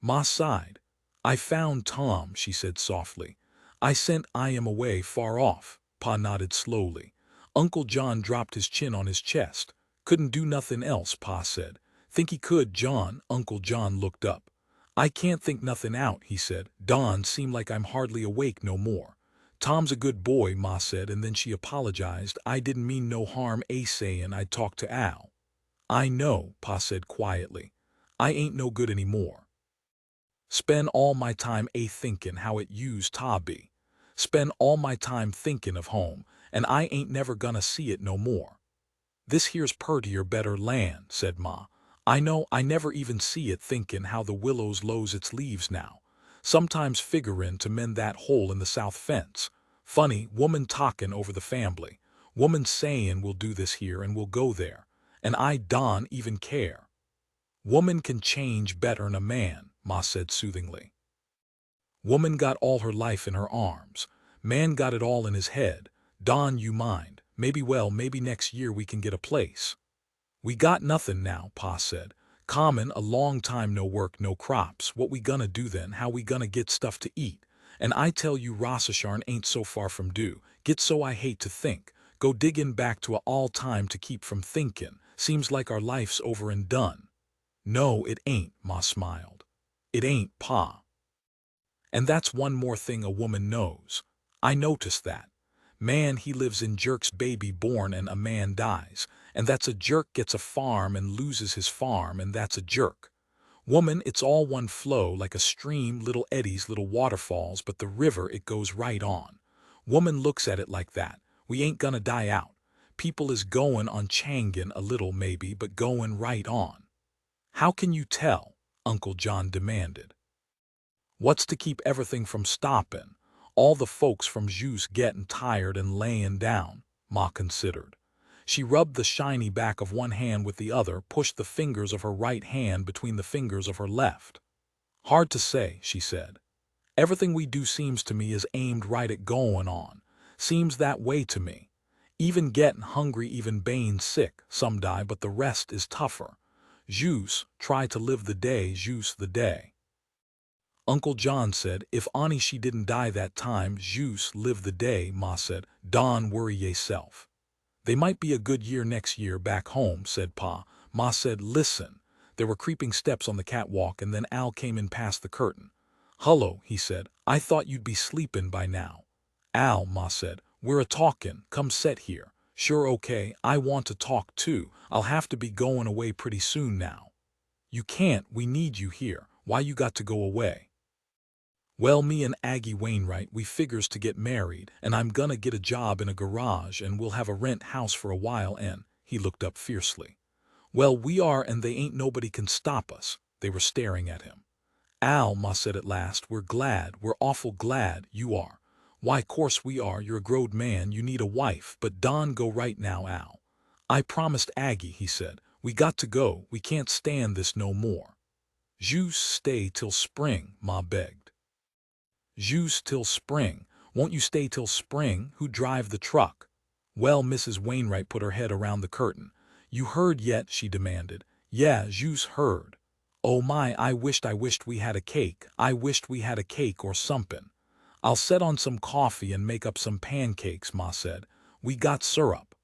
A: Ma sighed. I found Tom, she said softly. I sent away far off. Pa nodded slowly. Uncle John dropped his chin on his chest. Couldn't do nothing else, Pa said. Think he could, John? Uncle John looked up. I can't think nothing out, he said. Dawn seem like I'm hardly awake no more. Tom's a good boy, Ma said, and then she apologized. I didn't mean no harm sayin' I'd talk to Al. I know, Pa said quietly. I ain't no good any more. Spend all my time thinkin' how it used to be. Spend all my time thinkin' of home, and I ain't never gonna see it no more. This here's purtier better land, said Ma. I know, I never even see it, thinkin' how the willows lose its leaves now. Sometimes figurin' to mend that hole in the south fence. Funny, woman talkin' over the family. Woman sayin' we'll do this here and we'll go there. And I don't even care. Woman can change better'n a man, Ma said soothingly. Woman got all her life in her arms. Man got it all in his head. Don, you mind. Maybe next year we can get a place. We got nothing now, Pa said. Common, a long time no work, no crops. What we gonna do then? How we gonna get stuff to eat? And I tell you, Rossasharn ain't so far from due. Get so I hate to think. Go diggin' back to a all time to keep from thinkin'. Seems like our life's over and done. No, it ain't, Ma smiled. It ain't, Pa. And that's one more thing a woman knows. I noticed that. Man, he lives in jerks, baby born and a man dies, and that's a jerk, gets a farm and loses his farm, and that's a jerk. Woman, it's all one flow like a stream, little eddies, little waterfalls, but the river it goes right on. Woman looks at it like that. We ain't gonna die out. People is goin' on changin' a little maybe, but goin' right on. How can you tell? Uncle John demanded. What's to keep everything from stoppin'? All the folks from Jus gettin' tired and layin' down, Ma considered. She rubbed the shiny back of one hand with the other, pushed the fingers of her right hand between the fingers of her left. Hard to say, she said. Everything we do seems to me is aimed right at goin' on. Seems that way to me. Even gettin' hungry, even bein' sick, some die, but the rest is tougher. Jus, try to live the day, jus the day. Uncle John said, if Annie she didn't die that time, Jus live the day, Ma said. Don worry yourself. They might be a good year next year back home, said Pa. Ma said, listen. There were creeping steps on the catwalk and then Al came in past the curtain. Hullo, he said, I thought you'd be sleepin' by now. Al, Ma said, we're a-talkin', come set here. Sure okay, I want to talk too. I'll have to be goin' away pretty soon now. You can't, we need you here. Why you got to go away? Well, me and Aggie Wainwright, we figures to get married, and I'm gonna get a job in a garage and we'll have a rent house for a while and, he looked up fiercely. Well, we are and they ain't nobody can stop us. They were staring at him. Al, Ma said at last, we're awful glad you are. Why, course we are, you're a growed man, you need a wife, but Don go right now, Al. I promised Aggie, he said, we got to go, we can't stand this no more. Jus stay till spring, Ma begged. Jus till spring, won't you stay till spring, who drive the truck? Well, Mrs. Wainwright put her head around the curtain. You heard yet, she demanded. Yeah, Jus heard. Oh my, I wished we had a cake, I wished we had a cake or somethin'. I'll set on some coffee and make up some pancakes, Ma said. We got syrup.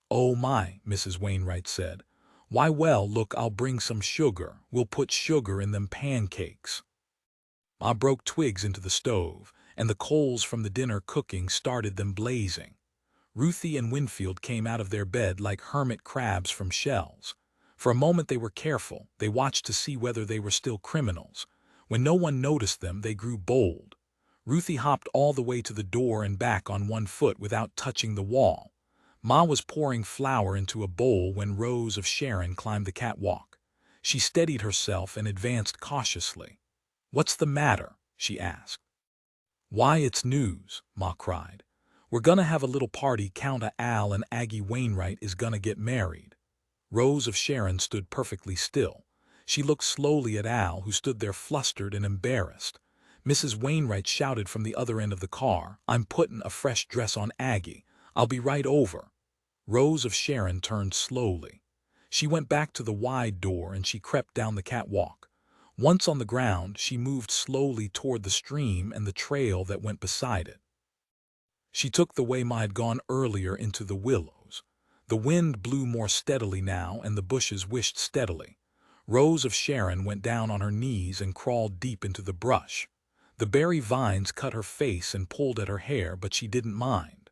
A: Oh my, Mrs. Wainwright said. Why well, look, I'll bring some sugar, we'll put sugar in them pancakes. Ma broke twigs into the stove, and the coals from the dinner cooking started them blazing. Ruthie and Winfield came out of their bed like hermit crabs from shells. For a moment they were careful, they watched to see whether they were still criminals. When no one noticed them, they grew bold. Ruthie hopped all the way to the door and back on one foot without touching the wall. Ma was pouring flour into a bowl when Rose of Sharon climbed the catwalk. She steadied herself and advanced cautiously. What's the matter? She asked. Why, it's news, Ma cried. We're gonna have a little party. Count Al and Aggie Wainwright is gonna get married. Rose of Sharon stood perfectly still. She looked slowly at Al, who stood there flustered and embarrassed. Mrs. Wainwright shouted from the other end of the car, I'm puttin' a fresh dress on Aggie. I'll be right over. Rose of Sharon turned slowly. She went back to the wide door and she crept down the catwalk. Once on the ground, she moved slowly toward the stream and the trail that went beside it. She took the way Ma had gone earlier into the willows. The wind blew more steadily now and the bushes wished steadily. Rose of Sharon went down on her knees and crawled deep into the brush. The berry vines cut her face and pulled at her hair, but she didn't mind.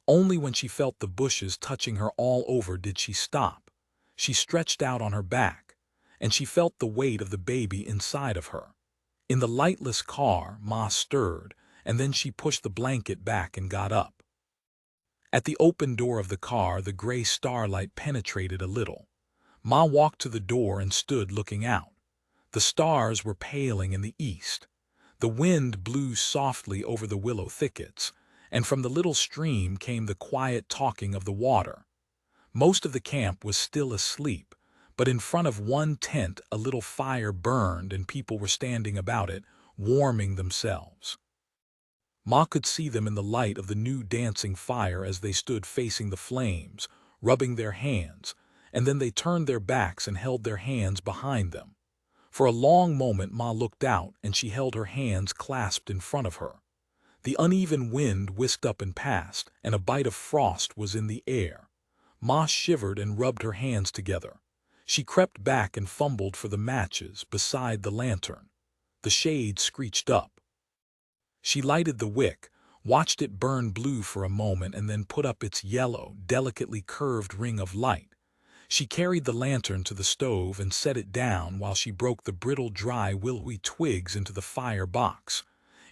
A: Only when she felt the bushes touching her all over did she stop. She stretched out on her back, and she felt the weight of the baby inside of her. In the lightless car, Ma stirred, and then she pushed the blanket back and got up. At the open door of the car, the gray starlight penetrated a little. Ma walked to the door and stood looking out. The stars were paling in the east. The wind blew softly over the willow thickets, and from the little stream came the quiet talking of the water. Most of the camp was still asleep, but in front of one tent a little fire burned and people were standing about it, warming themselves. Ma could see them in the light of the new dancing fire as they stood facing the flames, rubbing their hands, and then they turned their backs and held their hands behind them. For a long moment Ma looked out and she held her hands clasped in front of her. The uneven wind whisked up and past, and a bite of frost was in the air. Ma shivered and rubbed her hands together. She crept back and fumbled for the matches beside the lantern. The shade screeched up. She lighted the wick, watched it burn blue for a moment and then put up its yellow, delicately curved ring of light. She carried the lantern to the stove and set it down while she broke the brittle, dry, willowy twigs into the fire box.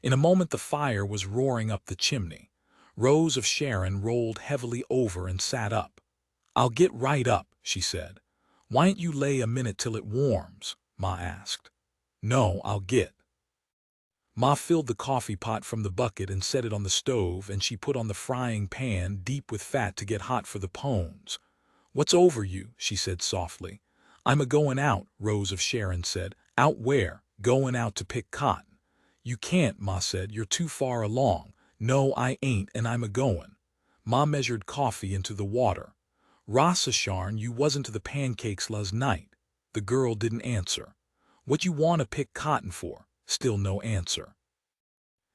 A: In a moment the fire was roaring up the chimney. Rose of Sharon rolled heavily over and sat up. "I'll get right up," she said. "Why'n't you lay a minute till it warms?" Ma asked. "No, I'll get." Ma filled the coffee pot from the bucket and set it on the stove, and she put on the frying pan deep with fat to get hot for the pones. "What's over you?" she said softly. "I'm a-goin' out," Rose of Sharon said. "Out where?" "Goin' out to pick cotton." "You can't," Ma said. "You're too far along." "No, I ain't, and I'm a-goin'." Ma measured coffee into the water. "Ross Sharn, you wasn't to the pancakes last night." The girl didn't answer. "What you want to pick cotton for?" Still no answer.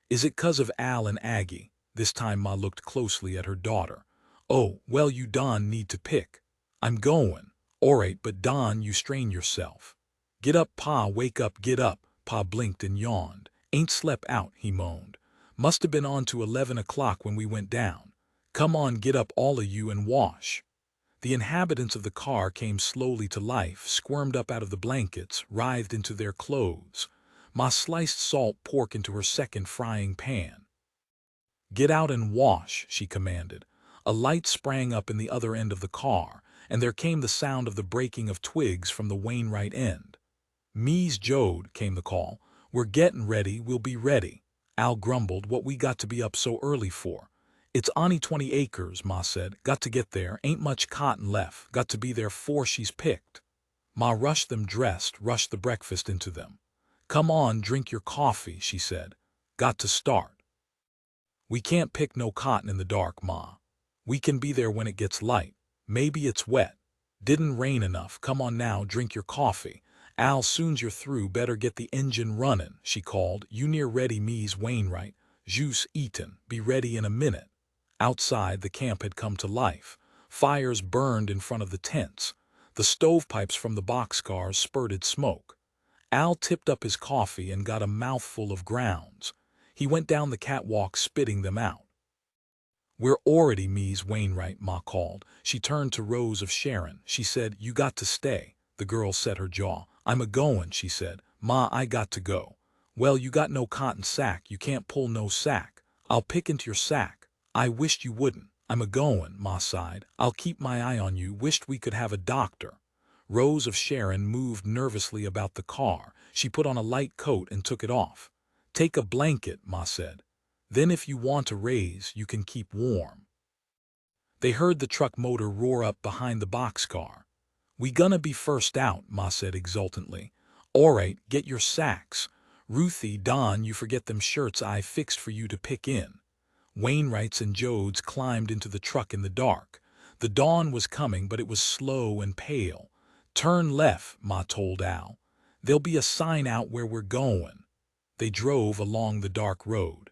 A: Is it 'cause of Al and Aggie? This time Ma looked closely at her daughter. Oh, well you Don need to pick. I'm goin'. Alright, but Don you strain yourself. Get up Pa, wake up, get up. Pa blinked and yawned. Ain't slept out, he moaned. Must have been on to 11 o'clock when we went down. Come on, get up all of you and wash. The inhabitants of the car came slowly to life, squirmed up out of the blankets, writhed into their clothes. Ma sliced salt pork into her second frying pan. Get out and wash, she commanded. A light sprang up in the other end of the car, and there came the sound of the breaking of twigs from the Wainwright end. Me's Jode, came the call. We're getting ready, we'll be ready. Al grumbled, what we got to be up so early for? It's only 20 acres, Ma said. Got to get there, ain't much cotton left. Got to be there 'fore she's picked. Ma rushed them dressed, rushed the breakfast into them. Come on, drink your coffee, she said. Got to start. We can't pick no cotton in the dark, Ma. We can be there when it gets light. Maybe it's wet. Didn't rain enough. Come on now, drink your coffee. Al, soon's you're through, better get the engine running, she called. You near ready, Mies Wainwright. Juice eaten. Be ready in a minute. Outside, the camp had come to life. Fires burned in front of the tents. The stovepipes from the boxcars spurted smoke. Al tipped up his coffee and got a mouthful of grounds. He went down the catwalk spitting them out. We're already, Mies Wainwright, Ma called. She turned to Rose of Sharon. She said, you got to stay. The girl set her jaw. I'm a-goin', she said. Ma, I got to go. Well, you got no cotton sack. You can't pull no sack. I'll pick into your sack. I wished you wouldn't. I'm a-goin', Ma sighed. I'll keep my eye on you. Wished we could have a doctor. Rose of Sharon moved nervously about the car. She put on a light coat and took it off. Take a blanket, Ma said. Then if you want a raise, you can keep warm. They heard the truck motor roar up behind the boxcar. We gonna be first out, Ma said exultantly. Alright, get your sacks. Ruthie, Don, you forget them shirts I fixed for you to pick in. Wainwrights and Jodes climbed into the truck in the dark. The dawn was coming, but it was slow and pale. Turn left, Ma told Al. There'll be a sign out where we're going. They drove along the dark road.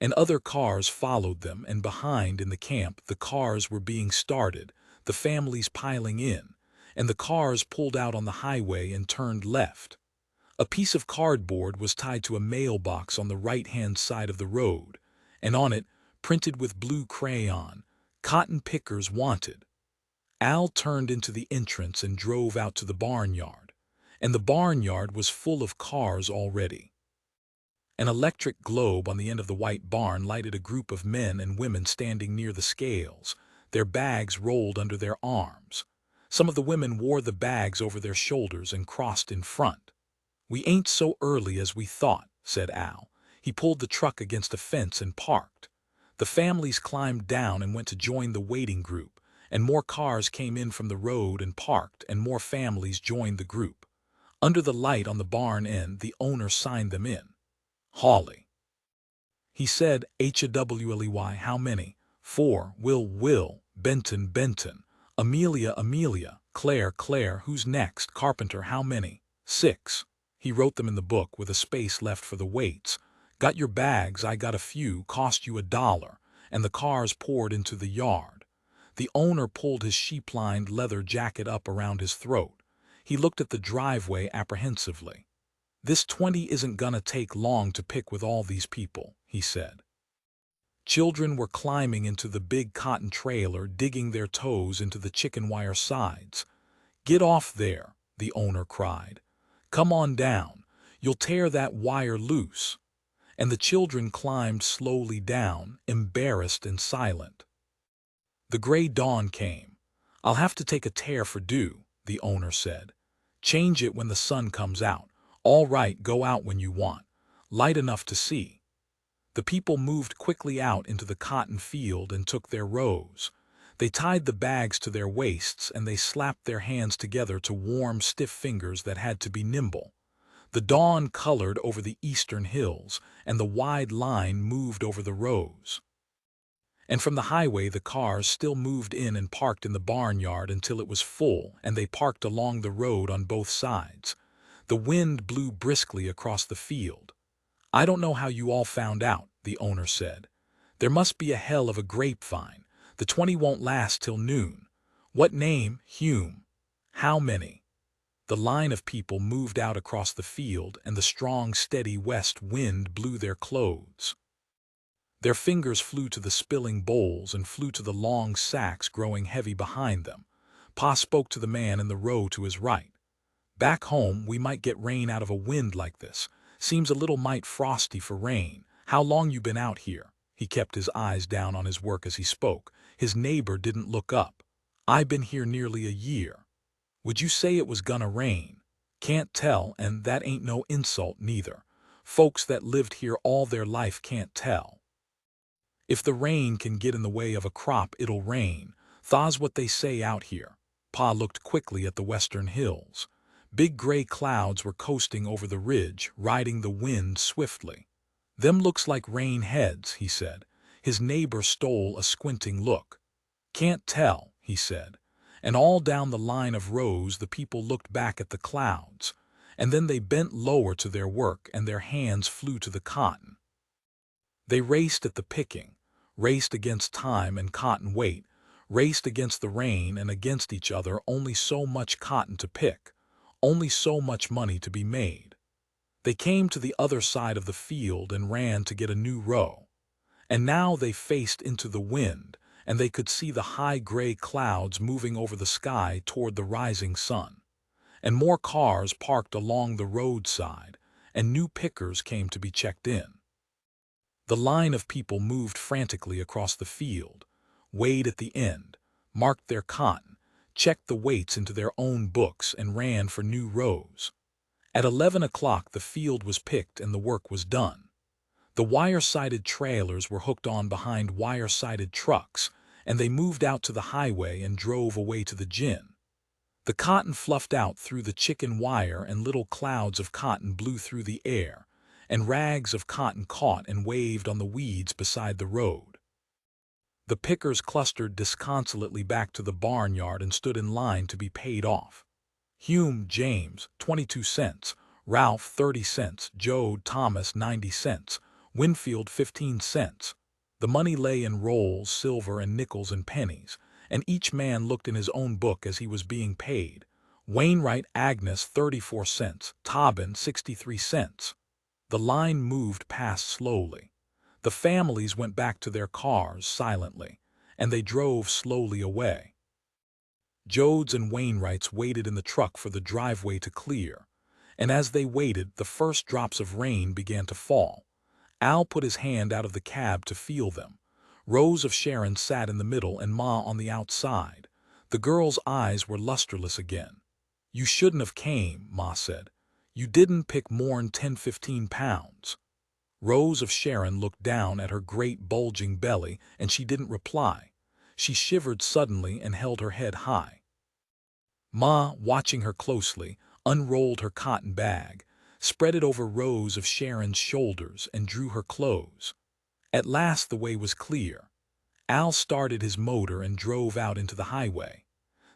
A: And other cars followed them, and behind in the camp the cars were being started, the families piling in, and the cars pulled out on the highway and turned left. A piece of cardboard was tied to a mailbox on the right-hand side of the road, and on it, printed with blue crayon, Cotton Pickers Wanted. Al turned into the entrance and drove out to the barnyard, and the barnyard was full of cars already. An electric globe on the end of the white barn lighted a group of men and women standing near the scales, their bags rolled under their arms. Some of the women wore the bags over their shoulders and crossed in front. We ain't so early as we thought, said Al. He pulled the truck against a fence and parked. The families climbed down and went to join the waiting group, and more cars came in from the road and parked, and more families joined the group. Under the light on the barn end, the owner signed them in. Hawley. He said, Hawley, how many? 4, Will, Benton, Amelia, Claire, who's next? Carpenter, how many? 6. He wrote them in the book with a space left for the weights. Got your bags, I got a few, cost you $1, and the cars poured into the yard. The owner pulled his sheep-lined leather jacket up around his throat. He looked at the driveway apprehensively. This 20 isn't gonna take long to pick with all these people, he said. Children were climbing into the big cotton trailer, digging their toes into the chicken wire sides. Get off there, the owner cried. Come on down, you'll tear that wire loose. And the children climbed slowly down, embarrassed and silent. The gray dawn came. I'll have to take a tear for dew, the owner said. Change it when the sun comes out. All right, go out when you want. Light enough to see. The people moved quickly out into the cotton field and took their rows. They tied the bags to their waists and they slapped their hands together to warm, stiff fingers that had to be nimble. The dawn colored over the eastern hills, and the wide line moved over the rows. And from the highway the cars still moved in and parked in the barnyard until it was full, and they parked along the road on both sides. The wind blew briskly across the field. "I don't know how you all found out," the owner said. "There must be a hell of a grapevine. The 20 won't last till noon. What name? Hume. How many?" The line of people moved out across the field, and the strong, steady west wind blew their clothes. Their fingers flew to the spilling bowls and flew to the long sacks growing heavy behind them. Pa spoke to the man in the row to his right. "Back home, we might get rain out of a wind like this. Seems a little mite frosty for rain. How long you been out here?" He kept his eyes down on his work as he spoke. His neighbor didn't look up. "I been here nearly a year." "Would you say it was gonna rain?" "Can't tell, and that ain't no insult neither. Folks that lived here all their life can't tell. If the rain can get in the way of a crop, it'll rain. Tha's what they say out here." Pa looked quickly at the western hills. Big gray clouds were coasting over the ridge, riding the wind swiftly. "Them looks like rain heads," he said. His neighbor stole a squinting look. "Can't tell," he said. And all down the line of rows the people looked back at the clouds, and then they bent lower to their work and their hands flew to the cotton. They raced at the picking, raced against time and cotton weight, raced against the rain and against each other. Only so much cotton to pick, only so much money to be made. They came to the other side of the field and ran to get a new row. And now they faced into the wind, and they could see the high gray clouds moving over the sky toward the rising sun. And more cars parked along the roadside, and new pickers came to be checked in. The line of people moved frantically across the field, weighed at the end, marked their cotton, checked the weights into their own books, and ran for new rows. At 11 o'clock the field was picked and the work was done. The wire-sided trailers were hooked on behind wire-sided trucks, and they moved out to the highway and drove away to the gin. The cotton fluffed out through the chicken wire, and little clouds of cotton blew through the air, and rags of cotton caught and waved on the weeds beside the road. The pickers clustered disconsolately back to the barnyard and stood in line to be paid off. Hume, James, 22 cents, Ralph, 30 cents, Joe, Thomas, 90 cents, Winfield, 15 cents. The money lay in rolls, silver and nickels and pennies, and each man looked in his own book as he was being paid. Wainwright, Agnes, 34 cents, Tobin, 63 cents. The line moved past slowly. The families went back to their cars silently, and they drove slowly away. Jodes and Wainwrights waited in the truck for the driveway to clear, and as they waited, the first drops of rain began to fall. Al put his hand out of the cab to feel them. Rose of Sharon sat in the middle and Ma on the outside. The girl's eyes were lusterless again. "You shouldn't have came," Ma said. "You didn't pick more'n 10-15 pounds." Rose of Sharon looked down at her great bulging belly, and she didn't reply. She shivered suddenly and held her head high. Ma, watching her closely, unrolled her cotton bag, spread it over Rose of Sharon's shoulders, and drew her close. At last the way was clear. Al started his motor and drove out into the highway.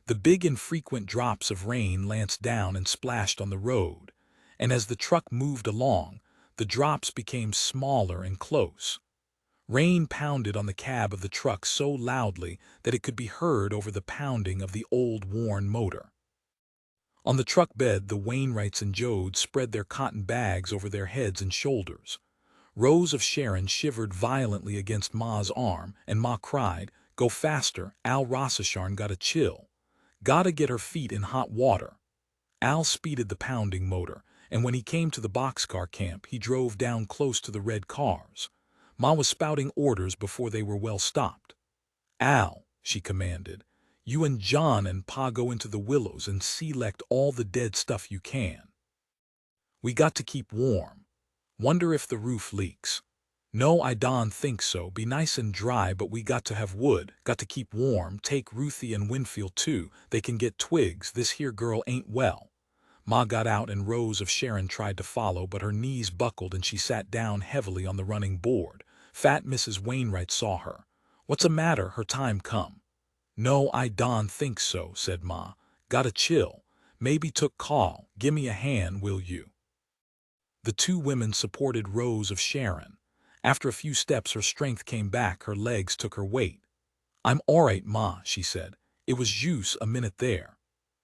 A: The big infrequent drops of rain lanced down and splashed on the road, and as the truck moved along, the drops became smaller and close. Rain pounded on the cab of the truck so loudly that it could be heard over the pounding of the old worn motor. On the truck bed, the Wainwrights and Jodes spread their cotton bags over their heads and shoulders. Rose of Sharon shivered violently against Ma's arm, and Ma cried, "Go faster, Al Rossisharn got a chill. Gotta get her feet in hot water." Al speeded the pounding motor, and when he came to the boxcar camp, he drove down close to the red cars. Ma was spouting orders before they were well stopped. "Al," she commanded, "you and John and Pa go into the willows and select all the dead stuff you can. We got to keep warm. Wonder if the roof leaks. No, I don't think so. Be nice and dry, but we got to have wood. Got to keep warm. Take Ruthie and Winfield too. They can get twigs. This here girl ain't well." Ma got out and Rose of Sharon tried to follow, but her knees buckled and she sat down heavily on the running board. Fat Mrs. Wainwright saw her. "What's the matter? Her time come." "No, I don't think so," said Ma. "Gotta chill. Maybe took call. Gimme a hand, will you? The two women supported Rose of Sharon. After a few steps her strength came back, her legs took her weight. "I'm all right, Ma," she said. "It was jus a minute there."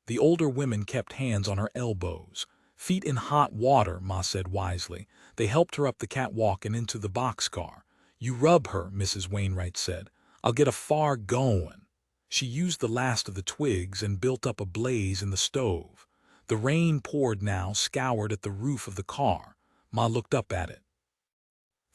A: The older women kept hands on her elbows. "Feet in hot water," Ma said wisely. They helped her up the catwalk and into the boxcar. "You rub her," Mrs. Wainwright said. "I'll get a fire goin'." She used the last of the twigs and built up a blaze in the stove. The rain poured now, scoured at the roof of the car. Ma looked up at it.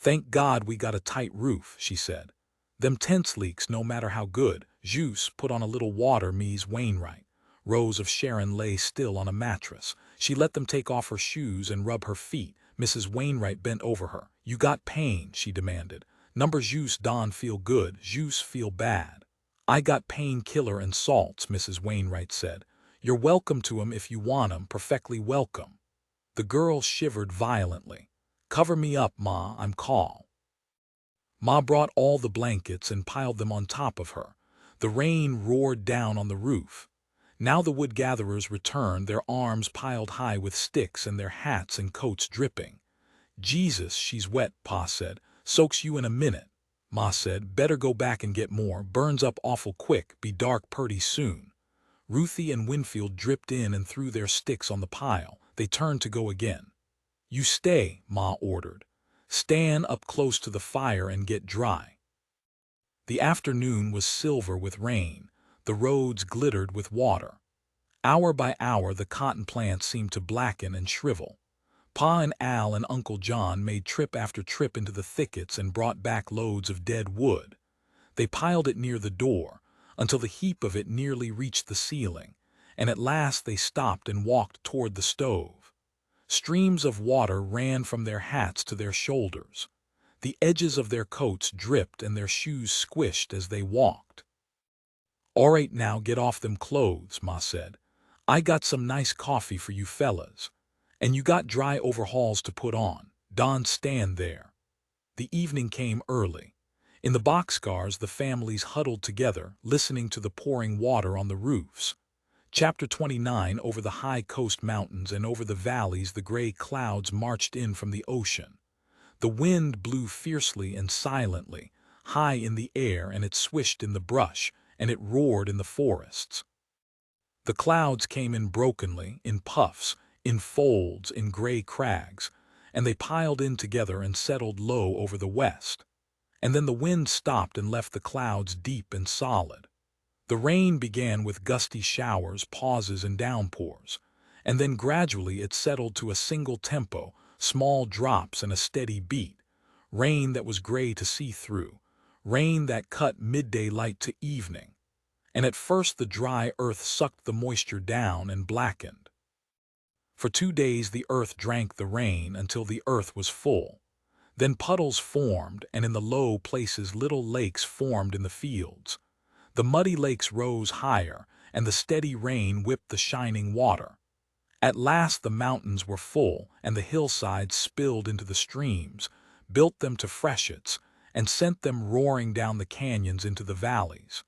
A: "Thank God we got a tight roof," she said. "Them tents leaks no matter how good. Jus put on a little water, Mies Wainwright." Rose of Sharon lay still on a mattress. She let them take off her shoes and rub her feet. Mrs. Wainwright bent over her. "You got pain?" she demanded. "Number jus Don feel good, jus feel bad." "I got painkiller and salts," Mrs. Wainwright said. "You're welcome to 'em if you want 'em, perfectly welcome." The girl shivered violently. "Cover me up, Ma, I'm call." Ma brought all the blankets and piled them on top of her. The rain roared down on the roof. Now the wood-gatherers returned, their arms piled high with sticks and their hats and coats dripping. "Jesus, she's wet," Pa said. "Soaks you in a minute." Ma said, "Better go back and get more. Burns up awful quick, be dark purty soon." Ruthie and Winfield dripped in and threw their sticks on the pile. They turned to go again. "You stay," Ma ordered. "Stand up close to the fire and get dry." The afternoon was silver with rain. The roads glittered with water. Hour by hour the cotton plants seemed to blacken and shrivel. Pa and Al and Uncle John made trip after trip into the thickets and brought back loads of dead wood. They piled it near the door, until the heap of it nearly reached the ceiling, and at last they stopped and walked toward the stove. Streams of water ran from their hats to their shoulders. The edges of their coats dripped and their shoes squished as they walked. "All right now, get off them clothes," Ma said. "I got some nice coffee for you fellas. And you got dry overalls to put on. Don, stand there." The evening came early. In the boxcars the families huddled together, listening to the pouring water on the roofs. Chapter 29. Over the high coast mountains and over the valleys the gray clouds marched in from the ocean. The wind blew fiercely and silently, high in the air, and it swished in the brush, and it roared in the forests. The clouds came in brokenly, in puffs, in folds, in gray crags, and they piled in together and settled low over the west. And then the wind stopped and left the clouds deep and solid. The rain began with gusty showers, pauses, and downpours, and then gradually it settled to a single tempo, small drops and a steady beat. Rain that was gray to see through, rain that cut midday light to evening. And at first the dry earth sucked the moisture down and blackened. For 2 days the earth drank the rain until the earth was full. Then puddles formed, and in the low places little lakes formed in the fields. The muddy lakes rose higher, and the steady rain whipped the shining water. At last the mountains were full, and the hillsides spilled into the streams, built them to freshets, and sent them roaring down the canyons into the valleys.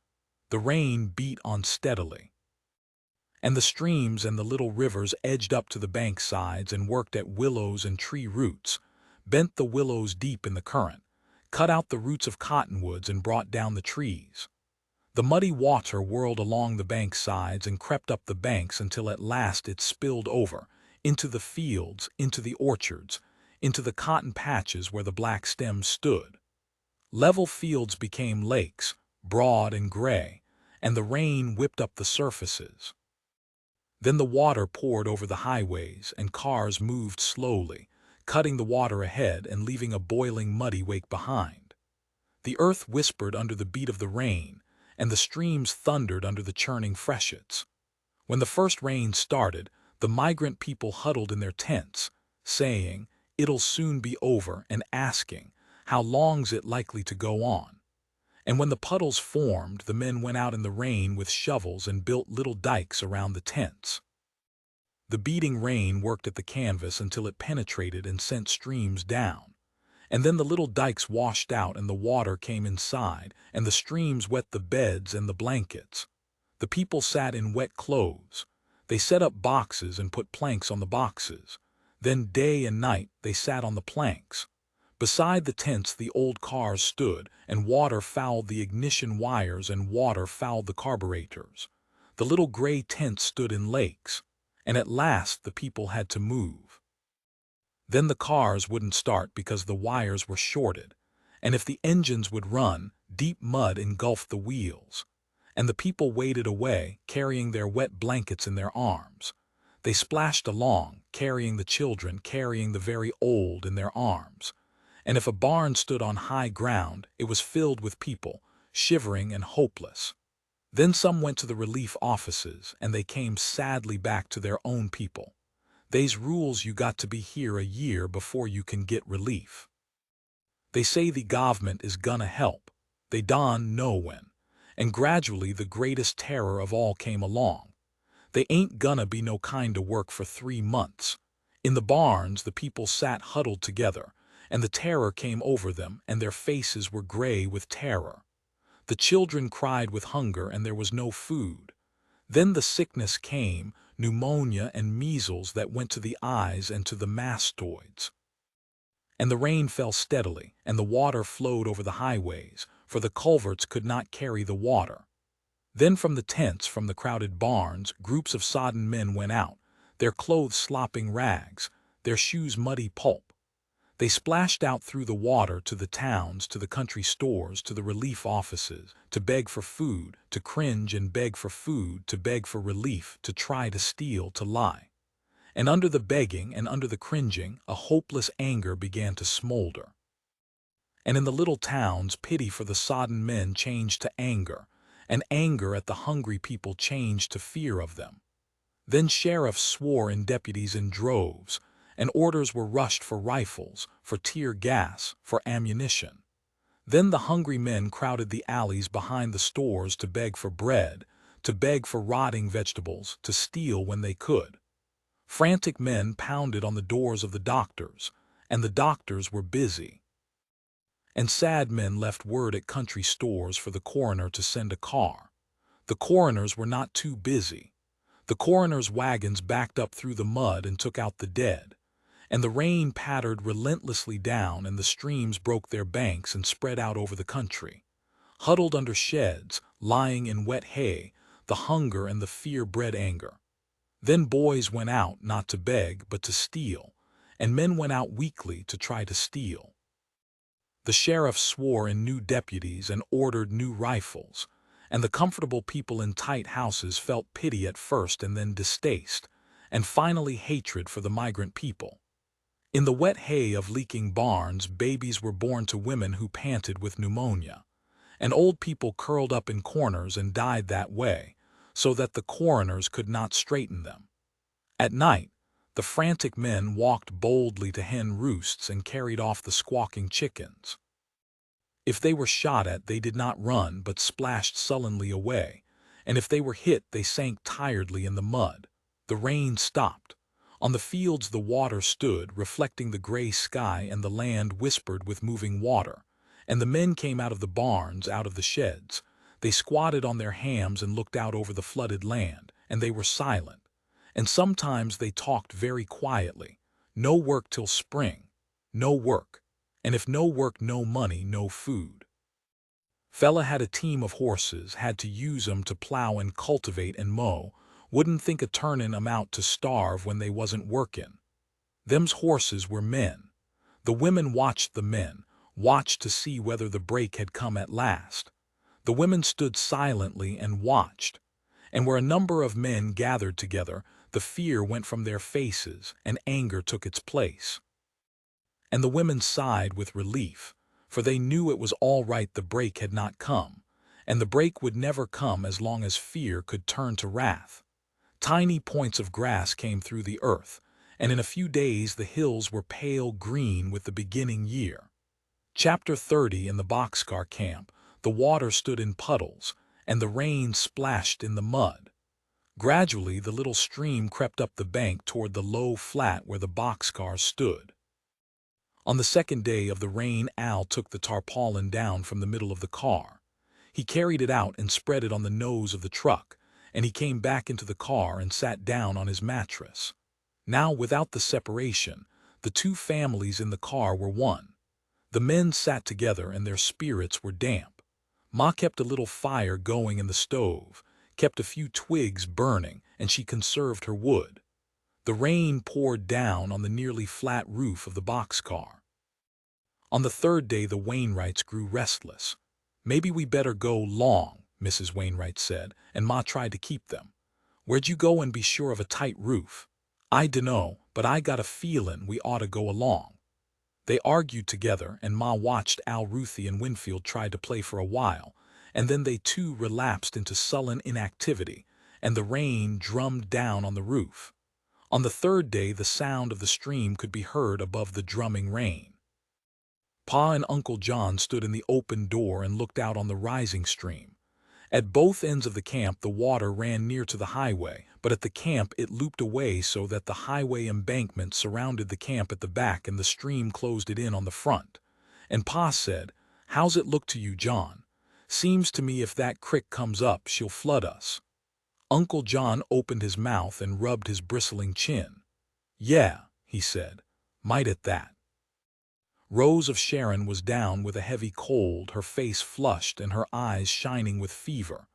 A: The rain beat on steadily. And the streams and the little rivers edged up to the bank sides and worked at willows and tree roots, bent the willows deep in the current, cut out the roots of cottonwoods and brought down the trees. The muddy water whirled along the bank sides and crept up the banks until at last it spilled over, into the fields, into the orchards, into the cotton patches where the black stems stood. Level fields became lakes, broad and gray, and the rain whipped up the surfaces. Then the water poured over the highways, and cars moved slowly, cutting the water ahead and leaving a boiling muddy wake behind. The earth whispered under the beat of the rain, and the streams thundered under the churning freshets. When the first rain started, the migrant people huddled in their tents, saying, "It'll soon be over," and asking, "How long's it likely to go on?" And when the puddles formed, the men went out in the rain with shovels and built little dikes around the tents. The beating rain worked at the canvas until it penetrated and sent streams down. And then the little dikes washed out and the water came inside, and the streams wet the beds and the blankets. The people sat in wet clothes. They set up boxes and put planks on the boxes. Then day and night they sat on the planks. Beside the tents the old cars stood, and water fouled the ignition wires and water fouled the carburetors. The little gray tents stood in lakes, and at last the people had to move. Then the cars wouldn't start because the wires were shorted, and if the engines would run, deep mud engulfed the wheels. And the people waded away, carrying their wet blankets in their arms. They splashed along, carrying the children, carrying the very old in their arms. And if a barn stood on high ground, it was filled with people, shivering and hopeless. Then some went to the relief offices, and they came sadly back to their own people. "They's rules you got to be here a year before you can get relief. They say the government is gonna help. They don't know when." And gradually the greatest terror of all came along. They ain't gonna be no kind of work for 3 months. In the barns the people sat huddled together, and the terror came over them, and their faces were gray with terror. The children cried with hunger, and there was no food. Then the sickness came, pneumonia and measles that went to the eyes and to the mastoids. And the rain fell steadily, and the water flowed over the highways, for the culverts could not carry the water. Then from the tents, from the crowded barns, groups of sodden men went out, their clothes slopping rags, their shoes muddy pulp. They splashed out through the water to the towns, to the country stores, to the relief offices, to beg for food, to cringe and beg for food, to beg for relief, to try to steal, to lie. And under the begging and under the cringing, a hopeless anger began to smolder. And in the little towns, pity for the sodden men changed to anger, and anger at the hungry people changed to fear of them. Then sheriffs swore in deputies in droves, and orders were rushed for rifles, for tear gas, for ammunition. Then the hungry men crowded the alleys behind the stores to beg for bread, to beg for rotting vegetables, to steal when they could. Frantic men pounded on the doors of the doctors, and the doctors were busy. And sad men left word at country stores for the coroner to send a car. The coroners were not too busy. The coroners' wagons backed up through the mud and took out the dead. And the rain pattered relentlessly down, and the streams broke their banks and spread out over the country. Huddled under sheds, lying in wet hay, the hunger and the fear bred anger. Then boys went out not to beg but to steal, and men went out weakly to try to steal. The sheriff swore in new deputies and ordered new rifles, and the comfortable people in tight houses felt pity at first and then distaste, and finally hatred for the migrant people. In the wet hay of leaking barns, babies were born to women who panted with pneumonia, and old people curled up in corners and died that way, so that the coroners could not straighten them. At night, the frantic men walked boldly to hen roosts and carried off the squawking chickens. If they were shot at, they did not run but splashed sullenly away, and if they were hit, they sank tiredly in the mud. The rain stopped. On the fields the water stood, reflecting the gray sky, and the land whispered with moving water. And the men came out of the barns, out of the sheds. They squatted on their hams and looked out over the flooded land, and they were silent. And sometimes they talked very quietly. No work till spring. No work. And if no work, no money, no food. Fella had a team of horses, had to use 'em to plow and cultivate and mow. Wouldn't think of turnin' 'em out to starve when they wasn't workin'. Them's horses were men. The women watched the men, watched to see whether the break had come at last. The women stood silently and watched, and where a number of men gathered together, the fear went from their faces and anger took its place. And the women sighed with relief, for they knew it was all right the break had not come, and the break would never come as long as fear could turn to wrath. Tiny points of grass came through the earth, and in a few days the hills were pale green with the beginning year. Chapter 30. In the boxcar camp, the water stood in puddles, and the rain splashed in the mud. Gradually the little stream crept up the bank toward the low flat where the boxcars stood. On the second day of the rain, Al took the tarpaulin down from the middle of the car. He carried it out and spread it on the nose of the truck, and he came back into the car and sat down on his mattress. Now, without the separation, the two families in the car were one. The men sat together and their spirits were damp. Ma kept a little fire going in the stove, kept a few twigs burning, and she conserved her wood. The rain poured down on the nearly flat roof of the boxcar. On the third day the Wainwrights grew restless. "Maybe we better go long," Mrs. Wainwright said, and Ma tried to keep them. "Where'd you go and be sure of a tight roof?" "I dunno, but I got a feelin' we ought to go along." They argued together, and Ma watched Al, Ruthie, and Winfield try to play for a while, and then they too relapsed into sullen inactivity, and the rain drummed down on the roof. On the third day the sound of the stream could be heard above the drumming rain. Pa and Uncle John stood in the open door and looked out on the rising stream. At both ends of the camp the water ran near to the highway, but at the camp it looped away so that the highway embankment surrounded the camp at the back and the stream closed it in on the front. And Pa said, "How's it look to you, John? Seems to me if that crick comes up she'll flood us." Uncle John opened his mouth and rubbed his bristling chin. "Yeah," he said, "might at that." Rose of Sharon was down with a heavy cold, her face flushed and her eyes shining with fever.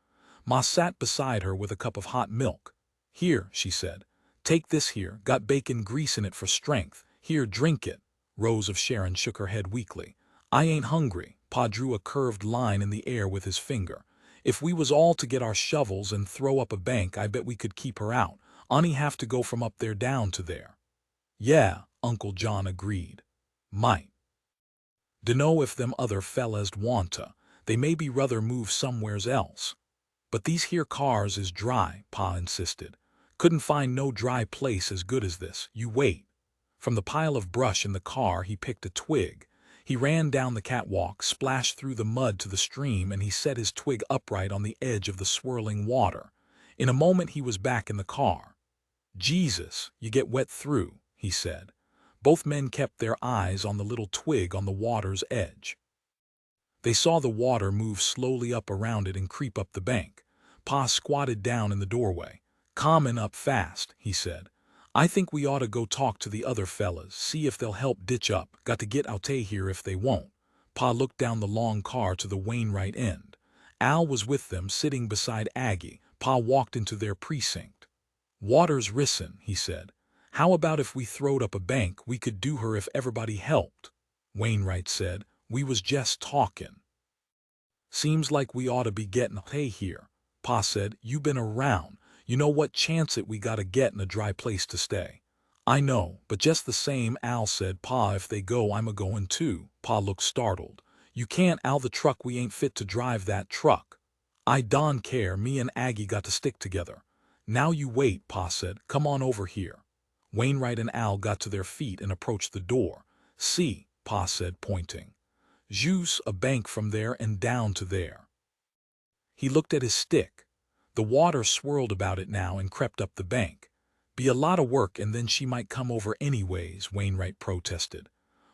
A: Ma sat beside her with a cup of hot milk. "Here," she said, "take this here, got bacon grease in it for strength. Here, drink it." Rose of Sharon shook her head weakly. "I ain't hungry." Pa drew a curved line in the air with his finger. "If we was all to get our shovels and throw up a bank, I bet we could keep her out. On'y have to go from up there down to there." "Yeah," Uncle John agreed. "Might. Dunno if them other fellas wanta. They maybe ruther move somewheres else." "But these here cars is dry," Pa insisted. "Couldn't find no dry place as good as this. You wait." From the pile of brush in the car he picked a twig. He ran down the catwalk, splashed through the mud to the stream, and he set his twig upright on the edge of the swirling water. In a moment he was back in the car. "Jesus, you get wet through," he said. Both men kept their eyes on the little twig on the water's edge. They saw the water move slowly up around it and creep up the bank. Pa squatted down in the doorway. "Comin' up fast," he said. "I think we ought to go talk to the other fellas, see if they'll help ditch up. Got to get outay here if they won't." Pa looked down the long car to the Wainwright end. Al was with them, sitting beside Aggie. Pa walked into their precinct. "Water's risen," he said. "How about if we throwed up a bank? We could do her if everybody helped." Wainwright said, "We was jest talkin'." "Seems like we ought to be gettin' hay here." Pa said, "You been around. You know what chance it we gotta get in a dry place to stay." "I know, but just the same," Al said. "Pa, if they go, I'm a-goin' too." Pa looked startled. "You can't, Al. The truck, we ain't fit to drive that truck." "I don't care. Me and Aggie got to stick together." "Now you wait," Pa said. "Come on over here." Wainwright and Al got to their feet and approached the door. "See," Pa said, pointing. "Juice a bank from there and down to there." He looked at his stick. The water swirled about it now and crept up the bank. "Be a lot of work and then she might come over anyways," Wainwright protested.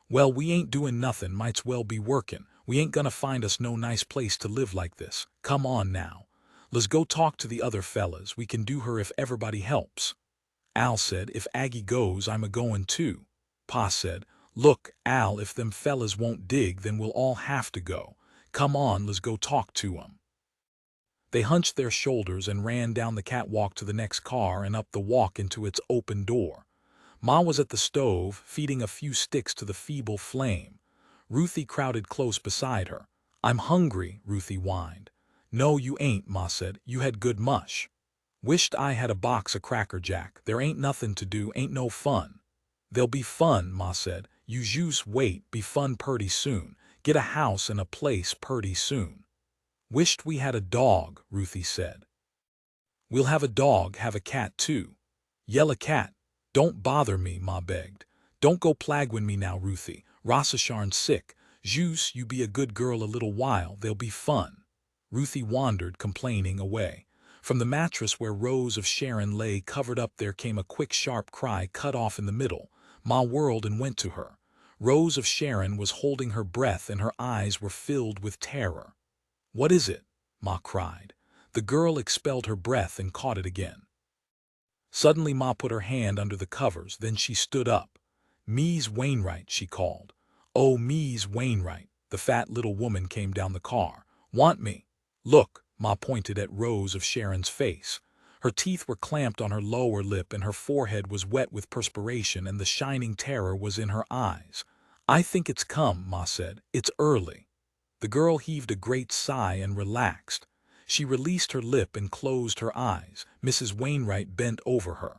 A: "Well, we ain't doin' nothin', might's well be workin'. We ain't gonna find us no nice place to live like this. Come on now. Let's go talk to the other fellas. We can do her if everybody helps." Al said, "If Aggie goes, I'm a-goin' too." Pa said, "Look, Al, if them fellas won't dig, then we'll all have to go. Come on, let's go talk to 'em." They hunched their shoulders and ran down the catwalk to the next car and up the walk into its open door. Ma was at the stove, feeding a few sticks to the feeble flame. Ruthie crowded close beside her. "I'm hungry," Ruthie whined. "No, you ain't," Ma said. "You had good mush." "Wisht I had a box of Cracker Jack. There ain't nothin' to do, ain't no fun." "There'll be fun," Ma said. "You jus' wait, be fun purty soon. Get a house and a place purty soon." "Wisht we had a dog," Ruthie said. "We'll have a dog, have a cat too." "Yella cat." "Don't bother me," Ma begged. "Don't go plaguin' me now, Ruthie. Rossasharn's sick. Jus, you be a good girl a little while, there'll be fun." Ruthie wandered, complaining, away. From the mattress where Rose of Sharon lay covered up there came a quick sharp cry cut off in the middle. Ma whirled and went to her. Rose of Sharon was holding her breath and her eyes were filled with terror. "What is it?" Ma cried. The girl expelled her breath and caught it again. Suddenly Ma put her hand under the covers, then she stood up. "Mies Wainwright," she called. "Oh, Mies Wainwright." The fat little woman came down the car. "Want me?" "Look," Ma pointed at Rose of Sharon's face. Her teeth were clamped on her lower lip and her forehead was wet with perspiration and the shining terror was in her eyes. "I think it's come," Ma said. "It's early." The girl heaved a great sigh and relaxed. She released her lip and closed her eyes. Mrs. Wainwright bent over her.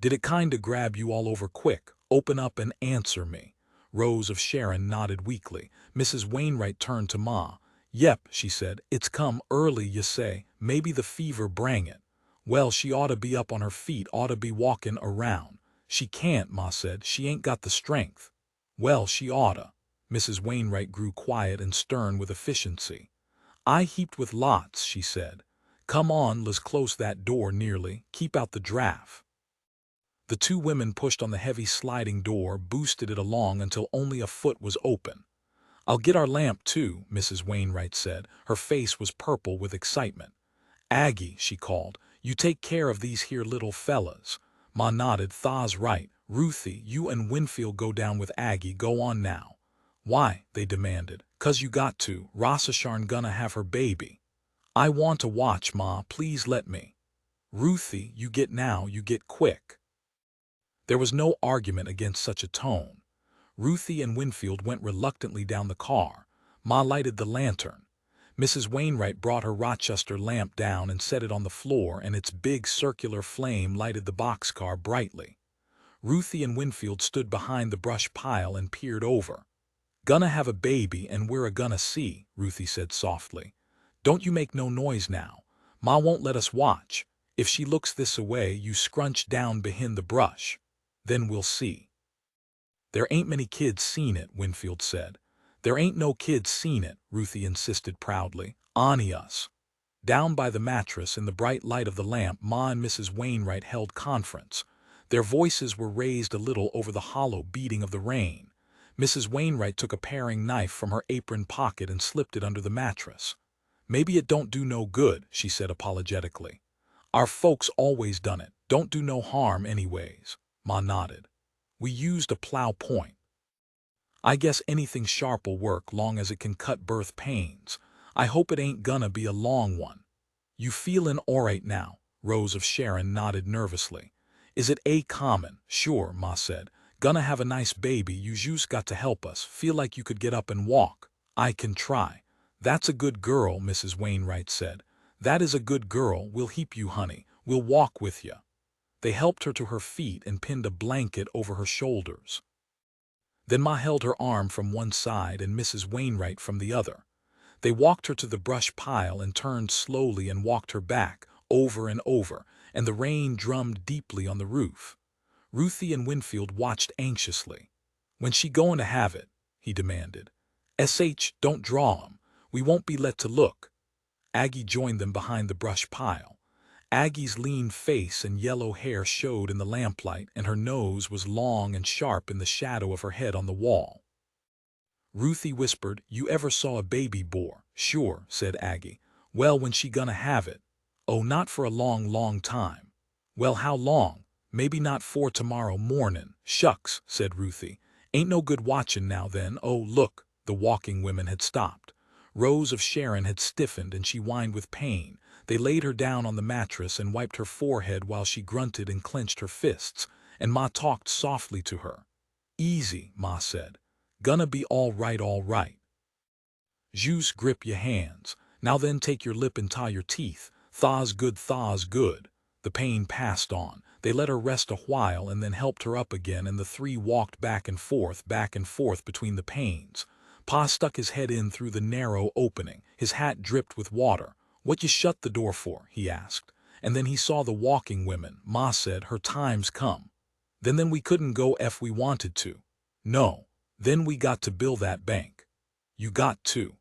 A: "Did it kinda grab you all over quick? Open up and answer me." Rose of Sharon nodded weakly. Mrs. Wainwright turned to Ma. "Yep," she said. "It's come early, you say. Maybe the fever brang it. Well, she oughta be up on her feet, oughta be walkin' around." "She can't," Ma said. "She ain't got the strength." "Well, she oughta." Mrs. Wainwright grew quiet and stern with efficiency. "I heaped with lots," she said. "Come on, let's close that door nearly. Keep out the draft." The two women pushed on the heavy sliding door, boosted it along until only a foot was open. "I'll get our lamp too," Mrs. Wainwright said. Her face was purple with excitement. "Aggie," she called, "you take care of these here little fellas." Ma nodded. "Tha's right. Ruthie, you and Winfield go down with Aggie. Go on now." "Why?" they demanded. "'Cause you got to. Rossasharn gonna have her baby." "I want to watch, Ma. Please let me." "Ruthie, you get now. You get quick." There was no argument against such a tone. Ruthie and Winfield went reluctantly down the car. Ma lighted the lantern. Mrs. Wainwright brought her Rochester lamp down and set it on the floor, and its big circular flame lighted the boxcar brightly. Ruthie and Winfield stood behind the brush pile and peered over. "Gonna have a baby and we're a-gonna see," Ruthie said softly. "Don't you make no noise now. Ma won't let us watch. If she looks this-a-way, you scrunch down behind the brush. Then we'll see." "There ain't many kids seen it," Winfield said. "There ain't no kids seen it," Ruthie insisted proudly. "Ani us." Down by the mattress in the bright light of the lamp, Ma and Mrs. Wainwright held conference. Their voices were raised a little over the hollow beating of the rain. Mrs. Wainwright took a paring knife from her apron pocket and slipped it under the mattress. "Maybe it don't do no good," she said apologetically. "Our folks always done it. Don't do no harm anyways." Ma nodded. "We used a plow point." "I guess anything sharp'll work long as it can cut birth pains. I hope it ain't gonna be a long one." "You feelin' alright now?" Rose of Sharon nodded nervously. "Is it common?" "Sure," Ma said. "Gonna have a nice baby, you just got to help us. Feel like you could get up and walk." "I can try." "That's a good girl," Mrs. Wainwright said. "That is a good girl. We'll heap you, honey. We'll walk with you." They helped her to her feet and pinned a blanket over her shoulders. Then Ma held her arm from one side and Mrs. Wainwright from the other. They walked her to the brush pile and turned slowly and walked her back, over and over, and the rain drummed deeply on the roof. Ruthie and Winfield watched anxiously. "When she goin' to have it?" he demanded. Don't draw 'em. We won't be let to look." Aggie joined them behind the brush pile. Aggie's lean face and yellow hair showed in the lamplight, and her nose was long and sharp in the shadow of her head on the wall. Ruthie whispered, "You ever saw a baby bore?" "Sure," said Aggie. "Well, when she gonna have it?" "Oh, not for a long, long time." "Well, how long?" "Maybe not 'fore tomorrow mornin'." "Shucks," said Ruthie. "Ain't no good watchin' now then." "Oh, look." The walking women had stopped. Rose of Sharon had stiffened and she whined with pain. They laid her down on the mattress and wiped her forehead while she grunted and clenched her fists, and Ma talked softly to her. "Easy," Ma said. "Gonna be all right, all right. Jus grip your hands. Now then take your lip and tie your teeth. Tha's good, tha's good." The pain passed on. They let her rest a while and then helped her up again, and the three walked back and forth between the panes. Pa stuck his head in through the narrow opening. His hat dripped with water. "What you shut the door for?" he asked. And then he saw the walking women. Ma said, "Her time's come." Then we couldn't go if we wanted to." "No. Then we got to build that bank." "You got to."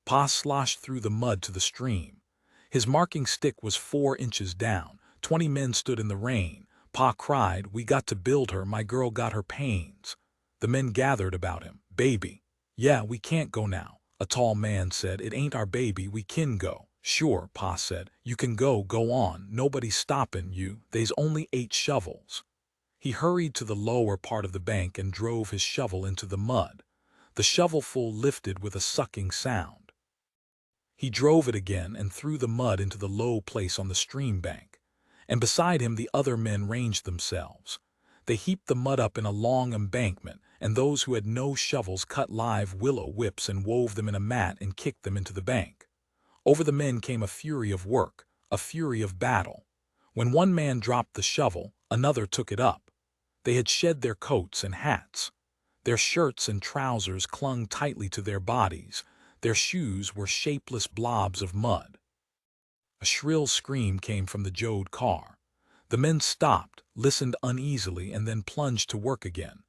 A: Pa sloshed through the mud to the stream. His marking stick was 4 inches down. 20 men stood in the rain. Pa cried, "We got to build her. My girl got her pains." The men gathered about him. "Baby." "Yeah, we can't go now." A tall man said, "It ain't our baby. We kin go." Sure, Pa said. You can go on. Nobody's stopping you. They's only 8 shovels. He hurried to the lower part of the bank and drove his shovel into the mud. The shovelful lifted with a sucking sound. He drove it again and threw the mud into the low place on the stream bank. And beside him the other men ranged themselves. They heaped the mud up in a long embankment, and those who had no shovels cut live willow whips and wove them in a mat and kicked them into the bank. Over the men came a fury of work, a fury of battle. When one man dropped the shovel, another took it up. They had shed their coats and hats. Their shirts and trousers clung tightly to their bodies. Their shoes were shapeless blobs of mud. A shrill scream came from the Jode car. The men stopped, listened uneasily, and then plunged to work again.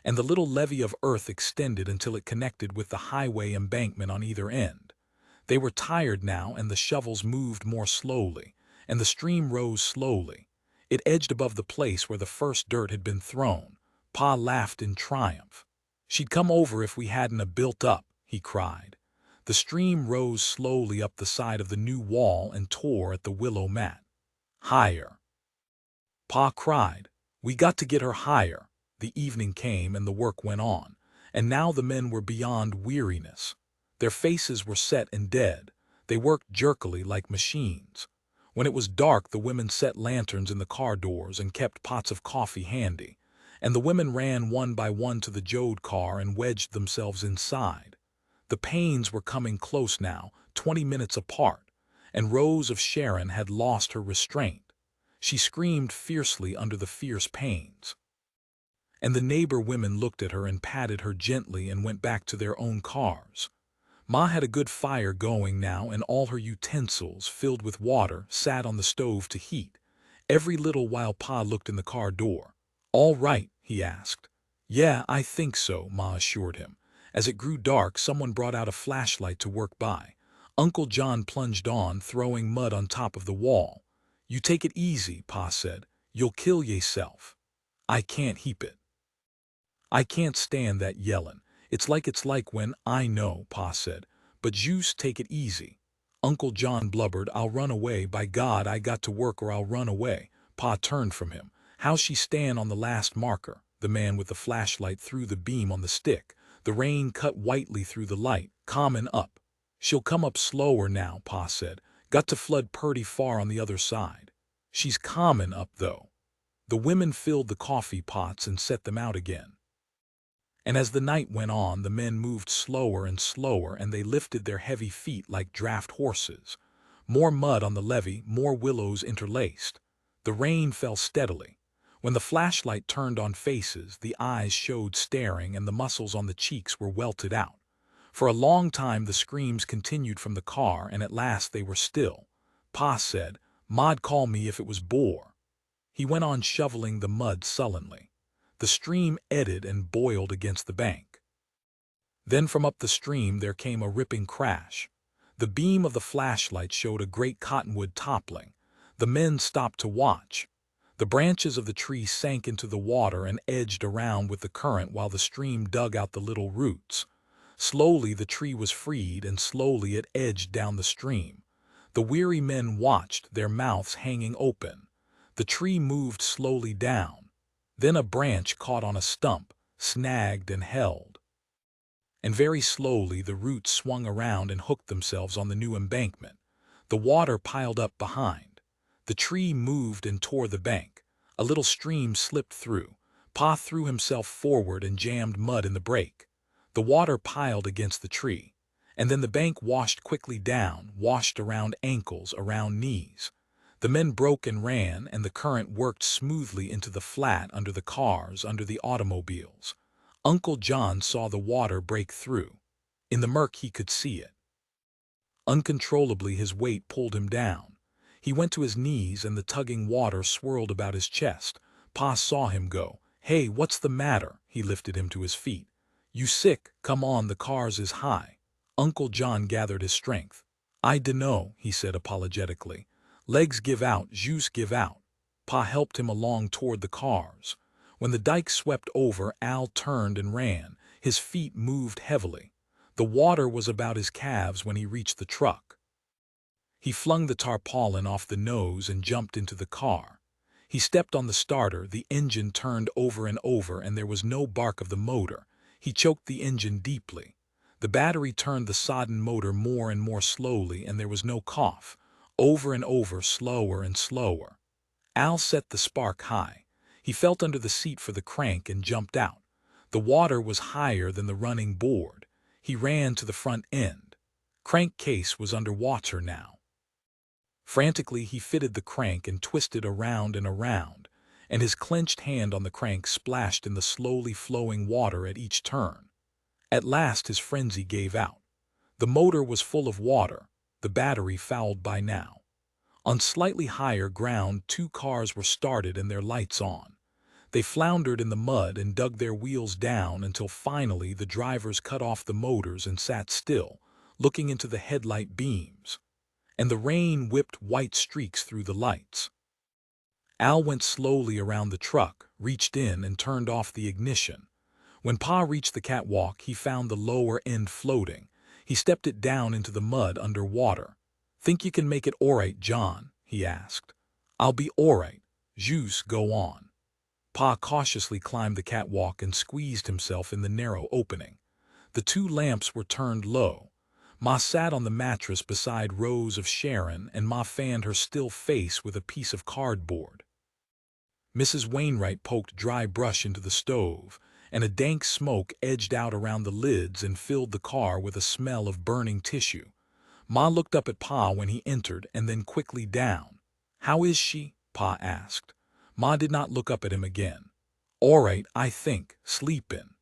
A: And the little levee of earth extended until it connected with the highway embankment on either end. They were tired now, and the shovels moved more slowly, and the stream rose slowly. It edged above the place where the first dirt had been thrown. Pa laughed in triumph. She'd come over if we hadn't built up, he cried. The stream rose slowly up the side of the new wall and tore at the willow mat. Higher. Pa cried. We got to get her higher. The evening came and the work went on, and now the men were beyond weariness. Their faces were set and dead. They worked jerkily like machines. When it was dark, the women set lanterns in the car doors and kept pots of coffee handy, and the women ran one by one to the Jode car and wedged themselves inside. The pains were coming close now, 20 minutes apart, and Rose of Sharon had lost her restraint. She screamed fiercely under the fierce pains. And the neighbor women looked at her and patted her gently and went back to their own cars. Ma had a good fire going now, and all her utensils, filled with water, sat on the stove to heat. Every little while Pa looked in the car door. All right, he asked. Yeah, I think so, Ma assured him. As it grew dark, someone brought out a flashlight to work by. Uncle John plunged on, throwing mud on top of the wall. You take it easy, Pa said. You'll kill yourself. I can't heap it. I can't stand that yellin'. It's like when I know, Pa said. But Juice, take it easy. Uncle John blubbered. I'll run away. By God, I got to work or I'll run away. Pa turned from him. How's she stand on the last marker? The man with the flashlight threw the beam on the stick. The rain cut whitely through the light. Comin' up. She'll come up slower now, Pa said. Got to flood purty far on the other side. She's comin' up, though. The women filled the coffee pots and set them out again. And as the night went on, the men moved slower and slower, and they lifted their heavy feet like draft horses. More mud on the levee, more willows interlaced. The rain fell steadily. When the flashlight turned on faces, the eyes showed staring and the muscles on the cheeks were welted out. For a long time the screams continued from the car, and at last they were still. Pa said, Ma'd call me if it was bore. He went on shoveling the mud sullenly. The stream eddied and boiled against the bank. Then from up the stream there came a ripping crash. The beam of the flashlight showed a great cottonwood toppling. The men stopped to watch. The branches of the tree sank into the water and edged around with the current while the stream dug out the little roots. Slowly the tree was freed, and slowly it edged down the stream. The weary men watched, their mouths hanging open. The tree moved slowly down. Then a branch caught on a stump, snagged and held. And very slowly the roots swung around and hooked themselves on the new embankment. The water piled up behind. The tree moved and tore the bank. A little stream slipped through. Pa threw himself forward and jammed mud in the break. The water piled against the tree. And then the bank washed quickly down, washed around ankles, around knees. The men broke and ran, and the current worked smoothly into the flat under the cars, under the automobiles. Uncle John saw the water break through. In the murk he could see it. Uncontrollably his weight pulled him down. He went to his knees, and the tugging water swirled about his chest. Pa saw him go. Hey, what's the matter? He lifted him to his feet. You sick? Come on, the cars is high. Uncle John gathered his strength. I dunno, he said apologetically. Legs give out, juice give out. Pa helped him along toward the cars. When the dike swept over, Al turned and ran. His feet moved heavily. The water was about his calves when he reached the truck. He flung the tarpaulin off the nose and jumped into the car. He stepped on the starter, the engine turned over and over, and there was no bark of the motor. He choked the engine deeply. The battery turned the sodden motor more and more slowly, and there was no cough. Over and over, slower and slower. Al set the spark high. He felt under the seat for the crank and jumped out. The water was higher than the running board. He ran to the front end. Crankcase was under water now. Frantically, he fitted the crank and twisted around and around, and his clenched hand on the crank splashed in the slowly flowing water at each turn. At last his frenzy gave out. The motor was full of water, the battery fouled by now. On slightly higher ground, 2 cars were started and their lights on. They floundered in the mud and dug their wheels down until finally the drivers cut off the motors and sat still, looking into the headlight beams. And the rain whipped white streaks through the lights. Al went slowly around the truck, reached in and turned off the ignition. When Pa reached the catwalk, he found the lower end floating. He stepped it down into the mud under water. "Think you can make it all right, John?" he asked. "I'll be all right. Jus, go on." Pa cautiously climbed the catwalk and squeezed himself in the narrow opening. The 2 lamps were turned low. Ma sat on the mattress beside Rose of Sharon, and Ma fanned her still face with a piece of cardboard. Mrs. Wainwright poked dry brush into the stove, and a dank smoke edged out around the lids and filled the car with a smell of burning tissue. Ma looked up at Pa when he entered and then quickly down. "How is she?" Pa asked. Ma did not look up at him again. "All right, I think. Sleepin'."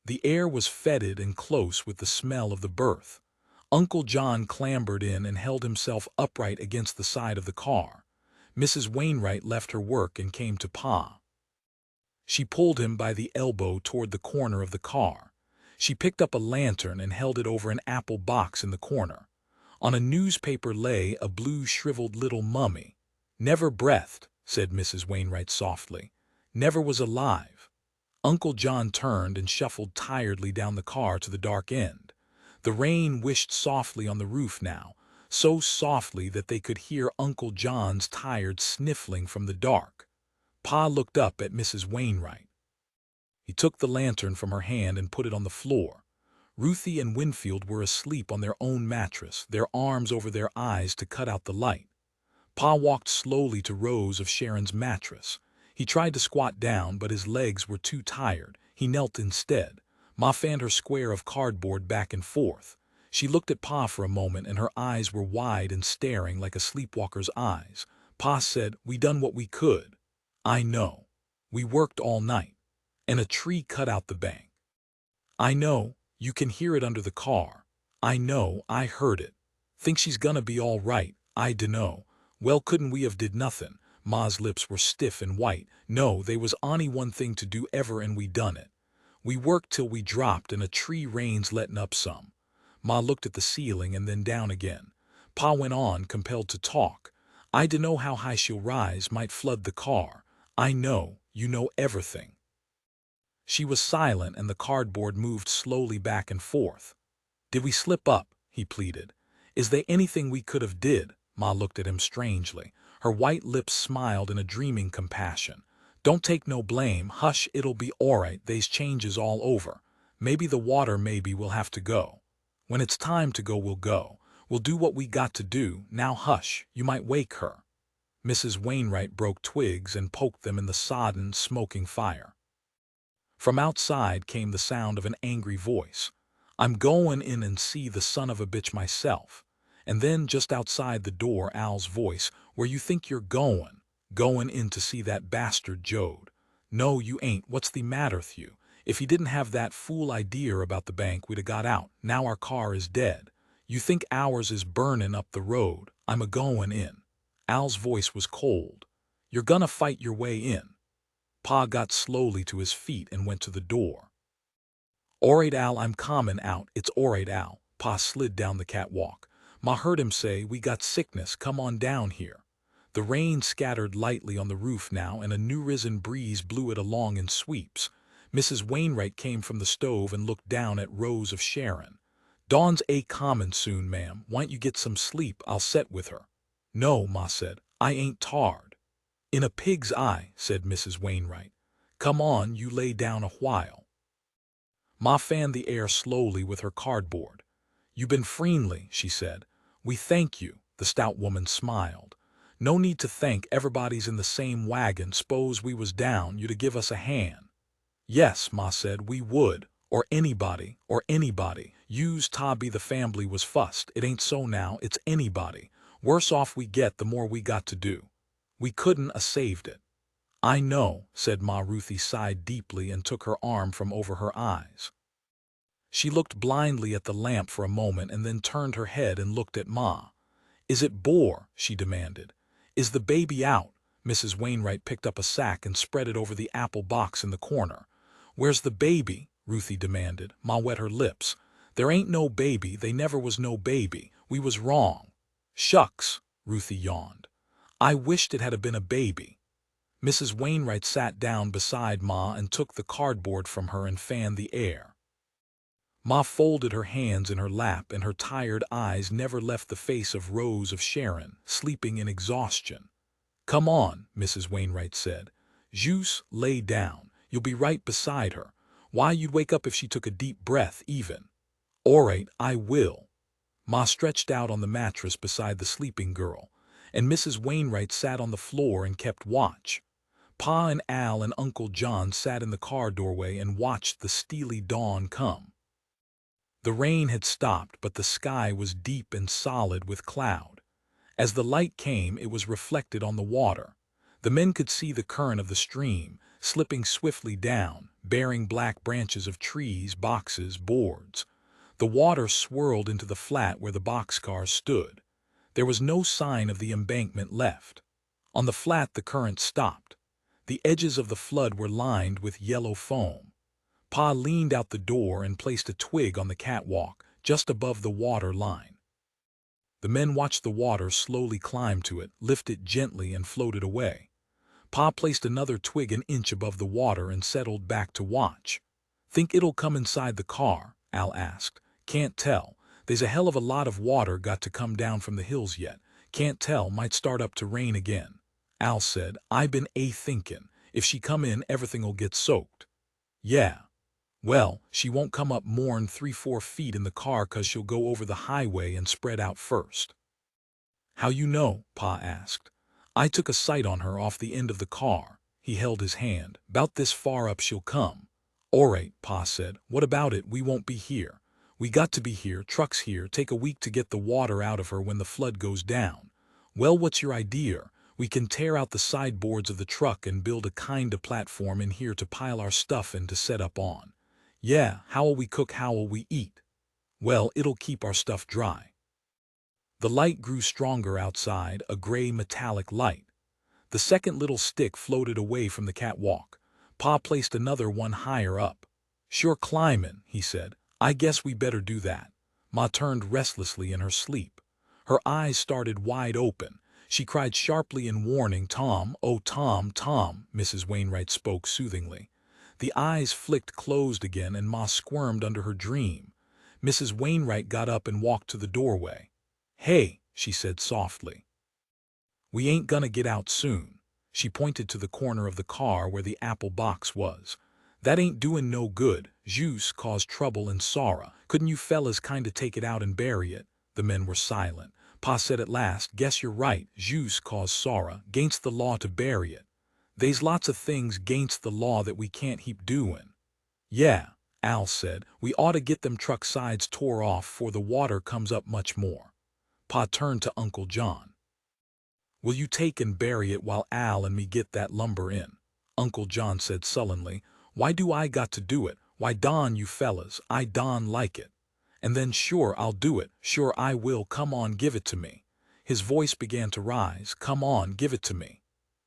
A: The air was fetid and close with the smell of the berth. Uncle John clambered in and held himself upright against the side of the car. Mrs. Wainwright left her work and came to Pa. She pulled him by the elbow toward the corner of the car. She picked up a lantern and held it over an apple box in the corner. On a newspaper lay a blue shriveled little mummy. "Never breathed," said Mrs. Wainwright softly. "Never was alive." Uncle John turned and shuffled tiredly down the car to the dark end. The rain wished softly on the roof now, so softly that they could hear Uncle John's tired sniffling from the dark. Pa looked up at Mrs. Wainwright. He took the lantern from her hand and put it on the floor. Ruthie and Winfield were asleep on their own mattress, their arms over their eyes to cut out the light. Pa walked slowly to Rose of Sharon's mattress. He tried to squat down, but his legs were too tired. He knelt instead. Ma fanned her square of cardboard back and forth. She looked at Pa for a moment, and her eyes were wide and staring like a sleepwalker's eyes. Pa said, "We done what we could." "I know. We worked all night. And a tree cut out the bank." "I know. You can hear it under the car." "I know. I heard it." "Think she's gonna be all right?" "I dunno." "Well, couldn't we have did nothing?" Ma's lips were stiff and white. "No, they was only one thing to do ever, and we done it. We worked till we dropped, and a tree rain's letting up some." Ma looked at the ceiling and then down again. Pa went on, compelled to talk. "I dunno how high she'll rise, might flood the car. I know, you know everything." She was silent, and the cardboard moved slowly back and forth. "Did we slip up?" he pleaded. "Is there anything we could have did?" Ma looked at him strangely. Her white lips smiled in a dreaming compassion. "Don't take no blame. Hush, it'll be all right. They's changes all over. Maybe the water, maybe we'll have to go. When it's time to go, we'll go. We'll do what we got to do. Now hush, you might wake her." Mrs. Wainwright broke twigs and poked them in the sodden, smoking fire. From outside came the sound of an angry voice. "I'm goin' in and see the son of a bitch myself." And then just outside the door, Al's voice, "Where you think you're goin'? Goin' in to see that bastard Jode." "No, you ain't. What's the matter with you? If he didn't have that fool idea about the bank, we'd 'a' got out. Now our car is dead. You think ours is burnin' up the road. I'm a-goin' in." Al's voice was cold. "You're gonna fight your way in." Pa got slowly to his feet and went to the door. "All right, Al, I'm comin' out. It's all right, Al." Pa slid down the catwalk. Ma heard him say, "We got sickness. Come on down here." The rain scattered lightly on the roof now, and a new-risen breeze blew it along in sweeps. Mrs. Wainwright came from the stove and looked down at Rose of Sharon. Dawn's a comin' soon, ma'am. Why'n't you get some sleep? I'll set with her. No, Ma said. I ain't tired. In a pig's eye, said Mrs. Wainwright. Come on, you lay down a while. Ma fanned the air slowly with her cardboard. You been friendly, she said. We thank you, the stout woman smiled. No need to thank, everybody's in the same wagon. S'pose we was down, you to give us a hand. Yes, Ma said, we would, or anybody, You's ta be the family was fussed. It ain't so now, it's anybody. Worse off we get, the more we got to do. We couldn't a saved it. I know, said Ma. Ruthie sighed deeply and took her arm from over her eyes. She looked blindly at the lamp for a moment and then turned her head and looked at Ma. Is it bore? She demanded. Is the baby out? Mrs. Wainwright picked up a sack and spread it over the apple box in the corner. Where's the baby? Ruthie demanded. Ma wet her lips. There ain't no baby, they never was no baby. We was wrong. Shucks, Ruthie yawned. I wished it had been a baby. Mrs. Wainwright sat down beside Ma and took the cardboard from her and fanned the air. Ma folded her hands in her lap and her tired eyes never left the face of Rose of Sharon, sleeping in exhaustion. Come on, Mrs. Wainwright said. Jus, lay down. You'll be right beside her. Why, you'd wake up if she took a deep breath even. All right, I will. Ma stretched out on the mattress beside the sleeping girl, and Mrs. Wainwright sat on the floor and kept watch. Pa and Al and Uncle John sat in the car doorway and watched the steely dawn come. The rain had stopped, but the sky was deep and solid with cloud. As the light came, it was reflected on the water. The men could see the current of the stream, slipping swiftly down, bearing black branches of trees, boxes, boards. The water swirled into the flat where the boxcars stood. There was no sign of the embankment left. On the flat the current stopped. The edges of the flood were lined with yellow foam. Pa leaned out the door and placed a twig on the catwalk, just above the water line. The men watched the water slowly climb to it, lift it gently, and float it away. Pa placed another twig an inch above the water and settled back to watch. Think it'll come inside the car? Al asked. Can't tell. There's a hell of a lot of water got to come down from the hills yet. Can't tell, might start up to rain again. Al said, I been thinkin', if she come in, everything'll get soaked. Yeah. Well, she won't come up more'n 3-4 feet in the car 'cause she'll go over the highway and spread out first. How you know? Pa asked. I took a sight on her off the end of the car. He held his hand. 'Bout this far up she'll come. All right, Pa said. What about it? We won't be here. We got to be here, trucks here, take a week to get the water out of her when the flood goes down. Well, what's your idea? We can tear out the sideboards of the truck and build a kinda platform in here to pile our stuff in to set up on. Yeah, how'll we cook, how'll we eat? Well, it'll keep our stuff dry. The light grew stronger outside, a gray metallic light. The second little stick floated away from the catwalk. Pa placed another one higher up. Sure climbin', he said. I guess we better do that. Ma turned restlessly in her sleep. Her eyes started wide open. She cried sharply in warning, Tom, oh Tom, Tom, Mrs. Wainwright spoke soothingly. The eyes flicked closed again and Ma squirmed under her dream. Mrs. Wainwright got up and walked to the doorway. Hey, she said softly. We ain't gonna get out soon. She pointed to the corner of the car where the apple box was. That ain't doin' no good. Jus caused trouble and sorrow. Couldn't you fellas kinda take it out and bury it? The men were silent. Pa said at last, guess you're right. Jus caused sorrow. Gainst the law to bury it. They's lots of things gainst the law that we can't heap doin'. Yeah, Al said. We ought to get them truck sides tore off 'fore the water comes up much more. Pa turned to Uncle John. Will you take and bury it while Al and me get that lumber in? Uncle John said sullenly. Why do I got to do it? Why, Don, you fellas, I Don like it. And then sure I'll do it, sure I will, come on, give it to me. His voice began to rise, come on, give it to me.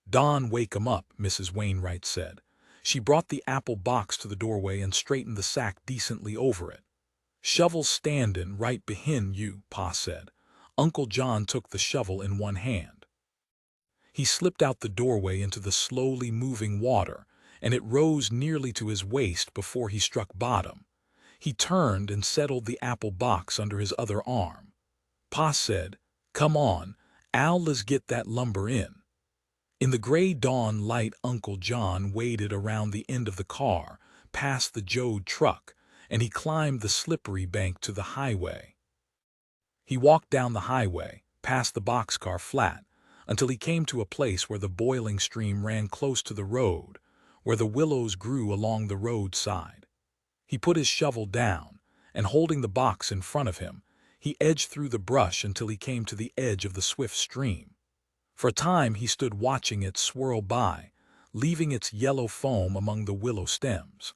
A: Don, wake 'em up, Mrs. Wainwright said. She brought the apple box to the doorway and straightened the sack decently over it. Shovel's standin' right behind you, Pa said. Uncle John took the shovel in one hand. He slipped out the doorway into the slowly moving water, and it rose nearly to his waist before he struck bottom. He turned and settled the apple box under his other arm. Pa said, "Come on, Al, let's get that lumber in." In the gray dawn light, Uncle John waded around the end of the car, past the Jode truck, and he climbed the slippery bank to the highway. He walked down the highway, past the boxcar flat, until he came to a place where the boiling stream ran close to the road, where the willows grew along the roadside. He put his shovel down, and holding the box in front of him, he edged through the brush until he came to the edge of the swift stream. For a time he stood watching it swirl by, leaving its yellow foam among the willow stems.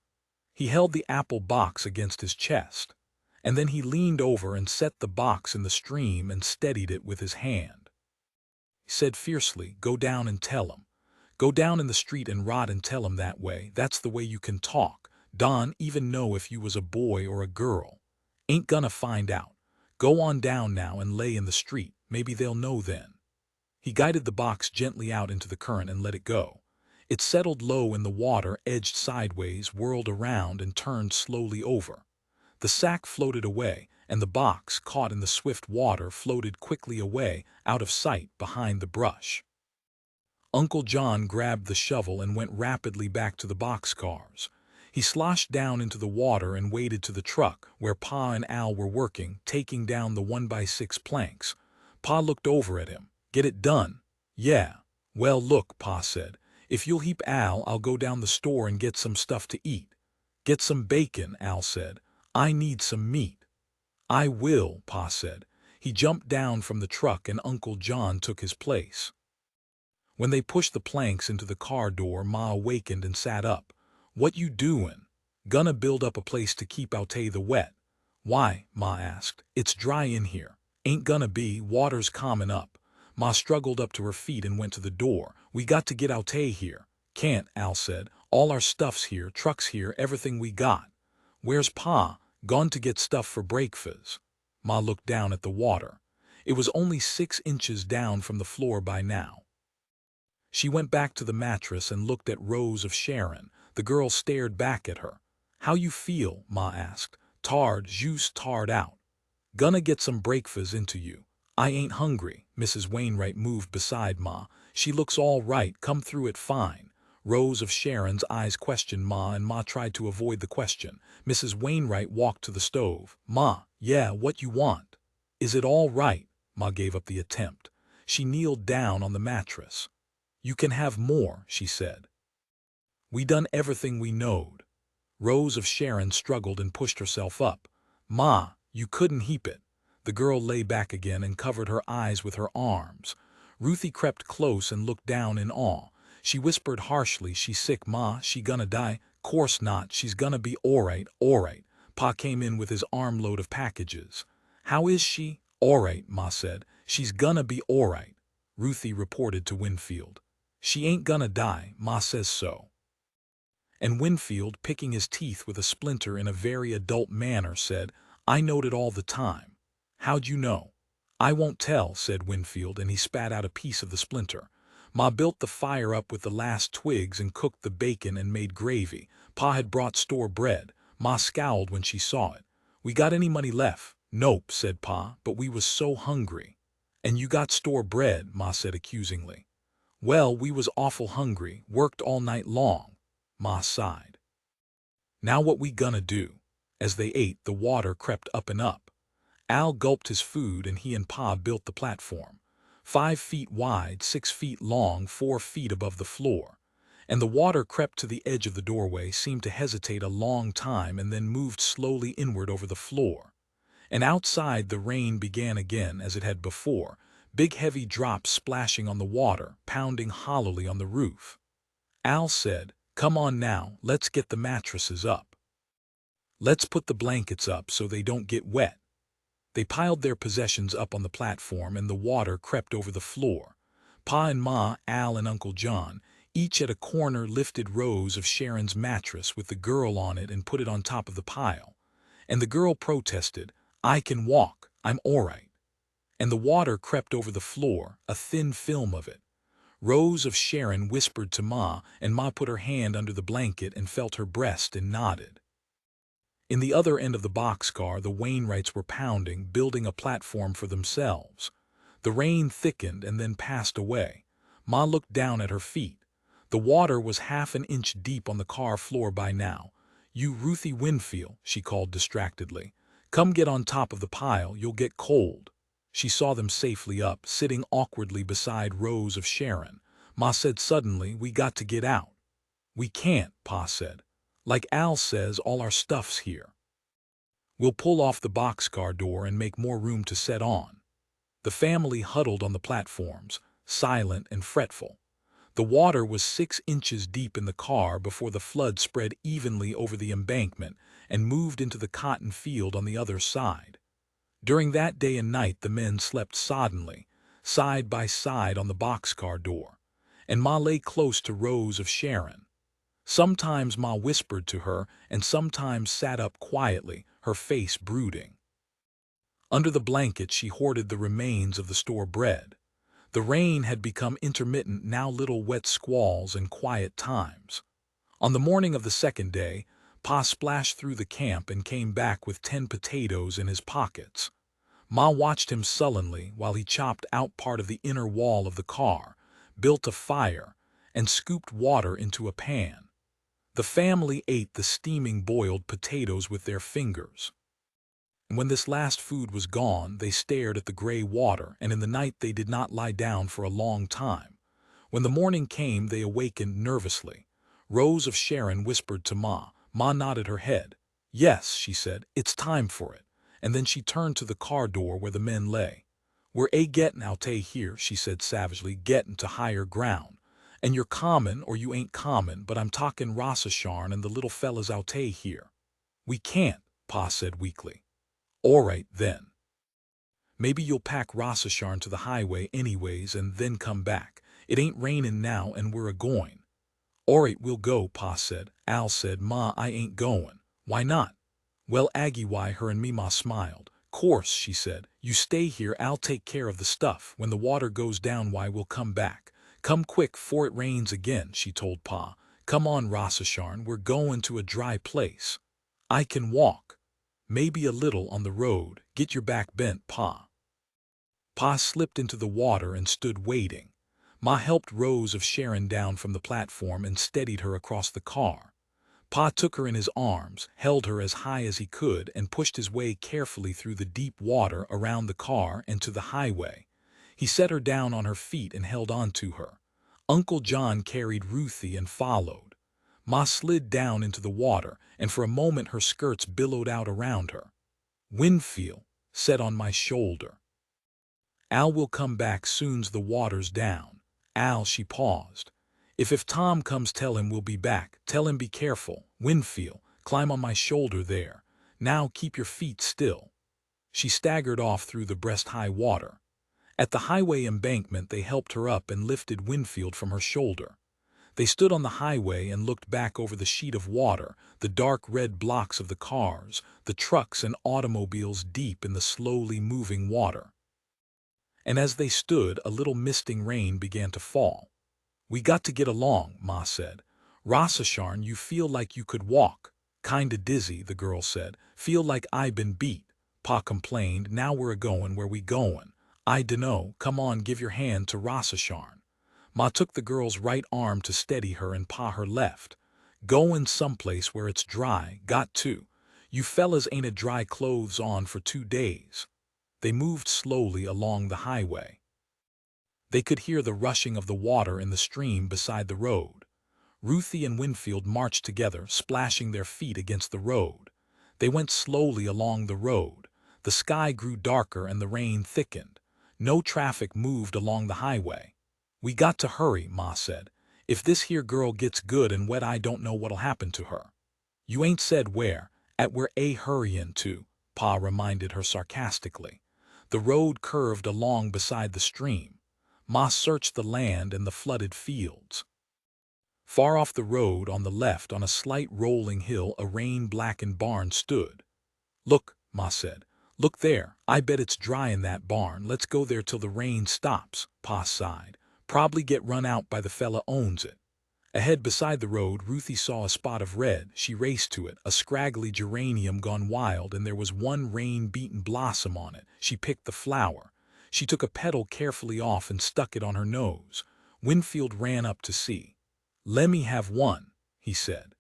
A: He held the apple box against his chest, and then he leaned over and set the box in the stream and steadied it with his hand. He said fiercely, "Go down and tell him. Go down in the street and rot and tell him that way. That's the way you can talk. Don even know if you was a boy or a girl. Ain't gonna find out. Go on down now and lay in the street. Maybe they'll know then." He guided the box gently out into the current and let it go. It settled low in the water, edged sideways, whirled around, and turned slowly over. The sack floated away, and the box, caught in the swift water, floated quickly away, out of sight behind the brush. Uncle John grabbed the shovel and went rapidly back to the boxcars. He sloshed down into the water and waded to the truck, where Pa and Al were working, taking down the 1x6 planks. Pa looked over at him. "Get it done?" "Yeah." "Well, look," Pa said. "If you'll help Al, I'll go down the store and get some stuff to eat." "Get some bacon," Al said. "I need some meat." "I will," Pa said. He jumped down from the truck and Uncle John took his place. When they pushed the planks into the car door, Ma awakened and sat up. "What you doin'?" "Gonna build up a place to keep outay the wet." "Why?" Ma asked. "It's dry in here." "Ain't gonna be, water's comin' up." Ma struggled up to her feet and went to the door. "We got to get outay here." "Can't," Al said. "All our stuff's here, truck's here, everything we got." "Where's Pa?" "Gone to get stuff for breakfast." Ma looked down at the water. It was only 6 inches down from the floor by now. She went back to the mattress and looked at Rose of Sharon. The girl stared back at her. "How you feel?" Ma asked. "Tired, juice tired out." "Gonna get some breakfast into you." "I ain't hungry." Mrs. Wainwright moved beside Ma. "She looks all right, come through it fine." Rose of Sharon's eyes questioned Ma, and Ma tried to avoid the question. Mrs. Wainwright walked to the stove. "Ma, yeah, what you want?" "Is it all right?" Ma gave up the attempt. She kneeled down on the mattress. "You can have more," she said. "We done everything we knowed." Rose of Sharon struggled and pushed herself up. "Ma, you couldn't heap it." The girl lay back again and covered her eyes with her arms. Ruthie crept close and looked down in awe. She whispered harshly, "She's sick, Ma, she gonna die." "Course not, she's gonna be alright, alright." Pa came in with his armload of packages. "How is she?" "Alright," Ma said. "She's gonna be alright," Ruthie reported to Winfield. "She ain't gonna die, Ma says so." And Winfield, picking his teeth with a splinter in a very adult manner, said, "I knowed it all the time." "How'd you know?" "I won't tell," said Winfield, and he spat out a piece of the splinter. Ma built the fire up with the last twigs and cooked the bacon and made gravy. Pa had brought store bread. Ma scowled when she saw it. "We got any money left?" "Nope," said Pa, "but we was so hungry." "And you got store bread?" Ma said accusingly. "Well, we was awful hungry, worked all night long." Ma sighed. "Now what we gonna do?" As they ate, the water crept up and up. Al gulped his food and he and Pa built the platform. 5 feet wide, 6 feet long, 4 feet above the floor. And the water crept to the edge of the doorway, seemed to hesitate a long time, and then moved slowly inward over the floor. And outside the rain began again as it had before, big heavy drops splashing on the water, pounding hollowly on the roof. Al said, "Come on now, let's get the mattresses up. Let's put the blankets up so they don't get wet." They piled their possessions up on the platform and the water crept over the floor. Pa and Ma, Al and Uncle John, each at a corner, lifted Rose of Sharon's mattress with the girl on it and put it on top of the pile. And the girl protested, "I can walk, I'm alright." And the water crept over the floor, a thin film of it. Rose of Sharon whispered to Ma, and Ma put her hand under the blanket and felt her breast and nodded. In the other end of the boxcar, the Wainwrights were pounding, building a platform for themselves. The rain thickened and then passed away. Ma looked down at her feet. The water was half an inch deep on the car floor by now. "You Ruthie Winfield," she called distractedly. "Come get on top of the pile, you'll get cold." She saw them safely up, sitting awkwardly beside rows of Sharon. Ma said suddenly, "We got to get out." "We can't," Pa said. "Like Al says, all our stuff's here. We'll pull off the boxcar door and make more room to set on." The family huddled on the platforms, silent and fretful. The water was 6 inches deep in the car before the flood spread evenly over the embankment and moved into the cotton field on the other side. During that day and night the men slept soddenly, side by side on the boxcar door, and Ma lay close to Rose of Sharon. Sometimes Ma whispered to her and sometimes sat up quietly, her face brooding. Under the blanket she hoarded the remains of the store bread. The rain had become intermittent, now little wet squalls and quiet times. On the morning of the second day, Pa splashed through the camp and came back with 10 potatoes in his pockets. Ma watched him sullenly while he chopped out part of the inner wall of the car, built a fire, and scooped water into a pan. The family ate the steaming boiled potatoes with their fingers. When this last food was gone, they stared at the gray water, and in the night they did not lie down for a long time. When the morning came, they awakened nervously. Rose of Sharon whispered to Ma. Ma nodded her head. "Yes," she said, "it's time for it." And then she turned to the car door where the men lay. "We're gettin' out here," she said savagely, "gettin' to higher ground. And you're common or you ain't common, but I'm talkin' Rossasharn and the little fellas out here." "We can't," Pa said weakly. "All right, then. Maybe you'll pack Rossasharn to the highway anyways and then come back. It ain't rainin' now and we're a-goin'." "All right, we'll go," Pa said. Al said, "Ma, I ain't goin'." "Why not?" "Well, Aggie, why, her and me." Ma smiled. "Course," she said. "You stay here, I'll take care of the stuff. When the water goes down, why, we'll come back. Come quick 'fore it rains again," she told Pa. "Come on, Rossasharn, we're goin' to a dry place." "I can walk." "Maybe a little on the road. Get your back bent, Pa." Pa slipped into the water and stood waiting. Ma helped Rose of Sharon down from the platform and steadied her across the car. Pa took her in his arms, held her as high as he could, and pushed his way carefully through the deep water around the car and to the highway. He set her down on her feet and held on to her. Uncle John carried Ruthie and followed. Ma slid down into the water, and for a moment her skirts billowed out around her. "Winfield," said on my shoulder. "Al will come back soon's the water's down." "Al," she paused. If Tom comes, tell him we'll be back. Tell him be careful. Winfield, climb on my shoulder there. Now keep your feet still." She staggered off through the breast-high water. At the highway embankment they helped her up and lifted Winfield from her shoulder. They stood on the highway and looked back over the sheet of water, the dark red blocks of the cars, the trucks and automobiles deep in the slowly moving water. And as they stood, a little misting rain began to fall. "We got to get along," Ma said. "Rossasharn, you feel like you could walk." "Kinda dizzy," the girl said. "Feel like I been beat." Pa complained. "Now we're a-goin' where we goin'." "I dunno. Come on, give your hand to Rossasharn." Ma took the girl's right arm to steady her and Pa her left. "Goin' someplace where it's dry, got to. You fellas ain't had dry clothes on for 2 days." They moved slowly along the highway. They could hear the rushing of the water in the stream beside the road. Ruthie and Winfield marched together, splashing their feet against the road. They went slowly along the road. The sky grew darker and the rain thickened. No traffic moved along the highway. "We got to hurry," Ma said. "If this here girl gets good and wet, I don't know what'll happen to her." "You ain't said where. At where hurryin' to," Pa reminded her sarcastically. The road curved along beside the stream. Ma searched the land and the flooded fields. Far off the road, on the left, on a slight rolling hill, a rain-blackened barn stood. "Look," Ma said. "Look there. I bet it's dry in that barn. Let's go there till the rain stops." Pa sighed. "Probably get run out by the fella owns it." Ahead beside the road, Ruthie saw a spot of red. She raced to it, a scraggly geranium gone wild, and there was one rain-beaten blossom on it. She picked the flower. She took a petal carefully off and stuck it on her nose. Winfield ran up to see. "Lemme have one," he said.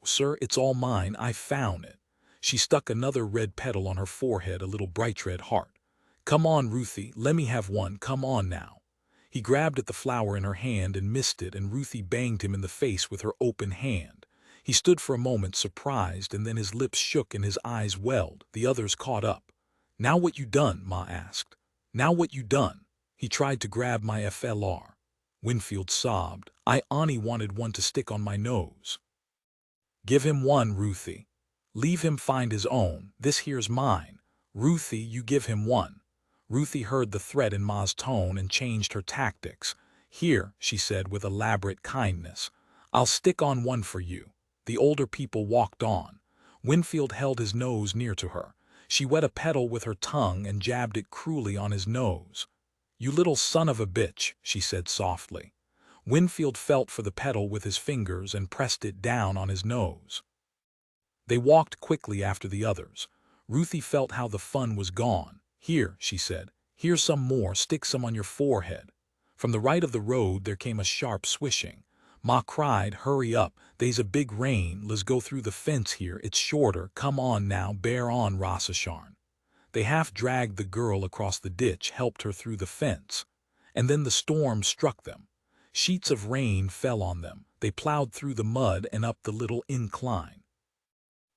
A: "Sir, it's all mine. I found it." She stuck another red petal on her forehead, a little bright red heart. "Come on, Ruthie, lemme have one. Come on now." He grabbed at the flower in her hand and missed it, and Ruthie banged him in the face with her open hand. He stood for a moment surprised, and then his lips shook and his eyes welled. The others caught up. "Now what you done?" Ma asked. "Now what you done?" "He tried to grab my FLR." Winfield sobbed. "I only wanted one to stick on my nose." "Give him one, Ruthie. Leave him find his own. This here's mine. Ruthie, you give him one." Ruthie heard the threat in Ma's tone and changed her tactics. "Here," she said with elaborate kindness. "I'll stick on one for you." The older people walked on. Winfield held his nose near to her. She wet a petal with her tongue and jabbed it cruelly on his nose. "You little son of a bitch," she said softly. Winfield felt for the petal with his fingers and pressed it down on his nose. They walked quickly after the others. Ruthie felt how the fun was gone. "Here," she said. "Here's some more. Stick some on your forehead." From the right of the road there came a sharp swishing. Ma cried, "Hurry up. They's a big rain. Let's go through the fence here. It's shorter. Come on now. Bear on, Rossasharn." They half dragged the girl across the ditch, helped her through the fence. And then the storm struck them. Sheets of rain fell on them. They plowed through the mud and up the little incline.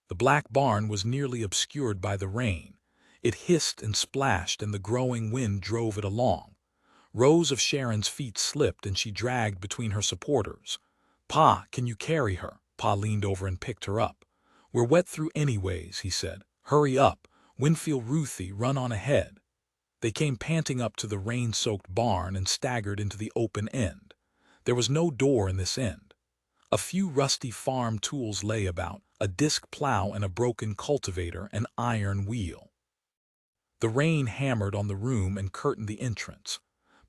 A: The black barn was nearly obscured by the rain. It hissed and splashed, and the growing wind drove it along. Rows of Sharon's feet slipped, and she dragged between her supporters. "Pa, can you carry her?" Pa leaned over and picked her up. "We're wet through anyways," he said. "Hurry up. Winfield, Ruthie, run on ahead." They came panting up to the rain-soaked barn and staggered into the open end. There was no door in this end. A few rusty farm tools lay about, a disc plow and a broken cultivator, an iron wheel. The rain hammered on the room and curtained the entrance.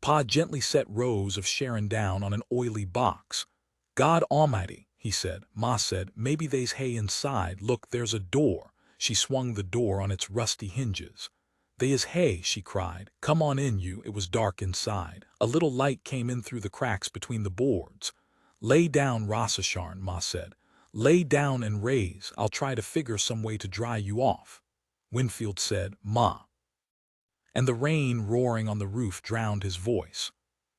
A: Pa gently set rows of Sharon down on an oily box. "God Almighty," he said. Ma said, "Maybe they's hay inside. Look, there's a door." She swung the door on its rusty hinges. "They is hay," she cried. "Come on in, you." It was dark inside. A little light came in through the cracks between the boards. "Lay down, Rossasharn," Ma said. "Lay down and raise. I'll try to figure some way to dry you off." Winfield said, "Ma." And the rain roaring on the roof drowned his voice.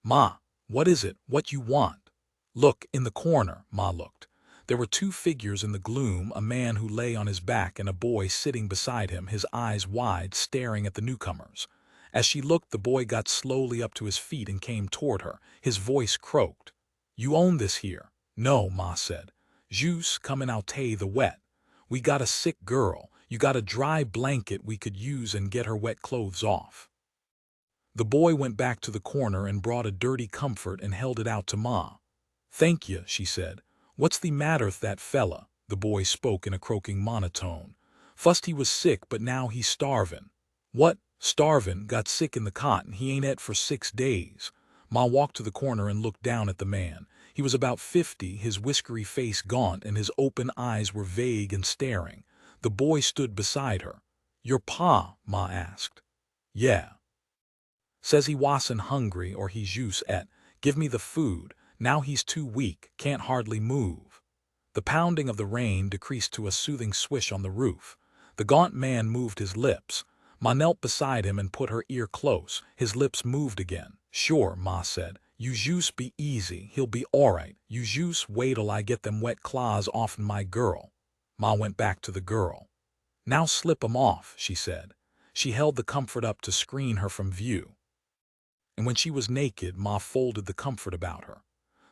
A: "Ma, what is it? What you want?" "Look, in the corner." Ma looked. There were two figures in the gloom, a man who lay on his back and a boy sitting beside him, his eyes wide, staring at the newcomers. As she looked, the boy got slowly up to his feet and came toward her. His voice croaked. "You own this here?" "No," Ma said. "Juice, come and I'll tay the wet. We got a sick girl. You got a dry blanket we could use and get her wet clothes off." The boy went back to the corner and brought a dirty comfort and held it out to Ma. "Thank you," she said. "What's the matter with that fella?" The boy spoke in a croaking monotone. "Fust he was sick, but now he's starvin'." "What? Starvin'? Got sick in the cot and he ain't et for 6 days." Ma walked to the corner and looked down at the man. He was about 50, his whiskery face gaunt, and his open eyes were vague and staring. The boy stood beside her. "Your pa?" Ma asked. "Yeah. Says he wasn't hungry or he's use et. Give me the food. Now he's too weak, can't hardly move." The pounding of the rain decreased to a soothing swish on the roof. The gaunt man moved his lips. Ma knelt beside him and put her ear close. His lips moved again. "Sure," Ma said. "You juice be easy. He'll be all right. You juice wait till I get them wet claws off'n my girl." Ma went back to the girl. "Now slip 'em off," she said. She held the comfort up to screen her from view. And when she was naked, Ma folded the comfort about her.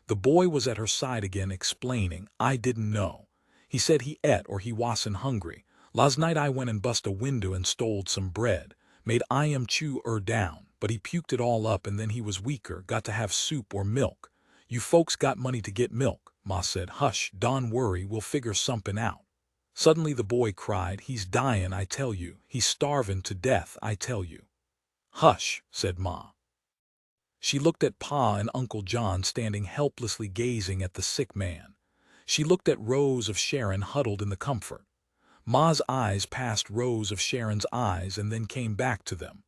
A: The boy was at her side again, explaining, "I didn't know. He said he et or he wasn't hungry. Last night I went and bust a window and stole some bread. Made I chew down, but he puked it all up and then he was weaker, got to have soup or milk." "You folks got money to get milk," Ma said. "Hush, don't worry, we'll figure somepin' out." Suddenly the boy cried, "He's dyin', I tell you. He's starvin' to death, I tell you." "Hush," said Ma. She looked at Pa and Uncle John standing helplessly gazing at the sick man. She looked at rows of Sharon huddled in the comfort. Ma's eyes passed rows of Sharon's eyes and then came back to them,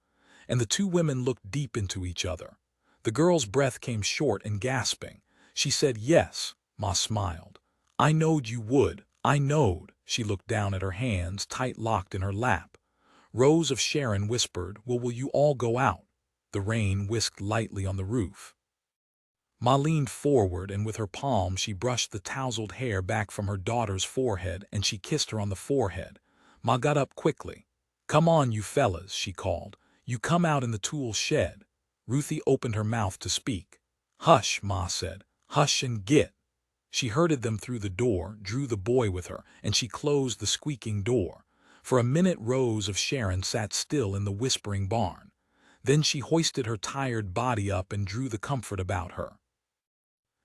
A: and the two women looked deep into each other. The girl's breath came short and gasping. She said, "Yes." Ma smiled. "I knowed you would. I knowed." She looked down at her hands, tight locked in her lap. Rows of Sharon whispered, "Well, will you all go out?" The rain whisked lightly on the roof. Ma leaned forward, and with her palm she brushed the tousled hair back from her daughter's forehead, and she kissed her on the forehead. Ma got up quickly. "Come on, you fellas," she called. "You come out in the tool shed." Ruthie opened her mouth to speak. "Hush," Ma said. "Hush and git." She herded them through the door, drew the boy with her, and she closed the squeaking door. For a minute rows of Sharon sat still in the whispering barn. Then she hoisted her tired body up and drew the comfort about her.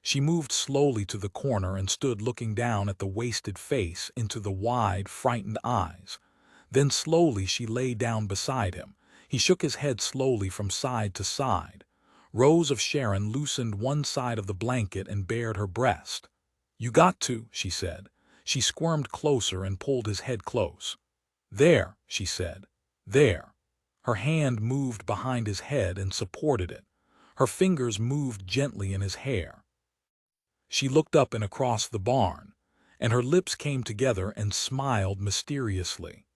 A: She moved slowly to the corner and stood looking down at the wasted face, into the wide, frightened eyes. Then slowly she lay down beside him. He shook his head slowly from side to side. Rose of Sharon loosened one side of the blanket and bared her breast. "You got to," she said. She squirmed closer and pulled his head close. "There," she said. "There." Her hand moved behind his head and supported it. Her fingers moved gently in his hair. She looked up and across the barn, and her lips came together and smiled mysteriously.